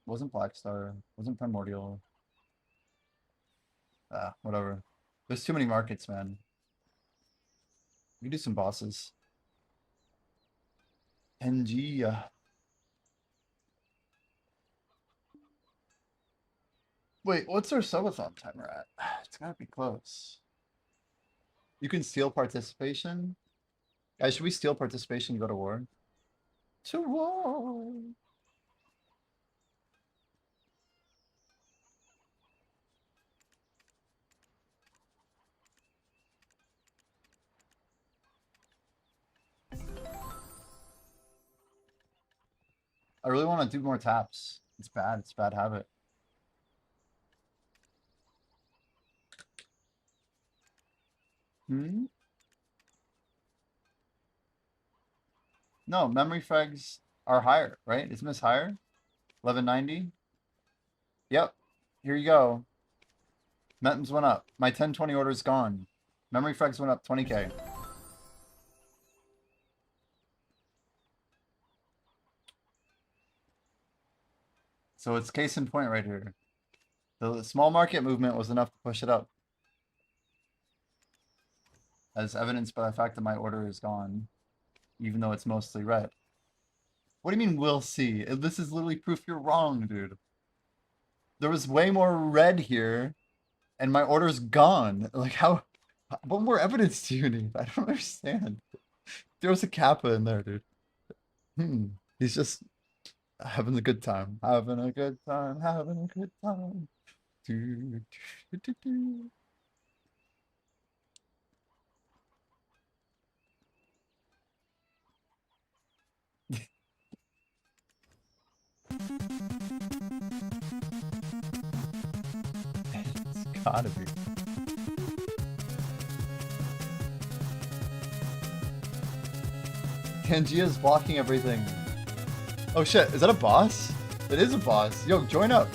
Wasn't Blackstar. Wasn't Primordial. Whatever. There's too many markets, man. We do some bosses. Pangea. Wait, what's our subathon timer at? It's gotta be close. You can steal participation. Guys, should we steal participation and go to war? To war. I really want to do more taps. It's bad. It's a bad habit. Hmm? No, memory frags are higher, right? Isn't this higher? 1190? Yep. Here you go. Metams went up. My 1020 order is gone. Memory frags went up 20k. So it's case in point right here. The small market movement was enough to push it up. As evidenced by the fact that my order is gone, even though it's mostly red. What do you mean we'll see? This is literally proof you're wrong, dude. There was way more red here, and my order's gone. Like how? What more evidence do you need? I don't understand. There was a kappa in there, dude. He's just having a good time. Having a good time. Having a good time. Do, do, do, do. It's gotta be. Pangea's blocking everything. Oh shit, is that a boss? It is a boss. Yo, join up.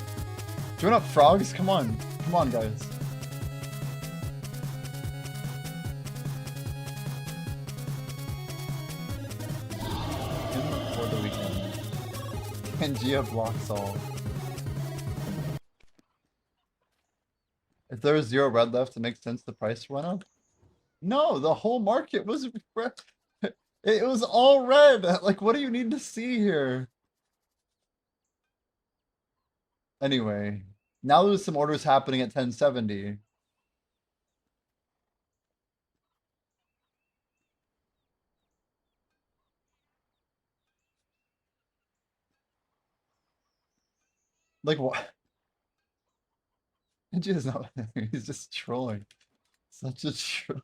Join up, frogs. Come on. Come on, guys. In for the weekend. Pangea blocks all. If there was 0 red left, it makes sense the price went up. No, the whole market was red. It was all red. Like, what do you need to see here? Anyway, now there's some orders happening at 1070. Like, what? Just not, he's just trolling. Such a troll.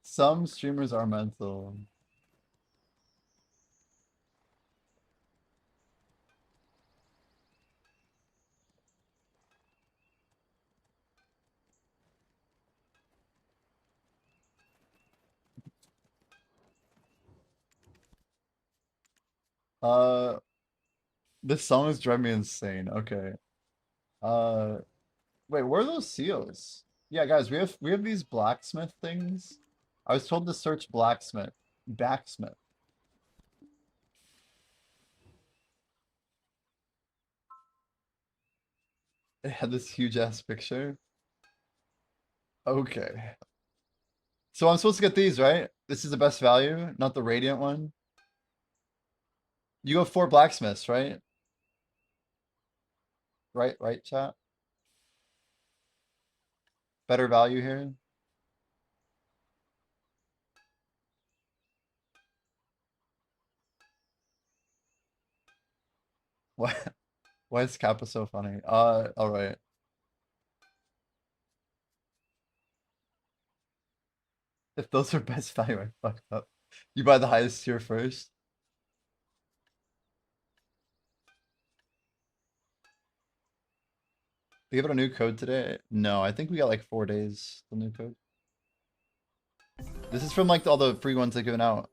Some streamers are mental. Uh, this song is driving me insane. Okay. Uh, wait, where are those seals? Yeah, guys, we have these blacksmith things. I was told to search blacksmith, backsmith. It had this huge ass picture. Okay. So I'm supposed to get these, right? This is the best value, not the radiant one. You go 4 blacksmiths, right? Right, chat. Better value here. Why? Why is Kappa so funny? All right. If those are best value, I fucked up. You buy the highest tier first. We give it a new code today? No, I think we got like 4 days till new code. This is from like all the free ones they've given out.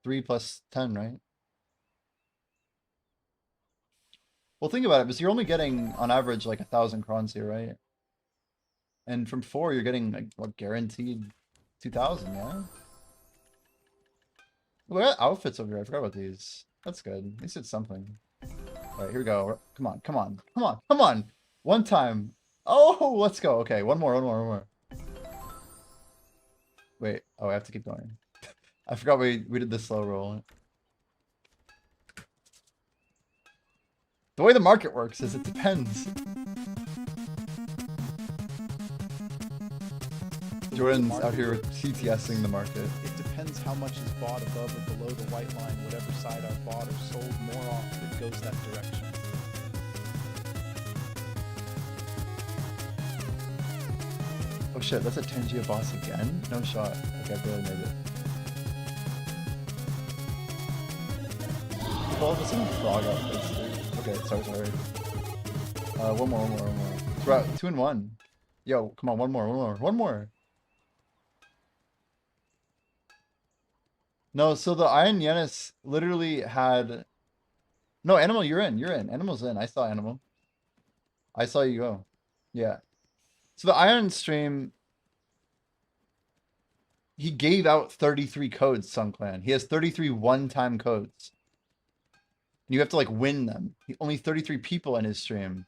3 plus 10, right? Well, think about it, because you're only getting on average like 1,000 crons here, right? And from 4, you're getting like what, guaranteed 2,000, yeah? Look at outfits over here. I forgot about these. That's good. At least it's something. All right, here we go. Come on, come on, come on, come on. One time. Oh, let's go. Okay, one more, one more, one more. Wait. Oh, I have to keep going. I forgot we did the slow roll. The way the market works is it depends. Jordan's out here CTSing the market. It depends how much is bought above or below the white line. Whatever side are bought or sold more off, it goes that direction. Oh shit, that's a Tangia boss again? No shot. Okay, I barely made it. Keep all of a sudden frog outfits, dude. Okay, sorry. One more. We're at 2 and 1. Yo, come on, one more. No, so the Iron Yenis literally had... No, Animal, you're in. Animal's in. I saw Animal. I saw you go. Yeah. So the Iron stream... He gave out 33 codes, Sun Clan. He has 33 one-time codes. And you have to, like, win them. Only 33 people in his stream.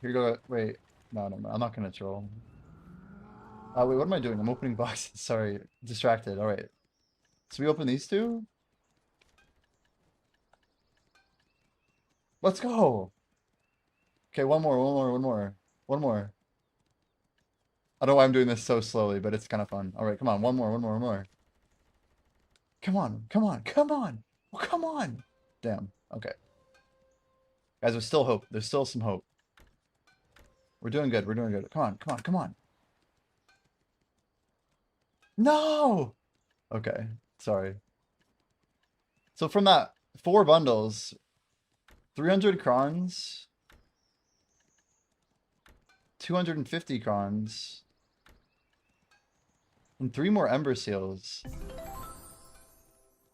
Here you go. Wait. No. I'm not gonna troll. Wait, what am I doing? I'm opening boxes. Sorry. Distracted. Alright. So we open these two? Let's go! Okay, one more. One more. I don't know why I'm doing this so slowly, but it's kind of fun. Alright, come on. One more. Come on. Oh, come on! Damn. Okay. Guys, there's still hope. There's still some hope. We're doing good. Come on. No! Okay, sorry. So from that 4 bundles, 300 crons, 250 crons, and 3 more Ember Seals.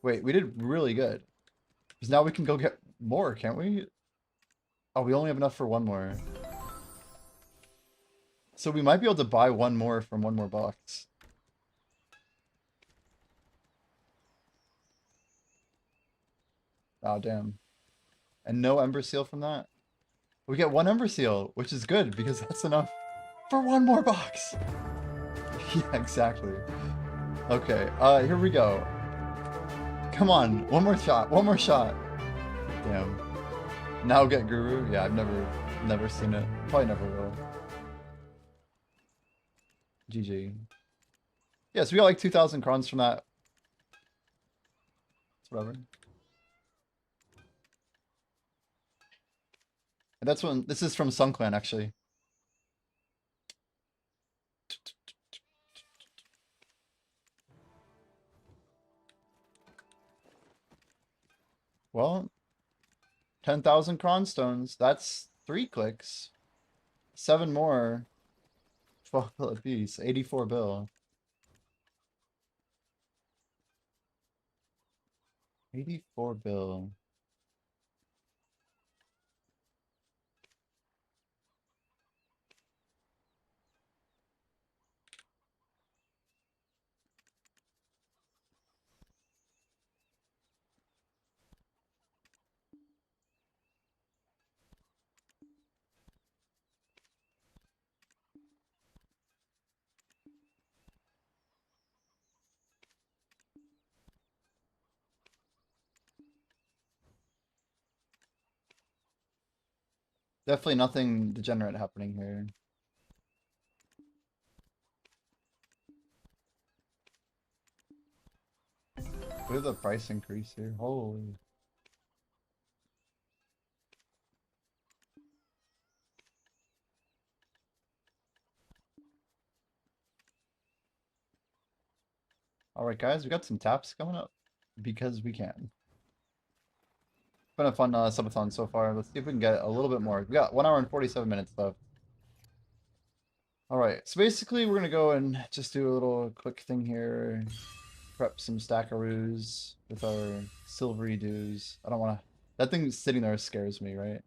Wait, we did really good. Because now we can go get more, can't we? Oh, we only have enough for 1 more. So we might be able to buy 1 more from 1 more box. Oh, damn. And no Ember Seal from that? We get 1 Ember Seal, which is good because that's enough for 1 more box. Yeah, exactly. Okay, here we go. Come on, one more shot. Damn. Now get Guru? Yeah, I've never seen it. Probably never will. GG. Yeah, so we got like 2,000 crons from that. It's whatever. That's when this is from Sun Clan actually. Well, 10,000 cronstones. That's 3 clicks. 7 more. 12 bill apiece. 84 bill. 84 bill. Definitely nothing degenerate happening here. Look at the price increase here. Holy. Alright guys, we got some taps coming up. Because we can. It's been a fun subathon so far. Let's see if we can get a little bit more. We got 1 hour and 47 minutes left. Alright, so basically we're gonna go and just do a little quick thing here. Prep some stackaroos with our silvery dues. I don't wanna... That thing sitting there scares me, right?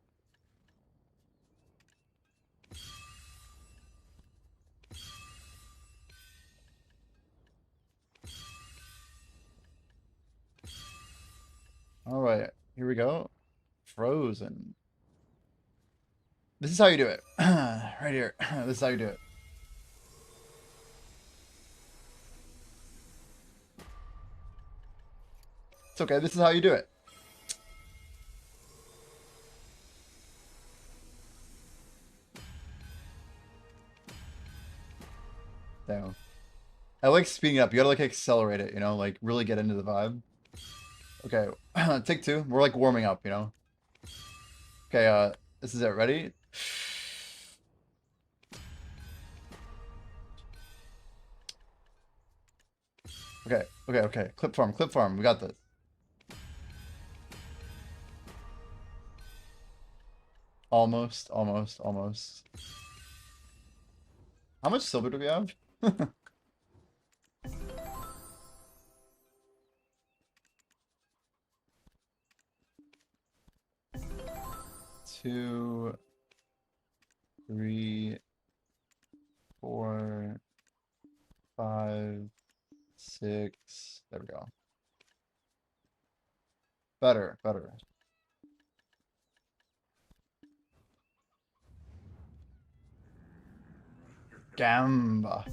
Alright, here we go. Frozen. This is how you do it. Right here. This is how you do it. It's okay, this is how you do it. Damn. I like speeding up. You gotta like accelerate it, you know, like really get into the vibe. Okay, take 2. We're like warming up, you know. Okay, this is it. Ready? Okay. Clip farm. We got this. Almost. How much silver do we have? 2, 3, 4, 5, 6. There we go. Better. Gamba.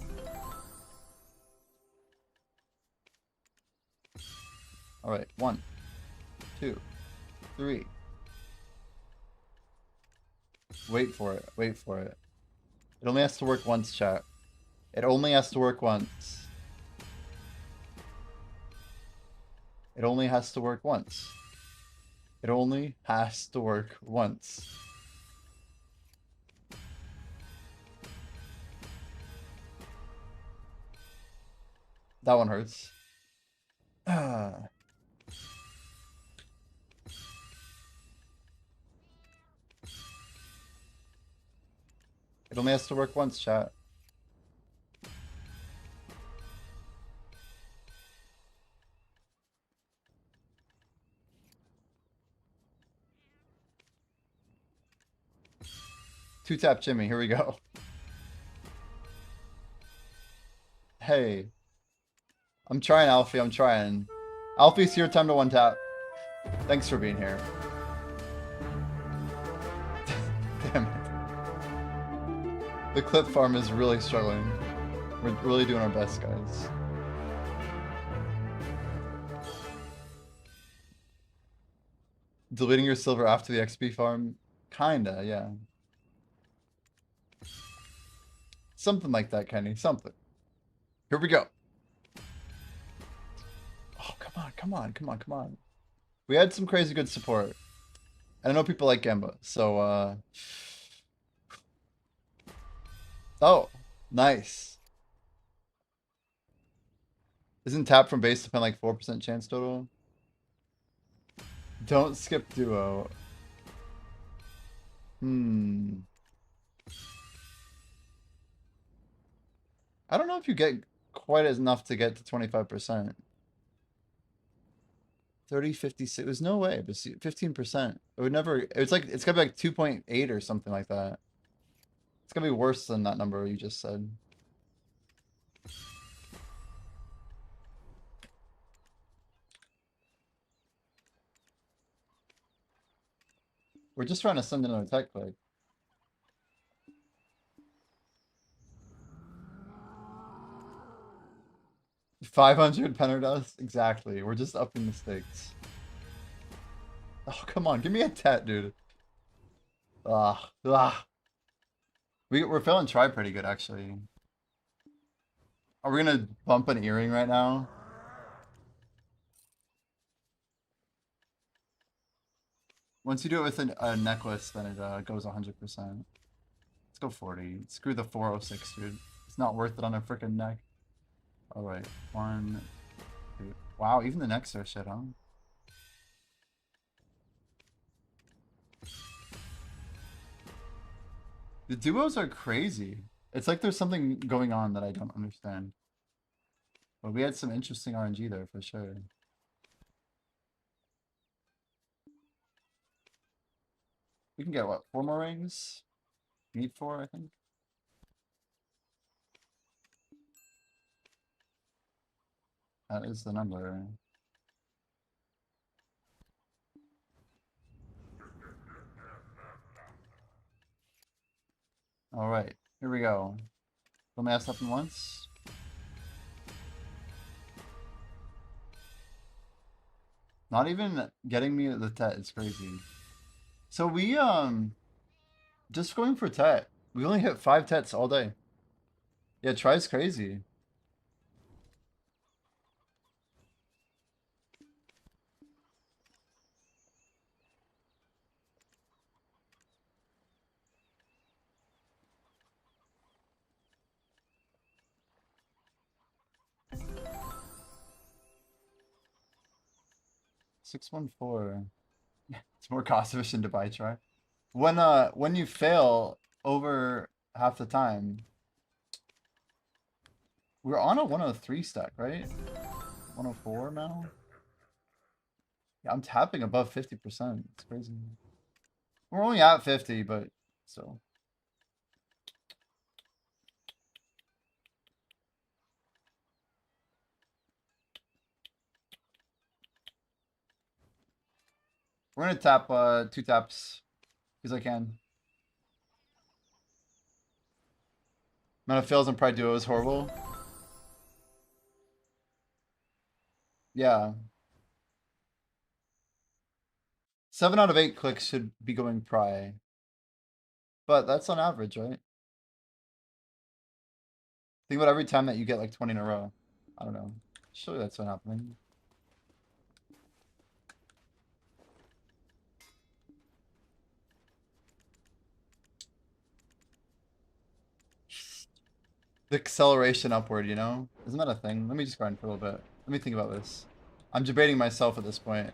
All right, 1, 2, 3. Wait for it. It only has to work once, chat. It only has to work once. It only has to work once. That one hurts. It only has to work once, chat. Two tap Jimmy, here we go. Hey. I'm trying, Alfie, I'm trying. Alfie, it's your time to 1 tap. Thanks for being here. Damn it. The clip farm is really struggling. We're really doing our best, guys. Deleting your silver after the XP farm? Kinda, yeah. Something like that, Kenny. Something. Here we go. Oh, come on. We had some crazy good support. And I know people like Gamba, so oh, nice. Isn't tap from base depend like 4% chance total? Don't skip duo. Hmm. I don't know if you get quite as enough to get to 25%. 30, 56. There's no way, but 15%. It would never, it's like, it's gotta be like 2.8 or something like that. It's gonna be worse than that number you just said. We're just trying to send another tech click. $500 Pennerdos? Exactly. We're just upping the stakes. Oh, come on. Give me a tet, dude. Ah, ah. We're feeling try pretty good, actually. Are we gonna bump an earring right now? Once you do it with a necklace, then it goes 100%. Let's go 40. Screw the 406, dude. It's not worth it on a freaking neck. All right, 1, 2. Wow, even the necks are shit, huh? The duos are crazy. It's like there's something going on that I don't understand. But we had some interesting RNG there for sure. We can get what, 4 more rings? Need 4, I think. That is the number. All right, here we go. Let me ask something once. Not even getting me the tet is crazy. So we just going for tet. We only hit 5 tets all day. Yeah, try's crazy. $614. It's more cost efficient to buy try. When you fail over half the time, we're on a 103 stack, right? 104 now? Yeah, I'm tapping above 50%. It's crazy. We're only at 50, but still. We're gonna tap 2 taps because I can. Amount of fails and Pride Duo is horrible. Yeah. 7 out of 8 clicks should be going Pry. But that's on average, right? Think about every time that you get like 20 in a row. I don't know. Surely that's not happening. The acceleration upward, you know? Isn't that a thing? Let me just grind for a little bit. Let me think about this. I'm debating myself at this point.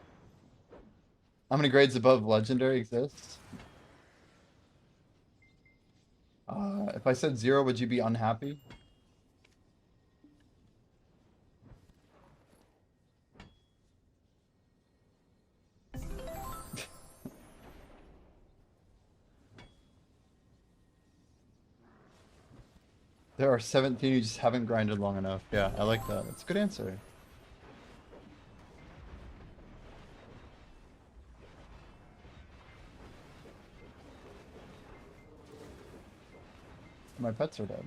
How many grades above legendary exists? If I said 0, would you be unhappy? There are 17 who just haven't grinded long enough. Yeah, I like that. That's a good answer. My pets are dead.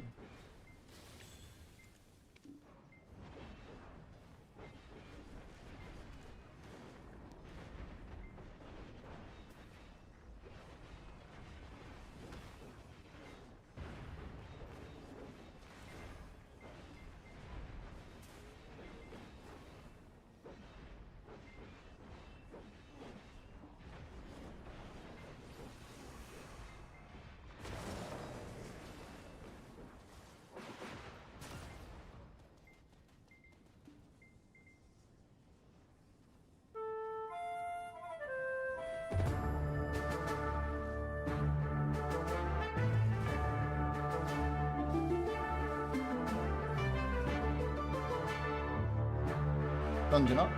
Dungeon up.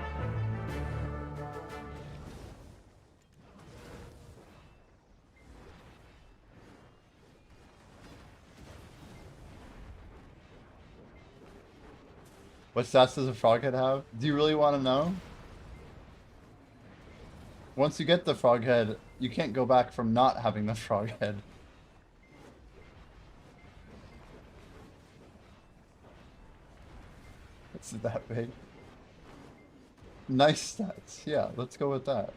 What stats does a froghead have? Do you really want to know? Once you get the froghead, you can't go back from not having the froghead. It's that big. Nice stats. Yeah, let's go with that.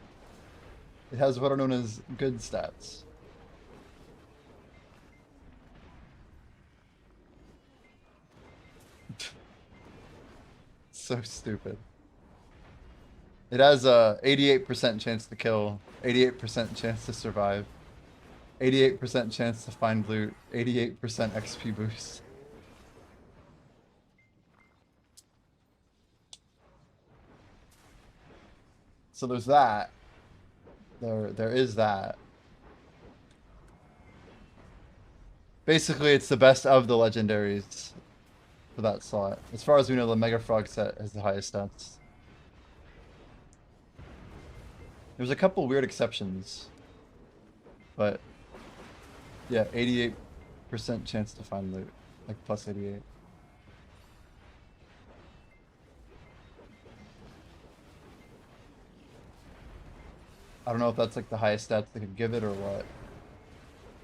It has what are known as good stats. So stupid. It has a 88% chance to kill, 88% chance to survive, 88% chance to find loot, 88% XP boost. So there's that. There is that. Basically, it's the best of the legendaries for that slot. As far as we know, the Mega Frog set has the highest stats. There's a couple weird exceptions, but yeah, 88% chance to find loot, like plus 88. I don't know if that's like the highest stats they could give it or what,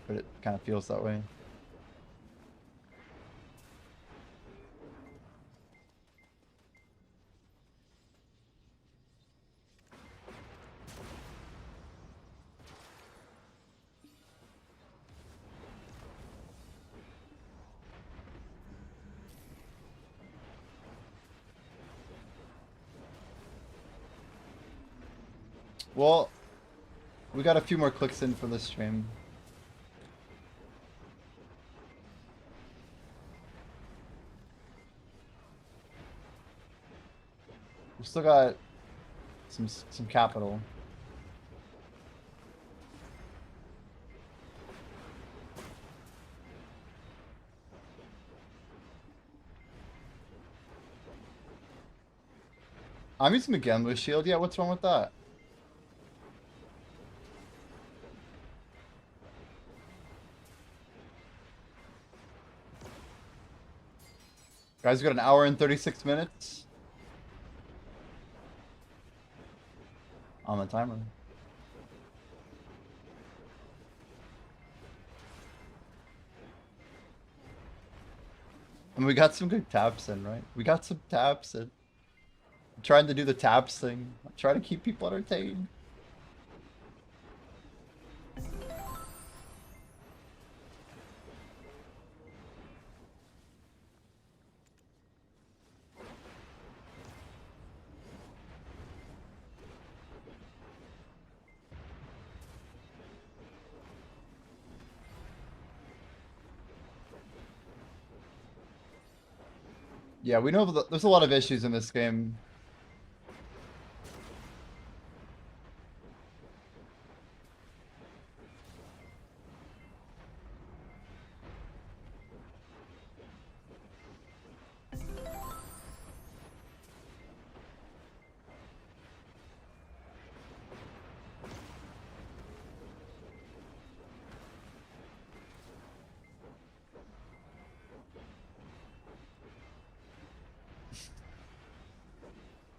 but it kind of feels that way. Well, we got a few more clicks in for this stream. We still got some capital. I'm using the Gambler shield. Yeah, what's wrong with that? Guys, we got an hour and 36 minutes on the timer. And we got some good taps in, right? We got some taps in. I'm trying to do the taps thing. I'm trying to keep people entertained. Yeah, we know there's a lot of issues in this game.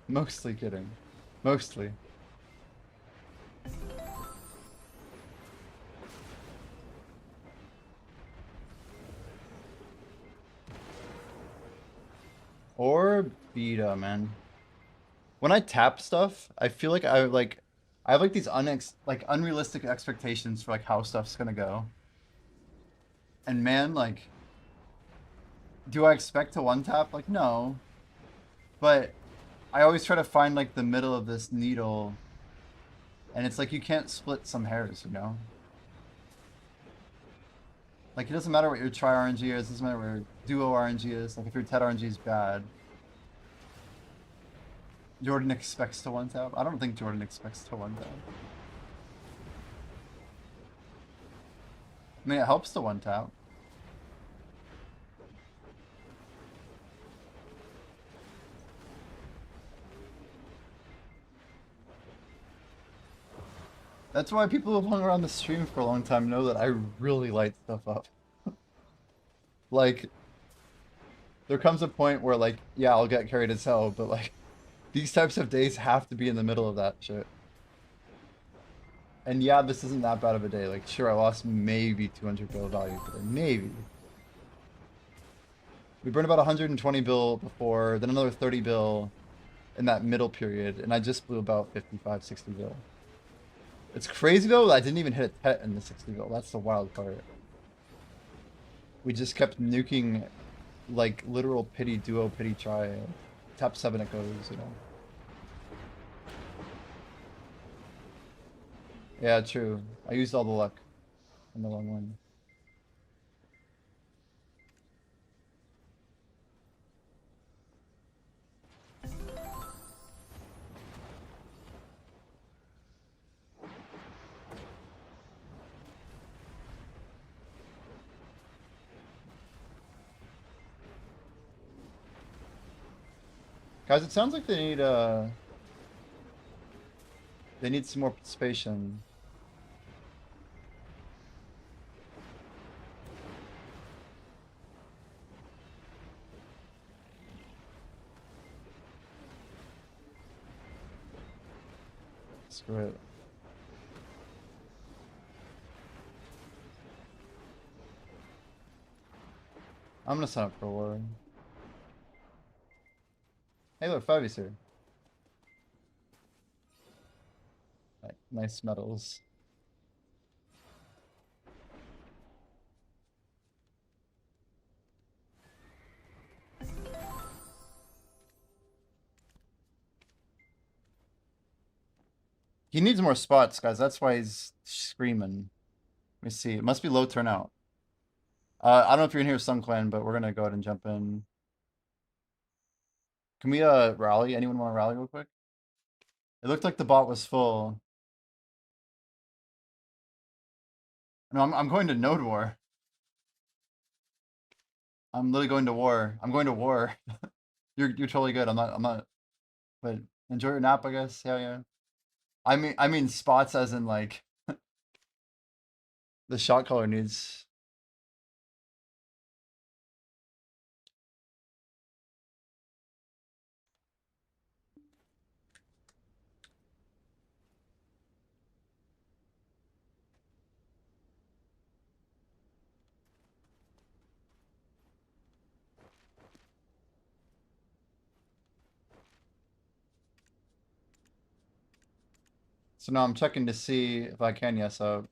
Mostly kidding. Mostly. Or beta, man. When I tap stuff, I feel like I have like these unrealistic expectations for like how stuff's gonna go. And man, like, do I expect to one tap? Like, no. But I always try to find like the middle of this needle, and it's like you can't split some hairs, you know? Like, it doesn't matter what your tri RNG is, it doesn't matter what your duo RNG is. Like, if your TED RNG is bad, Jordan expects to one tap. I don't think Jordan expects to one tap. I mean, it helps to one tap. That's why people who've hung around the stream for a long time know that I really light stuff up. Like, there comes a point where, like, yeah, I'll get carried as hell, but, like, these types of days have to be in the middle of that shit. And yeah, this isn't that bad of a day. Like, sure, I lost maybe 200 bill value today. Maybe. We burned about 120 bill before, then another 30 bill in that middle period, and I just blew about 55, 60 bill. It's crazy, though, I didn't even hit a tet in the 60 bill. That's the wild part. We just kept nuking, like, literal pity, duo, pity, try. Tap 7 it goes, you know. Yeah, true. I used all the luck in the long one. Guys, it sounds like they need some more participation. Screw it. I'm gonna sign up for war. Hey, look, Fabi's here. Right, nice medals. He needs more spots, guys. That's why he's screaming. Let me see. It must be low turnout. I don't know if you're in here with Sun Clan, but we're gonna go ahead and jump in. Can we rally? Anyone want to rally real quick? It looked like the bot was full. No, I'm going to node war. I'm literally going to war. I'm going to war. You're totally good. I'm not. But enjoy your nap, I guess. Yeah, yeah. I mean spots as in like the shot caller needs. So now I'm checking to see if I can yes up.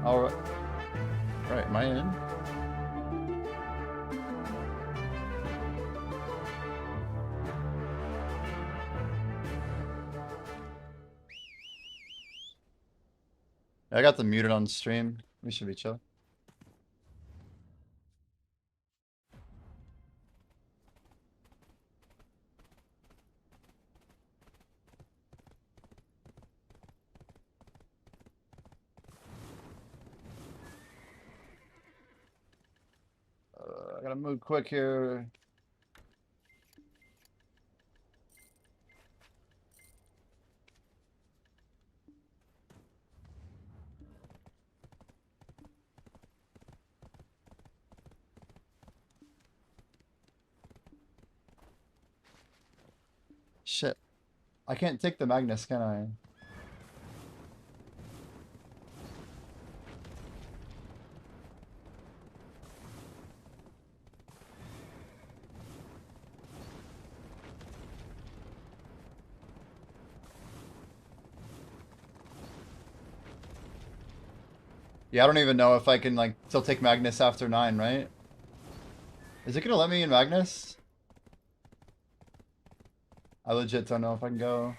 All right. Right, am I in? I got them muted on stream. We should be chill. I gotta move quick here. Shit. I can't take the Magnus, can I? Yeah, I don't even know if I can, like, still take Magnus after 9, right? Is it gonna let me in Magnus? I legit don't know if I can go.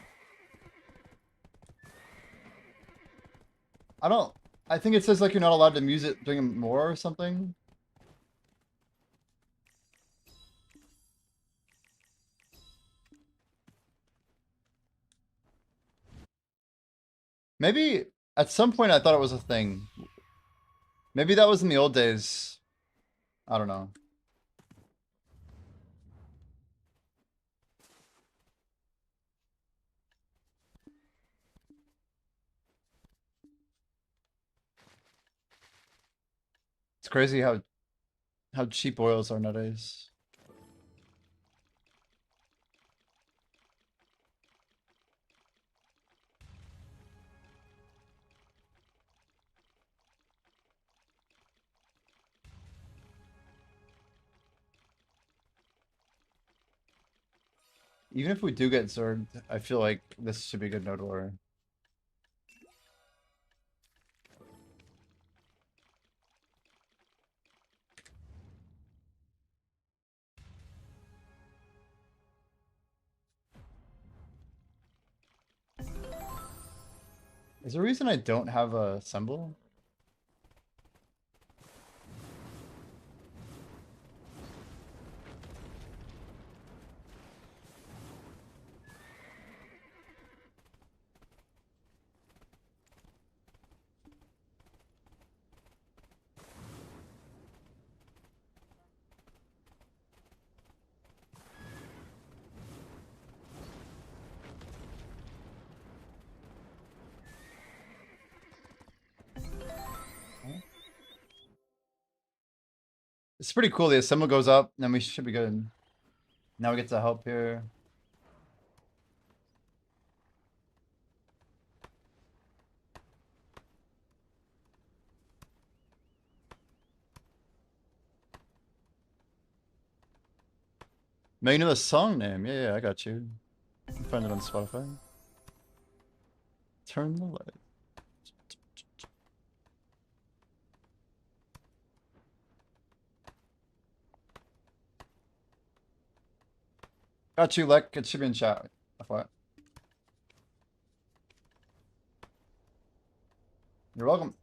I think it says, like, you're not allowed to use it during more or something. Maybe at some point I thought it was a thing. Maybe that was in the old days. I don't know. It's crazy how cheap oils are nowadays. Even if we do get Zerged, I feel like this should be good node war. Is there a reason I don't have a symbol? It's pretty cool. The symbol goes up, then we should be good. Now we get to help here. May you know the song name? Yeah, I got you. You can find it on Spotify. Turn the light. Got you, Lek. It should be in chat. FYI. You're welcome.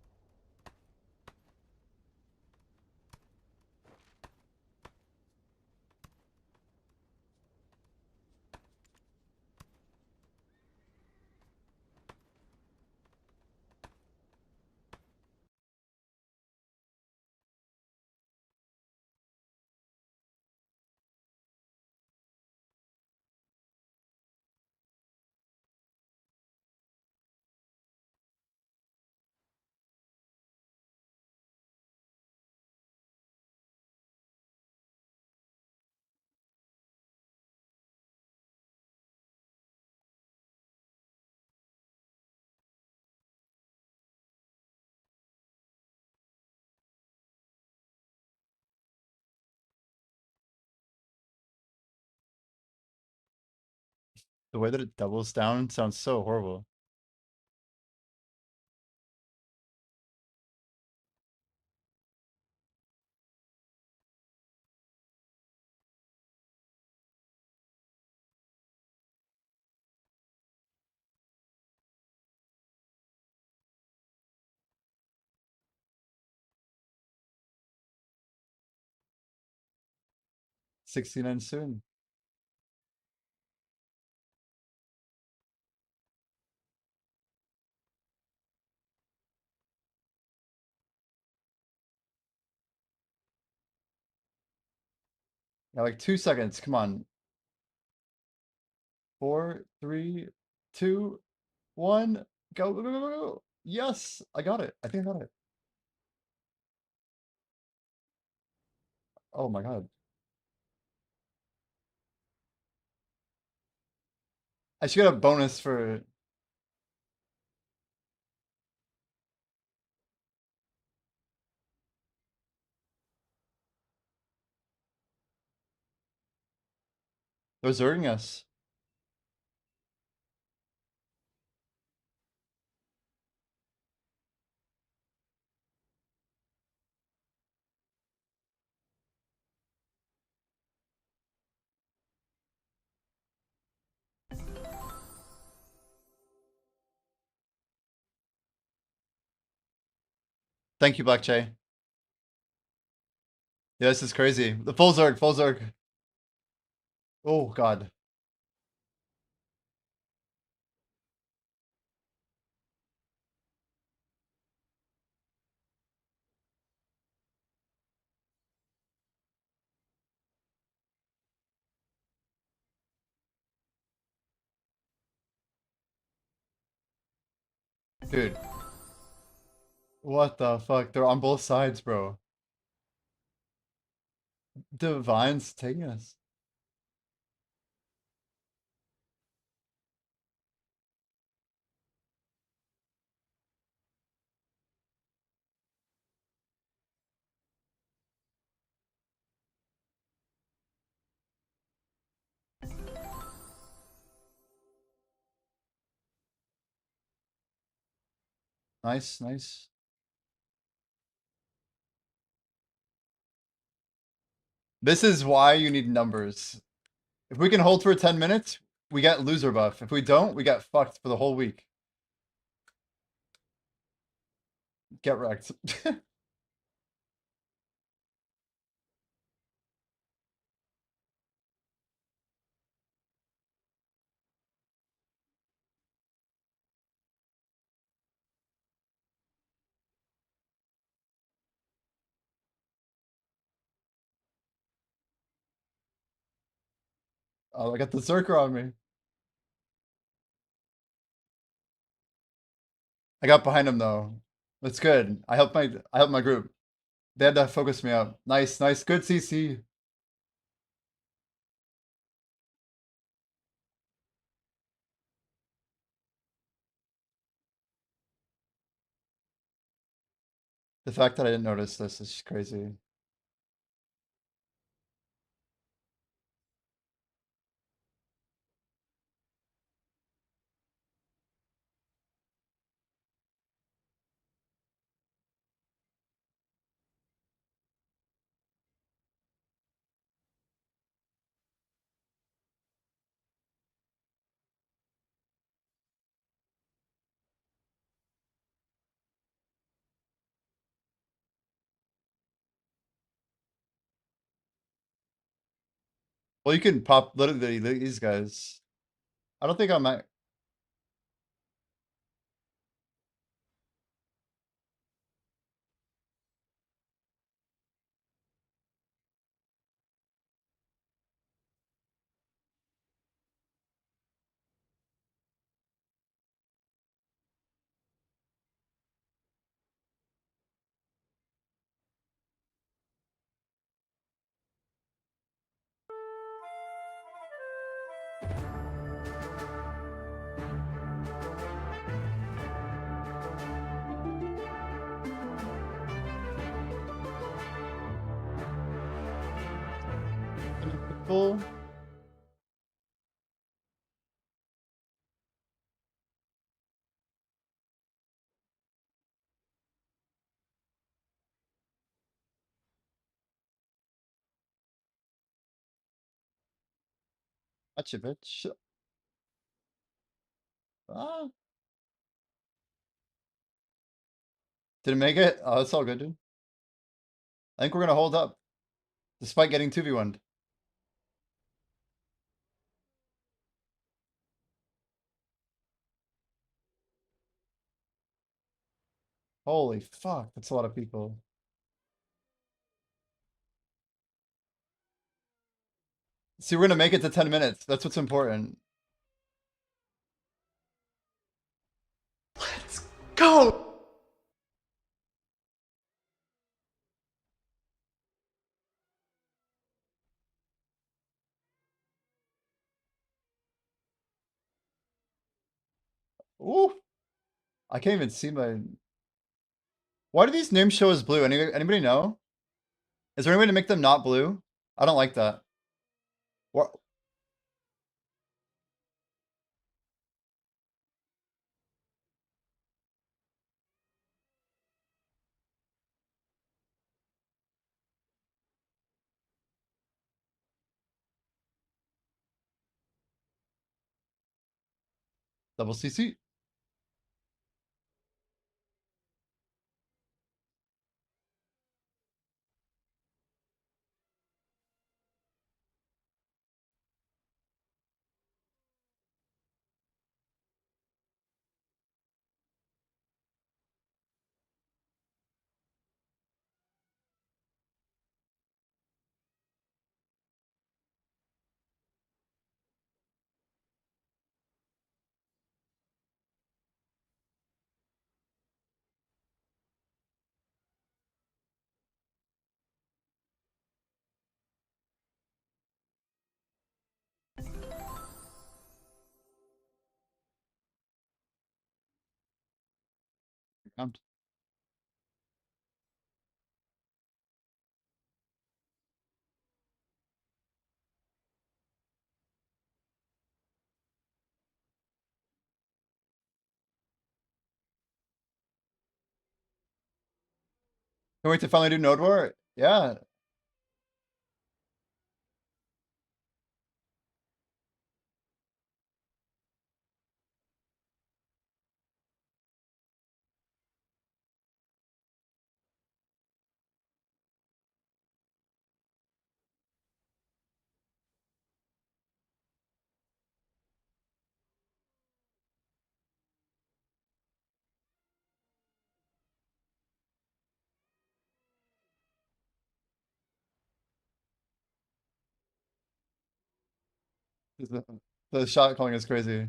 The way that it doubles down sounds so horrible. $69 soon. Yeah, like 2 seconds. Come on. 4, 3, 2, 1. Go, go, go, go, go. Yes, I got it. I think I got it. Oh my god. I should get a bonus for. They're zerging us. Thank you, Black Jay. Yeah, this is crazy. The full zerg, full zerg. Oh god. Dude, what the fuck? They're on both sides, bro. Divine's taking us. Nice, nice. This is why you need numbers. If we can hold for 10 minutes, we get loser buff. If we don't, we get fucked for the whole week. Get wrecked. Oh, I got the Zerker on me. I got behind him though. That's good. I helped my group. They had to focus me up. Nice, nice, good CC. The fact that I didn't notice this is just crazy. Well, you can pop literally these guys. I don't think I'm at full. Gotcha, bitch. Ah, didn't make it. Oh, that's all good, dude. I think we're gonna hold up, despite getting 2v1'd. Holy fuck, that's a lot of people. See, we're gonna make it to 10 minutes. That's what's important. Let's go! Ooh, I can't even see my. Why do these names show as blue? Anybody know? Is there any way to make them not blue? I don't like that. What? Double CC. ground. Can't wait to finally do Node War. Yeah. The shot calling is crazy.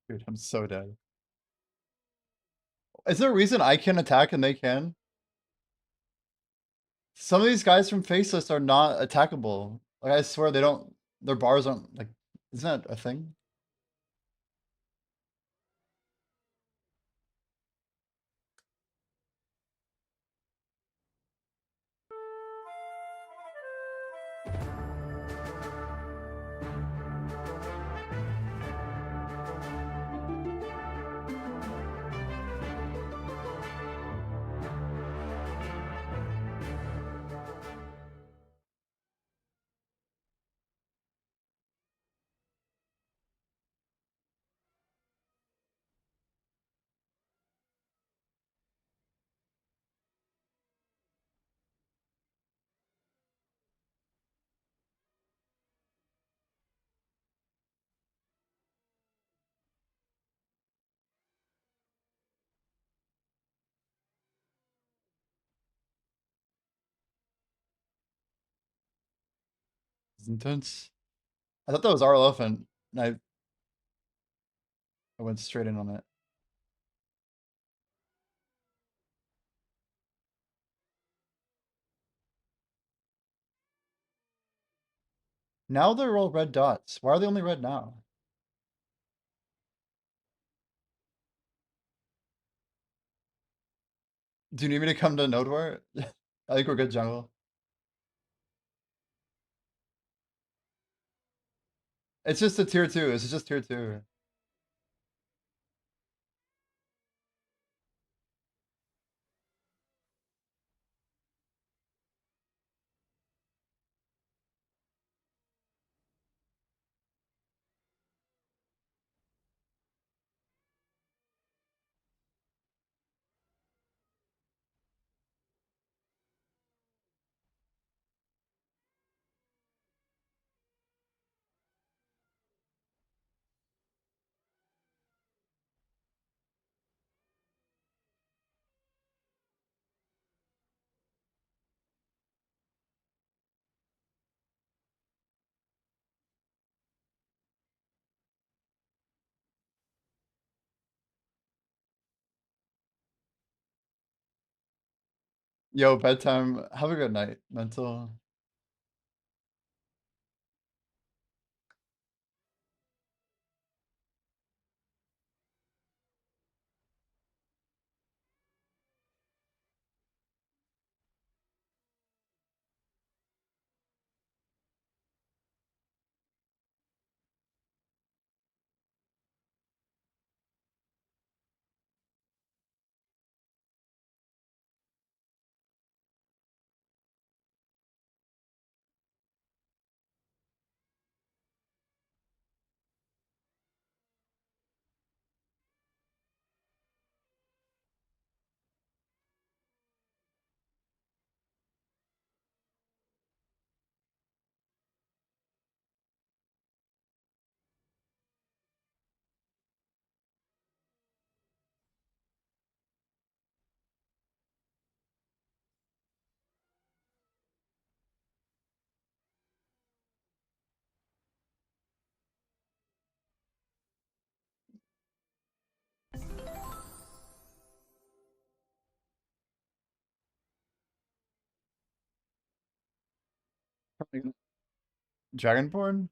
Dude, I'm so dead. Is there a reason I can attack and they can? Some of these guys from Faceless are not attackable. Like, I swear they don't, their bars aren't, like, isn't that a thing? It's intense. I thought that was our elephant, and I went straight in on it. Now they're all red dots. Why are they only red now? Do you need me to come to Node War? I think we're good, jungle. It's just a tier 2. It's just tier 2. Yo, bedtime. Have a good night, mental. Dragonborn?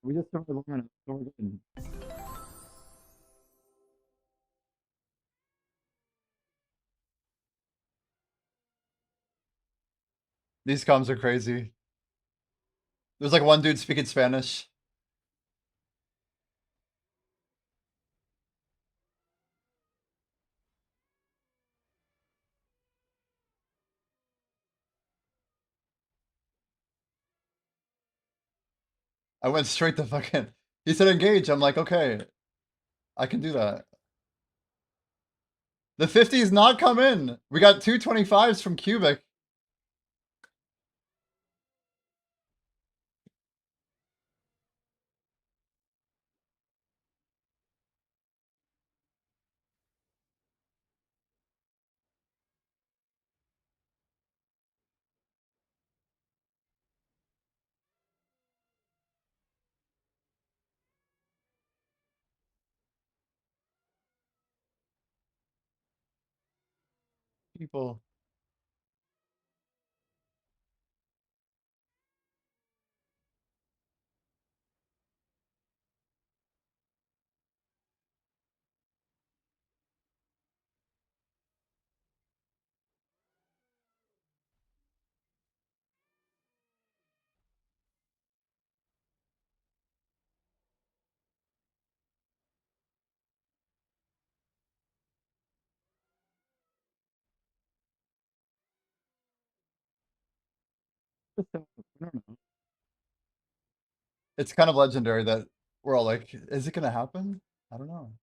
We just started long enough, so we're good. These comms are crazy. There's like one dude speaking Spanish. I went straight to fucking. He said engage. I'm like, okay, I can do that. The 50's not come in. We got two 25s from Cubic. People. I don't know. It's kind of legendary that we're all like, is it gonna happen? I don't know.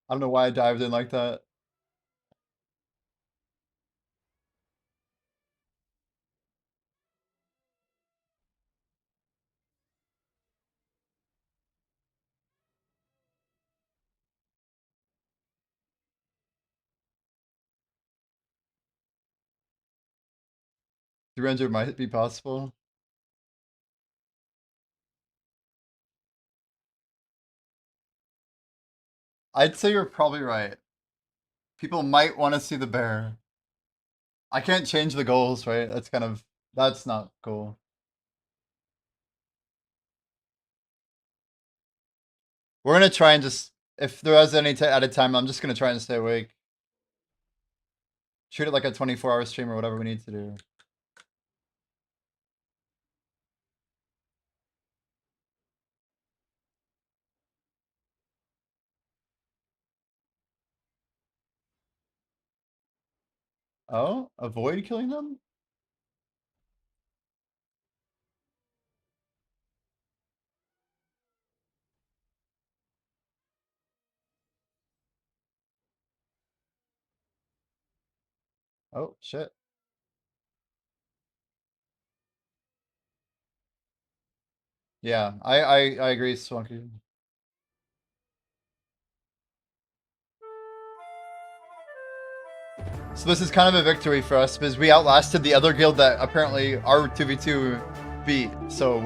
I don't know why I dived in like that. The render might be possible. I'd say you're probably right. People might want to see the bear. I can't change the goals, right? That's not cool. We're gonna try and just, if there is any at a time, I'm just gonna try and stay awake. Treat it like a 24-hour stream or whatever we need to do. Oh, avoid killing them? Oh, shit. Yeah, I agree, Swanky. So this is kind of a victory for us because we outlasted the other guild that apparently our 2v2 beat. So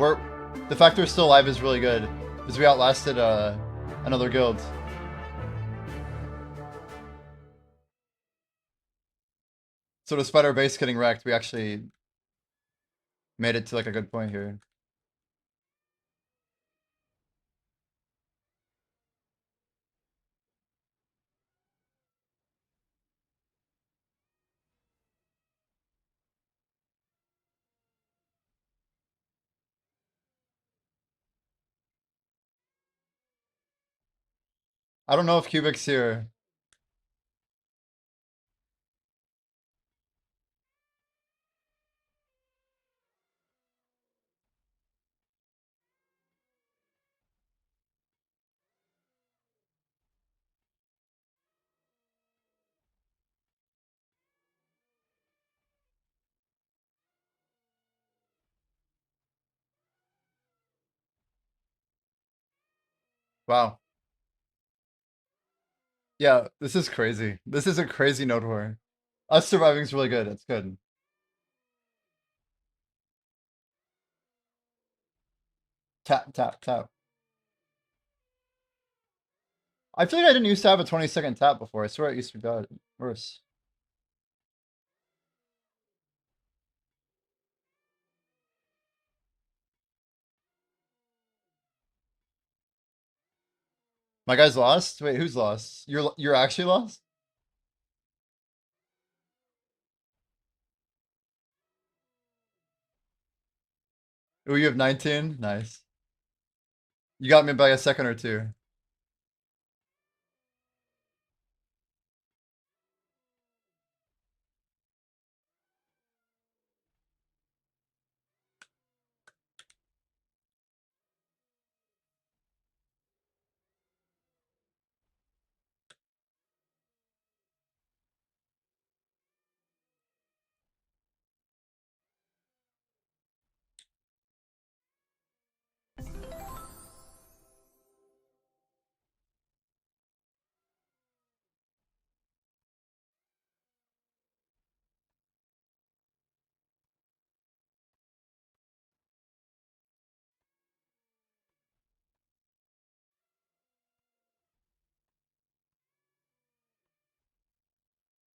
the fact we're still alive is really good because we outlasted another guild. So despite our base getting wrecked, we actually made it to like a good point here. I don't know if Cubic's here. Wow. Yeah, this is crazy. This is a crazy node war. Us surviving is really good. It's good. Tap, tap, tap. I feel like I didn't used to have a 20-second tap before. I swear it used to be bad. Worse. My guy's lost? Wait, who's lost? You're actually lost? Oh, you have 19? Nice. You got me by a second or two.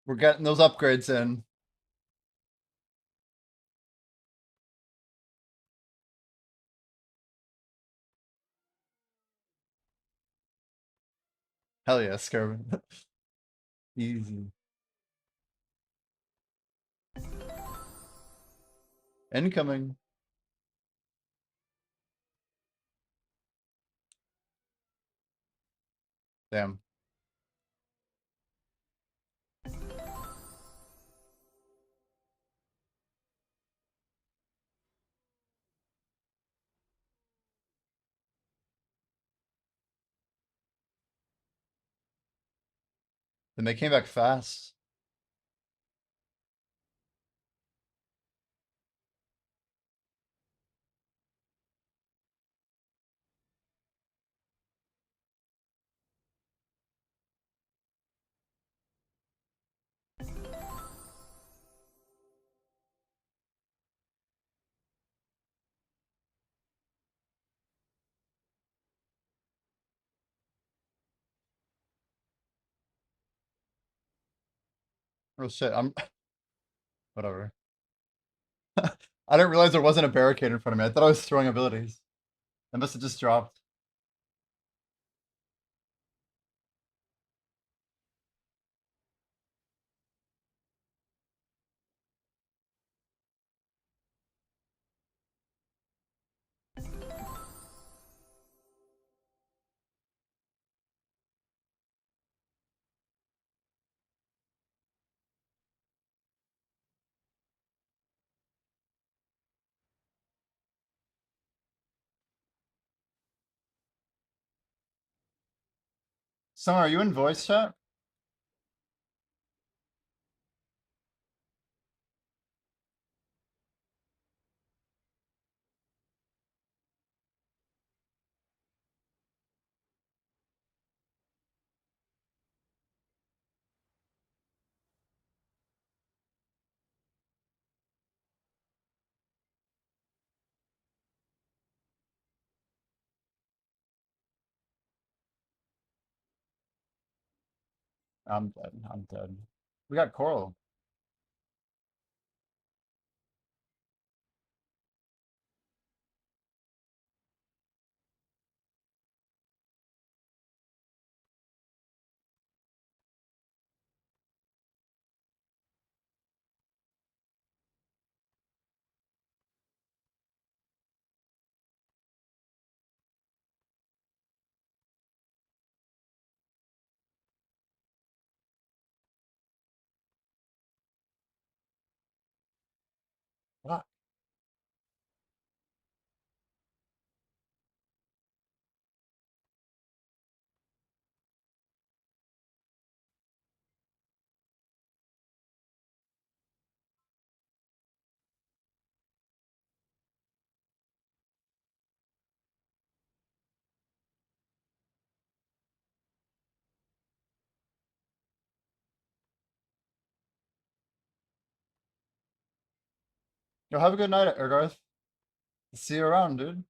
We're getting those upgrades in. Hell yeah, Skirvin. Easy. Incoming. Damn. Then they came back fast. Oh shit, I'm whatever. I didn't realize there wasn't a barricade in front of me. I thought I was throwing abilities. I must have just dropped. Summer, are you in voice chat? I'm dead. I'm dead. We got Coral. What? Yo, have a good night, Garth. See you around, dude.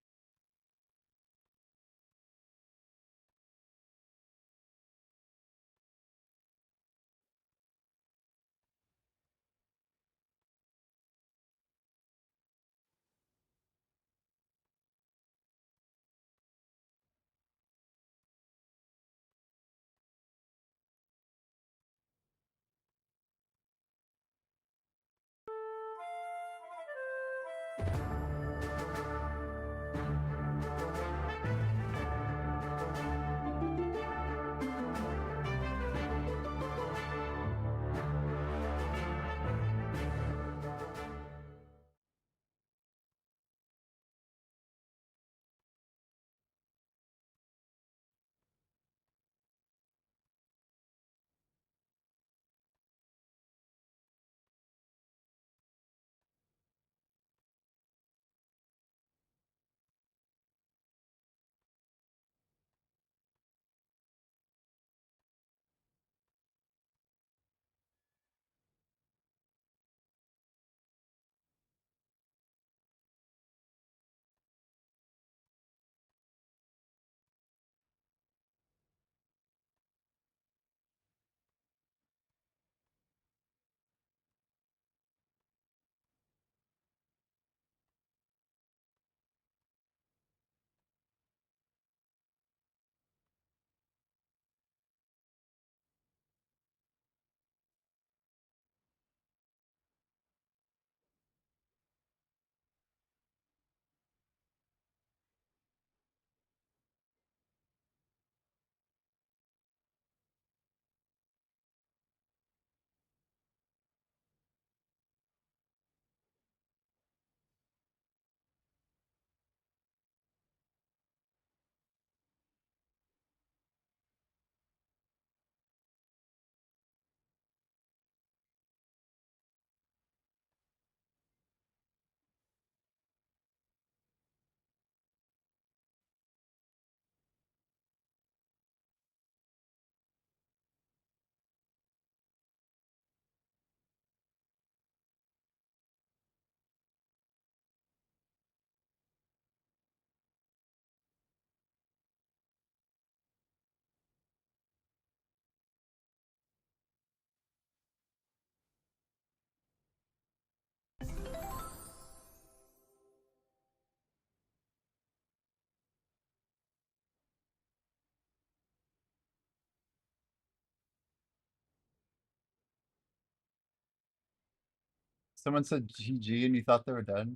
Someone said GG and you thought they were dead.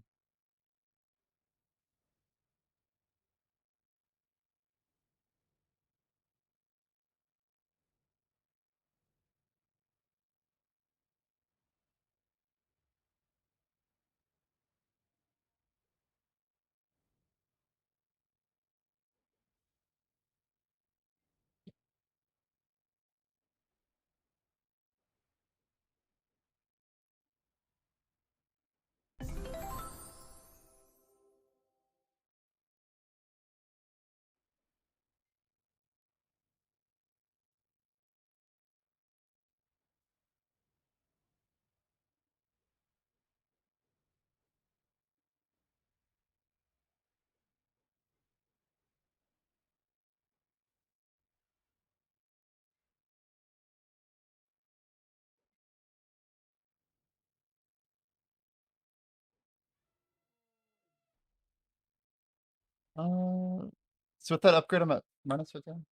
So with that upgrade, I'm at -15.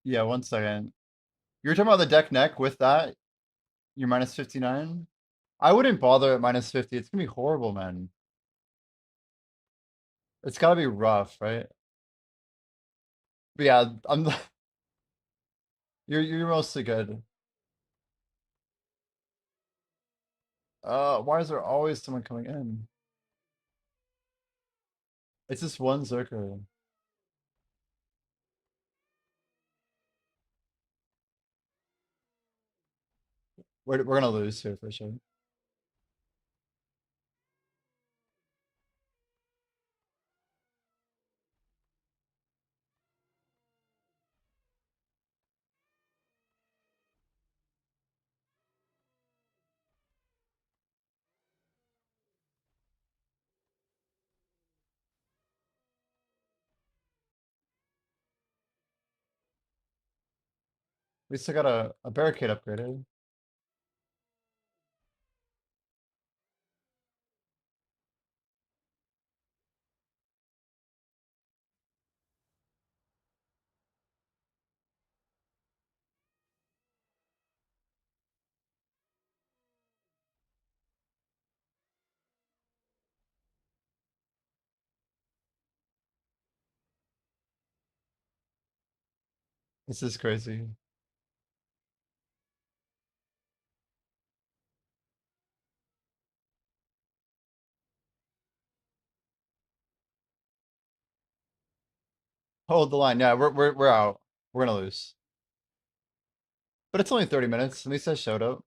Yeah, 1 second. You're talking about the deck neck with that? You're -59? I wouldn't bother at -50. It's gonna be horrible, man. It's gotta be rough, right? But yeah, I'm you're mostly good. Why is there always someone coming in? It's just one Zerker. We're gonna lose here for sure. least I got a barricade upgraded. This is crazy. Hold the line. Yeah, we're out. We're gonna lose. But it's only 30 minutes. At least I showed up.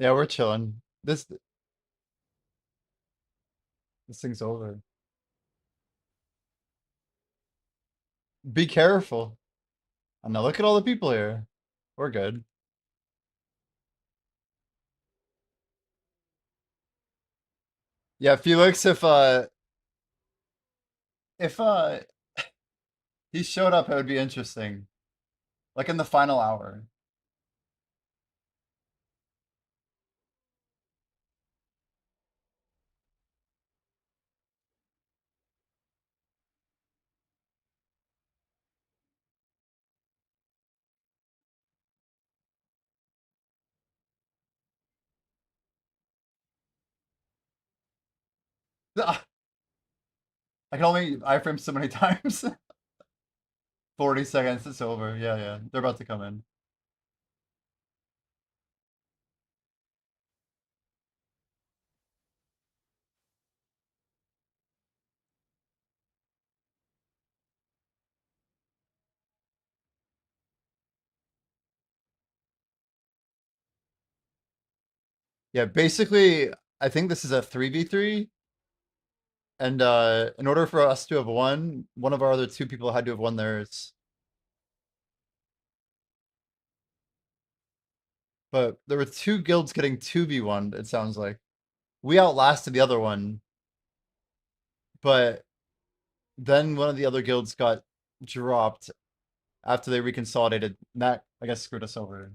Yeah, we're chilling. This thing's over. Be careful. And now look at all the people here. We're good. Yeah, Felix, if he showed up, it would be interesting. Like in the final hour. I can only iframe so many times. 40 seconds, it's over. Yeah, yeah. They're about to come in. Yeah, basically, I think this is a 3v3. And in order for us to have won, one of our other two people had to have won theirs. But there were two guilds getting 2v1, it sounds like. We outlasted the other one. But then one of the other guilds got dropped after they reconsolidated. And that, I guess, screwed us over.